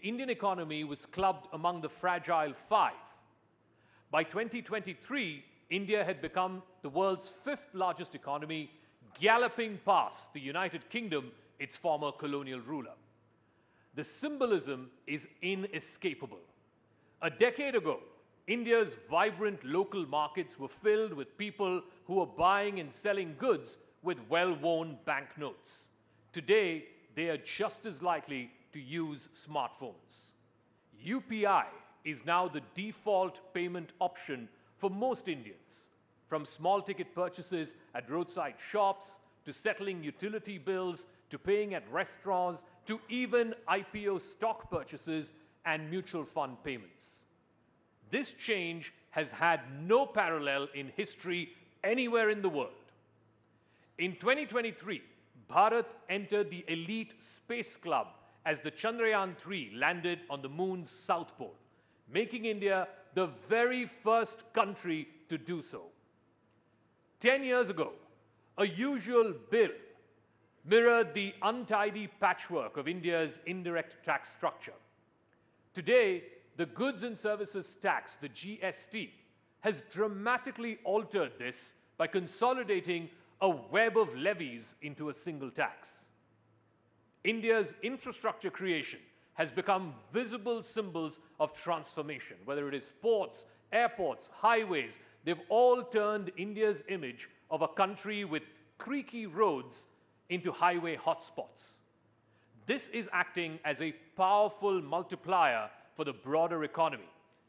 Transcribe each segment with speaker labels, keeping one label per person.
Speaker 1: Indian economy was clubbed among the fragile five. By 2023, India had become the world's fifth largest economy, galloping past the United Kingdom, its former colonial ruler. The symbolism is inescapable. A decade ago, India's vibrant local markets were filled with people who were buying and selling goods with well-worn banknotes. Today, they are just as likely to use smartphones. UPI is now the default payment option for most Indians, from small-ticket purchases at roadside shops, to settling utility bills, to paying at restaurants, to even IPO stock purchases and mutual fund payments. This change has had no parallel in history anywhere in the world. In 2023, Bharat entered the elite space club as the Chandrayaan-3 landed on the moon's south pole, making India the very first country to do so. 10 years ago, a usual bill mirrored the untidy patchwork of India's indirect tax structure. Today, the goods and services tax, the GST, has dramatically altered this by consolidating a web of levies into a single tax. India's infrastructure creation has become visible symbols of transformation. Whether it is ports, airports, highways, they've all turned India's image of a country with creaky roads into highway hotspots. This is acting as a powerful multiplier for the broader economy.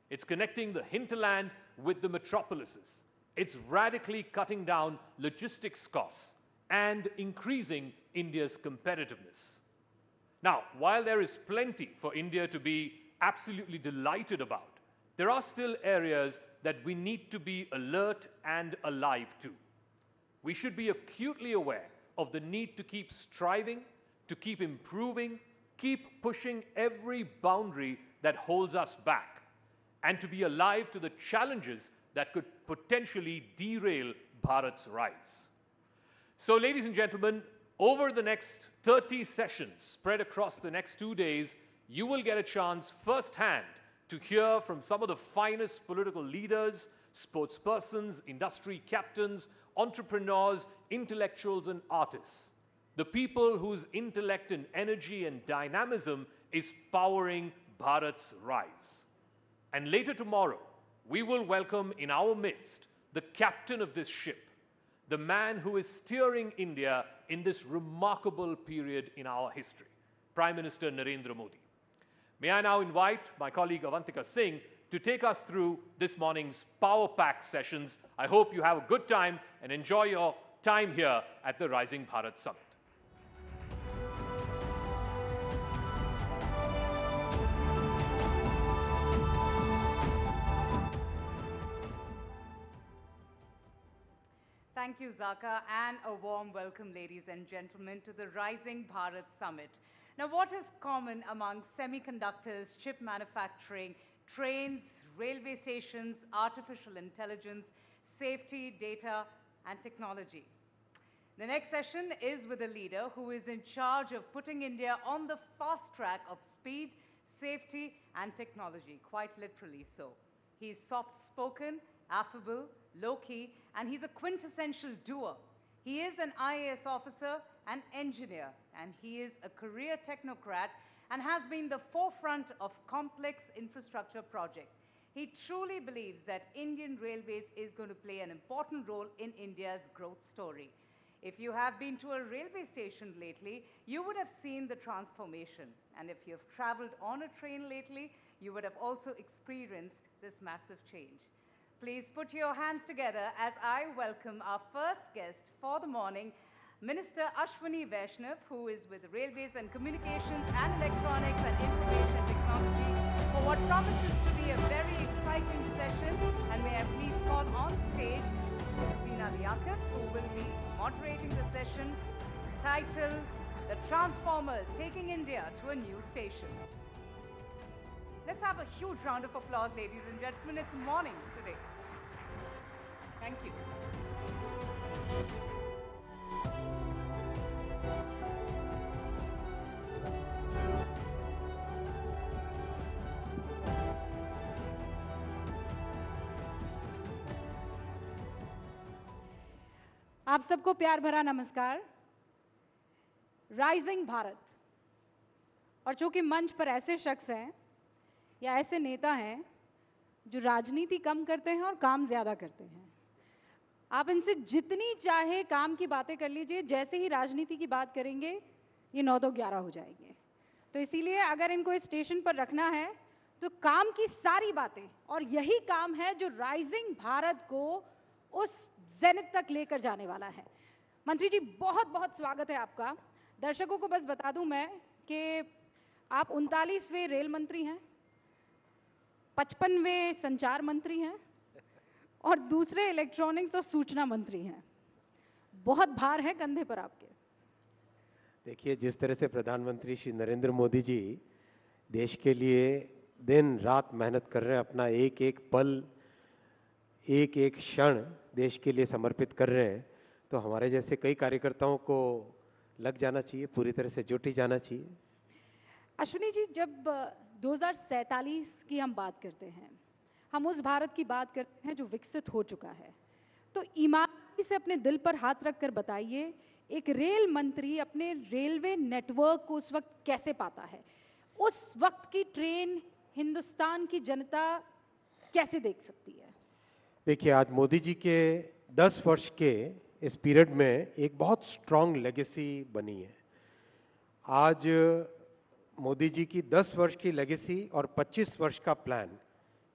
Speaker 1: It's connecting the hinterland with the metropolises. It's radically cutting down logistics costs and increasing India's competitiveness. Now, while there is plenty for India to be absolutely delighted about, there are still areas that we need to be alert and alive to. We should be acutely aware of the need to keep striving, to keep improving, keep pushing every boundary that holds us back, and to be alive to the challenges that could potentially derail Bharat's rise. So, ladies and gentlemen, over the next 30 sessions spread across the next 2 days, you will get a chance firsthand to hear from some of the finest political leaders, sportspersons, industry captains, entrepreneurs, intellectuals, and artists. The people whose intellect and energy and dynamism is powering Bharat's rise. And later tomorrow, we will welcome in our midst the captain of this ship, the man who is steering India in this remarkable period in our history, Prime Minister Narendra Modi. May I now invite my colleague Avantika Singh to take us through this morning's power-packed sessions. I hope you have a good time and enjoy your time here at the Rising Bharat Summit.
Speaker 2: Thank you, Zaka, and a warm welcome, ladies and gentlemen, to the Rising Bharat Summit. Now, what is common among semiconductors, chip manufacturing, trains, railway stations, artificial intelligence, safety, data, and technology? The next session is with a leader who is in charge of putting India on the fast track of speed, safety, and technology, quite literally so. He's soft-spoken, affable, low-key, and he's a quintessential doer. He is an IAS officer, an engineer, and he is a career technocrat and has been the forefront of complex infrastructure projects. He truly believes that Indian Railways is going to play an important role in India's growth story. If you have been to a railway station lately, you would have seen the transformation. And if you have traveled on a train lately, you would have also experienced this massive change. Please put your hands together as I welcome our first guest for the morning, Minister Ashwini Vaishnav, who is with Railways and Communications and Electronics and Information Technology, for what promises to be a very exciting session. And may I please call on stage Veena Liaquat, who will be moderating the session, titled The Transformers Taking India to a New Station. Let's have a huge round of applause, ladies and gentlemen. It's morning today. Thank you.
Speaker 3: आप सबको प्यार भरा नमस्कार। Rising Bharat, और चूंकि मंच पर ऐसे शख्स हैं या ऐसे नेता हैं जो राजनीति कम करते हैं और काम ज़्यादा करते हैं, आप इनसे जितनी चाहे काम की बातें कर लीजिए, जैसे ही राजनीति की बात करेंगे ये 9 तो 11 हो जाएंगे। तो इसीलिए अगर इनको इस स्टेशन पर रखना है तो काम की सारी बातें, और यही काम है जो राइजिंग भारत को उस जेनिथ तक लेकर जाने वाला है। मंत्री जी, बहुत बहुत स्वागत है आपका। दर्शकों को बस बता दूं मैं कि आप 39वें रेल मंत्री हैं, 55वें संचार मंत्री हैं और दूसरे इलेक्ट्रॉनिक्स और सूचना मंत्री हैं। बहुत भार है कंधे पर आपके।
Speaker 4: देखिए, जिस तरह से प्रधानमंत्री श्री नरेंद्र मोदी जी देश के लिए दिन रात मेहनत कर रहे हैं, अपना एक एक पल, एक एक क्षण देश के लिए समर्पित कर रहे हैं, तो हमारे जैसे कई कार्यकर्ताओं को लग जाना चाहिए, पूरी तरह से जुट ही जाना चाहिए।
Speaker 3: अश्विनी जी, जब 2047 की हम बात करते हैं, हम उस भारत की बात करते हैं जो विकसित हो चुका है, तो ईमानदारी से अपने दिल पर हाथ रखकर बताइए, एक रेल मंत्री अपने रेलवे नेटवर्क को उस वक्त कैसे पाता है? उस वक्त की ट्रेन हिंदुस्तान की जनता कैसे देख सकती है?
Speaker 4: देखिए, आज मोदी जी के 10 वर्ष के इस पीरियड में एक बहुत स्ट्रांग लेगेसी बनी है। आज मोदी जी की 10 वर्ष की लेगेसी और 25 वर्ष का प्लान,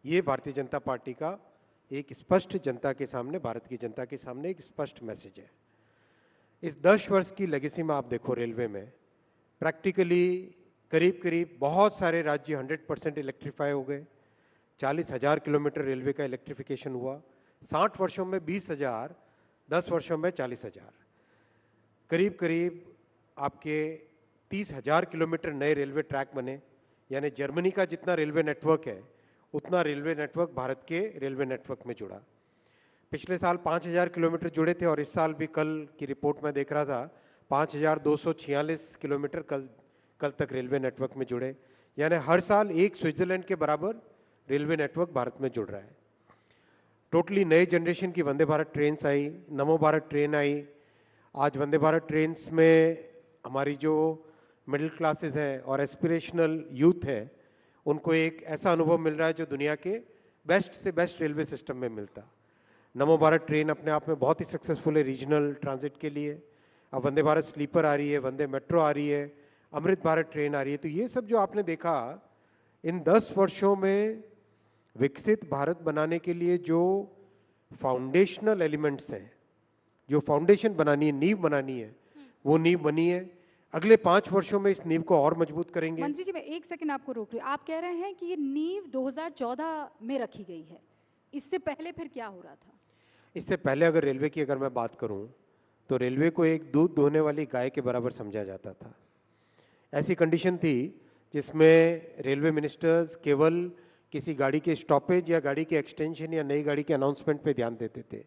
Speaker 4: ये भारतीय जनता पार्टी का एक स्पष्ट जनता के सामने, भारत की जनता के सामने एक स्पष्ट मैसेज है। इस 10 वर्ष की लेगेसी में आप देखो, रेलवे में प्रैक्टिकली करीब करीब बहुत सारे राज्य 100% इलेक्ट्रीफाई हो गए। 40,000 किलोमीटर रेलवे का इलेक्ट्रिफिकेशन हुआ। 60 वर्षों में 20,000, 10 वर्षों में 40,000, करीब करीब आपके 30,000 किलोमीटर नए रेलवे ट्रैक बने। यानी जर्मनी का जितना रेलवे नेटवर्क है उतना रेलवे नेटवर्क भारत के रेलवे नेटवर्क में जुड़ा। पिछले साल 5,000 किलोमीटर जुड़े थे और इस साल भी, कल की रिपोर्ट में देख रहा था, 5,246 किलोमीटर कल तक रेलवे नेटवर्क में जुड़े। यानी हर साल एक स्विट्जरलैंड के बराबर रेलवे नेटवर्क भारत में जुड़ रहा है। टोटली नए जनरेशन की वंदे भारत ट्रेन्स आई, नमो भारत ट्रेन आई। आज वंदे भारत ट्रेन्स में हमारी जो मिडिल क्लासेस हैं और एस्पिरेशनल यूथ है, उनको एक ऐसा अनुभव मिल रहा है जो दुनिया के बेस्ट से बेस्ट रेलवे सिस्टम में मिलता। नमो भारत ट्रेन अपने आप में बहुत ही सक्सेसफुल है रीजनल ट्रांजिट के लिए। अब वंदे भारत स्लीपर आ रही है, वंदे मेट्रो आ रही है, अमृत भारत ट्रेन आ रही है। तो ये सब जो आपने देखा इन 10 वर्षों में विकसित भारत बनाने के लिए जो फाउंडेशनल एलिमेंट्स हैं, जो फाउंडेशन बनानी है, नींव बनानी है, वो नींव बनी है। अगले 5 वर्षों में इस नींव को और मजबूत करेंगे।
Speaker 3: मंत्री जी, मैं एक सेकंड आपको रोक रही हूँ। आप कह रहे हैं कि ये नींव 2014 में रखी गई है, इससे पहले फिर क्या हो रहा था?
Speaker 4: इससे पहले अगर रेलवे की अगर मैं बात करूं तो रेलवे को एक दूध दोहने वाली गाय के बराबर समझा जाता था। ऐसी कंडीशन थी जिसमें रेलवे मिनिस्टर्स केवल किसी गाड़ी के स्टॉपेज या गाड़ी के एक्सटेंशन या नई गाड़ी के अनाउंसमेंट पे ध्यान देते थे।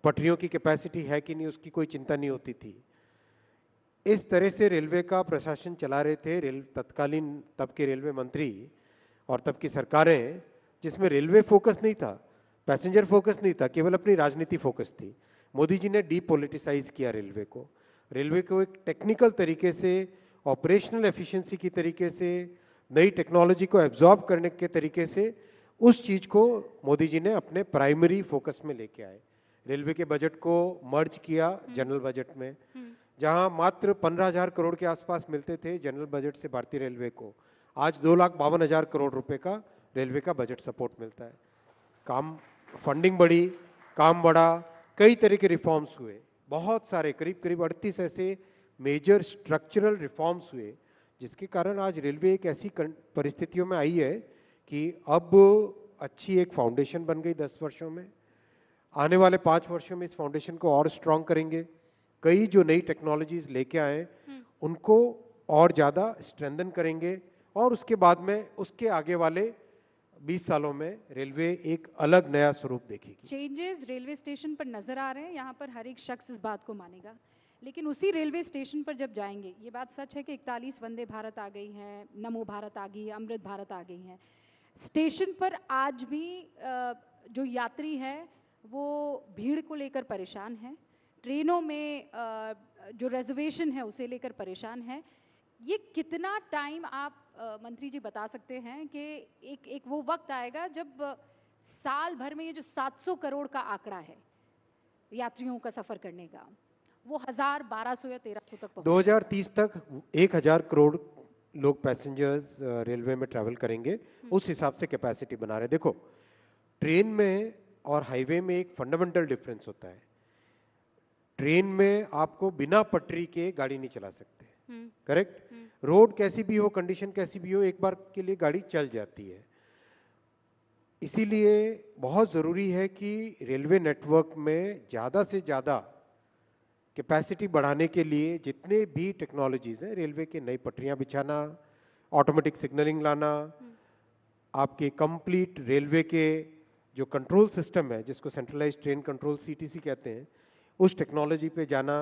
Speaker 4: पटरियों की कैपेसिटी है कि नहीं, उसकी कोई चिंता नहीं होती थी। इस तरह से रेलवे का प्रशासन चला रहे थे तत्कालीन तब के रेलवे मंत्री और तब की सरकारें, जिसमें रेलवे फोकस नहीं था, पैसेंजर फोकस नहीं था, केवल अपनी राजनीति फोकस थी। मोदी जी ने डीपोलिटिसाइज किया रेलवे को। रेलवे को एक टेक्निकल तरीके से, ऑपरेशनल एफिशिएंसी की तरीके से, नई टेक्नोलॉजी को एब्जॉर्ब करने के तरीके से उस चीज को मोदी जी ने अपने प्राइमरी फोकस में लेके आए। रेलवे के बजट को मर्ज किया जनरल बजट में, जहां मात्र 15,000 करोड़ के आसपास मिलते थे जनरल बजट से भारतीय रेलवे को, आज 2,52,000 करोड़ रुपए का रेलवे का बजट सपोर्ट मिलता है। काम, फंडिंग बढ़ी, काम बढ़ा, कई तरह के रिफॉर्म्स हुए, बहुत सारे, करीब करीब 38 ऐसे मेजर स्ट्रक्चरल रिफॉर्म्स हुए, जिसके कारण आज रेलवे एक ऐसी परिस्थितियों में आई है कि अब अच्छी एक फाउंडेशन बन गई 10 वर्षों में। आने वाले 5 वर्षों में इस फाउंडेशन को और स्ट्रांग करेंगे। कई जो नई टेक्नोलॉजीज लेके आए उनको और ज़्यादा स्ट्रेंथन करेंगे और उसके बाद में उसके आगे वाले 20 सालों में रेलवे एक अलग नया स्वरूप देखेगी।
Speaker 3: चेंजेस रेलवे स्टेशन पर नजर आ रहे हैं, यहाँ पर हर एक शख्स इस बात को मानेगा। लेकिन उसी रेलवे स्टेशन पर जब जाएंगे, ये बात सच है कि 41 वंदे भारत आ गई हैं, नमो भारत आ गई है, अमृत भारत आ गई हैं। स्टेशन पर आज भी जो यात्री है वो भीड़ को लेकर परेशान है, ट्रेनों में जो रिजर्वेशन है उसे लेकर परेशान है। ये कितना टाइम आप मंत्री जी बता सकते हैं कि एक वो वक्त आएगा जब साल भर में ये जो 700 करोड़ का आंकड़ा है यात्रियों का सफर करने का, वो 1000, 1200 या 1300 तक पहुंच
Speaker 4: 2030 तक 1000 करोड़ लोग पैसेंजर्स रेलवे में ट्रैवल करेंगे, उस हिसाब से कैपेसिटी बना रहे हैं। देखो, ट्रेन में और हाईवे में एक फंडामेंटल डिफरेंस होता है। ट्रेन में आपको बिना पटरी के गाड़ी नहीं चला सकते, करेक्ट? रोड कैसी भी हो, कंडीशन कैसी भी हो, एक बार के लिए गाड़ी चल जाती है। इसीलिए बहुत ज़रूरी है कि रेलवे नेटवर्क में ज़्यादा से ज़्यादा कैपेसिटी बढ़ाने के लिए जितने भी टेक्नोलॉजीज़ हैं, रेलवे के नई पटरियां बिछाना, ऑटोमेटिक सिग्नलिंग लाना, आपके कंप्लीट रेलवे के जो कंट्रोल सिस्टम है जिसको सेंट्रलाइज्ड ट्रेन कंट्रोल सीटीसी कहते हैं, उस टेक्नोलॉजी पे जाना,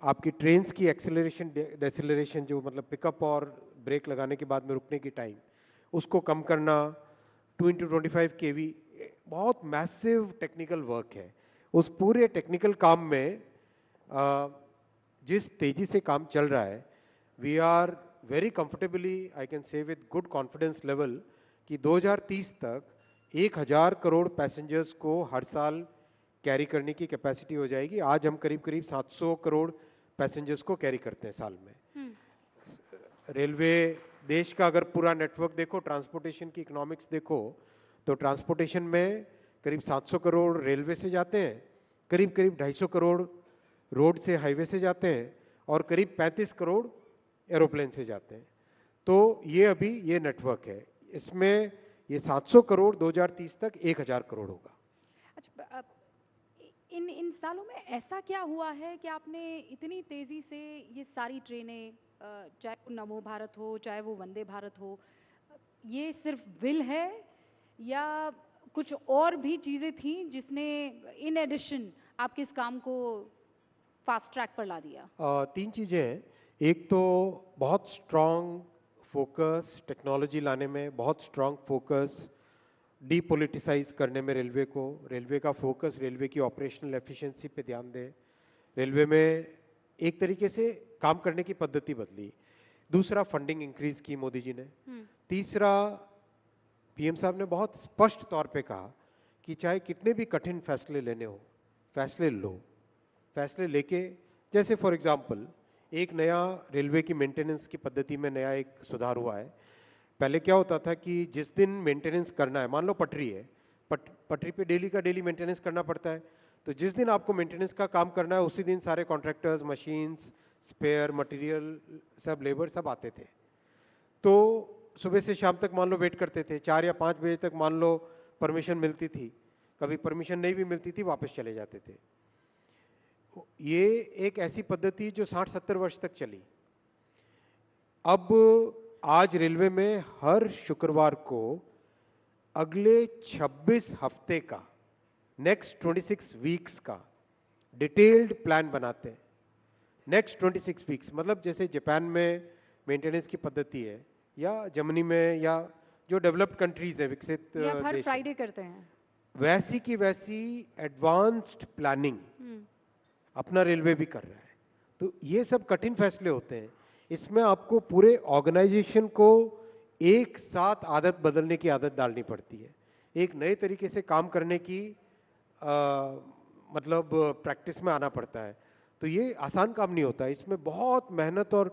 Speaker 4: आपकी ट्रेन्स की एक्सेलरेशन डेसेलरेशन जो मतलब पिकअप और ब्रेक लगाने के बाद में रुकने की टाइम, उसको कम करना, 2x25 kV, बहुत मैसिव टेक्निकल वर्क है। उस पूरे टेक्निकल काम में जिस तेजी से काम चल रहा है, we are very comfortably, I can say with good confidence level कि 2030 तक 1000 करोड़ पैसेंजर्स को हर साल कैरी करने की कैपेसिटी हो जाएगी। आज हम करीब करीब 700 करोड़ पैसेंजर्स को कैरी करते हैं साल में। रेलवे देश का अगर पूरा नेटवर्क देखो, ट्रांसपोर्टेशन की इकोनॉमिक्स देखो, तो ट्रांसपोर्टेशन में करीब 700 करोड़ रेलवे से जाते हैं, करीब करीब 250 करोड़ रोड से हाईवे से जाते हैं, और करीब 35 करोड़ एरोप्लेन से जाते हैं। तो ये अभी ये नेटवर्क है, इसमें ये 700 करोड़ 2030 तक 1000 करोड़ होगा।
Speaker 3: अच्छा, इन सालों में ऐसा क्या हुआ है कि आपने इतनी तेज़ी से ये सारी ट्रेनें, चाहे वो नमो भारत हो, चाहे वो वंदे भारत हो, ये सिर्फ विल है या कुछ और भी चीज़ें थी जिसने इन एडिशन आपके इस काम को फास्ट ट्रैक पर ला दिया?
Speaker 4: 3 चीज़ें हैं। एक तो बहुत स्ट्रॉन्ग फोकस टेक्नोलॉजी लाने में, बहुत स्ट्रॉन्ग फोकस डीपोलिटिसाइज करने में रेलवे को, रेलवे का फोकस रेलवे की ऑपरेशनल एफिशिएंसी पे ध्यान दें। रेलवे में एक तरीके से काम करने की पद्धति बदली। दूसरा, फंडिंग इंक्रीज की मोदी जी ने। तीसरा, पीएम साहब ने बहुत स्पष्ट तौर पे कहा कि चाहे कितने भी कठिन फैसले लेने हो, फैसले लो। फैसले लेके, जैसे फॉर एग्जांपल एक नया रेलवे की मेंटेनेंस की पद्धति में नया एक सुधार हुआ है। पहले क्या होता था कि जिस दिन मेंटेनेंस करना है, मान लो पटरी है, पटरी पे डेली का डेली मेंटेनेंस करना पड़ता है, तो जिस दिन आपको मेंटेनेंस का काम करना है उसी दिन सारे कॉन्ट्रैक्टर्स, मशीन्स, स्पेयर मटेरियल, सब लेबर सब आते थे। तो सुबह से शाम तक मान लो वेट करते थे, 4 या 5 बजे तक मान लो परमिशन मिलती थी, कभी परमिशन नहीं भी मिलती थी, वापस चले जाते थे। ये एक ऐसी पद्धति जो 60-70 वर्ष तक चली। अब आज रेलवे में हर शुक्रवार को अगले 26 हफ्ते का, नेक्स्ट 26 वीक्स का डिटेल्ड प्लान बनाते हैं। नेक्स्ट 26 वीक्स मतलब जैसे जापान में मेंटेनेंस की पद्धति है, या जर्मनी में, या जो डेवलप्ड कंट्रीज है, विकसित
Speaker 3: आप हर
Speaker 4: देश,
Speaker 3: फ्राइडे करते हैं,
Speaker 4: वैसी की वैसी एडवांस्ड प्लानिंग अपना रेलवे भी कर रहा है। तो ये सब कठिन फैसले होते हैं, इसमें आपको पूरे ऑर्गेनाइजेशन को एक साथ आदत बदलने की आदत डालनी पड़ती है, एक नए तरीके से काम करने की मतलब प्रैक्टिस में आना पड़ता है। तो ये आसान काम नहीं होता, इसमें बहुत मेहनत और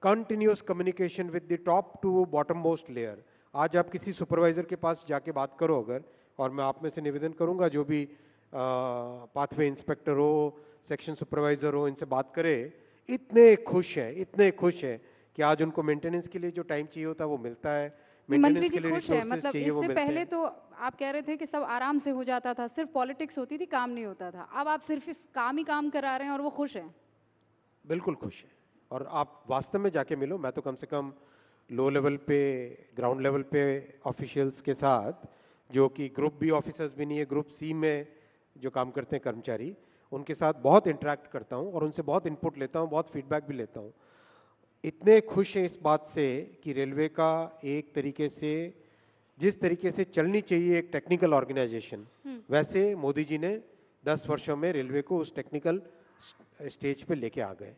Speaker 4: continuous communication with the top to bottom most layer. आज आप किसी सुपरवाइजर के पास जाके बात करो अगर, और मैं आप में से निवेदन करूंगा जो भी पाथवे इंस्पेक्टर हो, सेक्शन सुपरवाइजर हो, इनसे बात करे, इतने खुश हैं कि आज उनको मेंटेनेंस के लिए जो टाइम चाहिए होता है वो मिलता है,
Speaker 3: मंत्री
Speaker 4: मेंटेनेंस
Speaker 3: जी
Speaker 4: के लिए
Speaker 3: खुश है,
Speaker 4: रिसोर्सेज
Speaker 3: मतलब
Speaker 4: चाहिए वो
Speaker 3: इससे
Speaker 4: मिलते
Speaker 3: पहले
Speaker 4: हैं।
Speaker 3: तो आप कह रहे थे कि सब आराम से हो जाता था, सिर्फ पॉलिटिक्स होती थी, काम नहीं होता था। अब आप सिर्फ इस काम ही काम करा रहे हैं और वो खुश हैं।
Speaker 4: बिल्कुल खुश है, और आप वास्तव में जाके मिलो। मैं तो कम से कम लो लेवल पे, ग्राउंड लेवल पे ऑफिशियल्स के साथ, जो कि ग्रुप बी ऑफिसर्स भी नहीं है, ग्रुप सी में जो काम करते हैं कर्मचारी, उनके साथ बहुत इंटरेक्ट करता हूँ और उनसे बहुत इनपुट लेता हूँ, बहुत फीडबैक भी लेता हूँ। इतने खुश हैं इस बात से कि रेलवे का एक तरीके से, जिस तरीके से चलनी चाहिए एक टेक्निकल ऑर्गेनाइजेशन, वैसे मोदी जी ने 10 वर्षों में रेलवे को उस टेक्निकल स्टेज पे लेके आ गए।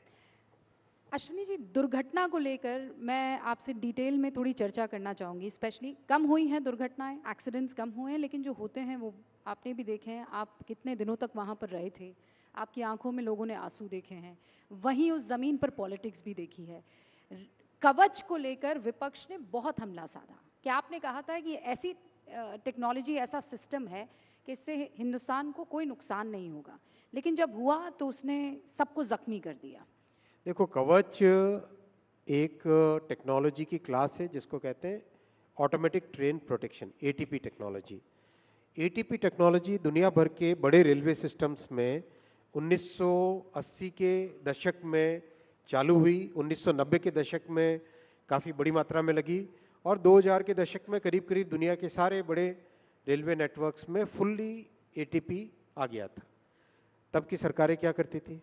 Speaker 3: अश्विनी जी, दुर्घटना को लेकर मैं आपसे डिटेल में थोड़ी चर्चा करना चाहूँगी। स्पेशली कम हुई हैं दुर्घटनाएं, एक्सीडेंट्स कम हुए हैं, लेकिन जो होते हैं वो आपने भी देखे हैं। आप कितने दिनों तक वहाँ पर रहे थे, आपकी आंखों में लोगों ने आंसू देखे हैं। वहीं उस ज़मीन पर पॉलिटिक्स भी देखी है। कवच को लेकर विपक्ष ने बहुत हमला साधा। क्या आपने कहा था कि ऐसी टेक्नोलॉजी, ऐसा सिस्टम है कि इससे हिंदुस्तान को कोई नुकसान नहीं होगा, लेकिन जब हुआ तो उसने सबको ज़ख्मी कर दिया।
Speaker 4: देखो, कवच एक टेक्नोलॉजी की क्लास है जिसको कहते हैं automatic train protection, ATP technology. ATP technology दुनिया भर के बड़े रेलवे सिस्टम्स में 1980 के दशक में चालू हुई, 1990 के दशक में काफ़ी बड़ी मात्रा में लगी, और 2000 के दशक में करीब करीब दुनिया के सारे बड़े रेलवे नेटवर्क्स में फुल्ली एटीपी आ गया था। तब की सरकारें क्या करती थी?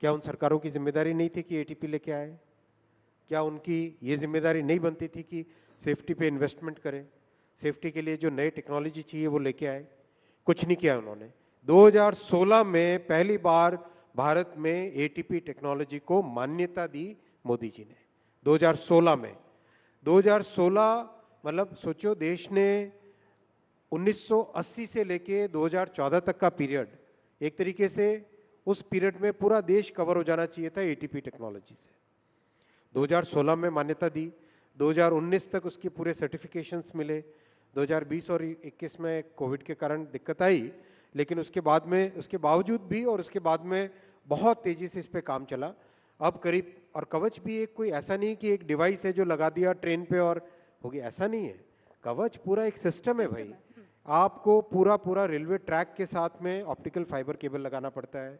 Speaker 4: क्या उन सरकारों की जिम्मेदारी नहीं थी कि एटीपी लेके आए? क्या उनकी ये जिम्मेदारी नहीं बनती थी कि सेफ्टी पे इन्वेस्टमेंट करें, सेफ्टी के लिए जो नए टेक्नोलॉजी चाहिए वो लेके आए? कुछ नहीं किया उन्होंने। 2016 में पहली बार भारत में एटीपी टेक्नोलॉजी को मान्यता दी मोदी जी ने, 2016 में। 2016 मतलब सोचो, देश ने 1980 से लेके 2014 तक का पीरियड, एक तरीके से उस पीरियड में पूरा देश कवर हो जाना चाहिए था एटीपी टेक्नोलॉजी से। 2016 में मान्यता दी, 2019 तक उसके पूरे सर्टिफिकेशंस मिले। 2020 और 21 में कोविड के कारण दिक्कत आई, लेकिन उसके बाद में, उसके बावजूद भी और उसके बाद में बहुत तेज़ी से इस पे काम चला। अब करीब, और कवच भी एक कोई ऐसा नहीं कि एक डिवाइस है जो लगा दिया ट्रेन पे और हो गया, ऐसा नहीं है। कवच पूरा एक सिस्टम है भाई। आपको पूरा पूरा रेलवे ट्रैक के साथ में ऑप्टिकल फाइबर केबल लगाना पड़ता है।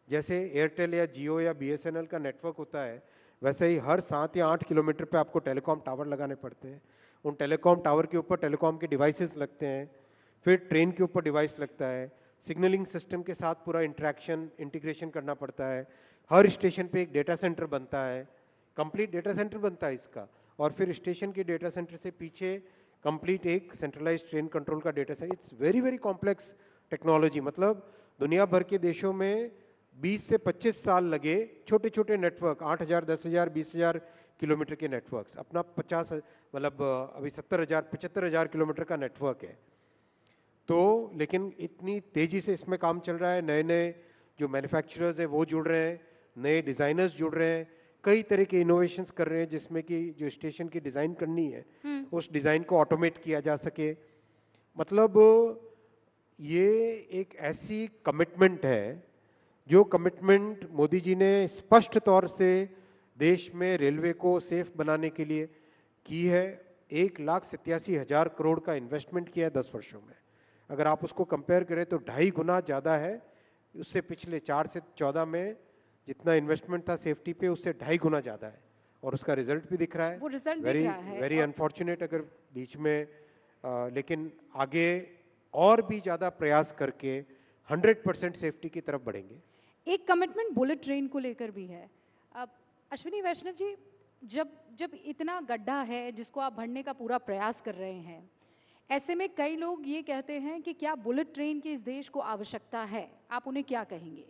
Speaker 4: जैसे एयरटेल या जियो या बीएसएनएल का नेटवर्क होता है, वैसे ही हर 7 या 8 किलोमीटर पे आपको टेलीकॉम टावर लगाने पड़ते हैं। उन टेलीकॉम टावर के ऊपर टेलीकॉम के डिवाइसेस लगते हैं, फिर ट्रेन के ऊपर डिवाइस लगता है, सिग्नलिंग सिस्टम के साथ पूरा इंटरेक्शन, इंटीग्रेशन करना पड़ता है। हर स्टेशन पे एक डेटा सेंटर बनता है, कंप्लीट डेटा सेंटर बनता है इसका, और फिर स्टेशन के डेटा सेंटर से पीछे कंप्लीट एक सेंट्रलाइज्ड ट्रेन कंट्रोल का data centre. It's very very complex technology. मतलब दुनिया भर के देशों में 20 से 25 साल लगे छोटे छोटे नेटवर्क, 8000, 10,000, 20,000 किलोमीटर के नेटवर्क्स, अपना 50, मतलब अभी 70,000, 75,000 किलोमीटर का नेटवर्क है। तो लेकिन इतनी तेज़ी से इसमें काम चल रहा है, नए नए जो मैन्युफैक्चरर्स हैं वो जुड़ रहे हैं, नए डिज़ाइनर्स जुड़ रहे हैं, कई तरह के इनोवेशंस कर रहे हैं, जिसमें कि जो स्टेशन की डिज़ाइन करनी है उस डिज़ाइन को ऑटोमेट किया जा सके। मतलब ये एक ऐसी कमिटमेंट है, जो कमिटमेंट मोदी जी ने स्पष्ट तौर से देश में रेलवे को सेफ बनाने के लिए की है। 1,87,000 करोड़ का इन्वेस्टमेंट किया है 10 वर्षों में। अगर आप उसको कंपेयर करें तो 2.5 गुना ज़्यादा है उससे। पिछले 4 से 14 में जितना इन्वेस्टमेंट था सेफ्टी पे, उससे 2.5 गुना ज़्यादा है, और उसका रिजल्ट भी दिख रहा है।
Speaker 3: वो रिजल्ट
Speaker 4: वेरी
Speaker 3: दिख रहा है।
Speaker 4: वेरी अनफॉर्चुनेट अगर बीच में लेकिन आगे और भी ज़्यादा प्रयास करके 100% सेफ्टी की तरफ बढ़ेंगे।
Speaker 3: एक कमिटमेंट बुलेट ट्रेन को लेकर भी है। अब अश्विनी वैष्णव जी, जब इतना गड्ढा है जिसको आप भरने का पूरा प्रयास कर रहे हैं, ऐसे में कई लोग ये कहते हैं कि क्या बुलेट ट्रेन की इस देश को आवश्यकता है? आप उन्हें क्या कहेंगे?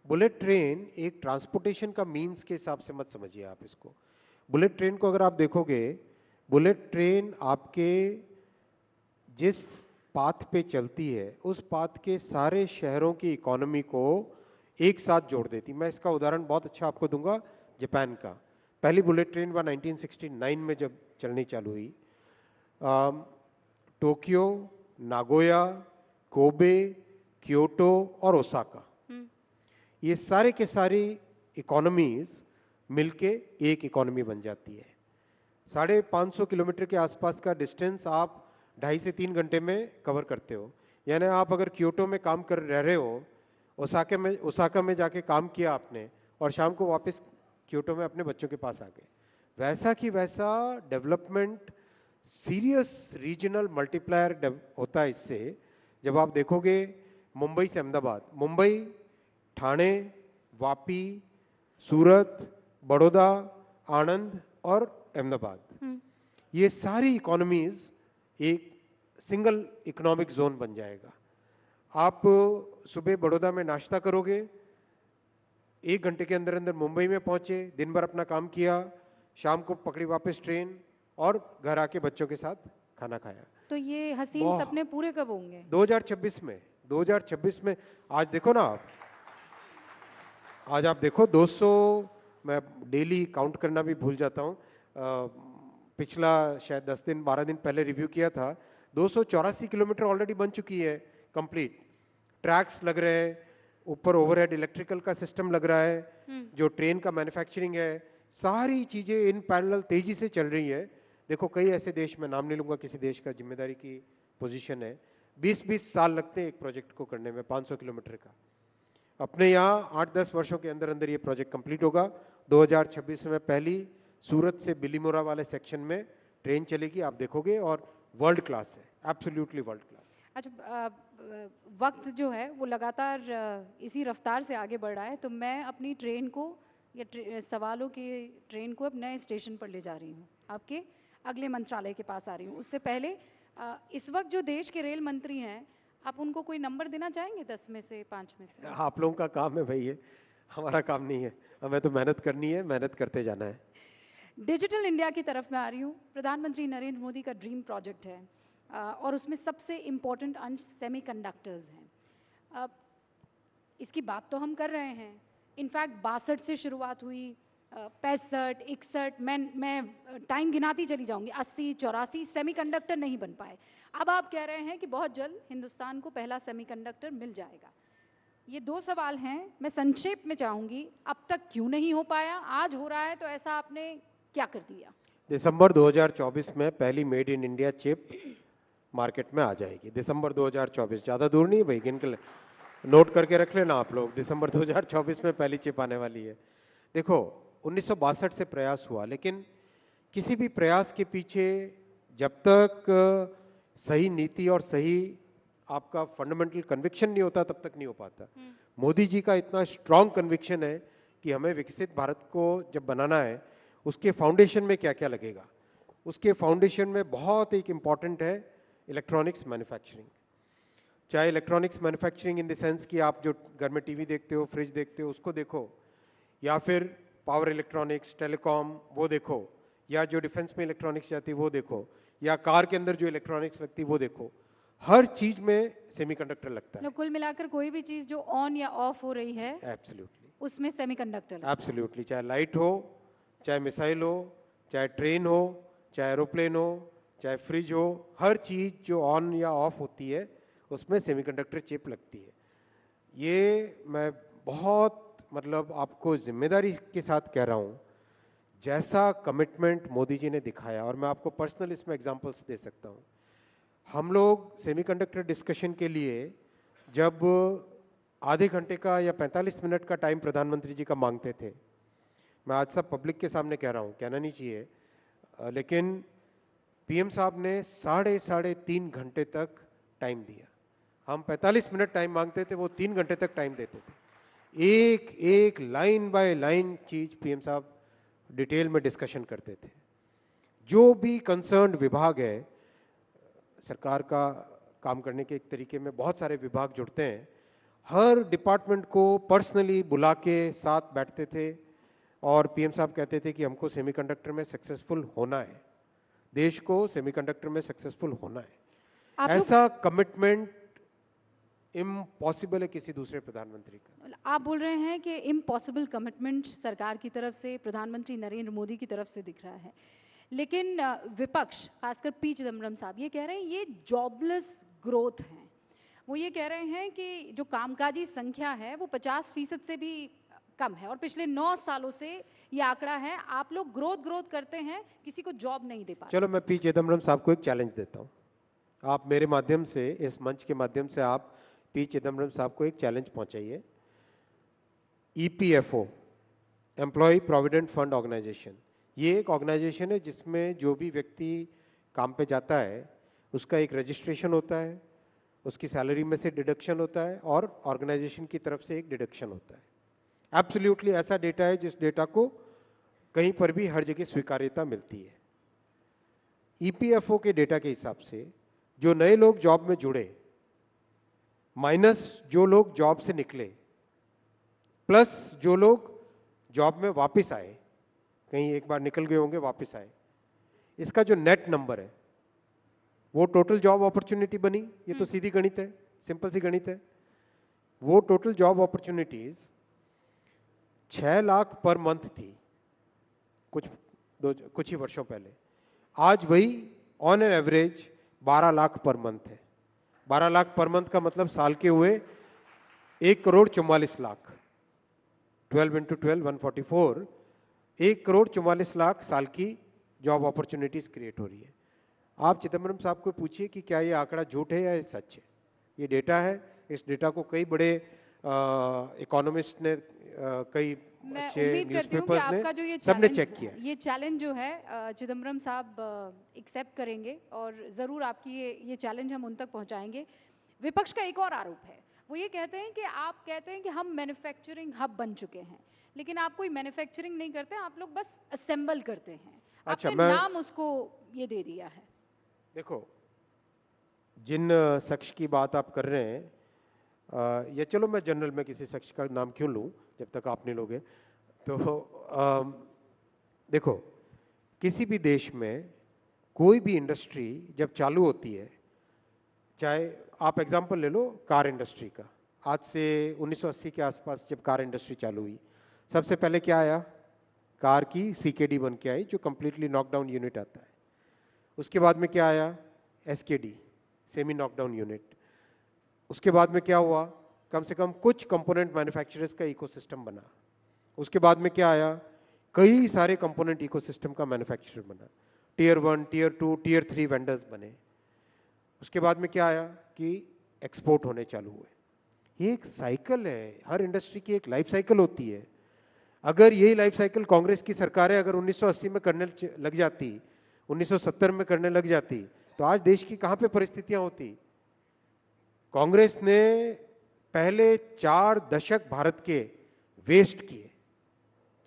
Speaker 4: बुलेट ट्रेन एक ट्रांसपोर्टेशन का मीन्स के हिसाब से मत समझिए आप इसको। बुलेट ट्रेन को अगर आप देखोगे, बुलेट ट्रेन आपके जिस पाथ पे चलती है उस पाथ के सारे शहरों की इकोनॉमी को एक साथ जोड़ देती। मैं इसका उदाहरण बहुत अच्छा आपको दूंगा, जापान का। पहली बुलेट ट्रेन वह 1969 में जब चलनी चालू हुई, टोक्यो, नागोया, कोबे, क्योटो और ओसाका, ये सारे के सारी इकोनॉमीज मिलके एक इकोनॉमी बन जाती है। 550 किलोमीटर के आसपास का डिस्टेंस आप 2.5 से 3 घंटे में कवर करते हो। यानी आप अगर क्योटो में काम कर रहे हो, ओसाका में जाके काम किया आपने, और शाम को वापस क्योटो में अपने बच्चों के पास आ गए। वैसा कि वैसा डेवलपमेंट, सीरियस रीजनल मल्टीप्लायर होता है इससे। जब आप देखोगे मुंबई से अहमदाबाद, मुंबई, ठाणे, वापी, सूरत, बड़ौदा, आनंद और अहमदाबाद, ये सारी इकोनॉमीज एक सिंगल इकोनॉमिक जोन बन जाएगा। आप सुबह बड़ौदा में नाश्ता करोगे, 1 घंटे के अंदर अंदर मुंबई में पहुंचे, दिन भर अपना काम किया, शाम को पकड़ी वापस ट्रेन और घर आके बच्चों के साथ खाना खाया।
Speaker 3: तो ये हसीन सपने पूरे कब होंगे?
Speaker 4: 2026 में। 2026 में। आज देखो ना आप, आज आप देखो 200, मैं डेली काउंट करना भी भूल जाता हूँ, पिछला शायद 10 दिन 12 दिन पहले रिव्यू किया था, 284 किलोमीटर ऑलरेडी बन चुकी है कंप्लीट। ट्रैक्स लग रहे हैं, ऊपर ओवरहेड इलेक्ट्रिकल का सिस्टम लग रहा है, जो ट्रेन का मैन्युफैक्चरिंग है, सारी चीजें इन पैरेलल तेजी से चल रही है। देखो कई ऐसे देश, मैं नाम नहीं लूंगा किसी देश का, जिम्मेदारी की पोजीशन है, 20-20 साल लगते हैं एक प्रोजेक्ट को करने में 500 किलोमीटर का। अपने यहाँ 8-10 वर्षों के अंदर अंदर ये प्रोजेक्ट कंप्लीट होगा। 2026 में पहली सूरत से बिलीमोरा वाले सेक्शन में ट्रेन चलेगी, आप देखोगे, और वर्ल्ड क्लास है, एब्सोल्युटली वर्ल्ड क्लास।
Speaker 3: अच्छा, वक्त जो है वो लगातार इसी रफ्तार से आगे बढ़ रहा है, तो मैं अपनी ट्रेन को या सवालों की ट्रेन को अब नए स्टेशन पर ले जा रही हूँ, आपके अगले मंत्रालय के पास आ रही हूँ। उससे पहले इस वक्त जो देश के रेल मंत्री हैं, आप उनको कोई नंबर देना चाहेंगे 10 में से, 5 में से?
Speaker 4: आप लोगों का काम है भाई, ये हमारा काम नहीं है, हमें तो मेहनत करनी है, मेहनत करते जाना है।
Speaker 3: डिजिटल इंडिया की तरफ मैं आ रही हूँ। प्रधानमंत्री नरेंद्र मोदी का ड्रीम प्रोजेक्ट है और उसमें सबसे इम्पोर्टेंट अंश सेमीकंडक्टर्स हैं। इसकी बात तो हम कर रहे हैं, इनफैक्ट 62 से शुरुआत हुई, 65, 61, मैं टाइम गिनाती चली जाऊंगी, 80, 84 सेमीकंडक्टर नहीं बन पाए। अब आप कह रहे हैं कि बहुत जल्द हिंदुस्तान को पहला सेमीकंडक्टर मिल जाएगा। ये 2 सवाल हैं, मैं संक्षेप में चाहूंगी, अब तक क्यों नहीं हो पाया? आज हो रहा है तो ऐसा आपने क्या कर दिया?
Speaker 4: दिसंबर 2024 में पहली made in India chip market में आ जाएगी। दिसंबर 2024, ज़्यादा दूर नहीं भाई, गिन के नोट करके रख लेना आप लोग, दिसंबर 2024 में पहली चिप आने वाली है। देखो 1962 से प्रयास हुआ, लेकिन किसी भी प्रयास के पीछे जब तक सही नीति और सही आपका फंडामेंटल कन्विक्शन नहीं होता तब तक नहीं हो पाता। मोदी जी का इतना स्ट्रांग कन्विक्शन है कि हमें विकसित भारत को जब बनाना है, उसके फाउंडेशन में क्या क्या लगेगा। उसके फाउंडेशन में बहुत एक इम्पॉर्टेंट है इलेक्ट्रॉनिक्स मैन्युफैक्चरिंग। चाहे electronics manufacturing in the sense कि आप जो घर में टीवी देखते हो, फ्रिज देखते हो, उसको देखो, या फिर पावर इलेक्ट्रॉनिक्स, टेलीकॉम वो देखो, या जो डिफेंस में इलेक्ट्रॉनिक्स जाती है वो देखो, या कार के अंदर जो इलेक्ट्रॉनिक्स लगती है वो देखो, हर चीज में सेमीकंडक्टर लगता है।
Speaker 3: कुल मिलाकर कोई भी चीज जो ऑन या ऑफ हो रही है,
Speaker 4: एब्सोल्युटली
Speaker 3: उसमें सेमीकंडक्टर लगता है।
Speaker 4: एब्सोल्युटली, चाहे लाइट हो, चाहे मिसाइल हो, चाहे ट्रेन हो, चाहे एरोप्लेन हो, चाहे फ्रिज हो, हर चीज जो ऑन या ऑफ होती है उसमें सेमीकंडक्टर चिप लगती है। ये मैं बहुत मतलब आपको जिम्मेदारी के साथ कह रहा हूँ, जैसा कमिटमेंट मोदी जी ने दिखाया, और मैं आपको पर्सनल इसमें एग्जांपल्स दे सकता हूँ। हम लोग सेमीकंडक्टर डिस्कशन के लिए जब आधे घंटे का या 45 मिनट का टाइम प्रधानमंत्री जी का मांगते थे, मैं आज सब पब्लिक के सामने कह रहा हूँ, कहना नहीं चाहिए, लेकिन पीएम साहब ने 3.5 घंटे तक टाइम दिया। हम 45 मिनट टाइम मांगते थे, वो 3 घंटे तक टाइम देते थे। एक एक लाइन बाय लाइन चीज पीएम साहब डिटेल में डिस्कशन करते थे। जो भी कंसर्न्ड विभाग है, सरकार का काम करने के एक तरीके में बहुत सारे विभाग जुड़ते हैं, हर डिपार्टमेंट को पर्सनली बुला के साथ बैठते थे और पीएम साहब कहते थे कि हमको सेमीकंडक्टर में सक्सेसफुल होना है, देश को सेमीकंडक्टर में सक्सेसफुल होना है। ऐसा कमिटमेंट इम्पॉसिबल है किसी दूसरे प्रधानमंत्री का।
Speaker 3: आप बोल रहे हैं कि इम्पॉसिबल कमिटमेंट सरकार की तरफ से, प्रधानमंत्री नरेंद्र मोदी की तरफ से दिख रहा है, लेकिन विपक्ष खासकर पी चिदम्बरम साहब ये कह रहे हैं ये जॉबलेस ग्रोथ है। वो ये कह रहे हैं कि जो कामकाजी संख्या है वो 50% से भी कम है और पिछले 9 सालों से ये आंकड़ा है। आप लोग ग्रोथ करते हैं, किसी को जॉब नहीं दे पाते।
Speaker 4: चलो मैं पी चिदम्बरम साहब को एक चैलेंज देता हूँ, आप मेरे माध्यम से, इस मंच के माध्यम से आप पी चिदम्बरम साहब को एक चैलेंज पहुंचाइए। EPFO, employ provident fund organisation, ये एक ऑर्गेनाइजेशन है जिसमें जो भी व्यक्ति काम पे जाता है उसका एक रजिस्ट्रेशन होता है, उसकी सैलरी में से डिडक्शन होता है और ऑर्गेनाइजेशन की तरफ से एक डिडक्शन होता है। एब्सोल्युटली ऐसा डेटा है जिस डेटा को कहीं पर भी हर जगह स्वीकार्यता मिलती है। ईपीएफओ के डेटा के हिसाब से जो नए लोग जॉब में जुड़े माइनस जो लोग जॉब से निकले, प्लस जो लोग जॉब में वापस आए, कहीं एक बार निकल गए होंगे वापस आए, इसका जो नेट नंबर है वो टोटल जॉब अपॉर्चुनिटी बनी। ये तो सीधी गणित है, सिंपल सी गणित है। वो total job opportunities 6 lakh per month थी कुछ ही वर्षों पहले। आज वही on an average 12 lakh per month है। 12 लाख पर मंथ का मतलब साल के हुए 1,44,00,000। 12 इंटू 12 144, 1,44,00,000 साल की जॉब अपॉर्चुनिटीज क्रिएट हो रही है। आप चिदम्बरम साहब को पूछिए कि क्या ये आंकड़ा झूठ है या ये सच है। ये डेटा है, इस डेटा को कई बड़े इकोनॉमिस्ट ने, कई
Speaker 3: मैं
Speaker 4: अच्छे
Speaker 3: उम्मीद करती हूँ कि
Speaker 4: न्यूज़पेपर्स
Speaker 3: आपका जो ये
Speaker 4: ने, सबने
Speaker 3: चैलेंज
Speaker 4: चेक किया।
Speaker 3: ये चैलेंज जो है चिदम्बरम साहब एक्सेप्ट करेंगे और ज़रूर आपकी ये चैलेंज हम उन तक पहुँचाएंगे। विपक्ष का एक और आरोप है, वो ये कहते हैं कि आप कहते हैं कि हम मैन्युफैक्चरिंग हब बन चुके हैं, लेकिन आप कोई मैन्युफैक्चरिंग नहीं करते, आप लोग बस असेंबल करते हैं।
Speaker 4: अच्छा,
Speaker 3: आपने नाम उसको ये दे दिया है।
Speaker 4: देखो, जिन शख्स की बात आप कर रहे हैं, या चलो मैं जनरल में किसी शख्स का नाम क्यों लूं जब तक आप नहीं लोगे, तो देखो, किसी भी देश में कोई भी इंडस्ट्री जब चालू होती है, चाहे आप एग्जांपल ले लो कार इंडस्ट्री का। आज से 1980 के आसपास जब कार इंडस्ट्री चालू हुई, सबसे पहले क्या आया? कार की सीकेडी बन के आई, जो कंप्लीटली नॉकडाउन यूनिट आता है। उसके बाद में क्या आया? SKD, semi knockdown unit. उसके बाद में क्या हुआ? कम से कम कुछ कंपोनेंट मैन्युफैक्चरर्स का इकोसिस्टम बना। उसके बाद में क्या आया? कई सारे कंपोनेंट इकोसिस्टम का मैन्युफैक्चरर बना, टियर 1, टियर 2, टियर 3 वेंडर्स बने। उसके बाद में क्या आया कि एक्सपोर्ट होने चालू हुए। ये एक साइकिल है, हर इंडस्ट्री की एक लाइफ साइकिल होती है। अगर यही लाइफ साइकिल कांग्रेस की सरकारें अगर 1980 में करने लग जाती, 1970 में करने लग जाती, तो आज देश की कहां पे परिस्थितियां होती। कांग्रेस ने पहले 4 दशक भारत के वेस्ट किए,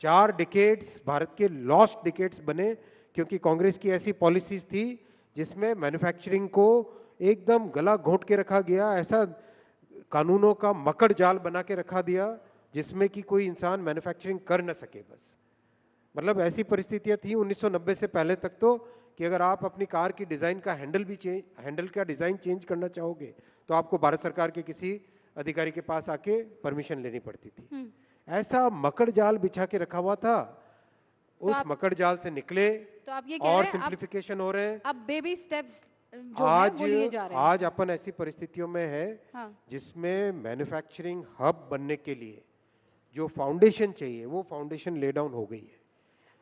Speaker 4: 4 डिकेड्स भारत के लॉस्ट डिकेड्स बने, क्योंकि कांग्रेस की ऐसी पॉलिसीज थी जिसमें मैन्युफैक्चरिंग को एकदम गला घोंट के रखा गया, ऐसा कानूनों का मकड़ जाल बना के रखा दिया जिसमें कि कोई इंसान मैन्युफैक्चरिंग कर न सके। बस मतलब ऐसी परिस्थितियां थी 1990 से पहले तक तो, कि अगर आप अपनी कार की डिज़ाइन का हैंडल का डिज़ाइन चेंज करना चाहोगे तो आपको भारत सरकार के किसी अधिकारी के पास आके परमिशन लेनी पड़ती थी। ऐसा मकड़ जाल बिछा के रखा हुआ था।
Speaker 3: तो
Speaker 4: उस मकड़ जाल से निकले,
Speaker 3: तो आप ये कह
Speaker 4: और
Speaker 3: रहे हैं
Speaker 4: सिंप्लीफिकेशन हो रहे हैं।
Speaker 3: अब बेबी स्टेप्स जो है वो लिए जा रहे हैं।
Speaker 4: आज अपन ऐसी परिस्थितियों में है,
Speaker 3: हाँ।
Speaker 4: जिसमें मैन्युफैक्चरिंग हब बनने के लिए जो फाउंडेशन चाहिए वो फाउंडेशन ले डाउन हो गई है।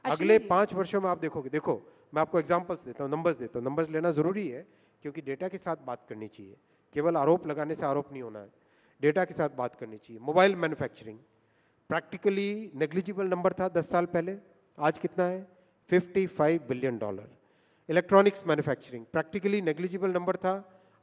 Speaker 4: अगले 5 वर्षों में आप देखोगे, देखो मैं आपको एग्जांपल्स देता हूँ, नंबर्स देता हूँ। नंबर्स लेना जरूरी है क्योंकि डेटा के साथ बात करनी चाहिए, केवल आरोप लगाने से आरोप नहीं होना है, डेटा के साथ बात करनी चाहिए। Mobile manufacturing practically negligible number था 10 साल पहले, आज कितना है? $55 billion. Electronics manufacturing practically negligible number था,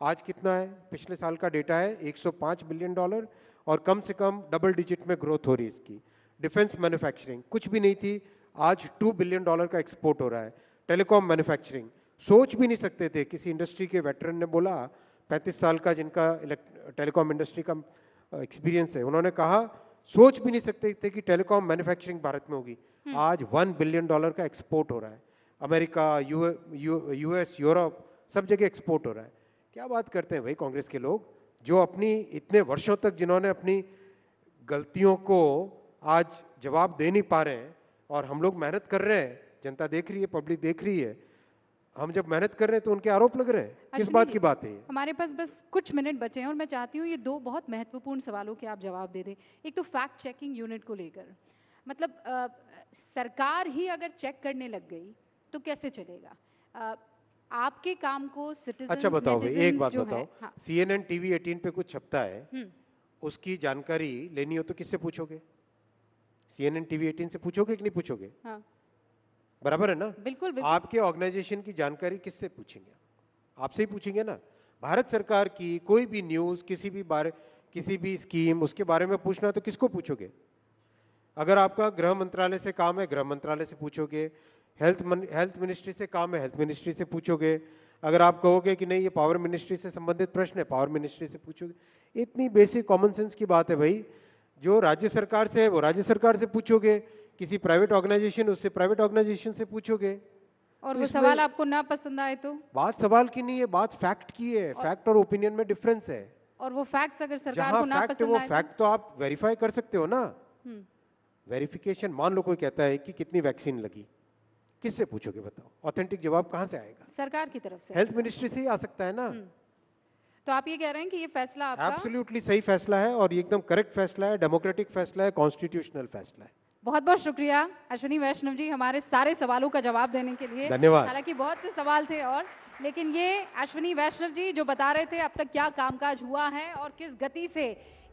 Speaker 4: आज कितना है? पिछले साल का डेटा है $105 बिलियन, और कम से कम डबल डिजिट में ग्रोथ हो रही है इसकी। डिफेंस मैन्युफैक्चरिंग कुछ भी नहीं थी, आज $2 बिलियन का एक्सपोर्ट हो रहा है। टेलीकॉम मैन्युफैक्चरिंग सोच भी नहीं सकते थे, किसी इंडस्ट्री के वेटरन ने बोला, 35 साल का जिनका टेलीकॉम इंडस्ट्री का एक्सपीरियंस है, उन्होंने कहा सोच भी नहीं सकते थे कि टेलीकॉम मैन्युफैक्चरिंग भारत में होगी। आज $1 बिलियन का एक्सपोर्ट हो रहा है। अमेरिका, यूएस, यूरोप, सब जगह एक्सपोर्ट हो रहा है। क्या बात करते हैं भाई कांग्रेस के लोग, जो अपनी इतने वर्षों तक जिन्होंने अपनी गलतियों को आज जवाब दे नहीं पा रहे हैं, और हम लोग मेहनत कर रहे हैं, जनता देख रही है, पब्लिक देख रही है, हम जब मेहनत कर रहे हैं तो उनके आरोप लग रहे हैं। किस बात की बात है ये?
Speaker 3: हमारे पास बस कुछ मिनट बचे हैं और मैं चाहती हूँ ये 2 बहुत महत्वपूर्ण सवालों के आप जवाब दे दें। एक तो फैक्ट चेकिंग यूनिट को लेकर, मतलब सरकार ही अगर चेक करने लग गई तो कैसे चलेगा? आपके काम को सिटीजन,
Speaker 4: अच्छा बताओ भाई, एक बात बताओ,
Speaker 3: हाँ।
Speaker 4: CNN TV 18 पे कुछ छपता है, उसकी जानकारी लेनी हो तो किससे पूछोगे? CNN TV 18 से पूछोगे कि नहीं पूछोगे?
Speaker 3: हाँ।
Speaker 4: बराबर है ना?
Speaker 3: बिल्कुल।
Speaker 4: आपके ऑर्गेनाइजेशन की जानकारी किससे पूछेंगे? आपसे ही पूछेंगे ना। भारत सरकार की कोई भी न्यूज़, किसी भी स्कीम, उसके बारे में पूछना है तो किसको पूछोगे? अगर आपका गृह मंत्रालय से काम है, गृह मंत्रालय से पूछोगे। हेल्थ मिनिस्ट्री से काम है, हेल्थ मिनिस्ट्री से पूछोगे। अगर आप कहोगे कि नहीं ये पावर मिनिस्ट्री से संबंधित प्रश्न है, पावर मिनिस्ट्री से पूछोगे। इतनी बेसिक कॉमन सेंस की बात है भाई। जो राज्य सरकार से है वो राज्य सरकार से पूछोगे, किसी प्राइवेट ऑर्गेनाइजेशन उससे प्राइवेट ऑर्गेनाइजेशन से पूछोगे।
Speaker 3: और
Speaker 4: तो
Speaker 3: वो सवाल आपको ना पसंद आए तो?
Speaker 4: बात सवाल की नहीं है, बात फैक्ट की है। फैक्ट और ओपिनियन में डिफरेंस है।
Speaker 3: और वो फैक्ट्स अगर सरकार
Speaker 4: जहां
Speaker 3: को ना
Speaker 4: फैक्ट है
Speaker 3: पसंद
Speaker 4: वो
Speaker 3: आए
Speaker 4: फैक्ट तो आप वेरीफाई कर सकते हो ना।
Speaker 3: तो?
Speaker 4: वेरिफिकेशन, मान लो कोई कहता है कि कितनी वैक्सीन लगी, किससे पूछोगे बताओ? ऑथेंटिक जवाब कहां से आएगा?
Speaker 3: सरकार की तरफ से।
Speaker 4: हेल्थ मिनिस्ट्री से ही आ सकता है ना।
Speaker 3: तो आप ये कह रहे हैं कि ये फैसला आपका
Speaker 4: एब्सोल्युटली सही फैसला है और ये एकदम करेक्ट फैसला है, डेमोक्रेटिक फैसला है, कॉन्स्टिट्यूशनल फैसला है।
Speaker 3: बहुत बहुत शुक्रिया अश्विनी वैष्णव जी हमारे सारे सवालों का जवाब देने के लिए।
Speaker 4: धन्यवाद।
Speaker 3: हालांकि बहुत से सवाल थे और, लेकिन ये अश्विनी वैष्णव जी जो बता रहे थे अब तक क्या कामकाज हुआ है और किस गति से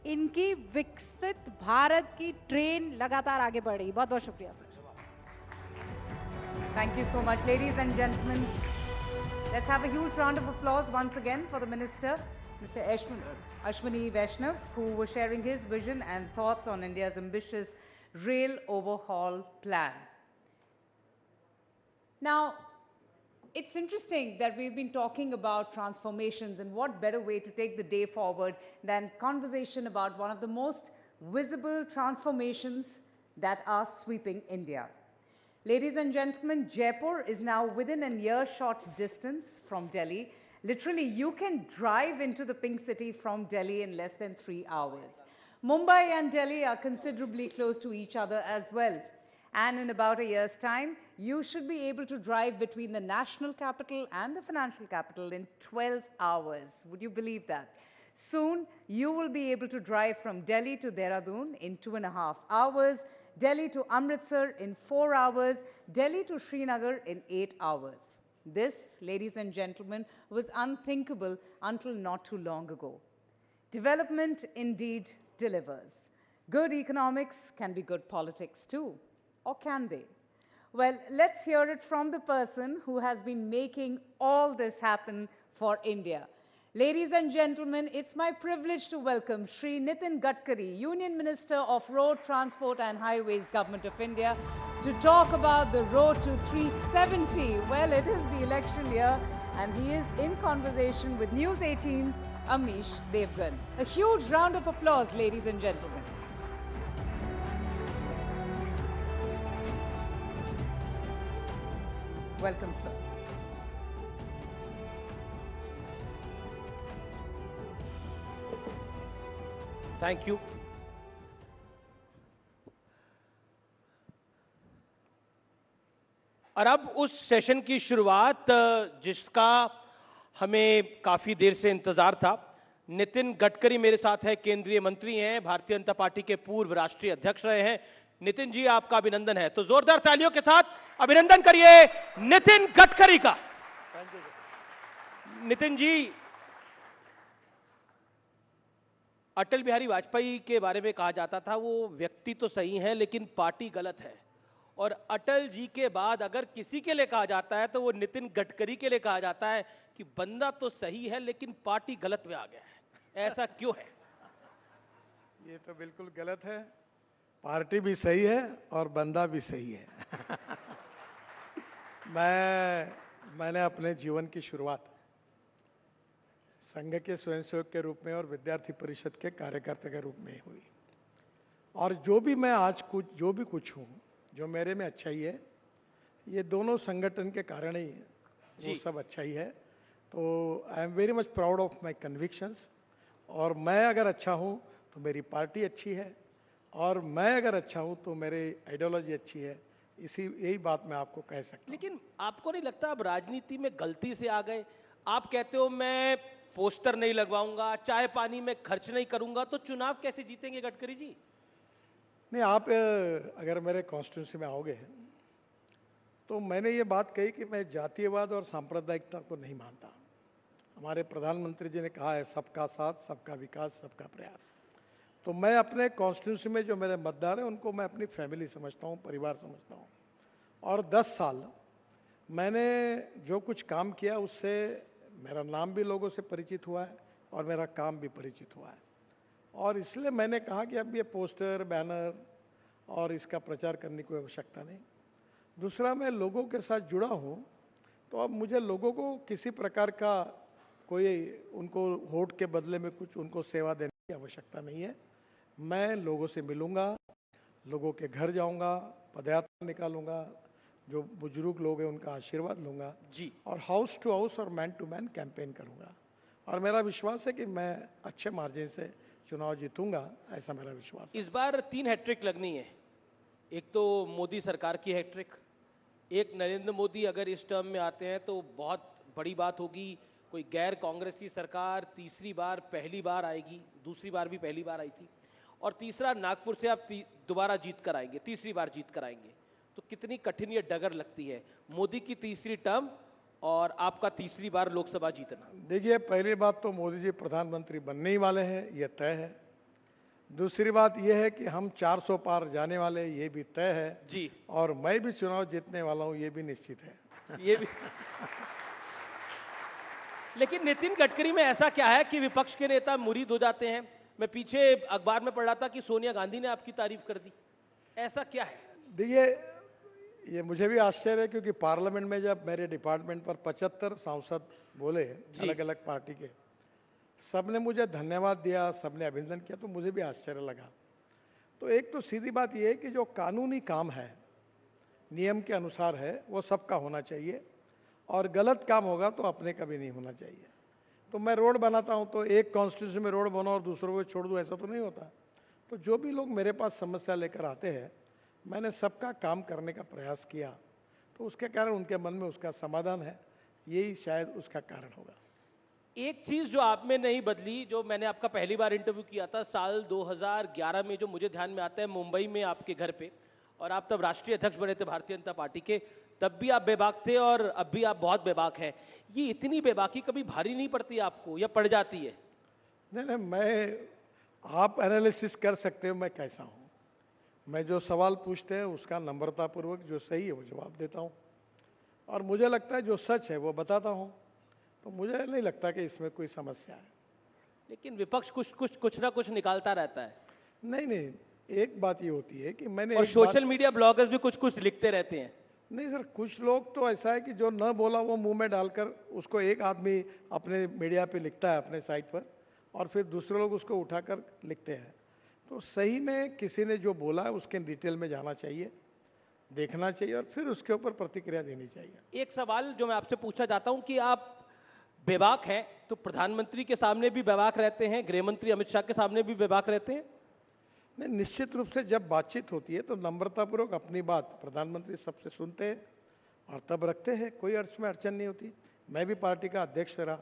Speaker 3: इनकी विकसित भारत की ट्रेन लगातार आगे बढ़ रही। बहुत बहुत शुक्रिया sir.
Speaker 2: Thank you so much, ladies and gentlemen. Let's have a huge round of applause once again for the Minister, Mr. Ashwini Vaishnav, who was sharing his vision and thoughts on India's ambitious rail overhaul plan. Now, it's interesting that we've been talking about transformations, and what better way to take the day forward than conversation about one of the most visible transformations that are sweeping India. Ladies and gentlemen, Jaipur is now within an earshot distance from Delhi. Literally, you can drive into the Pink City from Delhi in less than 3 hours. Mumbai and Delhi are considerably close to each other as well. And in about a year's time, you should be able to drive between the national capital and the financial capital in 12 hours. Would you believe that? Soon, you will be able to drive from Delhi to Dehradun in 2.5 hours, Delhi to Amritsar in 4 hours, Delhi to Srinagar in 8 hours. This, ladies and gentlemen, was unthinkable until not too long ago. Development indeed delivers. Good economics can be good politics too. Or can they? Well, let's hear it from the person who has been making all this happen for India. Ladies and gentlemen, it's my privilege to welcome Shri Nitin Gadkari, Union Minister of Road Transport and Highways, Government of India, to talk about the road to 370. Well, it is the election year, and he is in conversation with News 18's Amish Devgan. A huge round of applause, ladies and gentlemen. Welcome, sir.
Speaker 5: Thank you. और अब उस session की शुरुआत जिसका हमें काफी देर से इंतजार था। नितिन गडकरी मेरे साथ है, केंद्रीय मंत्री हैं, भारतीय जनता पार्टी के पूर्व राष्ट्रीय अध्यक्ष रहे हैं। नितिन जी, आपका अभिनंदन है, तो जोरदार तालियों के साथ अभिनंदन करिए नितिन गडकरी का। नितिन जी, अटल बिहारी वाजपेयी के बारे में कहा जाता था वो व्यक्ति तो सही है लेकिन पार्टी गलत है, और अटल जी के बाद अगर किसी के लिए कहा जाता है तो वो नितिन गडकरी के लिए कहा जाता है कि बंदा तो सही है लेकिन पार्टी गलत में आ गया है। ऐसा क्यों है?
Speaker 6: ये तो बिल्कुल गलत है। पार्टी भी सही है और बंदा भी सही है। मैंने अपने जीवन की शुरुआत संघ के स्वयंसेवक के रूप में और विद्यार्थी परिषद के कार्यकर्ता के रूप में हुई, और जो भी मैं आज जो भी कुछ हूँ, जो मेरे में अच्छाई है, ये दोनों संगठन के कारण ही है, वो सब अच्छाई है। तो I am very much proud of my convictions, और मैं अगर अच्छा हूँ तो मेरी पार्टी अच्छी है, और मैं अगर अच्छा हूँ तो मेरी आइडियोलॉजी अच्छी है। यही बात मैं आपको कह सकता हूँ।
Speaker 5: लेकिन आपको नहीं लगता आप राजनीति में गलती से आ गए? आप कहते हो मैं पोस्टर नहीं लगवाऊंगा, चाय पानी में खर्च नहीं करूंगा, तो चुनाव कैसे जीतेंगे गडकरी जी?
Speaker 6: नहीं, आप अगर मेरे कॉन्स्टिट्यूंसी में आओगे तो मैंने ये बात कही कि मैं जातीयवाद और सांप्रदायिकता को नहीं मानता। हमारे प्रधानमंत्री जी ने कहा है सबका साथ, सबका विकास, सबका प्रयास। तो मैं अपने कॉन्स्टिट्यूंसी में जो मेरे मतदार हैं उनको मैं अपनी फैमिली समझता हूँ, परिवार समझता हूँ। और 10 साल मैंने जो कुछ काम किया उससे मेरा नाम भी लोगों से परिचित हुआ है और मेरा काम भी परिचित हुआ है, और इसलिए मैंने कहा कि अब ये पोस्टर, बैनर और इसका प्रचार करने की आवश्यकता नहीं। दूसरा, मैं लोगों के साथ जुड़ा हूँ, तो अब मुझे लोगों को किसी प्रकार का कोई उनको वोट के बदले में कुछ उनको सेवा देने की आवश्यकता नहीं है। मैं लोगों से मिलूंगा, लोगों के घर जाऊंगा, पदयात्रा निकालूंगा, जो बुजुर्ग लोग हैं उनका आशीर्वाद लूंगा
Speaker 5: जी,
Speaker 6: और हाउस टू हाउस और मैन टू मैन कैंपेन करूंगा। और मेरा विश्वास है कि मैं अच्छे मार्जिन से चुनाव जीतूंगा, ऐसा मेरा विश्वास है।
Speaker 5: इस बार 3 हैट्रिक लगनी है। एक तो मोदी सरकार की हैट्रिक, एक नरेंद्र मोदी अगर इस टर्म में आते हैं तो बहुत बड़ी बात होगी। कोई गैर कांग्रेसी सरकार तीसरी बार पहली बार आएगी, दूसरी बार भी पहली बार आई थी, और तीसरा नागपुर से आप दोबारा जीत कर आएंगे, तीसरी बार जीत कर आएंगे। तो कितनी कठिन ये डगर लगती है, मोदी की तीसरी टर्म और आपका तीसरी बार लोकसभा जीतना।
Speaker 6: देखिए, पहली बात तो मोदी जी प्रधानमंत्री बनने ही वाले हैं, ये तय है। दूसरी बात यह है कि हम 400 पार जाने वाले, ये भी तय है
Speaker 5: जी,
Speaker 6: और मैं भी चुनाव जीतने वाला हूँ, ये भी निश्चित है।
Speaker 5: ये भी लेकिन नितिन गडकरी में ऐसा क्या है कि विपक्ष के नेता मुरीद हो जाते हैं? मैं पीछे अखबार में पढ़ रहा था कि सोनिया गांधी ने आपकी तारीफ कर दी, ऐसा क्या है?
Speaker 6: देखिए, ये मुझे भी आश्चर्य है क्योंकि पार्लियामेंट में जब मेरे डिपार्टमेंट पर 75 सांसद बोले अलग अलग पार्टी के, सबने मुझे धन्यवाद दिया, सबने अभिनंदन किया, तो मुझे भी आश्चर्य लगा। तो एक तो सीधी बात यह है कि जो कानूनी काम है, नियम के अनुसार है, वो सबका होना चाहिए और गलत काम होगा तो अपने का भी नहीं होना चाहिए। तो मैं रोड बनाता हूँ तो एक कॉन्स्टिट्यूशन में रोड बनाओ और दूसरों को छोड़ दूँ, ऐसा तो नहीं होता। तो जो भी लोग मेरे पास समस्या लेकर आते हैं, मैंने सबका काम करने का प्रयास किया, तो उसके कारण उनके मन में उसका समाधान है, यही शायद उसका कारण होगा।
Speaker 5: एक चीज जो आप में नहीं बदली, जो मैंने आपका पहली बार इंटरव्यू किया था साल 2011 में, जो मुझे ध्यान में आता है, मुंबई में आपके घर पे, और आप तब राष्ट्रीय अध्यक्ष बने थे भारतीय जनता पार्टी के, तब भी आप बेबाक थे और अब भी आप बहुत बेबाक हैं। ये इतनी बेबाकी कभी भारी नहीं पड़ती आपको या पड़ जाती है?
Speaker 6: नहीं, आप एनालिसिस कर सकते हो मैं कैसा हूँ। मैं जो सवाल पूछते हैं उसका नम्रतापूर्वक जो सही है वो जवाब देता हूँ, और मुझे लगता है जो सच है वो बताता हूँ। तो मुझे नहीं लगता कि इसमें कोई समस्या है।
Speaker 5: लेकिन विपक्ष कुछ ना कुछ निकालता रहता है।
Speaker 6: नहीं, एक बात ये होती है कि मैंने
Speaker 5: और सोशल मीडिया ब्लॉगर्स भी कुछ लिखते रहते हैं।
Speaker 6: नहीं सर, कुछ लोग तो ऐसा है कि जो न बोला वो मुंह में डालकर उसको एक आदमी अपने मीडिया पे लिखता है अपने साइट पर, और फिर दूसरे लोग उसको उठाकर लिखते हैं। तो सही में किसी ने जो बोला है उसके डिटेल में जाना चाहिए, देखना चाहिए और फिर उसके ऊपर प्रतिक्रिया देनी चाहिए।
Speaker 5: एक सवाल जो मैं आपसे पूछना चाहता हूं कि आप बेबाक हैं तो प्रधानमंत्री के सामने भी बेबाक रहते हैं, गृह मंत्री अमित शाह के सामने भी बेबाक रहते हैं?
Speaker 6: नहीं, निश्चित रूप से जब बातचीत होती है तो नम्रतापूर्वक अपनी बात प्रधानमंत्री सबसे सुनते हैं और तब रखते हैं, कोई उसमें अड़चन नहीं होती। मैं भी पार्टी का अध्यक्ष रहा,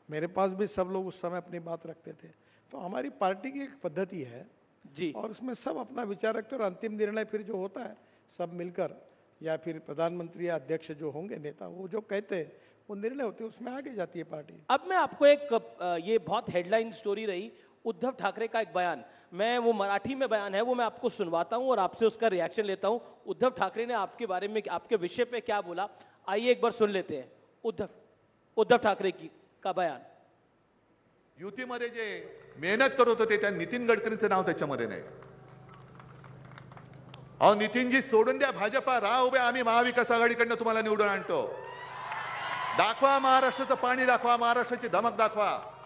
Speaker 6: मेरे पास भी सब लोग उस समय अपनी बात रखते थे। तो हमारी पार्टी की एक पद्धति है
Speaker 5: जी,
Speaker 6: और उसमें सब अपना विचार रखते हैं और अंतिम निर्णय फिर जो होता है सब मिलकर, या फिर प्रधानमंत्री या अध्यक्ष जो होंगे नेता, वो जो कहते हैं वो निर्णय होते हैं, उसमें आगे जाती है पार्टी।
Speaker 5: अब मैं आपको एक ये बहुत हेडलाइन स्टोरी रही उद्धव ठाकरे का एक बयान, मैं वो मराठी में बयान है वो मैं आपको सुनवाता हूं और आपसे उसका रिएक्शन लेता हूं। उद्धव ठाकरे ने आपके बारे में, आपके विषय पे क्या बोला, आइए एक बार सुन लेते हैं उद्धव ठाकरे का बयान।
Speaker 7: युतीमध्ये जे मेहनत करत होते त्या नितीन गडकरींचं नाव त्याच्यामध्ये नाही। अहो नितीनजी सोडून द्या भाजपा, राहा उभे, आम्ही महाविकास आघाडीकडनं तुम्हाला निवडून आणतो। दाखवा महाराष्ट्राचं पाणी, दाखवा महाराष्ट्राची धमक, दाखवा।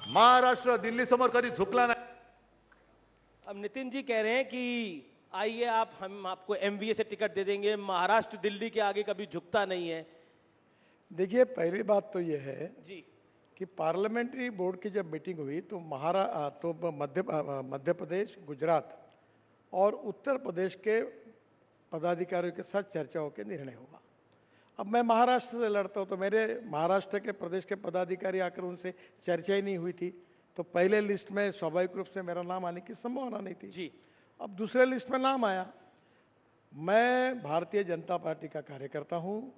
Speaker 7: महाराष्ट्र दिल्ली समोर कधी झुकला नाही।
Speaker 5: अब नितिन जी कह रहे हैं कि आइए हम आपको एमवीए से टिकट दे देंगे, महाराष्ट्र दिल्ली के आगे कभी झुकता नहीं है।
Speaker 6: देखिए, पहली बात तो ये है
Speaker 5: जी
Speaker 6: कि पार्लियामेंट्री बोर्ड की जब मीटिंग हुई तो मध्य प्रदेश, गुजरात और उत्तर प्रदेश के पदाधिकारियों के साथ चर्चा होकर निर्णय हुआ। अब मैं महाराष्ट्र से लड़ता हूँ तो मेरे महाराष्ट्र के प्रदेश के पदाधिकारी आकर उनसे चर्चा ही नहीं हुई थी, तो पहले लिस्ट में स्वाभाविक रूप से मेरा नाम आने की संभावना नहीं थी
Speaker 5: जी।
Speaker 6: अब दूसरे लिस्ट में नाम आया। मैं भारतीय जनता पार्टी का कार्यकर्ता हूँ,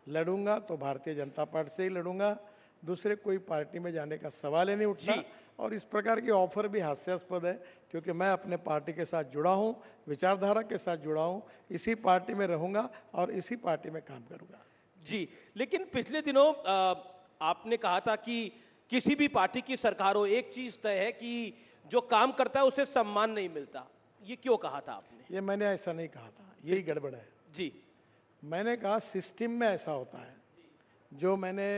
Speaker 6: लड़ूंगा तो भारतीय जनता पार्टी से ही लड़ूंगा, दूसरे कोई पार्टी में जाने का सवाल ही नहीं उठता। और इस प्रकार की ऑफर भी हास्यास्पद है क्योंकि मैं अपने पार्टी के साथ जुड़ा हूँ, विचारधारा के साथ जुड़ा हूँ, इसी पार्टी में रहूंगा और इसी पार्टी में काम करूंगा।
Speaker 5: जी, लेकिन पिछले दिनों आपने कहा था कि किसी भी पार्टी की सरकार हो, एक चीज तय है कि जो काम करता है उसे सम्मान नहीं मिलता। ये क्यों कहा था आपने?
Speaker 6: ये मैंने ऐसा नहीं कहा था, यही गड़बड़ है।
Speaker 5: जी,
Speaker 6: मैंने कहा सिस्टम में ऐसा होता है जो मैंने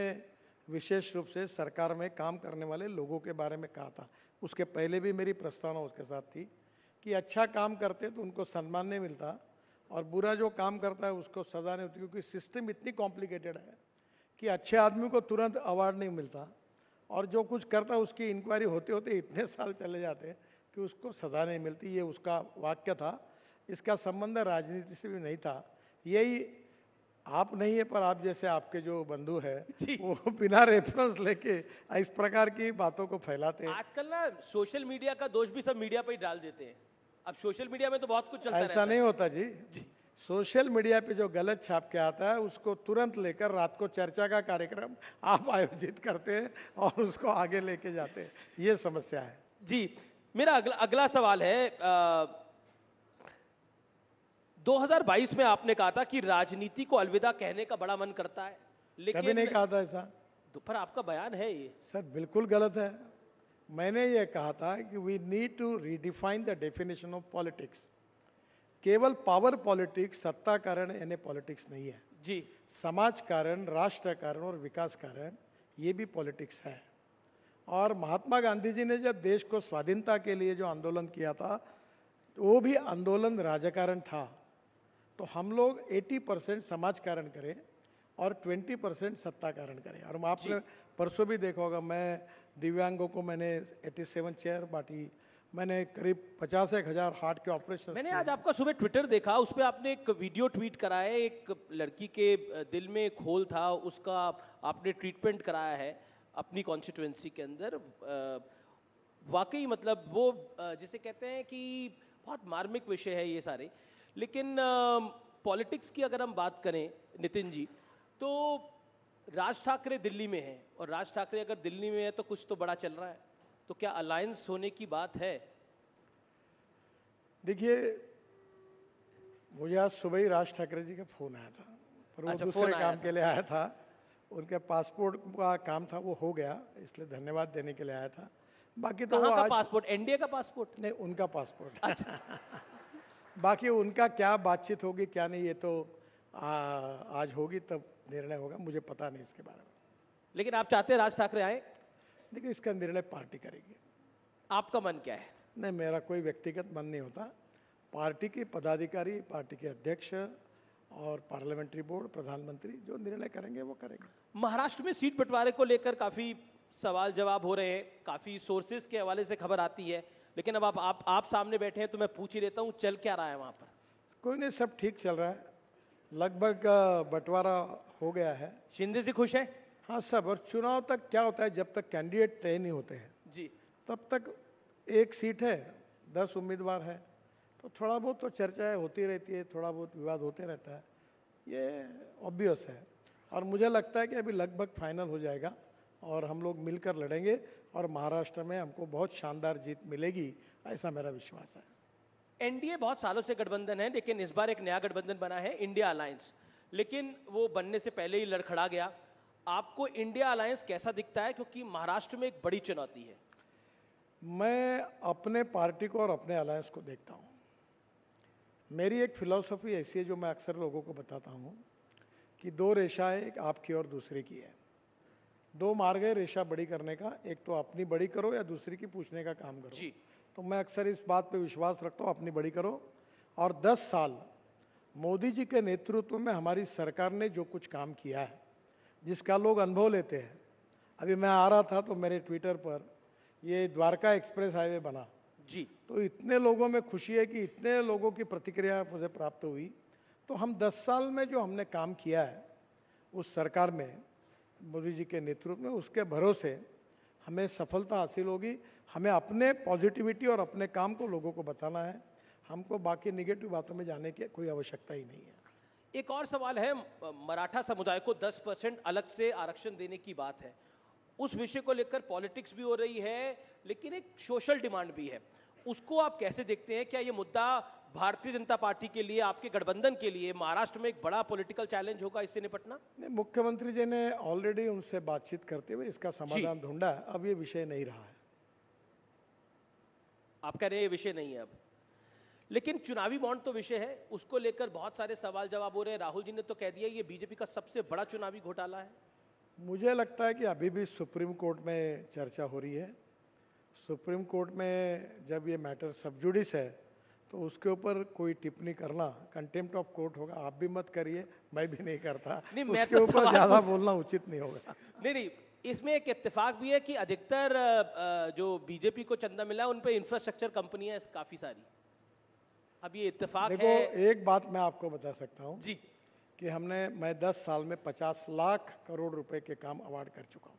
Speaker 6: विशेष रूप से सरकार में काम करने वाले लोगों के बारे में कहा था, उसके पहले भी मेरी प्रस्तावना उसके साथ थी कि अच्छा काम करते तो उनको सम्मान नहीं मिलता और बुरा जो काम करता है उसको सज़ा नहीं होती, क्योंकि सिस्टम इतनी कॉम्प्लिकेटेड है कि अच्छे आदमी को तुरंत अवार्ड नहीं मिलता और जो कुछ करता है उसकी इंक्वायरी होते होते इतने साल चले जाते हैं कि उसको सज़ा नहीं मिलती। ये उसका वाक्य था। इसका संबंध राजनीति से भी नहीं था। यही आप नहीं है, पर आप जैसे आपके जो बंधु है वो बिना रेफरेंस लेके इस प्रकार की बातों को फैलाते हैं।
Speaker 5: आजकल ना सोशल मीडिया का दोष भी सब मीडिया पर ही डाल देते हैं। अब सोशल मीडिया में तो बहुत कुछ चलता रहता है।
Speaker 6: ऐसा नहीं होता जी। सोशल मीडिया पे जो गलत छाप के आता है उसको तुरंत लेकर रात को चर्चा का कार्यक्रम आप आयोजित करते हैं और उसको आगे लेके जाते हैं। ये समस्या है
Speaker 5: जी। मेरा अगला सवाल है, 2022 में आपने कहा था कि राजनीति को अलविदा कहने का बड़ा मन करता है, लेकिन
Speaker 6: कभी नहीं कहा था ऐसा।
Speaker 5: पर आपका बयान है ये।
Speaker 6: सर बिल्कुल गलत है। मैंने ये कहा था कि we need to redefine the definition of politics. केवल पावर पॉलिटिक्स, सत्ता कारण यानी पॉलिटिक्स नहीं है
Speaker 5: जी। समाज
Speaker 6: कारण, राष्ट्र कारण और विकास कारण ये भी पॉलिटिक्स है। और महात्मा गांधी जी ने जब देश को स्वाधीनता के लिए जो आंदोलन किया था वो भी आंदोलन राजकारण था। तो हम लोग 80% समाज कारण करें और 20% सत्ता कारण करें। और आपने परसों भी देखा होगा, मैं दिव्यांगों को मैंने 87 चेयर बांटी, मैंने करीब 50,000 हार्ट के ऑपरेशन।
Speaker 5: मैंने आज आपका सुबह ट्विटर देखा, उस पर आपने एक वीडियो ट्वीट करा है। एक लड़की के दिल में एक होल था, उसका आपने ट्रीटमेंट कराया है अपनी कॉन्स्टिट्यूएंसी के अंदर। वाकई मतलब वो जिसे कहते हैं कि बहुत मार्मिक विषय है ये सारे। लेकिन पॉलिटिक्स की अगर हम बात करें नितिन जी, तो राज ठाकरे दिल्ली में है, और राज ठाकरे अगर दिल्ली में है तो कुछ तो बड़ा चल रहा है। तो क्या अलायंस होने की बात है?
Speaker 6: देखिए, मुझे आज सुबह ही राज ठाकरे जी का फोन आया था, पर वो दूसरे काम के लिए आया था। उनके पासपोर्ट का काम था, वो हो गया, इसलिए धन्यवाद देने के लिए आया था। बाकी तो
Speaker 5: कहाँ का पासपोर्ट? एनडीए का पासपोर्ट?
Speaker 6: नहीं, उनका पासपोर्ट। अच्छा। बाकी उनका क्या बातचीत होगी क्या नहीं, ये तो आज होगी तब निर्णय होगा, मुझे पता नहीं इसके बारे में।
Speaker 5: लेकिन आप चाहते हैं राज ठाकरे आए?
Speaker 6: देखिए, इसका निर्णय पार्टी करेगी।
Speaker 5: आपका मन क्या है?
Speaker 6: नहीं, मेरा कोई व्यक्तिगत मन नहीं होता। पार्टी के पदाधिकारी, पार्टी के अध्यक्ष और पार्लियामेंट्री बोर्ड, प्रधानमंत्री जो निर्णय करेंगे वो करेंगे।
Speaker 5: महाराष्ट्र में सीट बंटवारे को लेकर काफी सवाल जवाब हो रहे हैं, काफी सोर्सेज के हवाले से खबर आती है, लेकिन अब आप सामने बैठे हैं तो मैं पूछ ही लेता हूँ, चल क्या रहा है वहाँ पर?
Speaker 6: कोई नहीं, सब ठीक चल रहा है। लगभग बंटवारा हो गया है।
Speaker 5: शिंदे जी खुश है?
Speaker 6: हाँ, सब। और चुनाव तक क्या होता है, जब तक कैंडिडेट तय नहीं होते हैं
Speaker 5: जी,
Speaker 6: तब तक एक सीट है, 10 उम्मीदवार है, तो थोड़ा बहुत तो चर्चाएं होती रहती है, थोड़ा बहुत विवाद होते रहता है, ये ऑब्वियस है। और मुझे लगता है कि अभी लगभग फाइनल हो जाएगा और हम लोग मिलकर लड़ेंगे और महाराष्ट्र में हमको बहुत शानदार जीत मिलेगी, ऐसा मेरा विश्वास है।
Speaker 5: एनडीए बहुत सालों से गठबंधन है, लेकिन इस बार एक नया गठबंधन बना है, इंडिया अलायंस, लेकिन वो बनने से पहले ही लड़खड़ा गया। आपको इंडिया अलायंस कैसा दिखता है, क्योंकि महाराष्ट्र में एक बड़ी चुनौती है?
Speaker 6: मैं अपने पार्टी को और अपने अलायंस को देखता हूँ। मेरी एक फिलॉसफी ऐसी है जो मैं अक्सर लोगों को बताता हूँ कि 2 रेखाएं, एक आपकी और दूसरे की है। 2 मार्ग है रेखा बड़ी करने का, एक तो अपनी बड़ी करो या दूसरी की पूछने का काम करो
Speaker 5: जी।
Speaker 6: तो मैं अक्सर इस बात पे विश्वास रखता हूँ, अपनी बड़ी करो। और 10 साल मोदी जी के नेतृत्व में हमारी सरकार ने जो कुछ काम किया है, जिसका लोग अनुभव लेते हैं। अभी मैं आ रहा था तो मेरे ट्विटर पर ये द्वारका एक्सप्रेस हाईवे बना
Speaker 5: जी,
Speaker 6: तो इतने लोगों में खुशी है कि इतने लोगों की प्रतिक्रिया मुझे प्राप्त हुई। तो हम 10 साल में जो हमने काम किया है उस सरकार में मोदी जी के नेतृत्व में, उसके भरोसे हमें सफलता हासिल होगी। हमें अपने पॉजिटिविटी और अपने काम को लोगों को बताना है, हमको बाकी निगेटिव बातों में जाने की कोई आवश्यकता ही नहीं है।
Speaker 5: एक और सवाल है, मराठा समुदाय को 10% अलग से आरक्षण देने की बात है, उस विषय को लेकर पॉलिटिक्स भी हो रही है, लेकिन एक सोशल डिमांड भी है, उसको आप कैसे देखते हैं? क्या ये मुद्दा भारतीय जनता पार्टी के लिए, आपके गठबंधन के लिए महाराष्ट्र में एक बड़ा पॉलिटिकल चैलेंज होगा इससे निपटना?
Speaker 6: नहीं, मुख्यमंत्री जी ने ऑलरेडी उनसे बातचीत करते हुए इसका समाधान ढूंढा है, अब ये विषय नहीं रहा है।
Speaker 5: आप कह रहे हैं ये विषय नहीं है अब, लेकिन चुनावी बॉन्ड तो विषय है, उसको लेकर बहुत सारे सवाल जवाब हो रहे हैं। राहुल जी ने तो कह दिया ये बीजेपी का सबसे बड़ा चुनावी घोटाला है।
Speaker 6: मुझे लगता है कि अभी भी सुप्रीम कोर्ट में चर्चा हो रही है। सुप्रीम कोर्ट में जब ये मैटर सब जुडिस है तो उसके ऊपर कोई टिप्पणी करना कंटेम्प्ट ऑफ कोर्ट होगा। आप भी मत करिए, मैं भी नहीं करता।
Speaker 5: नहीं, मैं
Speaker 6: उसके
Speaker 5: तो
Speaker 6: ऊपर ज़्यादा बोलना उचित नहीं होगा।
Speaker 5: नहीं, इसमें एक इत्तेफाक भी है कि अधिकतर जो बीजेपी को चंदा मिला उन पे इंफ्रास्ट्रक्चर कंपनियां काफी सारी। अब ये इत्तेफाक
Speaker 6: देखो,
Speaker 5: है।
Speaker 6: एक बात मैं आपको बता सकता हूँ
Speaker 5: जी,
Speaker 6: कि मैं 10 साल में 50 लाख करोड़ रुपए के काम अवार्ड कर चुका हूँ।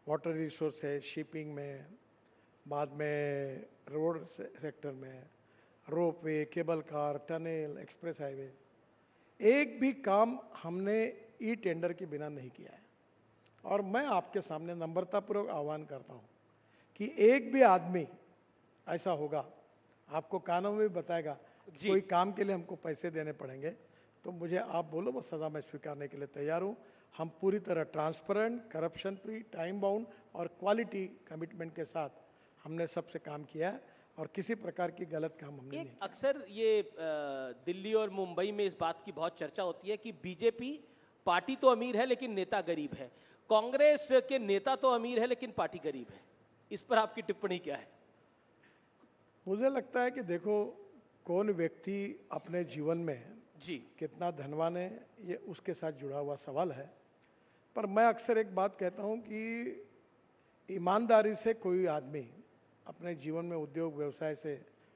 Speaker 6: वाटर रिसोर्स है, शिपिंग में, बाद में रोड सेक्टर में, ropeway, cable car, tunnel, express highways, एक भी काम हमने ई टेंडर के बिना नहीं किया है। और मैं आपके सामने नम्रतापूर्वक आह्वान करता हूँ कि एक भी आदमी ऐसा होगा, आपको कानून में भी बताएगा कोई काम के लिए हमको पैसे देने पड़ेंगे तो मुझे आप बोलो, वो सज़ा मैं स्वीकारने के लिए तैयार हूँ। हम पूरी तरह transparent, corruption free, time bound और क्वालिटी कमिटमेंट के साथ हमने सबसे काम किया है और किसी प्रकार की गलत काम हमने नहीं किया।
Speaker 5: अक्सर ये दिल्ली और मुंबई में इस बात की बहुत चर्चा होती है कि बीजेपी पार्टी तो अमीर है लेकिन नेता गरीब है, कांग्रेस के नेता तो अमीर है लेकिन पार्टी गरीब है। इस पर आपकी टिप्पणी क्या है?
Speaker 6: मुझे लगता है कि देखो, कौन व्यक्ति अपने जीवन में
Speaker 5: जी
Speaker 6: कितना धनवान है ये उसके साथ जुड़ा हुआ सवाल है। पर मैं अक्सर एक बात कहता हूँ कि ईमानदारी से कोई आदमी अपने जीवन में उद्योग व्यवसाय से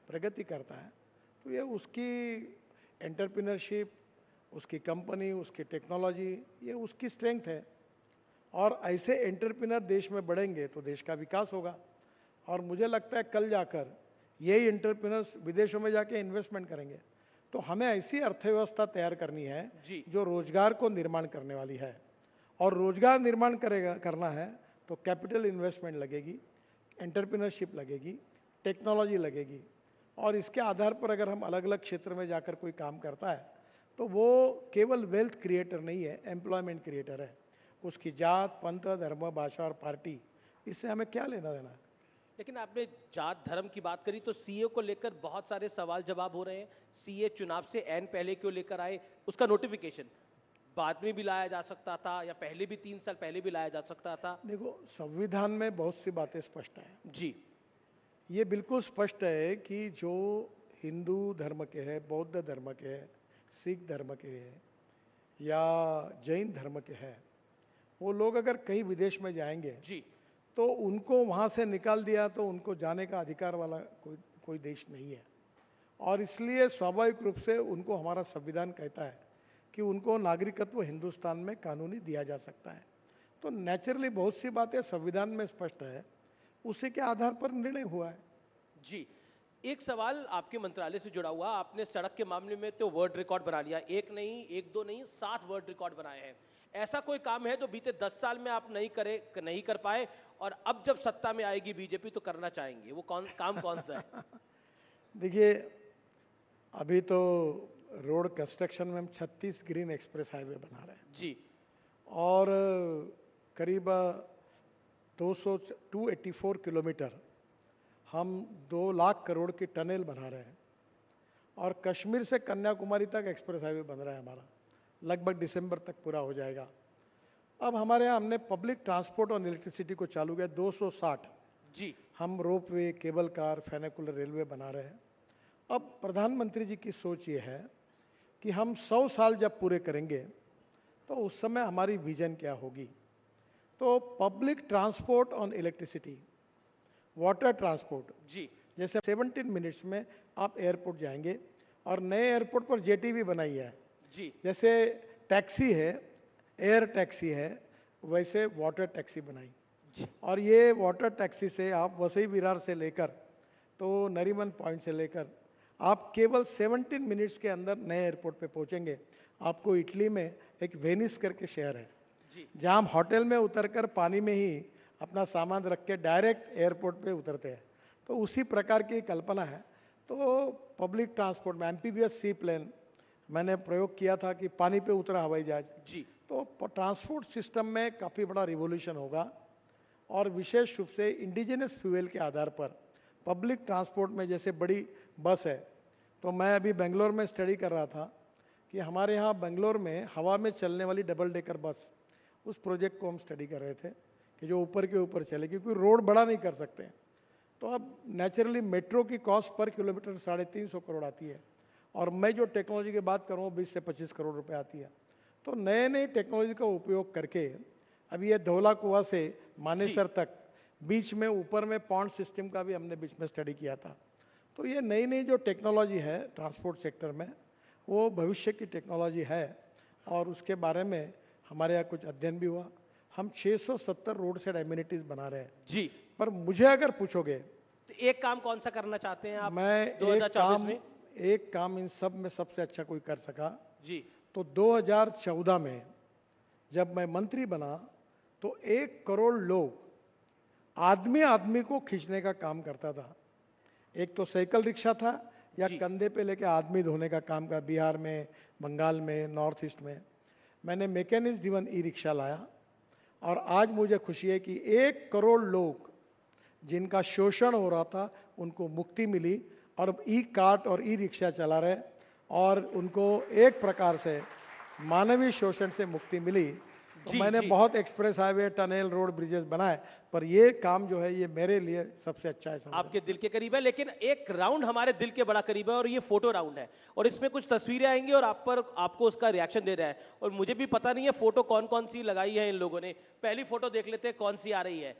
Speaker 6: प्रगति करता है तो ये उसकी एंटरप्रेन्योरशिप, उसकी कंपनी, उसकी टेक्नोलॉजी, ये उसकी स्ट्रेंथ है। और ऐसे एंटरप्रेन्योर देश में बढ़ेंगे तो देश का विकास होगा। और मुझे लगता है कल जाकर यही एंटरप्रेन्योर्स विदेशों में जाके इन्वेस्टमेंट करेंगे। तो हमें ऐसी अर्थव्यवस्था तैयार करनी है जो रोजगार को निर्माण करने वाली है। और रोजगार निर्माण करना है तो कैपिटल इन्वेस्टमेंट लगेगी, एंटरप्रेन्योरशिप लगेगी, टेक्नोलॉजी लगेगी। और इसके आधार पर अगर हम अलग अलग क्षेत्र में जाकर कोई काम करता है तो वो केवल वेल्थ क्रिएटर नहीं है, एम्प्लॉयमेंट क्रिएटर है। उसकी जात, पंथ, धर्म, भाषा और पार्टी, इससे हमें क्या लेना देना है।
Speaker 5: लेकिन आपने जात धर्म की बात करी तो सीए को लेकर बहुत सारे सवाल जवाब हो रहे हैं। सीए चुनाव से ऐन पहले क्यों लेकर आए? उसका नोटिफिकेशन बाद में भी लाया जा सकता था या पहले भी 3 साल पहले भी लाया जा सकता था।
Speaker 6: देखो, संविधान में बहुत सी बातें स्पष्ट हैं।
Speaker 5: जी,
Speaker 6: ये बिल्कुल स्पष्ट है कि जो हिंदू धर्म के हैं, बौद्ध धर्म के हैं, सिख धर्म के हैं या जैन धर्म के हैं, वो लोग अगर कहीं विदेश में जाएंगे
Speaker 5: जी,
Speaker 6: तो उनको वहाँ से निकाल दिया तो उनको जाने का अधिकार वाला कोई देश नहीं है। और इसलिए स्वाभाविक रूप से उनको हमारा संविधान कहता है कि उनको नागरिकत्व हिंदुस्तान में कानूनी दिया जा सकता है। तो नेचुरली बहुत सी बातें संविधान में स्पष्ट है, उसी के आधार पर निर्णय हुआ है।
Speaker 5: जी, एक सवाल आपके मंत्रालय से जुड़ा हुआ। आपने सड़क के मामले में तो वर्ल्ड रिकॉर्ड बना लिया, एक नहीं, एक दो नहीं, 7 वर्ल्ड रिकॉर्ड बनाए हैं। ऐसा कोई काम है जो बीते 10 साल में आप नहीं कर पाए और अब जब सत्ता में आएगी बीजेपी तो करना चाहेंगे? वो काम कौन सा है?
Speaker 6: देखिए, अभी तो रोड कंस्ट्रक्शन में हम 36 ग्रीन एक्सप्रेस हाईवे बना रहे हैं
Speaker 5: जी,
Speaker 6: और करीब 284 किलोमीटर हम 2 लाख करोड़ की टनल बना रहे हैं। और कश्मीर से कन्याकुमारी तक एक्सप्रेस हाईवे बन रहा है हमारा, लगभग दिसंबर तक पूरा हो जाएगा। अब हमारे यहाँ हमने पब्लिक ट्रांसपोर्ट और इलेक्ट्रिसिटी को चालू किया 260
Speaker 5: जी,
Speaker 6: हम रोपवे, केबल कार, फेनिकुलर रेलवे बना रहे हैं। अब प्रधानमंत्री जी की सोच ये है कि हम 100 साल जब पूरे करेंगे तो उस समय हमारी विजन क्या होगी। तो public transport on electricity, water transport,
Speaker 5: जी,
Speaker 6: जैसे 17 मिनट्स में आप एयरपोर्ट जाएंगे और नए एयरपोर्ट पर जेटी भी बनाई है।
Speaker 5: जी,
Speaker 6: जैसे टैक्सी है, एयर टैक्सी है, वैसे वाटर टैक्सी बनाई। और ये वाटर टैक्सी से आप वसई विरार से लेकर तो नरीमन पॉइंट से लेकर आप केवल 17 मिनट्स के अंदर नए एयरपोर्ट पे पहुंचेंगे। आपको इटली में एक वेनिस करके शहर है जहां हम होटल में उतरकर पानी में ही अपना सामान रख के डायरेक्ट एयरपोर्ट पे उतरते हैं। तो उसी प्रकार की कल्पना है। तो पब्लिक ट्रांसपोर्ट में एम्फीबियस सी प्लेन मैंने प्रयोग किया था कि पानी पे उतरा हवाई जहाज
Speaker 5: जी।
Speaker 6: तो ट्रांसपोर्ट सिस्टम में काफ़ी बड़ा रिवोल्यूशन होगा। और विशेष रूप से इंडिजिनस फ्यूल के आधार पर पब्लिक ट्रांसपोर्ट में जैसे बड़ी बस है, तो मैं अभी बेंगलोर में स्टडी कर रहा था कि हमारे यहाँ बेंगलोर में हवा में चलने वाली डबल डेकर बस उस प्रोजेक्ट को हम स्टडी कर रहे थे कि जो ऊपर के ऊपर चले, क्योंकि रोड बड़ा नहीं कर सकते। तो अब नेचुरली मेट्रो की कॉस्ट पर किलोमीटर 350 करोड़ आती है, और मैं जो टेक्नोलॉजी की बात करूँ 20 से 25 करोड़ रुपए आती है। तो नए नए टेक्नोलॉजी का उपयोग करके अभी ये धौला कुआं से मानेसर तक बीच में ऊपर में पॉन्ड सिस्टम का भी हमने बीच में स्टडी किया था। तो ये नई नई जो टेक्नोलॉजी है ट्रांसपोर्ट सेक्टर में, वो भविष्य की टेक्नोलॉजी है, और उसके बारे में हमारे यहाँ कुछ अध्ययन भी हुआ। हम 670 रोड साइड एमिनिटीज बना रहे हैं
Speaker 5: जी।
Speaker 6: पर मुझे अगर पूछोगे
Speaker 5: तो एक काम कौन सा करना चाहते हैं आप?
Speaker 6: मैं
Speaker 5: 2024 में
Speaker 6: एक काम इन सब में सबसे अच्छा कोई कर सका
Speaker 5: जी,
Speaker 6: तो 2014 में जब मैं मंत्री बना तो 1 करोड़ लोग आदमी आदमी को खींचने का काम करता था। एक तो साइकिल रिक्शा था या कंधे पे लेके आदमी धोने का काम का, बिहार में, बंगाल में, नॉर्थ ईस्ट में। मैंने मैकेनिज्म ड्रिवन ई रिक्शा लाया, और आज मुझे खुशी है कि 1 करोड़ लोग जिनका शोषण हो रहा था उनको मुक्ति मिली, और अब ई कार्ट और ई रिक्शा चला रहे, और उनको एक प्रकार से मानवीय शोषण से मुक्ति मिली। तो मैंने बहुत express highway, tunnel, road, bridges बनाए, पर ये काम जो है ये मेरे लिए सबसे अच्छा है।
Speaker 5: आपके दिल के करीब है, लेकिन एक राउंड हमारे दिल के बड़ा करीब है, और ये फोटो राउंड है, और इसमें कुछ तस्वीरें आएंगी और आपको उसका रिएक्शन दे रहा है। और मुझे भी पता नहीं है फोटो कौन कौन सी लगाई है इन लोगों ने। पहली फोटो देख लेते हैं कौन सी आ रही है।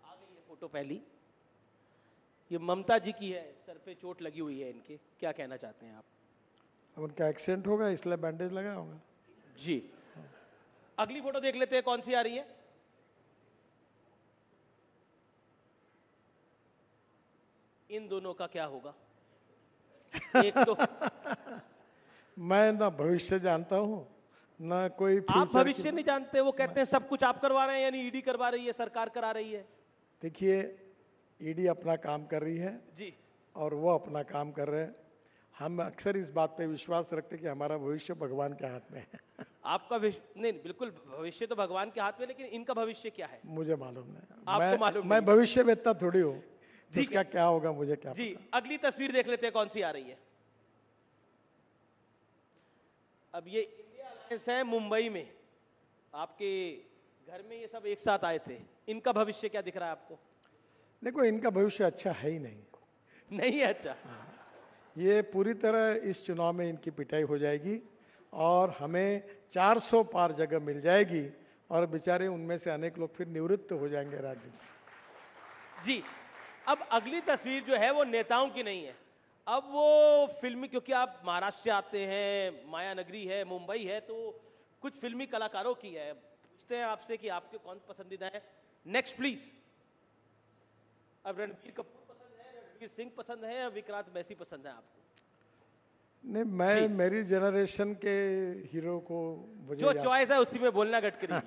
Speaker 5: आ गई है फोटो पहली, ये ममता जी की है, सर पे चोट लगी हुई है इनके। क्या कहना चाहते हैं आप?
Speaker 6: अब उनका एक्सीडेंट होगा इसलिए बैंडेज लगा होगा
Speaker 5: जी। अगली फोटो देख लेते हैं कौन सी आ रही है। इन दोनों का क्या होगा? एक तो
Speaker 6: मैं ना भविष्य जानता हूँ ना कोई
Speaker 5: आप भविष्य नहीं जानते। वो कहते हैं सब कुछ आप करवा रहे हैं, यानी ईडी करवा रही है, सरकार करा रही है।
Speaker 6: देखिए, ईडी अपना काम कर रही है
Speaker 5: जी,
Speaker 6: और वो अपना काम कर रहे हैं। हम अक्सर इस बात पे विश्वास रखते हैं कि हमारा भविष्य भगवान के हाथ में है।
Speaker 5: आपका नहीं, बिल्कुल भविष्य तो भगवान के हाथ में, लेकिन इनका भविष्य क्या है?
Speaker 6: मुझे मालूम नहीं।
Speaker 5: आपको मालूम
Speaker 6: मैं भविष्य में इतना थोड़ी हूँ, जिसका क्या होगा मुझे क्या
Speaker 5: जी।
Speaker 6: पता।
Speaker 5: अगली तस्वीर देख लेते हैं कौन सी आ रही है। अब ये इंडिया अलायंस है मुंबई में, आपके घर में ये सब एक साथ आए थे। इनका भविष्य क्या दिख रहा है आपको?
Speaker 6: देखो, इनका भविष्य अच्छा है ही नहीं।
Speaker 5: नहीं है अच्छा।
Speaker 6: ये पूरी तरह इस चुनाव में इनकी पिटाई हो जाएगी, और हमें 400 पार जगह मिल जाएगी, और बेचारे उनमें से अनेक लोग फिर निवृत्त हो जाएंगे राजनीति से।
Speaker 5: जी। अब अगली तस्वीर जो है वो नेताओं की नहीं है, अब वो फिल्मी, क्योंकि आप महाराष्ट्र से आते हैं, माया नगरी है, मुंबई है, तो कुछ फिल्मी कलाकारों की है। पूछते हैं आपसे कि आपके कौन पसंदीदा है। Next please. अब रणबीर कपूर पसंद है, रणबीर सिंह पसंद है, या विक्रांत मैसी पसंद है आपको?
Speaker 6: नहीं, मैं मेरी जनरेशन के हीरो को मुझे
Speaker 5: जो चॉइस है उसी में बोलना गडकरी।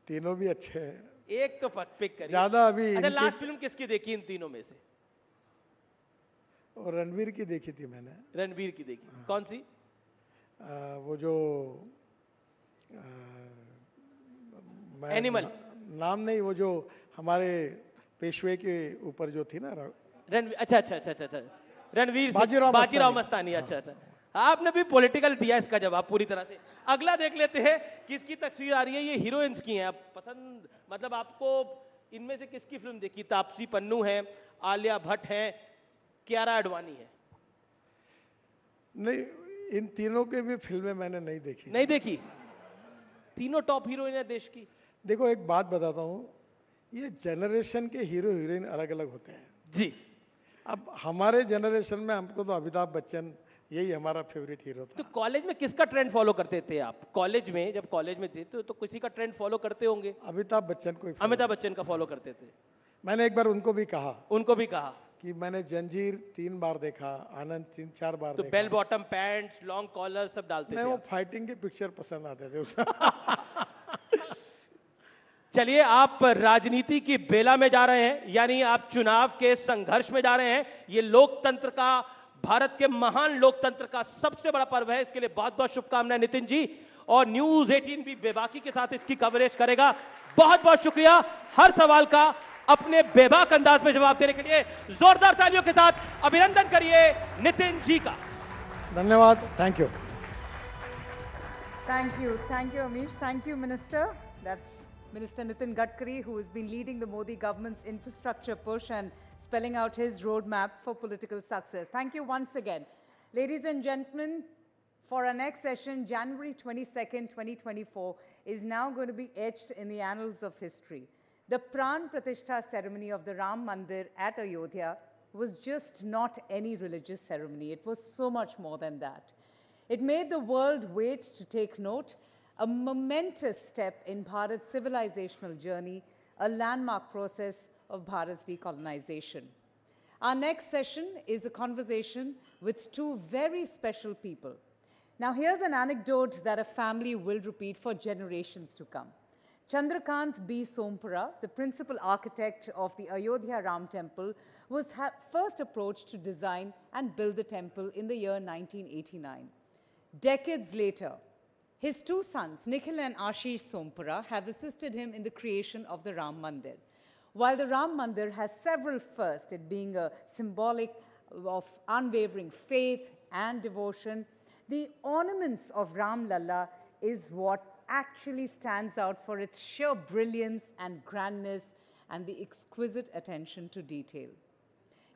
Speaker 6: तीनों भी अच्छे हैं।
Speaker 5: एक तो पिक करिए।
Speaker 6: ज्यादा अभी
Speaker 5: अच्छा, लास्ट फिल्म किसकी देखी इन तीनों में से?
Speaker 6: और रणवीर की देखी थी मैंने।
Speaker 5: रणबीर की देखी। कौन सी?
Speaker 6: वो जो
Speaker 5: एनिमल।
Speaker 6: नाम नहीं, वो जो हमारे पेशवे के ऊपर जो थी ना,
Speaker 5: रणवीर। अच्छा, रणवीर
Speaker 6: बाजीराव
Speaker 5: मस्तानी। अच्छा, आपने भी पॉलिटिकल दिया इसका जवाब पूरी तरह से। अगला देख लेते हैं किसकी तस्वीर आ रही है। ये हीरोइंस की हैं। आप पसंद, मतलब आपको इनमें से किसकी फिल्म देखी? तापसी पन्नू है, आलिया भट्ट है, कियारा आडवाणी है।
Speaker 6: नहीं, इन तीनों के भी फिल्में मैंने नहीं देखी।
Speaker 5: नहीं देखी? तीनों टॉप हीरोइन है देश की।
Speaker 6: देखो, एक बात बताता हूँ, ये जनरेशन के हीरो हीरोइन अलग अलग होते हैं
Speaker 5: जी।
Speaker 6: अब हमारे जनरेशन में हमको तो अमिताभ बच्चन, यही हमारा फेवरेट हीरो था।
Speaker 5: तो कॉलेज में किसका ट्रेंड फॉलो करते थे आप? कॉलेज में, जब कॉलेज में थे तो किसी का ट्रेंड फॉलो करते होंगे।
Speaker 6: अमिताभ बच्चन को।
Speaker 5: अमिताभ बच्चन का फॉलो करते थे।
Speaker 6: मैंने एक बार उनको भी कहा
Speaker 5: कि
Speaker 6: मैंने जंजीर 3 बार देखा, आनंद 3-4 बार
Speaker 5: तो
Speaker 6: देखा।
Speaker 5: Bell bottom pants, long collar सब डालते थे।
Speaker 6: वो फाइटिंग के पिक्चर पसंद आते थे उसे।
Speaker 5: चलिए, आप राजनीति की बेला में जा रहे हैं, यानी आप चुनाव के संघर्ष में जा रहे हैं। ये लोकतंत्र का, भारत के महान लोकतंत्र का सबसे बड़ा पर्व है। इसके लिए बहुत बहुत शुभकामनाएं नितिन जी, और न्यूज़ 18 भी बेबाकी के साथ इसकी कवरेज करेगा। बहुत बहुत शुक्रिया हर सवाल का। अपने बेबाक अंदाज में जवाब देने के लिए जोरदार तालियों के साथ अभिनंदन करिए नितिन जी का।
Speaker 6: धन्यवाद, thank you.
Speaker 2: Thank you, Amish. Thank you, Minister. That's Minister Nitin Gadkari, who has been leading the Modi government's infrastructure push and spelling out his roadmap for political success. Thank you once again. Ladies and gentlemen, for our next session, January 22nd, 2024, is now going to be etched in the annals of history. The Pran Pratishtha ceremony of the Ram Mandir at Ayodhya was just not any religious ceremony. It was so much more than that. It made the world wait to take note, a momentous step in Bharat's civilizational journey, a landmark process of Bharat's decolonization. Our next session is a conversation with two very special people. Now, here's an anecdote that a family will repeat for generations to come. Chandrakant B. Sompura, the principal architect of the Ayodhya Ram Temple, was first approached to design and build the temple in the year 1989. Decades later, his two sons, Nikhil and Ashish Sompura, have assisted him in the creation of the Ram Mandir. While the Ram Mandir has several firsts, it being a symbolic of unwavering faith and devotion, the ornaments of Ram Lalla is what actually stands out for its sheer brilliance and grandness and the exquisite attention to detail.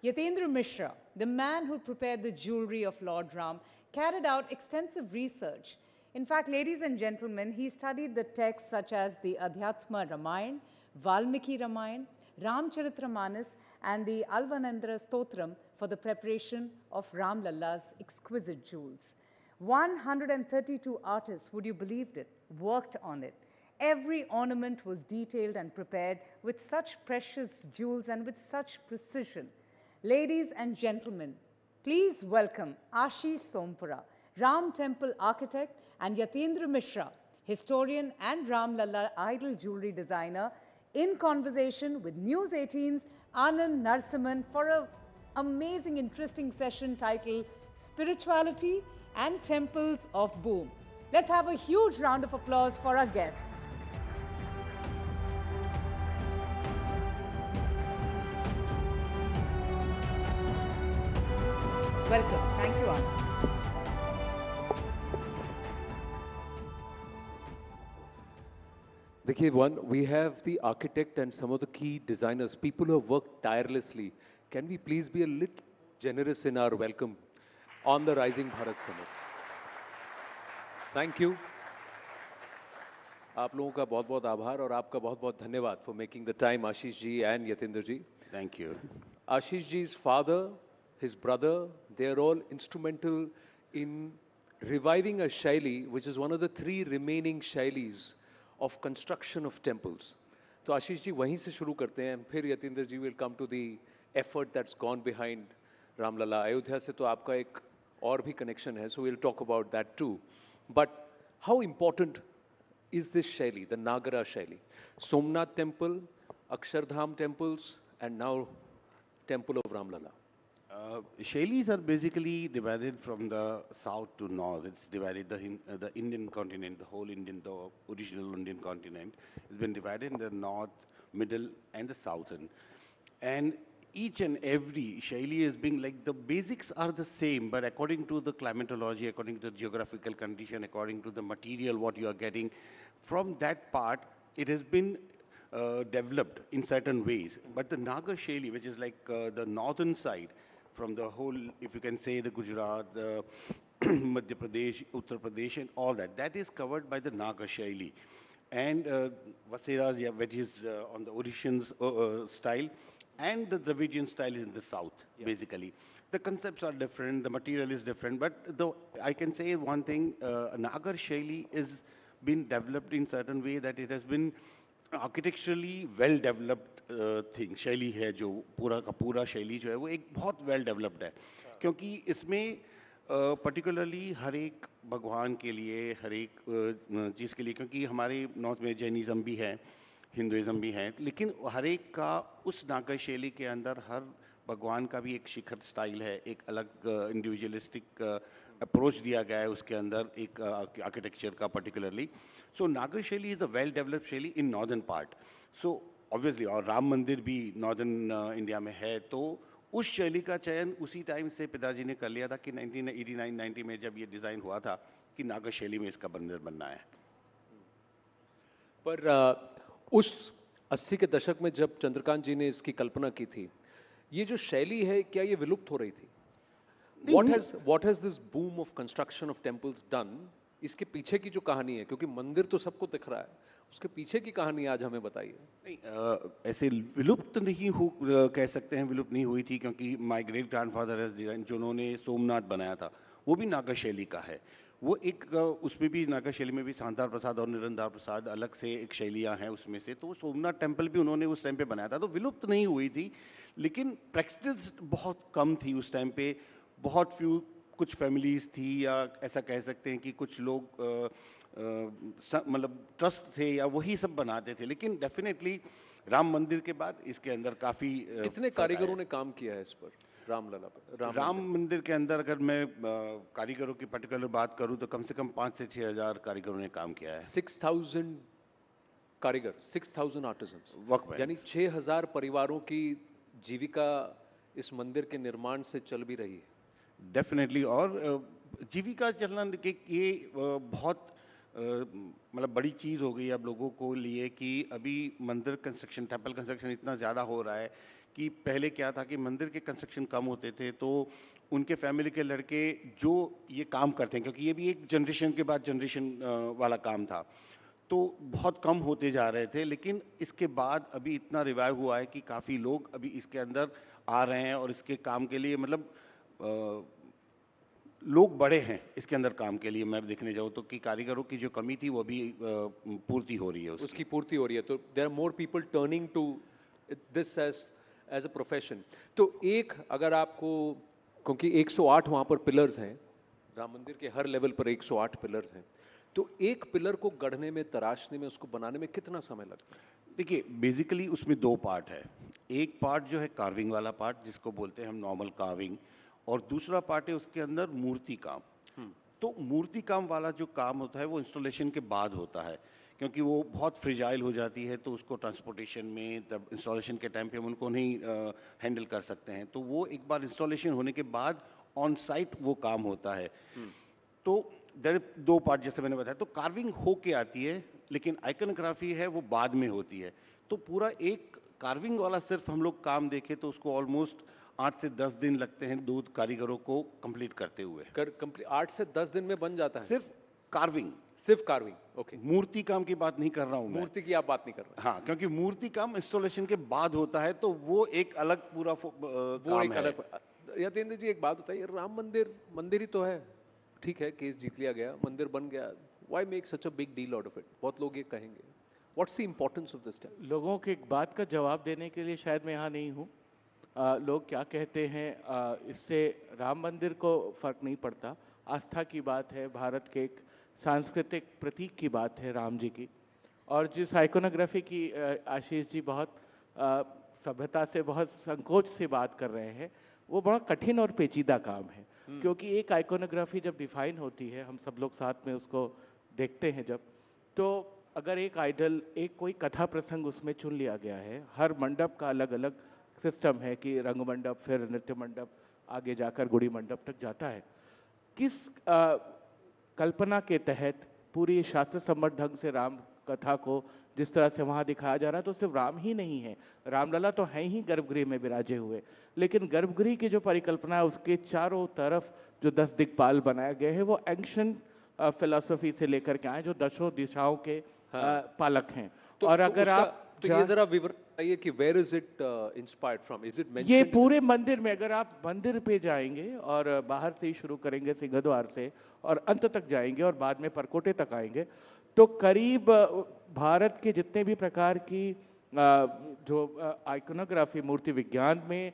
Speaker 2: Yatendra Mishra, the man who prepared the jewelry of Lord Ram, carried out extensive research. In fact, ladies and gentlemen, he studied the texts such as the Adhyatma Ramayana, Valmiki Ramayana, Ramcharitramanas, and the Alvanandra Stotram for the preparation of Ram Lalla's exquisite jewels. 132 artists, would you believe it, worked on it. Every ornament was detailed and prepared with such precious jewels and with such precision. Ladies and gentlemen, please welcome Ashish Sompura, Ram Temple architect, and Yatendra Mishra, historian and Ram Lalla idol jewelry designer, in conversation with News 18's Anand Narsiman for an amazing, interesting session titled Spirituality and Temples of Boom. Let's have a huge round of applause for our guests. Welcome. Thank you, Anand.
Speaker 8: देखिए, we have the architect and some of the key designers, people who have worked tirelessly. Can we please be a little generous in our welcome on the Rising Bharat Summit? Thank you. आप लोगों का बहुत-बहुत आभार और आपका बहुत-बहुत धन्यवाद for making the time, Ashish ji and Yatendra ji.
Speaker 9: Thank you.
Speaker 8: Ashish ji's father, his brother, they are all instrumental in reviving a shaili, which is one of the three remaining shailis of construction of temples. तो आशीष जी वहीं से शुरू करते हैं, फिर यतेंद्र जी will come to the effort that's gone behind Ram Lalla. Ayodhya से तो आपका एक और भी connection है, so we'll talk about that too. But how important is this shaili, the Nagara shaili? Somnath temple, Akshardham temples, and now temple of Ram Lalla.
Speaker 9: Shailis are basically divided from the south to north. It's divided the Indian continent, the whole Indian, the original Indian continent has been divided in the north, middle, and the southern. And each and every shaili is being like, the basics are the same, but according to the climatology, according to the geographical condition, according to the material, what you are getting, from that part, it has been developed in certain ways. But the Nagar shaili, which is like the northern side, from the whole, if you can say, the Gujarat, the Madhya Pradesh, Uttar Pradesh, and all that, that is covered by the Nagar shaili. And Vaseras, yeah, which is on the Orishans style, and the Dravidian style is in the south, basically. The concepts are different, the material is different, but though I can say one thing, Nagar shaili is been developed in certain way that it has been architecturally well developed thing. शैली है जो पूरा का पूरा शैली जो है वो एक बहुत well developed है, क्योंकि इसमें particularly हर एक भगवान के लिए, हर एक चीज़ के लिए, क्योंकि हमारे नॉर्थ में जैनिज़्म भी है, हिंदुइज़्म भी है, लेकिन हर एक का उस नागर शैली के अंदर हर भगवान का भी एक शिखर स्टाइल है, एक अलग इंडिविजुअलिस्टिक अप्रोच दिया गया है उसके अंदर एक आर्किटेक्चर का particularly. So Nagar shaili is a well developed shaili in northern part. So obviously, और राम मंदिर भी नॉर्दर्न इंडिया में है, तो उस शैली का चयन उसी टाइम से पिताजी ने कर लिया था कि 1989-90 में जब ये डिज़ाइन हुआ था कि नागा शैली में इसका मंदिर बनना है।
Speaker 8: पर उस 80 के दशक में जब चंद्रकांत जी ने इसकी कल्पना की थी, ये जो शैली है क्या ये विलुप्त हो रही थी? What has this boom of construction of temples done? इसके पीछे की जो कहानी है, क्योंकि मंदिर तो सबको दिख रहा है, उसके पीछे की कहानी आज हमें बताइए।
Speaker 9: नहीं, ऐसे विलुप्त नहीं कह सकते हैं, विलुप्त नहीं हुई थी, क्योंकि my great grandfather has design, जो उन्होंने सोमनाथ बनाया था वो भी नागा शैली का है। वो एक उसमें भी नागा शैली में भी शांतार प्रसाद और निरंधार प्रसाद अलग से एक शैलियाँ हैं उसमें से, तो सोमनाथ टेम्पल भी उन्होंने उस टाइम पे बनाया था, तो विलुप्त नहीं हुई थी, लेकिन प्रैक्टिस बहुत कम थी उस टाइम पे। बहुत फ्यू कुछ फैमिलीज थी, या ऐसा कह सकते हैं कि कुछ लोग मतलब ट्रस्ट थे या वही सब बनाते थे, लेकिन डेफिनेटली राम मंदिर के बाद इसके अंदर काफ़ी
Speaker 8: कितने कारीगरों ने काम किया है इस पर, रामलला पर?
Speaker 9: राम मंदिर के अंदर अगर मैं कारीगरों की पर्टिकुलर बात करूं तो कम से कम 5 से 6 हज़ार कारीगरों ने काम किया है।
Speaker 8: 6,000 कारीगर, 6,000 आर्टिजन्स,
Speaker 9: वर्कमैन,
Speaker 8: यानी 6,000 परिवारों की जीविका इस मंदिर के निर्माण से चल भी रही है।
Speaker 9: डेफिनेटली, और जीविका चलना के ये बहुत मतलब बड़ी चीज़ हो गई अब लोगों को लिए कि अभी मंदिर कंस्ट्रक्शन, टेम्पल कंस्ट्रक्शन इतना ज़्यादा हो रहा है कि पहले क्या था कि मंदिर के कंस्ट्रक्शन कम होते थे, तो उनके फैमिली के लड़के जो ये काम करते हैं, क्योंकि ये भी एक जनरेशन के बाद जनरेशन वाला काम था, तो बहुत कम होते जा रहे थे। लेकिन इसके बाद अभी इतना रिवाइव हुआ है कि काफ़ी लोग अभी इसके अंदर आ रहे हैं और इसके काम के लिए मतलब लोग बड़े हैं इसके अंदर काम के लिए। मैं देखने जाऊँ तो कि कारीगरों की जो कमी थी वो भी पूर्ति हो रही है,
Speaker 8: उसकी पूर्ति हो रही है, तो there are more people turning to this as a profession. तो एक अगर आपको, क्योंकि 108 वहाँ पर पिलर्स हैं, राम मंदिर के हर लेवल पर 108 पिलर्स हैं, तो एक पिलर को गढ़ने में, तराशने में, उसको बनाने में कितना समय लगता है?
Speaker 9: देखिए, बेसिकली उसमें 2 पार्ट है। एक पार्ट जो है कार्विंग वाला पार्ट, जिसको बोलते हैं हम नॉर्मल कार्विंग, और दूसरा पार्ट है उसके अंदर मूर्ति काम। तो मूर्ति काम वाला जो काम होता है वो इंस्टॉलेशन के बाद होता है, क्योंकि वो बहुत फ्रिजाइल हो जाती है, तो उसको ट्रांसपोर्टेशन में, तब इंस्टॉलेशन के टाइम पे हम उनको नहीं हैंडल कर सकते हैं, तो वो एक बार इंस्टॉलेशन होने के बाद ऑन साइट वो काम होता है। तो देयर 2 पार्ट जैसे मैंने बताया, तो कार्विंग हो के आती है, लेकिन आइकनोग्राफी है वो बाद में होती है। तो पूरा एक कार्विंग वाला सिर्फ हम लोग काम देखें तो उसको ऑलमोस्ट 8 से 10 दिन लगते हैं 2 कारीगरों को कंप्लीट करते हुए।
Speaker 8: 8 से 10 दिन में बन जाता है
Speaker 9: सिर्फ कार्विंग?
Speaker 8: सिर्फ कार्विंग, ओके।
Speaker 9: मूर्ति काम की बात नहीं कर रहा हूँ मैं।
Speaker 8: मूर्ति की आप बात नहीं कर रहे?
Speaker 9: हाँ, क्योंकि मूर्ति काम इंस्टॉलेशन के बाद होता है, तो वो एक अलग पूरा काम है।
Speaker 8: यतेंद्र जी, एक बात बताइए, राम मंदिर ही तो है, ठीक है, केस जीत लिया गया, मंदिर बन गया, why make such a big deal out of it? बहुत लोग ये कहेंगे, what's the importance of this temple?
Speaker 1: लोगों के एक बात का जवाब देने के लिए शायद मैं यहाँ नहीं हूँ। लोग क्या कहते हैं, इससे राम मंदिर को फर्क नहीं पड़ता। आस्था की बात है, भारत के एक सांस्कृतिक प्रतीक की बात है राम जी की, और जिस आइकोनोग्राफी की आशीष जी बहुत सभ्यता से, बहुत संकोच से बात कर रहे हैं, वो बड़ा कठिन और पेचीदा काम है। क्योंकि एक आइकोनोग्राफी जब डिफाइन होती है, हम सब लोग साथ में उसको देखते हैं जब, तो अगर एक आइडल, एक कोई कथा प्रसंग उसमें चुन लिया गया है, हर मंडप का अलग अलग सिस्टम है कि रंग मंडप, फिर नृत्य मंडप, आगे जाकर गुड़ी मंडप तक जाता है, किस कल्पना के तहत पूरी शास्त्र सम्मत ढंग से राम कथा को जिस तरह से वहाँ दिखाया जा रहा है, तो सिर्फ राम ही नहीं है, रामलला तो हैं ही गर्भगृह में विराजे हुए, लेकिन गर्भगृह की जो परिकल्पना है उसके चारों तरफ जो 10 दिक्पाल बनाए गए हैं, वो एंशिएंट फिलॉसफी से लेकर के आए, जो 10 दिशाओं के पालक हैं।
Speaker 8: तो,
Speaker 1: और
Speaker 8: तो
Speaker 1: अगर आप
Speaker 8: ये जरा विवरण बताइए कि where is it inspired from? Is it mentioned?
Speaker 1: ये पूरे मंदिर में, अगर आप मंदिर पे जाएंगे और बाहर से ही शुरू करेंगे सिंहद्वार से और अंत तक जाएंगे और बाद में परकोटे तक आएंगे, तो करीब भारत के जितने भी प्रकार की जो आइकोनोग्राफी, मूर्ति विज्ञान में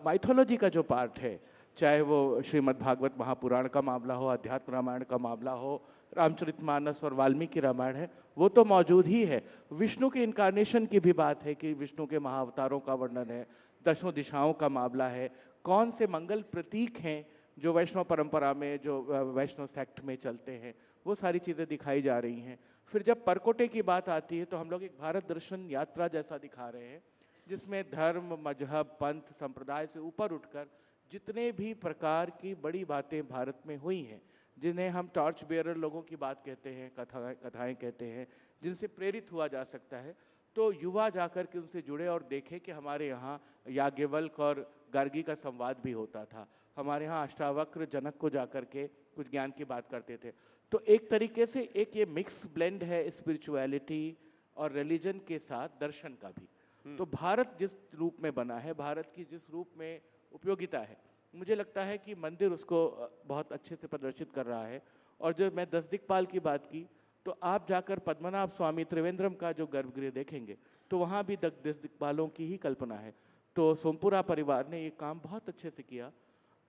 Speaker 1: माइथोलॉजी का जो पार्ट है, चाहे वो श्रीमद् भागवत महापुराण का मामला हो, अध्यात्म रामायण का मामला हो, रामचरितमानस और वाल्मीकि रामायण है, वो तो मौजूद ही है। विष्णु के इनकारनेशन की भी बात है कि विष्णु के महाअवतारों का वर्णन है, 10 दिशाओं का मामला है, कौन से मंगल प्रतीक हैं
Speaker 5: जो वैष्णव परंपरा में, जो वैष्णव सेक्ट में चलते हैं, वो सारी चीज़ें दिखाई जा रही हैं। फिर जब परकोटे की बात आती है तो हम लोग एक भारत दर्शन यात्रा जैसा दिखा रहे हैं, जिसमें धर्म, मजहब, पंथ, संप्रदाय से ऊपर उठकर जितने भी प्रकार की बड़ी बातें भारत में हुई हैं, जिन्हें हम टॉर्च बेयरर लोगों की बात कहते हैं, कथाएं कहते हैं, जिनसे प्रेरित हुआ जा सकता है, तो युवा जाकर के उनसे जुड़े और देखे कि हमारे यहाँ याज्ञवल्क्य और गार्गी का संवाद भी होता था, हमारे यहाँ अष्टावक्र जनक को जाकर के कुछ ज्ञान की बात करते थे। तो एक तरीके से एक ये मिक्स ब्लेंड है स्पिरिचुअलिटी और रिलीजन के साथ दर्शन का भी। तो भारत जिस रूप में बना है, भारत की जिस रूप में उपयोगिता है, मुझे लगता है कि मंदिर उसको बहुत अच्छे से प्रदर्शित कर रहा है। और जो मैं 10 दिक्पाल की बात की, तो आप जाकर पद्मनाभ स्वामी त्रिवेंद्रम का जो गर्भगृह देखेंगे तो वहाँ भी 10 दिक्पालों की ही कल्पना है। तो सोमपुरा परिवार ने ये काम बहुत अच्छे से किया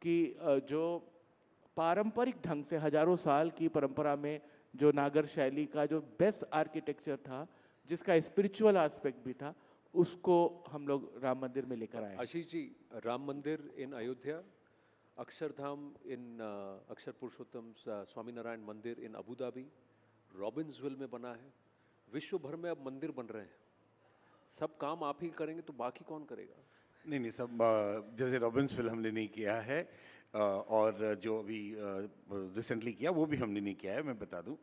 Speaker 5: कि जो पारंपरिक ढंग से हजारों साल की परंपरा में जो नागर शैली का जो बेस्ट आर्किटेक्चर था, जिसका स्पिरिचुअल एस्पेक्ट भी था, उसको हम लोग राम मंदिर में लेकर आए।
Speaker 8: आशीष जी, राम मंदिर इन अयोध्या, अक्षरधाम इन अक्षर पुरुषोत्तम स्वामी नारायण मंदिर इन अबू धाबी, रॉबिन्सविल में बना है, विश्व भर में अब मंदिर बन रहे हैं। सब काम आप ही करेंगे तो बाकी कौन करेगा?
Speaker 9: नहीं, सब जैसे रॉबिन्सविल हमने नहीं किया है, और जो अभी रिसेंटली किया वो भी हमने नहीं किया है। मैं बता दूं,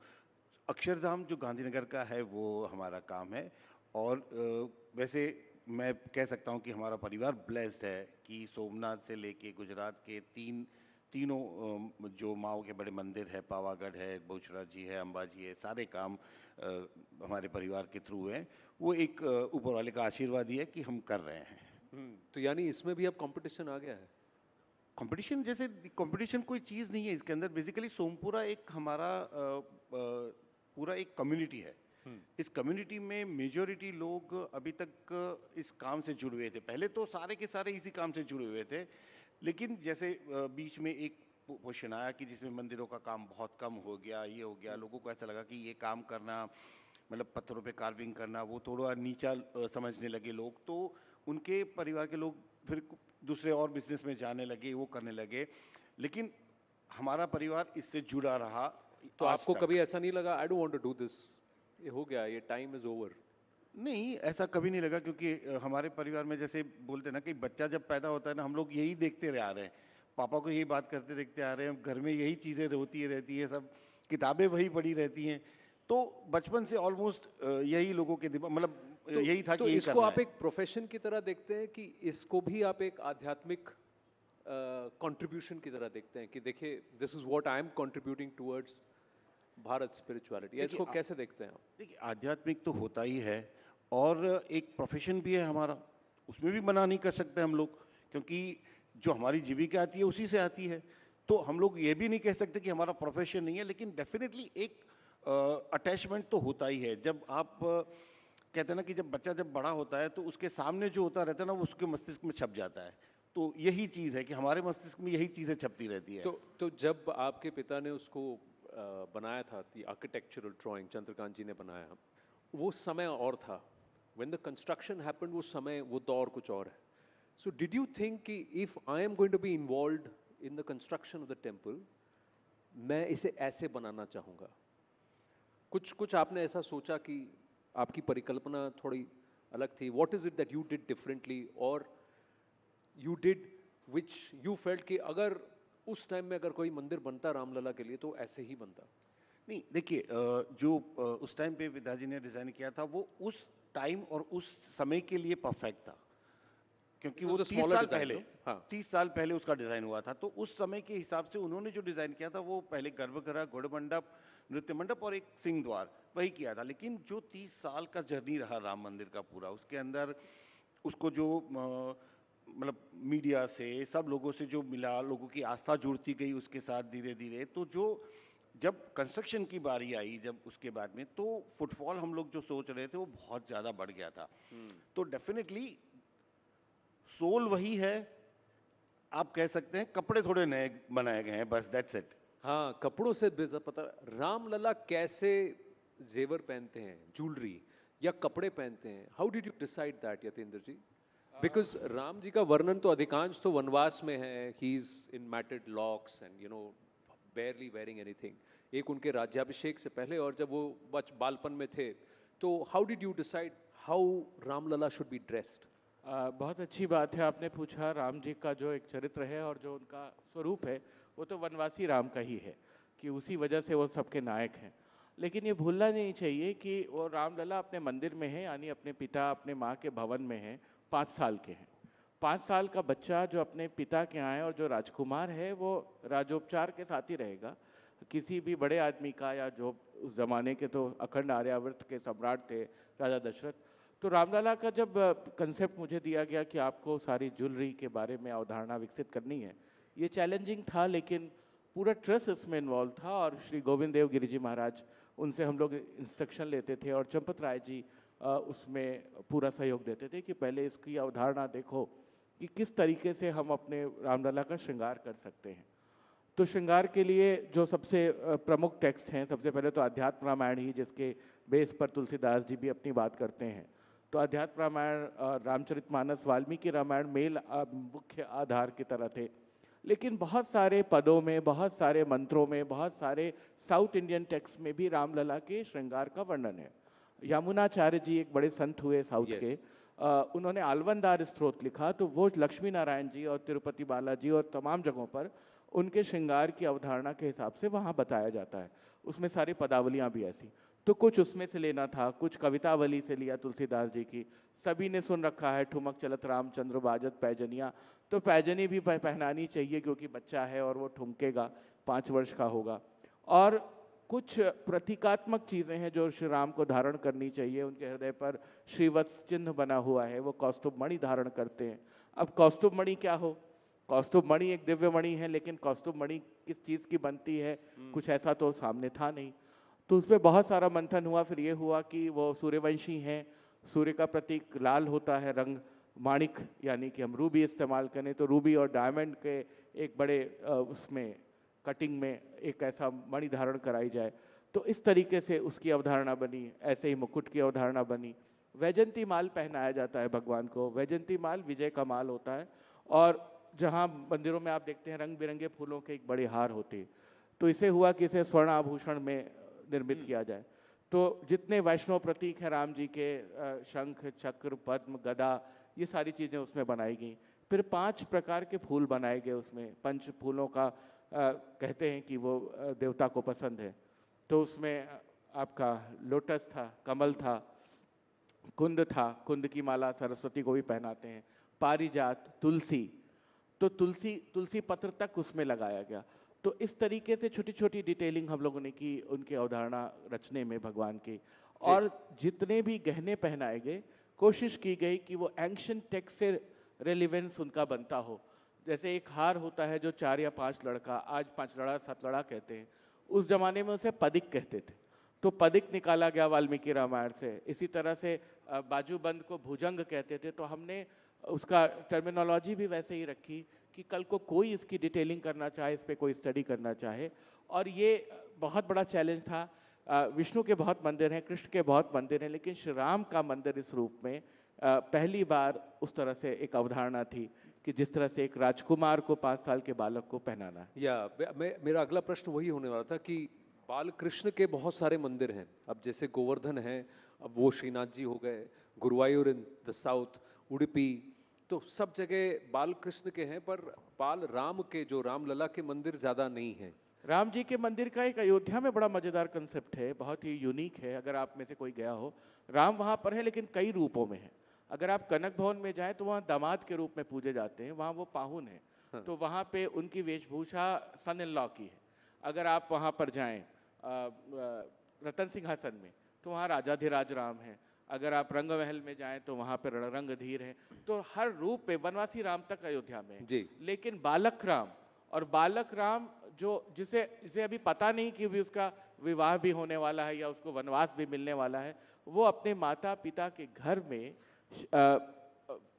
Speaker 9: अक्षरधाम जो गांधीनगर का है वो हमारा काम है। और वैसे मैं कह सकता हूं कि हमारा परिवार ब्लेस्ड है कि सोमनाथ से लेके गुजरात के तीनों जो माओ के बड़े मंदिर है, पावागढ़ है, बहुचरा जी है, अंबाजी है, सारे काम हमारे परिवार के थ्रू हैं। वो एक ऊपर वाले का आशीर्वाद ही है कि हम कर रहे हैं।
Speaker 8: तो यानी इसमें भी अब कंपटीशन आ गया है?
Speaker 9: कंपटीशन जैसे कंपटीशन कोई चीज़ नहीं है इसके अंदर। बेसिकली सोमपुरा एक हमारा पूरा एक कम्युनिटी है। इस कम्युनिटी में मेजॉरिटी लोग अभी तक इस काम से जुड़े हुए थे। पहले तो सारे के सारे इसी काम से जुड़े हुए थे, लेकिन जैसे बीच में एक क्वेश्चन आया कि जिसमें मंदिरों का काम बहुत कम हो गया, ये हो गया, लोगों को ऐसा लगा कि ये काम करना मतलब पत्थरों पे कार्विंग करना वो थोड़ा नीचा समझने लगे लोग। तो उनके परिवार के लोग फिर दूसरे और बिजनेस में जाने लगे, वो करने लगे। लेकिन हमारा परिवार इससे जुड़ा रहा।
Speaker 8: तो आपको कभी ऐसा नहीं लगा I don't want to do this, ये हो गया, ये टाइम इज ओवर?
Speaker 9: नहीं, ऐसा कभी नहीं लगा, क्योंकि हमारे परिवार में जैसे बोलते हैं ना कि बच्चा जब पैदा होता है ना, हम लोग यही देखते रह आ रहे हैं, पापा को यही बात करते देखते आ रहे हैं, घर में यही चीज़ें होती रहती है, सब किताबें वही पढ़ी रहती हैं। तो बचपन से ऑलमोस्ट यही लोगों के दिमाग मतलब
Speaker 8: तो,
Speaker 9: यही था
Speaker 8: तो
Speaker 9: कि
Speaker 8: इसको आप एक प्रोफेशन की तरह देखते हैं कि इसको भी आप एक आध्यात्मिक कंट्रीब्यूशन की तरह देखते हैं कि देखिए this is what I am contributing towards Bharat spirituality? इसको कैसे देखते हैं आप?
Speaker 9: देखिए, आध्यात्मिक तो होता ही है और एक प्रोफेशन भी है हमारा, उसमें भी मना नहीं कर सकते हम लोग, क्योंकि जो हमारी जीविका आती है उसी से आती है। तो हम लोग ये भी नहीं कह सकते कि हमारा प्रोफेशन नहीं है, लेकिन डेफिनेटली एक अटैचमेंट तो होता ही है। जब आप कहते हैं ना कि जब बच्चा जब बड़ा होता है तो उसके सामने जो होता रहता है ना वो उसके मस्तिष्क में छप जाता है। तो यही चीज़ है कि हमारे मस्तिष्क में यही चीज़ें छपती रहती है।
Speaker 8: तो जब आपके पिता ने उसको बनाया था, दी आर्किटेक्चरल ड्राइंग चंद्रकांत जी ने बनाया, वो समय और था, व्हेन द कंस्ट्रक्शन हैपेंड, वो समय वो दौर कुछ और है। सो डिड यू थिंक कि if I am going to be involved in the construction of the temple, मैं इसे ऐसे बनाना चाहूँगा? कुछ आपने ऐसा सोचा कि आपकी परिकल्पना थोड़ी अलग थी? What is it that you did differently और you did which you felt कि अगर उस टाइम में अगर कोई मंदिर बनता रामलला के लिए तो ऐसे ही बनता?
Speaker 9: नहीं, देखिए, जो उस टाइम पे पिताजी ने डिज़ाइन किया था वो उस टाइम और उस समय के लिए परफेक्ट था, क्योंकि वो 30 साल पहले उसका डिज़ाइन हुआ था। तो उस समय के हिसाब से उन्होंने जो डिज़ाइन किया था वो पहले गर्भगृह, गौड़ मंडप, नृत्य मंडप और एक सिंह द्वार वही किया था। लेकिन जो 30 साल का जर्नी रहा राम मंदिर का पूरा, उसके अंदर उसको जो मतलब मीडिया से सब लोगों से जो मिला, लोगों की आस्था जुड़ती गई उसके साथ धीरे धीरे, तो जो जब कंस्ट्रक्शन की बारी आई जब उसके बाद में, तो फुटफॉल हम लोग जो सोच रहे थे वो बहुत ज़्यादा बढ़ गया था। तो डेफिनेटली सोल वही है, आप कह सकते हैं कपड़े थोड़े नए बनाए गए हैं, बस दैट्स इट।
Speaker 8: हाँ, कपड़ों से पता। रामलला कैसे जेवर पहनते हैं, ज्वेलरी या कपड़े पहनते हैं? How did you decide that, Yatendra ji? Because Ram ji का वर्णन तो अधिकांश तो वनवास में है, he is in matted locks and barely wearing anything. एक उनके राज्याभिषेक से पहले और जब वो बालपन में थे, तो how did you decide how Ramlala should be dressed?
Speaker 10: बहुत अच्छी बात है आपने पूछा। राम जी का जो एक चरित्र है और जो उनका स्वरूप है वो तो वनवासी राम का ही है कि उसी वजह से वो सबके नायक हैं। लेकिन ये भूलना नहीं चाहिए कि वो रामलला अपने मंदिर में है, यानी अपने पिता अपने माँ के भवन में हैं, 5 साल के हैं। 5 साल का बच्चा जो अपने पिता के यहाँ है और जो राजकुमार है वो राजोपचार के साथ ही रहेगा। किसी भी बड़े आदमी का, या जो उस ज़माने के तो अखंड आर्यावर्त के सम्राट थे राजा दशरथ, तो रामलला का जब कंसेप्ट मुझे दिया गया कि आपको सारी ज्वेलरी के बारे में अवधारणा विकसित करनी है, ये चैलेंजिंग था, लेकिन पूरा ट्रस्ट इसमें इन्वॉल्व था। और श्री गोविंद देव गिरि जी महाराज, उनसे हम लोग इंस्ट्रक्शन लेते थे और चंपत राय जी उसमें पूरा सहयोग देते थे कि पहले इसकी अवधारणा देखो कि किस तरीके से हम अपने रामलला का श्रृंगार कर सकते हैं। तो श्रृंगार के लिए जो सबसे प्रमुख टेक्स्ट हैं, सबसे पहले तो अध्यात्म रामायण ही, जिसके बेस पर तुलसीदास जी भी अपनी बात करते हैं। तो अध्यात्म रामायण, रामचरितमानस, वाल्मीकि रामायण मेल मुख्य आधार की तरह थे, लेकिन बहुत सारे पदों में, बहुत सारे मंत्रों में, बहुत सारे साउथ इंडियन टेक्स्ट में भी रामलला के श्रृंगार का वर्णन है। यमुनाचार्य जी एक बड़े संत हुए साउथ के, उन्होंने आलवंदार स्तोत्र लिखा, तो वो लक्ष्मी नारायण जी और तिरुपति बालाजी और तमाम जगहों पर उनके श्रृंगार की अवधारणा के हिसाब से वहाँ बताया जाता है। उसमें सारी पदावलियाँ भी ऐसी, तो कुछ उसमें से लेना था, कुछ कवितावली से लिया तुलसीदास जी की। सभी ने सुन रखा है ठुमक चलत रामचंद्र बाजत पैजनिया, तो पैजनी भी पहनानी चाहिए क्योंकि बच्चा है और वो ठुमकेगा, 5 वर्ष का होगा। और कुछ प्रतीकात्मक चीज़ें हैं जो श्री राम को धारण करनी चाहिए। उनके हृदय पर श्रीवत्स चिन्ह बना हुआ है, वो कौस्तुभ मणि धारण करते हैं। अब कौस्तुभ मणि क्या हो? कौस्तुभ मणि एक दिव्य मणि है, लेकिन कौस्तुभ मणि किस चीज़ की बनती है, कुछ ऐसा तो सामने था नहीं। तो उस पर बहुत सारा मंथन हुआ। फिर ये हुआ कि वो सूर्यवंशी हैं, सूर्य का प्रतीक लाल होता है रंग, माणिक यानी कि हम रूबी इस्तेमाल करें तो रूबी और डायमंड के एक बड़े उसमें कटिंग में एक ऐसा मणि धारण कराई जाए। तो इस तरीके से उसकी अवधारणा बनी। ऐसे ही मुकुट की अवधारणा बनी। वैजंती माल पहनाया जाता है भगवान को। वैजंती माल विजय का माल होता है, और जहाँ मंदिरों में आप देखते हैं रंग बिरंगे फूलों के एक बड़े हार होते हैं, तो इसे हुआ कि इसे स्वर्ण आभूषण में निर्मित किया जाए। तो जितने वैष्णव प्रतीक हैं राम जी के, शंख चक्र पद्म गदा, ये सारी चीज़ें उसमें बनाई गई। फिर 5 प्रकार के फूल बनाए गए उसमें। 5 फूलों का कहते हैं कि वो देवता को पसंद है। तो उसमें आपका लोटस था, कमल था, कुंद था, कुंद की माला सरस्वती को भी पहनाते हैं, पारिजात, तुलसी, तो तुलसी पत्र तक उसमें लगाया गया। तो इस तरीके से छोटी छोटी डिटेलिंग हम लोगों ने की उनकी अवधारणा रचने में भगवान की। और जितने भी गहने पहनाए गए, कोशिश की गई कि वो एंशिएंट टेक्स्ट से रेलिवेंस उनका बनता हो। जैसे एक हार होता है जो 4 या 5 लड़का, आज 5 लड़ा 7 लड़ा कहते हैं, उस जमाने में उसे पदिक कहते थे। तो पदिक निकाला गया वाल्मीकि रामायण से। इसी तरह से बाजूबंद को भुजंग कहते थे, तो हमने उसका टर्मिनोलॉजी भी वैसे ही रखी कि कल को कोई इसकी डिटेलिंग करना चाहे, इस पे कोई स्टडी करना चाहे। और ये बहुत बड़ा चैलेंज था। विष्णु के बहुत मंदिर हैं, कृष्ण के बहुत मंदिर हैं, लेकिन श्री राम का मंदिर इस रूप में पहली बार उस तरह से एक अवधारणा थी कि जिस तरह से एक राजकुमार को 5 साल के बालक को पहनाना।
Speaker 8: मेरा अगला प्रश्न वही होने वाला था कि बाल कृष्ण के बहुत सारे मंदिर हैं। अब जैसे गोवर्धन है, अब वो श्रीनाथ जी हो गए, Guruvayur in the south, Udupi, तो सब जगह बाल कृष्ण के हैं, पर बाल राम के, जो रामलला के मंदिर ज़्यादा नहीं हैं।
Speaker 10: राम जी के मंदिर का एक अयोध्या में बड़ा मज़ेदार कंसेप्ट है, बहुत ही यूनिक है। अगर आप में से कोई गया हो, राम वहाँ पर है लेकिन कई रूपों में है। अगर आप कनक भवन में जाएं तो वहाँ दामाद के रूप में पूजे जाते हैं, वहाँ वो पाहुन है। हाँ। तो वहाँ पे उनकी वेशभूषा सन इन लॉ की है। अगर आप वहाँ पर जाएं रतन सिंहासन में, तो वहाँ राजाधिराज राम है। अगर आप रंग महल में जाएं तो वहाँ पर रंगधीर है। तो हर रूप पे वनवासी राम तक अयोध्या में है।
Speaker 8: जी।
Speaker 10: लेकिन बालक राम, और बालक राम जिसे अभी पता नहीं कि भी उसका विवाह भी होने वाला है या उसको वनवास भी मिलने वाला है, वो अपने माता पिता के घर में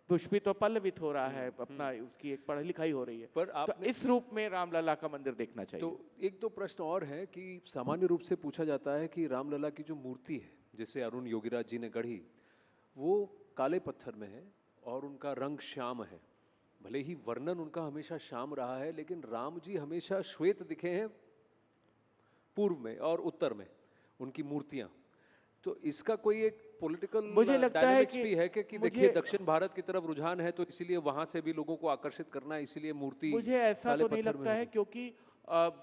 Speaker 10: पुष्पित तो पल्लवित हो रहा है, अपना उसकी एक पढ़ाई लिखाई हो रही है।
Speaker 8: पर आप
Speaker 10: तो इस रूप में रामलला का मंदिर देखना चाहिए।
Speaker 8: तो एक दो प्रश्न और है कि सामान्य रूप से पूछा जाता है कि रामलला की जो मूर्ति है, जिसे अरुण योगीराज जी ने गढ़ी, वो काले पत्थर में है और उनका रंग श्याम है। भले ही वर्णन उनका हमेशा श्याम रहा है, लेकिन राम जी हमेशा श्वेत दिखे हैं पूर्व में और उत्तर में उनकी मूर्तियां। तो इसका कोई एक पॉलिटिकल
Speaker 10: मुझे लगता है
Speaker 8: भी है कि देखिए दक्षिण भारत की तरफ रुझान है, तो इसीलिए वहां से भी लोगों को आकर्षित करना है, इसीलिए मूर्ति
Speaker 10: मुझे ऐसा तो नहीं लगता है, क्योंकि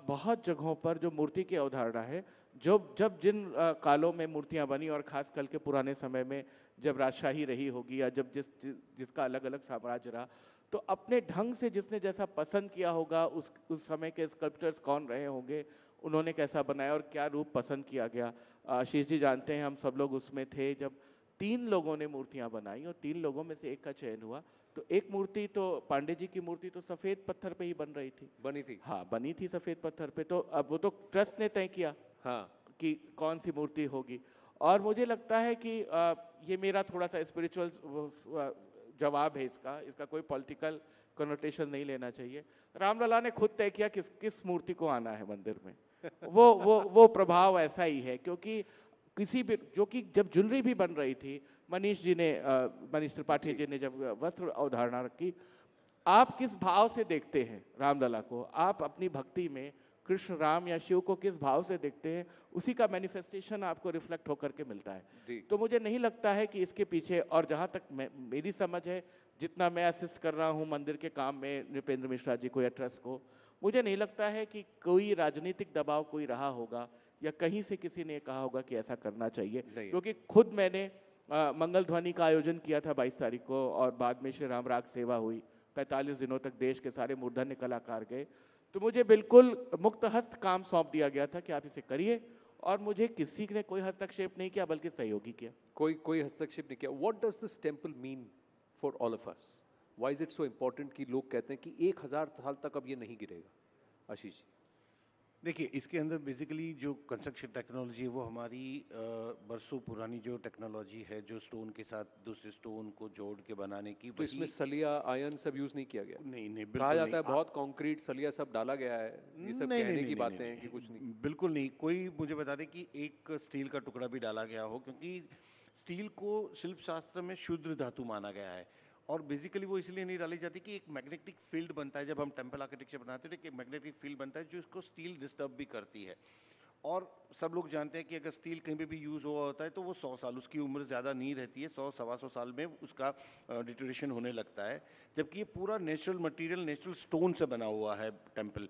Speaker 10: बहुत जगहों पर जो मूर्ति की अवधारणा है, जब जिन कालों में मूर्तियां बनी, और खास करके पुराने समय में जब राजशाही रही होगी या जब जिसका अलग अलग साम्राज्य रहा, तो अपने ढंग से जिसने जैसा पसंद किया होगा, उस समय के स्कल्प्टर्स कौन रहे होंगे, उन्होंने कैसा बनाया और क्या रूप पसंद किया गया। आशीष जी जानते हैं, हम सब लोग उसमें थे जब 3 लोगों ने मूर्तियां बनाई और 3 लोगों में से एक का चयन हुआ। तो एक मूर्ति तो पांडे जी की मूर्ति तो सफ़ेद पत्थर पे ही बनी थी। हाँ, बनी थी सफ़ेद पत्थर पे। तो अब वो तो ट्रस्ट ने तय किया हाँ कि कौन सी मूर्ति होगी। और मुझे लगता है कि ये मेरा थोड़ा सा स्पिरिचुअल जवाब है इसका कोई पॉलिटिकल कनोटेशन नहीं लेना चाहिए। रामलला ने खुद तय किया किस मूर्ति को आना है मंदिर में। वो प्रभाव ऐसा ही है, क्योंकि किसी भी जो कि जब ज्वेलरी भी बन रही थी, मनीष त्रिपाठी जी ने जब वस्त्र अवधारणा रखी, आप किस भाव से देखते हैं रामलला को, आप अपनी भक्ति में कृष्ण, राम या शिव को किस भाव से देखते हैं, उसी का मैनिफेस्टेशन आपको रिफ्लेक्ट होकर के मिलता है। तो मुझे नहीं लगता है कि इसके पीछे, और जहाँ तक मेरी समझ है, जितना मैं असिस्ट कर रहा हूँ मंदिर के काम में नृपेंद्र मिश्रा जी को या ट्रस्ट को, मुझे नहीं लगता है कि कोई राजनीतिक दबाव कोई रहा होगा या कहीं से किसी ने कहा होगा कि ऐसा करना चाहिए। क्योंकि खुद मैंने मंगल ध्वनि का आयोजन किया था 22 तारीख को, और बाद में श्री राम राग सेवा हुई। 45 दिनों तक देश के सारे मूर्धन्य कलाकार गए। तो मुझे बिल्कुल मुक्त हस्त काम सौंप दिया गया था कि आप इसे करिए, और मुझे किसी ने कोई हस्तक्षेप नहीं किया, बल्कि सहयोगी किया।
Speaker 8: कोई हस्तक्षेप नहीं किया। What does this temple mean for all of us? Why is it so important कि लोग कहते हैं कि 1000 साल तक अब ये नहीं गिरेगा? आशीष जी,
Speaker 9: देखिए, इसके अंदर बेसिकली जो कंस्ट्रक्शन टेक्नोलॉजी है वो हमारी बरसों पुरानी जो टेक्नोलॉजी है, जो स्टोन के साथ दूसरे स्टोन को जोड़ के बनाने की।
Speaker 8: तो इसमें सलिया, आयरन सब यूज नहीं किया गया?
Speaker 9: नहीं,
Speaker 8: कहा जाता है बहुत कंक्रीट सलिया सब डाला गया है, ये सब कहने की बातें हैं कि कुछ नहीं।
Speaker 9: बिल्कुल नहीं। कोई मुझे बता दे कि एक स्टील का टुकड़ा भी डाला गया हो, क्योंकि स्टील को शिल्प शास्त्र में शुद्ध धातु माना गया है। और बेसिकली वो इसलिए नहीं डाली जाती कि एक मैग्नेटिक फील्ड बनता है, जब हम टेम्पल आर्किटेक्चर बनाते हैं तो एक मैग्नेटिक फील्ड बनता है जो इसको स्टील डिस्टर्ब भी करती है। और सब लोग जानते हैं कि अगर स्टील कहीं पे भी यूज़ हुआ होता है तो वो 100 साल, उसकी उम्र ज़्यादा नहीं रहती है, 100-125 साल में उसका डिटोरेशन होने लगता है। जबकि ये पूरा नेचुरल मटेरियल, नेचुरल स्टोन से बना हुआ है टेम्पल।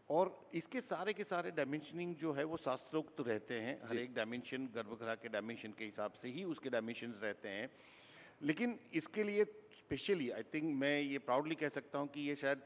Speaker 9: और इसके सारे के सारे डायमेंशनिंग जो है वो शास्त्रोक्त रहते हैं। हर एक डायमेंशन गर्भगृह के डायमेंशन के हिसाब से ही उसके डायमेंशन रहते हैं। लेकिन इसके लिए स्पेशली आई थिंक मैं ये प्राउडली कह सकता हूँ कि ये शायद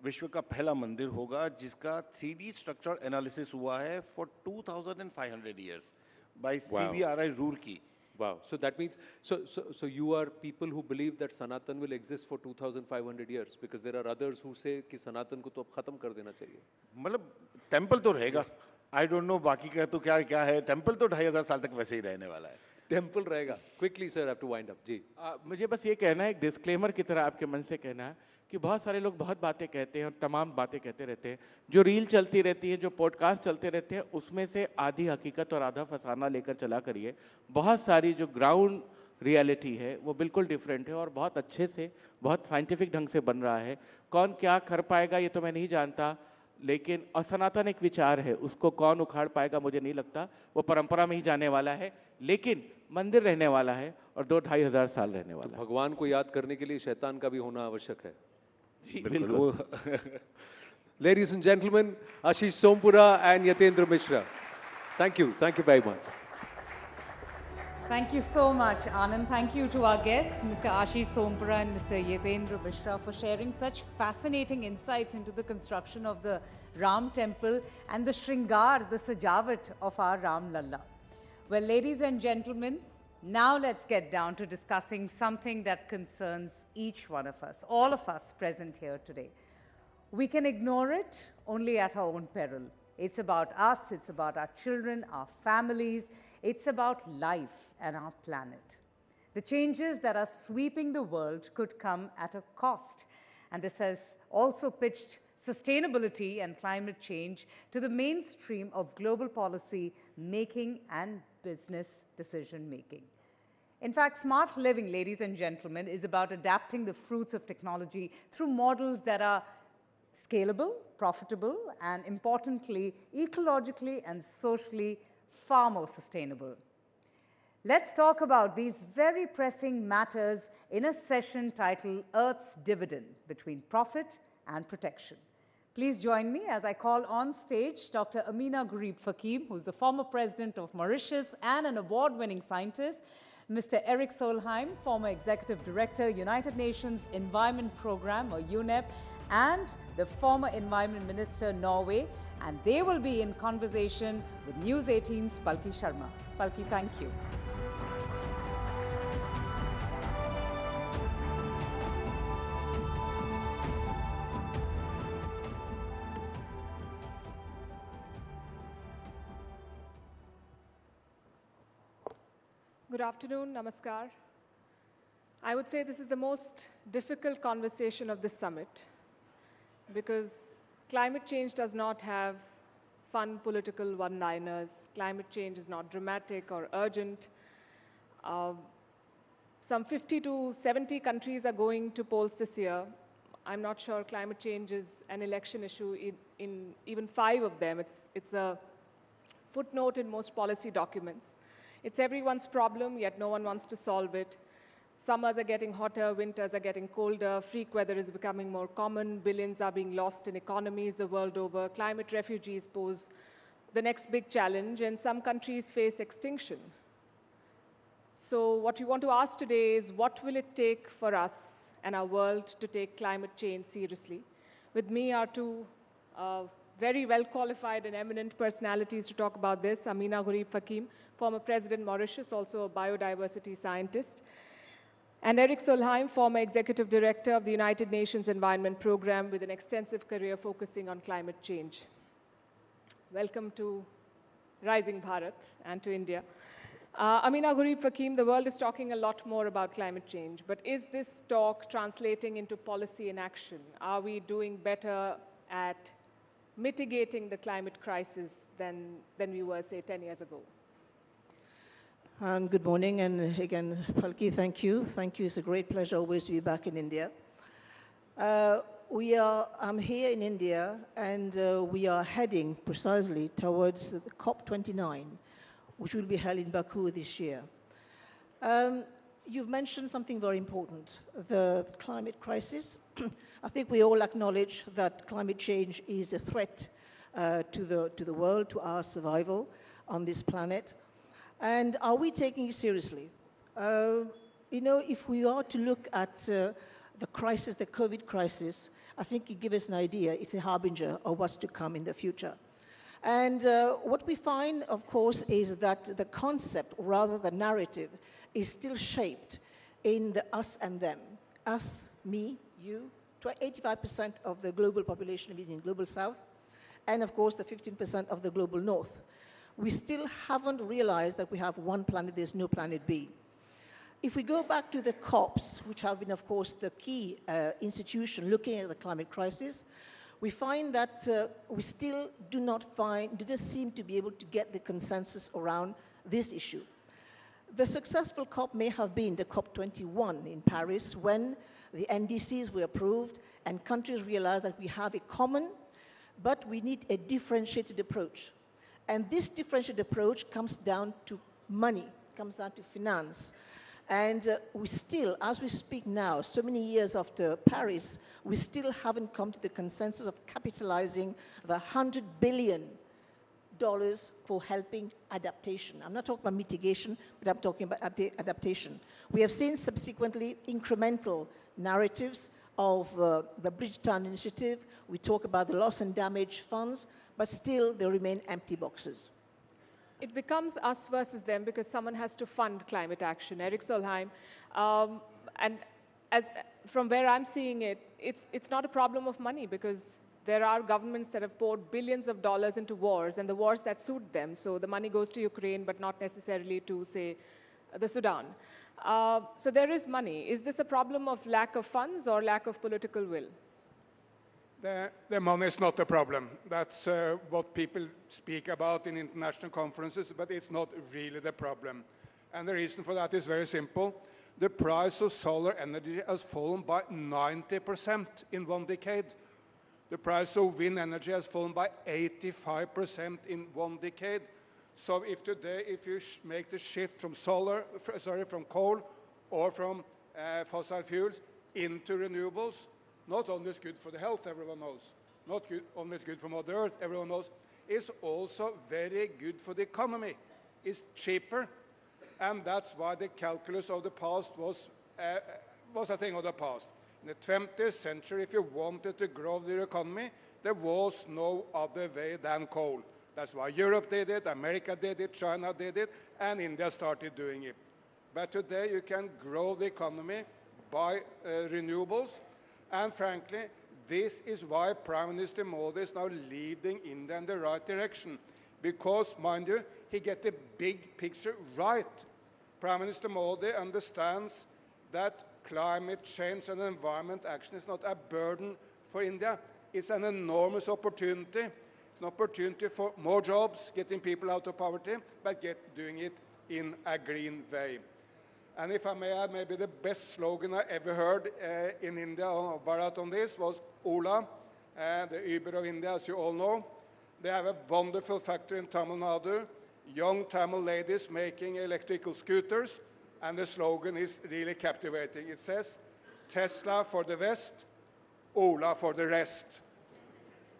Speaker 9: विश्व का पहला मंदिर होगा जिसका 3D स्ट्रक्चर एनालिसिस हुआ है for 2500 years bye CBRI Roorkee.
Speaker 8: Wow. So that means, so you are people who believe that Sanatan will exist for 2500 years, because there are others who say कि सनातन को तो अब खत्म कर देना चाहिए।
Speaker 9: मतलब टेम्पल तो रहेगा, आई डोंट नो बाकी का तो क्या है। टेम्पल तो 2500 साल तक वैसे ही रहने वाला है।
Speaker 8: टेम्पल रहेगा। Quickly sir, have to wind up जी।
Speaker 10: मुझे बस ये कहना है, एक डिस्क्लेमर की तरह आपके मन से कहना है कि बहुत सारे लोग बहुत बातें कहते हैं और तमाम बातें कहते रहते हैं। जो रील चलती रहती है, जो पॉडकास्ट चलते रहते हैं, उसमें से आधी हकीकत और आधा फसाना लेकर चला करिए। बहुत सारी जो ग्राउंड रियलिटी है वो बिल्कुल डिफरेंट है और बहुत अच्छे से, बहुत साइंटिफिक ढंग से बन रहा है। कौन क्या कर पाएगा ये तो मैं नहीं जानता, लेकिन असनातन एक विचार है, उसको कौन उखाड़ पाएगा मुझे नहीं लगता। वो परंपरा में ही जाने वाला है, लेकिन मंदिर रहने वाला है और 2-2.5 हज़ार साल रहने वाला है।
Speaker 8: भगवान को याद करने के लिए शैतान का भी होना आवश्यक है।
Speaker 10: बिल्कुल।
Speaker 8: Ladies and gentlemen, Ashish Sompura and Yatendra Mishra. Thank you very much.
Speaker 2: Thank you so much, Anand. Thank you to our guests, Mr. Ashish Sompura and Mr. Yatendra Mishra, for sharing such fascinating insights into the construction of the Ram temple and the Shringar, the Sajawat of our Ram Lalla. Well, ladies and gentlemen, now let's get down to discussing something that concerns each one of us, all of us present here today. We can ignore it only at our own peril. It's about us, it's about our children, our families, it's about life and our planet. The changes that are sweeping the world could come at a cost, and this has also pitched sustainability and climate change to the mainstream of global policy making and business decision making. In fact, smart living, ladies and gentlemen, is about adapting the fruits of technology through models that are scalable, profitable, and importantly, ecologically and socially far more sustainable. Let's talk about these very pressing matters in a session titled Earth's Dividend Between Profit and Protection. Please join me as I call on stage Dr. Amina Gurib Fakim, who's the former president of Mauritius and an award-winning scientist, Mr. Erik Solheim, former executive director, United Nations Environment Program, or UNEP, and the former environment minister, Norway, and they will be in conversation with News 18's Palki Sharma. Palki, thank you.
Speaker 11: Good afternoon, namaskar. I would say this is the most difficult conversation of this summit because climate change does not have fun political one-liners. Climate change is not dramatic or urgent. Some 50 to 70 countries are going to polls this year. I'm not sure climate change is an election issue in even 5 of them. It's a footnote in most policy documents. It's everyone's problem, yet no one wants to solve it. Summers are getting hotter, winters are getting colder, freak weather is becoming more common, billions are being lost in economies the world over, climate refugees pose the next big challenge, and some countries face extinction. So what we want to ask today is, what will it take for us and our world to take climate change seriously? With me are two very well-qualified and eminent personalities to talk about this. Amina Gurib Fakim, former President Mauritius, also a biodiversity scientist. And Erik Solheim, former Executive Director of the United Nations Environment Program with an extensive career focusing on climate change. Welcome to Rising Bharat and to India. Amina Gurib Fakim, the world is talking a lot more about climate change, but is this talk translating into policy and action? Are we doing better at mitigating the climate crisis than we were, say, 10 years ago?
Speaker 12: Good morning, and again, Palki, thank you. Thank you. It's a great pleasure always to be back in India. I'm here in India, and we are heading precisely towards the COP29, which will be held in Baku this year. You've mentioned something very important, the climate crisis. I think we all acknowledge that climate change is a threat to the world, to our survival on this planet. And are we taking it seriously? You know, if we are to look at the crisis, the COVID crisis, I think it gives us an idea. It's a harbinger of what's to come in the future. And what we find, of course, is that the concept, or rather the narrative, is still shaped in the us and them. Us, me, you, 85% of the global population living in global south, and of course the 15% of the global north. We still haven't realized that we have one planet, there's no planet B. If we go back to the COPs, which have been, of course, the key institution looking at the climate crisis, we find that we still didn't seem to be able to get the consensus around this issue. The successful COP may have been the COP21 in Paris, when the NDCs were approved and countries realized that we have a common, but we need a differentiated approach. And this differentiated approach comes down to money, comes down to finance. And we still, as we speak now, so many years after Paris, we still haven't come to the consensus of capitalizing the $100 billion for helping adaptation. I'm not talking about mitigation, but I'm talking about adaptation. We have seen subsequently incremental narratives of the Bridgetown Initiative. We talk about the loss and damage funds, but still they remain empty boxes.
Speaker 11: It becomes us versus them because someone has to fund climate action. Erik Solheim, and from where I'm seeing it, it's not a problem of money because there are governments that have poured billions of dollars into wars and the wars that suit them. So the money goes to Ukraine, but not necessarily to, say, the Sudan. So there is money. Is this a problem of lack of funds or lack of political will?
Speaker 13: The money is not the problem. That's what people speak about in international conferences, but it's not really the problem. And the reason for that is very simple. The price of solar energy has fallen by 90% in 1 decade. The price of wind energy has fallen by 85% in 1 decade. So if today, if you make the shift from from coal or from fossil fuels into renewables, not only is good for the health, everyone knows, not only is good for Mother Earth, everyone knows, it's also very good for the economy. It's cheaper, and that's why the calculus of the past was a thing of the past. In the 20th century, if you wanted to grow the economy, there was no other way than coal. That's why Europe did it, America did it, China did it, and India started doing it. But today you can grow the economy by renewables, and frankly, this is why Prime Minister Modi is now leading India in the right direction. Because, mind you, he gets the big picture right. Prime Minister Modi understands that climate change and environment action is not a burden for India. It's an enormous opportunity. It's an opportunity for more jobs, getting people out of poverty, but doing it in a green way. And if I may add, maybe the best slogan I ever heard in India on Bharat on this was Ola, the Uber of India, as you all know. They have a wonderful factory in Tamil Nadu, young Tamil ladies making electrical scooters, and the slogan is really captivating. It says, Tesla for the West, Ola for the rest.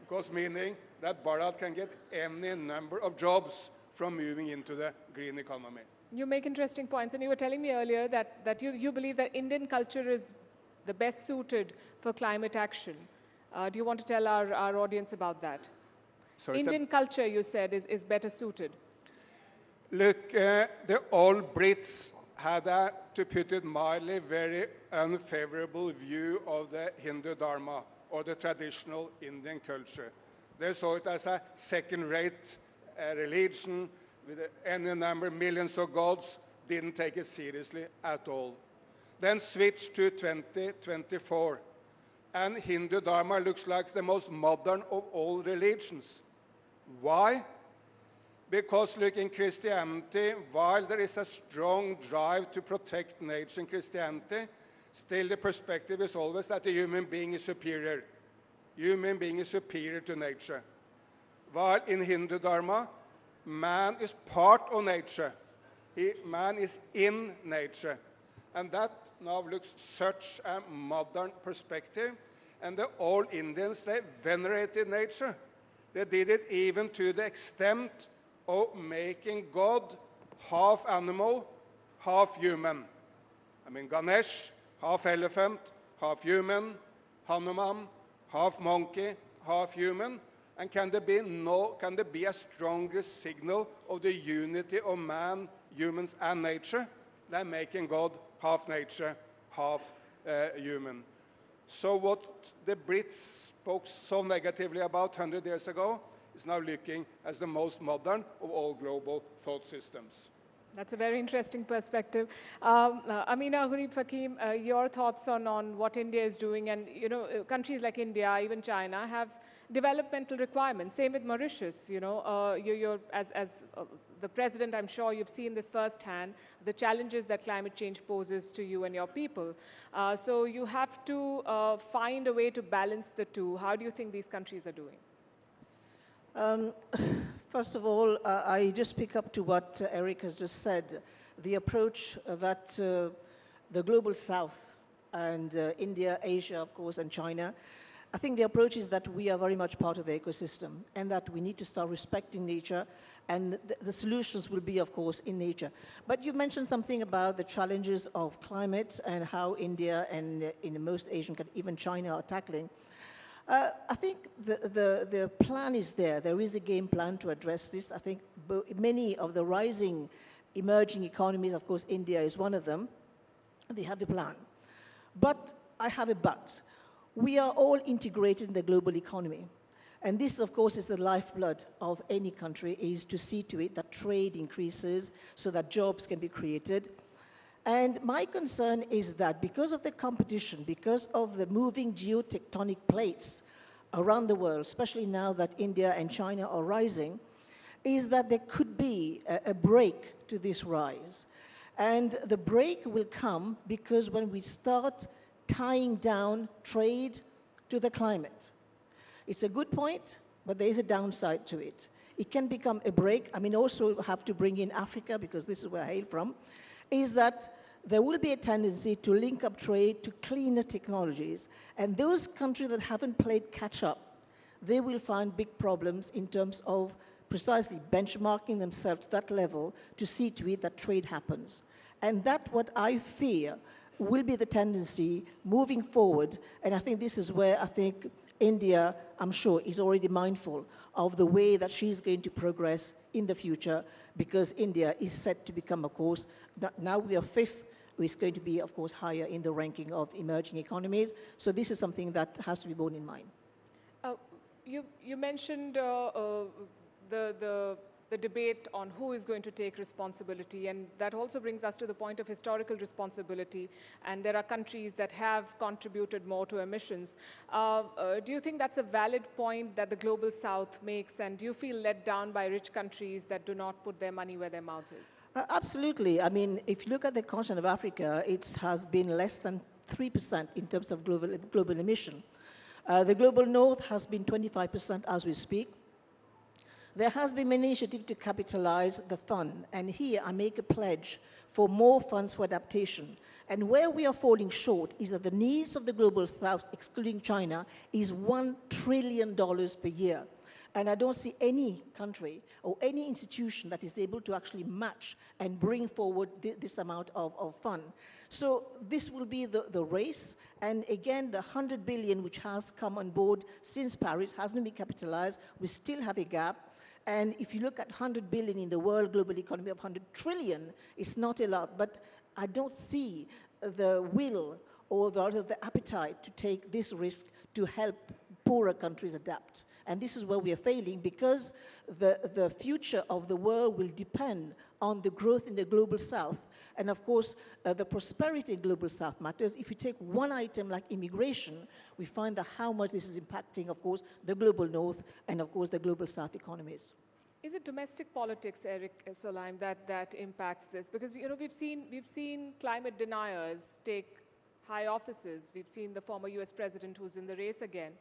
Speaker 13: Because meaning that Bharat can get any number of jobs from moving into the green economy.
Speaker 11: You make interesting points, and you were telling me earlier that you believe that Indian culture is the best suited for climate action. Do you want to tell our audience about that?
Speaker 13: Sorry,
Speaker 11: Indian culture, you said, is better suited.
Speaker 13: Look, the old Brits had a, to put it mildly, very unfavorable view of the Hindu Dharma, or the traditional Indian culture. They saw it as a second-rate religion with any number, millions of gods, didn't take it seriously at all. Then switched to 2024, and Hindu Dharma looks like the most modern of all religions. Why? Because look, in Christianity, while there is a strong drive to protect nature in Christianity, still the perspective is always that the human being is superior. Human being is superior to nature. While in Hindu Dharma, man is part of nature. Man is in nature. And that now looks such a modern perspective. And the old Indians, they venerated nature. They did it even to the extent of making God half animal, half human. I mean, Ganesh, half elephant, half human, Hanuman, half monkey, half human. And can there be a stronger signal of the unity of man, humans, and nature than making God half nature, half human? So what the Brits spoke so negatively about 100 years ago is now looking as the most modern of all global thought systems.
Speaker 11: That's a very interesting perspective. Amina, Hurib Fakim, your thoughts on what India is doing, and countries like India, even China, have developmental requirements. Same with Mauritius. As the president, I'm sure you've seen this firsthand, the challenges that climate change poses to you and your people. So you have to find a way to balance the two. How do you think these countries are doing?
Speaker 12: First of all, I just pick up to what Eric has just said. The approach that the global south and India, Asia, of course, and China, I think the approach is that we are very much part of the ecosystem and that we need to start respecting nature, and the solutions will be, of course, in nature. But you mentioned something about the challenges of climate and how India and in most Asian countries, even China, are tackling. I think the plan is there. There is a game plan to address this. I think many of the rising emerging economies, of course, India is one of them, they have a plan. But I have a but. We are all integrated in the global economy. And this, of course, is the lifeblood of any country, is to see to it that trade increases so that jobs can be created. And my concern is that because of the competition, because of the moving geotectonic plates around the world, especially now that India and China are rising, is that there could be a break to this rise. And the break will come because when we start tying down trade to the climate. It's a good point, but there is a downside to it. It can become a break. I mean, also have to bring in Africa, because this is where I hail from, is that there will be a tendency to link up trade to cleaner technologies. And those countries that haven't played catch up, they will find big problems in terms of precisely benchmarking themselves to that level to see to it that trade happens. And that's what I fear will be the tendency moving forward. And I think this is where I think India, I'm sure, is already mindful of the way that she's going to progress in the future, because India is set to become, of course, now we are fifth, is going to be, of course, higher in the ranking of emerging economies. So this is something that has to be borne in mind.
Speaker 11: You mentioned the debate on who is going to take responsibility, and that also brings us to the point of historical responsibility, and there are countries that have contributed more to emissions. Do you think that's a valid point that the Global South makes, and do you feel let down by rich countries that do not put their money where their mouth is?
Speaker 12: Absolutely. I mean, if you look at the continent of Africa, it has been less than 3% in terms of global emission. The Global North has been 25% as we speak. There has been an initiative to capitalize the fund, and here I make a pledge for more funds for adaptation. And where we are falling short is that the needs of the Global South, excluding China, is $1 trillion per year. And I don't see any country or any institution that is able to actually match and bring forward this amount of fund. So this will be the race. And again, the 100 billion which has come on board since Paris hasn't been capitalized. We still have a gap. And if you look at 100 billion in the world global economy of 100 trillion, it's not a lot. But I don't see the will or the appetite to take this risk to help poorer countries adapt. And this is where we are failing, because the future of the world will depend on the growth in the Global South. And of course, the prosperity in Global South matters. If you take one item like immigration, we find that how much this is impacting, of course, the Global North and, of course, the Global South economies.
Speaker 11: Is it domestic politics, Eric Solheim, that impacts this? Because, you know, we've seen climate deniers take high offices. We've seen the former US president who's in the race again.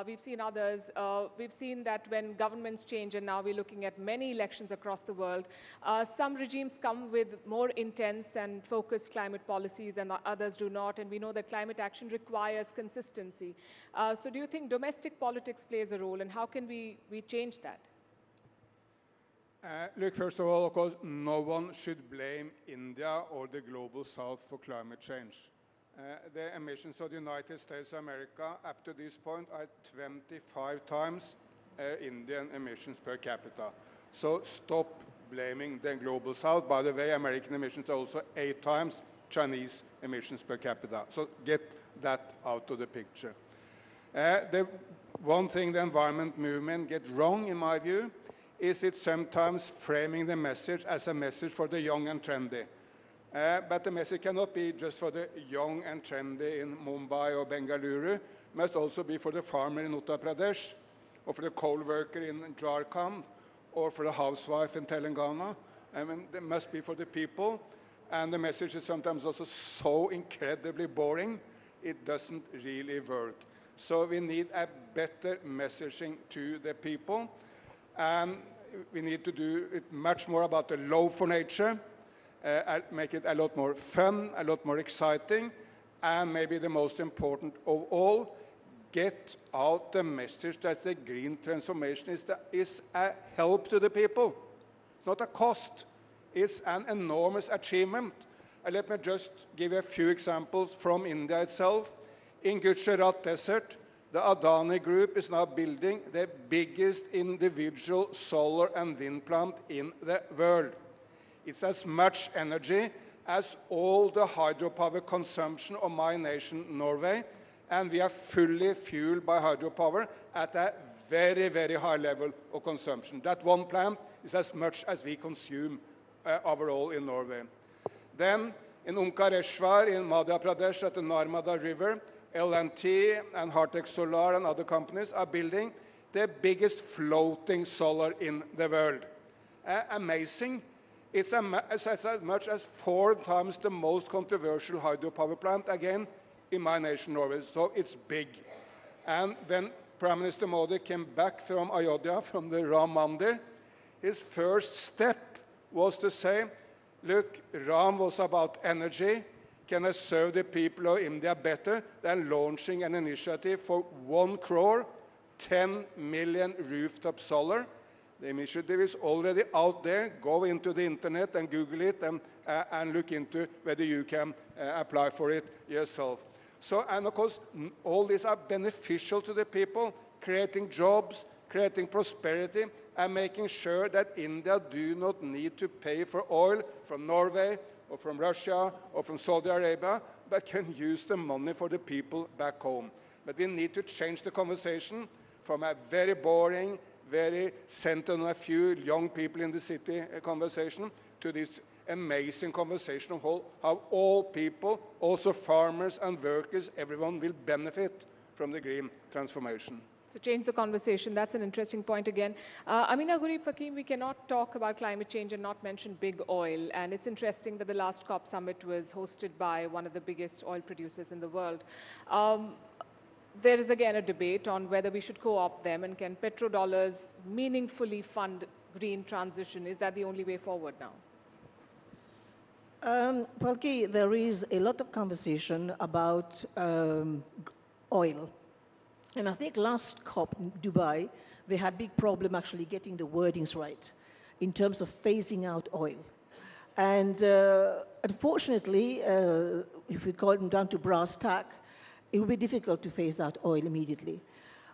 Speaker 11: We've seen others. We've seen that when governments change, and now we're looking at many elections across the world, some regimes come with more intense and focused climate policies and others do not, and we know that climate action requires consistency. So do you think domestic politics plays a role, and how can we change that?
Speaker 13: Look, first of all, of course, no one should blame India or the Global South for climate change. The emissions of the United States of America up to this point are 25 times Indian emissions per capita. So stop blaming the Global South. By the way, American emissions are also 8 times Chinese emissions per capita. So get that out of the picture. The one thing the environment movement gets wrong, in my view, is it sometimes framing the message as a message for the young and trendy. But the message cannot be just for the young and trendy in Mumbai or Bengaluru. It must also be for the farmer in Uttar Pradesh, or for the coal worker in Jharkhand, or for the housewife in Telangana. I mean, it must be for the people. And the message is sometimes also so incredibly boring, it doesn't really work. So we need a better messaging to the people. And we need to do it much more about the love for nature, make it a lot more fun, a lot more exciting, and maybe the most important of all, get out the message that the green transformation is a help to the people. It's not a cost. It's an enormous achievement. Let me just give you a few examples from India itself. In Gujarat Desert, the Adani Group is now building the biggest individual solar and wind plant in the world. It's as much energy as all the hydropower consumption of my nation, Norway, and we are fully fueled by hydropower at a very, very high level of consumption. That one plant is as much as we consume overall in Norway. Then, in Omkareshwar, in Madhya Pradesh, at the Narmada River, L&T and Hartek Solar and other companies are building the biggest floating solar in the world. Amazing. It's as much as 4 times the most controversial hydropower plant, again, in my nation, Norway. So it's big. And when Prime Minister Modi came back from Ayodhya, from the Ram Mandir, his first step was to say, look, Ram was about energy. Can I serve the people of India better than launching an initiative for 1 crore, 10 million rooftop solar? The initiative is already out there. Go into the internet and Google it and look into whether you can apply for it yourself. So, and of course, all these are beneficial to the people, creating jobs, creating prosperity, and making sure that India do not need to pay for oil from Norway or from Russia or from Saudi Arabia, but can use the money for the people back home. But we need to change the conversation from a very boring, very centered on a few young people in the city conversation to this amazing conversation of how all people, also farmers and workers, everyone will benefit from the green transformation.
Speaker 11: So change the conversation. That's an interesting point again. Amina Gurib Fakim, we cannot talk about climate change and not mention big oil. And it's interesting that the last COP summit was hosted by one of the biggest oil producers in the world. There is again a debate on whether we should co-opt them and can petrodollars meaningfully fund green transition. Is that the only way forward now?
Speaker 12: Palki, there is a lot of conversation about oil. And I think last COP in Dubai, they had big problem actually getting the wordings right in terms of phasing out oil. And unfortunately, if we call them down to brass tack, it will be difficult to phase out oil immediately.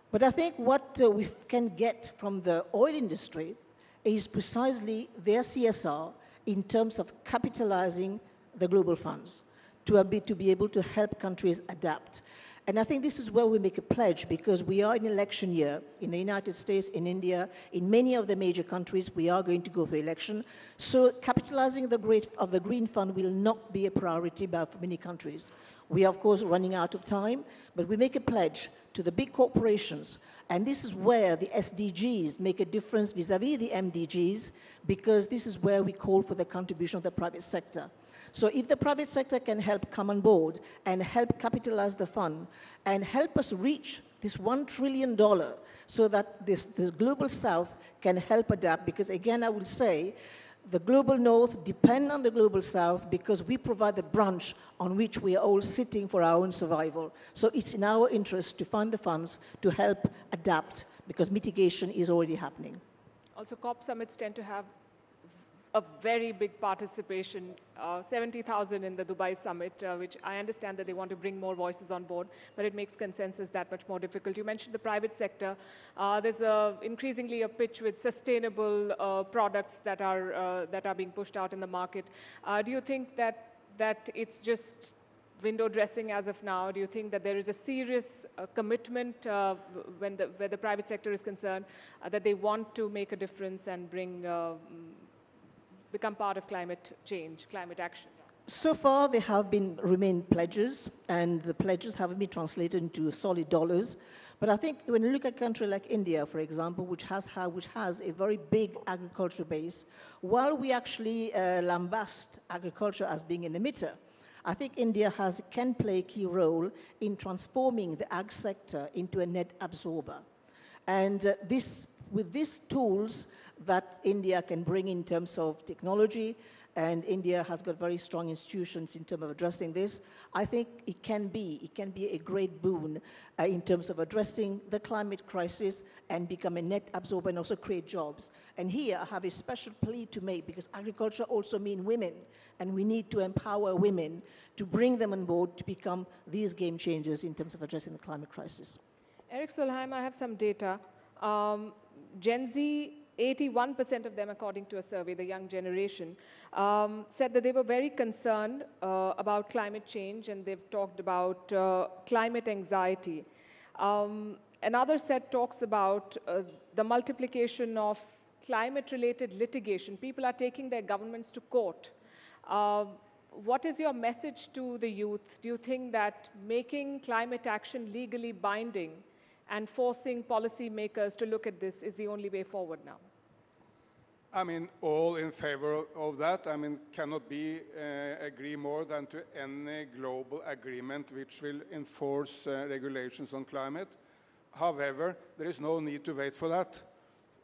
Speaker 12: But I think what we can get from the oil industry is precisely their CSR in terms of capitalizing the global funds to be able to help countries adapt. And I think this is where we make a pledge, because we are in election year in the United States, in India, in many of the major countries, we are going to go for election. So capitalizing the Green Fund will not be a priority for many countries. We are, of course, running out of time, but we make a pledge to the big corporations. And this is where the SDGs make a difference vis-à-vis the MDGs, because this is where we call for the contribution of the private sector. So if the private sector can help come on board and help capitalize the fund and help us reach this $1 trillion so that this global south can help adapt, because again, I will say, the global north depend on the global south because we provide the branch on which we are all sitting for our own survival. So it's in our interest to fund the funds to help adapt, because mitigation is already happening.
Speaker 11: Also, COP summits tend to have a very big participation, 70,000 in the Dubai summit, which I understand that they want to bring more voices on board, but it makes consensus that much more difficult. You mentioned the private sector. There's increasingly a pitch with sustainable products that are being pushed out in the market. Do you think that it's just window dressing as of now? Do you think that there is a serious commitment where the private sector is concerned, that they want to make a difference and become part of climate change, climate action?
Speaker 12: So far, they have remained pledges, and the pledges haven't been translated into solid dollars. But I think when you look at a country like India, for example, which has a very big agriculture base, while we actually lambast agriculture as being an emitter, I think India can play a key role in transforming the ag sector into a net absorber. And with these tools that India can bring in terms of technology, and India has got very strong institutions in terms of addressing this, I think it can be a great boon in terms of addressing the climate crisis and become a net absorber and also create jobs. And here I have a special plea to make, because agriculture also means women, and we need to empower women to bring them on board to become these game changers in terms of addressing the climate crisis.
Speaker 11: Eric Solheim, I have some data. Gen Z, 81% of them, according to a survey, the young generation, said that they were very concerned about climate change, and they've talked about climate anxiety. Another set talks about the multiplication of climate-related litigation. People are taking their governments to court. What is your message to the youth? Do you think that making climate action legally binding and forcing policymakers to look at this is the only way forward now?
Speaker 13: I mean, all in favor of that. I mean, cannot be agree more than to any global agreement which will enforce regulations on climate. However, there is no need to wait for that,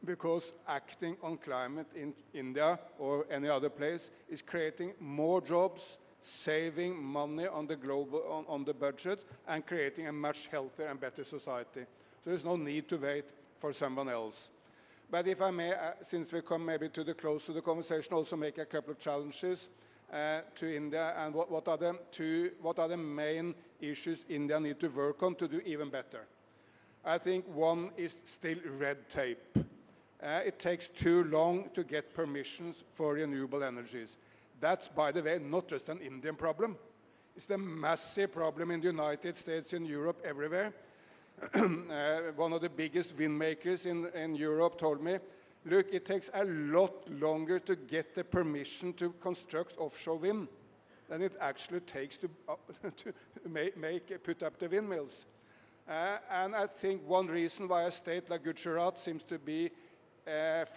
Speaker 13: because acting on climate in India or any other place is creating more jobs, saving money on the global on the budget, and creating a much healthier and better society. So there's no need to wait for someone else. But if I may, since we come maybe to the close of the conversation, also make a couple of challenges to India, and what are the main issues India need to work on to do even better. I think one is still red tape. It takes too long to get permissions for renewable energies. That's, by the way, not just an Indian problem. It's a massive problem in the United States, in Europe, everywhere. One of the biggest wind makers in Europe told me, look, it takes a lot longer to get the permission to construct offshore wind than it actually takes to put up the windmills. And I think one reason why a state like Gujarat seems to be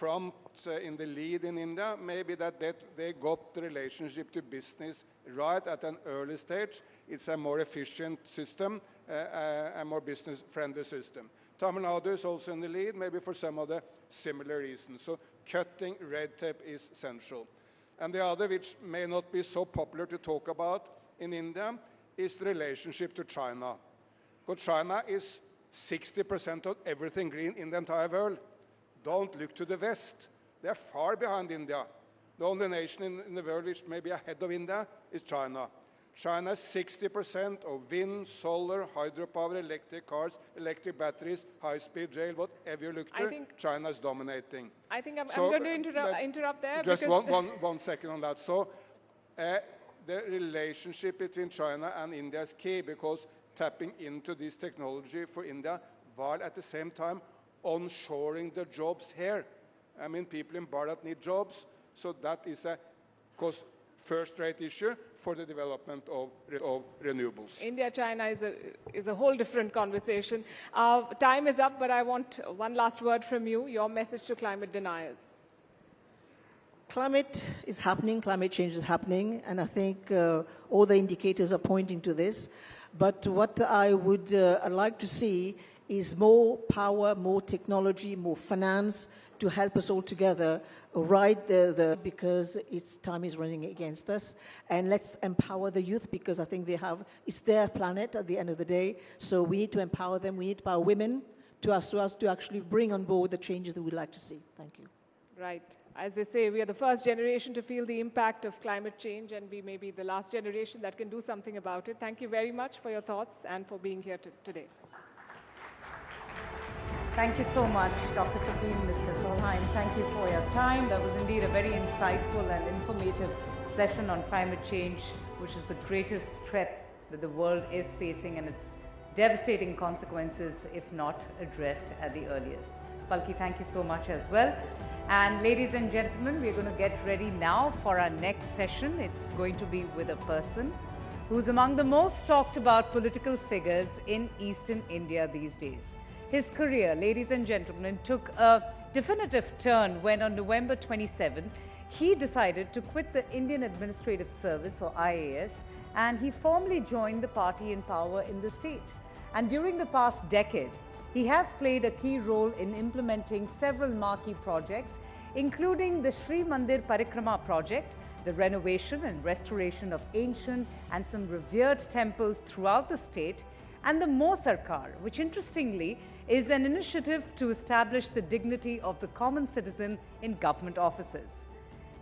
Speaker 13: front in the lead in India, maybe that they got the relationship to business right at an early stage. It's a more efficient system, a more business-friendly system. Tamil Nadu is also in the lead, maybe for some other similar reasons. So cutting red tape is essential. And the other, which may not be so popular to talk about in India, is the relationship to China. Because China is 60% of everything green in the entire world. Don't look to the West. They're far behind India. The only nation in the world which may be ahead of India is China. China has 60% of wind, solar, hydropower, electric cars, electric batteries, high-speed rail, whatever you look to, China is dominating.
Speaker 11: I think I'm going to interrupt there.
Speaker 13: Just one second on that. So the relationship between China and India is key, because tapping into this technology for India, while at the same time onshoring the jobs here. I mean, people in Bharat need jobs, so that is a first-rate issue for the development of renewables.
Speaker 11: India-China is a whole different conversation. Time is up, but I want one last word from you, your message to climate deniers.
Speaker 12: Climate is happening, climate change is happening, and I think all the indicators are pointing to this. But what I would like to see is more power, more technology, more finance to help us all together ride because time is running against us. And let's empower the youth, because I think it's their planet at the end of the day. So we need to empower them. We need to empower women so as to actually bring on board the changes that we'd like to see. Thank you.
Speaker 11: Right. As they say, we are the first generation to feel the impact of climate change, and we may be the last generation that can do something about it. Thank you very much for your thoughts and for being here today.
Speaker 2: Thank you so much, Dr. Kabir, Mr. Solheim. Thank you for your time. That was indeed a very insightful and informative session on climate change, which is the greatest threat that the world is facing, and its devastating consequences if not addressed at the earliest. Palki, thank you so much as well. And ladies and gentlemen, we're going to get ready now for our next session. It's going to be with a person who's among the most talked about political figures in Eastern India these days. His career, ladies and gentlemen, took a definitive turn when on November 27, he decided to quit the Indian Administrative Service, or IAS, and he formally joined the party in power in the state. And during the past decade, he has played a key role in implementing several marquee projects, including the Sri Mandir Parikrama project, the renovation and restoration of ancient and some revered temples throughout the state, and the Mo Sarkar, which interestingly is an initiative to establish the dignity of the common citizen in government offices.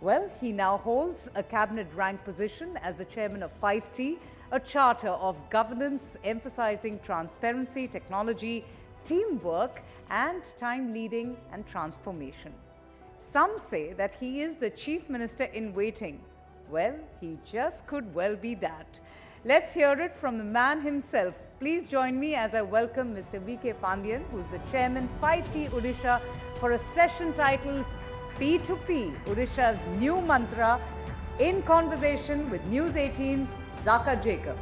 Speaker 2: Well, he now holds a cabinet rank position as the chairman of 5T, a charter of governance emphasizing transparency, technology, teamwork, and time leading and transformation. Some say that he is the chief minister in waiting. Well, he just could well be that. Let's hear it from the man himself. Please join me as I welcome Mr. V.K. Pandyan, who's the chairman 5T Odisha, for a session titled P2P, Odisha's new mantra, in conversation with News 18's Zaka Jacob.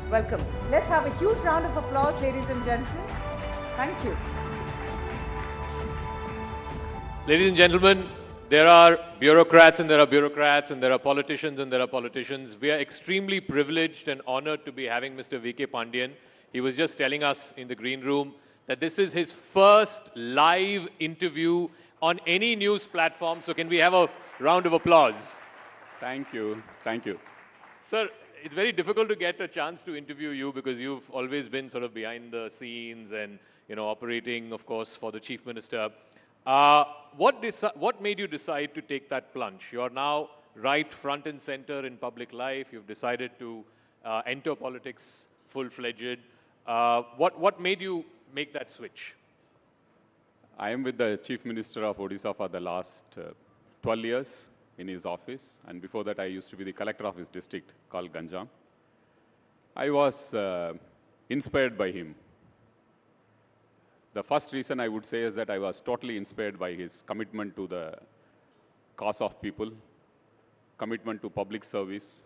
Speaker 2: Welcome. Let's have a huge round of applause, ladies and gentlemen. Thank you.
Speaker 1: Ladies and gentlemen, there are bureaucrats and there are bureaucrats and there are politicians and there are politicians. We are extremely privileged and honored to be having Mr. V.K. Pandian. He was just telling us in the green room that this is his first live interview on any news platform. So can we have a round of applause?
Speaker 14: Thank you. Thank you.
Speaker 1: Sir, it's very difficult to get a chance to interview you because you've always been sort of behind the scenes and, you know, operating, of course, for the Chief Minister. What made you decide to take that plunge? You're now right front and center in public life. You've decided to enter politics full-fledged. What made you make that switch?
Speaker 14: I am with the Chief Minister of Odisha for the last 12 years in his office. And before that, I used to be the collector of his district called Ganjam. I was inspired by him. The first reason I would say is that I was totally inspired by his commitment to the cause of people, commitment to public service.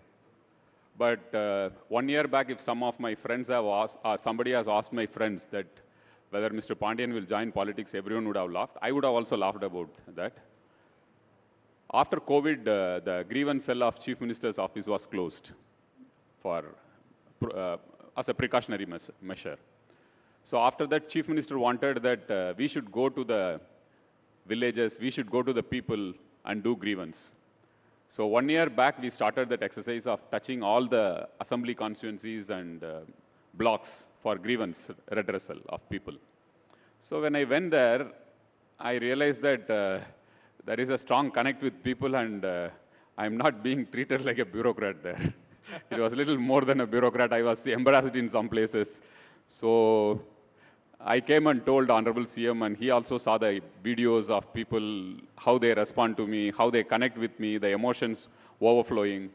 Speaker 14: But 1 year back, if some of my friends have asked, somebody has asked my friends that whether Mr. Pandian will join politics, everyone would have laughed. I would have also laughed about that. After COVID, the grievance cell of Chief Minister's office was closed for, as a precautionary measure. So after that, Chief Minister wanted that we should go to the villages, we should go to the people and do grievance. So 1 year back, we started that exercise of touching all the assembly constituencies and blocks for grievance redressal of people. So when I went there, I realized that there is a strong connect with people and I'm not being treated like a bureaucrat there. It was a little more than a bureaucrat. I was embarrassed in some places. So I came and told Honorable CM, and he also saw the videos of people, how they respond to me, how they connect with me, the emotions overflowing.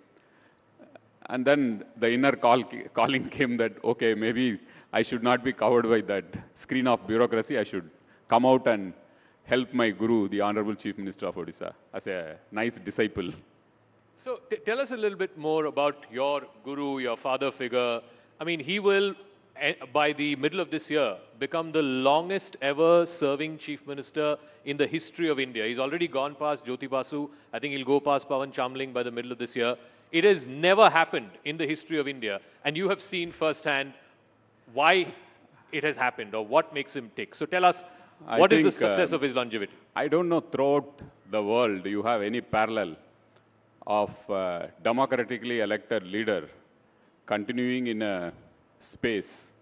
Speaker 14: And then the inner calling came that, okay, maybe I should not be covered by that screen of bureaucracy. I should come out and help my guru, the Honorable Chief Minister of Odisha, as a nice disciple.
Speaker 1: So tell us a little bit more about your guru, your father figure. I mean, he will, by the middle of this year, become the longest ever serving Chief Minister in the history of India. He's already gone past Jyoti Basu. I think he'll go past Pawan Chamling by the middle of this year. It has never happened in the history of India. And you have seen firsthand why it has happened or what makes him tick. So tell us, what is the success of his longevity?
Speaker 14: I don't know throughout the world you have any parallel of democratically elected leader continuing in a space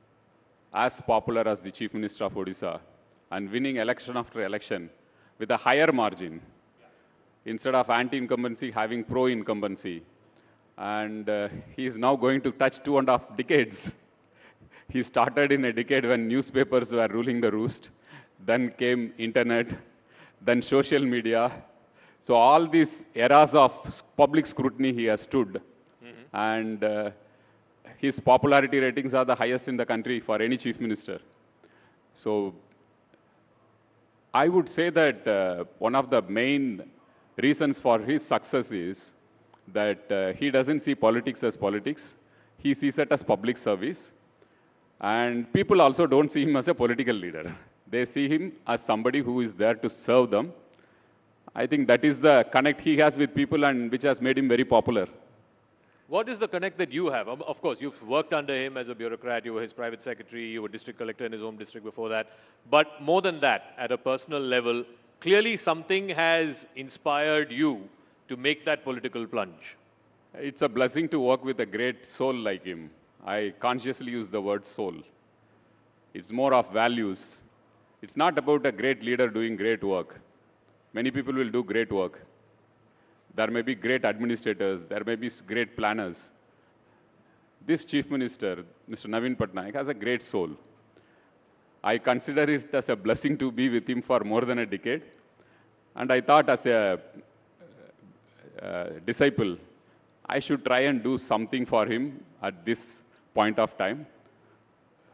Speaker 14: as popular as the Chief Minister of Odisha and winning election after election with a higher margin instead of anti-incumbency having pro-incumbency. And he is now going to touch 2.5 decades. He started in a decade when newspapers were ruling the roost. Then came internet, then social media. So all these eras of public scrutiny he has stood. And his popularity ratings are the highest in the country for any chief minister. So I would say that one of the main reasons for his success is that he doesn't see politics as politics. He sees it as public service. And people also don't see him as a political leader. They see him as somebody who is there to serve them. I think that is the connect he has with people and which has made him very popular.
Speaker 1: What is the connect that you have? Of course, you've worked under him as a bureaucrat. You were his private secretary. You were district collector in his home district before that. But more than that, at a personal level, clearly something has inspired you to make that political plunge.
Speaker 14: It's a blessing to work with a great soul like him. I consciously use the word soul. It's more of values. It's not about a great leader doing great work. Many people will do great work. There may be great administrators, there may be great planners. This Chief Minister, Mr. Naveen Patnaik, has a great soul. I consider it as a blessing to be with him for more than a decade. And I thought as a disciple, I should try and do something for him at this point of time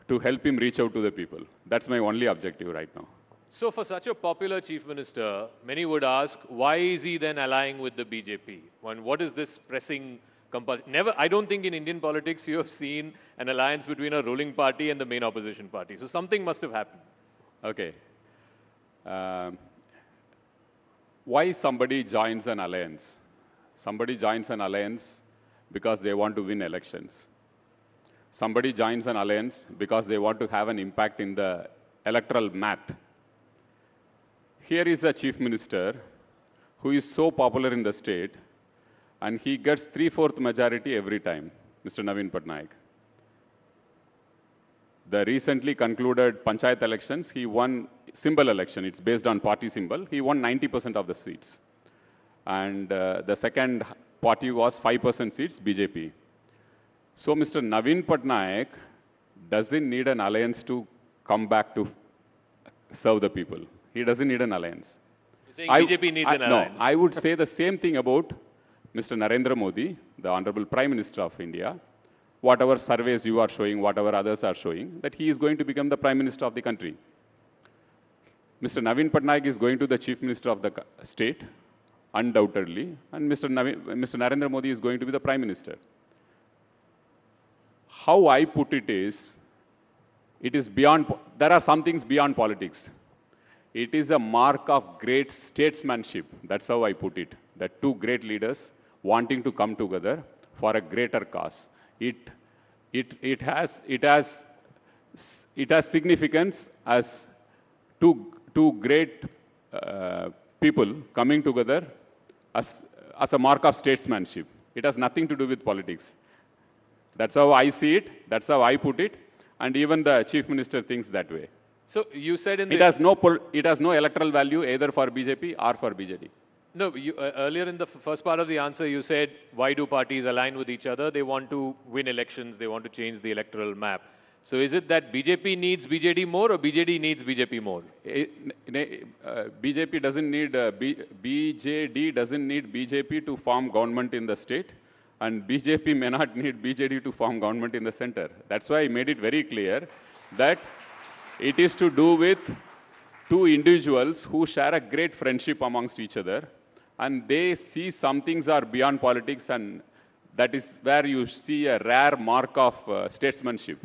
Speaker 14: to help him reach out to the people. That's my only objective right now.
Speaker 1: So for such a popular chief minister, many would ask, why is he then allying with the BJP? What is this pressing compulsion? I don't think in Indian politics you have seen an alliance between a ruling party and the main opposition party. So something must have happened.
Speaker 14: Okay. why somebody joins an alliance? Somebody joins an alliance because they want to win elections. Somebody joins an alliance because they want to have an impact in the electoral math. Here is a chief minister who is so popular in the state, and he gets 3/4 majority every time, Mr. Naveen Patnaik. The recently concluded Panchayat elections, he won symbol election. It's based on party symbol. He won 90% of the seats. And the second party was 5% seats, BJP. So Mr. Naveen Patnaik doesn't need an alliance to come back to serve the people. He doesn't need an alliance.
Speaker 1: You're saying BJP needs an alliance?
Speaker 14: No, I would say the same thing about Mr. Narendra Modi, the Honorable Prime Minister of India. Whatever surveys you are showing, whatever others are showing, that he is going to become the Prime Minister of the country. Mr. Naveen Patnaik is going to the Chief Minister of the state, undoubtedly, and Mr. Narendra Modi is going to be the Prime Minister. How I put it is beyond, there are some things beyond politics. It is a mark of great statesmanship. That's how I put it. That two great leaders wanting to come together for a greater cause. It has significance as two great people coming together as a mark of statesmanship. It has nothing to do with politics. That's how I see it. That's how I put it. And even the chief minister thinks that way.
Speaker 1: So you said in
Speaker 14: it has no electoral value either for BJP or for BJD.
Speaker 1: No, earlier in the first part of the answer, you said, why do parties align with each other? They want to win elections. They want to change the electoral map. So is it that BJP needs BJD more or BJD needs BJP more?
Speaker 14: BJD doesn't need BJP to form government in the state, and BJP may not need BJD to form government in the center. That's why I made it very clear that it is to do with two individuals who share a great friendship amongst each other, and they see some things are beyond politics, and that is where you see a rare mark of statesmanship.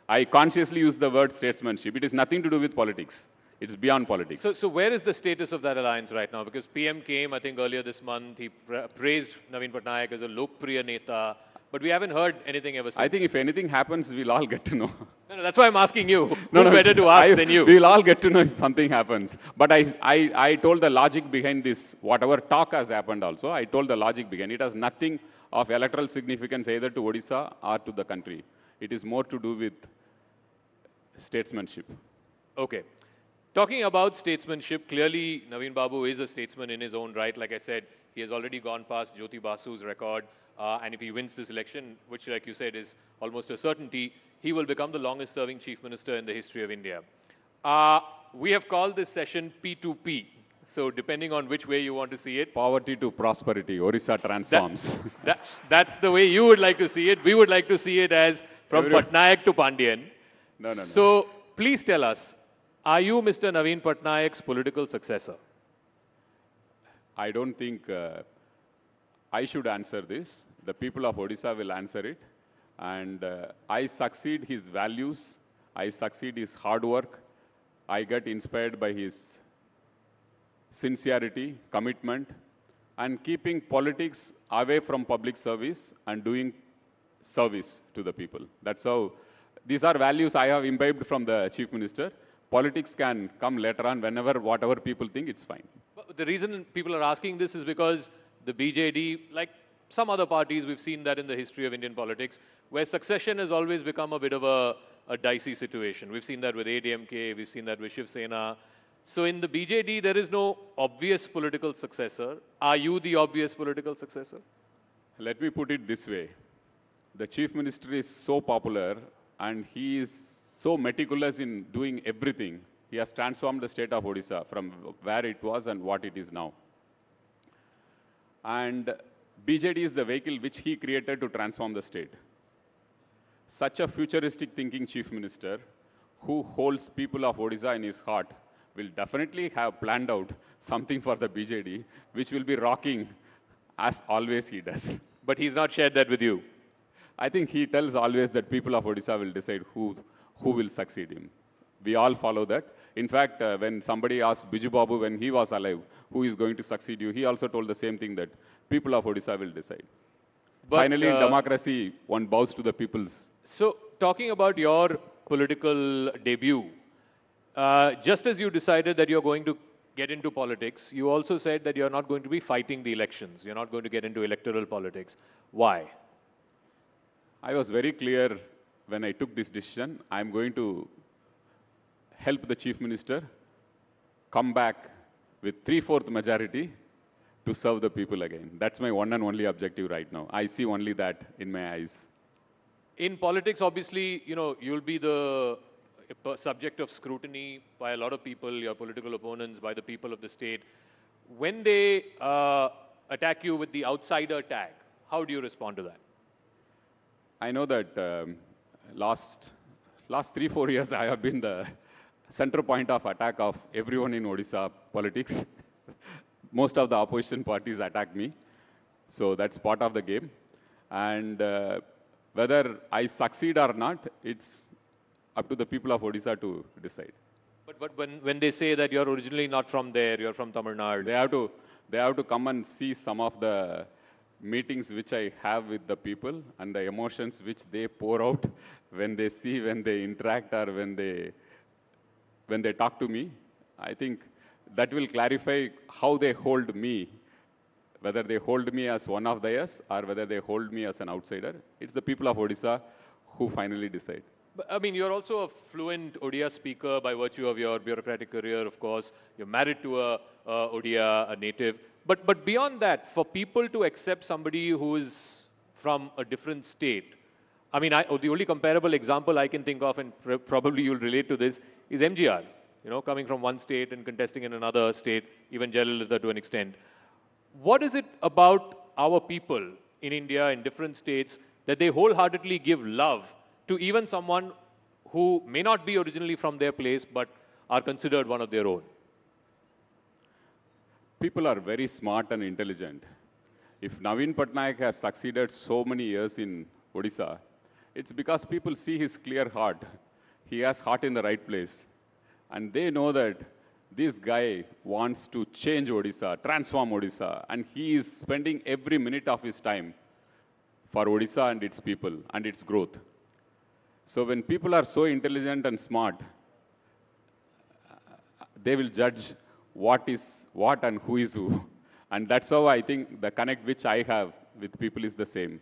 Speaker 14: I consciously use the word statesmanship. It is nothing to do with politics. It's beyond politics.
Speaker 1: So where is the status of that alliance right now? Because PM came, I think, earlier this month. He praised Naveen Patnaik as a Lokpriya Neta, but we haven't heard anything ever since.
Speaker 14: I think if anything happens, we'll all get to know.
Speaker 1: No, that's why I'm asking you. Who better to ask than you?
Speaker 14: We'll all get to know if something happens. But I told the logic behind this, whatever talk has happened also, I told the logic behind it. It has nothing of electoral significance either to Odisha or to the country. It is more to do with statesmanship.
Speaker 1: Okay. Talking about statesmanship, clearly Naveen Babu is a statesman in his own right. Like I said, he has already gone past Jyoti Basu's record. And if he wins this election, which like you said is almost a certainty, he will become the longest serving chief minister in the history of India. We have called this session P2P. So depending on which way you want to see it.
Speaker 14: Poverty to prosperity, Orissa transforms.
Speaker 1: That's the way you would like to see it. We would like to see it as from Patnaik to Pandian.
Speaker 14: No.
Speaker 1: So please tell us, are you Mr. Naveen Patnaik's political successor?
Speaker 14: I don't think I should answer this. The people of Odisha will answer it. And I succeed his values. I succeed his hard work. I get inspired by his sincerity, commitment, and keeping politics away from public service and doing service to the people. That's how, these are values I have imbibed from the chief minister. Politics can come later on whenever, whatever people think, it's fine.
Speaker 1: But the reason people are asking this is because the BJD, like some other parties, we've seen that in the history of Indian politics, where succession has always become a bit of a dicey situation. We've seen that with ADMK, we've seen that with Shiv Sena. So in the BJD, there is no obvious political successor. Are you the obvious political successor?
Speaker 14: Let me put it this way. The chief minister is so popular and he is so meticulous in doing everything. He has transformed the state of Odisha from where it was and what it is now. And BJD is the vehicle which he created to transform the state. Such a futuristic thinking chief minister who holds people of Odisha in his heart will definitely have planned out something for the BJD, which will be rocking as always he does.
Speaker 1: But he's not shared that with you.
Speaker 14: I think he tells always that people of Odisha will decide who will succeed him. We all follow that. In fact, when somebody asked Biju Babu when he was alive, who is going to succeed you, he also told the same thing, that people of Odisha will decide.
Speaker 1: But,
Speaker 14: Finally, in democracy, one bows to the peoples.
Speaker 1: So, talking about your political debut, just as you decided that you're going to get into politics, you also said that you're not going to be fighting the elections. You're not going to get into electoral politics. Why?
Speaker 14: I was very clear when I took this decision. I'm going to help the Chief Minister come back with 3/4 majority to serve the people again. That's my one and only objective right now. I see only that in my eyes.
Speaker 1: In politics, obviously, you'll be the subject of scrutiny by a lot of people, your political opponents, by the people of the state. When they attack you with the outsider tag, how do you respond to that?
Speaker 14: I know that last 3-4 years I have been the center point of attack of everyone in Odisha politics. Most of the opposition parties attack me. So that's part of the game. And whether I succeed or not, it's up to the people of Odisha to decide.
Speaker 1: But when they say that you're originally not from there, you're from Tamil Nadu.
Speaker 14: They have to come and see some of the meetings which I have with the people and the emotions which they pour out when they see, when they interact, or when they talk to me. I think that will clarify how they hold me, whether they hold me as one of theirs or whether they hold me as an outsider. It's the people of Odisha who finally decide.
Speaker 1: But, I mean, you're also a fluent Odia speaker by virtue of your bureaucratic career, of course. You're married to a Odia, a native. But beyond that, for people to accept somebody who is from a different state, I mean, the only comparable example I can think of, and probably you'll relate to this, is MGR. Coming from one state and contesting in another state, even Jayalalitha to an extent. What is it about our people in India, in different states, that they wholeheartedly give love to even someone who may not be originally from their place, but are considered one of their own?
Speaker 14: People are very smart and intelligent. If Naveen Patnaik has succeeded so many years in Odisha, it's because people see his clear heart. He has heart in the right place. And they know that this guy wants to change Odisha, transform Odisha, and he is spending every minute of his time for Odisha and its people and its growth. So when people are so intelligent and smart, they will judge what is what and who is who. And that's how I think the connect which I have with people is the same.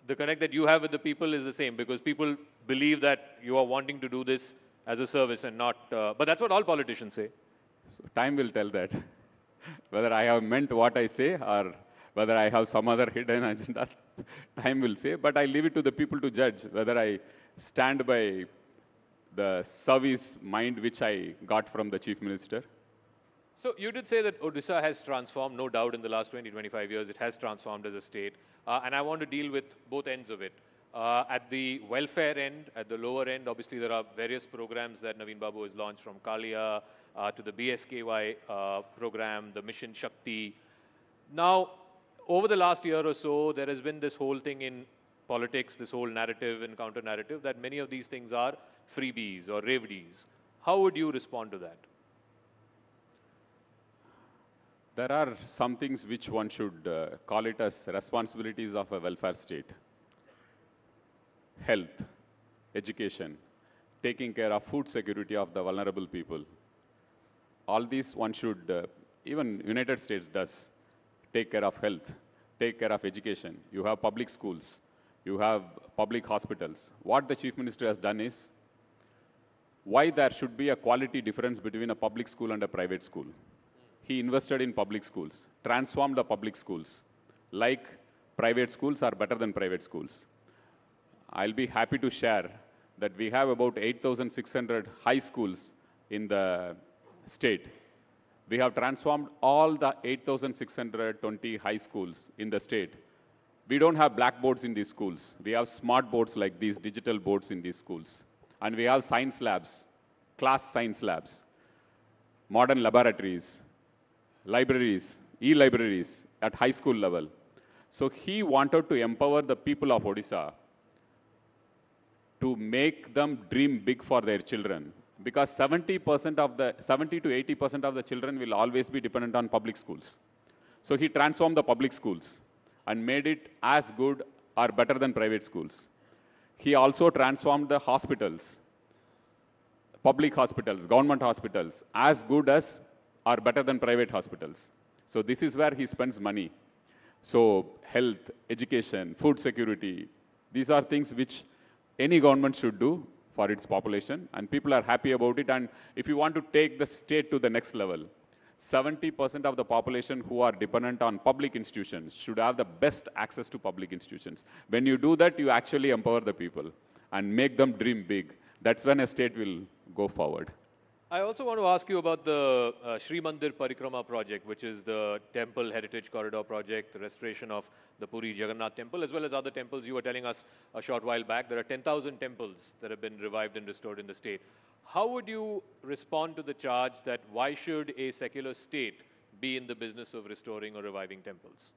Speaker 1: The connect that you have with the people is the same, because people believe that you are wanting to do this as a service and not, but that's what all politicians say.
Speaker 14: So time will tell that, whether I have meant what I say or whether I have some other hidden agenda, time will say. But I leave it to the people to judge whether I stand by the service mind which I got from the Chief Minister.
Speaker 1: So you did say that Odisha has transformed, no doubt, in the last 20-25 years. It has transformed as a state. And I want to deal with both ends of it. At the welfare end, at the lower end, obviously there are various programs that Naveen Babu has launched, from Kalia to the BSKY program, the Mission Shakti. Now, over the last year or so, there has been this whole thing in politics, this whole narrative and counter-narrative, that many of these things are freebies or revdies. How would you respond to that?
Speaker 14: There are some things which one should call it as responsibilities of a welfare state. Health, education, taking care of food security of the vulnerable people. All these one should, even United States does, take care of health, take care of education. You have public schools, you have public hospitals. What the Chief Minister has done is, why there should be a quality difference between a public school and a private school. He invested in public schools, transformed the public schools, like private schools are better than private schools. I'll be happy to share that we have about 8,600 high schools in the state. We have transformed all the 8,620 high schools in the state. We don't have blackboards in these schools. We have smart boards like these, digital boards in these schools. And we have science labs, class science labs, modern laboratories, libraries, e-libraries at high school level. So he wanted to empower the people of Odisha to make them dream big for their children. because 70 to 80% of the children will always be dependent on public schools. So he transformed the public schools and made it as good or better than private schools. He also transformed the hospitals, public hospitals, government hospitals, as good as or better than private hospitals. So this is where he spends money. So health, education, food security, these are things which any government should do for its population, and people are happy about it. And if you want to take the state to the next level, 70% of the population who are dependent on public institutions should have the best access to public institutions. When you do that, you actually empower the people and make them dream big. That's when a state will go forward.
Speaker 1: I also want to ask you about the Sri Mandir Parikrama project, which is the Temple Heritage Corridor project, the restoration of the Puri Jagannath Temple, as well as other temples. You were telling us a short while back, there are 10,000 temples that have been revived and restored in the state. How would you respond to the charge that why should a secular state be in the business of restoring or reviving temples?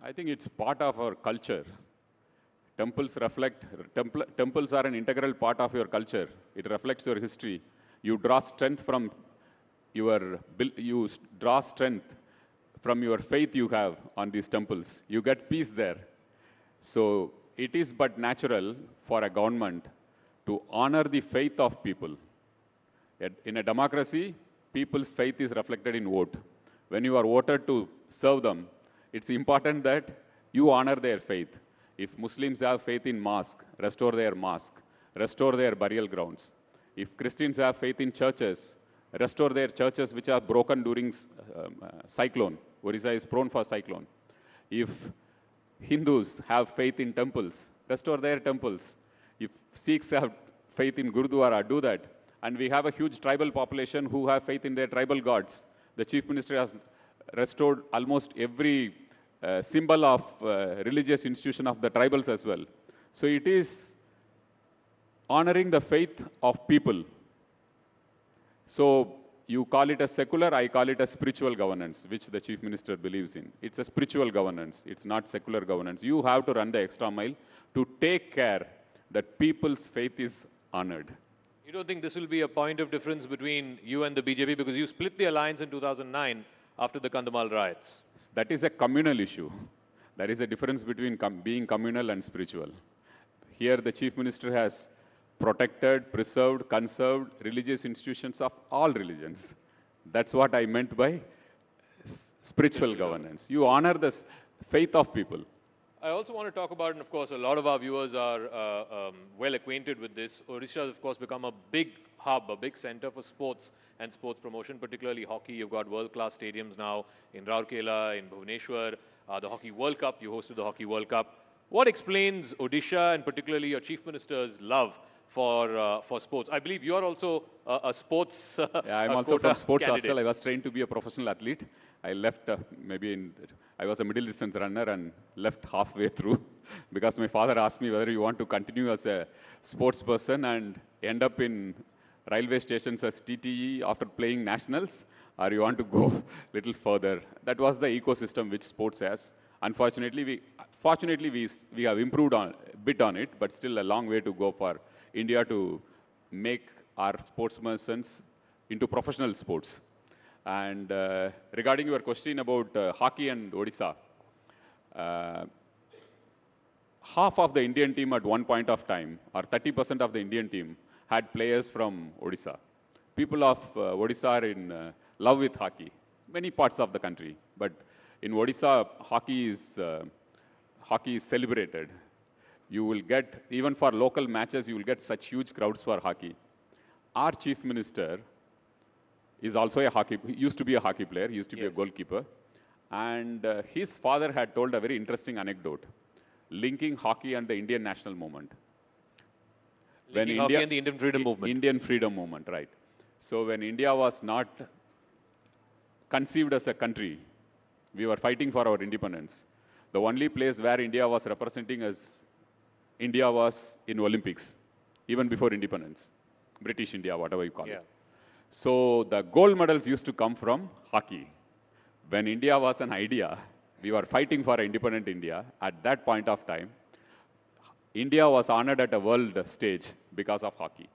Speaker 14: I think it's part of our culture. Temples temples are an integral part of your culture. It reflects your history. You draw strength from your faith you have on these temples. You get peace there. So it is but natural for a government to honor the faith of people. In a democracy, people's faith is reflected in vote. When you are voted to serve them, it's important that you honor their faith. If Muslims have faith in mosque, restore their mosque, restore their burial grounds. If Christians have faith in churches, restore their churches which are broken during cyclone. Odisha is prone for cyclone. If Hindus have faith in temples, restore their temples. If Sikhs have faith in Gurudwara, do that. And we have a huge tribal population who have faith in their tribal gods. The Chief Minister has restored almost every symbol of religious institution of the tribals as well. So it is honoring the faith of people. So you call it a secular, I call it a spiritual governance, which the Chief Minister believes in. It's a spiritual governance. It's not secular governance. You have to run the extra mile to take care that people's faith is honored.
Speaker 1: You don't think this will be a point of difference between you and the BJP because you split the alliance in 2009 after the Kandhamal riots?
Speaker 14: That is a communal issue. There is a difference between being communal and spiritual. Here the Chief Minister has protected, preserved, conserved religious institutions of all religions. That's what I meant by spiritual governance. You honor the faith of people.
Speaker 1: I also want to talk about, and of course, a lot of our viewers are well acquainted with this. Odisha has, of course, become a big hub, a big center for sports and sports promotion, particularly hockey. You've got world-class stadiums now in Rourkela, in Bhubaneswar, the Hockey World Cup. You hosted the Hockey World Cup. What explains Odisha and particularly your Chief Minister's love for sports? I believe you are also a sports
Speaker 14: yeah, I'm also from sports
Speaker 1: candidate.
Speaker 14: hostel. I was trained to be a professional athlete. I left I was a middle distance runner and left halfway through because my father asked me whether you want to continue as a sports person and end up in railway stations as TTE after playing nationals, or you want to go a little further. That was the ecosystem which sports has. Unfortunately, we have improved a bit on it, but still a long way to go for India to make our sportsmen into professional sports. And regarding your question about hockey and Odisha, half of the Indian team at one point of time, or 30% of the Indian team, had players from Odisha. People of Odisha are in love with hockey, many parts of the country. But in Odisha, hockey is celebrated. You will get, even for local matches, you will get such huge crowds for hockey. Our Chief Minister is also he used to be a hockey player, he used to be a goalkeeper. And his father had told a very interesting anecdote, linking hockey and the Indian national movement.
Speaker 1: Linking hockey and the Indian freedom movement.
Speaker 14: Indian freedom movement, right. So when India was not conceived as a country, we were fighting for our independence. The only place where India was representing as India was in Olympics, even before independence, British India, whatever you call it. So the gold medals used to come from hockey. When India was an idea, we were fighting for independent India. At that point of time, India was honored at a world stage because of hockey.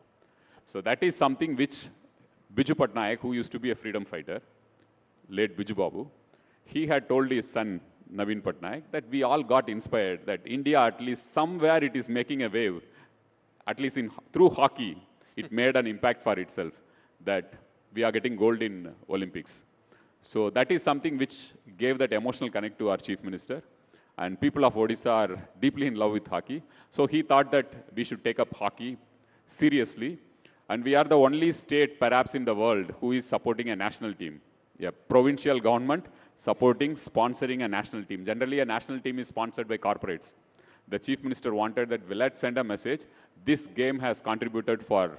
Speaker 14: So that is something which Biju Patnaik, who used to be a freedom fighter, late Biju Babu, he had told his son Naveen Patnaik that we all got inspired that India, at least somewhere, it is making a wave, at least through hockey, it made an impact for itself, that we are getting gold in Olympics. So that is something which gave that emotional connect to our Chief Minister. And people of Odisha are deeply in love with hockey. So he thought that we should take up hockey seriously. And we are the only state, perhaps in the world, who is supporting a national team. A provincial government supporting, sponsoring a national team. Generally, a national team is sponsored by corporates. The Chief Minister wanted that, well, let's send a message. This game has contributed for,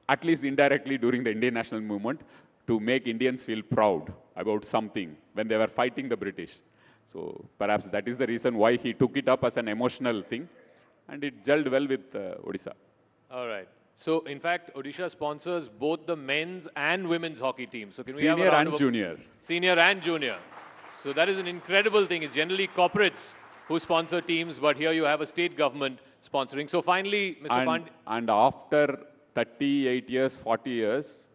Speaker 14: at least indirectly during the Indian national movement, to make Indians feel proud about something when they were fighting the British. So perhaps that is the reason why he took it up as an emotional thing, and it gelled well with Odisha.
Speaker 1: All right. So in fact, Odisha sponsors both the men's and women's hockey teams. So can we
Speaker 14: Senior
Speaker 1: have a round
Speaker 14: and
Speaker 1: of
Speaker 14: junior.
Speaker 1: Senior and junior. So that is an incredible thing. It's generally corporates who sponsor teams, but here you have a state government sponsoring. So finally, Mr. Pandey.
Speaker 14: And after 38 years, 40 years,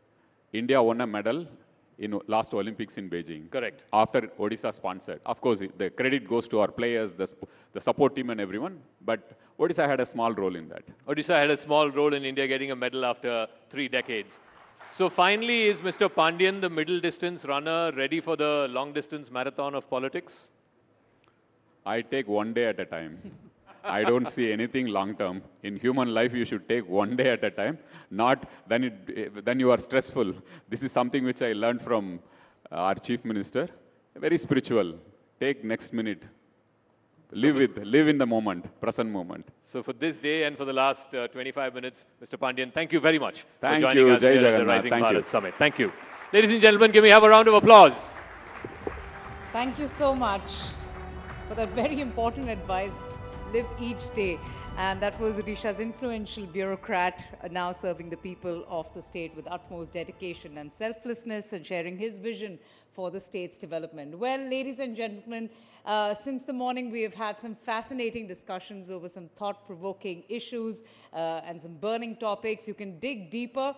Speaker 14: India won a medal in last Olympics in Beijing.
Speaker 1: Correct.
Speaker 14: After Odisha sponsored. Of course, the credit goes to our players, the support team and everyone, but Odisha had a small role in that.
Speaker 1: Odisha had a small role in India getting a medal after 3 decades. So finally, is Mr. Pandian, the middle distance runner, ready for the long distance marathon of politics?
Speaker 14: I take one day at a time. I don't see anything long term. In human life, you should take one day at a time. Not then you are stressful. This is something which I learned from our Chief Minister. Very spiritual. Take next minute. Live in the moment, present moment.
Speaker 1: So for this day and for the last 25 minutes, Mr. Pandian, thank you very much
Speaker 14: for
Speaker 1: joining us
Speaker 14: Jai
Speaker 1: here at the
Speaker 14: Jagannath.
Speaker 1: Rising
Speaker 14: Thank
Speaker 1: Bharat
Speaker 14: you.
Speaker 1: Summit. Thank you. Ladies and gentlemen, can we have a round of applause?
Speaker 2: Thank you so much for that very important advice. Live each day. And that was Odisha's influential bureaucrat, now serving the people of the state with utmost dedication and selflessness and sharing his vision for the state's development. Well, ladies and gentlemen, since the morning we have had some fascinating discussions over some thought-provoking issues and some burning topics. You can dig deeper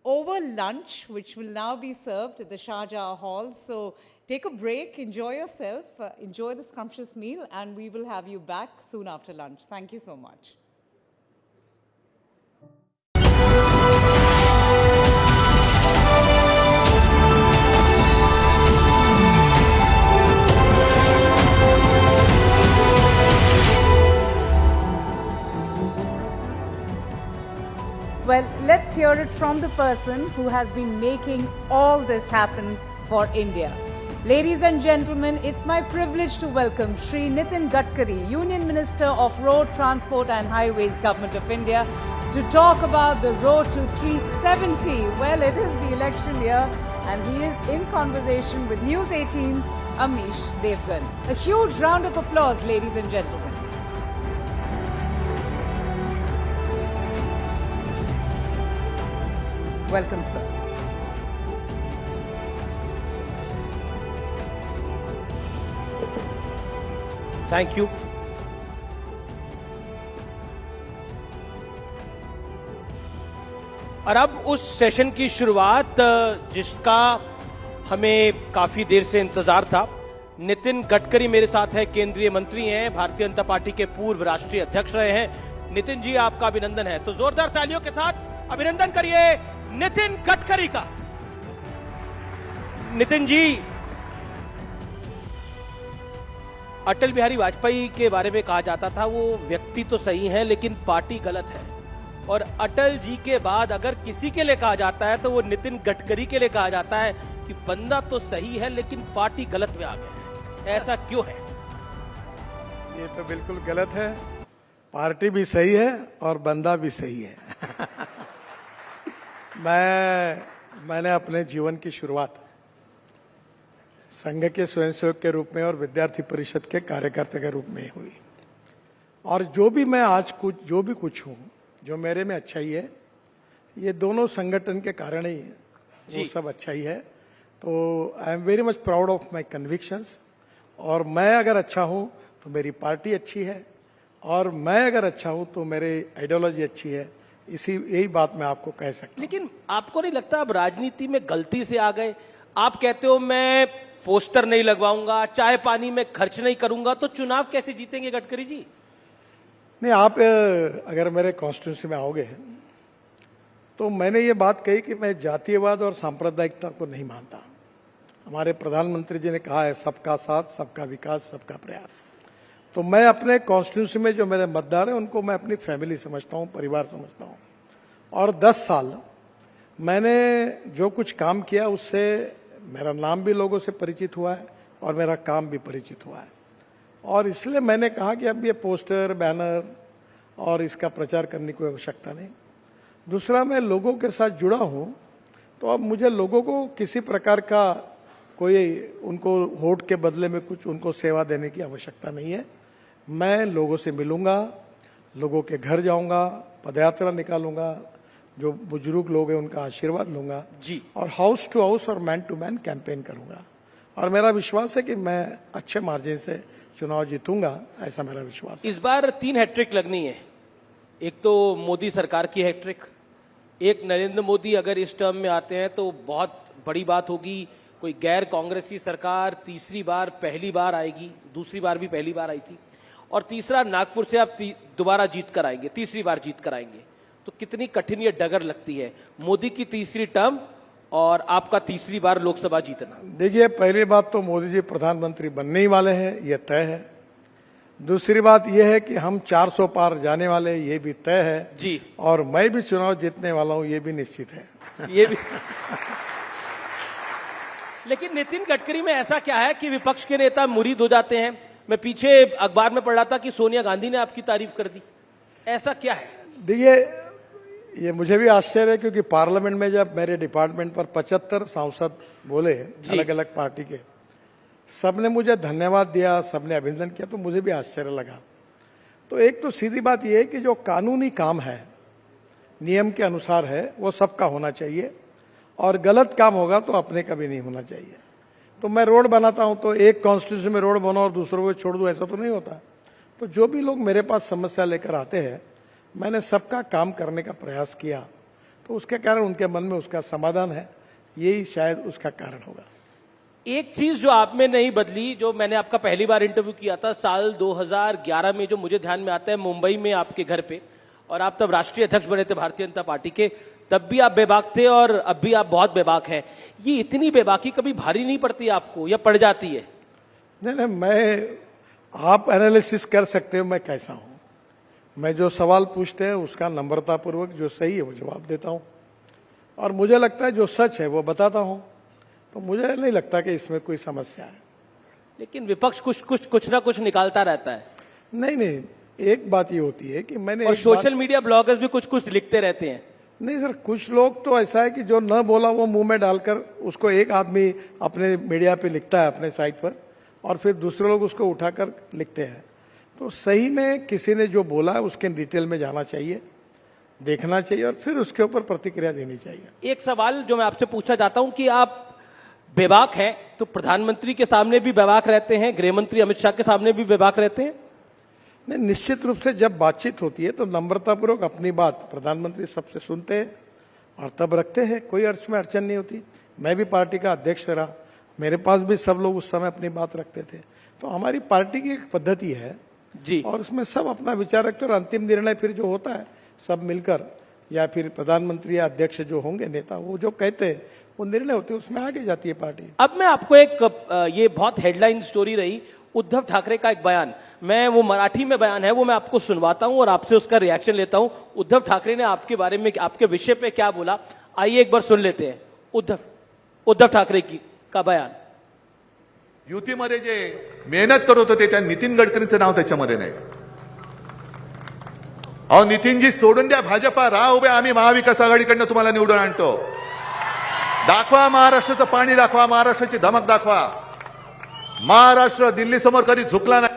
Speaker 2: over lunch, which will now be served at the Shahjahan Hall. So take a break, enjoy yourself, enjoy the scrumptious meal, and we will have you back soon after lunch. Thank you so much. Well, let's hear it from the person who has been making all this happen for India. Ladies and gentlemen, it's my privilege to welcome Shri Nitin Gadkari, Union Minister of Road Transport and Highways, Government of India, to talk about the road to 370. Well, it is the election year and he is in conversation with News 18's Amish Devgan. A huge round of applause, ladies and gentlemen. Welcome, sir.
Speaker 5: Thank you. और अब उस session की शुरुआत जिसका हमें काफी देर से इंतजार था। नितिन गडकरी मेरे साथ है, केंद्रीय मंत्री हैं, भारतीय जनता पार्टी के पूर्व राष्ट्रीय अध्यक्ष रहे हैं। नितिन जी, आपका अभिनंदन है, तो जोरदार तालियों के साथ अभिनंदन करिए नितिन गडकरी का। नितिन जी, अटल बिहारी वाजपेयी के बारे में कहा जाता था वो व्यक्ति तो सही है लेकिन पार्टी गलत है, और अटल जी के बाद अगर किसी के लिए कहा जाता है तो वो नितिन गडकरी के लिए कहा जाता है कि बंदा तो सही है लेकिन पार्टी गलत में आ गया है। ऐसा क्यों है?
Speaker 6: ये तो बिल्कुल गलत है। पार्टी भी सही है और बंदा भी सही है। मैंने अपने जीवन की शुरुआत संघ के स्वयंसेवक के रूप में और विद्यार्थी परिषद के कार्यकर्ता के रूप में हुई, और जो भी मैं आज जो भी कुछ हूँ, जो मेरे में अच्छा ही है, ये दोनों संगठन के कारण ही है, वो सब अच्छा ही है। तो I am very much proud of my convictions, और मैं अगर अच्छा हूँ तो मेरी पार्टी अच्छी है, और मैं अगर अच्छा हूँ तो मेरी आइडियोलॉजी अच्छी है। यही बात मैं आपको कह सकता हूं।
Speaker 5: लेकिन आपको नहीं लगता अब राजनीति में गलती से आ गए? आप कहते हो मैं पोस्टर नहीं लगवाऊंगा, चाय पानी में खर्च नहीं करूंगा, तो चुनाव कैसे जीतेंगे गडकरी जी?
Speaker 6: नहीं, आप अगर मेरे कॉन्स्टिट्यूंसी में आओगे तो मैंने ये बात कही कि मैं जातीयवाद और सांप्रदायिकता को नहीं मानता। हमारे प्रधानमंत्री जी ने कहा है सबका साथ, सबका विकास, सबका प्रयास। तो मैं अपने कॉन्स्टिट्यूंसी में जो मेरे मतदार हैं उनको मैं अपनी फैमिली समझता हूं, परिवार समझता हूं। और 10 साल मैंने जो कुछ काम किया उससे मेरा नाम भी लोगों से परिचित हुआ है और मेरा काम भी परिचित हुआ है। और इसलिए मैंने कहा कि अब ये पोस्टर, बैनर और इसका प्रचार करने की आवश्यकता नहीं। दूसरा, मैं लोगों के साथ जुड़ा हूं, तो अब मुझे लोगों को किसी प्रकार का कोई उनको वोट के बदले में कुछ उनको सेवा देने की आवश्यकता नहीं है। मैं लोगों से मिलूंगा, लोगों के घर जाऊंगा, पदयात्रा निकालूंगा, जो बुजुर्ग लोग हैं उनका आशीर्वाद लूंगा
Speaker 5: जी, और
Speaker 6: हाउस टू हाउस और मैन टू मैन कैंपेन करूंगा। और मेरा विश्वास है कि मैं अच्छे मार्जिन से चुनाव जीतूंगा, ऐसा मेरा विश्वास है।
Speaker 5: इस बार 3 हैट्रिक लगनी है। एक तो मोदी सरकार की हैट्रिक, एक नरेंद्र मोदी अगर इस टर्म में आते हैं तो बहुत बड़ी बात होगी। कोई गैर कांग्रेसी सरकार तीसरी बार पहली बार आएगी, दूसरी बार भी पहली बार आई थी। और तीसरा, नागपुर से आप दोबारा जीत कर आएंगे, तीसरी बार जीत कर आएंगे। तो कितनी कठिन ये डगर लगती है, मोदी की तीसरी टर्म और आपका तीसरी बार लोकसभा जीतना।
Speaker 6: देखिए, पहली बात तो मोदी जी प्रधानमंत्री बनने ही वाले हैं, ये तय है। दूसरी बात यह है कि हम 400 पार जाने वाले, ये भी तय है
Speaker 5: जी। और
Speaker 6: मैं भी चुनाव जीतने वाला हूं, ये भी निश्चित है।
Speaker 5: ये भी लेकिन नितिन गडकरी में ऐसा क्या है कि विपक्ष के नेता मुरीद हो जाते हैं? मैं पीछे अखबार में पढ़ रहा था कि सोनिया गांधी ने आपकी तारीफ कर दी, ऐसा क्या है?
Speaker 6: देखिए, ये मुझे भी आश्चर्य है, क्योंकि पार्लियामेंट में जब मेरे डिपार्टमेंट पर 75 सांसद बोले अलग अलग पार्टी के, सबने मुझे धन्यवाद दिया, सबने अभिनंदन किया, तो मुझे भी आश्चर्य लगा। तो एक तो सीधी बात यह है कि जो कानूनी काम है, नियम के अनुसार है, वो सबका होना चाहिए, और गलत काम होगा तो अपने का भी नहीं होना चाहिए। तो मैं रोड बनाता हूं तो एक कॉन्स्टिट्यूशन में रोड बनाओ और दूसरों को छोड़ दूं, ऐसा तो नहीं होता। तो जो भी लोग मेरे पास समस्या लेकर आते हैं, मैंने सबका काम करने का प्रयास किया, तो उसके कारण उनके मन में उसका समाधान है, यही शायद उसका कारण होगा।
Speaker 5: एक चीज जो आप में नहीं बदली, जो मैंने आपका पहली बार इंटरव्यू किया था साल 2011 में, जो मुझे ध्यान में आता है, मुंबई में आपके घर पे, और आप तब राष्ट्रीय अध्यक्ष बने थे भारतीय जनता पार्टी के, तब भी आप बेबाक थे और अब भी आप बहुत बेबाक हैं। ये इतनी बेबाकी कभी भारी नहीं पड़ती आपको, या पड़ जाती है?
Speaker 6: नहीं, आप एनालिसिस कर सकते हो मैं कैसा हूं। मैं जो सवाल पूछते हैं उसका नम्रतापूर्वक जो सही है वो जवाब देता हूं, और मुझे लगता है जो सच है वो बताता हूं। तो मुझे नहीं लगता कि इसमें कोई समस्या है।
Speaker 5: लेकिन विपक्ष कुछ ना कुछ निकालता रहता है।
Speaker 6: नहीं, एक बात ये होती है कि मैंने,
Speaker 5: और सोशल मीडिया ब्लॉगर्स भी कुछ लिखते रहते हैं।
Speaker 6: नहीं सर, कुछ लोग तो ऐसा है कि जो न बोला वो मुंह में डालकर उसको एक आदमी अपने मीडिया पे लिखता है अपने साइट पर, और फिर दूसरे लोग उसको उठाकर लिखते हैं। तो सही में किसी ने जो बोला है उसके डिटेल में जाना चाहिए, देखना चाहिए, और फिर उसके ऊपर प्रतिक्रिया देनी चाहिए।
Speaker 5: एक सवाल जो मैं आपसे पूछना चाहता हूं कि आप बेबाक हैं, तो प्रधानमंत्री के सामने भी बेबाक रहते हैं, गृह मंत्री अमित शाह के सामने भी बेबाक रहते हैं?
Speaker 6: नहीं, निश्चित रूप से जब बातचीत होती है तो नम्रतापूर्वक अपनी बात प्रधानमंत्री सबसे सुनते हैं और तब रखते हैं, कोई अर्थ में अड़चन नहीं होती। मैं भी पार्टी का अध्यक्ष रहा, मेरे पास भी सब लोग उस समय अपनी बात रखते थे। तो हमारी पार्टी की एक पद्धति है
Speaker 5: जी,
Speaker 6: और उसमें सब अपना विचार रखते हैं, और अंतिम निर्णय फिर जो होता है सब मिलकर, या फिर प्रधानमंत्री या अध्यक्ष जो होंगे नेता, वो जो कहते हैं वो निर्णय होते हैं, उसमें आगे जाती है पार्टी।
Speaker 5: अब मैं आपको एक ये बहुत हेडलाइन स्टोरी रही, उद्धव ठाकरे का एक बयान, मैं वो मराठी में बयान है वो मैं आपको सुनवाता हूं और आपसे उसका रिएक्शन लेता हूं। उद्धव ठाकरे ने आपके बारे में, आपके विषय पे क्या बोला, आइए एक बार सुन लेते हैं। उद्धव ठाकरे का बयान।
Speaker 7: युतीमध्ये जे मेहनत करत होते त्या नितीन गडकरींचं नाव त्याच्यामध्ये नाही। अहो नितीनजी सोडून द्या भाजपा, राहा उभे, आम्ही महाविकास आघाडीकडनं तुम्हाला निवडून आणतो। दाखवा महाराष्ट्राचं पाणी, दाखवा महाराष्ट्राची धमक, दाखवा महाराष्ट्र दिल्ली समोर कधी झुकला नाही।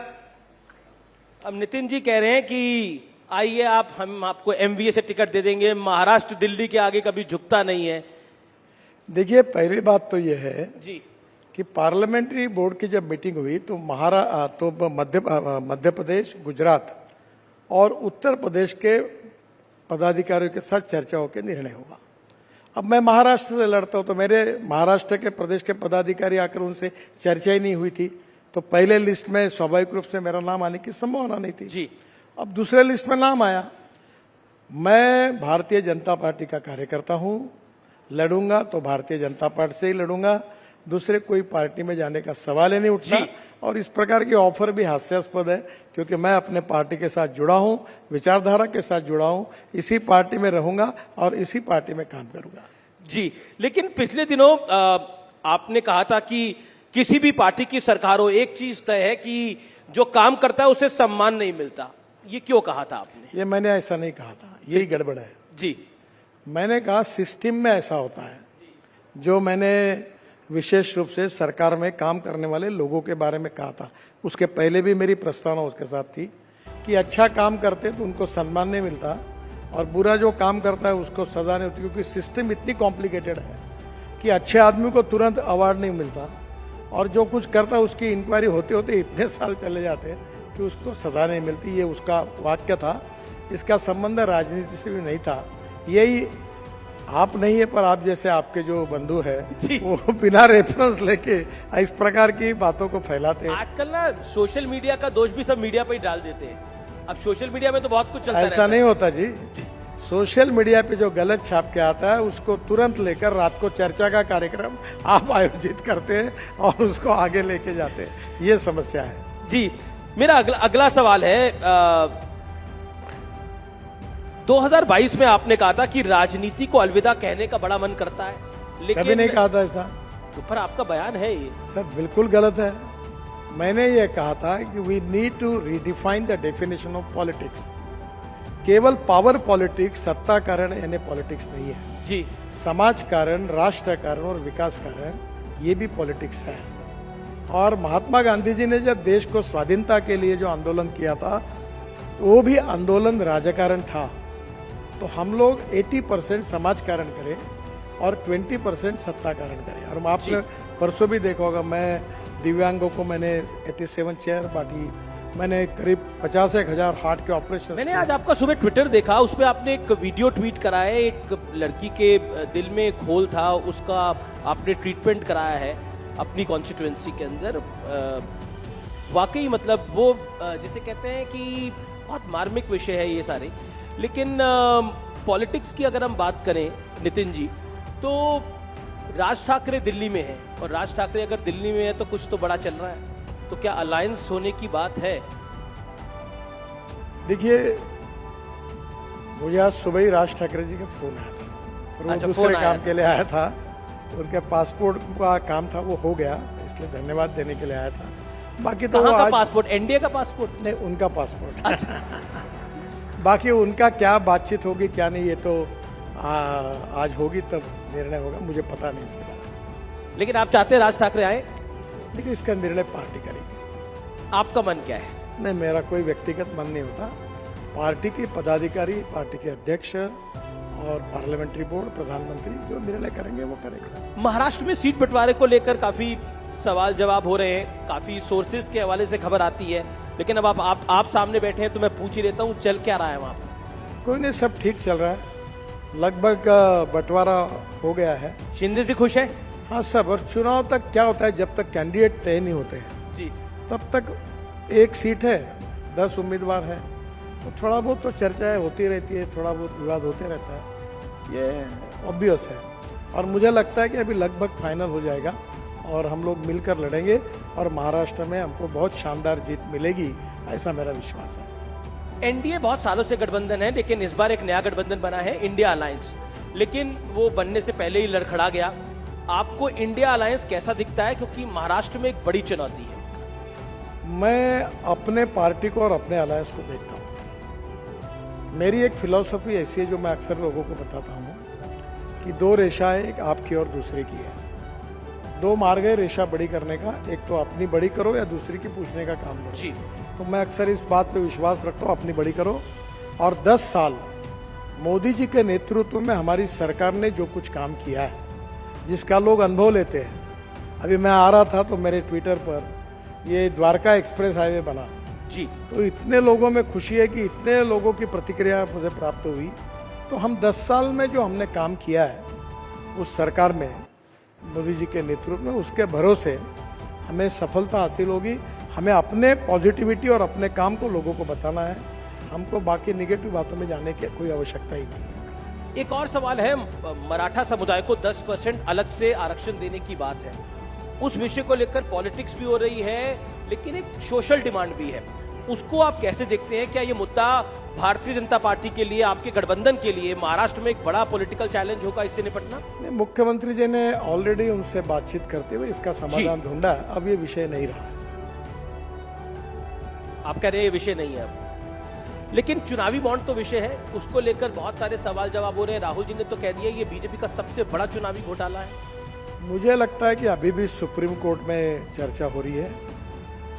Speaker 5: अब नितिन जी कह रहे हैं कि आइए हम आपको एमवीए से टिकट दे देंगे, महाराष्ट्र दिल्ली के आगे कभी झुकता नहीं है।
Speaker 6: देखिए, पहली बात तो यह है
Speaker 5: जी
Speaker 6: कि पार्लियामेंट्री बोर्ड की जब मीटिंग हुई तो मध्य प्रदेश, गुजरात और उत्तर प्रदेश के पदाधिकारियों के साथ चर्चा होकर निर्णय होगा। अब मैं महाराष्ट्र से लड़ता हूं तो मेरे महाराष्ट्र के प्रदेश के पदाधिकारी आकर उनसे चर्चा ही नहीं हुई थी, तो पहले लिस्ट में स्वाभाविक रूप से मेरा नाम आने की संभावना नहीं थी
Speaker 5: जी।
Speaker 6: अब दूसरे लिस्ट में नाम आया। मैं भारतीय जनता पार्टी का कार्यकर्ता हूं, लड़ूंगा तो भारतीय जनता पार्टी से ही लड़ूंगा, दूसरे कोई पार्टी में जाने का सवाल ही नहीं उठता। और इस प्रकार की ऑफर भी हास्यास्पद है, क्योंकि मैं अपने पार्टी के साथ जुड़ा हूं, विचारधारा के साथ जुड़ा हूं, इसी पार्टी में रहूंगा और इसी पार्टी में काम करूंगा।
Speaker 5: जी, लेकिन पिछले दिनों आपने कहा था कि किसी भी पार्टी की सरकार हो, एक चीज तय है कि जो काम करता है उसे सम्मान नहीं मिलता। ये क्यों कहा था आपने?
Speaker 6: ये मैंने ऐसा नहीं कहा था, यही गड़बड़ है
Speaker 5: जी।
Speaker 6: मैंने कहा सिस्टम में ऐसा होता है। जो मैंने विशेष रूप से सरकार में काम करने वाले लोगों के बारे में कहा था, उसके पहले भी मेरी प्रस्तावना उसके साथ थी कि अच्छा काम करते तो उनको सम्मान नहीं मिलता और बुरा जो काम करता है उसको सजा नहीं होती, क्योंकि सिस्टम इतनी कॉम्प्लिकेटेड है कि अच्छे आदमी को तुरंत अवार्ड नहीं मिलता और जो कुछ करता है उसकी इंक्वायरी होते होते इतने साल चले जाते हैं कि उसको सजा नहीं मिलती। ये उसका वाक्य था। इसका संबंध राजनीति से भी नहीं था। यही आप नहीं है, पर आप जैसे आपके जो बंधु है वो बिना रेफरेंस लेके इस प्रकार की बातों को फैलाते हैं।
Speaker 5: आजकल ना सोशल मीडिया का दोष भी सब मीडिया पर ही डाल देते हैं। अब सोशल मीडिया में तो बहुत कुछ चलता है।
Speaker 6: ऐसा नहीं होता जी। सोशल मीडिया पे जो गलत छाप के आता है उसको तुरंत लेकर रात को चर्चा का कार्यक्रम आप आयोजित करते हैं और उसको आगे लेके जाते हैं। ये समस्या है
Speaker 5: जी। मेरा अगला सवाल है, 2022 में आपने कहा था कि राजनीति को अलविदा कहने का बड़ा मन करता है, लेकिन
Speaker 6: कभी नहीं कहा था ऐसा।
Speaker 5: तो पर आपका बयान है ये
Speaker 6: सर बिल्कुल गलत है। मैंने ये कहा था कि we need to redefine the definition of politics. केवल पावर पॉलिटिक्स, सत्ता कारण यानी पॉलिटिक्स नहीं है
Speaker 5: जी।
Speaker 6: समाज कारण, राष्ट्र कारण और विकास कारण ये भी पॉलिटिक्स है। और महात्मा गांधी जी ने जब देश को स्वाधीनता के लिए जो आंदोलन किया था वो भी आंदोलन राजकारण था। तो हम लोग 80% समाज कारण करें और 20% सत्ता कारण करें। और आपने परसों भी देखा होगा, मैं दिव्यांगों को मैंने 87 चेयर बांटी, मैंने करीब 50,000 हार्ट के ऑपरेशन।
Speaker 5: मैंने आज आपका सुबह ट्विटर देखा, उसपे आपने एक वीडियो ट्वीट करा है। एक लड़की के दिल में एक होल था, उसका आपने ट्रीटमेंट कराया है अपनी कॉन्स्टिट्यूएंसी के अंदर। वाकई मतलब वो जिसे कहते हैं कि बहुत मार्मिक विषय है ये सारे। लेकिन पॉलिटिक्स की अगर हम बात करें नितिन जी, तो राज ठाकरे दिल्ली में है और राज ठाकरे अगर दिल्ली में है तो कुछ तो बड़ा चल रहा है। तो क्या अलायंस होने की बात है?
Speaker 6: देखिए, मुझे आज सुबह ही राज ठाकरे जी का फोन आया था। फिर वो दूसरे काम के लिए आया था, उनके पासपोर्ट का काम था, वो हो गया, इसलिए धन्यवाद देने के लिए आया था। बाकी तो
Speaker 5: कहाँ का पासपोर्ट? एनडीए का पासपोर्ट?
Speaker 6: नहीं, उनका पासपोर्ट। अच्छा। बाकी उनका क्या बातचीत होगी क्या नहीं, ये तो आज होगी तब निर्णय होगा, मुझे पता नहीं इसके बारे में।
Speaker 5: लेकिन आप चाहते हैं राज ठाकरे आए?
Speaker 6: देखिए, इसका निर्णय पार्टी करेगी।
Speaker 5: आपका मन क्या है?
Speaker 6: नहीं, मेरा कोई व्यक्तिगत मन नहीं होता। पार्टी के पदाधिकारी, पार्टी के अध्यक्ष और पार्लियामेंट्री बोर्ड, प्रधानमंत्री जो निर्णय करेंगे वो करेंगे।
Speaker 5: महाराष्ट्र में सीट बंटवारे को लेकर काफी सवाल जवाब हो रहे हैं, काफी सोर्सेज के हवाले से खबर आती है, लेकिन अब आप सामने बैठे हैं तो मैं पूछ ही लेता हूँ, चल क्या रहा है वहाँ पर?
Speaker 6: कोई नहीं, सब ठीक चल रहा है। लगभग बंटवारा हो गया है।
Speaker 5: शिंदे जी खुश है?
Speaker 6: हाँ सब। और चुनाव तक क्या होता है, जब तक कैंडिडेट तय नहीं होते हैं
Speaker 5: जी,
Speaker 6: तब तक एक सीट है, 10 उम्मीदवार है, तो थोड़ा बहुत तो चर्चाएं होती रहती है, थोड़ा बहुत विवाद होते रहता है, ये ऑब्वियस है। और मुझे लगता है कि अभी लगभग फाइनल हो जाएगा और हम लोग मिलकर लड़ेंगे और महाराष्ट्र में हमको बहुत शानदार जीत मिलेगी, ऐसा मेरा विश्वास है।
Speaker 5: एनडीए बहुत सालों से गठबंधन है, लेकिन इस बार एक नया गठबंधन बना है, इंडिया अलायंस, लेकिन वो बनने से पहले ही लड़खड़ा गया। आपको इंडिया अलायंस कैसा दिखता है, क्योंकि महाराष्ट्र में एक बड़ी चुनौती है?
Speaker 6: मैं अपने पार्टी को और अपने अलायंस को देखता हूँ। मेरी एक फिलॉसफी ऐसी है जो मैं अक्सर लोगों को बताता हूँ कि 2 रेखाएं, एक आपकी और दूसरे की है। 2 मार्ग है रेखा बड़ी करने का, एक तो अपनी बड़ी करो या दूसरी की पूछने का काम करो।
Speaker 5: जी।
Speaker 6: तो मैं अक्सर इस बात पे विश्वास रखता हूँ, अपनी बड़ी करो। और 10 साल मोदी जी के नेतृत्व में हमारी सरकार ने जो कुछ काम किया है, जिसका लोग अनुभव लेते हैं। अभी मैं आ रहा था तो मेरे ट्विटर पर ये द्वारका एक्सप्रेस हाईवे बना
Speaker 5: जी,
Speaker 6: तो इतने लोगों में खुशी है कि इतने लोगों की प्रतिक्रिया मुझे प्राप्त हुई तो हम 10 साल में जो हमने काम किया है उस सरकार में मोदी जी के नेतृत्व में, उसके भरोसे हमें सफलता हासिल होगी। हमें अपने पॉजिटिविटी और अपने काम को लोगों को बताना है, हमको बाकी नेगेटिव बातों में जाने की कोई आवश्यकता ही नहीं है।
Speaker 5: एक और सवाल है, मराठा समुदाय को 10% अलग से आरक्षण देने की बात है, उस विषय को लेकर पॉलिटिक्स भी हो रही है, लेकिन एक सोशल डिमांड भी है, उसको आप कैसे देखते हैं? क्या ये मुद्दा भारतीय जनता पार्टी के लिए, आपके गठबंधन के लिए महाराष्ट्र में एक बड़ा पॉलिटिकल चैलेंज होगा इससे निपटना?
Speaker 6: मुख्यमंत्री जी ने ऑलरेडी उनसे बातचीत करते हुए इसका समाधान ढूंढा, अब ये विषय नहीं रहा है।
Speaker 5: आप कह रहे हैं ये विषय नहीं है अब, लेकिन चुनावी बॉन्ड तो विषय है, उसको लेकर बहुत सारे सवाल जवाब हो रहे हैं। राहुल जी ने तो कह दिया ये बीजेपी का सबसे बड़ा चुनावी घोटाला है।
Speaker 6: मुझे लगता है कि अभी भी सुप्रीम कोर्ट में चर्चा हो रही है।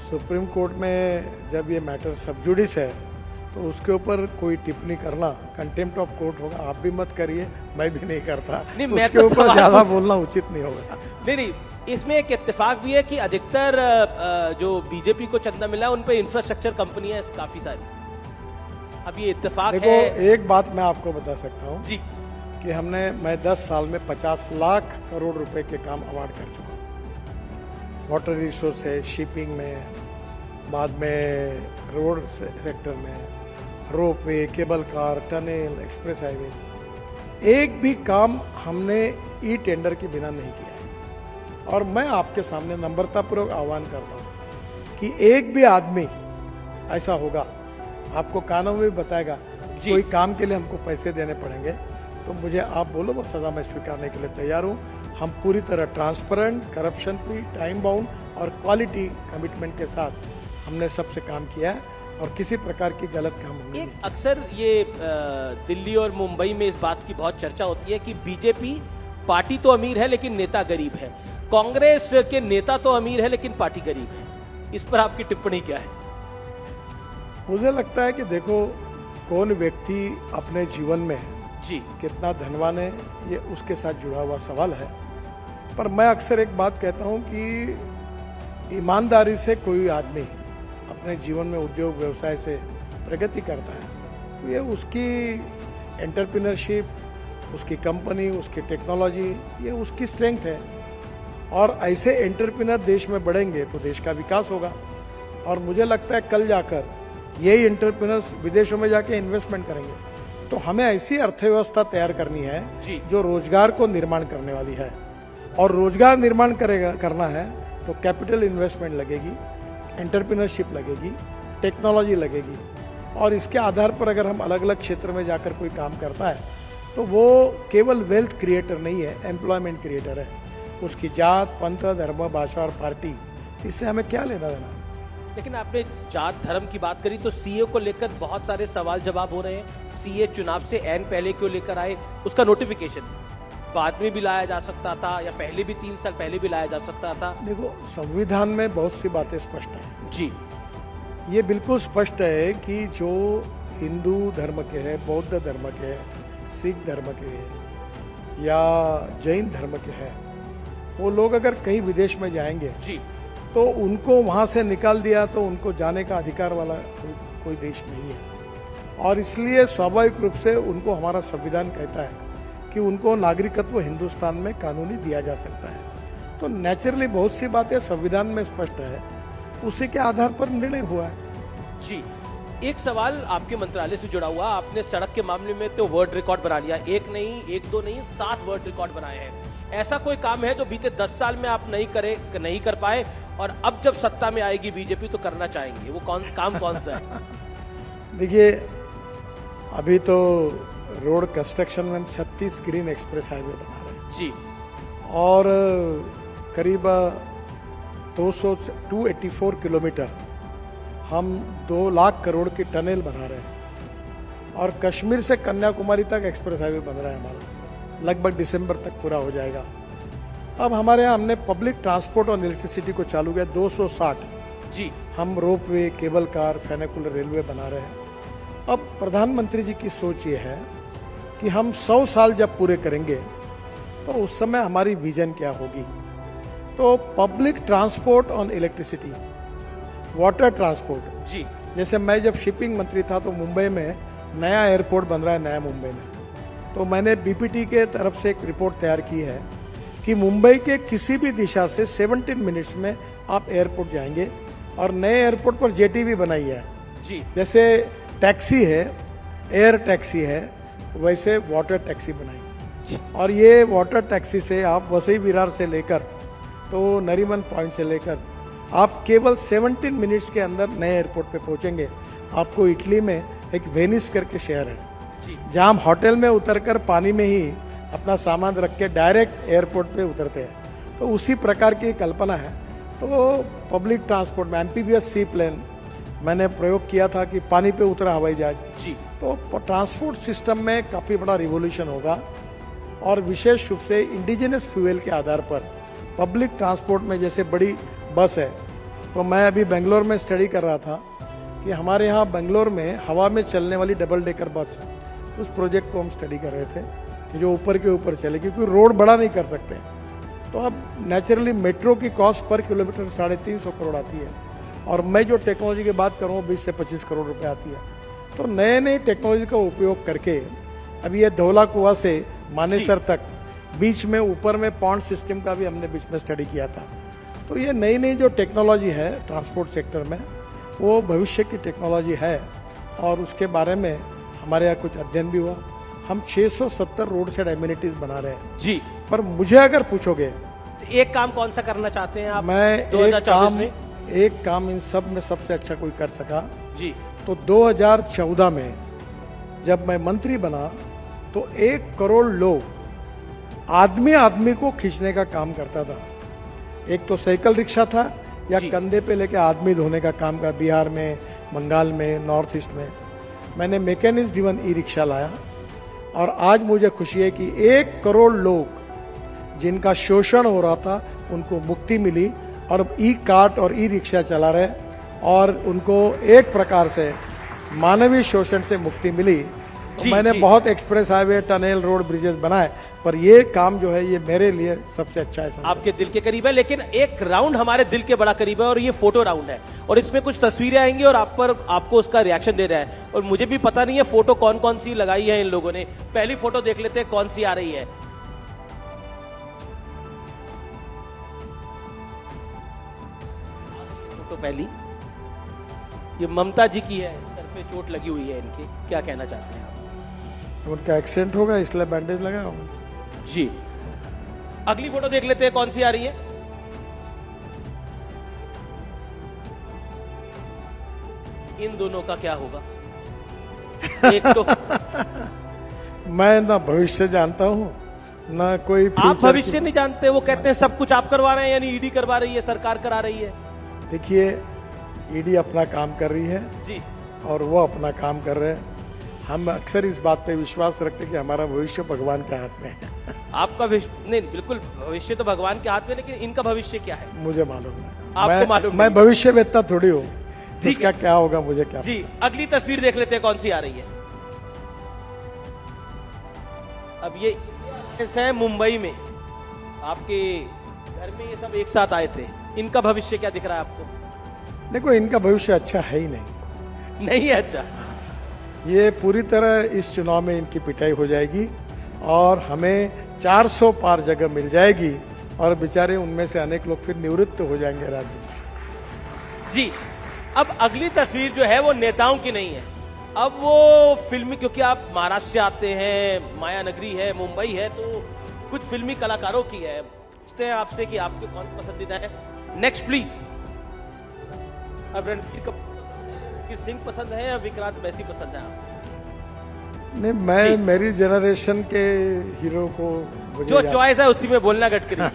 Speaker 6: सुप्रीम कोर्ट में जब ये मैटर सब जुडिस है तो उसके ऊपर कोई टिप्पणी करना कंटेम्प्ट ऑफ कोर्ट होगा। आप भी मत करिए, मैं भी नहीं करता, उसके ऊपर ज्यादा बोलना उचित नहीं होगा।
Speaker 5: नहीं, इसमें एक इत्तेफाक भी है कि अधिकतर जो बीजेपी को चंदा मिला है उन पे इंफ्रास्ट्रक्चर कंपनियां काफी सारी। अब ये इत्तेफाक
Speaker 6: देखो, एक बात मैं आपको बता सकता हूँ
Speaker 5: जी
Speaker 6: कि मैं 10 साल में 50 लाख करोड़ रुपए के काम अवार्ड कर चुका हूँ। वाटर रिसोर्स है, शिपिंग में, बाद में रोड सेक्टर में, ropeway, cable car, tunnel, express highway, एक भी काम हमने ई टेंडर के बिना नहीं किया है। और मैं आपके सामने नम्रतापूर्वक आह्वान करता हूँ कि एक भी आदमी ऐसा होगा, आपको कानून में बताएगा कोई काम के लिए हमको पैसे देने पड़ेंगे, तो मुझे आप बोलो, वो सजा मैं स्वीकारने के लिए तैयार हूँ। हम पूरी तरह transparent, corruption free, time bound और क्वालिटी कमिटमेंट के साथ हमने सबसे काम किया है और किसी प्रकार की गलत काम हमने नहीं।
Speaker 5: अक्सर ये दिल्ली और मुंबई में इस बात की बहुत चर्चा होती है कि बीजेपी पार्टी तो अमीर है लेकिन नेता गरीब है, कांग्रेस के नेता तो अमीर है लेकिन पार्टी गरीब है। इस पर आपकी टिप्पणी क्या है?
Speaker 6: मुझे लगता है कि देखो, कौन व्यक्ति अपने जीवन में कितना धनवान है ये उसके साथ जुड़ा हुआ सवाल है। पर मैं अक्सर एक बात कहता हूँ कि ईमानदारी से कोई आदमी अपने जीवन में उद्योग व्यवसाय से प्रगति करता है तो ये उसकी एंटरप्रेन्योरशिप, उसकी कंपनी, उसकी टेक्नोलॉजी, ये उसकी स्ट्रेंथ है। और ऐसे एंटरप्रेन्योर देश में बढ़ेंगे तो देश का विकास होगा। और मुझे लगता है कल जाकर यही एंटरप्रेन्योर्स विदेशों में जाके इन्वेस्टमेंट करेंगे। तो हमें ऐसी अर्थव्यवस्था तैयार करनी है जो रोजगार को निर्माण करने वाली है। और रोजगार निर्माण करना है तो कैपिटल इन्वेस्टमेंट लगेगी, एंटरप्रेन्योरशिप लगेगी, टेक्नोलॉजी लगेगी। और इसके आधार पर अगर हम अलग अलग क्षेत्र में जाकर कोई काम करता है तो वो केवल वेल्थ क्रिएटर नहीं है, एम्प्लॉयमेंट क्रिएटर है। उसकी जात, पंथ, धर्म, भाषा और पार्टी, इससे हमें क्या लेना देना।
Speaker 5: लेकिन आपने जात धर्म की बात करी तो सीए को लेकर बहुत सारे सवाल जवाब हो रहे हैं। सीए चुनाव से ऐन पहले क्यों लेकर आए? उसका नोटिफिकेशन बाद में भी लाया जा सकता था या पहले भी 3 साल पहले भी लाया जा सकता था।
Speaker 6: देखो, संविधान में बहुत सी बातें स्पष्ट हैं
Speaker 5: जी।
Speaker 6: ये बिल्कुल स्पष्ट है कि जो हिंदू धर्म के हैं, बौद्ध धर्म के हैं, सिख धर्म के हैं या जैन धर्म के हैं, वो लोग अगर कहीं विदेश में जाएंगे
Speaker 5: जी
Speaker 6: तो उनको वहाँ से निकाल दिया तो उनको जाने का अधिकार वाला कोई देश नहीं है। और इसलिए स्वाभाविक रूप से उनको हमारा संविधान कहता है कि उनको नागरिकत्व हिंदुस्तान में कानूनी दिया जा सकता है। तो नेचुरली बहुत सी बातें संविधान में स्पष्ट है, उसी के आधार पर निर्णय हुआ है।
Speaker 5: जी, एक सवाल आपके मंत्रालय से जुड़ा हुआ, आपने सड़क के मामले में तो वर्ल्ड रिकॉर्ड बना लिया, एक नहीं, एक दो नहीं, 7 वर्ल्ड रिकॉर्ड बनाए हैं। ऐसा कोई काम है जो बीते 10 साल में आप नहीं कर पाए और अब जब सत्ता में आएगी बीजेपी तो करना चाहेंगे? वो काम कौन सा है?
Speaker 6: देखिए, अभी तो रोड कंस्ट्रक्शन में 36 ग्रीन एक्सप्रेस हाईवे बना रहे हैं
Speaker 5: जी,
Speaker 6: और करीब 284 किलोमीटर हम 2 लाख करोड़ की टनल बना रहे हैं। और कश्मीर से कन्याकुमारी तक एक्सप्रेस हाईवे बन रहा है हमारा, लगभग दिसंबर तक पूरा हो जाएगा। अब हमारे यहाँ हमने पब्लिक ट्रांसपोर्ट और इलेक्ट्रिसिटी को चालू किया, 260
Speaker 5: जी।
Speaker 6: हम रोपवे, केबल कार, फेनिकुलर रेलवे बना रहे हैं। अब प्रधानमंत्री जी की सोच ये है कि हम 100 साल जब पूरे करेंगे तो उस समय हमारी विजन क्या होगी। तो public transport on electricity, water transport
Speaker 5: जी।
Speaker 6: जैसे मैं जब शिपिंग मंत्री था तो मुंबई में नया एयरपोर्ट बन रहा है, नया मुंबई में तो मैंने बीपीटी के तरफ से एक रिपोर्ट तैयार की है कि मुंबई के किसी भी दिशा से 17 मिनट्स में आप एयरपोर्ट जाएंगे। और नए एयरपोर्ट पर जेटी भी बनाई है
Speaker 5: जी।
Speaker 6: जैसे टैक्सी है, एयर टैक्सी है, वैसे वाटर टैक्सी बनाई। और ये वाटर टैक्सी से आप वसई विरार से लेकर तो नरीमन पॉइंट से लेकर आप केवल 17 मिनट्स के अंदर नए एयरपोर्ट पे पहुंचेंगे। आपको इटली में एक वेनिस करके शहर है जहां हम होटल में उतरकर पानी में ही अपना सामान रख के डायरेक्ट एयरपोर्ट पे उतरते हैं। तो उसी प्रकार की कल्पना है। तो पब्लिक ट्रांसपोर्ट में एम्फीबियस सी प्लेन मैंने प्रयोग किया था कि पानी पे उतरा हवाई जहाज
Speaker 5: जी।
Speaker 6: तो ट्रांसपोर्ट सिस्टम में काफ़ी बड़ा रिवोल्यूशन होगा। और विशेष रूप से इंडिजिनस फ्यूल के आधार पर पब्लिक ट्रांसपोर्ट में जैसे बड़ी बस है, तो मैं अभी बेंगलोर में स्टडी कर रहा था कि हमारे यहाँ बेंगलोर में हवा में चलने वाली डबल डेकर बस, उस प्रोजेक्ट को हम स्टडी कर रहे थे कि जो ऊपर के ऊपर चले, क्योंकि रोड बड़ा नहीं कर सकते। तो अब नेचुरली मेट्रो की कॉस्ट पर किलोमीटर 350 करोड़ आती है और मैं जो टेक्नोलॉजी की बात करूँ 20 से 25 करोड़ रुपए आती है। तो नए नए टेक्नोलॉजी का उपयोग करके अभी ये धौला कुआं से मानेसर तक बीच में ऊपर में पॉन्ड सिस्टम का भी हमने बीच में स्टडी किया था। तो ये नई नई जो टेक्नोलॉजी है ट्रांसपोर्ट सेक्टर में वो भविष्य की टेक्नोलॉजी है और उसके बारे में हमारे यहाँ कुछ अध्ययन भी हुआ। हम 670 रोड साइड एमिनिटीज बना रहे हैं
Speaker 5: जी।
Speaker 6: पर मुझे अगर पूछोगे
Speaker 5: तो एक काम कौन सा करना चाहते हैं आप?
Speaker 6: मैं
Speaker 5: 2024 में
Speaker 6: एक काम इन सब में सबसे अच्छा कोई कर सका
Speaker 5: जी।
Speaker 6: तो 2014 में जब मैं मंत्री बना तो 1 करोड़ लोग आदमी आदमी को खींचने का काम करता था। एक तो साइकिल रिक्शा था या कंधे पे लेके आदमी धोने का काम का, बिहार में, बंगाल में, नॉर्थ ईस्ट में। मैंने मैकेनिज्म ड्रिवन ई रिक्शा लाया और आज मुझे खुशी है कि 1 करोड़ लोग जिनका शोषण हो रहा था उनको मुक्ति मिली और ई कार्ट और ई रिक्शा चला रहे और उनको एक प्रकार से मानवीय शोषण से मुक्ति मिली। तो मैंने बहुत express highway, tunnel, road, bridges बनाए, पर ये काम जो है ये मेरे लिए सबसे अच्छा है।
Speaker 5: आपके दिल के करीब है, लेकिन एक राउंड हमारे दिल के बड़ा करीब है और ये फोटो राउंड है और इसमें कुछ तस्वीरें आएंगी और आपको उसका रिएक्शन दे रहा है। और मुझे भी पता नहीं है फोटो कौन कौन सी लगाई है इन लोगों ने। पहली फोटो देख लेते हैं कौन सी आ रही है। फोटो पहली ये ममता जी की है, सर पे चोट लगी हुई है इनके, क्या कहना चाहते हैं आप?
Speaker 6: उनका एक्सीडेंट होगा इसलिए बैंडेज लगा होगा
Speaker 5: जी। अगली फोटो देख लेते हैं कौन सी आ रही है। इन दोनों का क्या होगा? एक तो
Speaker 6: मैं ना भविष्य जानता हूँ ना कोई।
Speaker 5: आप भविष्य नहीं जानते, वो कहते हैं सब कुछ आप करवा रहे हैं, यानी ईडी करवा रही है, सरकार करा रही है।
Speaker 6: देखिए ईडी अपना काम कर रही है
Speaker 5: जी
Speaker 6: और वो अपना काम कर रहे हैं। हम अक्सर इस बात पे विश्वास रखते हैं कि हमारा भविष्य भगवान के हाथ में है।
Speaker 5: आपका नहीं, बिल्कुल भविष्य तो भगवान के हाथ में, लेकिन इनका भविष्य क्या है
Speaker 6: मुझे मालूम नहीं।
Speaker 5: आपको मालूम?
Speaker 6: मैं भविष्य वेत्ता थोड़ी हूँ, इसका क्या होगा मुझे क्या
Speaker 5: जी। अगली तस्वीर देख लेते हैं कौन सी आ रही है। अब ये है मुंबई में, आपके घर में ये सब एक साथ आए थे। इनका भविष्य क्या दिख रहा है आपको?
Speaker 6: देखो इनका भविष्य अच्छा है ही नहीं
Speaker 5: है अच्छा।
Speaker 6: ये पूरी तरह इस चुनाव में इनकी पिटाई हो जाएगी और हमें 400 पार जगह मिल जाएगी और बेचारे उनमें से अनेक लोग फिर निवृत्त हो जाएंगे राजनीति से।
Speaker 5: जी। अब अगली तस्वीर जो है वो नेताओं की नहीं है, अब वो फिल्मी, क्योंकि आप महाराष्ट्र से आते हैं, माया नगरी है, मुंबई है, तो कुछ फिल्मी कलाकारों की है। पूछते हैं आपसे कि आपके कौन पसंदीदा है। Next please. अब रणवीर सिंह पसंद है या विक्रांत मैसी पसंद है आपको?
Speaker 6: नहीं, मैं मेरी जनरेशन के हीरो को
Speaker 5: जो चॉइस है उसी में बोलना गडकरी।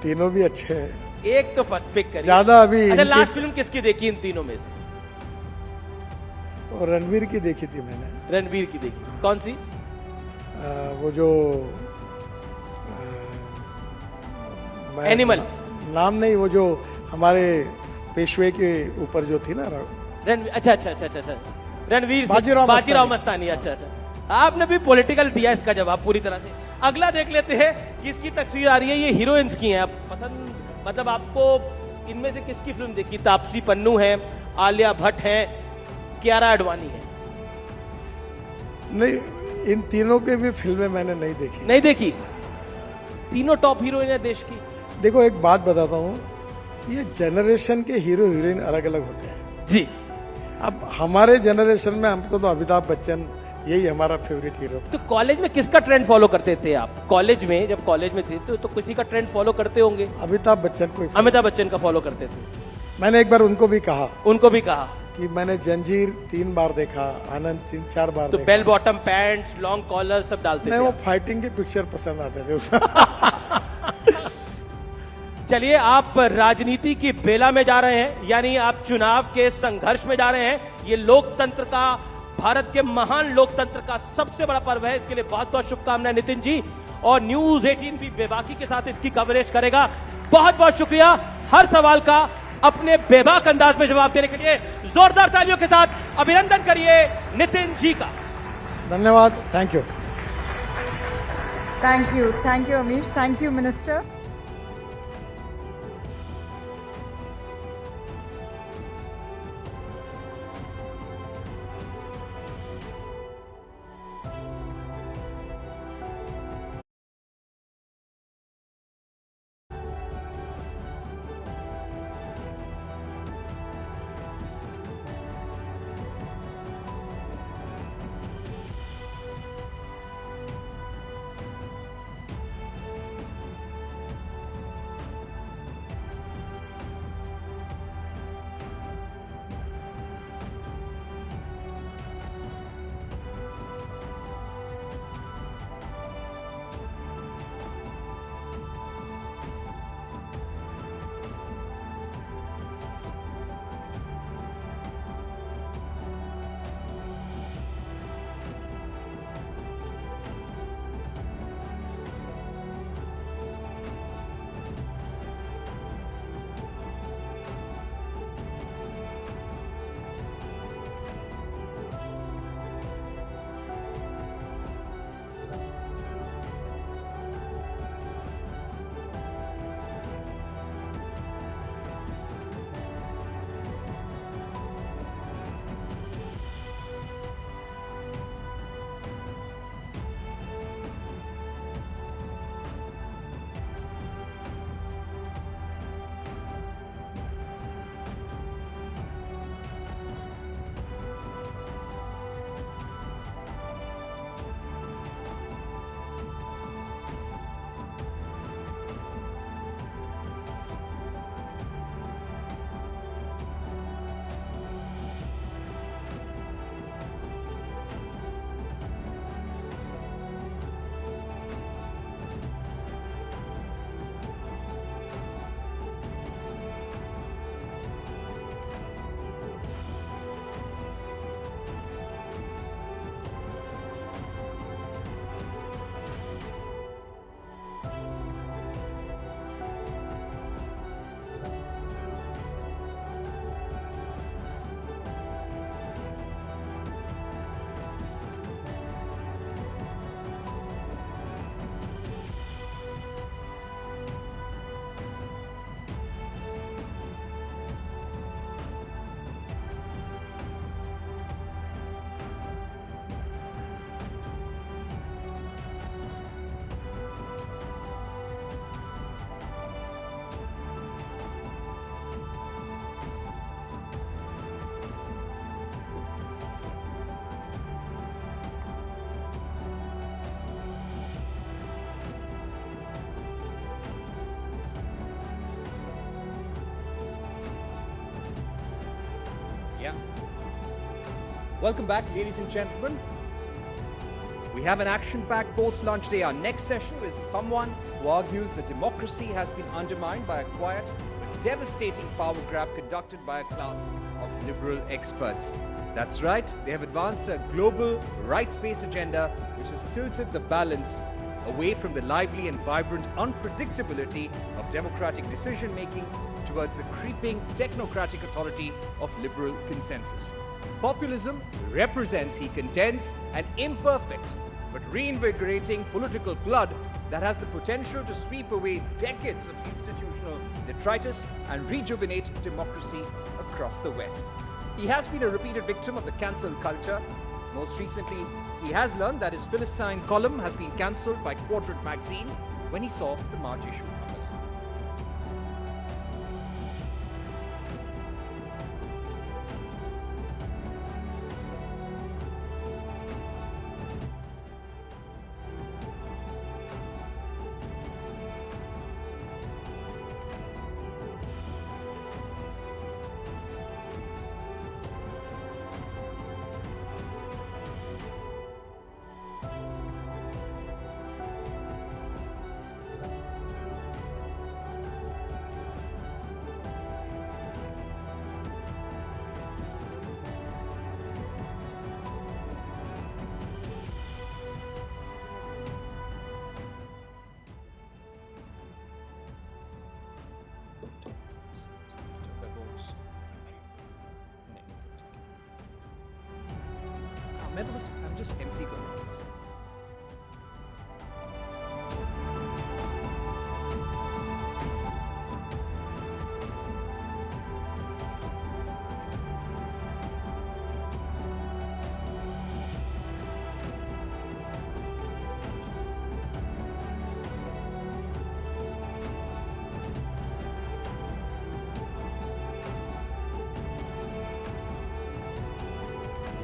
Speaker 6: तीनों भी अच्छे हैं।
Speaker 5: एक तो पिक करिए
Speaker 6: ज्यादा अभी।
Speaker 5: अच्छा, लास्ट फिल्म किसकी देखी इन तीनों में से?
Speaker 6: और रणवीर की देखी थी मैंने।
Speaker 5: रणवीर की देखी, कौन सी?
Speaker 6: वो जो
Speaker 5: एनिमल
Speaker 6: नाम नहीं, वो जो हमारे पेशवे के ऊपर जो थी ना
Speaker 5: रणवीर। अच्छा रणवीर बाजीराव मस्तानी। अच्छा आपने भी पॉलिटिकल दिया इसका जवाब पूरी तरह से। अगला देख लेते हैं किसकी तस्वीर आ रही है। ये हीरोइंस की है। आप पसंद, मतलब आपको इनमें से किसकी फिल्म देखी? तापसी पन्नू है, आलिया भट्ट है, कियारा आडवाणी है।
Speaker 6: नहीं, इन तीनों के भी फिल्में मैंने नहीं देखी।
Speaker 5: नहीं देखी? तीनों टॉप हीरोइन है देश की।
Speaker 6: देखो एक बात बताता हूँ, ये जनरेशन के हीरो हीरोइन अलग अलग होते हैं
Speaker 5: जी।
Speaker 6: अब हमारे जनरेशन में हमको तो अमिताभ बच्चन यही हमारा फेवरेट हीरो था।
Speaker 5: तो कॉलेज में किसका ट्रेंड फॉलो करते थे आप? कॉलेज में, जब कॉलेज में थे तो किसी का ट्रेंड फॉलो करते होंगे?
Speaker 6: अमिताभ बच्चन को।
Speaker 5: अमिताभ बच्चन का फॉलो करते थे।
Speaker 6: मैंने एक बार उनको भी कहा
Speaker 5: कि
Speaker 6: मैंने जंजीर 3 बार देखा, आनंद 3-4 बार
Speaker 5: तो
Speaker 6: देखा।
Speaker 5: Bell bottom pants, long collar सब डालते थे?
Speaker 6: वो फाइटिंग के पिक्चर पसंद आते थे उसे।
Speaker 5: चलिए, आप राजनीति की बेला में जा रहे हैं, यानी आप चुनाव के संघर्ष में जा रहे हैं। ये लोकतंत्र का, भारत के महान लोकतंत्र का सबसे बड़ा पर्व है। इसके लिए बहुत बहुत शुभकामनाएं नितिन जी। और न्यूज 18 भी बेबाकी के साथ इसकी कवरेज करेगा। बहुत बहुत शुक्रिया। हर सवाल का अपने बेबाक अंदाज में जवाब देने के लिए जोरदार तालियों के साथ अभिनंदन करिए नितिन जी का।
Speaker 6: धन्यवाद। Thank you.
Speaker 15: Thank you Amish, thank you minister.
Speaker 16: Welcome back, ladies and gentlemen. We have an action-packed post-lunch day. Our next session is someone who argues that democracy has been undermined by a quiet but devastating power grab conducted by a class of liberal experts. That's right, they have advanced a global rights-based agenda which has tilted the balance away from the lively and vibrant unpredictability of democratic decision-making towards the creeping technocratic authority of liberal consensus. Populism represents, he contends, an imperfect but reinvigorating political blood that has the potential to sweep away decades of institutional detritus and rejuvenate democracy across the West. He has been a repeated victim of the cancel culture, Most recently, he has learned that his Philistine column has been cancelled by Quadrant magazine when he saw the March issue. I'm just MC कर रहा हूँ.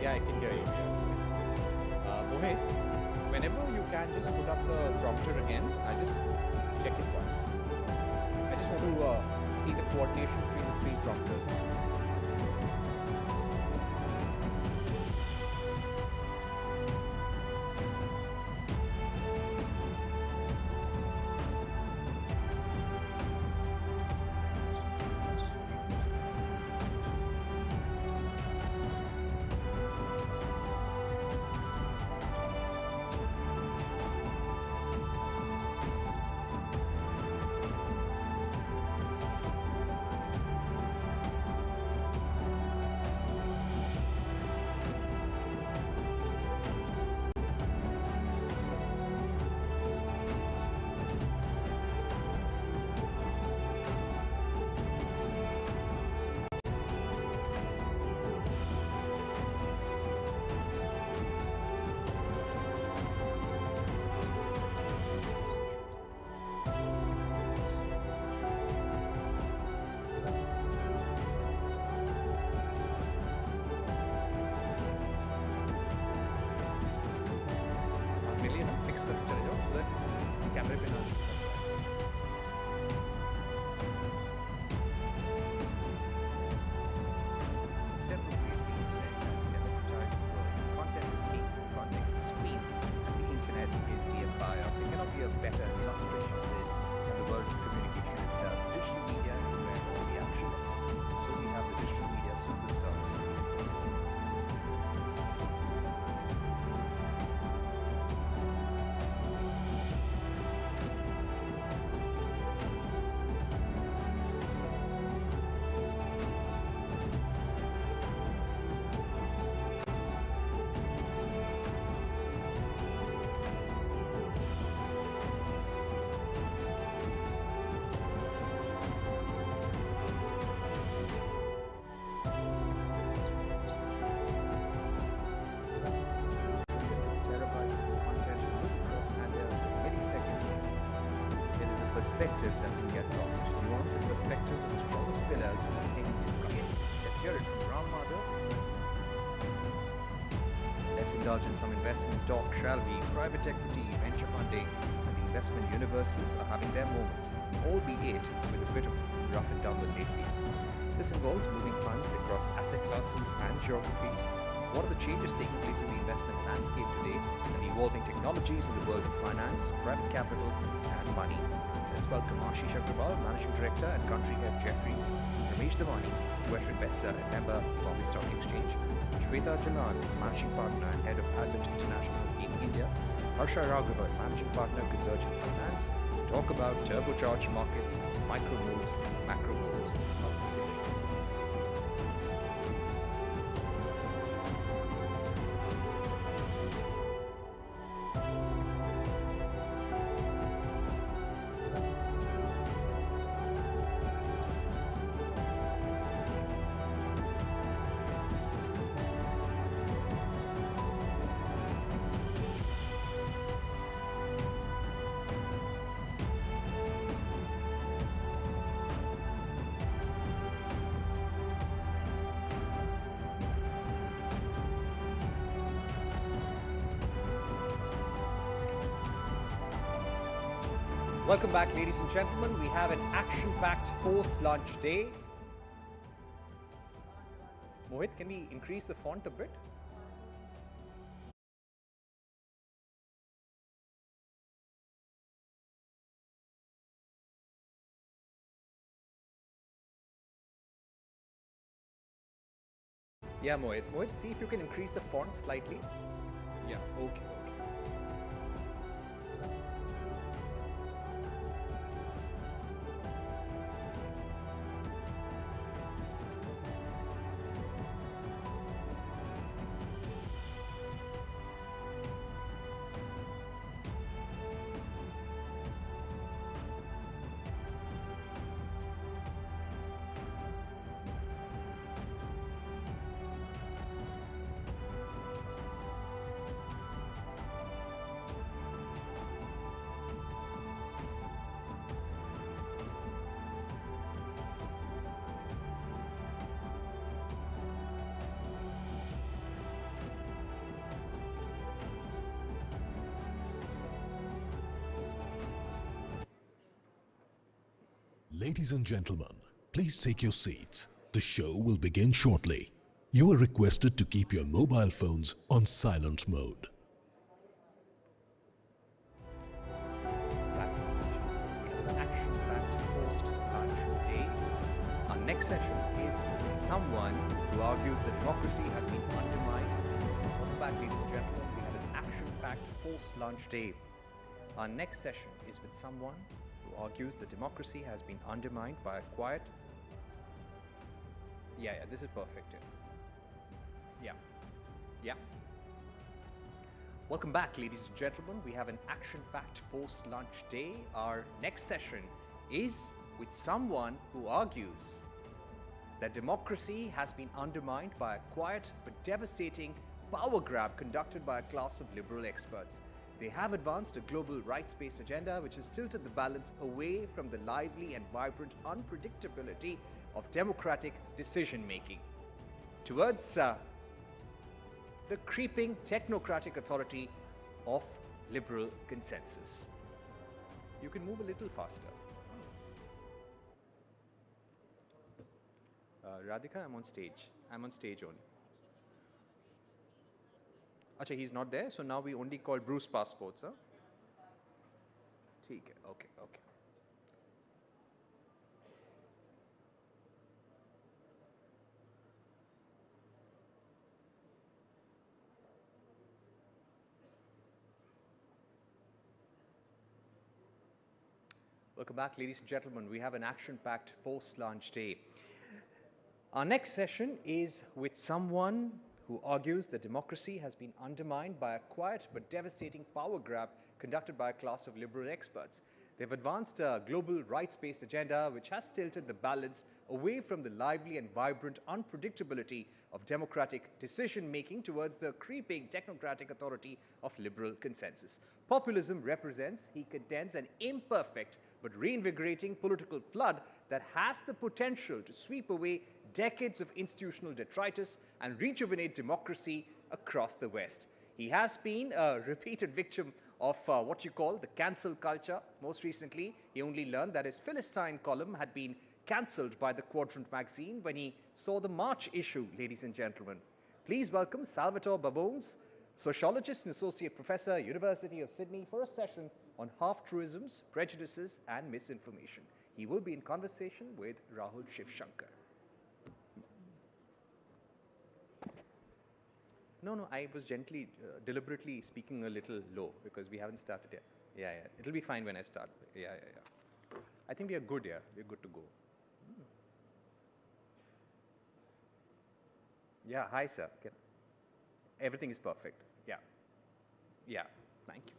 Speaker 16: Yeah, I can hear you. Mohit, whenever you can just put up the prompter again, I just check it once. I just want to see the coordination between the three prompters. Fix करके चले जाओ so that कैमरे पे ना several ways the internet has democratized the world. Content is king, context is queen, and the internet is the empire. There cannot be a better illustration of this than the world of communication itself. Digital media is where all the action is. So we have the digital media superstars. Perspective that can get lost. Nuance and perspective are the strongest pillars of any discussion. Let's hear it from Ram Madhav. Let's indulge in some investment talk, shall we? Private equity, venture funding, and the investment universes are having their moments, albeit with a bit of rough and tumble lately. This involves moving funds across asset classes and geographies. What are the changes taking place in the investment landscape today, and the evolving technologies in the world of finance, private capital, and money? Let's welcome Ashish Agrawal, Managing Director and Country Head Jefferies, Ramesh Damani, US investor and member of Bombay Stock Exchange, Shweta Jalan, Managing Partner and Head of Advent International in India, Harsha Raghavan, Managing Partner, Converge Finance, to talk about turbocharged markets, micro moves, macro goals. Welcome back, ladies and gentlemen. We have an action-packed post-lunch day. Mohit, can we increase the font a bit? Yeah, Mohit. Mohit, see if you can increase the font slightly. Yeah, okay.
Speaker 17: Ladies and gentlemen, please take your seats. The show will begin shortly. You are requested to keep your mobile phones on silent mode.
Speaker 16: Action-packed post-lunch day. Our next session is someone who argues that democracy has been undermined. Welcome back, ladies and gentlemen. We have an action-packed post-lunch day. Our next session is with someone who argues that democracy has been undermined by a quiet... Yeah, this is perfect. Yeah. Welcome back, ladies and gentlemen. We have an action-packed post-lunch day. Our next session is with someone who argues that democracy has been undermined by a quiet but devastating power grab conducted by a class of liberal experts. They have advanced a global rights-based agenda which has tilted the balance away from the lively and vibrant unpredictability of democratic decision-making towards the creeping technocratic authority of liberal consensus. You can move a little faster. Radhika, I'm on stage. I'm on stage only. Acha, he's not there, so now we only call Bruce passports, huh? Okay. Welcome back, ladies and gentlemen. We have an action-packed post-lunch day. Our next session is with someone who argues that democracy has been undermined by a quiet but devastating power grab conducted by a class of liberal experts. They've advanced a global rights-based agenda which has tilted the balance away from the lively and vibrant unpredictability of democratic decision-making towards the creeping technocratic authority of liberal consensus. Populism represents, he contends, an imperfect but reinvigorating political flood that has the potential to sweep away decades of institutional detritus and rejuvenate democracy across the West. He has been a repeated victim of what you call the cancel culture. Most recently, he only learned that his Philistine column had been cancelled by the Quadrant magazine when he saw the March issue, ladies and gentlemen. Please welcome Salvatore Babones, sociologist and associate professor, University of Sydney, for a session on half-truisms, prejudices and misinformation. He will be in conversation with Rahul Shivshankar. No, I was gently, deliberately speaking a little low because we haven't started yet. Yeah. It'll be fine when I start. Yeah. I think we are good, yeah. We're good to go. Yeah, hi, sir. Everything is perfect. Yeah. Thank you.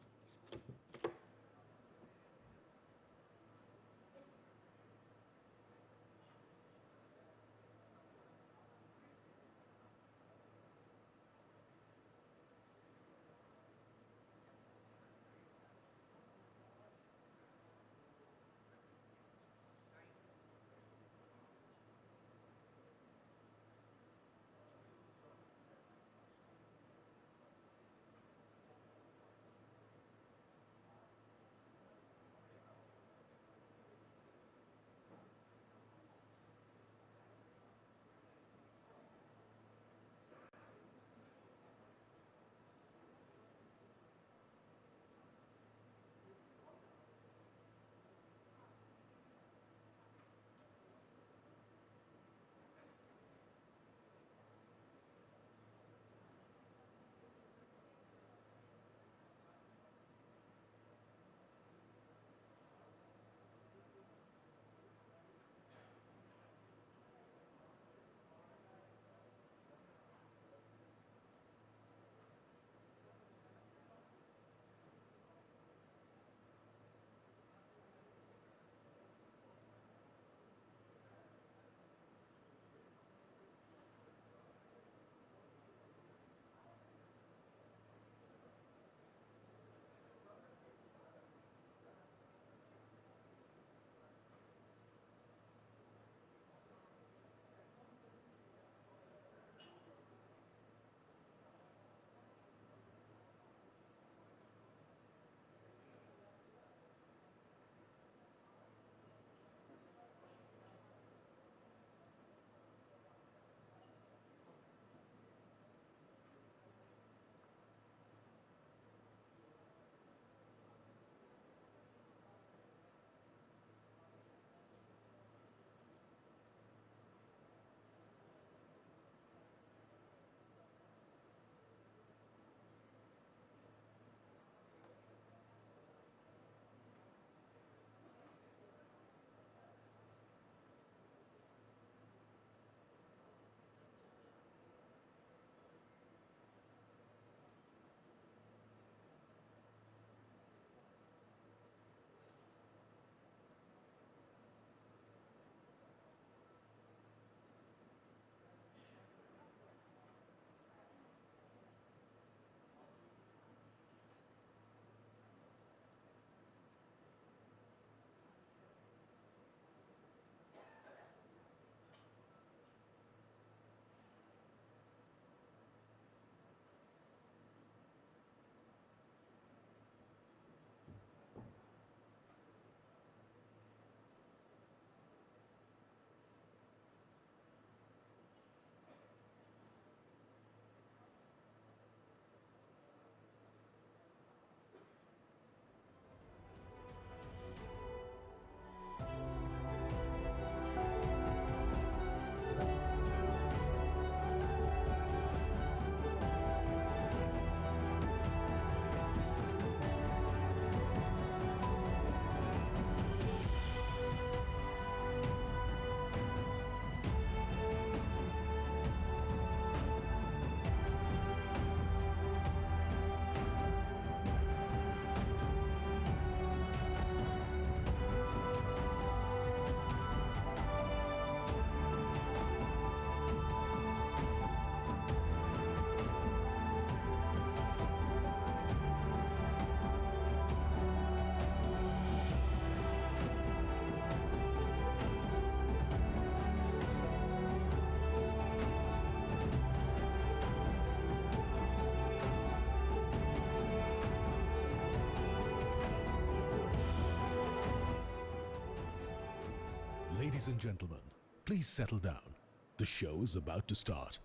Speaker 17: Ladies and gentlemen, please settle down. The show is about to start.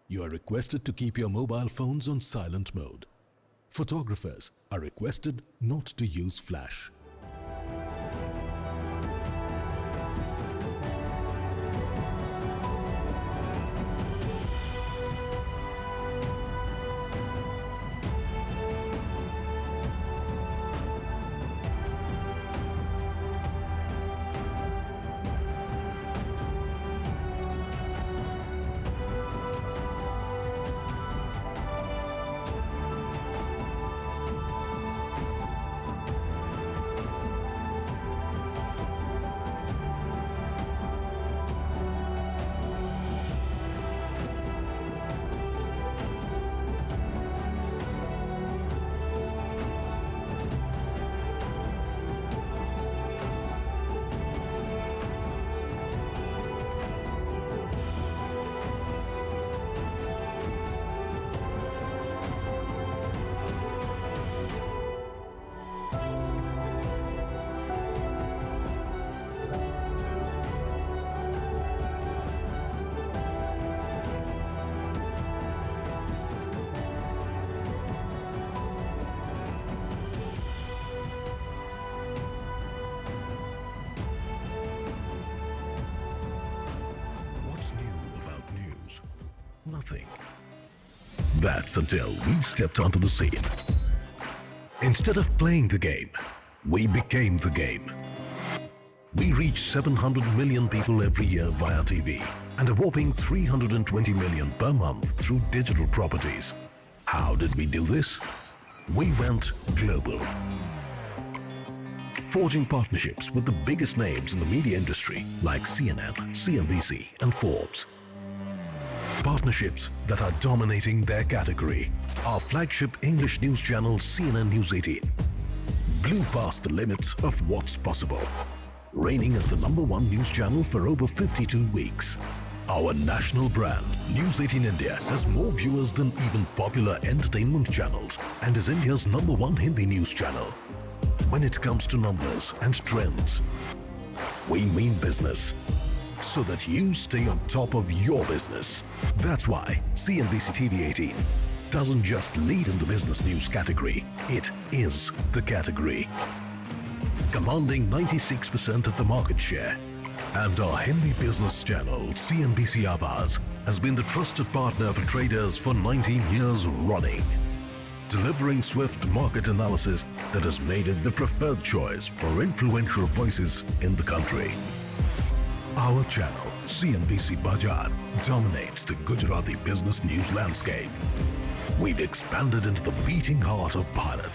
Speaker 17: You are requested to keep your mobile phones on silent mode. Photographers are requested not to use flash. What's new about news? Nothing. That's until we stepped onto the scene. Instead of playing the game, we became the game. We reach 700 million people every year via TV and a whopping 320 million per month through digital properties. How did we do this? We went global. Forging partnerships with the biggest names in the media industry like CNN, CNBC and Forbes. Partnerships that are dominating their category. Our flagship English news channel CNN News 18 blew past the limits of what's possible, reigning as the #1 news channel for over 52 weeks. Our national brand, News 18 India, has more viewers than even popular entertainment channels and is India's #1 Hindi news channel. When it comes to numbers and trends, we mean business, so that you stay on top of your business. That's why CNBC TV 18 doesn't just lead in the business news category, it is the category. Commanding 96% of the market share. And our Hindi business channel, CNBC Awaaz, has been the trusted partner for traders for 19 years running, delivering swift market analysis that has made it the preferred choice for influential voices in the country. Our channel, CNBC Bazaar, dominates the Gujarati business news landscape. We've expanded into the beating heart of Bharat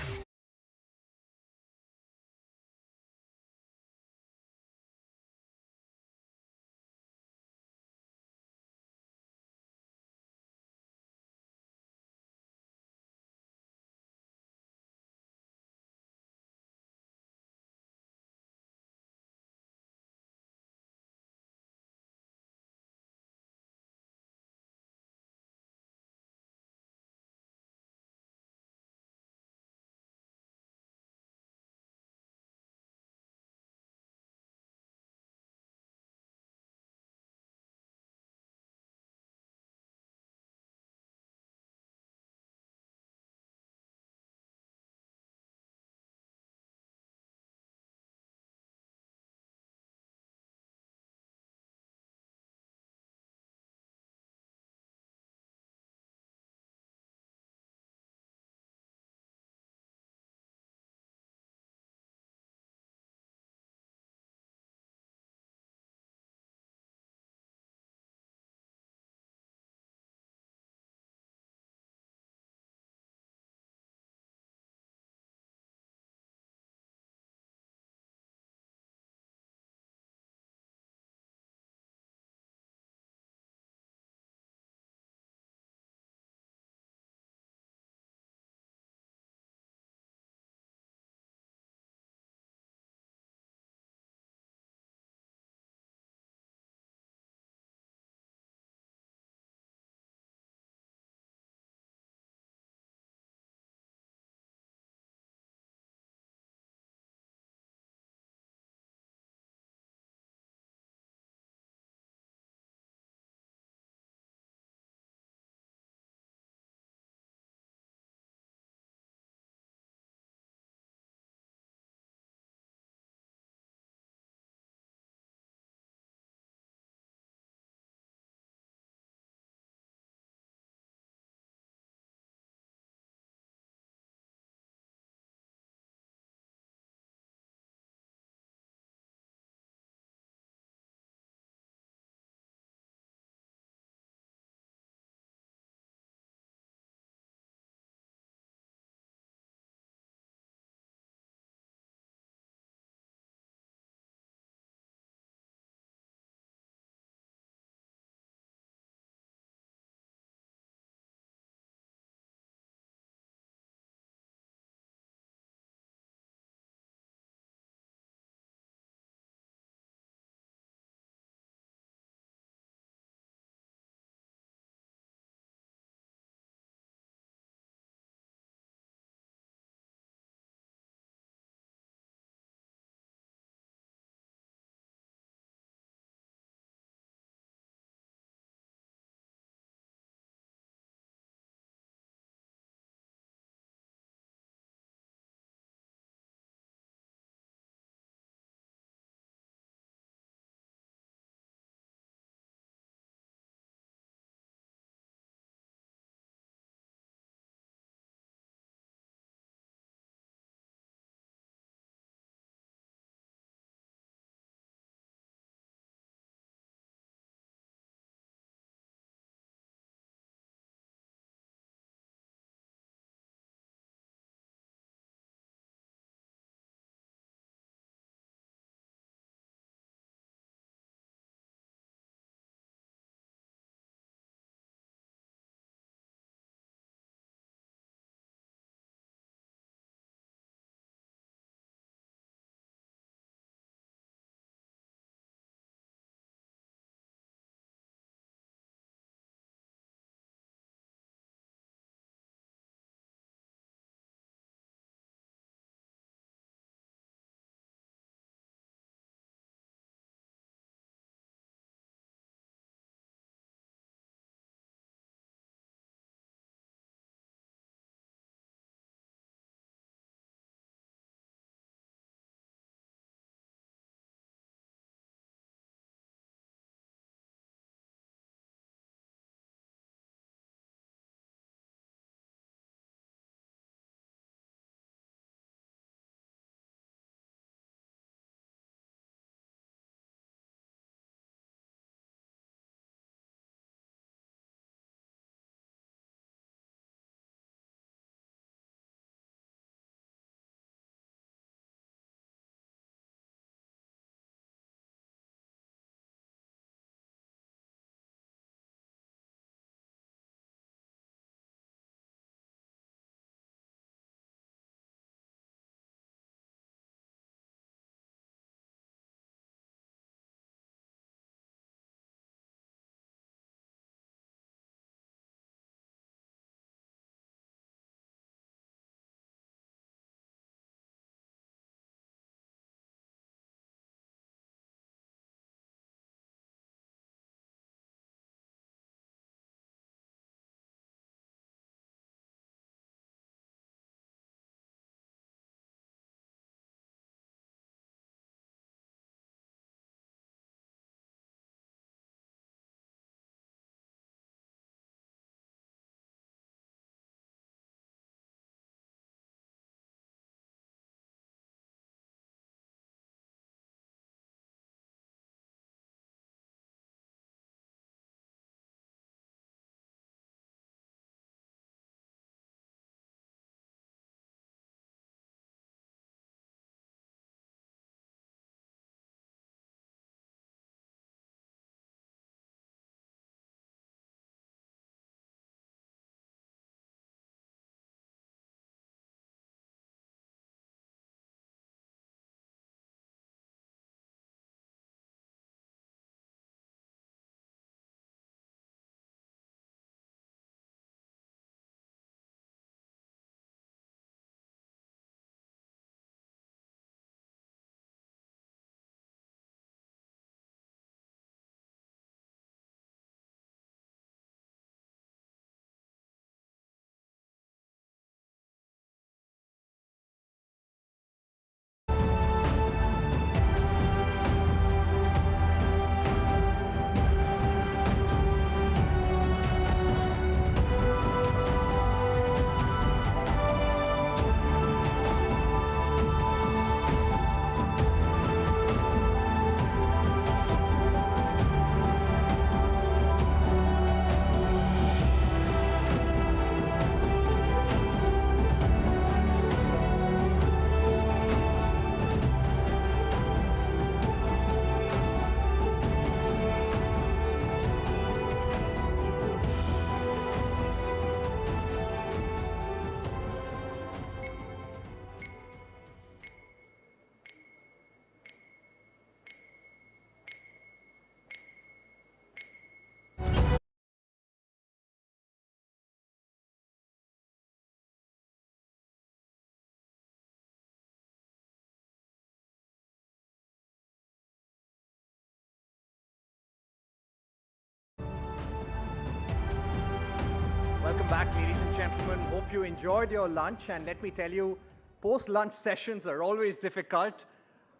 Speaker 16: Welcome back, ladies and gentlemen. Hope you enjoyed your lunch. And let me tell you, post-lunch sessions are always difficult.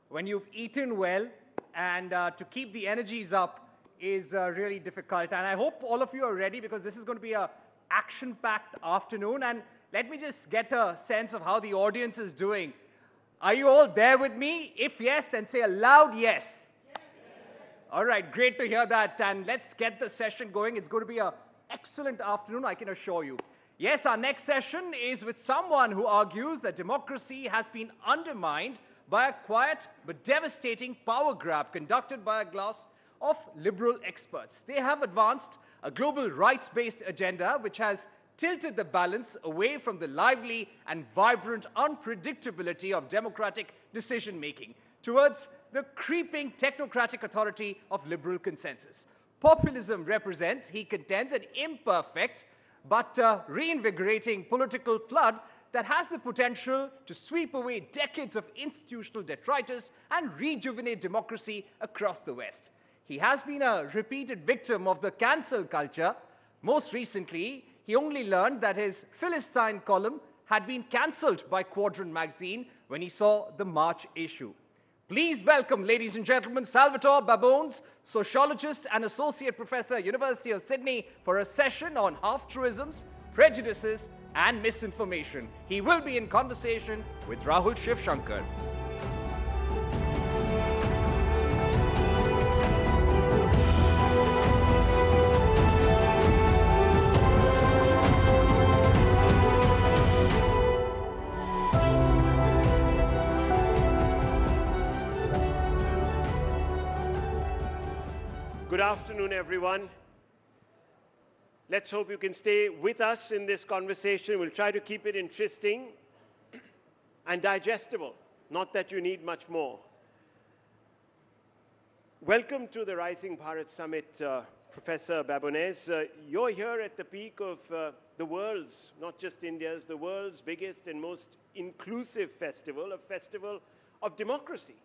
Speaker 16: When you've eaten well, and to keep the energies up is really difficult. And I hope all of you are ready, because this is going to be an action-packed afternoon. And let me just get a sense of how the audience is doing. Are you all there with me? If yes, then say a loud yes. All right, great to hear that. And let's get the session going. It's going to be an excellent afternoon, I can assure you. Yes, our next session is with someone who argues that democracy has been undermined by a quiet but devastating power grab conducted by a class of liberal experts. They have advanced a global rights-based agenda which has tilted the balance away from the lively and vibrant unpredictability of democratic decision-making towards the creeping technocratic authority of liberal consensus. Populism represents, he contends, an imperfect but reinvigorating political flood that has the potential to sweep away decades of institutional detritus and rejuvenate democracy across the West. He has been a repeated victim of the cancel culture. Most recently, he only learned that his Philistine column had been cancelled by Quadrant magazine when he saw the March issue. Please welcome, ladies and gentlemen, Salvatore Babones, sociologist and associate professor, University of Sydney, for a session on half-truisms, prejudices, and misinformation. He will be in conversation with Rahul Shivshankar.
Speaker 18: Good afternoon, everyone. Let's hope you can stay with us in this conversation. We'll try to keep it interesting and digestible, not that you need much more. Welcome to the Rising Bharat Summit, Professor Babones. You're here at the peak of the world's, not just India's, the world's biggest and most inclusive festival, a festival of democracy.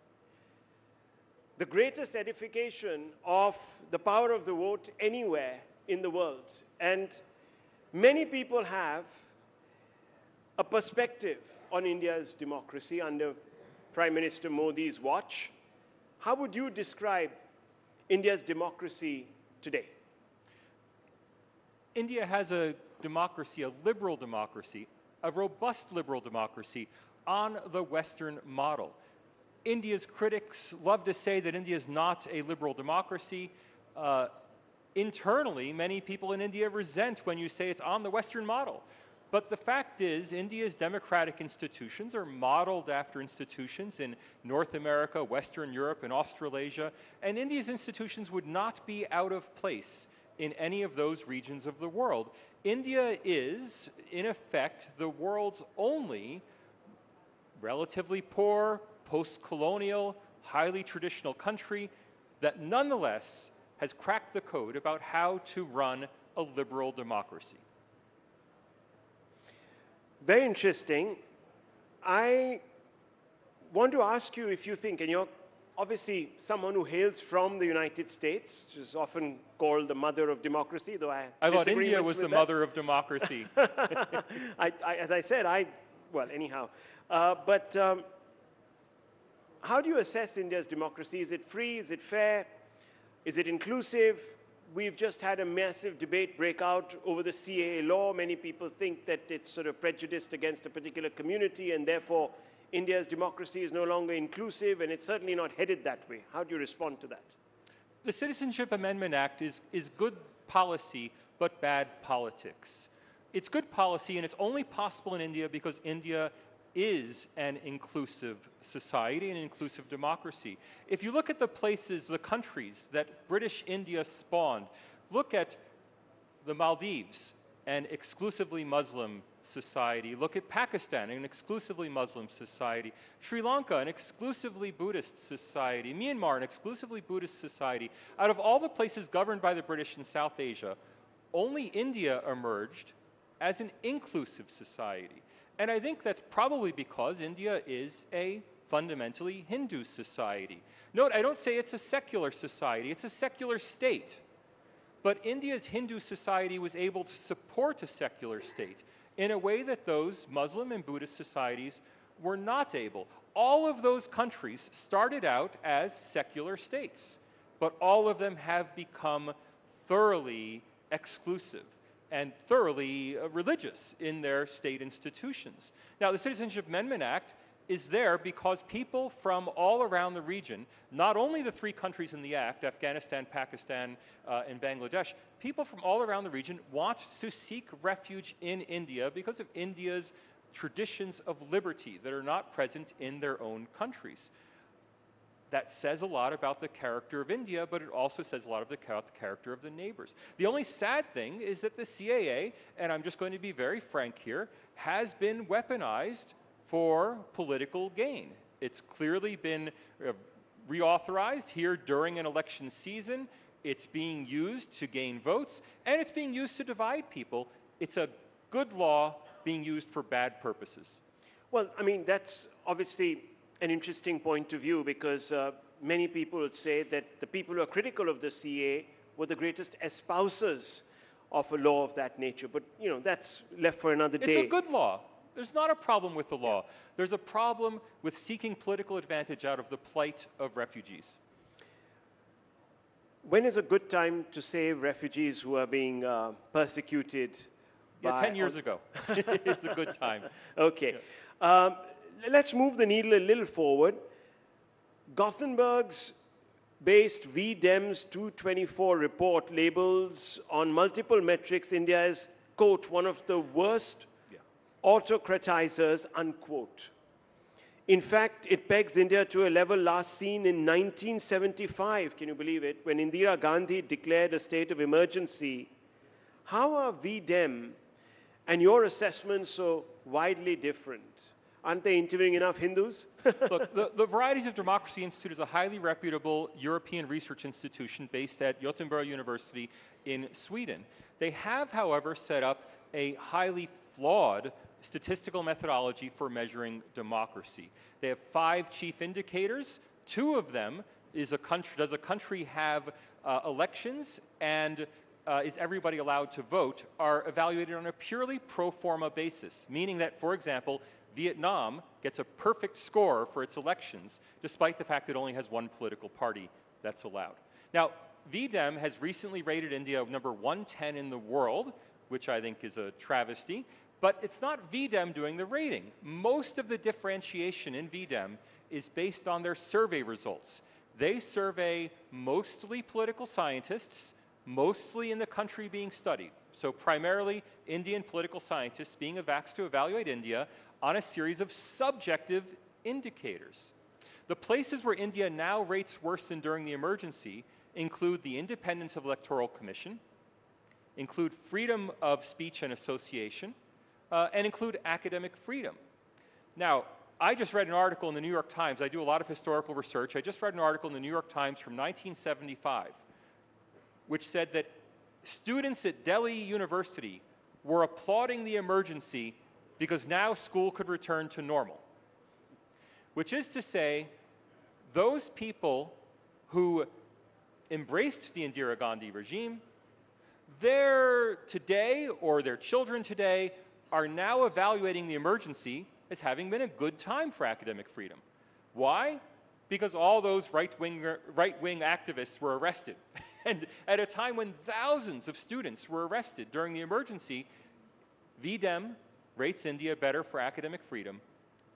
Speaker 18: The greatest edification of the power of the vote anywhere in the world. And many people have a perspective on India's democracy under Prime Minister Modi's watch. How would you describe India's democracy today?
Speaker 1: India has a democracy, a liberal democracy, a robust liberal democracy on the Western model. India's critics love to say that India is not a liberal democracy. Internally, many people in India resent when you say it's on the Western model. But the fact is, India's democratic institutions are modeled after institutions in North America, Western Europe, and Australasia, and India's institutions would not be out of place in any of those regions of the world. India is, in effect, the world's only relatively poor, post-colonial, highly traditional country that nonetheless has cracked the code about how to run a liberal democracy.
Speaker 18: Very interesting. I want to ask you if you think, and you're obviously someone who hails from the United States, which is often called the mother of democracy, though I
Speaker 1: thought India was the mother of democracy.
Speaker 18: As I said, well, anyhow. How do you assess India's democracy? Is it free? Is it fair? Is it inclusive? We've just had a massive debate break out over the CAA law. Many people think that it's sort of prejudiced against a particular community, and therefore India's democracy is no longer inclusive, and it's certainly not headed that way. How do you respond to that?
Speaker 1: The Citizenship Amendment Act is good policy, but bad politics. It's good policy, and it's only possible in India because India is an inclusive society, an inclusive democracy. If you look at the places, the countries that British India spawned, look at the Maldives, an exclusively Muslim society. Look at Pakistan, an exclusively Muslim society. Sri Lanka, an exclusively Buddhist society. Myanmar, an exclusively Buddhist society. Out of all the places governed by the British in South Asia, only India emerged as an inclusive society. And I think that's probably because India is a fundamentally Hindu society. Note, I don't say it's a secular society, it's a secular state.
Speaker 19: But India's Hindu society was able to support a secular state in a way that those Muslim and Buddhist societies were not able. All of those countries started out as secular states, but all of them have become thoroughly exclusive and thoroughly religious in their state institutions. Now, the Citizenship Amendment Act is there because people from all around the region, not only the three countries in the Act, Afghanistan, Pakistan, and Bangladesh, people from all around the region want to seek refuge in India because of India's traditions of liberty that are not present in their own countries. That says a lot about the character of India, but it also says a lot about the character of the neighbors. The only sad thing is that the CAA, and I'm just going to be very frank here, has been weaponized for political gain. It's clearly been reauthorized here during an election season. It's being used to gain votes, and it's being used to divide people. It's a good law being used for bad purposes.
Speaker 18: Well, I mean, that's obviously an interesting point of view because many people would say that the people who are critical of the CAA were the greatest espousers of a law of that nature. But, you know, that's left for another day.
Speaker 19: It's a good law. There's not a problem with the law. There's a problem with seeking political advantage out of the plight of refugees.
Speaker 18: When is a good time to save refugees who are being persecuted?
Speaker 19: Yeah, 10 years ago. It's a good time.
Speaker 18: Okay. Yeah. Let's move the needle a little forward. Gothenburg's based VDEM's 224 report labels on multiple metrics India as, quote, one of the worst autocratizers, unquote. In fact, it pegs India to a level last seen in 1975, can you believe it, when Indira Gandhi declared a state of emergency. How are VDEM and your assessments so widely different? Aren't they interviewing enough Hindus?
Speaker 19: Look, the Varieties of Democracy Institute is a highly reputable European research institution based at Gothenburg University in Sweden. They have, however, set up a highly flawed statistical methodology for measuring democracy. They have 5 chief indicators. 2 of them is does a country have elections and is everybody allowed to vote, are evaluated on a purely pro forma basis, meaning that, for example, Vietnam gets a perfect score for its elections, despite the fact that it only has one political party that's allowed. Now, VDEM has recently rated India number 110 in the world, which I think is a travesty, but it's not VDEM doing the rating. Most of the differentiation in VDEM is based on their survey results. They survey mostly political scientists, mostly in the country being studied. So primarily Indian political scientists being asked to evaluate India on a series of subjective indicators. The places where India now rates worse than during the emergency include the independence of Electoral Commission, include freedom of speech and association, and include academic freedom. Now, I just read an article in the New York Times. I do a lot of historical research. I just read an article in the New York Times from 1975, which said that students at Delhi University were applauding the emergency because now school could return to normal. Which is to say, those people who embraced the Indira Gandhi regime, they're today, or their children today, are now evaluating the emergency as having been a good time for academic freedom. Why? Because all those right-wing activists were arrested. And at a time when thousands of students were arrested during the emergency, VDEM rates India better for academic freedom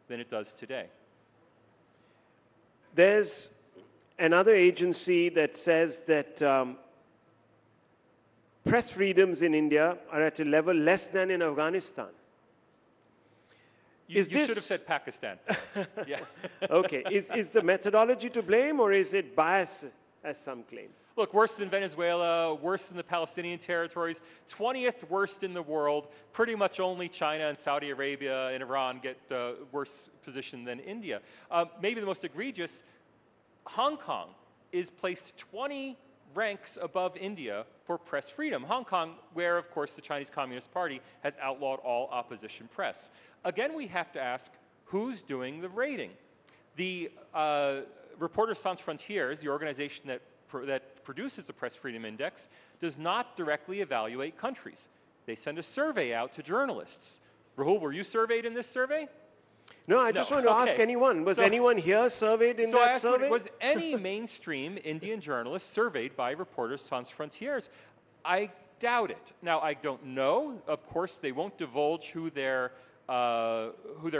Speaker 19: than it does today.
Speaker 18: There's another agency that says that press freedoms in India are at a level less than in Afghanistan.
Speaker 19: You should have said Pakistan. Yeah.
Speaker 18: Okay. Is the methodology to blame, or is it bias, as some claim?
Speaker 19: Look, worse than Venezuela, worse than the Palestinian territories, 20th worst in the world. Pretty much only China and Saudi Arabia and Iran get worse position than India. Maybe the most egregious, Hong Kong is placed 20 ranks above India for press freedom. Hong Kong, where, of course, the Chinese Communist Party has outlawed all opposition press. Again, we have to ask, who's doing the rating? The Reporters Sans Frontières, the organization that that produces the Press Freedom Index does not directly evaluate countries. They send a survey out to journalists. Rahul, were you surveyed in this survey?
Speaker 18: No, I just want to ask anyone. Was anyone here surveyed in that survey?
Speaker 19: Was any mainstream Indian journalist surveyed by Reporters Sans Frontières? I doubt it. Now, I don't know. Of course, they won't divulge who their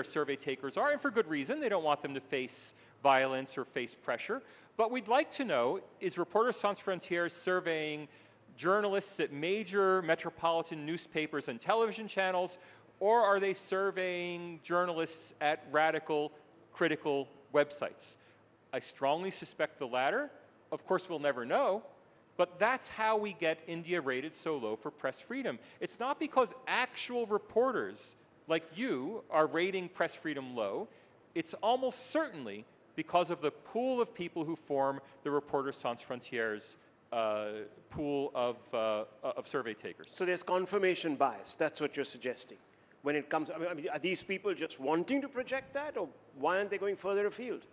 Speaker 19: survey takers are, and for good reason. They don't want them to face violence or face pressure. But we'd like to know, is Reporters Sans Frontières surveying journalists at major metropolitan newspapers and television channels, or are they surveying journalists at radical, critical websites? I strongly suspect the latter. Of course, we'll never know, but that's how we get India rated so low for press freedom. It's not because actual reporters like you are rating press freedom low. It's almost certainly because of the pool of people who form the Reporters Sans Frontières pool of survey takers.
Speaker 18: So there's confirmation bias. That's what you're suggesting. When it comes, I mean, are these people just wanting to project that, or why aren't they going further afield?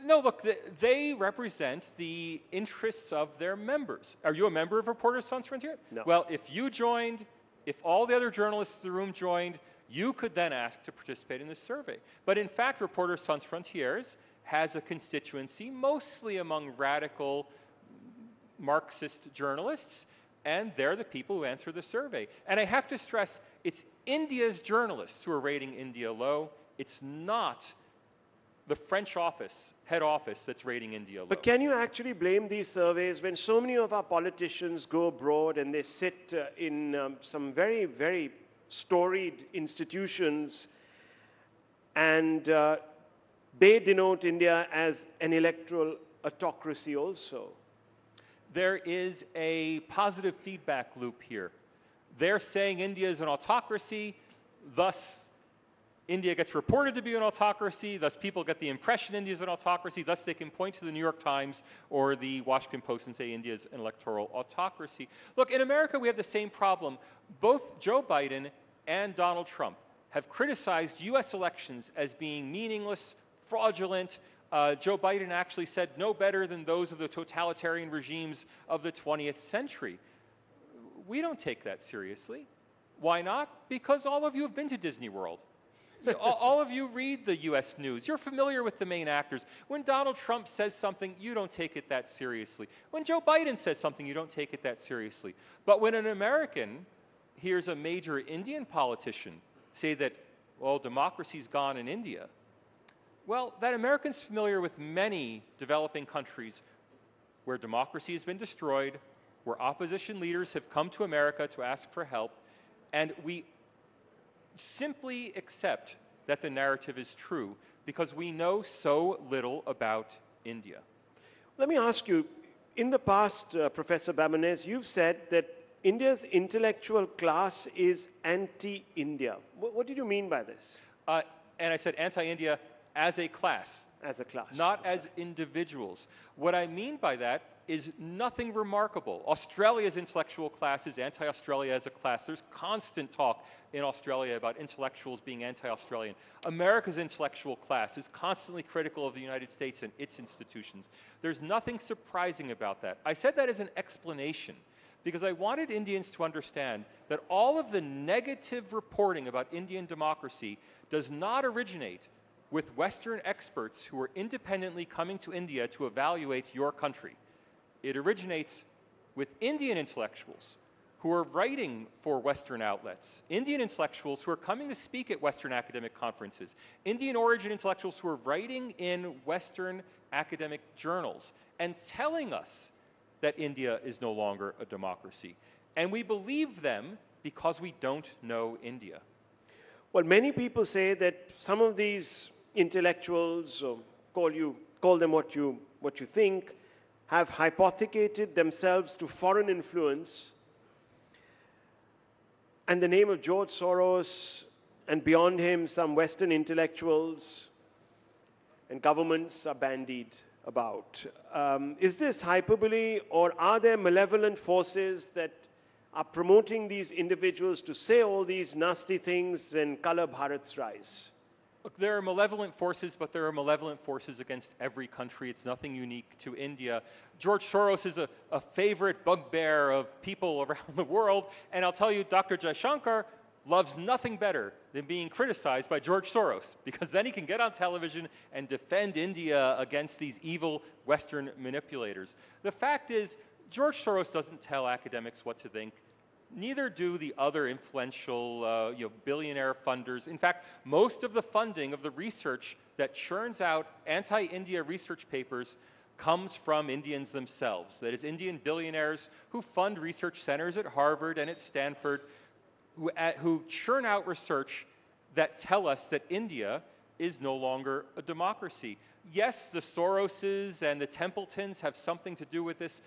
Speaker 19: No, look, they represent the interests of their members. Are you a member of Reporters Sans Frontières?
Speaker 18: No.
Speaker 19: Well, if you joined, if all the other journalists in the room joined, you could then ask to participate in this survey. But in fact, Reporters Sans Frontières has a constituency mostly among radical Marxist journalists, and they're the people who answer the survey. And I have to stress, it's India's journalists who are rating India low. It's not the French office, head office, that's rating India low.
Speaker 18: But can you actually blame these surveys when so many of our politicians go abroad and they sit in some very, very storied institutions, and they denote India as an electoral autocracy also?
Speaker 19: There is a positive feedback loop here. They're saying India is an autocracy, thus India gets reported to be an autocracy, thus people get the impression India is an autocracy, thus they can point to the New York Times or the Washington Post and say India is an electoral autocracy. Look, in America we have the same problem. Both Joe Biden and Donald Trump have criticized US elections as being meaningless, fraudulent. Joe Biden actually said no better than those of the totalitarian regimes of the 20th century. We don't take that seriously. Why not? Because all of you have been to Disney World. All of you read the US news. You're familiar with the main actors. When Donald Trump says something, you don't take it that seriously. When Joe Biden says something, you don't take it that seriously. But when an American hears a major Indian politician say that, well, democracy's gone in India, well, that American's familiar with many developing countries where democracy has been destroyed, where opposition leaders have come to America to ask for help, and we simply accept that the narrative is true because we know so little about India.
Speaker 18: Let me ask you, in the past, Professor Babonez, you've said that India's intellectual class is anti-India. What did you mean by this?
Speaker 19: And I said anti-India as a class.
Speaker 18: As a class.
Speaker 19: Not as individuals. What I mean by that is nothing remarkable. Australia's intellectual class is anti-Australia as a class. There's constant talk in Australia about intellectuals being anti-Australian. America's intellectual class is constantly critical of the United States and its institutions. There's nothing surprising about that. I said that as an explanation because I wanted Indians to understand that all of the negative reporting about Indian democracy does not originate with Western experts who are independently coming to India to evaluate your country. It originates with Indian intellectuals who are writing for Western outlets, Indian intellectuals who are coming to speak at Western academic conferences, Indian origin intellectuals who are writing in Western academic journals and telling us that India is no longer a democracy. And we believe them because we don't know India.
Speaker 18: Well, many people say that some of these intellectuals, or call them what you think, have hypothecated themselves to foreign influence, and the name of George Soros, and beyond him some Western intellectuals and governments are bandied about. Is this hyperbole, or are there malevolent forces that are promoting these individuals to say all these nasty things and color Bharat's rise?
Speaker 19: Look, there are malevolent forces, but there are malevolent forces against every country. It's nothing unique to India. George Soros is a favorite bugbear of people around the world, and I'll tell you, Dr. Jaishankar loves nothing better than being criticized by George Soros, because then he can get on television and defend India against these evil Western manipulators. The fact is, George Soros doesn't tell academics what to think. Neither do the other influential billionaire funders. In fact, most of the funding of the research that churns out anti-India research papers comes from Indians themselves. That is, Indian billionaires who fund research centers at Harvard and at Stanford, who churn out research that tell us that India is no longer a democracy. Yes, the Soroses and the Templetons have something to do with this,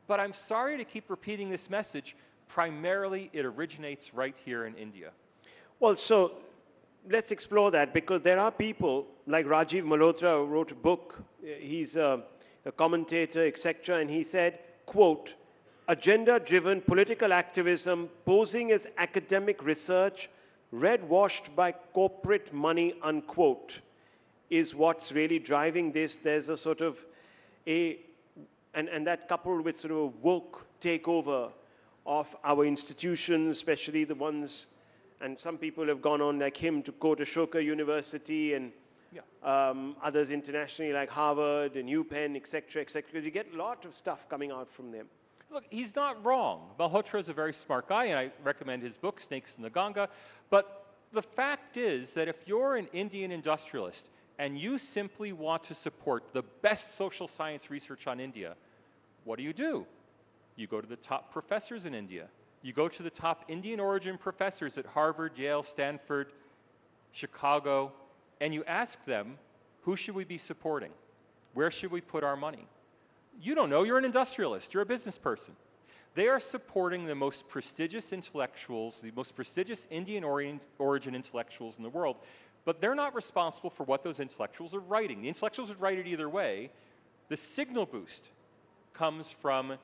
Speaker 19: but I'm sorry to keep repeating this message. Primarily, it originates right here in India.
Speaker 18: Well, so let's explore that, because there are people like Rajiv Malhotra who wrote a book. He's a commentator, etc., and he said, quote, agenda-driven political activism posing as academic research red-washed by corporate money, unquote, is what's really driving this. There's a sort of and that coupled with sort of a woke takeover of our institutions, especially the ones, and some people have gone on like him to quote Ashoka University and others internationally like Harvard and UPenn, etc., etc. You get a lot of stuff coming out from them.
Speaker 19: Look, he's not wrong. Malhotra is a very smart guy, and I recommend his book, Snakes in the Ganga. But the fact is that if you're an Indian industrialist and you simply want to support the best social science research on India, what do? You go to the top professors in India. You go to the top Indian origin professors at Harvard, Yale, Stanford, Chicago, and you ask them, who should we be supporting? Where should we put our money? You don't know, you're an industrialist, you're a business person. They are supporting the most prestigious intellectuals, the most prestigious Indian origin intellectuals in the world, but they're not responsible for what those intellectuals are writing. The intellectuals would write it either way. The signal boost comes from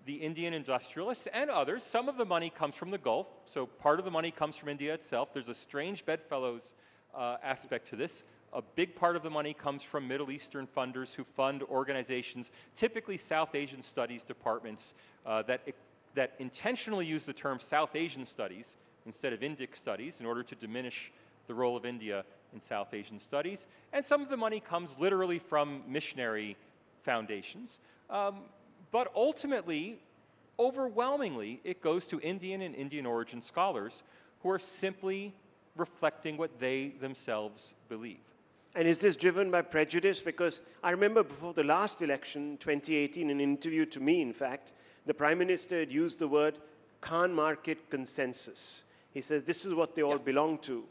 Speaker 19: the Indian industrialists and others. Some of the money comes from the Gulf, so part of the money comes from India itself. There's a strange bedfellows aspect to this. A big part of the money comes from Middle Eastern funders who fund organizations, typically South Asian studies departments, that intentionally use the term South Asian studies instead of Indic studies in order to diminish the role of India in South Asian studies. And some of the money comes literally from missionary foundations. But ultimately, overwhelmingly, it goes to Indian and Indian origin scholars who are simply reflecting what they themselves believe.
Speaker 18: And is this driven by prejudice? Because I remember before the last election, 2018, in an interview to me, in fact, the Prime Minister had used the word Khan market consensus. He says, this is what they all belong to.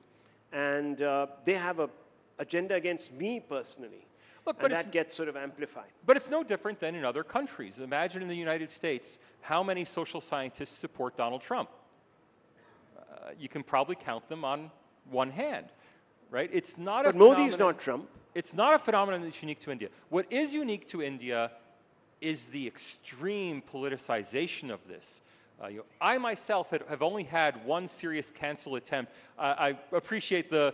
Speaker 18: And they have an agenda against me personally. Look, and that gets sort of amplified.
Speaker 19: But it's no different than in other countries. Imagine in the United States how many social scientists support Donald Trump. You can probably count them on one hand, right? It's not a phenomenon. But
Speaker 18: Modi's not Trump.
Speaker 19: It's not a phenomenon that's unique to India. What is unique to India is the extreme politicization of this. I myself have only had one serious cancel attempt. I appreciate the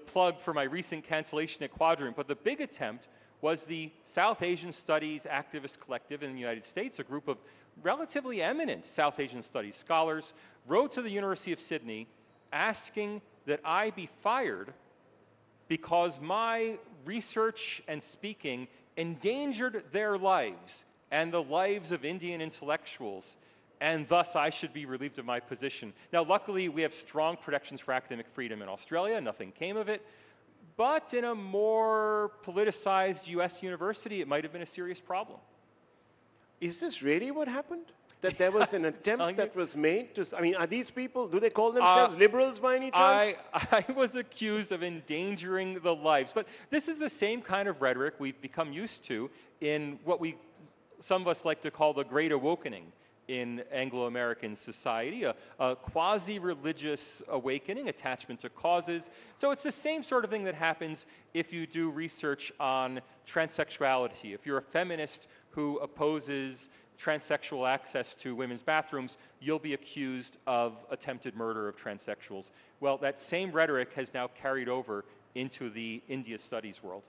Speaker 19: plug for my recent cancellation at Quadrant, but the big attempt was the South Asian Studies Activist Collective in the United States, a group of relatively eminent South Asian Studies scholars, wrote to the University of Sydney asking that I be fired because my research and speaking endangered their lives and the lives of Indian intellectuals, and thus I should be relieved of my position. Now, luckily, we have strong protections for academic freedom in Australia. Nothing came of it. But in a more politicized US university, it might have been a serious problem.
Speaker 18: Is this really what happened? That there was an attempt that was made to, I mean, are these people, do they call themselves liberals by any chance?
Speaker 19: I was accused of endangering the lives. But this is the same kind of rhetoric we've become used to in what some of us like to call the Great Awakening in Anglo-American society, a quasi-religious awakening, attachment to causes. So it's the same sort of thing that happens if you do research on transsexuality. If you're a feminist who opposes transsexual access to women's bathrooms, you'll be accused of attempted murder of transsexuals. Well, that same rhetoric has now carried over into the India studies world.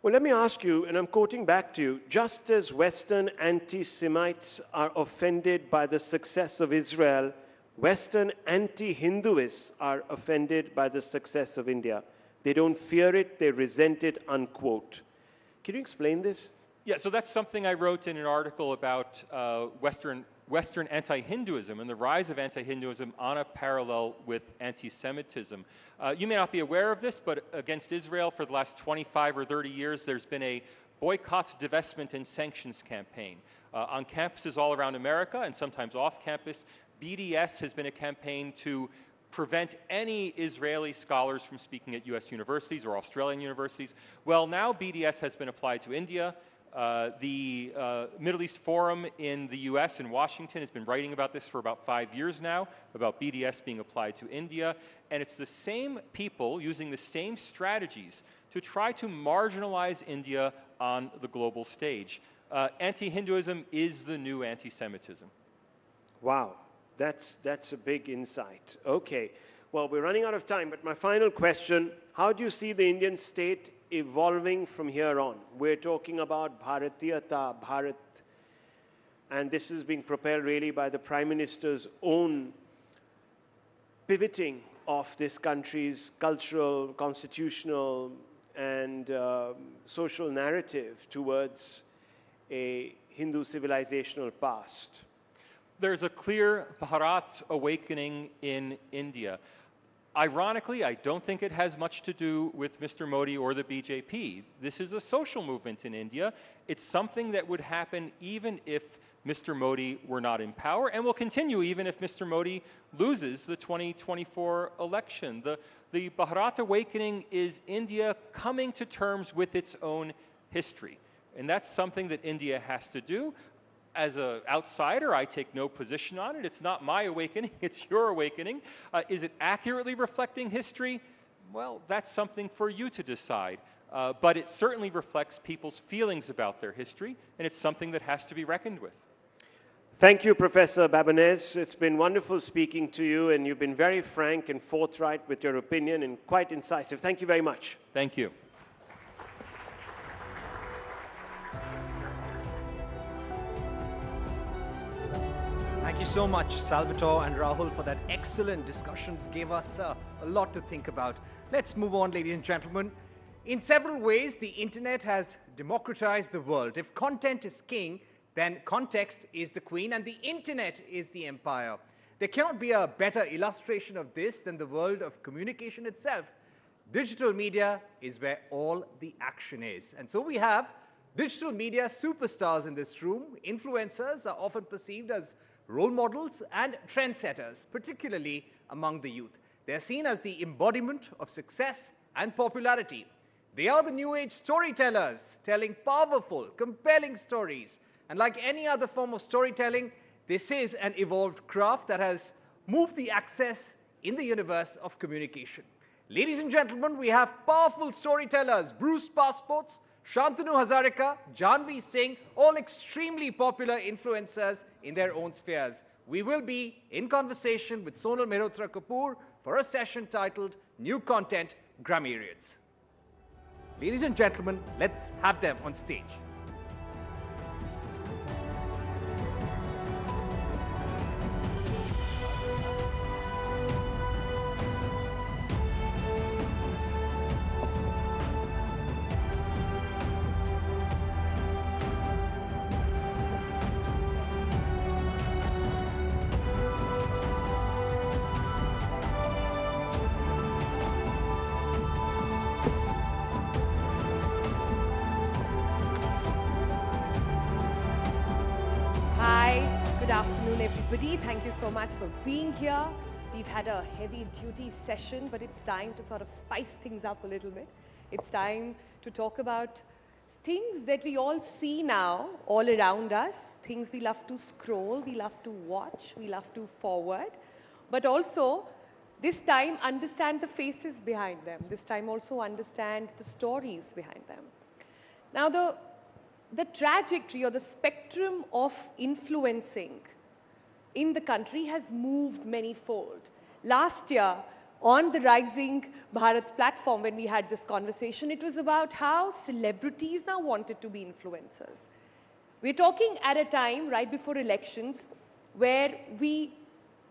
Speaker 18: Well, let me ask you, and I'm quoting back to you, just as Western anti-Semites are offended by the success of Israel, Western anti-Hinduists are offended by the success of India. They don't fear it, they resent it, unquote. Can you explain this?
Speaker 19: Yeah, so that's something I wrote in an article about Western anti-Hinduism and the rise of anti-Hinduism on a parallel with anti-Semitism. You may not be aware of this, but against Israel for the last 25 or 30 years, there's been a boycott, divestment, and sanctions campaign. On campuses all around America and sometimes off campus, BDS has been a campaign to prevent any Israeli scholars from speaking at US universities or Australian universities. Well, now BDS has been applied to India. The Middle East Forum in the US in Washington has been writing about this for about 5 years now, about BDS being applied to India. And it's the same people using the same strategies to try to marginalize India on the global stage. Anti-Hinduism is the new anti-Semitism.
Speaker 18: Wow, that's a big insight. Okay, well, we're running out of time, but my final question, how do you see the Indian state evolving from here on? We're talking about Bharatiyata, Bharat, and this is being propelled really by the Prime Minister's own pivoting of this country's cultural, constitutional, and social narrative towards a Hindu civilizational past.
Speaker 19: There's a clear Bharat awakening in India. Ironically, I don't think it has much to do with Mr. Modi or the BJP. This is a social movement in India. It's something that would happen even if Mr. Modi were not in power, and will continue even if Mr. Modi loses the 2024 election. The Bharat awakening is India coming to terms with its own history. And that's something that India has to do. As an outsider, I take no position on it. It's not my awakening, it's your awakening. Is it accurately reflecting history? Well, that's something for you to decide. But it certainly reflects people's feelings about their history, and it's something that has to be reckoned with.
Speaker 18: Thank you, Professor Babonez. It's been wonderful speaking to you, and you've been very frank and forthright with your opinion and quite incisive. Thank you very much.
Speaker 19: Thank you.
Speaker 16: Thank you so much, Salvatore and Rahul, for that excellent discussions. Gave us a lot to think about. Let's move on, ladies and gentlemen. In several ways, the internet has democratized the world. If content is king, then context is the queen, and the internet is the empire. There cannot be a better illustration of this than the world of communication itself. Digital media is where all the action is. And so we have digital media superstars in this room. Influencers are often perceived as role models and trendsetters, particularly among the youth. They are seen as the embodiment of success and popularity. They are the new age storytellers, telling powerful, compelling stories. And like any other form of storytelling, this is an evolved craft that has moved the access in the universe of communication. Ladies and gentlemen, we have powerful storytellers, Bruce Passports, Shantanu Hazarika, Janvi Singh, all extremely popular influencers in their own spheres. We will be in conversation with Sonal Mehrotra Kapoor for a session titled New Content Grammarians. Ladies and gentlemen, let's have them on stage.
Speaker 20: Good afternoon, everybody. Thank you so much for being here. We've had a heavy-duty session, but it's time to sort of spice things up a little bit. It's time to talk about things that we all see now all around us, things we love to scroll, we love to watch, we love to forward, but also this time understand the faces behind them. This time also understand the stories behind them. Now, the trajectory or the spectrum of influencing in the country has moved many-fold. Last year, on the Rising Bharat platform when we had this conversation. It was about how celebrities now wanted to be influencers. We're talking at a time right before elections where we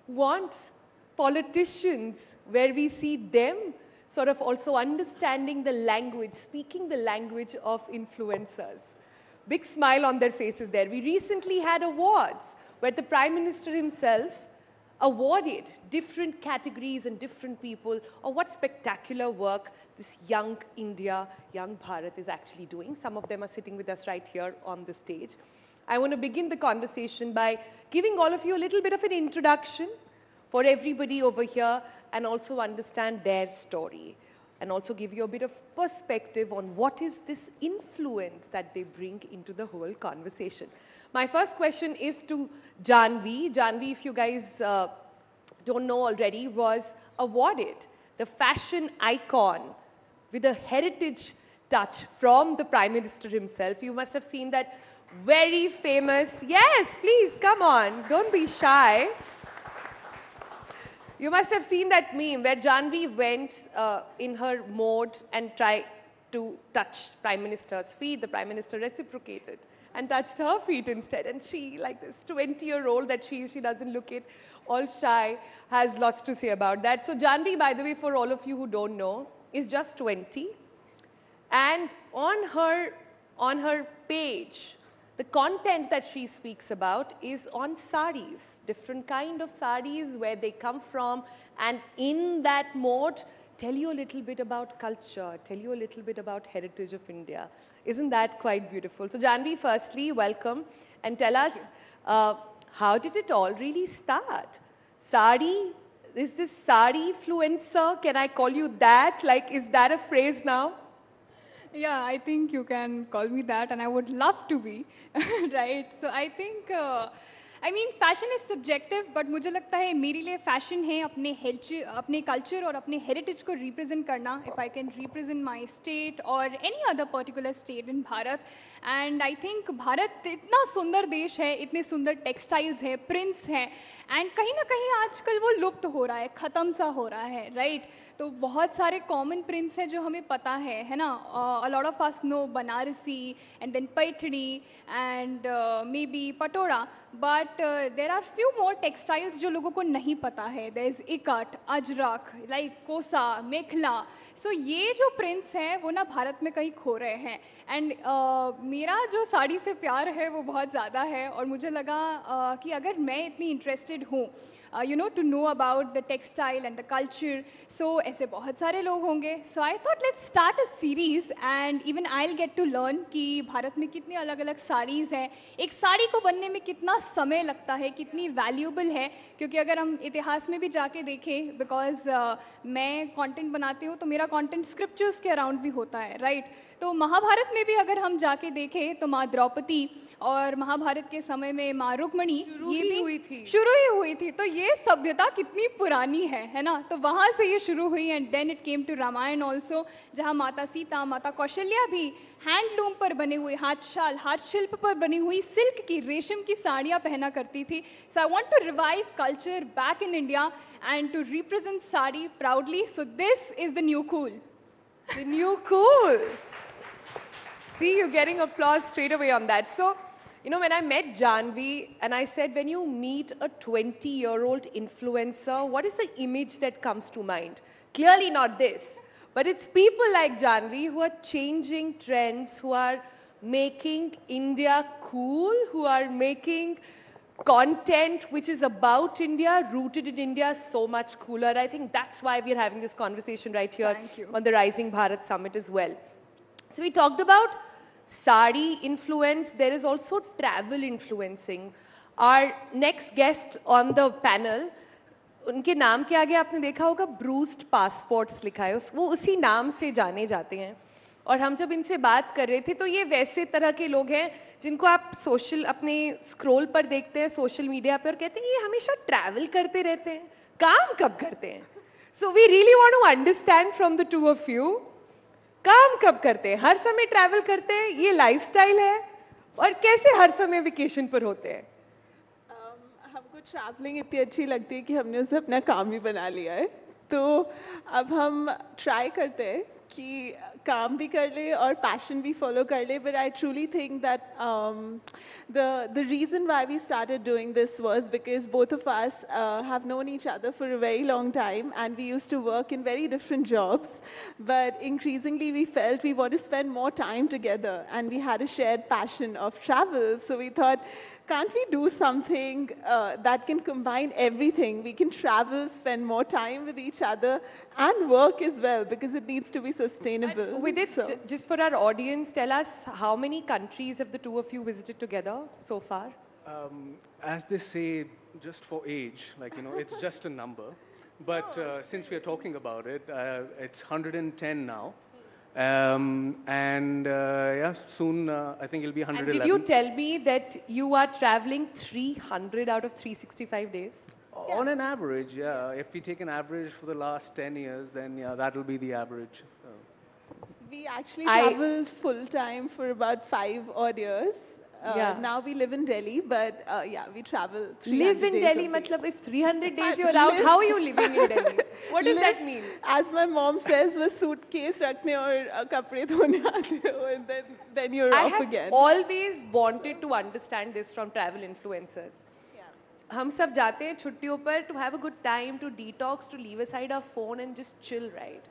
Speaker 20: want politicians, where we see them sort of also understanding the language, speaking the language of influencers. Big smile on their faces there. We recently had awards where the Prime Minister himself awarded different categories and different people on what spectacular work this young India, young Bharat is actually doing. Some of them are sitting with us right here on the stage. I want to begin the conversation by giving all of you a little bit of an introduction for everybody over here and also understand their story and also give you a bit of perspective on what is this influence that they bring into the whole conversation. My first question is to Janvi. Janvi, if you guys don't know already, was awarded the fashion icon with a heritage touch from the Prime Minister himself. You must have seen that very famous, yes, please, come on, don't be shy. You must have seen that meme where Janvi went in her mode and tried to touch Prime Minister's feet. The Prime Minister reciprocated and touched her feet instead. And she, like this 20-year-old that she doesn't look it, all shy, has lots to say about that. So Janvi, by the way, for all of you who don't know, is just 20. And on her page, the content that she speaks about is on saris, different kind of saris, where they come from, and in that mode, tell you a little bit about culture, tell you a little bit about heritage of India. Isn't that quite beautiful? So Janvi, firstly, welcome, and tell us, how did it all really start? Sari, is this sari-fluencer? Can I call you that? Like, is that a phrase now?
Speaker 21: Yeah, I think you can call me that, and I would love to be, right? So I think, I mean, fashion is subjective, but मुझे लगता है मेरे लिए fashion है अपने culture और अपने heritage को represent करना. If I can represent my state or any other particular state in Bharat, and I think Bharat इतना सुंदर देश है, इतने सुंदर textiles है, prints हैं, and कहीं ना कहीं आजकल वो लुप्त हो रहा है, खत्म सा हो रहा है, right? तो बहुत सारे कॉमन प्रिंट्स हैं जो हमें पता है ना. A lot of us know Banarasi and then Paithani and maybe पटोरा, but there are few more textiles जो लोगों को नहीं पता है. There is ikat, Ajrak, like कोसा, मेखला. So ये जो प्रिंट्स हैं वो ना भारत में कहीं खो रहे हैं. एंड मेरा जो साड़ी से प्यार है वो बहुत ज़्यादा है, और मुझे लगा कि अगर मैं इतनी इंटरेस्टेड हूँ to know about the textile and the culture, so ऐसे बहुत सारे लोग होंगे. So I thought let's start a series and even I'll get to learn कि भारत में कितनी अलग अलग साड़ीज़ हैं, एक साड़ी को बनने में कितना समय लगता है, कितनी वैल्यूबल है. क्योंकि अगर हम इतिहास में भी जाके देखें, बिकॉज मैं कंटेंट बनाती हूँ तो मेरा कंटेंट स्क्रिप्चर्स के अराउंड भी होता है, राइट? तो महाभारत में भी अगर हम जाके देखें तो माँ द्रौपदी और महाभारत के समय में माँ रुक्मणी ये भी शुरू ही हुई थी. तो ये सभ्यता कितनी पुरानी है ना. तो वहाँ से ये शुरू हुई and then it came to Ramayan also, जहाँ माता सीता, माता कौशल्या भी हैंडलूम पर बने हुए हाथ शिल्प पर बनी हुई सिल्क की, रेशम की साड़ियाँ पहना करती थी. So I want to revive culture back in India and to represent sari proudly. So this is the new cool.
Speaker 20: The new cool. See, you're getting applause straight away on that. So, when I met Janvi and I said, when you meet a 20-year-old influencer, what is the image that comes to mind? Clearly not this, but it's people like Janvi who are changing trends, who are making India cool, who are making content which is about India, rooted in India, so much cooler. I think that's why we're having this conversation right here on the Rising Bharat Summit as well. So we talked about sari influence. There is also travel influencing. Our next guest on the panel, उनके नाम के आगे आपने देखा होगा bruised passports लिखा है, वो उसी नाम से जाने जाते हैं. और हम जब इनसे बात कर रहे थे तो ये वैसे तरह के लोग हैं जिनको आप सोशल अपने स्क्रॉल पर देखते हैं सोशल मीडिया पर और कहते हैं ये हमेशा ट्रैवल करते रहते हैं, काम कब करते हैं. So we really want to understand from the two of you, काम कब करते हैं, हर समय ट्रैवल करते हैं, ये लाइफस्टाइल है, और कैसे हर समय वेकेशन पर होते हैं.
Speaker 22: हमको ट्रैवलिंग इतनी अच्छी लगती है कि हमने उसे अपना काम ही बना लिया है.
Speaker 4: तो अब हम ट्राई करते हैं कि काम भी कर ले और पैशन भी फॉलो कर ले, but I truly think that the reason why we started doing this was because both of us have known each other for a very long time, and we used to work in very different jobs, but increasingly we felt we want to spend more time together, and we had a shared passion of travel, so we thought, can't we do something that can combine everything? We can travel, spend more time with each other, and work as well, because it needs to be sustainable.
Speaker 20: But with it,
Speaker 4: So-
Speaker 20: just for our audience, tell us how many countries have the two of you visited together so far?
Speaker 8: As they say, just for age, like, you know, it's just a number. But since we are talking about it, it's 110 now. Yeah, soon I think it'll be 111.
Speaker 20: And did you tell me that you are traveling 300 out of 365 days?
Speaker 8: On an average, yeah. If we take an average for the last 10 years, then yeah, that will be the average.
Speaker 4: We actually traveled full-time for about 5 odd years.
Speaker 20: Yeah.
Speaker 4: Now we live in Delhi, but yeah, we travel 300
Speaker 20: Live in
Speaker 4: days
Speaker 20: Delhi,
Speaker 4: a week.
Speaker 20: matlab if 300 days you're out, how are you living in Delhi? What does that mean?
Speaker 4: As my mom says, was suitcase rakhne aur kapde dhone aate ho, and then you're
Speaker 20: I
Speaker 4: off
Speaker 20: have
Speaker 4: again.
Speaker 20: always wanted to understand this from travel influencers. हम सब जाते हैं छुट्टियों पर to have a good time, to detox, to leave aside our phone and just chill, right?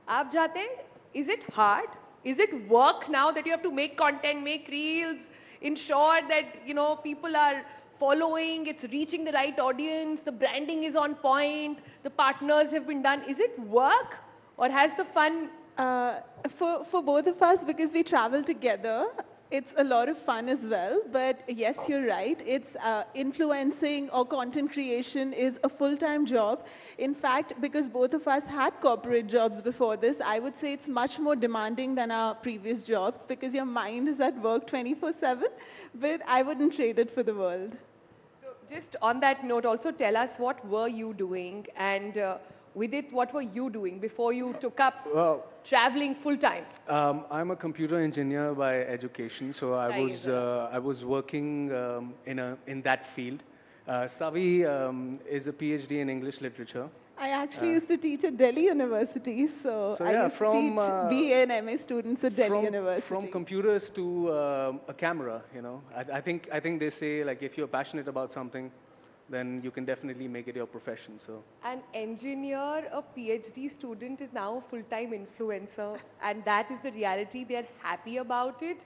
Speaker 20: आप जाते हैं, is it hard? Is it work now that you have to make content, make reels, ensure that, you know, people are following, it's reaching the right audience, the branding is on point, the partners have been done. Is it work or has the fun?
Speaker 4: For both of us, because we travel together, it's a lot of fun as well. But yes, you're right. It's influencing or content creation is a full-time job. In fact, because both of us had corporate jobs before this, I would say it's much more demanding than our previous jobs because your mind is at work 24/7. But I wouldn't trade it for the world.
Speaker 20: So just on that note, also tell us what were you doing and with it, what were you doing before you took up traveling full-time?
Speaker 8: I'm a computer engineer by education, so I was working in that field. Savi is a PhD in English literature.
Speaker 4: I actually used to teach at Delhi University, so I
Speaker 8: yeah,
Speaker 4: used to teach BA and MA students at Delhi University.
Speaker 8: From computers to a camera, you know. I think they say, like, if you're passionate about something, then you can definitely make it your profession. So
Speaker 20: An engineer, a PhD student is now a full-time influencer, and that is the reality. They're happy about it,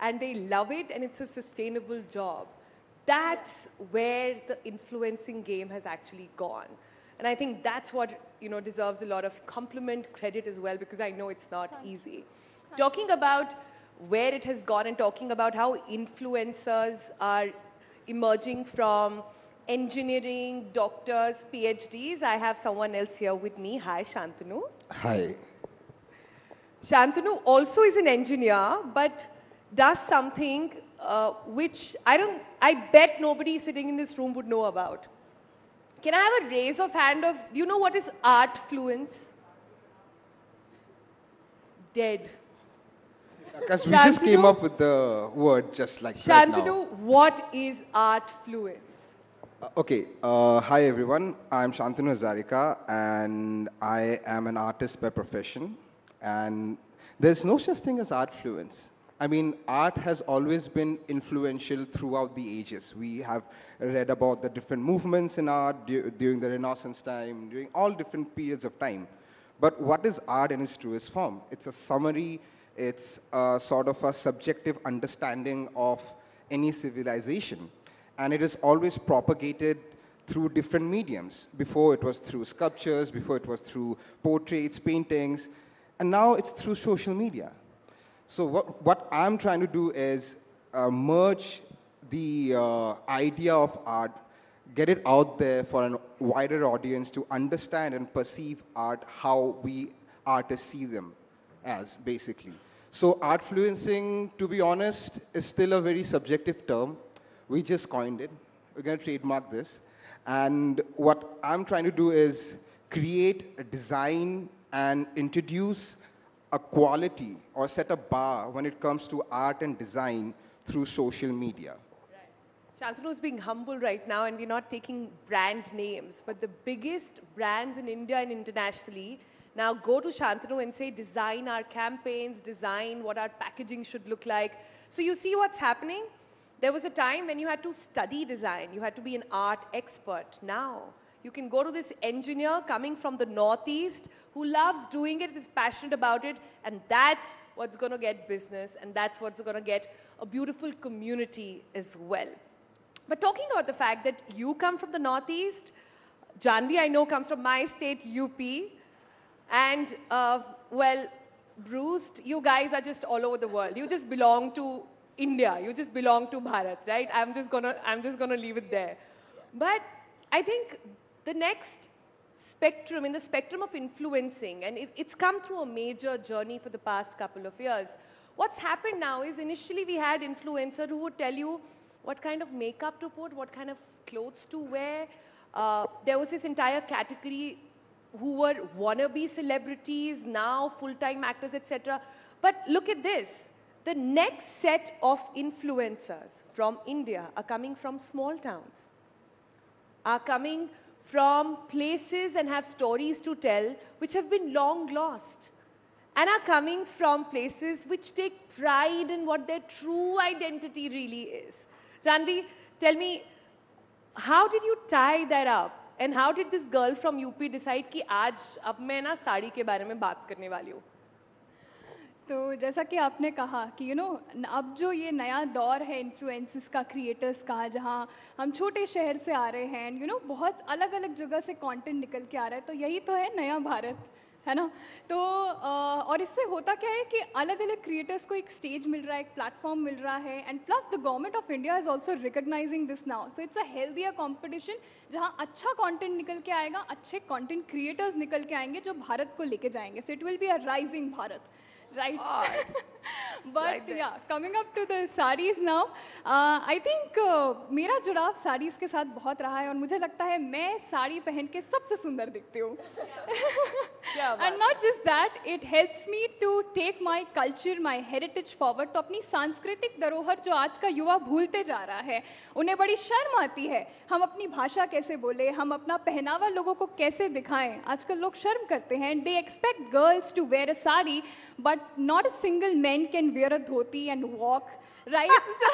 Speaker 20: and they love it, and it's a sustainable job. That's where the influencing game has actually gone. And I think that's what, you know, deserves a lot of compliment, credit as well, because I know it's not easy. Talking about where it has gone and talking about how influencers are emerging from engineering, doctors, PhDs, I have someone else here with me. Hi, Shantanu.
Speaker 22: Hi.
Speaker 20: Shantanu also is an engineer, but does something which I bet nobody sitting in this room would know about. Can I have a raise of hand of, do you know what is artfluence? Dead.
Speaker 22: Because we just came up with the word just like right now.
Speaker 20: Shantanu, what is artfluence?
Speaker 22: Okay, hi everyone. I'm Shantanu Hazarika and I am an artist by profession. And there's no such thing as artfluence. I mean, art has always been influential throughout the ages. We have read about the different movements in art during the Renaissance time, during all different periods of time. But what is art in its truest form? It's a summary, it's a sort of a subjective understanding of any civilization. And it is always propagated through different mediums. Before it was through sculptures, before it was through portraits, paintings, and now it's through social media. So what I'm trying to do is merge the idea of art, get it out there for a wider audience to understand and perceive art how we artists see them as, basically. So artfluencing, to be honest, is still a very subjective term. We just coined it. We're going to trademark this. And what I'm trying to do is create a design and introduce a quality or set a bar when it comes to art and design through social media.
Speaker 20: Shantanu is being humble right now, and we're not taking brand names, but the biggest brands in India and internationally now go to Shantanu and say, design our campaigns, design what our packaging should look like. So you see what's happening? There was a time when you had to study design, you had to be an art expert. Now, you can go to this engineer coming from the Northeast who loves doing it, is passionate about it, and that's what's going to get business, and that's what's going to get a beautiful community as well. But talking about the fact that you come from the Northeast, Janvi, I know, comes from my state, UP, and, well, Bruce, you guys are just all over the world. You just belong to India. You just belong to Bharat, right? I'm just gonna leave it there. But I think the next spectrum, in the spectrum of influencing, and it's come through a major journey for the past couple of years. What's happened now is initially we had influencers who would tell you what kind of makeup to put, what kind of clothes to wear. There was this entire category who were wannabe celebrities, now full-time actors, etc. But look at this. The next set of influencers from India are coming from small towns, are coming from places and have stories to tell which have been long lost, and are coming from places which take pride in what their true identity really is. Janvi, tell me, how did you tie that up? And how did this girl from UP decide कि आज अब मैं ना साड़ी के बारे में बात करने वाली हूँ?
Speaker 21: तो जैसा कि आपने कहा कि अब जो ये नया दौर है इन्फ्लुएंसर्स का, क्रिएटर्स का, जहाँ हम छोटे शहर से आ रहे हैं, बहुत अलग अलग जगह से कंटेंट निकल के आ रहा है, तो यही तो है नया भारत, है ना? तो और इससे होता क्या है कि अलग अलग क्रिएटर्स को एक स्टेज मिल रहा है, एक प्लेटफॉर्म मिल रहा है, and plus the government of India is also recognising this now. So it's a healthier competition जहाँ अच्छा कंटेंट निकल के आएगा, अच्छे कंटेंट क्रिएटर्स निकल के आएंगे जो भारत को लेके जाएंगे. So it will be a rising Bharat. Right. But right, yeah, coming up to the sarees now, I think मेरा जुड़ाव sarees के साथ बहुत रहा है और मुझे लगता है मैं साड़ी पहन के सबसे सुंदर दिखती हूँ. And not just that, it helps me to take my culture, my heritage forward. तो अपनी सांस्कृतिक धरोहर जो आज का युवा भूलते जा रहा है, उन्हें बड़ी शर्म आती है. हम अपनी भाषा कैसे बोले, हम अपना पहनावा लोगों को कैसे दिखाएं. आजकल लोग शर्म करते हैं. They expect girls to wear a sari, but not a single man can wear a dhoti and walk, right? So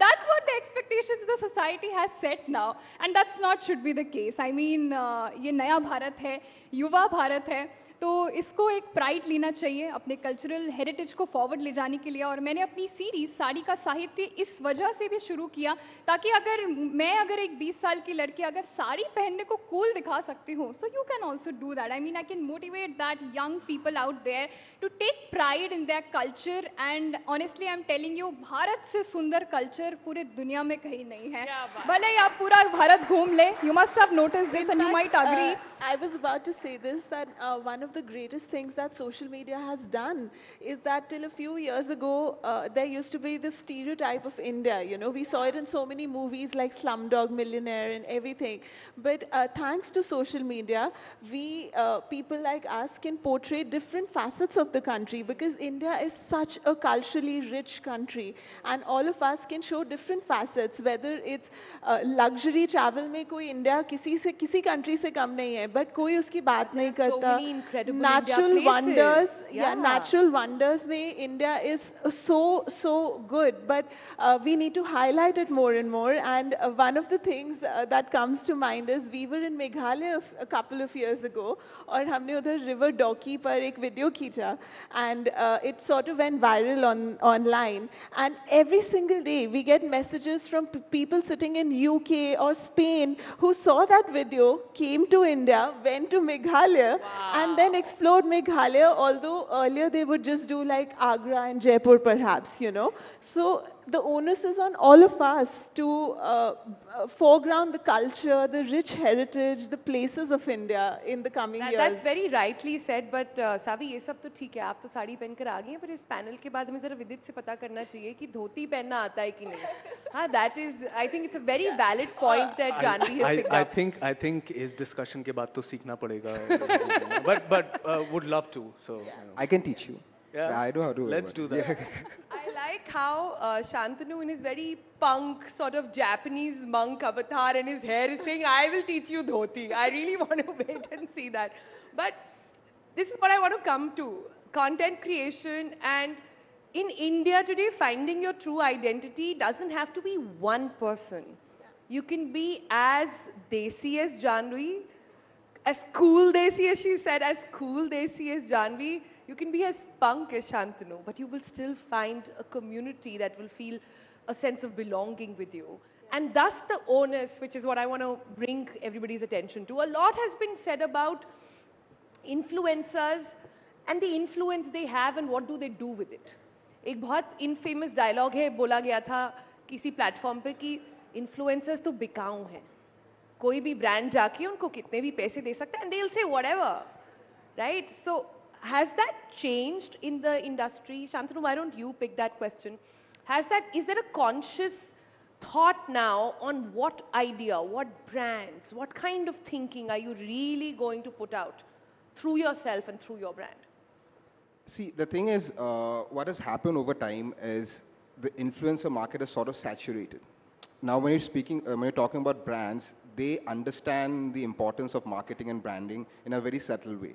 Speaker 21: that's what the expectations the society has set now, and that's not should be the case. I mean, ये नया भारत है, युवा भारत है, तो इसको एक pride लेना चाहिए अपने कल्चरल हेरिटेज को फॉरवर्ड ले जाने के लिए. और मैंने अपनी सीरीज साड़ी का साहित्य इस वजह से भी शुरू किया ताकि अगर एक 20 साल की लड़की अगर साड़ी पहनने को कूल दिखा सकती हूँ, so you can also do that. I mean, I can motivate that young people out there to take pride in their culture. And honestly I am telling you, Bharat से सुंदर कल्चर पूरे दुनिया में कहीं नहीं है. भले ही आप पूरा भारत घूम ले, you must have noticed this and you might agree.
Speaker 4: I was about to say this, that one of the greatest things that social media has done is that till a few years ago, there used to be this stereotype of India. You know, we saw it in so many movies like Slumdog Millionaire and everything. But thanks to social media, people like us can portray different facets of the country, because India is such a culturally rich country. And all of us can show different facets, whether it's luxury travel में कोई India किसी country से कम नहीं है. But कोई उसकी बात नहीं करता. Natural wonders, natural wonders में India is so good. But we need to highlight it more and more. And one of the things that comes to mind is we were in Meghalaya a couple of years ago, और हमने उधर river Doki पर एक video खींचा, and it sort of went viral online. And every single day we get messages from people sitting in UK or Spain who saw that video, came to India, went to Meghalaya, and then explored Meghalaya, although earlier they would just do like Agra and Jaipur perhaps, you know. So the onus is on all of us to foreground the culture, the rich heritage, the places of India in the coming years.
Speaker 20: That's very rightly said, but Savi, ये सब तो ठीक है, आप तो साड़ी पहनकर आ गई हैं, पर इस पैनल के बाद हमें जरा विदित से पता करना चाहिए कि धोती पहनना आता है कि नहीं. हाँ, that is, I think it's a very valid point that Janvi has picked up.
Speaker 8: I think इस discussion के बाद तो सीखना पड़ेगा. But would love to. So
Speaker 22: I can teach you.
Speaker 8: Yeah,
Speaker 22: I know how to do it.
Speaker 8: Let's do that.
Speaker 20: I like how Shantanu in his very punk sort of Japanese monk avatar and his hair is saying, I will teach you dhoti. I really want to wait and see that. But this is what I want to come to. Content creation, and in India today, finding your true identity doesn't have to be one person. You can be as desi as Janvi, as cool desi as she said, as cool desi as Janvi. You can be as punk as Shantanu, but you will still find a community that will feel a sense of belonging with you. And thus the onus, which is what I want to bring everybody's attention to. A lot has been said about influencers and the influence they have and what do they do with it. एक बहुत infamous dialogue है, बोला गया था किसी platform पे कि influencers तो बिकाऊ हैं. कोई भी brand जाके उनको कितने भी पैसे दे सकता है and they'll say whatever, right? So has that changed in the industry? Shantanu, why don't you pick that question? Is there a conscious thought now on what idea, what brands, what kind of thinking are you really going to put out through yourself and through your brand?
Speaker 22: See, the thing is, what has happened over time is the influencer market is sort of saturated. Now, when you're talking about brands, they understand the importance of marketing and branding in a very subtle way.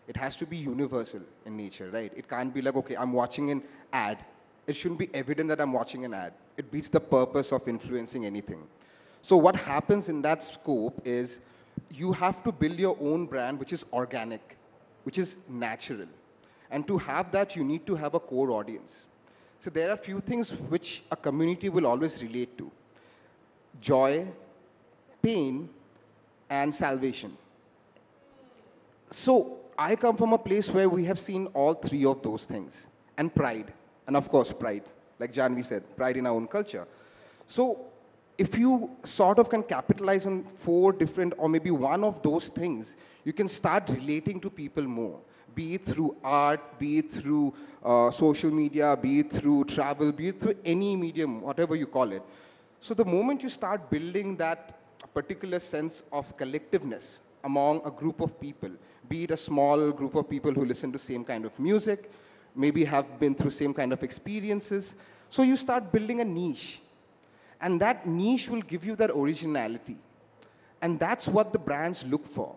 Speaker 22: It has to be universal in nature, right? It can't be like, okay, I'm watching an ad. It shouldn't be evident that I'm watching an ad. It beats the purpose of influencing anything. So what happens in that scope is you have to build your own brand, which is organic, which is natural. And to have that, you need to have a core audience. So there are a few things which a community will always relate to. Joy, pain, and salvation. So I come from a place where we have seen all three of those things. And pride. And of course, pride. Like Janvi said, pride in our own culture. So if you sort of can capitalize on 4 different, or maybe one of those things, you can start relating to people more. Be it through art, be it through social media, be it through travel, be it through any medium, whatever you call it. So the moment you start building that particular sense of collectiveness among a group of people, be it a small group of people who listen to same kind of music, maybe have been through same kind of experiences, so you start building a niche. And that niche will give you that originality. And that's what the brands look for.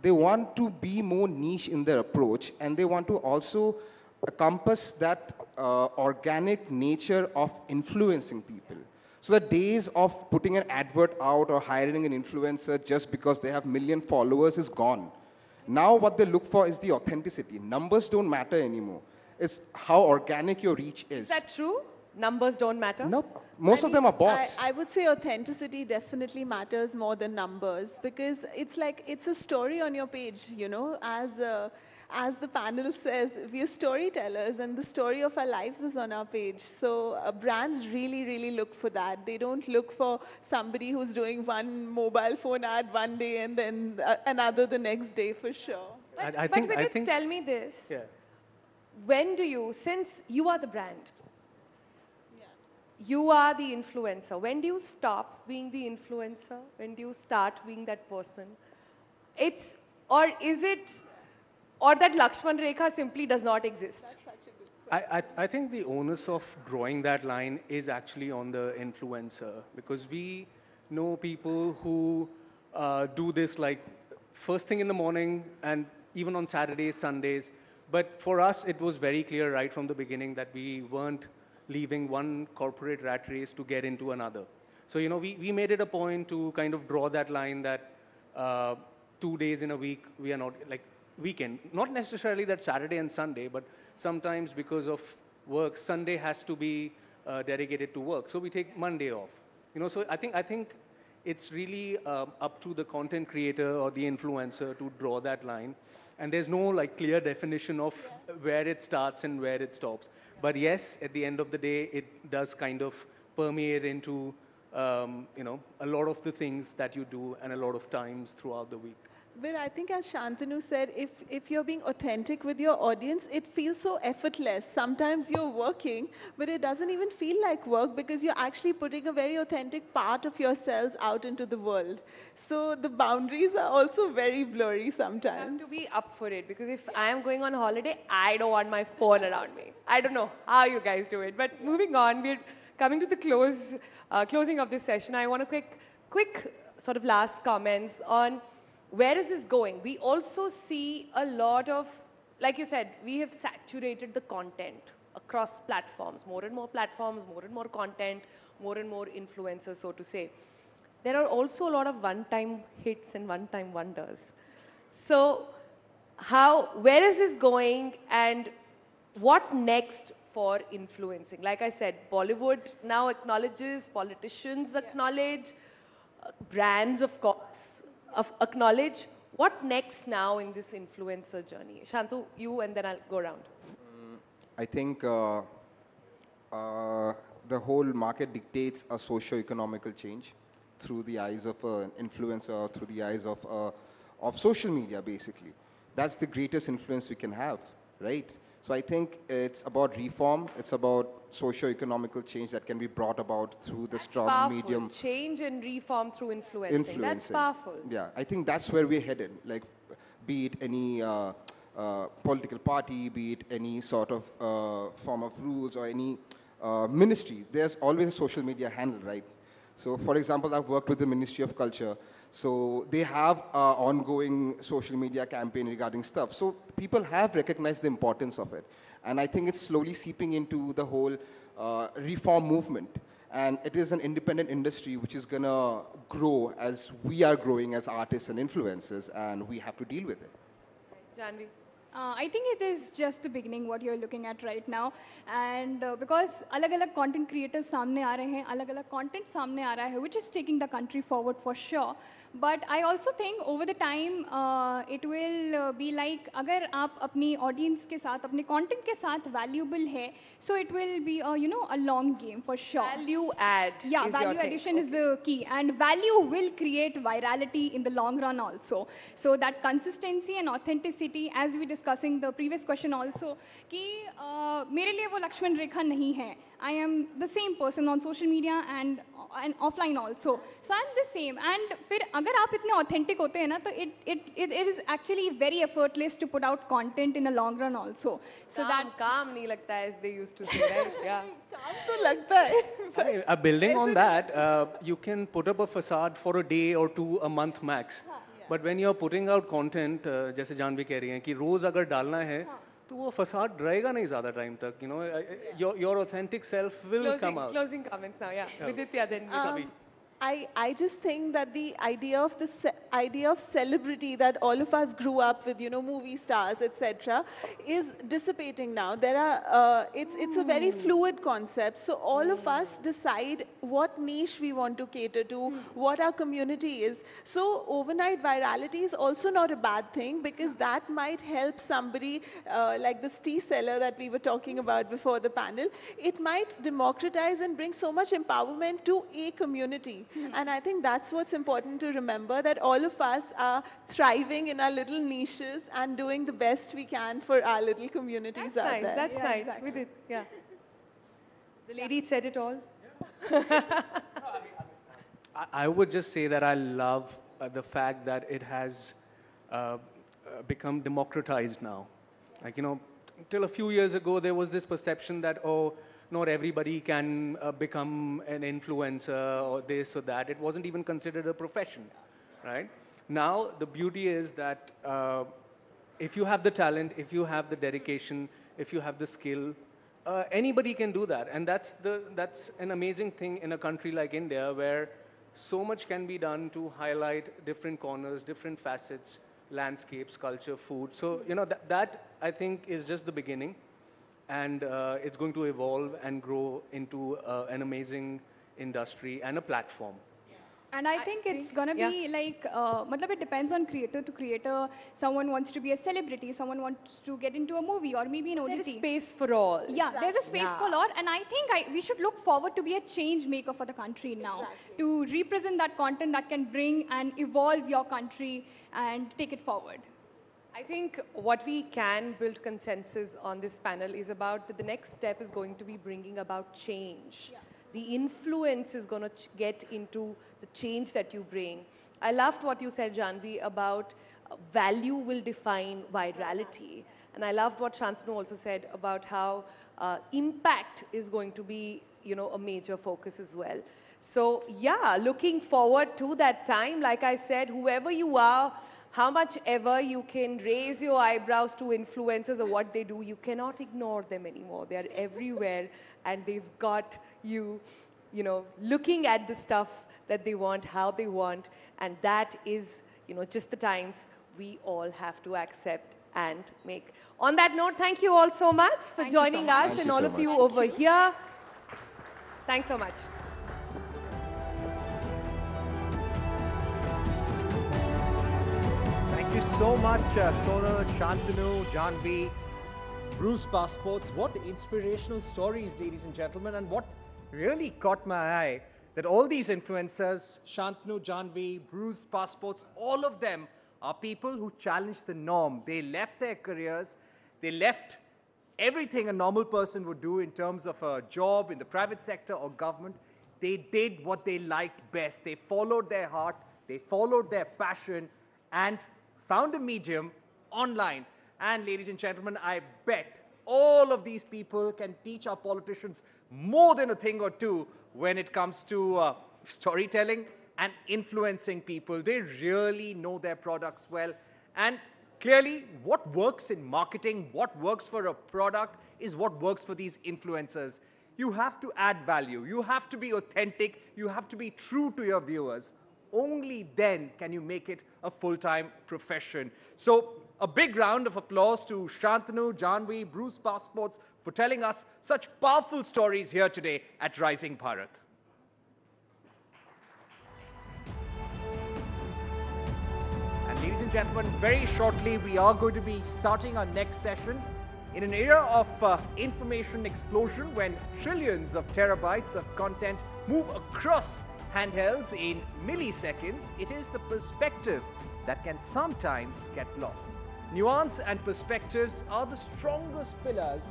Speaker 22: They want to be more niche in their approach, and they want to also encompass that organic nature of influencing people. So the days of putting an advert out or hiring an influencer just because they have million followers is gone. Now what they look for is the authenticity. Numbers don't matter anymore. It's how organic your reach is.
Speaker 20: Is that true? Numbers don't matter?
Speaker 22: Nope. Most of them are bots.
Speaker 4: I would say authenticity definitely matters more than numbers, because it's like, it's a story on your page, you know, as the panel says, we are storytellers and the story of our lives is on our page. So brands really, really look for that. They don't look for somebody who's doing one mobile phone ad one day and then another the next day, for sure.
Speaker 20: But Vidit, tell me this.
Speaker 5: Yeah.
Speaker 20: When do you, since you are the brand, you are the influencer, when do you stop being the influencer? When do you start being that person? Or that Lakshman Rekha simply does not exist?
Speaker 5: I think the onus of drawing that line is actually on the influencer, because we know people who do this like first thing in the morning and even on Saturdays, Sundays. But for us, it was very clear right from the beginning that we weren't leaving one corporate rat race to get into another. So, you know, we made it a point to kind of draw that line that 2 days in a week, we are not, like, weekend. Not necessarily that Saturday and Sunday, but sometimes because of work, Sunday has to be dedicated to work. So we take Monday off. You know, so I think it's really up to the content creator or the influencer to draw that line. And there's no like clear definition of where it starts and where it stops. But yes, at the end of the day, it does kind of permeate into you know, a lot of the things that you do and a lot of times throughout the week.
Speaker 4: But I think as Shantanu said, if you're being authentic with your audience, it feels so effortless. Sometimes you're working, but it doesn't even feel like work because you're actually putting a very authentic part of yourselves out into the world. So the boundaries are also very blurry sometimes.
Speaker 20: You have to be up for it because if I am going on holiday, I don't want my phone around me. I don't know how you guys do it. But moving on, we're coming to the closing of this session. I want a quick sort of last comments on where is this going? We also see a lot of, like you said, we have saturated the content across platforms, more and more platforms, more and more content, more and more influencers, so to say. There are also a lot of one-time hits and one-time wonders. So where is this going and what next for influencing? Like I said, Bollywood now acknowledges, politicians acknowledge, brands of course acknowledge. What next now in this influencer journey? Shantu, you and then I'll go around.
Speaker 22: I think the whole market dictates a socio-economical change through the eyes of an influencer, through the eyes of social media, basically. That's the greatest influence we can have, right? So I think it's about reform, it's about socio-economical change that can be brought about through the strong
Speaker 20: powerful.
Speaker 22: medium.
Speaker 20: Change and reform through influencing. That's powerful.
Speaker 22: Yeah, I think that's where we're headed. Like, be it any political party, be it any sort of form of rules or any ministry, there's always a social media handle, right? So, for example, I've worked with the Ministry of Culture. So they have an ongoing social media campaign regarding stuff. So people have recognized the importance of it. And I think it's slowly seeping into the whole reform movement. And it is an independent industry which is going to grow as we are growing as artists and influencers, and we have to deal with it.
Speaker 20: Janvi?
Speaker 21: I think it is just the beginning what you're looking at right now, and because अलग-अलग content creators सामने आ रहे हैं, अलग-अलग content सामने आ रहा है, which is taking the country forward for sure. But I also think over the time it will be like अगर आप अपनी audience के साथ, अपने content के साथ valuable है, so it will be a long game for sure.
Speaker 20: Value add.
Speaker 21: Yeah, value addition is the key, and value will create virality in the long run also. So that consistency and authenticity, as we discussing the previous question also, कि मेरे लिए वो लक्ष्मण रेखा नहीं है. I am the same person on social media and offline also. So I'm the same. And फिर अगर आप इतने authentic होते हैं ना, तो it is actually very effortless to put out content in a long run also. So
Speaker 20: calm नहीं लगता है, as they used to say, right? Yeah.
Speaker 4: काम तो लगता है.
Speaker 8: Building on that, you can put up a facade for a day or two, a month max. But when you're putting out content, जैसे जानवी कह रही हैं कि रोज अगर डालना है, तो वो फसाद रहेगा नहीं ज़्यादा टाइम तक. Your authentic self will come out.
Speaker 20: Closing comments now, yeah. Viditya, then Sabi.
Speaker 4: I just think that the idea of celebrity that all of us grew up with, movie stars, etc., is dissipating now. There are it's a very fluid concept. So all of us decide what niche we want to cater to, what our community is. So overnight virality is also not a bad thing, because that might help somebody like this tea seller that we were talking about before the panel. It might democratize and bring so much empowerment to a community. And I think that's what's important to remember, that all of us are thriving in our little niches and doing the best we can for our little communities out there.
Speaker 20: That's nice. With it, yeah. The lady said it all.
Speaker 8: I would just say that I love the fact that it has become democratized now. Like, till a few years ago, there was this perception that, not everybody can become an influencer or this or that. It wasn't even considered a profession, right? Now, the beauty is that if you have the talent, if you have the dedication, if you have the skill, anybody can do that. And that's an amazing thing in a country like India, where so much can be done to highlight different corners, different facets, landscapes, culture, food. So, that I think is just the beginning. And it's going to evolve and grow into an amazing industry and a platform.
Speaker 21: And I think it's gonna be like, matlab it depends on creator to creator. Someone wants to be a celebrity, someone wants to get into a movie or maybe an OTT.
Speaker 20: There is space for all.
Speaker 21: Yeah, there's a space for all, and I think we should look forward to be a change maker for the country now, to represent that content that can bring and evolve your country and take it forward.
Speaker 20: I think what we can build consensus on this panel is about that the next step is going to be bringing about change. The influence is going to get into the change that you bring. I loved what you said, Janvi, about value will define virality. And I loved what Shantanu also said about how impact is going to be, a major focus as well. So yeah, looking forward to that time. Like I said, whoever you are, how much ever you can raise your eyebrows to influencers or what they do, you cannot ignore them anymore. They are everywhere and they've got you, looking at the stuff that they want, how they want, and that is, just the times we all have to accept and make. On that note, thank you all so much for joining us and all of you over here. Thanks so much.
Speaker 16: Thank you so much, Sonal, Shantanu, Janvi, Bruce Passports. What inspirational stories, ladies and gentlemen, and what really caught my eye, that all these influencers, Shantanu, Janvi, Bruce Passports, all of them are people who challenged the norm. They left their careers, they left everything a normal person would do in terms of a job in the private sector or government. They did what they liked best. They followed their heart, they followed their passion, and found a medium online. And ladies and gentlemen, I bet all of these people can teach our politicians more than a thing or two when it comes to storytelling and influencing people. They really know their products well. And clearly, what works in marketing, what works for a product is what works for these influencers. You have to add value. You have to be authentic. You have to be true to your viewers. Only then can you make it a full-time profession. So a big round of applause to Shantanu, Janvi, Bruce Passports for telling us such powerful stories here today at Rising Bharat. And ladies and gentlemen, very shortly we are going to be starting our next session in an era of information explosion when trillions of terabytes of content move across handhelds in milliseconds. It is the perspective that can sometimes get lost. Nuance and perspectives are the strongest pillars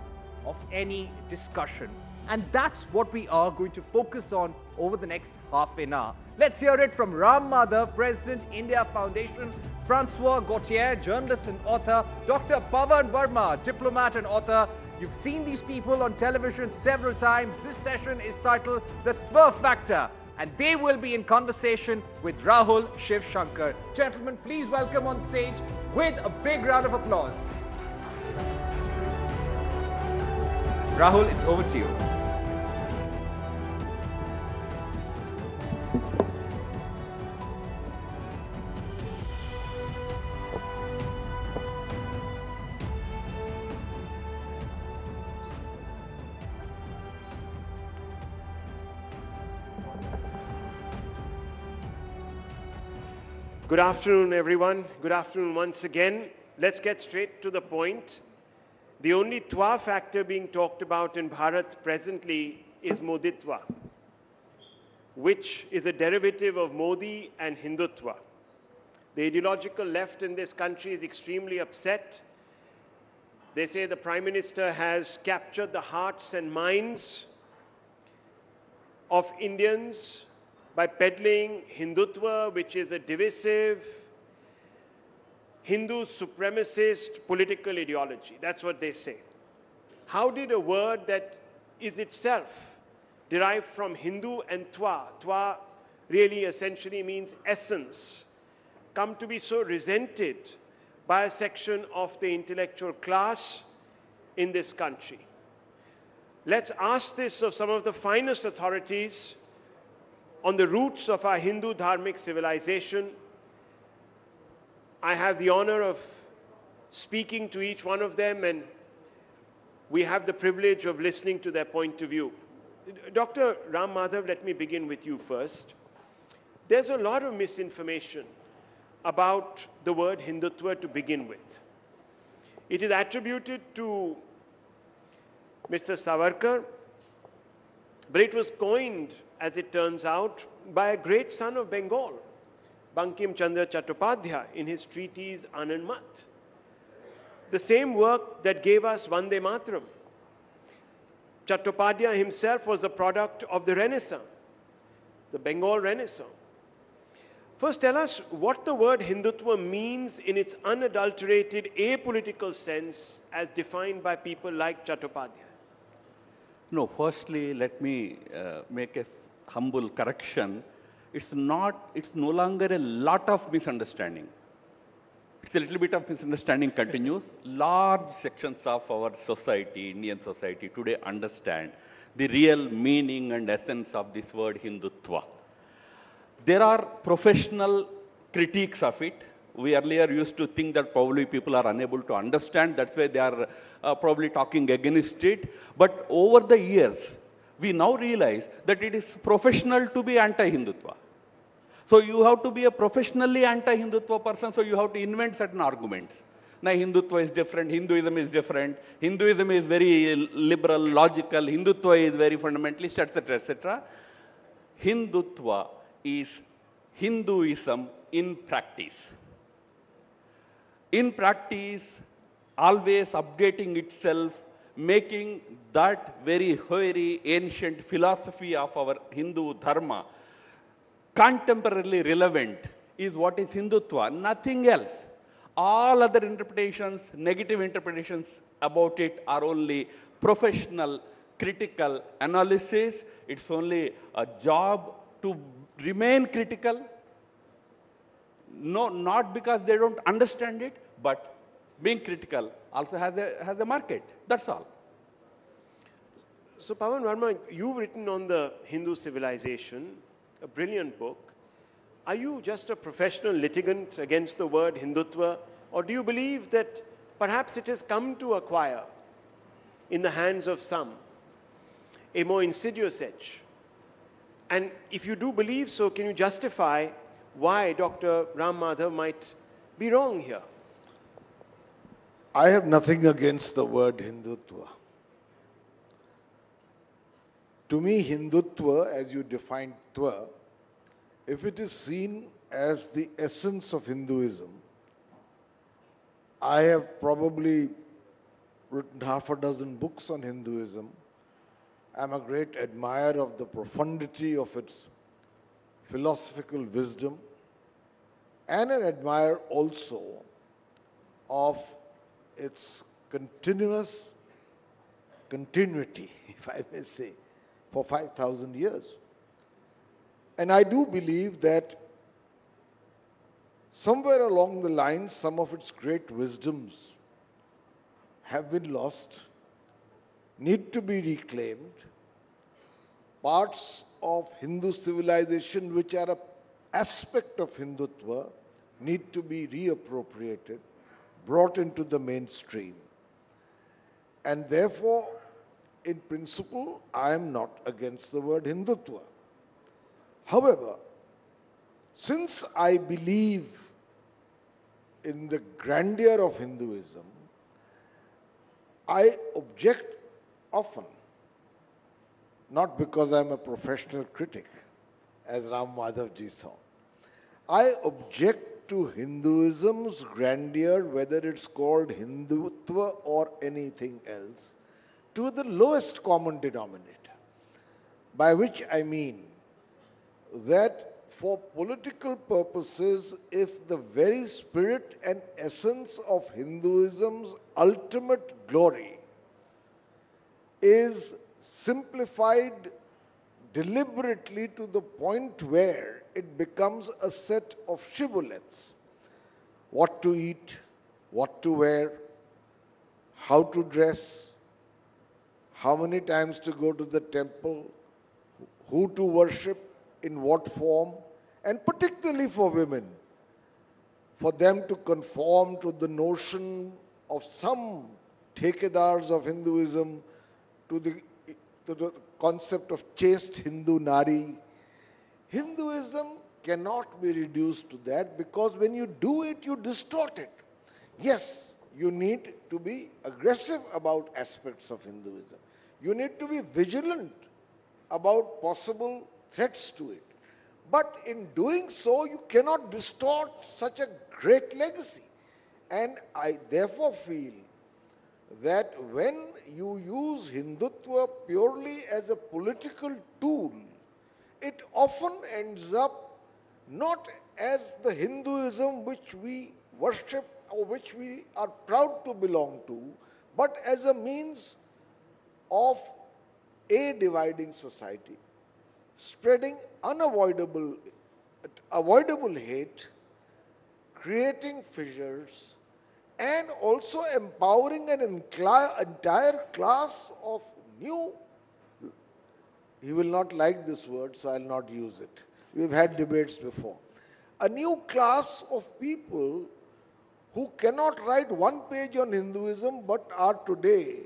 Speaker 16: of any discussion. And that's what we are going to focus on over the next half an hour. Let's hear it from Ram Madhav, President, India Foundation, Francois Gautier, journalist and author, Dr. Pavan Verma, diplomat and author. You've seen these people on television several times. This session is titled The Twa Factor, and they will be in conversation with Rahul Shiv Shankar. Gentlemen, please welcome on stage with a big round of applause. Rahul, it's over to you.
Speaker 18: Good afternoon, everyone. Good afternoon once again. Let's get straight to the point. The only Twa factor being talked about in Bharat presently is Moditwa, which is a derivative of Modi and Hindutva. The ideological left in this country is extremely upset. They say the Prime Minister has captured the hearts and minds of Indians by peddling Hindutva, which is a divisive, Hindu supremacist political ideology. That's what they say. How did a word that is itself derived from Hindu and Twa, Twa really essentially means essence, come to be so resented by a section of the intellectual class in this country? Let's ask this of some of the finest authorities on the roots of our Hindu dharmic civilization. I have the honor of speaking to each one of them, and we have the privilege of listening to their point of view. Dr. Ram Madhav, let me begin with you first. there's a lot of misinformation about the word Hindutva to begin with. It is attributed to Mr. Savarkar, but it was coined, as it turns out, by a great son of Bengal, Bankim Chandra Chattopadhyay, in his treatise Anand Mat. The same work that gave us Vande Mataram. Chattopadhyay himself was the product of the Renaissance, the Bengal Renaissance. First, tell us what the word Hindutva means in its unadulterated, apolitical sense as defined by people like Chattopadhyay.
Speaker 3: No, firstly, let me make a humble correction. It's no longer a lot of misunderstanding. It's a little bit of misunderstanding continues. Large sections of our society, Indian society, today understand the real meaning and essence of this word Hindutva. There are professional critiques of it. We earlier used to think that probably people are unable to understand. That's why they are probably talking against it. But over the years, we now realize that it is professional to be anti-Hindutva. So you have to be a professionally anti-Hindutva person, so you have to invent certain arguments. Now Hindutva is different, Hinduism is different, Hinduism is very liberal, logical, Hindutva is very fundamentalist, etc., etc. Hindutva is Hinduism in practice. In practice, always updating itself, making that very ancient philosophy of our Hindu dharma contemporarily relevant is what is Hindutva, nothing else. All other interpretations, negative interpretations about it are only professional, critical analysis. It's only a job to remain critical. No, not because they don't understand it, but being critical also has a market. That's all.
Speaker 18: So Pawan Verma, you've written on the Hindu civilization, a brilliant book. Are you just a professional litigant against the word Hindutva, or do you believe that perhaps it has come to acquire, in the hands of some, a more insidious edge? And if you do believe so, can you justify why Dr. Ram Madhav might be wrong here?
Speaker 6: I have nothing against the word Hindutva. To me, Hindutva, as you defined Tva, if it is seen as the essence of Hinduism, I have probably written half a dozen books on Hinduism. I'm a great admirer of the profundity of its philosophical wisdom and an admirer also of its continuity, if I may say, for 5,000 years. And I do believe that somewhere along the line, some of its great wisdoms have been lost, need to be reclaimed. Parts of Hindu civilization which are an aspect of Hindutva need to be reappropriated, brought into the mainstream. And therefore, in principle, I am not against the word Hindutva. However, since I believe in the grandeur of Hinduism, I object often, not because I'm a professional critic, as Ram Madhav ji saw. I object to Hinduism's grandeur, whether it's called Hindutva or anything else, to the lowest common denominator, by which I mean that for political purposes, if the very spirit and essence of Hinduism's ultimate glory is simplified deliberately to the point where it becomes a set of shibboleths, what to eat, what to wear, how to dress, how many times to go to the temple, who to worship, in what form, and particularly for women, for them to conform to the notion of some thekedars of Hinduism, to the concept of chaste Hindu Nari. Hinduism
Speaker 9: cannot be reduced to that, because when you do it, you distort it. Yes, you need to be aggressive about aspects of Hinduism. You need to be vigilant about possible threats to it. But in doing so, you cannot distort such a great legacy. And I therefore feel that when you use Hindutva purely as a political tool, it often ends up not as the Hinduism which we worship or which we are proud to belong to, but as a means of dividing society, spreading avoidable hate, creating fissures, and also empowering an entire class of new, he will not like this word, so I'll not use it. We've had debates before. A new class of people who cannot write one page on Hinduism but are today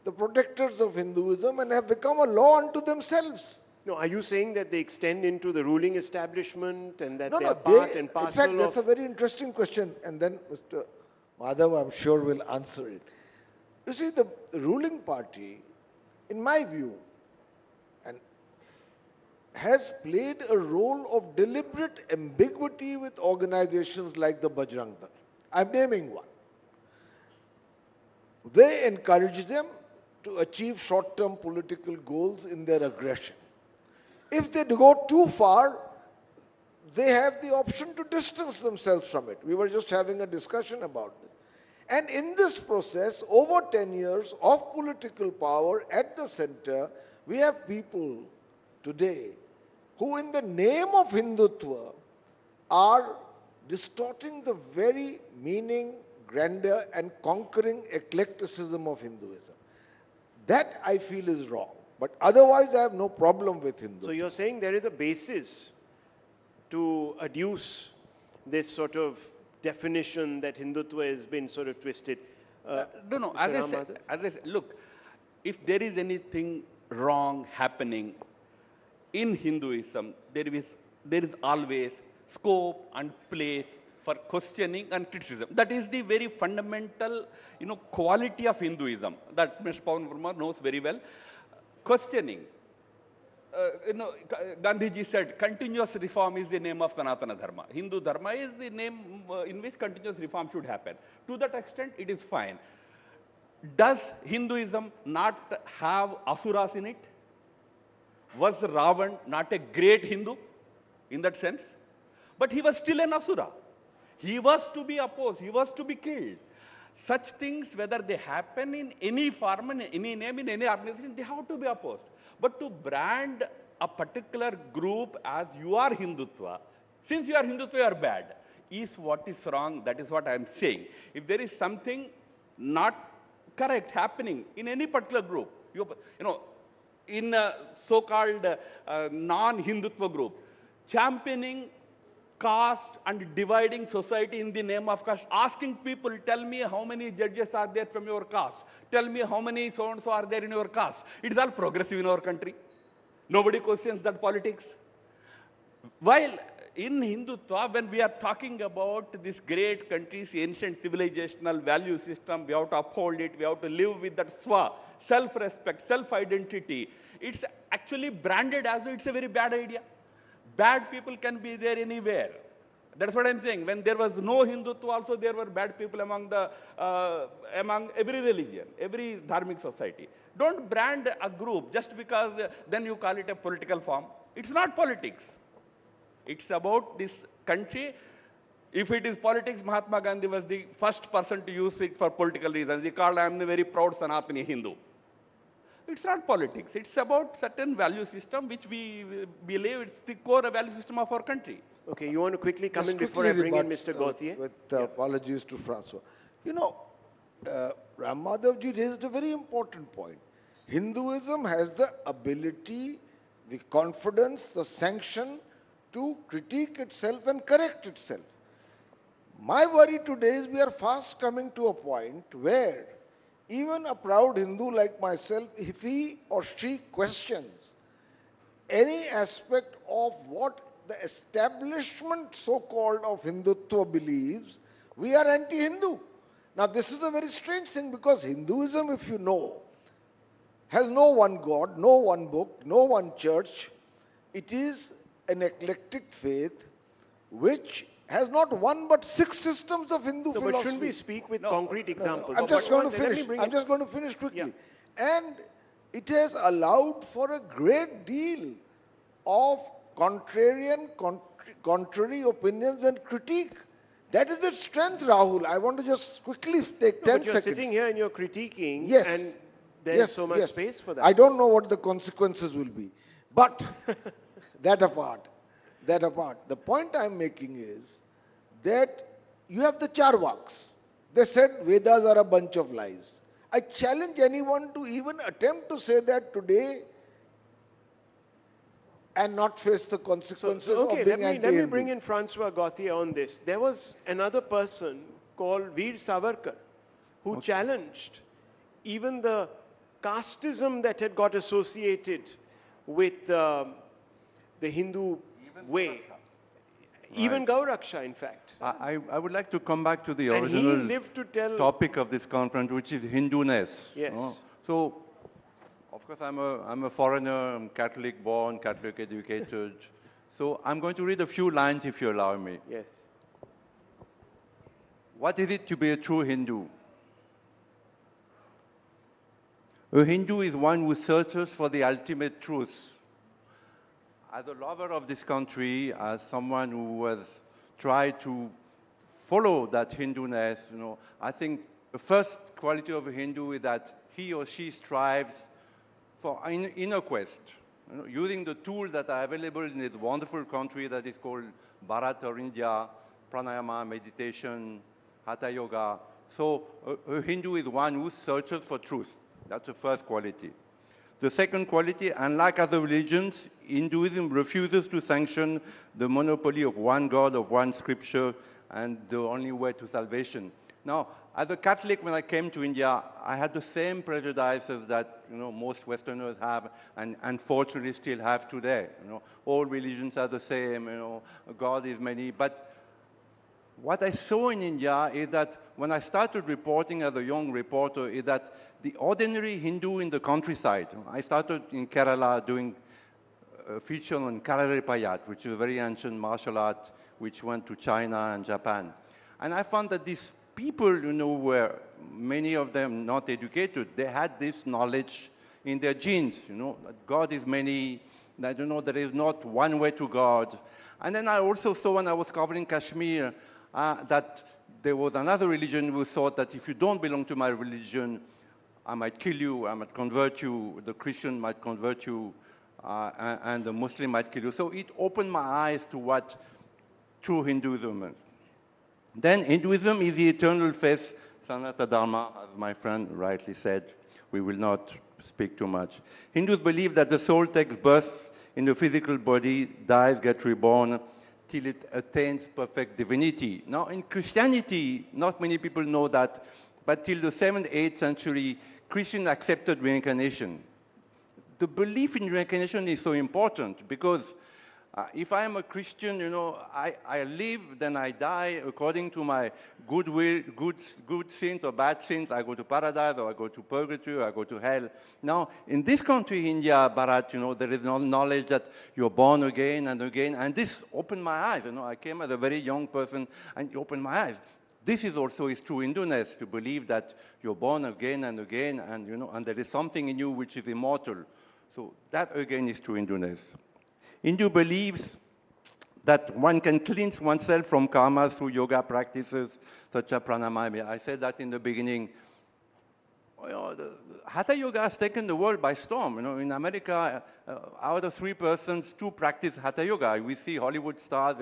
Speaker 9: the protectors of Hinduism and have become a law unto themselves.
Speaker 18: No, are you saying that they extend into the ruling establishment and that they are part and parcel
Speaker 9: in fact, that's a very interesting question, and then Mr. Madhav, I'm sure, will answer it. You see, the ruling party, in my view, has played a role of deliberate ambiguity with organizations like the Bajrang Dal. I'm naming one. They encourage them to achieve short-term political goals in their aggression. If they go too far, they have the option to distance themselves from it. We were just having a discussion about this. And in this process, over 10 years of political power at the center, we have people today who in the name of Hindutva are distorting the very meaning, grandeur and conquering eclecticism of Hinduism. That I feel is wrong. But otherwise I have no problem with Hindutva.
Speaker 18: So you're saying there is a basis to adduce this sort of definition that Hindutva has been sort of twisted?
Speaker 3: No, as I said, look, if there is anything wrong happening in Hinduism, there is always scope and place for questioning and criticism. That is the very fundamental, quality of Hinduism that Mr. Pawan Verma knows very well. Questioning. Gandhiji said, continuous reform is the name of Sanatana Dharma. Hindu Dharma is the name in which continuous reform should happen. To that extent, it is fine. Does Hinduism not have asuras in it? Was Ravan not a great Hindu in that sense? But he was still an asura. He was to be opposed. He was to be killed. Such things, whether they happen in any form, in any name, in any organization, they have to be opposed. But to brand a particular group as you are Hindutva, since you are Hindutva, you are bad, is what is wrong. That is what I am saying. If there is something not correct happening in any particular group, in a so-called non-Hindutva group, championing caste and dividing society in the name of caste, asking people, tell me how many judges are there from your caste, tell me how many so-and-so are there in your caste. It is all progressive in our country. Nobody questions that politics. While in Hindutva, when we are talking about this great country's ancient civilizational value system, we have to uphold it, we have to live with that swa, self-respect, self-identity. It's actually branded as though it's a very bad idea. Bad people can be there anywhere. That's what I'm saying. When there was no Hindutva, also there were bad people among every religion, every dharmic society. Don't brand a group just because then you call it a political form. It's not politics. It's about this country. If it is politics, Mahatma Gandhi was the first person to use it for political reasons. He called, I am a very proud Sanatani Hindu. It's not politics. It's about certain value system which we believe it's the core value system of our country.
Speaker 18: Okay, you want to quickly come in before I bring in Mr. Gautier?
Speaker 9: With apologies to Francois. Ram Madhavji raised a very important point. Hinduism has the ability, the confidence, the sanction to critique itself and correct itself. My worry today is we are fast coming to a point where even a proud Hindu like myself, if he or she questions any aspect of what the establishment so-called of Hindutva believes we are anti-Hindu. Now this is a very strange thing because Hinduism, if you know, has no one God, no one book, no one church. It is an eclectic faith which has not one but 6 systems of Hindu philosophy.
Speaker 18: But shouldn't we speak with concrete examples?
Speaker 9: I'm just going to finish. I'm just going to finish quickly. And it has allowed for a great deal of contrary opinions and critique. That is its strength, Rahul. I want to just quickly take 10
Speaker 18: but you're
Speaker 9: seconds.
Speaker 18: Sitting here and you're critiquing,
Speaker 9: yes.
Speaker 18: and there's so much space for that.
Speaker 9: I don't know what the consequences will be. But that apart, the point I'm making is that you have the Charvaks. They said Vedas are a bunch of lies. I challenge anyone to even attempt to say that today and not face the consequences of being anti-Hindu.
Speaker 18: Let me bring in Francois Gauthier on this. There was another person called Veer Savarkar who challenged even the casteism that had got associated with the Hindu way. Even Gauraksha, in fact.
Speaker 10: I would like to come back to the
Speaker 18: And he
Speaker 10: original
Speaker 18: lived to tell
Speaker 10: topic of this conference, which is Hinduness.
Speaker 18: Yes.
Speaker 10: So, of course, I'm a foreigner, I'm Catholic born, Catholic educated. So I'm going to read a few lines if you allow me.
Speaker 18: Yes.
Speaker 10: What is it to be a true Hindu? A Hindu is one who searches for the ultimate truth. As a lover of this country, as someone who has tried to follow that Hinduness, I think the first quality of a Hindu is that he or she strives for inner quest, using the tools that are available in this wonderful country that is called Bharat or India, pranayama, meditation, hatha yoga. So a Hindu is one who searches for truth. That's the first quality. The second quality, unlike other religions, Hinduism refuses to sanction the monopoly of one God, of one scripture, and the only way to salvation. Now, as a Catholic, when I came to India, I had the same prejudices that most Westerners have, and unfortunately still have today. All religions are the same. God is many. But what I saw in India is that when I started reporting as a young reporter, is that the ordinary Hindu in the countryside. I started in Kerala doing a feature on Kalaripayat, which is a very ancient martial art, which went to China and Japan. And I found that these people, were many of them not educated. They had this knowledge in their genes, that God is many, that, there is not one way to God. And then I also saw when I was covering Kashmir that there was another religion who thought that if you don't belong to my religion, I might kill you, I might convert you, the Christian might convert you, and the Muslim might kill you. So it opened my eyes to what true Hinduism is. Then Hinduism is the eternal faith, Sanatana Dharma, as my friend rightly said. We will not speak too much. Hindus believe that the soul takes birth in the physical body, dies, gets reborn, till it attains perfect divinity. Now, in Christianity, not many people know that, but till the 7th, 8th century, Christians accepted reincarnation. The belief in reincarnation is so important because if I am a Christian, I live, then I die according to my goodwill, good sins or bad sins. I go to paradise or I go to purgatory or I go to hell. Now, in this country, India, Bharat, there is no knowledge that you're born again and again. And this opened my eyes. I came as a very young person and it opened my eyes. This is also is true Hinduness, to believe that you're born again and again, and and there is something in you which is immortal. So that again is true Hinduness. Hindu believes that one can cleanse oneself from karma through yoga practices such as pranayama. I said that in the beginning. The Hatha Yoga has taken the world by storm. In America, out of 3 persons, 2 practice Hatha Yoga. We see Hollywood stars,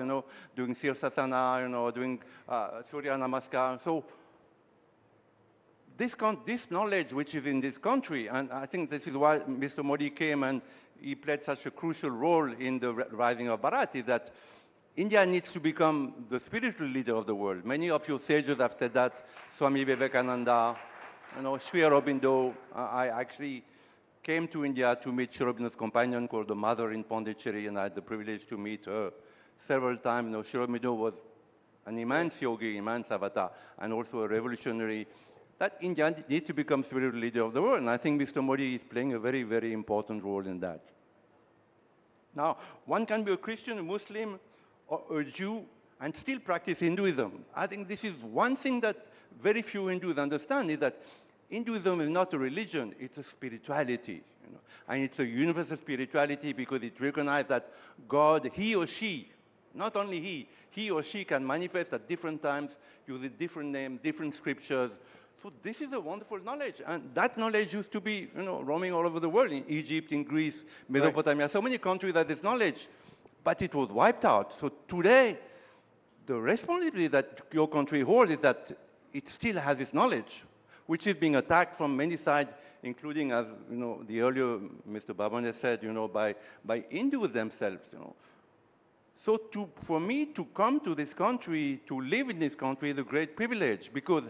Speaker 10: doing Sirsasana, doing Surya Namaskar. So this knowledge which is in this country, and I think this is why Mr. Modi came and he played such a crucial role in the rising of Bharat, is that India needs to become the spiritual leader of the world. Many of your sages have said that, Swami Vivekananda, Sri Aurobindo. I actually came to India to meet Sri Aurobindo's companion called the mother in Pondicherry, and I had the privilege to meet her. several times. Shiromino was an immense yogi, immense avatar, and also a revolutionary, that India needs to become spiritual leader of the world. And I think Mr. Modi is playing a very, very important role in that. Now, one can be a Christian, a Muslim, or a Jew, and still practice Hinduism. I think this is one thing that very few Hindus understand, is that Hinduism is not a religion, it's a spirituality. And it's a universal spirituality because it recognizes that God, he or she, not only he or she can manifest at different times, using different names, different scriptures. So this is a wonderful knowledge. And that knowledge used to be roaming all over the world, in Egypt, in Greece, Mesopotamia, so many countries that this knowledge, but it was wiped out. So today, the responsibility that your country holds is that it still has this knowledge, which is being attacked from many sides, including, as the earlier Mr. Babane said, by Hindus themselves. So for me to come to this country, to live in this country, is a great privilege, because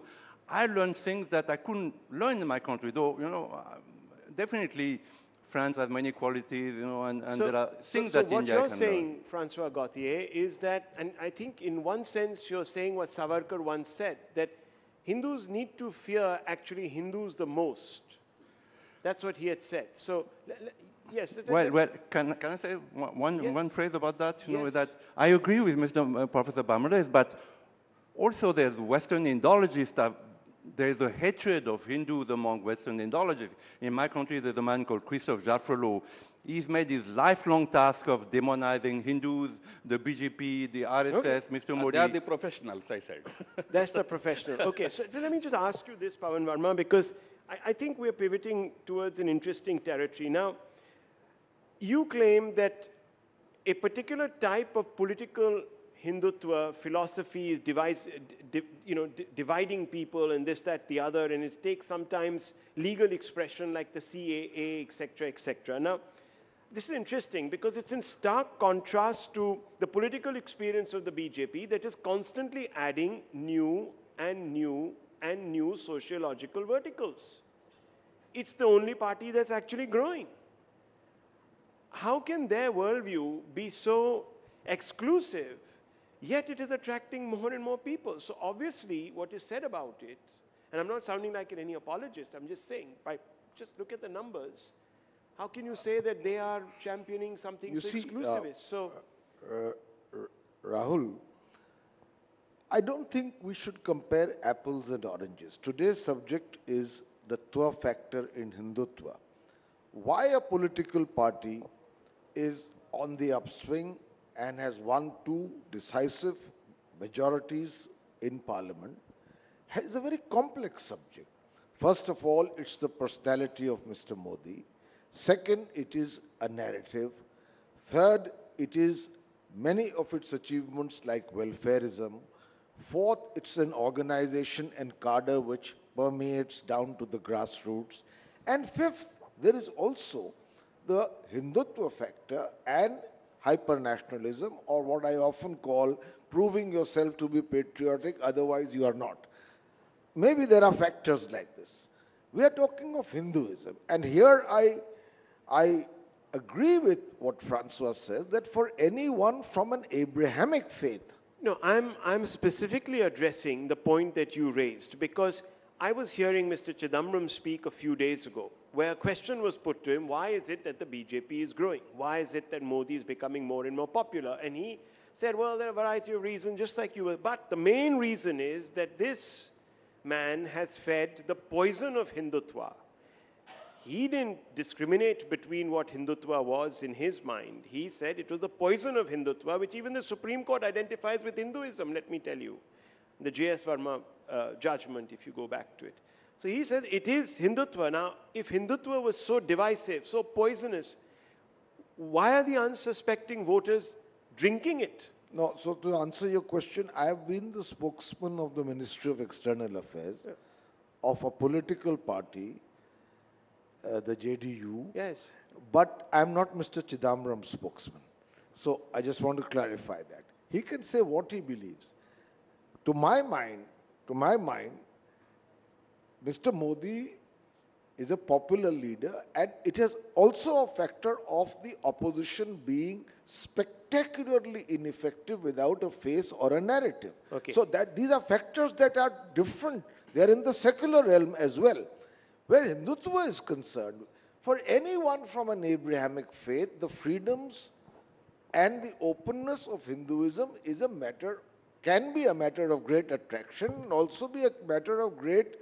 Speaker 10: I learned things that I couldn't learn in my country. Though, definitely France has many qualities, and there are things that India can learn.
Speaker 18: What you're saying, Francois Gauthier, is that, and I think in one sense you're saying what Savarkar once said, that Hindus need to fear actually Hindus the most. That's what he had said. So, yes.
Speaker 10: Well, can I say one phrase about that? That I agree with Mr. Professor Bamades, but also there's Western Indologists. There's a hatred of Hindus among Western Indologists. In my country, there's a man called Christophe Jaffrelot. He's made his lifelong task of demonizing Hindus, the BJP, the RSS, Mr. Modi.
Speaker 3: They are the professionals, I said.
Speaker 18: That's the professional. Okay, so let me just ask you this, Pawan Verma, because I think we're pivoting towards an interesting territory. Now, you claim that a particular type of political Hindutva philosophy is dividing people and this, that, the other, and it takes sometimes legal expression like the CAA, etc., etc. Now, this is interesting because it's in stark contrast to the political experience of the BJP that is constantly adding new and new and new sociological verticals. It's the only party that's actually growing. How can their worldview be so exclusive, yet it is attracting more and more people? So obviously, what is said about it, and I'm not sounding like any apologist, I'm just saying, just look at the numbers. How can you say that they are championing something so exclusivist?
Speaker 9: Rahul, I don't think we should compare apples and oranges. Today's subject is the Twa factor in Hindutva. Why a political party is on the upswing and has won 2 decisive majorities in parliament is a very complex subject. First of all, it's the personality of Mr. Modi. Second, it is a narrative. Third, it is many of its achievements like welfareism. Fourth, it's an organization and cadre which permeates down to the grassroots. And fifth, there is also the Hindutva factor and hyper-nationalism, or what I often call proving yourself to be patriotic, otherwise you are not. Maybe there are factors like this. We are talking of Hinduism, and here I agree with what Francois says, that for anyone from an Abrahamic faith.
Speaker 18: No, I'm specifically addressing the point that you raised, because I was hearing Mr. Chidambaram speak a few days ago, where a question was put to him, why is it that the BJP is growing? Why is it that Modi is becoming more and more popular? And he said, well, there are a variety of reasons, just like you were. But the main reason is that this man has fed the poison of Hindutva. He didn't discriminate between what Hindutva was in his mind. He said it was the poison of Hindutva, which even the Supreme Court identifies with Hinduism, let me tell you. The J.S. Verma judgment, if you go back to it. So he says it is Hindutva. Now, if Hindutva was so divisive, so poisonous, why are the unsuspecting voters drinking it?
Speaker 9: No, so to answer your question, I have been the spokesman of the Ministry of External Affairs of a political party, the JDU.
Speaker 18: Yes.
Speaker 9: But I'm not Mr. Chidambaram's spokesman. So I just want to clarify that. He can say what he believes. To my mind, Mr. Modi is a popular leader, and it has also a factor of the opposition being spectacular spectacularly ineffective without a face or a narrative.
Speaker 18: Okay.
Speaker 9: So that these are factors that are different. They are in the secular realm as well. Where Hindutva is concerned, for anyone from an Abrahamic faith, the freedoms and the openness of Hinduism is a matter, can be a matter of great attraction and also be a matter of great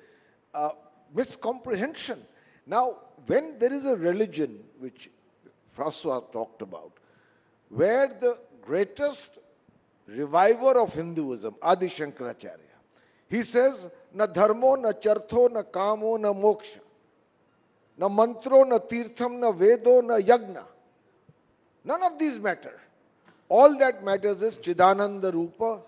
Speaker 9: miscomprehension. Now, when there is a religion, which Francois talked about, where the greatest reviver of Hinduism, Adi Shankaracharya, he says, na dharmo, na chartho, na kamo, na moksha, na mantro, na tirtham, na vedo, na yagna. None of these matter. All that matters is Chidananda Rupa,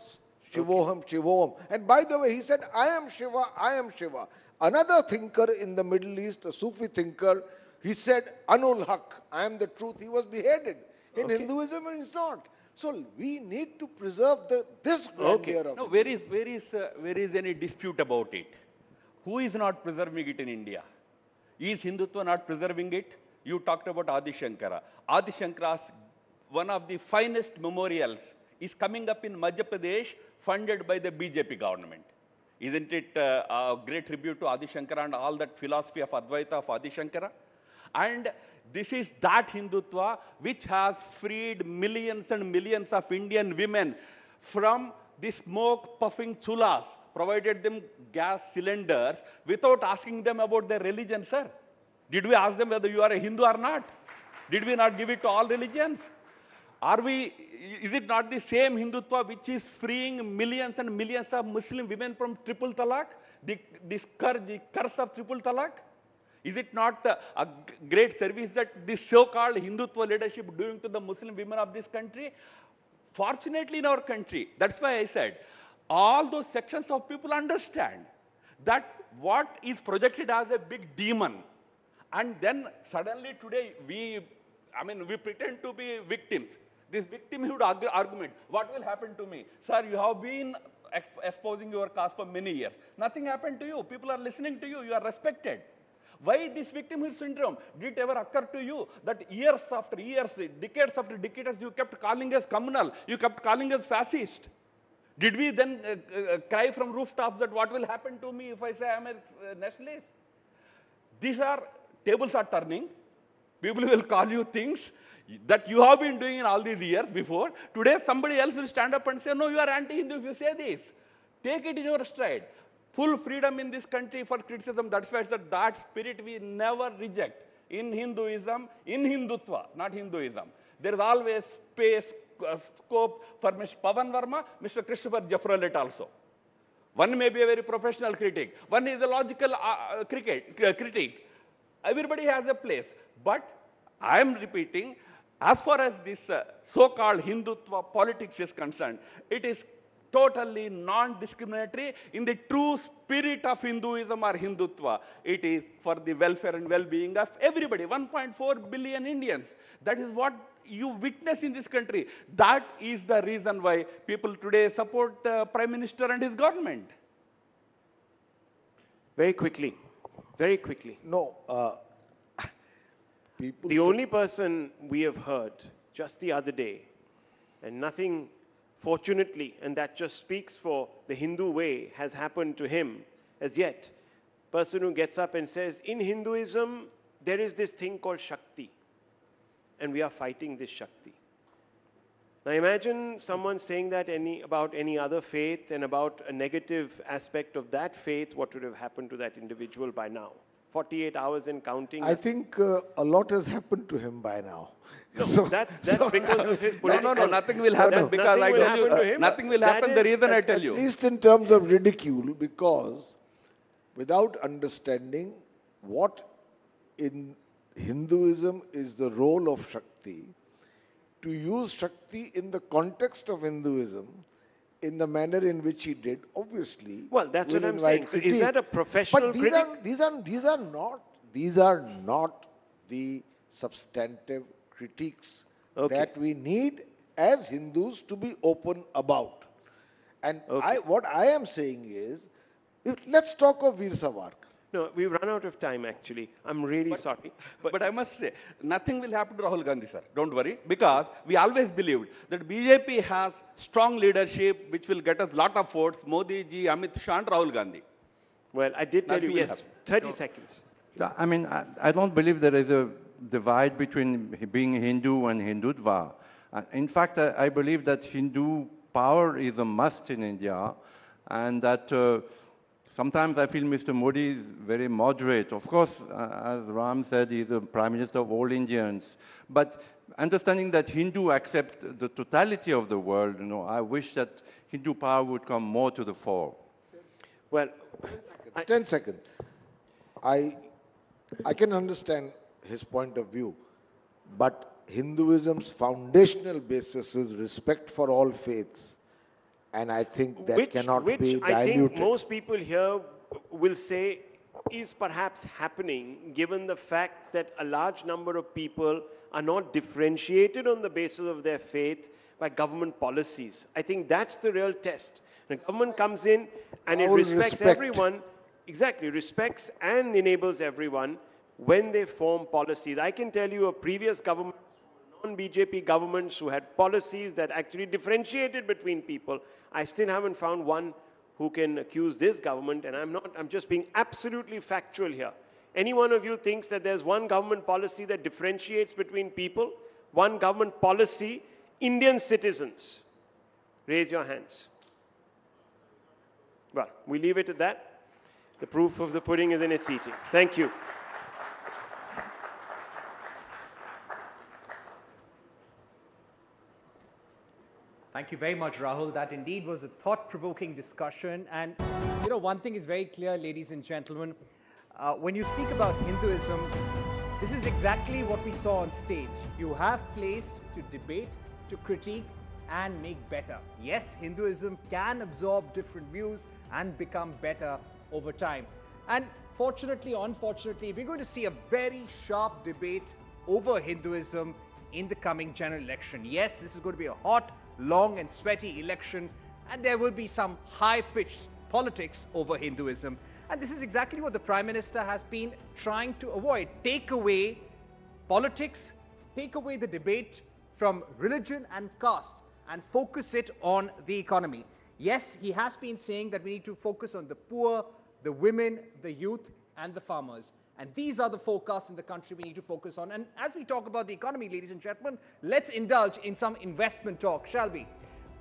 Speaker 9: Shivoham, Shivoham. And by the way, he said, I am Shiva, I am Shiva. Another thinker in the Middle East, a Sufi thinker, he said, Anul Haq, I am the truth. He was beheaded. In Hinduism, it's not. So we need to preserve this grandeur of
Speaker 3: No, where is any dispute about it? Who is not preserving it in India? Is Hindutva not preserving it? You talked about Adi Shankara. Adi Shankara's one of the finest memorials is coming up in Madhya Pradesh, funded by the BJP government. Isn't it a great tribute to Adi Shankara and all that philosophy of Advaita of Adi Shankara? And this is that Hindutva which has freed millions and millions of Indian women from the smoke puffing chulas, provided them gas cylinders without asking them about their religion, sir. Did we ask them whether you are a Hindu or not? Did we not give it to all religions? Is it not the same Hindutva which is freeing millions and millions of Muslim women from triple talaq? The curse of triple talaq? Is it not a great service that this so-called Hindutva leadership doing to the Muslim women of this country? Fortunately in our country, that's why I said, all those sections of people understand that what is projected as a big demon, and then suddenly today we pretend to be victims. This victimhood argument, what will happen to me? Sir, you have been espousing your cause for many years. Nothing happened to you. People are listening to you. You are respected. Why this victimhood syndrome? Did it ever occur to you that years after years, decades after decades, you kept calling us communal, you kept calling us fascist? Did we then cry from rooftops that what will happen to me if I say I am a nationalist? Tables are turning. People will call you things that you have been doing in all these years before. Today, somebody else will stand up and say, no, you are anti-Hindu if you say this. Take it in your stride. Full freedom in this country for criticism. That's why it's that spirit we never reject. In Hinduism, in Hindutva, not Hinduism. There is always space, scope for Mr. Pavan Verma, Mr. Christopher Jeffrollet also. One may be a very professional critic. One is a logical critic. Everybody has a place. But I am repeating, as far as this so-called Hindutva politics is concerned, it is totally non-discriminatory in the true spirit of Hinduism or Hindutva. It is for the welfare and well-being of everybody, 1.4 billion Indians. That is what you witness in this country. That is the reason why people today support Prime Minister and his government.
Speaker 18: Very quickly. Very quickly.
Speaker 9: No.
Speaker 18: The only person we have heard just the other day, and nothing, fortunately, and that just speaks for the Hindu way, has happened to him as yet. Person who gets up and says, in Hinduism, there is this thing called Shakti, and we are fighting this Shakti. Now imagine someone saying that about any other faith and about a negative aspect of that faith, what would have happened to that individual by now? 48 hours and counting.
Speaker 9: I think a lot has happened to him by now.
Speaker 18: No, that's because of his political...
Speaker 3: No, nothing will happen because I told you, nothing will happen, the reason I tell you.
Speaker 9: At least in terms of ridicule, because without understanding what in Hinduism is the role of Shakti, to use Shakti in the context of Hinduism, in the manner in which he did, obviously.
Speaker 18: Well, that's what I'm saying. So is that a professional critic?
Speaker 9: These are not the substantive critiques that we need as Hindus to be open about. And what I am saying is, let's talk of Veer Savarkar.
Speaker 18: No, we've run out of time, actually. I'm really sorry.
Speaker 3: But I must say, nothing will happen to Rahul Gandhi, sir. Don't worry. Because we always believed that BJP has strong leadership which will get us lot of votes. Modi ji, Amit Shah and Rahul Gandhi.
Speaker 18: Well, I did tell
Speaker 3: Nothing
Speaker 18: you,
Speaker 3: will
Speaker 18: yes,
Speaker 3: happen.
Speaker 18: 30 seconds.
Speaker 10: I mean, I don't believe there is a divide between being Hindu and Hindutva. In fact, I believe that Hindu power is a must in India, and that sometimes I feel Mr. Modi is very moderate. Of course, as Ram said, he's the Prime Minister of all Indians. But understanding that Hindu accept the totality of the world, I wish that Hindu power would come more to the fore.
Speaker 18: Well,
Speaker 9: 10 seconds. I can understand his point of view, but Hinduism's foundational basis is respect for all faiths. And I think that cannot be diluted.
Speaker 18: I think most people here will say is perhaps happening given the fact that a large number of people are not differentiated on the basis of their faith by government policies. I think that's the real test. The government comes in and it respects everyone, exactly, respects and enables everyone when they form policies. I can tell you of previous government, non-BJP governments who had policies that actually differentiated between people. I still haven't found one who can accuse this government, and I'm just being absolutely factual here. Any one of you thinks that there's one government policy that differentiates between people, one government policy, Indian citizens? Raise your hands. Well, we leave it at that. The proof of the pudding is in its eating. Thank you.
Speaker 16: Thank you very much, Rahul. That indeed was a thought-provoking discussion. And, one thing is very clear, ladies and gentlemen. When you speak about Hinduism, this is exactly what we saw on stage. You have place to debate, to critique, and make better. Yes, Hinduism can absorb different views and become better over time. And fortunately, unfortunately, we're going to see a very sharp debate over Hinduism in the coming general election. Yes, this is going to be a hot, long and sweaty election, and there will be some high-pitched politics over Hinduism. And this is exactly what the Prime Minister has been trying to avoid. Take away politics, take away the debate from religion and caste, and focus it on the economy. Yes, he has been saying that we need to focus on the poor, the women, the youth, and the farmers. And these are the forecasts in the country we need to focus on. And as we talk about the economy, ladies and gentlemen, let's indulge in some investment talk, shall we?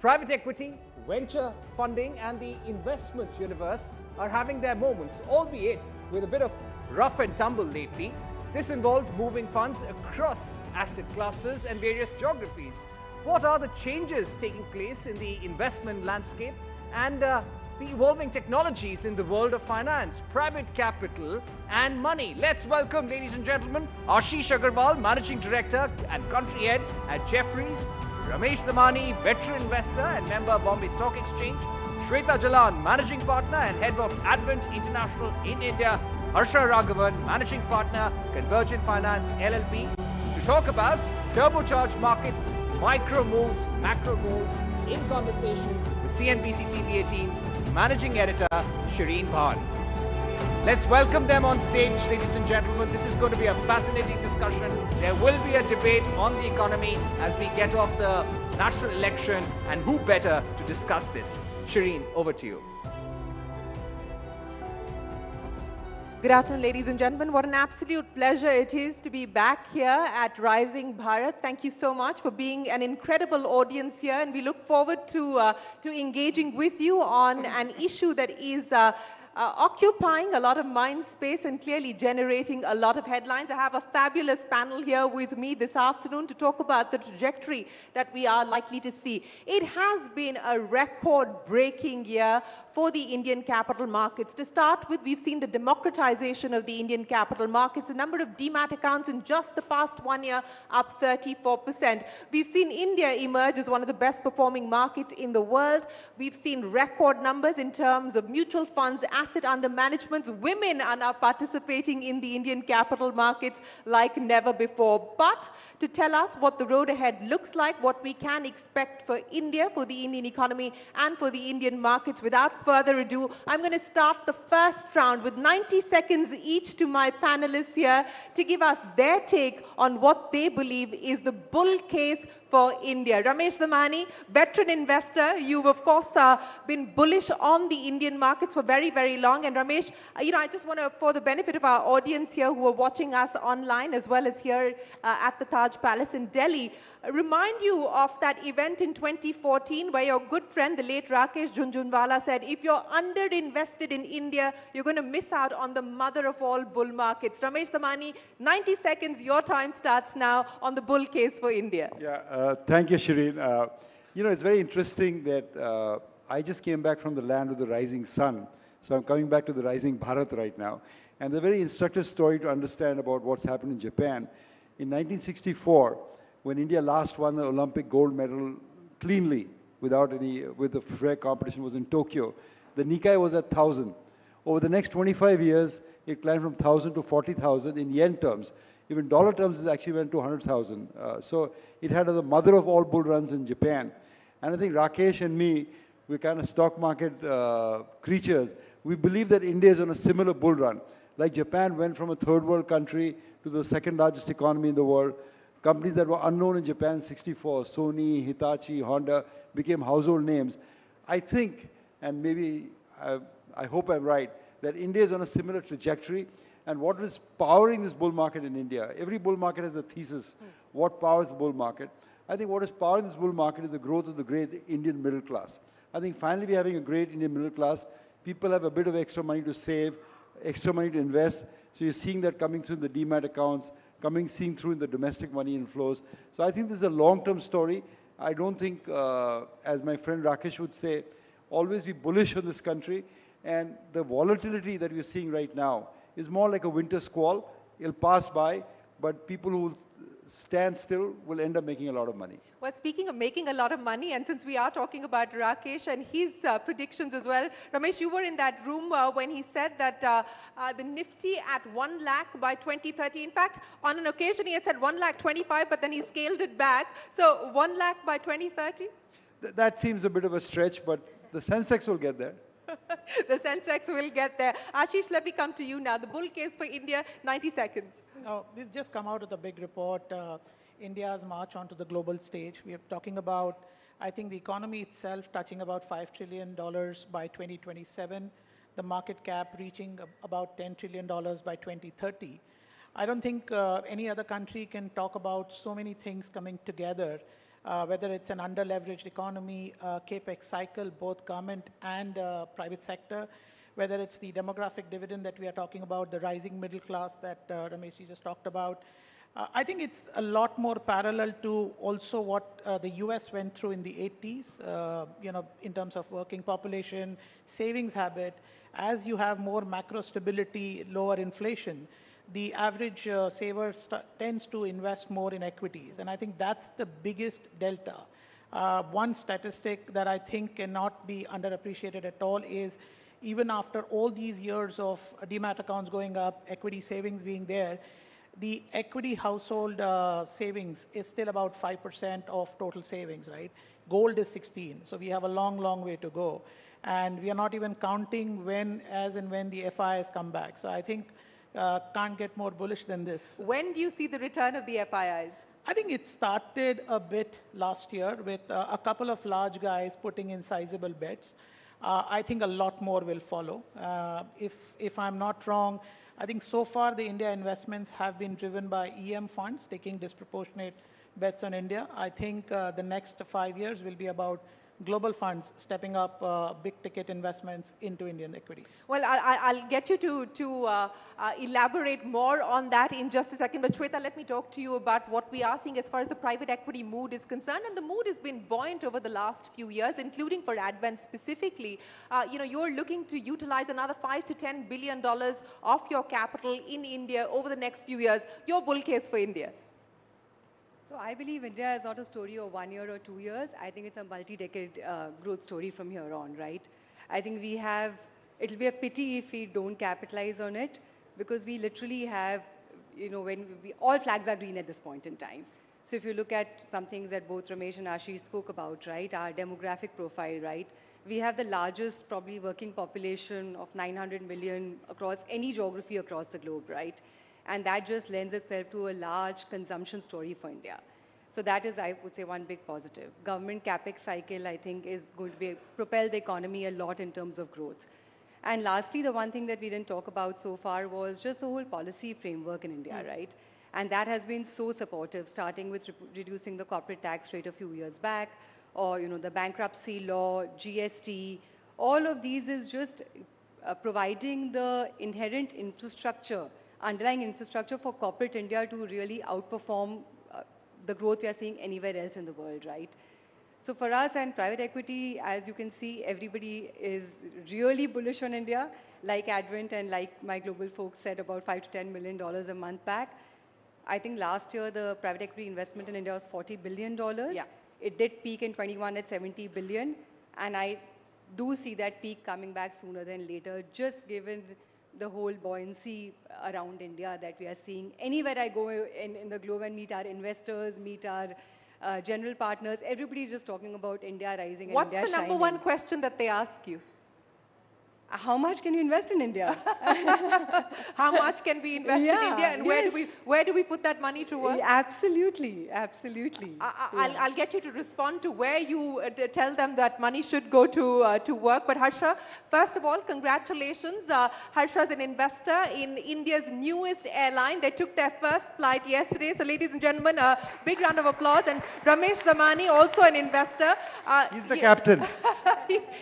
Speaker 16: Private equity, venture funding, and the investment universe are having their moments, albeit with a bit of rough and tumble lately. This involves moving funds across asset classes and various geographies. What are the changes taking place in the investment landscape and the evolving technologies in the world of finance, private capital and money? Let's welcome, ladies and gentlemen, Ashish Agarwal, Managing Director and Country Head at Jefferies, Ramesh Damani, veteran investor and member of Bombay Stock Exchange, Shweta Jalan, Managing Partner and Head of Advent International in India, Harsha Raghavan, Managing Partner, Converge Finance LLP, to talk about turbocharged markets, micro moves, macro moves, in conversation with CNBC TV 18's Managing Editor, Shireen Bhan. Let's welcome them on stage, ladies and gentlemen. This is going to be a fascinating discussion. There will be a debate on the economy as we get off the national election, and who better to discuss this? Shireen, over to you.
Speaker 12: Good afternoon, ladies and gentlemen. What an absolute pleasure it is to be back here at Rising Bharat. Thank you so much for being an incredible audience here, and we look forward to engaging with you on an issue that is occupying a lot of mind space and clearly generating a lot of headlines. I have a fabulous panel here with me this afternoon to talk about the trajectory that we are likely to see. It has been a record-breaking year for the Indian capital markets. To start with, we've seen the democratization of the Indian capital markets. The number of demat accounts in just the past 1 year up 34%. We've seen India emerge as one of the best performing markets in the world. We've seen record numbers in terms of mutual funds, asset under management. Women are now participating in the Indian capital markets like never before. But to tell us what the road ahead looks like, what we can expect for India, for the Indian economy, and for the Indian markets, without further ado, I'm going to start the first round with 90 seconds each to my panelists here to give us their take on what they believe is the bull case for India. Ramesh Damani, veteran investor, you've of course been bullish on the Indian markets for very, very long. And Ramesh, I just want to, for the benefit of our audience here who are watching us online as well as here at the Taj Palace in Delhi, remind you of that event in 2014 where your good friend, the late Rakesh Jhunjhunwala, said, if you're underinvested in India, you're going to miss out on the mother of all bull markets. Ramesh Damani, 90 seconds, your time starts now on the bull case for India.
Speaker 11: Yeah, thank you, Shireen. It's very interesting that I just came back from the land of the rising sun. So I'm coming back to the rising Bharat right now. And the very instructive story to understand about what's happened in Japan. In 1964, when India last won the Olympic gold medal cleanly, with the fair competition, was in Tokyo, the Nikkei was at 1,000. Over the next 25 years, it climbed from 1,000 to 40,000 in yen terms. Even dollar terms, it actually went to 100,000. So it had the mother of all bull runs in Japan. And I think Rakesh and me, we're kind of stock market creatures. We believe that India is on a similar bull run. Like Japan went from a third world country to the second largest economy in the world. Companies that were unknown in Japan in 64, Sony, Hitachi, Honda, became household names. I think, and maybe I hope I'm right, that India is on a similar trajectory. And what is powering this bull market in India? Every bull market has a thesis. What powers the bull market? I think what is powering this bull market is the growth of the great Indian middle class. I think finally we're having a great Indian middle class. People have a bit of extra money to save, extra money to invest. So you're seeing that coming through in the demat accounts, seeing through in the domestic money inflows. So I think this is a long-term story. I don't think, as my friend Rakesh would say, always be bullish on this country. And the volatility that we're seeing right now is more like a winter squall. It'll pass by, but people who stand still will end up making a lot of money.
Speaker 12: Well, speaking of making a lot of money, and since we are talking about Rakesh and his predictions as well, Ramesh, you were in that room when he said that the Nifty at 1 lakh by 2030. In fact, on an occasion he had said 1 lakh 25, but then he scaled it back. So 1 lakh by 2030?
Speaker 11: That seems a bit of a stretch, but the Sensex will get there.
Speaker 12: The Sensex will get there. Ashish, let me come to you now. The bull case for India, 90 seconds.
Speaker 13: We've just come out with a big report, India's march onto the global stage. We are talking about, I think, the economy itself touching about $5 trillion by 2027, the market cap reaching about $10 trillion by 2030. I don't think any other country can talk about so many things coming together. Whether it's an under-leveraged economy, capex cycle, both government and private sector, whether it's the demographic dividend that we are talking about, the rising middle class that Ramesh just talked about. I think it's a lot more parallel to also what the US went through in the 80s, in terms of working population, savings habit. As you have more macro stability, lower inflation, the average saver tends to invest more in equities. And I think that's the biggest delta. One statistic that I think cannot be underappreciated at all is even after all these years of demat accounts going up, equity savings being there, the equity household savings is still about 5% of total savings, right? Gold is 16, so we have a long, long way to go. And we are not even counting as and when the FIIs come back. So I think can't get more bullish than this.
Speaker 12: When do you see the return of the FIIs?
Speaker 13: I think it started a bit last year with a couple of large guys putting in sizable bets. I think a lot more will follow. If I'm not wrong, I think so far the India investments have been driven by EM funds taking disproportionate bets on India. I think the next 5 years will be about global funds stepping up big ticket investments into Indian equity.
Speaker 12: Well, I'll get you to elaborate more on that in just a second. But Shweta, let me talk to you about what we are seeing as far as the private equity mood is concerned. And the mood has been buoyant over the last few years, including for Advent specifically. You're looking to utilize another $5 to $10 billion of your capital in India over the next few years. Your bull case for India.
Speaker 23: So I believe India is not a story of 1 year or 2 years. I think it's a multi-decade growth story from here on, right? I think it'll be a pity if we don't capitalize on it, because we literally have, all flags are green at this point in time. So if you look at some things that both Ramesh and Ashish spoke about, right, our demographic profile, right, We have the largest probably working population of 900 million across any geography across the globe, right? And that just lends itself to a large consumption story for India. So that is, I would say, one big positive. Government capex cycle, I think, is going to propel the economy a lot in terms of growth. And lastly, the one thing that we didn't talk about so far was just the whole policy framework in India, right? And that has been so supportive, starting with reducing the corporate tax rate a few years back, or the bankruptcy law, GST. All of these is just providing the inherent infrastructure, underlying infrastructure for corporate India to really outperform the growth we are seeing anywhere else in the world, right? So for us and private equity, as you can see, everybody is really bullish on India, like Advent and like my global folks said, about $5 to $10 million a month back. I think last year the private equity investment in India was $40 billion. Yeah. It did peak in 21 at 70 billion. And I do see that peak coming back sooner than later, just given the whole buoyancy around India that we are seeing. Anywhere I go in the globe and meet our investors, meet our general partners, everybody's just talking about India rising and
Speaker 12: What's
Speaker 23: India
Speaker 12: the number
Speaker 23: shining.
Speaker 12: one question that they ask you?
Speaker 23: How much can you invest in India?
Speaker 12: How much can we invest in India, and where do we put that money to work?
Speaker 23: Absolutely, absolutely.
Speaker 12: I'll get you to respond to where you tell them that money should go to work. But Harsha, first of all, congratulations. Harsha is an investor in India's newest airline. They took their first flight yesterday. So ladies and gentlemen, a big round of applause. And Ramesh Damani, also an investor.
Speaker 11: He's the captain.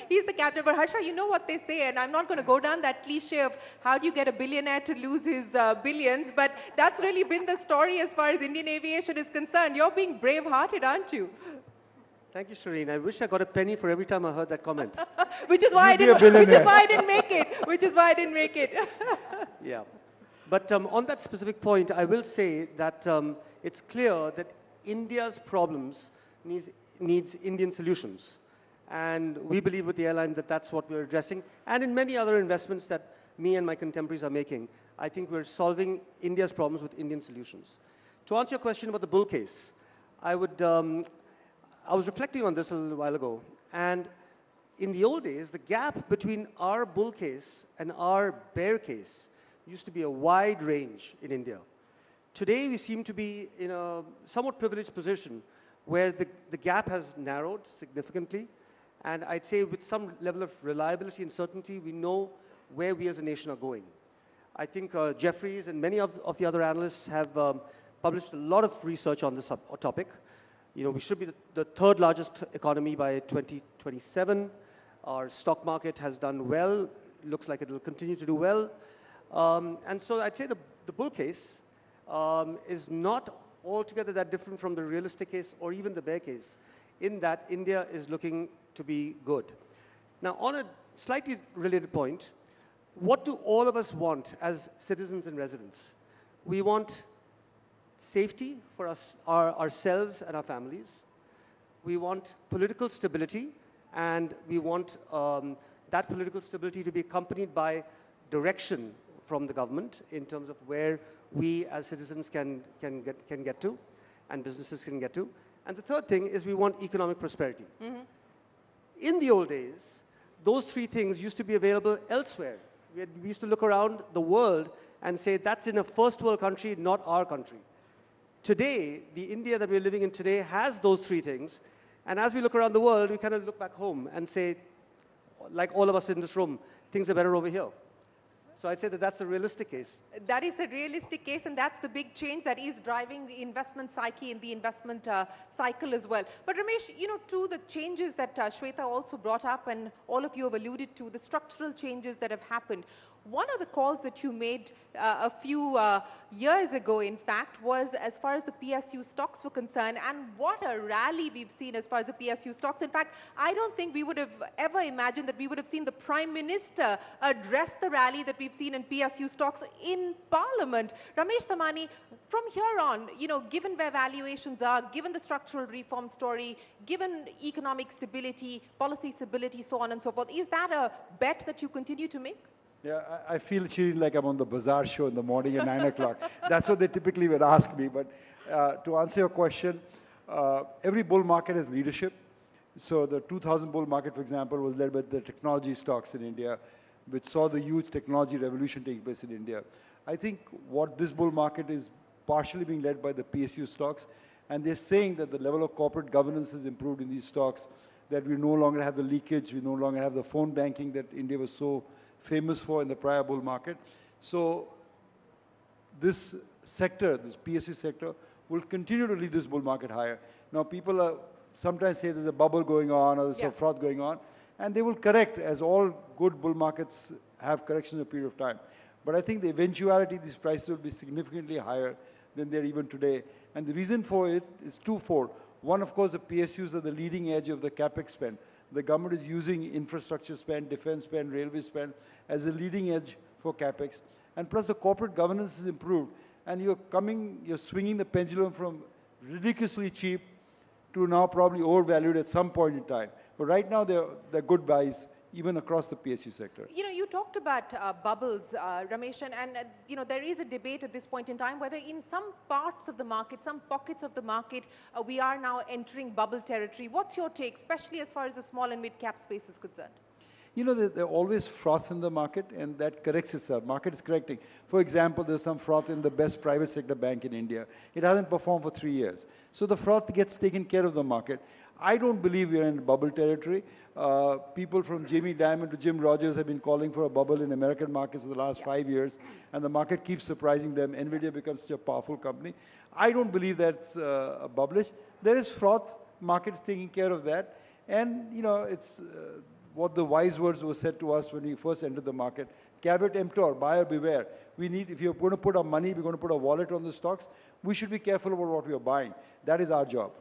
Speaker 12: He's the captain. But Harsha, you know what they say, and I'm not going to go down that cliche of how do you get a billionaire to lose his billions, but that's really been the story as far as Indian aviation is concerned. You're being brave-hearted, aren't you?
Speaker 2: Thank you, Shireen. I wish I got a penny for every time I heard that comment.
Speaker 12: Which is why I didn't make it. Which is why I didn't make it.
Speaker 2: Yeah. But on that specific point, I will say that it's clear that India's problems needs Indian solutions. And we believe with the airline that that's what we're addressing. And in many other investments that me and my contemporaries are making, I think we're solving India's problems with Indian solutions. To answer your question about the bull case, I was reflecting on this a little while ago. And in the old days, the gap between our bull case and our bear case used to be a wide range in India. Today, we seem to be in a somewhat privileged position where the gap has narrowed significantly. And I'd say with some level of reliability and certainty, we know where we as a nation are going. I think Jeffries and many of the other analysts have published a lot of research on this topic. We should be the third largest economy by 2027. Our stock market has done well. Looks like it will continue to do well. And so I'd say the bull case is not altogether that different from the realistic case or even the bear case, in that India is looking to be good. Now, on a slightly related point, what do all of us want as citizens and residents? We want safety for ourselves and our families. We want political stability, and we want that political stability to be accompanied by direction from the government in terms of where we as citizens can get to, and businesses can get to. And the third thing is we want economic prosperity. Mm-hmm. In the old days, those three things used to be available elsewhere. We used to look around the world and say, that's in a first world country, not our country. Today, the India that we're living in today has those three things. And as we look around the world, we kind of look back home and say, like all of us in this room, things are better over here. So I'd say that that's the realistic case.
Speaker 12: That is the realistic case, and that's the big change that is driving the investment psyche and the investment cycle as well. But Ramesh, to the changes that Shweta also brought up and all of you have alluded to, the structural changes that have happened. One of the calls that you made a few years ago, in fact, was as far as the PSU stocks were concerned, and what a rally we've seen as far as the PSU stocks. In fact, I don't think we would have ever imagined that we would have seen the Prime Minister address the rally that we've seen in PSU stocks in Parliament. Ramesh Damani, from here on, given where valuations are, given the structural reform story, given economic stability, policy stability, so on and so forth, is that a bet that you continue to make?
Speaker 11: Yeah, I feel, Shireen, like I'm on the Bazaar show in the morning at 9 o'clock. That's what they typically would ask me. But to answer your question, every bull market has leadership. So the 2000 bull market, for example, was led by the technology stocks in India, which saw the huge technology revolution take place in India. I think what this bull market is partially being led by the PSU stocks, and they're saying that the level of corporate governance has improved in these stocks, that we no longer have the leakage, we no longer have the phone banking that India was so famous for in the prior bull market. So this sector, this PSU sector, will continue to lead this bull market higher. Now people sometimes say there's a bubble going on or there's a froth going on, and they will correct, as all good bull markets have corrections in a period of time. But I think the eventuality these prices will be significantly higher than they're even today. And the reason for it is twofold. One, of course, the PSUs are the leading edge of the capex spend. The government is using infrastructure spend, defense spend, railway spend as a leading edge for capex. And plus the corporate governance is improved. And you're swinging the pendulum from ridiculously cheap to now probably overvalued at some point in time. But right now, they're good buys, even across the PSU sector.
Speaker 12: You know, you talked about bubbles, Ramesh, and you know, there is a debate at this point in time whether in some parts of the market, some pockets of the market, we are now entering bubble territory. What's your take, especially as far as the small and mid-cap space is concerned?
Speaker 11: You know, there always froth in the market, and that corrects itself. Market is correcting. For example, there's some froth in the best private sector bank in India. It hasn't performed for 3 years. So the froth gets taken care of the market. I don't believe we're in bubble territory. People from Jamie Dimon to Jim Rogers have been calling for a bubble in American markets for the last 5 years, and the market keeps surprising them. NVIDIA becomes such a powerful company. I don't believe that's bubblish. There is froth. Market is taking care of that. And, you know, it's what the wise words were said to us when we first entered the market. Caveat emptor, buyer beware. We need, if you're going to put our money, we're going to put a wallet on the stocks, we should be careful about what we are buying. That is our job.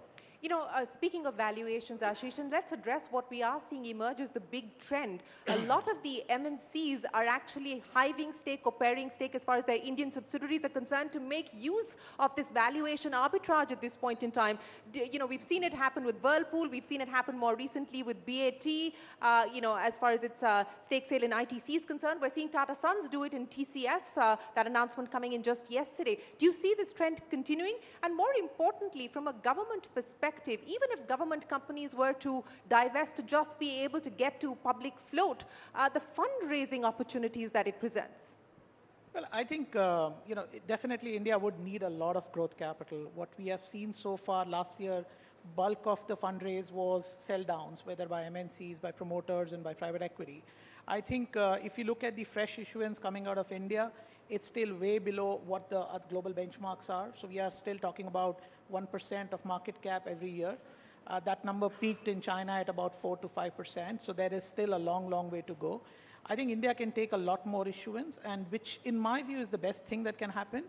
Speaker 12: You know, speaking of valuations, Ashish, and let's address what we are seeing emerge as the big trend. A lot of the MNCs are actually hiving stake or pairing stake as far as their Indian subsidiaries are concerned to make use of this valuation arbitrage at this point in time. You know, we've seen it happen with Whirlpool. We've seen it happen more recently with BAT. You know, as far as its stake sale in ITC is concerned, we're seeing Tata Sons do it in TCS, that announcement coming in just yesterday. Do you see this trend continuing? And more importantly, from a government perspective, even if government companies were to divest to just be able to get to public float, the fundraising opportunities that it presents?
Speaker 13: Well, I think, you know, definitely India would need a lot of growth capital. What we have seen so far last year, bulk of the fundraise was sell downs, whether by MNCs, by promoters, and by private equity. I think if you look at the fresh issuance coming out of India, it's still way below what the global benchmarks are. So we are still talking about 1% of market cap every year. That number peaked in China at about 4 to 5%. So there is still a long, long way to go. I think India can take a lot more issuance, and which in my view is the best thing that can happen,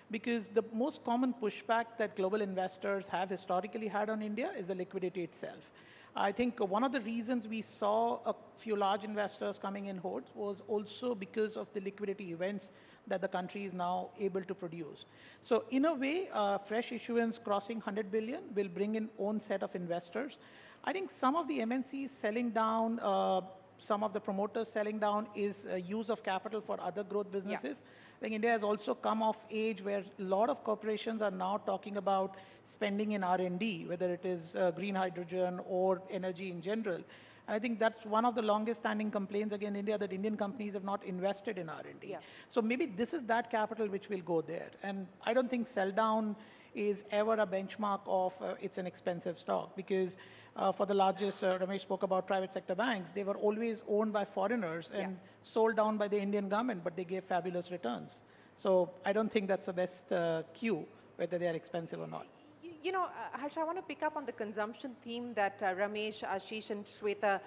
Speaker 13: because the most common pushback that global investors have historically had on India is the liquidity itself. I think one of the reasons we saw a few large investors coming in hordes was also because of the liquidity events that the country is now able to produce. So in a way, fresh issuance crossing 100 billion will bring in own set of investors. I think some of the MNCs selling down, some of the promoters selling down is use of capital for other growth businesses. I think India has also come of age where a lot of corporations are now talking about spending in R&D, whether it is green hydrogen or energy in general. And I think that's one of the longest standing complaints against India, that Indian companies have not invested in R&D. So maybe this is that capital which will go there. And I don't think sell down is ever a benchmark of it's an expensive stock, because for the largest, Ramesh spoke about private sector banks, they were always owned by foreigners and sold down by the Indian government, but they gave fabulous returns. So I don't think that's the best cue, whether they are expensive or not.
Speaker 12: You know, Harsh, I want to pick up on the consumption theme that Ramesh, Ashish, and Shweta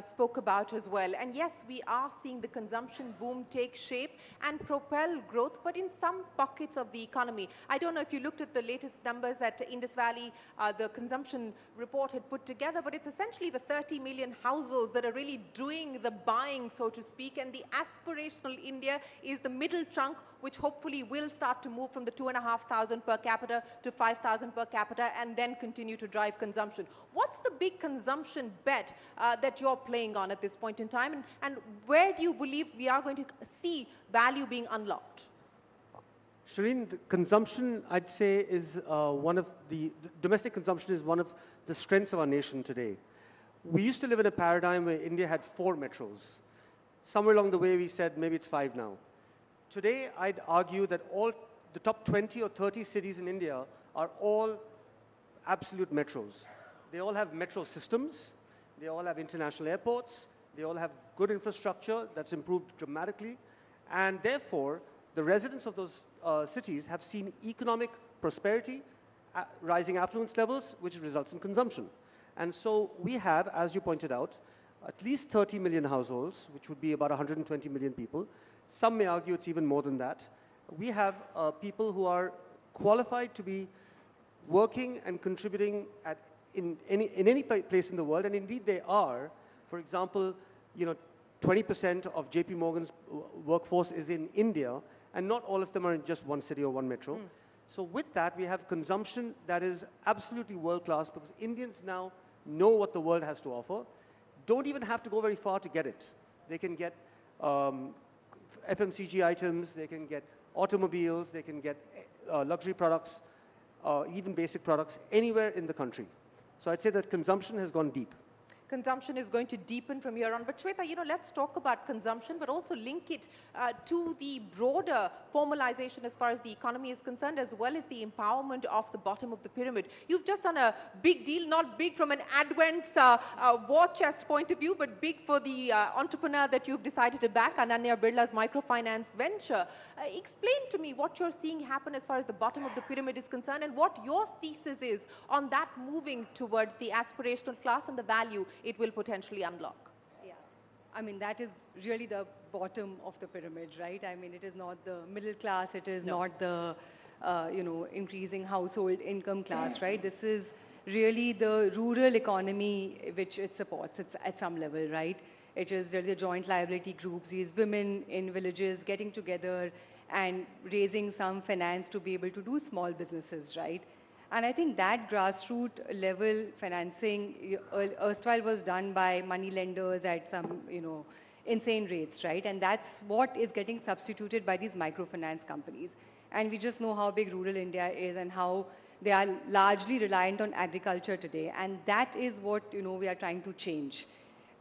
Speaker 12: spoke about as well. And yes, we are seeing the consumption boom take shape and propel growth, but in some pockets of the economy. I don't know if you looked at the latest numbers that Indus Valley, the consumption report, had put together, but it's essentially the 30 million households that are really doing the buying, so to speak. And the aspirational India is the middle chunk, which hopefully will start to move from the 2,500 per capita to 5,000 per capita, and then continue to drive consumption. What's the big consumption bet that you're playing on at this point in time, and where do you believe we are going to see value being unlocked?
Speaker 2: Shireen, consumption, I'd say, is domestic consumption is one of the strengths of our nation today. We used to live in a paradigm where India had 4 metros. Somewhere along the way, we said maybe it's 5 now. Today, I'd argue that all the top 20 or 30 cities in India are all absolute metros. They all have metro systems. They all have international airports. They all have good infrastructure that's improved dramatically. And therefore, the residents of those cities have seen economic prosperity, rising affluence levels, which results in consumption. And so we have, as you pointed out, at least 30 million households, which would be about 120 million people. Some may argue it's even more than that. We have people who are qualified to be working and contributing in any place in the world, and indeed they are. For example, 20% of JP Morgan's workforce is in India, and not all of them are in just one city or one metro. So with that, we have consumption that is absolutely world-class, because Indians now know what the world has to offer. Don't even have to go very far to get it. They can get FMCG items, they can get automobiles, they can get luxury products, even basic products, anywhere in the country. So I'd say that consumption has gone deep.
Speaker 12: Consumption is going to deepen from here on. But Shweta, let's talk about consumption, but also link it to the broader formalization as far as the economy is concerned, as well as the empowerment of the bottom of the pyramid. You've just done a big deal, not big from an Advent's war chest point of view, but big for the entrepreneur that you've decided to back, Ananya Birla's microfinance venture. Explain to me what you're seeing happen as far as the bottom of the pyramid is concerned, and what your thesis is on that moving towards the aspirational class and the value it will potentially unlock.
Speaker 23: Yeah, I mean, that is really the bottom of the pyramid, right? I mean, it is not the middle class, it is not the, increasing household income class, right? This is really the rural economy which it supports at some level, right? It is really the joint liability groups, these women in villages getting together and raising some finance to be able to do small businesses, right? And I think that grassroots level financing erstwhile was done by money lenders at some, insane rates, right? And that's what is getting substituted by these microfinance companies. And we just know how big rural India is and how they are largely reliant on agriculture today. And that is what, we are trying to change.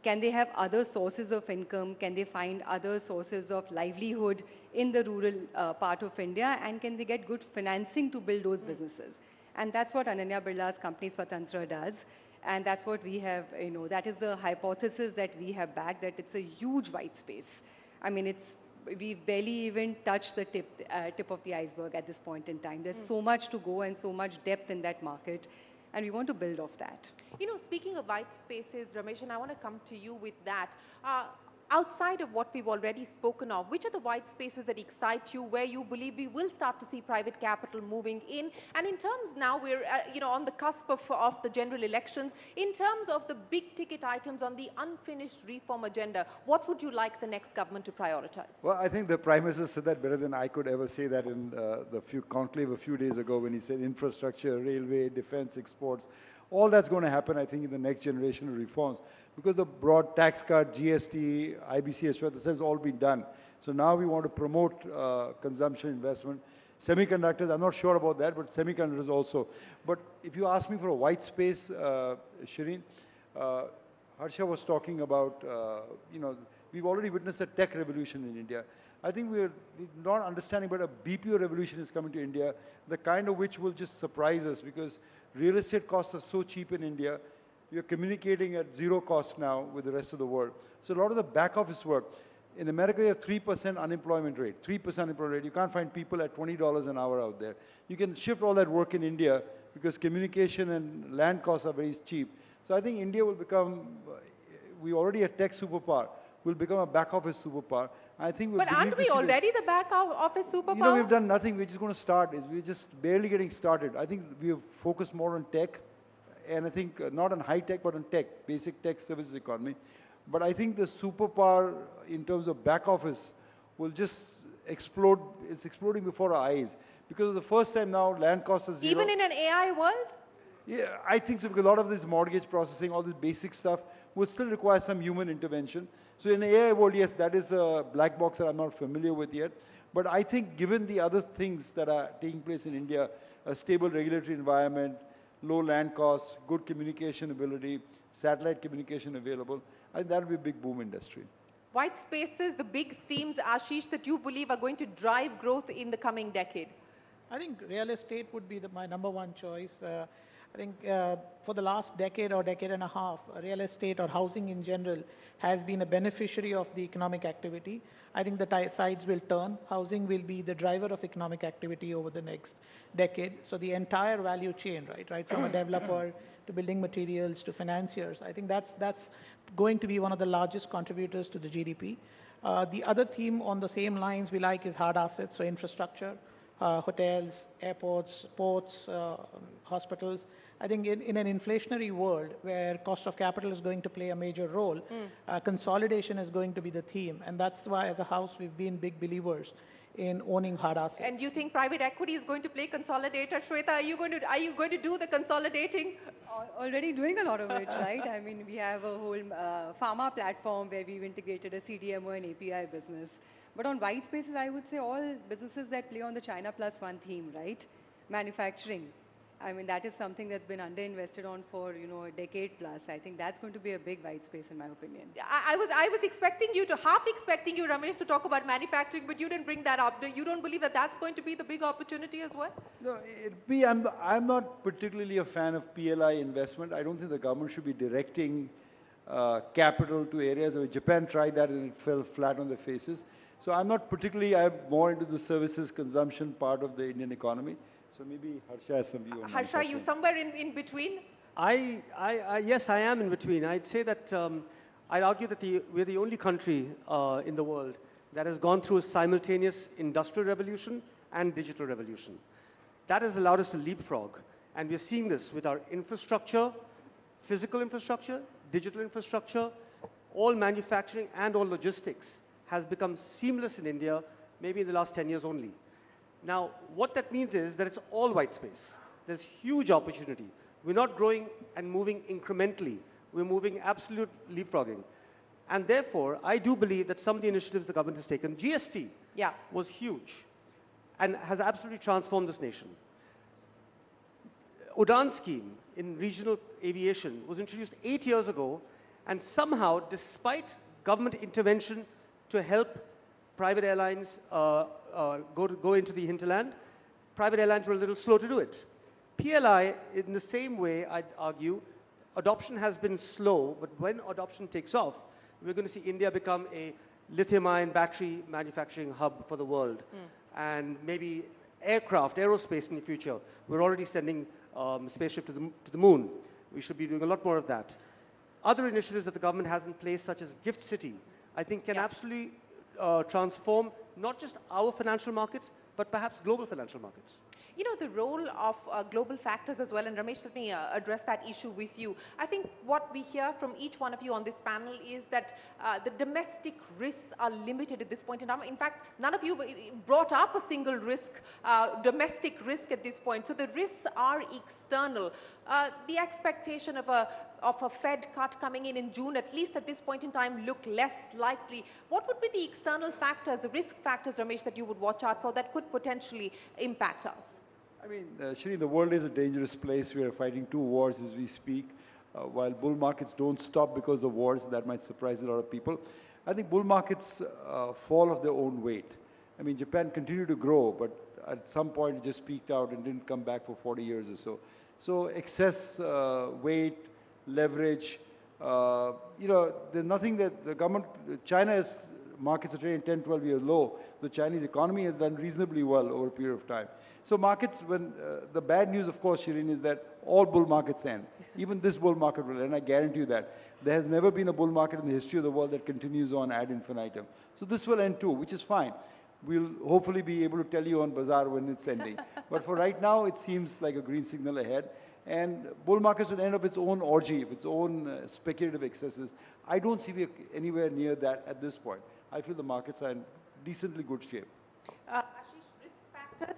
Speaker 23: Can they have other sources of income? Can they find other sources of livelihood in the rural part of India? And can they get good financing to build those businesses? And that's what Ananya Birla's company Swatantra does. And that's what we have, that is the hypothesis that we have backed, that it's a huge white space. I mean, we've barely even touched the tip of the iceberg at this point in time. There's so much to go and so much depth in that market. And we want to build off that.
Speaker 12: Speaking of white spaces, Ramesh, and I want to come to you with that. Outside of what we've already spoken of, which are the white spaces that excite you, where you believe we will start to see private capital moving in? And in terms now, we're on the cusp of the general elections, in terms of the big ticket items on the unfinished reform agenda, what would you like the next government to prioritize?
Speaker 11: Well, I think the Prime Minister said that better than I could ever say that in the conclave a few days ago, when he said infrastructure, railway, defense, exports. All that's going to happen, I think, in the next generation of reforms, because the broad tax cut, GST, IBC, Shweta has all been done. So now we want to promote consumption, investment. Semiconductors, I'm not sure about that, but semiconductors also. But if you ask me for a white space, Shireen, Harsha was talking about, we've already witnessed a tech revolution in India. I think we're not understanding, but a BPO revolution is coming to India, the kind of which will just surprise us, because real estate costs are so cheap in India. We are communicating at zero cost now with the rest of the world. So a lot of the back office work. In America, you have 3% unemployment rate, 3% unemployment rate. You can't find people at $20 an hour out there. You can shift all that work in India because communication and land costs are very cheap. So I think India will become, we already a tech superpower, will become a back office superpower. I think
Speaker 12: but aren't we already the back office superpower?
Speaker 11: We've done nothing. We're just going to start. We're just barely getting started. I think we have focused more on tech, and I think not on high tech, but on tech, basic tech services economy. But I think the superpower in terms of back office will just explode. It's exploding before our eyes. Because for the first time now, land costs are zero.
Speaker 12: Even in an AI world?
Speaker 11: Yeah, I think so, because a lot of this mortgage processing, all this basic stuff, will still require some human intervention. So in the AI world, yes, that is a black box that I'm not familiar with yet. But I think given the other things that are taking place in India, a stable regulatory environment, low land costs, good communication ability, satellite communication available, I think that will be a big boom industry.
Speaker 12: White spaces, the big themes, Ashish, that you believe are going to drive growth in the coming decade?
Speaker 13: I think real estate would be my number one choice. I think for the last decade or decade and a half, real estate or housing in general has been a beneficiary of the economic activity. I think the sides will turn. Housing will be the driver of economic activity over the next decade. So the entire value chain, right from a developer to building materials to financiers, I think that's going to be one of the largest contributors to the GDP. The other theme on the same lines we like is hard assets, so infrastructure. Hotels, airports, ports, hospitals. I think in an inflationary world where cost of capital is going to play a major role, consolidation is going to be the theme. And that's why as a house we've been big believers in owning hard assets.
Speaker 12: And you think private equity is going to play consolidator? Shweta, are you going to do the consolidating?
Speaker 23: Already doing a lot of it, right? I mean, we have a whole pharma platform where we've integrated a CDMO and API business. But on white spaces, I would say all businesses that play on the China Plus One theme, right? Manufacturing. I mean, that is something that's been underinvested on for, a decade plus. I think that's going to be a big white space in my opinion.
Speaker 12: I was expecting you to, half expecting you, Ramesh, to talk about manufacturing, but you didn't bring that up. You don't believe that that's going to be the big opportunity as well?
Speaker 11: No, I'm not particularly a fan of PLI investment. I don't think the government should be directing capital to areas where Japan tried that and it fell flat on their faces. So I'm more into the services consumption part of the Indian economy. So maybe Harsha has some view on that.
Speaker 12: Harsha, you somewhere in between?
Speaker 2: Yes, I am in between. I'd say that, I'd argue that we're the only country in the world that has gone through a simultaneous industrial revolution and digital revolution. That has allowed us to leapfrog. And we're seeing this with our infrastructure, physical infrastructure, digital infrastructure, all manufacturing and all logistics has become seamless in India, maybe in the last 10 years only. Now, what that means is that it's all white space. There's huge opportunity. We're not growing and moving incrementally. We're moving absolute leapfrogging. And therefore, I do believe that some of the initiatives the government has taken, GST was huge and has absolutely transformed this nation. Udan scheme in regional aviation was introduced 8 years ago, and somehow, despite government intervention to help private airlines go into the hinterland, private airlines were a little slow to do it. PLI, in the same way, I'd argue, adoption has been slow, but when adoption takes off, we're going to see India become a lithium-ion battery manufacturing hub for the world. And maybe aerospace in the future. We're already sending spaceship to the moon. We should be doing a lot more of that. Other initiatives that the government has in place, such as Gift City, I think can absolutely transform not just our financial markets, but perhaps global financial markets.
Speaker 12: You know, the role of global factors as well, and Ramesh, let me address that issue with you. I think what we hear from each one of you on this panel is that the domestic risks are limited at this point in time. In fact, none of you brought up a single risk, domestic risk at this point. So the risks are external. The expectation of a Fed cut coming in June, at least at this point in time, look less likely. What would be the external factors, the risk factors, Ramesh, that you would watch out for that could potentially impact us?
Speaker 11: I mean, Shri, the world is a dangerous place. We are fighting two wars as we speak. While bull markets don't stop because of wars, that might surprise a lot of people. I think bull markets fall of their own weight. I mean, Japan continued to grow, but at some point it just peaked out and didn't come back for 40 years or so. So excess weight, leverage, there's nothing that the government, China's markets are trading 10, 12 years low. The Chinese economy has done reasonably well over a period of time. So markets, when the bad news, of course, Shireen, is that all bull markets end. Even this bull market will end, I guarantee you that. There has never been a bull market in the history of the world that continues on ad infinitum. So this will end too, which is fine. We'll hopefully be able to tell you on Bazaar when it's ending. But for right now, it seems like a green signal ahead. And bull markets will end up its own orgy, of its own speculative excesses. I don't see we anywhere near that at this point. I feel the markets are in decently good shape.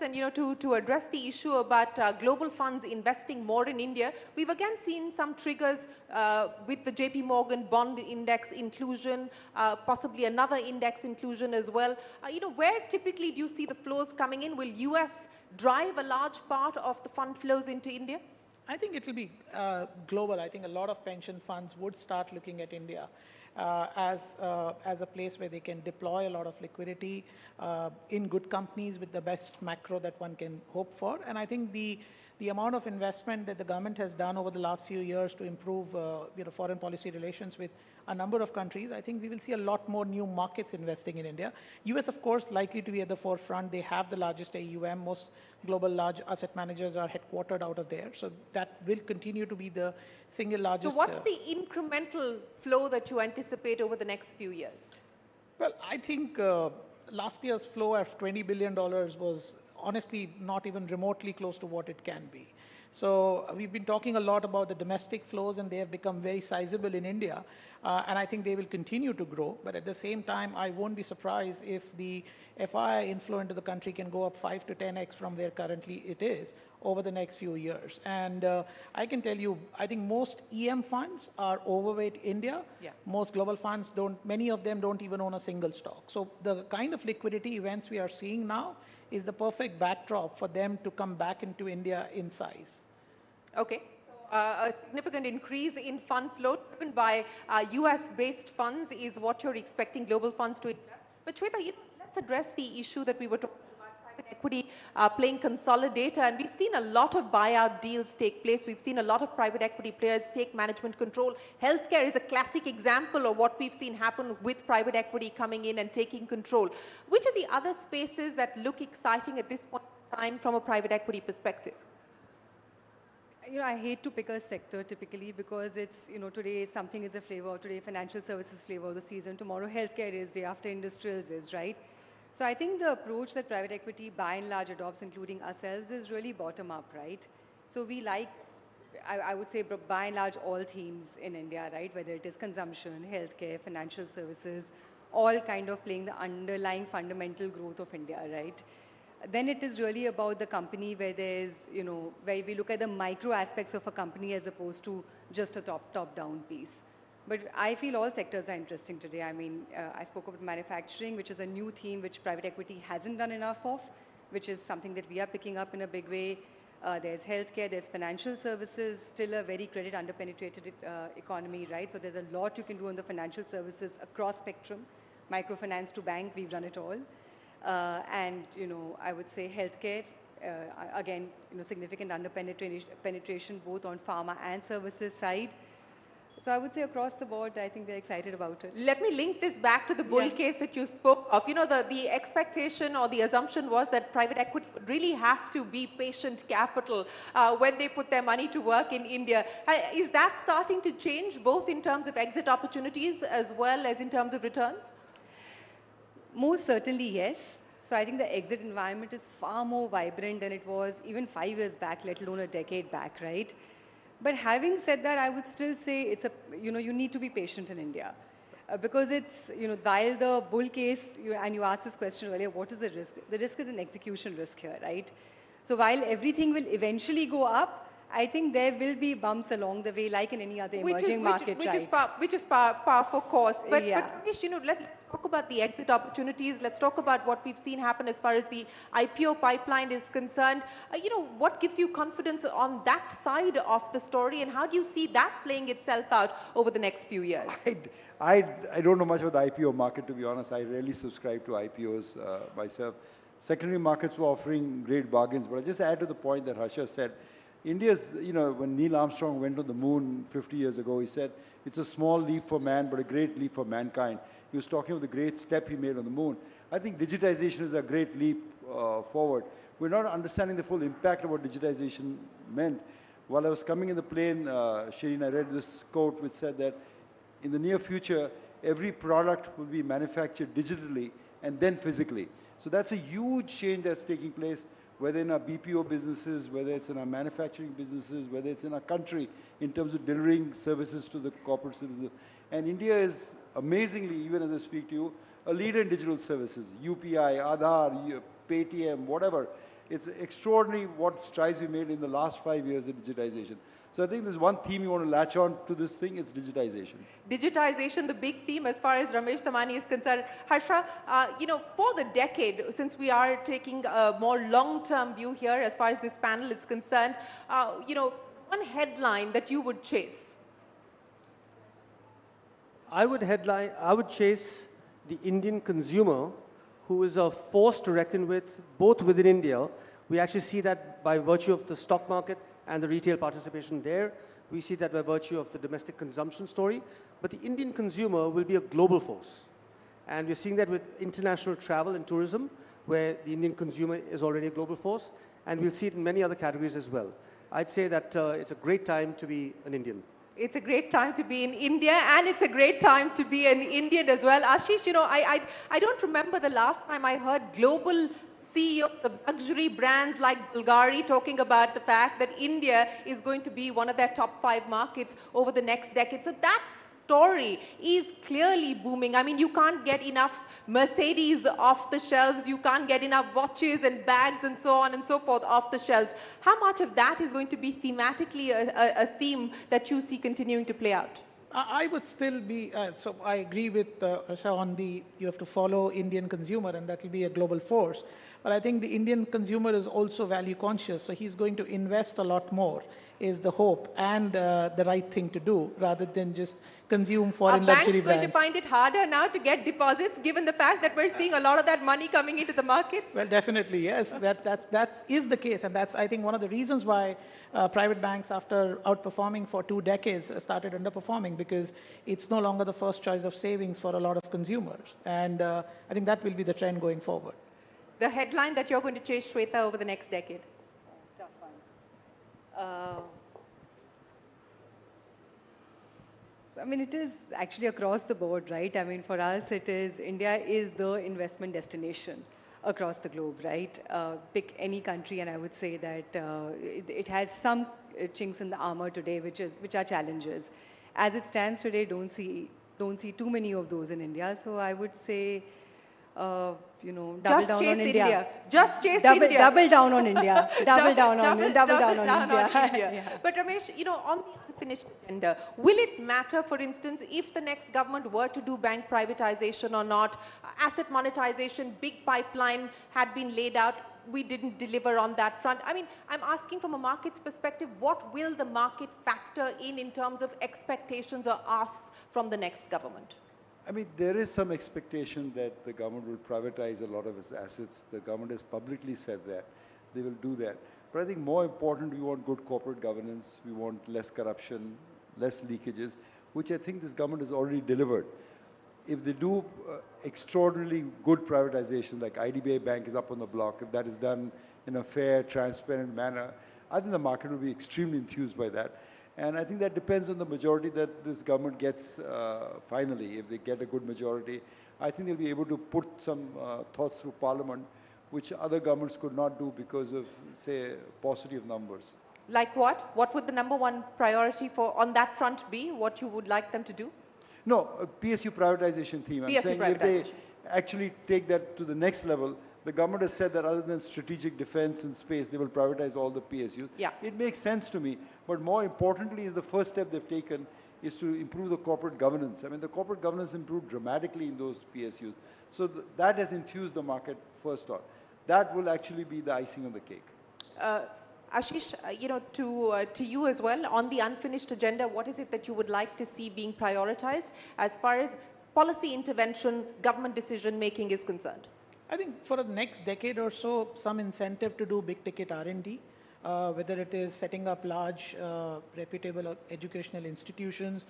Speaker 12: And to address the issue about global funds investing more in India, we've again seen some triggers with the JP Morgan bond index inclusion, possibly another index inclusion as well. Where typically do you see the flows coming in? Will US drive a large part of the fund flows into India?
Speaker 13: I think it will be global. I think a lot of pension funds would start looking at India as a place where they can deploy a lot of liquidity in good companies with the best macro that one can hope for. And I think the amount of investment that the government has done over the last few years to improve foreign policy relations with a number of countries, I think we will see a lot more new markets investing in India. US, of course, likely to be at the forefront. They have the largest AUM. Most global large asset managers are headquartered out of there. So that will continue to be the single largest.
Speaker 12: So what's the incremental flow that you anticipate over the next few years?
Speaker 13: Well, I think last year's flow of $20 billion was honestly not even remotely close to what it can be. So we've been talking a lot about the domestic flows, and they have become very sizable in India. And I think they will continue to grow. But at the same time, I won't be surprised if the FII inflow into the country can go up 5 to 10x from where currently it is over the next few years. And I can tell you, I think most EM funds are overweight India.
Speaker 12: Yeah.
Speaker 13: Most global funds don't, many of them don't even own a single stock. So the kind of liquidity events we are seeing now is the perfect backdrop for them to come back into India in size.
Speaker 12: Okay. A significant increase in fund flow driven by US-based funds is what you're expecting global funds to invest. But Shweta, let's address the issue that we were talking about, private equity playing consolidator, and we've seen a lot of buyout deals take place. We've seen a lot of private equity players take management control. Healthcare is a classic example of what we've seen happen with private equity coming in and taking control. Which are the other spaces that look exciting at this point in time from a private equity perspective?
Speaker 23: I hate to pick a sector typically because it's, today something is a flavor, today financial services flavor of the season, tomorrow healthcare is, day after industrials is, right? So I think the approach that private equity by and large adopts, including ourselves, is really bottom up, right? So we like, I would say by and large all themes in India, right? Whether it is consumption, healthcare, financial services, all kind of playing the underlying fundamental growth of India, right? Then it is really about the company where there's, where we look at the micro aspects of a company as opposed to just a top-down piece. But I feel all sectors are interesting today. I mean, I spoke about manufacturing, which is a new theme which private equity hasn't done enough of, which is something that we are picking up in a big way. There's healthcare, there's financial services, still a very credit under-penetrated economy, right? So there's a lot you can do on the financial services across spectrum. Microfinance to bank, we've done it all. And, I would say healthcare, again, significant under-penetration both on pharma and services side. So I would say across the board, I think we're excited about it.
Speaker 12: Let me link this back to the bull case that you spoke of. The expectation or the assumption was that private equity would really have to be patient capital when they put their money to work in India. Is that starting to change both in terms of exit opportunities as well as in terms of returns?
Speaker 23: Most certainly, yes. So I think the exit environment is far more vibrant than it was even 5 years back, let alone a decade back, right? But having said that, I would still say it's you need to be patient in India. Because it's, while the bull case, and you asked this question earlier, what is the risk? The risk is an execution risk here, right? So while everything will eventually go up, I think there will be bumps along the way, like in any other emerging market, right?
Speaker 12: Which is par for course. But Ramesh, let's talk about the exit opportunities. Let's talk about what we've seen happen as far as the IPO pipeline is concerned. What gives you confidence on that side of the story, and how do you see that playing itself out over the next few years?
Speaker 11: I don't know much about the IPO market, to be honest. I rarely subscribe to IPOs myself. Secondary markets were offering great bargains, but I'll just add to the point that Harsha said. India's, when Neil Armstrong went to the moon 50 years ago, he said, it's a small leap for man, but a great leap for mankind. He was talking of the great step he made on the moon. I think digitization is a great leap forward. We're not understanding the full impact of what digitization meant. While I was coming in the plane, Shireen, I read this quote which said that in the near future, every product will be manufactured digitally and then physically. So that's a huge change that's taking place, whether in our BPO businesses, whether it's in our manufacturing businesses, whether it's in our country, in terms of delivering services to the corporate citizens. And India is amazingly, even as I speak to you, a leader in digital services, UPI, Aadhaar, Paytm, whatever. It's extraordinary what strides we made in the last 5 years of digitization. So I think there's one theme you want to latch on to this thing, it's digitization.
Speaker 12: Digitization, the big theme as far as Ramesh Tamani is concerned. Harsha, for the decade, since we are taking a more long-term view here as far as this panel is concerned, one one headline that you would chase?
Speaker 2: I would chase the Indian consumer, who is a force to reckon with, both within India. We actually see that by virtue of the stock market and the retail participation there. We see that by virtue of the domestic consumption story. But the Indian consumer will be a global force. And we're seeing that with international travel and tourism, where the Indian consumer is already a global force. And we'll see it in many other categories as well. I'd say that it's a great time to be an Indian.
Speaker 12: It's a great time to be in India, and it's a great time to be an Indian as well. Ashish, you know, I don't remember the last time I heard global CEOs of luxury brands like Bulgari talking about the fact that India is going to be one of their top 5 markets over the next decade. So that story is clearly booming. I mean, you can't get enough Mercedes off the shelves, you can't get enough watches and bags and so on and so forth off the shelves. How much of that is going to be thematically a theme that you see continuing to play out?
Speaker 13: I would still be, so I agree with Asha on you have to follow Indian consumer, and that will be a global force. But I think the Indian consumer is also value conscious, so he's going to invest a lot more, is the hope, and the right thing to do, rather than just consume foreign luxury brands.
Speaker 12: Are banks going to find it harder now to get deposits, given the fact that we're seeing a lot of that money coming into the markets?
Speaker 13: Well, definitely, yes. That is the case, and that's, I think, one of the reasons why private banks, after outperforming for 2 decades, started underperforming, because it's no longer the first choice of savings for a lot of consumers. And I think that will be the trend going forward.
Speaker 12: The headline that you're going to chase, Shweta, over the next decade?
Speaker 23: Tough one. So, I mean, it is actually across the board, right? I mean, for us, India is the investment destination across the globe, right? Pick any country, and I would say that it has some chinks in the armor today, which are challenges. As it stands today, don't see too many of those in India. So I would say, you know, double down on India.
Speaker 12: Just chase India.
Speaker 23: Double down on India. Double down on India.
Speaker 12: Yeah. But Ramesh, you know, on the unfinished agenda, will it matter, for instance, if the next government were to do bank privatization or not? Asset monetization, big pipeline had been laid out. We didn't deliver on that front. I mean, I'm asking from a market's perspective, what will the market factor in terms of expectations or asks from the next government?
Speaker 11: I mean, there is some expectation that the government will privatize a lot of its assets. The government has publicly said that. They will do that. But I think more important, we want good corporate governance. We want less corruption, less leakages, which I think this government has already delivered. If they do extraordinarily good privatization, like IDBI Bank is up on the block, if that is done in a fair, transparent manner, I think the market will be extremely enthused by that. And I think that depends on the majority that this government gets finally. If they get a good majority, I think they'll be able to put some thoughts through Parliament, which other governments could not do because of, say, paucity of numbers.
Speaker 12: Like what? What would the #1 priority on that front be? What you would like them to do?
Speaker 11: No, PSU privatization theme. I'm saying if they actually take that to the next level, the government has said that other than strategic defense and space, they will privatize all the PSUs.
Speaker 12: Yeah.
Speaker 11: It makes sense to me. But more importantly, is the first step they've taken is to improve the corporate governance. I mean, the corporate governance improved dramatically in those PSUs. So that has enthused the market first on. That will actually be the icing on the cake.
Speaker 12: Ashish, you know, to you as well, on the unfinished agenda, what is it that you would like to see being prioritized as far as policy intervention, government decision making is concerned?
Speaker 13: I think for the next decade or so, some incentive to do big ticket R&D, whether it is setting up large, reputable educational institutions,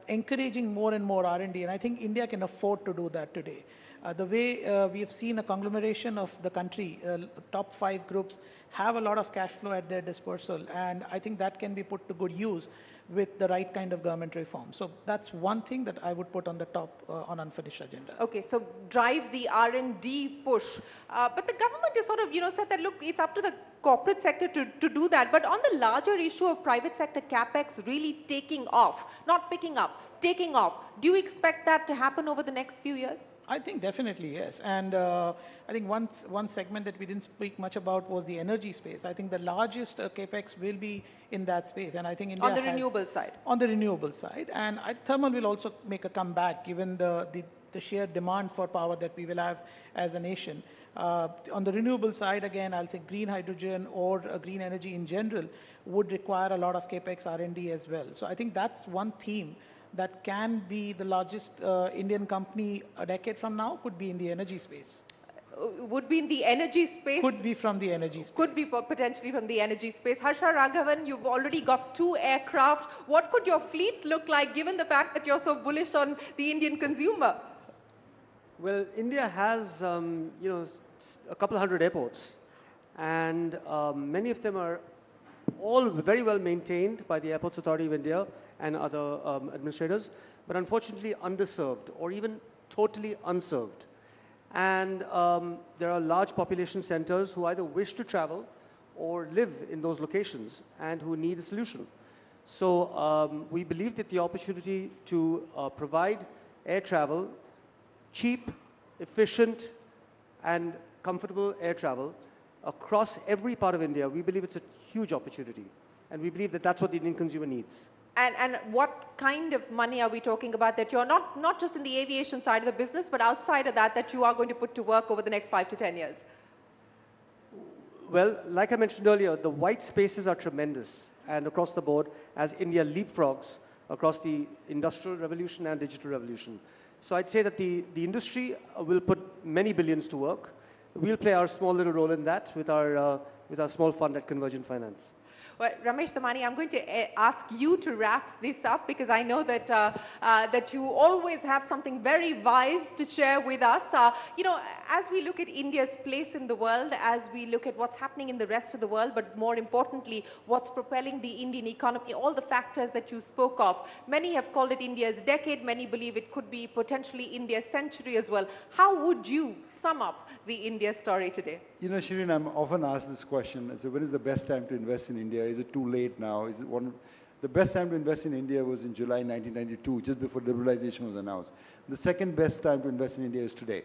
Speaker 13: encouraging more and more R&D, and I think India can afford to do that today. The way we have seen a conglomeration of the country, top 5 groups have a lot of cash flow at their disposal, and I think that can be put to good use with the right kind of government reform. So that's one thing that I would put on the top on unfinished agenda.
Speaker 12: Okay, so drive the R&D push. But the government has sort of, you know, said that, look, it's up to the corporate sector to do that. But on the larger issue of private sector capex really taking off, not picking up, taking off, do you expect that to happen over the next few years?
Speaker 13: I think definitely, yes. And I think one segment that we didn't speak much about was the energy space. I think the largest capex will be in that space. And I think India
Speaker 12: on the renewable side.
Speaker 13: On the renewable side. And thermal will also make a comeback given the the sheer demand for power that we will have as a nation. On the renewable side, again, I'll say green hydrogen or green energy in general would require a lot of capex R&D as well. So I think that's one theme that can be the largest Indian company a decade from now, could be in the energy space.
Speaker 12: Would be in the energy space?
Speaker 13: Could be from the energy space.
Speaker 12: Could be potentially from the energy space. Harsha Raghavan, you've already got 2 aircraft. What could your fleet look like given the fact that you're so bullish on the Indian consumer?
Speaker 2: Well, India has, you know, a couple hundred airports, and many of them are all very well maintained by the Airports Authority of India and other administrators, but unfortunately underserved or even totally unserved. And there are large population centers who either wish to travel or live in those locations and who need a solution. So we believe that the opportunity to provide air travel, cheap, efficient, and comfortable air travel across every part of India, we believe it's a huge opportunity. And we believe that that's what the Indian consumer needs.
Speaker 12: And what kind of money are we talking about that you're not just in the aviation side of the business, but outside of that you are going to put to work over the next 5 to 10 years?
Speaker 2: Well, like I mentioned earlier, the white spaces are tremendous and across the board as India leapfrogs across the industrial revolution and digital revolution. So I'd say that the industry will put many billions to work. We'll play our small little role in that with our small fund at Converge Finance.
Speaker 12: Well, Ramesh Damani, I'm going to ask you to wrap this up because I know that that you always have something very wise to share with us. You know, as we look at India's place in the world, as we look at what's happening in the rest of the world, but more importantly, what's propelling the Indian economy, all the factors that you spoke of, many have called it India's decade, many believe it could be potentially India's century as well. How would you sum up the India story today?
Speaker 11: You know, Shireen, I'm often asked this question. I say, when is the best time to invest in India? Is it too late now? Is it the best time to invest in India was in July 1992, just before liberalization was announced. The second best time to invest in India is today.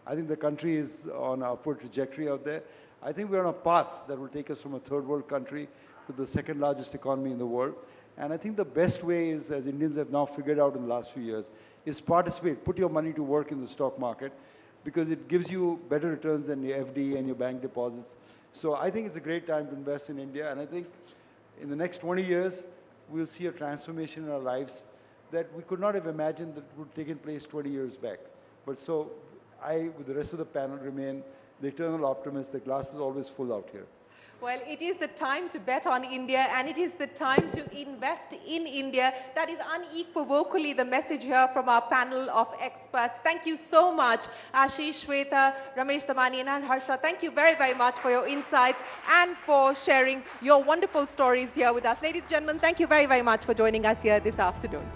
Speaker 11: I think the country is on an upward trajectory out there. I think we're on a path that will take us from a third world country to the second largest economy in the world. And I think the best way is, as Indians have now figured out in the last few years, is participate, put your money to work in the stock market, because it gives you better returns than your FD and your bank deposits. So I think it's a great time to invest in India, and I think in the next 20 years, we'll see a transformation in our lives that we could not have imagined that would have taken place 20 years back. But so I, with the rest of the panel, remain the eternal optimist. The glass is always full out here.
Speaker 12: Well, it is the time to bet on India and it is the time to invest in India. That is unequivocally the message here from our panel of experts. Thank you so much, Ashish, Shweta, Ramesh Damani and Harsha. Thank you very, very much for your insights and for sharing your wonderful stories here with us. Ladies and gentlemen, thank you very, very much for joining us here this afternoon.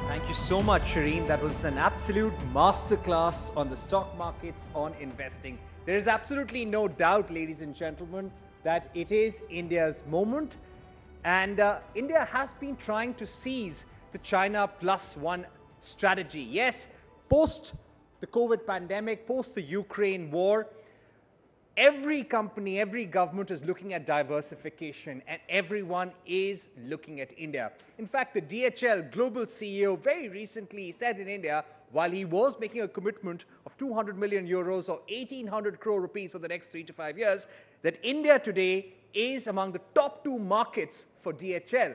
Speaker 16: Thank you so much, Shireen. That was an absolute masterclass on the stock markets, on investing. There is absolutely no doubt, ladies and gentlemen, that it is India's moment. And India has been trying to seize the China +1 strategy. Yes, post the COVID pandemic, post the Ukraine war, every company, every government is looking at diversification and everyone is looking at India. In fact, the DHL global CEO very recently said in India, while he was making a commitment of 200 million euros or 1,800 crore rupees for the next 3 to 5 years, that India today is among the top 2 markets for DHL.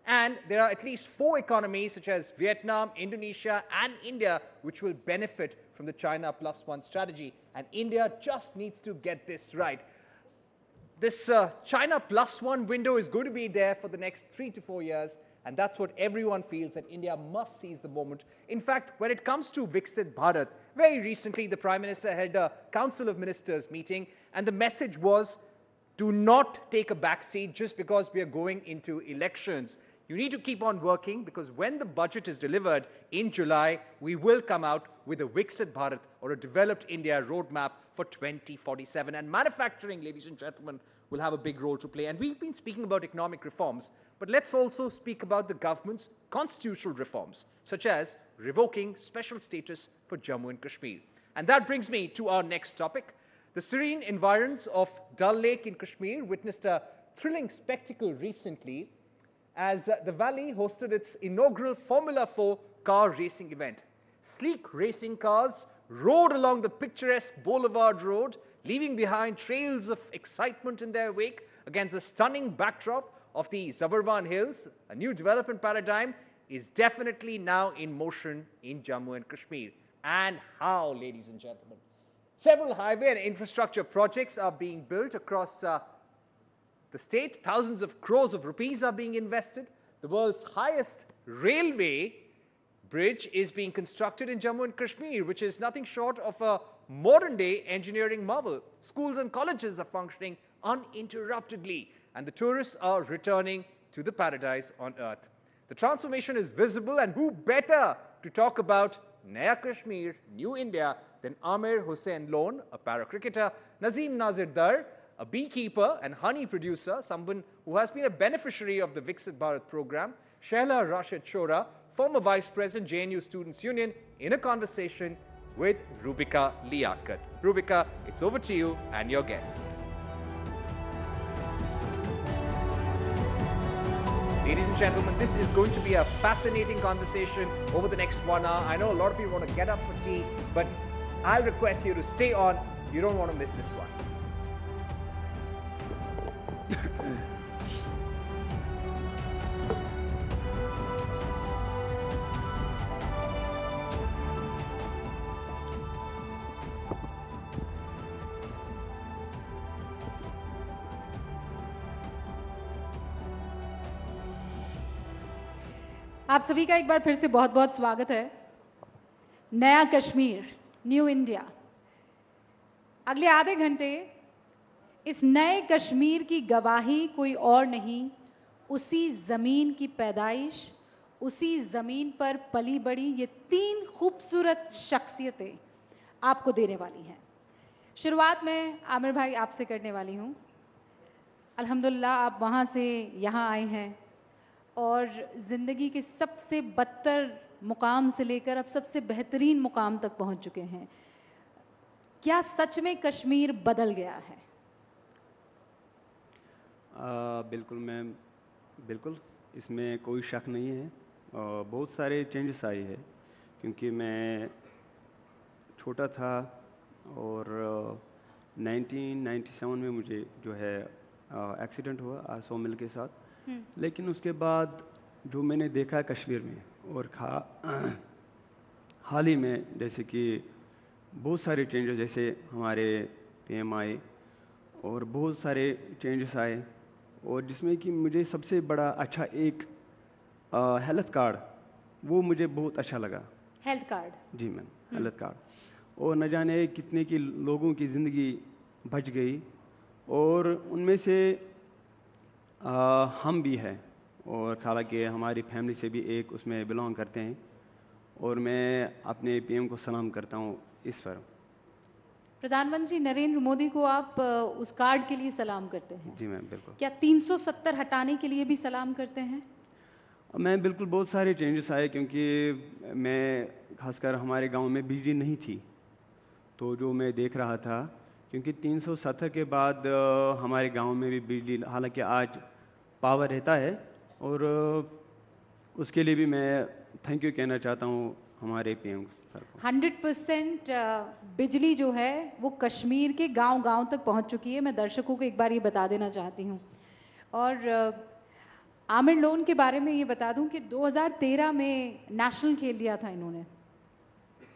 Speaker 16: And there are at least 4 economies such as Vietnam, Indonesia and India which will benefit from the China +1 strategy. And India just needs to get this right. This China +1 window is going to be there for the next 3 to 4 years. And that's what everyone feels, that India must seize the moment. In fact, when it comes to Viksit Bharat, very recently the Prime Minister held a Council of Ministers meeting. And the message was, do not take a backseat just because we are going into elections. You need to keep on working because when the budget is delivered in July, we will come out with a Viksit Bharat or a developed India roadmap for 2047. And manufacturing, ladies and gentlemen, will have a big role to play. And we've been speaking about economic reforms, but let's also speak about the government's constitutional reforms, such as revoking special status for Jammu and Kashmir. And that brings me to our next topic. The serene environs of Dal Lake in Kashmir witnessed a thrilling spectacle recently as the Valley hosted its inaugural Formula 4 car racing event. Sleek racing cars rode along the picturesque Boulevard Road, leaving behind trails of excitement in their wake against the stunning backdrop of the suburban hills. A new development paradigm is definitely now in motion in Jammu and Kashmir. And how, ladies and gentlemen? Several highway and infrastructure projects are being built across the state. Thousands of crores of rupees are being invested. The world's highest railway bridge is being constructed in Jammu and Kashmir, which is nothing short of a modern-day engineering marvel. Schools and colleges are functioning uninterruptedly, and the tourists are returning to the paradise on earth. The transformation is visible, and who better to talk about Naya Kashmir, New India, than Amir Hussain Lone, a para-cricketer, Nazim Nazir Dar, a beekeeper and honey producer, someone who has been a beneficiary of the Viksit Bharat program, Shehla Rashid Chora, former Vice President, JNU Students' Union, in a conversation with Rubika Liaquat. Rubika, it's over to you and your guests. Ladies and gentlemen, this is going to be a fascinating conversation over the next 1 hour. I know a lot of you want to get up for tea, but I'll request you to stay on. You don't want to miss this one.
Speaker 7: आप सभी का एक बार फिर से बहुत बहुत स्वागत है। नया कश्मीर, न्यू इंडिया। अगले आधे घंटे इस नए कश्मीर की गवाही कोई और नहीं, उसी ज़मीन की पैदाइश, उसी ज़मीन पर पली बड़ी ये 3 खूबसूरत शख्सियतें आपको देने वाली हैं। शुरुआत में आमिर भाई आपसे करने वाली हूँ। अल्हम्दुलिल्लाह आप वहाँ से यहाँ आए हैं और ज़िंदगी के सबसे बदतर मुकाम से लेकर अब सबसे बेहतरीन मुकाम तक पहुँच चुके हैं। क्या सच में कश्मीर बदल गया है?
Speaker 14: बिल्कुल मैम, बिल्कुल, इसमें कोई शक नहीं है। बहुत सारे चेंजेस आए हैं क्योंकि मैं छोटा था और 1997 में मुझे जो है एक्सीडेंट हुआ सो मिल के साथ। लेकिन उसके बाद जो मैंने देखा कश्मीर में और हाल ही में जैसे कि बहुत सारे चेंजेस, जैसे हमारे PM आए और बहुत सारे चेंजेस आए और जिसमें कि मुझे सबसे बड़ा अच्छा एक हेल्थ कार्ड, वो मुझे बहुत अच्छा लगा।
Speaker 7: Health card? जी
Speaker 14: मैम, हेल्थ कार्ड। और न जाने कितने की लोगों की ज़िंदगी बच गई और उनमें से हम भी हैं और हालांकि हमारी फैमिली से भी एक उसमें बिलोंग करते हैं और मैं अपने PM को सलाम करता हूँ इस पर।
Speaker 7: प्रधानमंत्री नरेंद्र मोदी को आप उस कार्ड के लिए सलाम करते हैं?
Speaker 14: जी मैम, बिल्कुल।
Speaker 7: क्या 370 हटाने के लिए भी सलाम करते हैं?
Speaker 14: मैं बिल्कुल, बहुत सारे चेंजेस आए क्योंकि मैं खासकर हमारे गांव में बिजली नहीं थी, तो जो मैं देख रहा था क्योंकि 370 के बाद हमारे गांव में भी बिजली, हालांकि आज पावर रहता है और उसके लिए भी मैं थैंक यू कहना चाहता हूँ हमारे PM सर को।
Speaker 7: 100% बिजली जो है वो कश्मीर के गांव-गांव तक पहुंच चुकी है। मैं दर्शकों को एक बार ये बता देना चाहती हूँ। और आमिर लोन के बारे में ये बता दूँ कि 2013 में नेशनल खेल दिया था इन्होंने।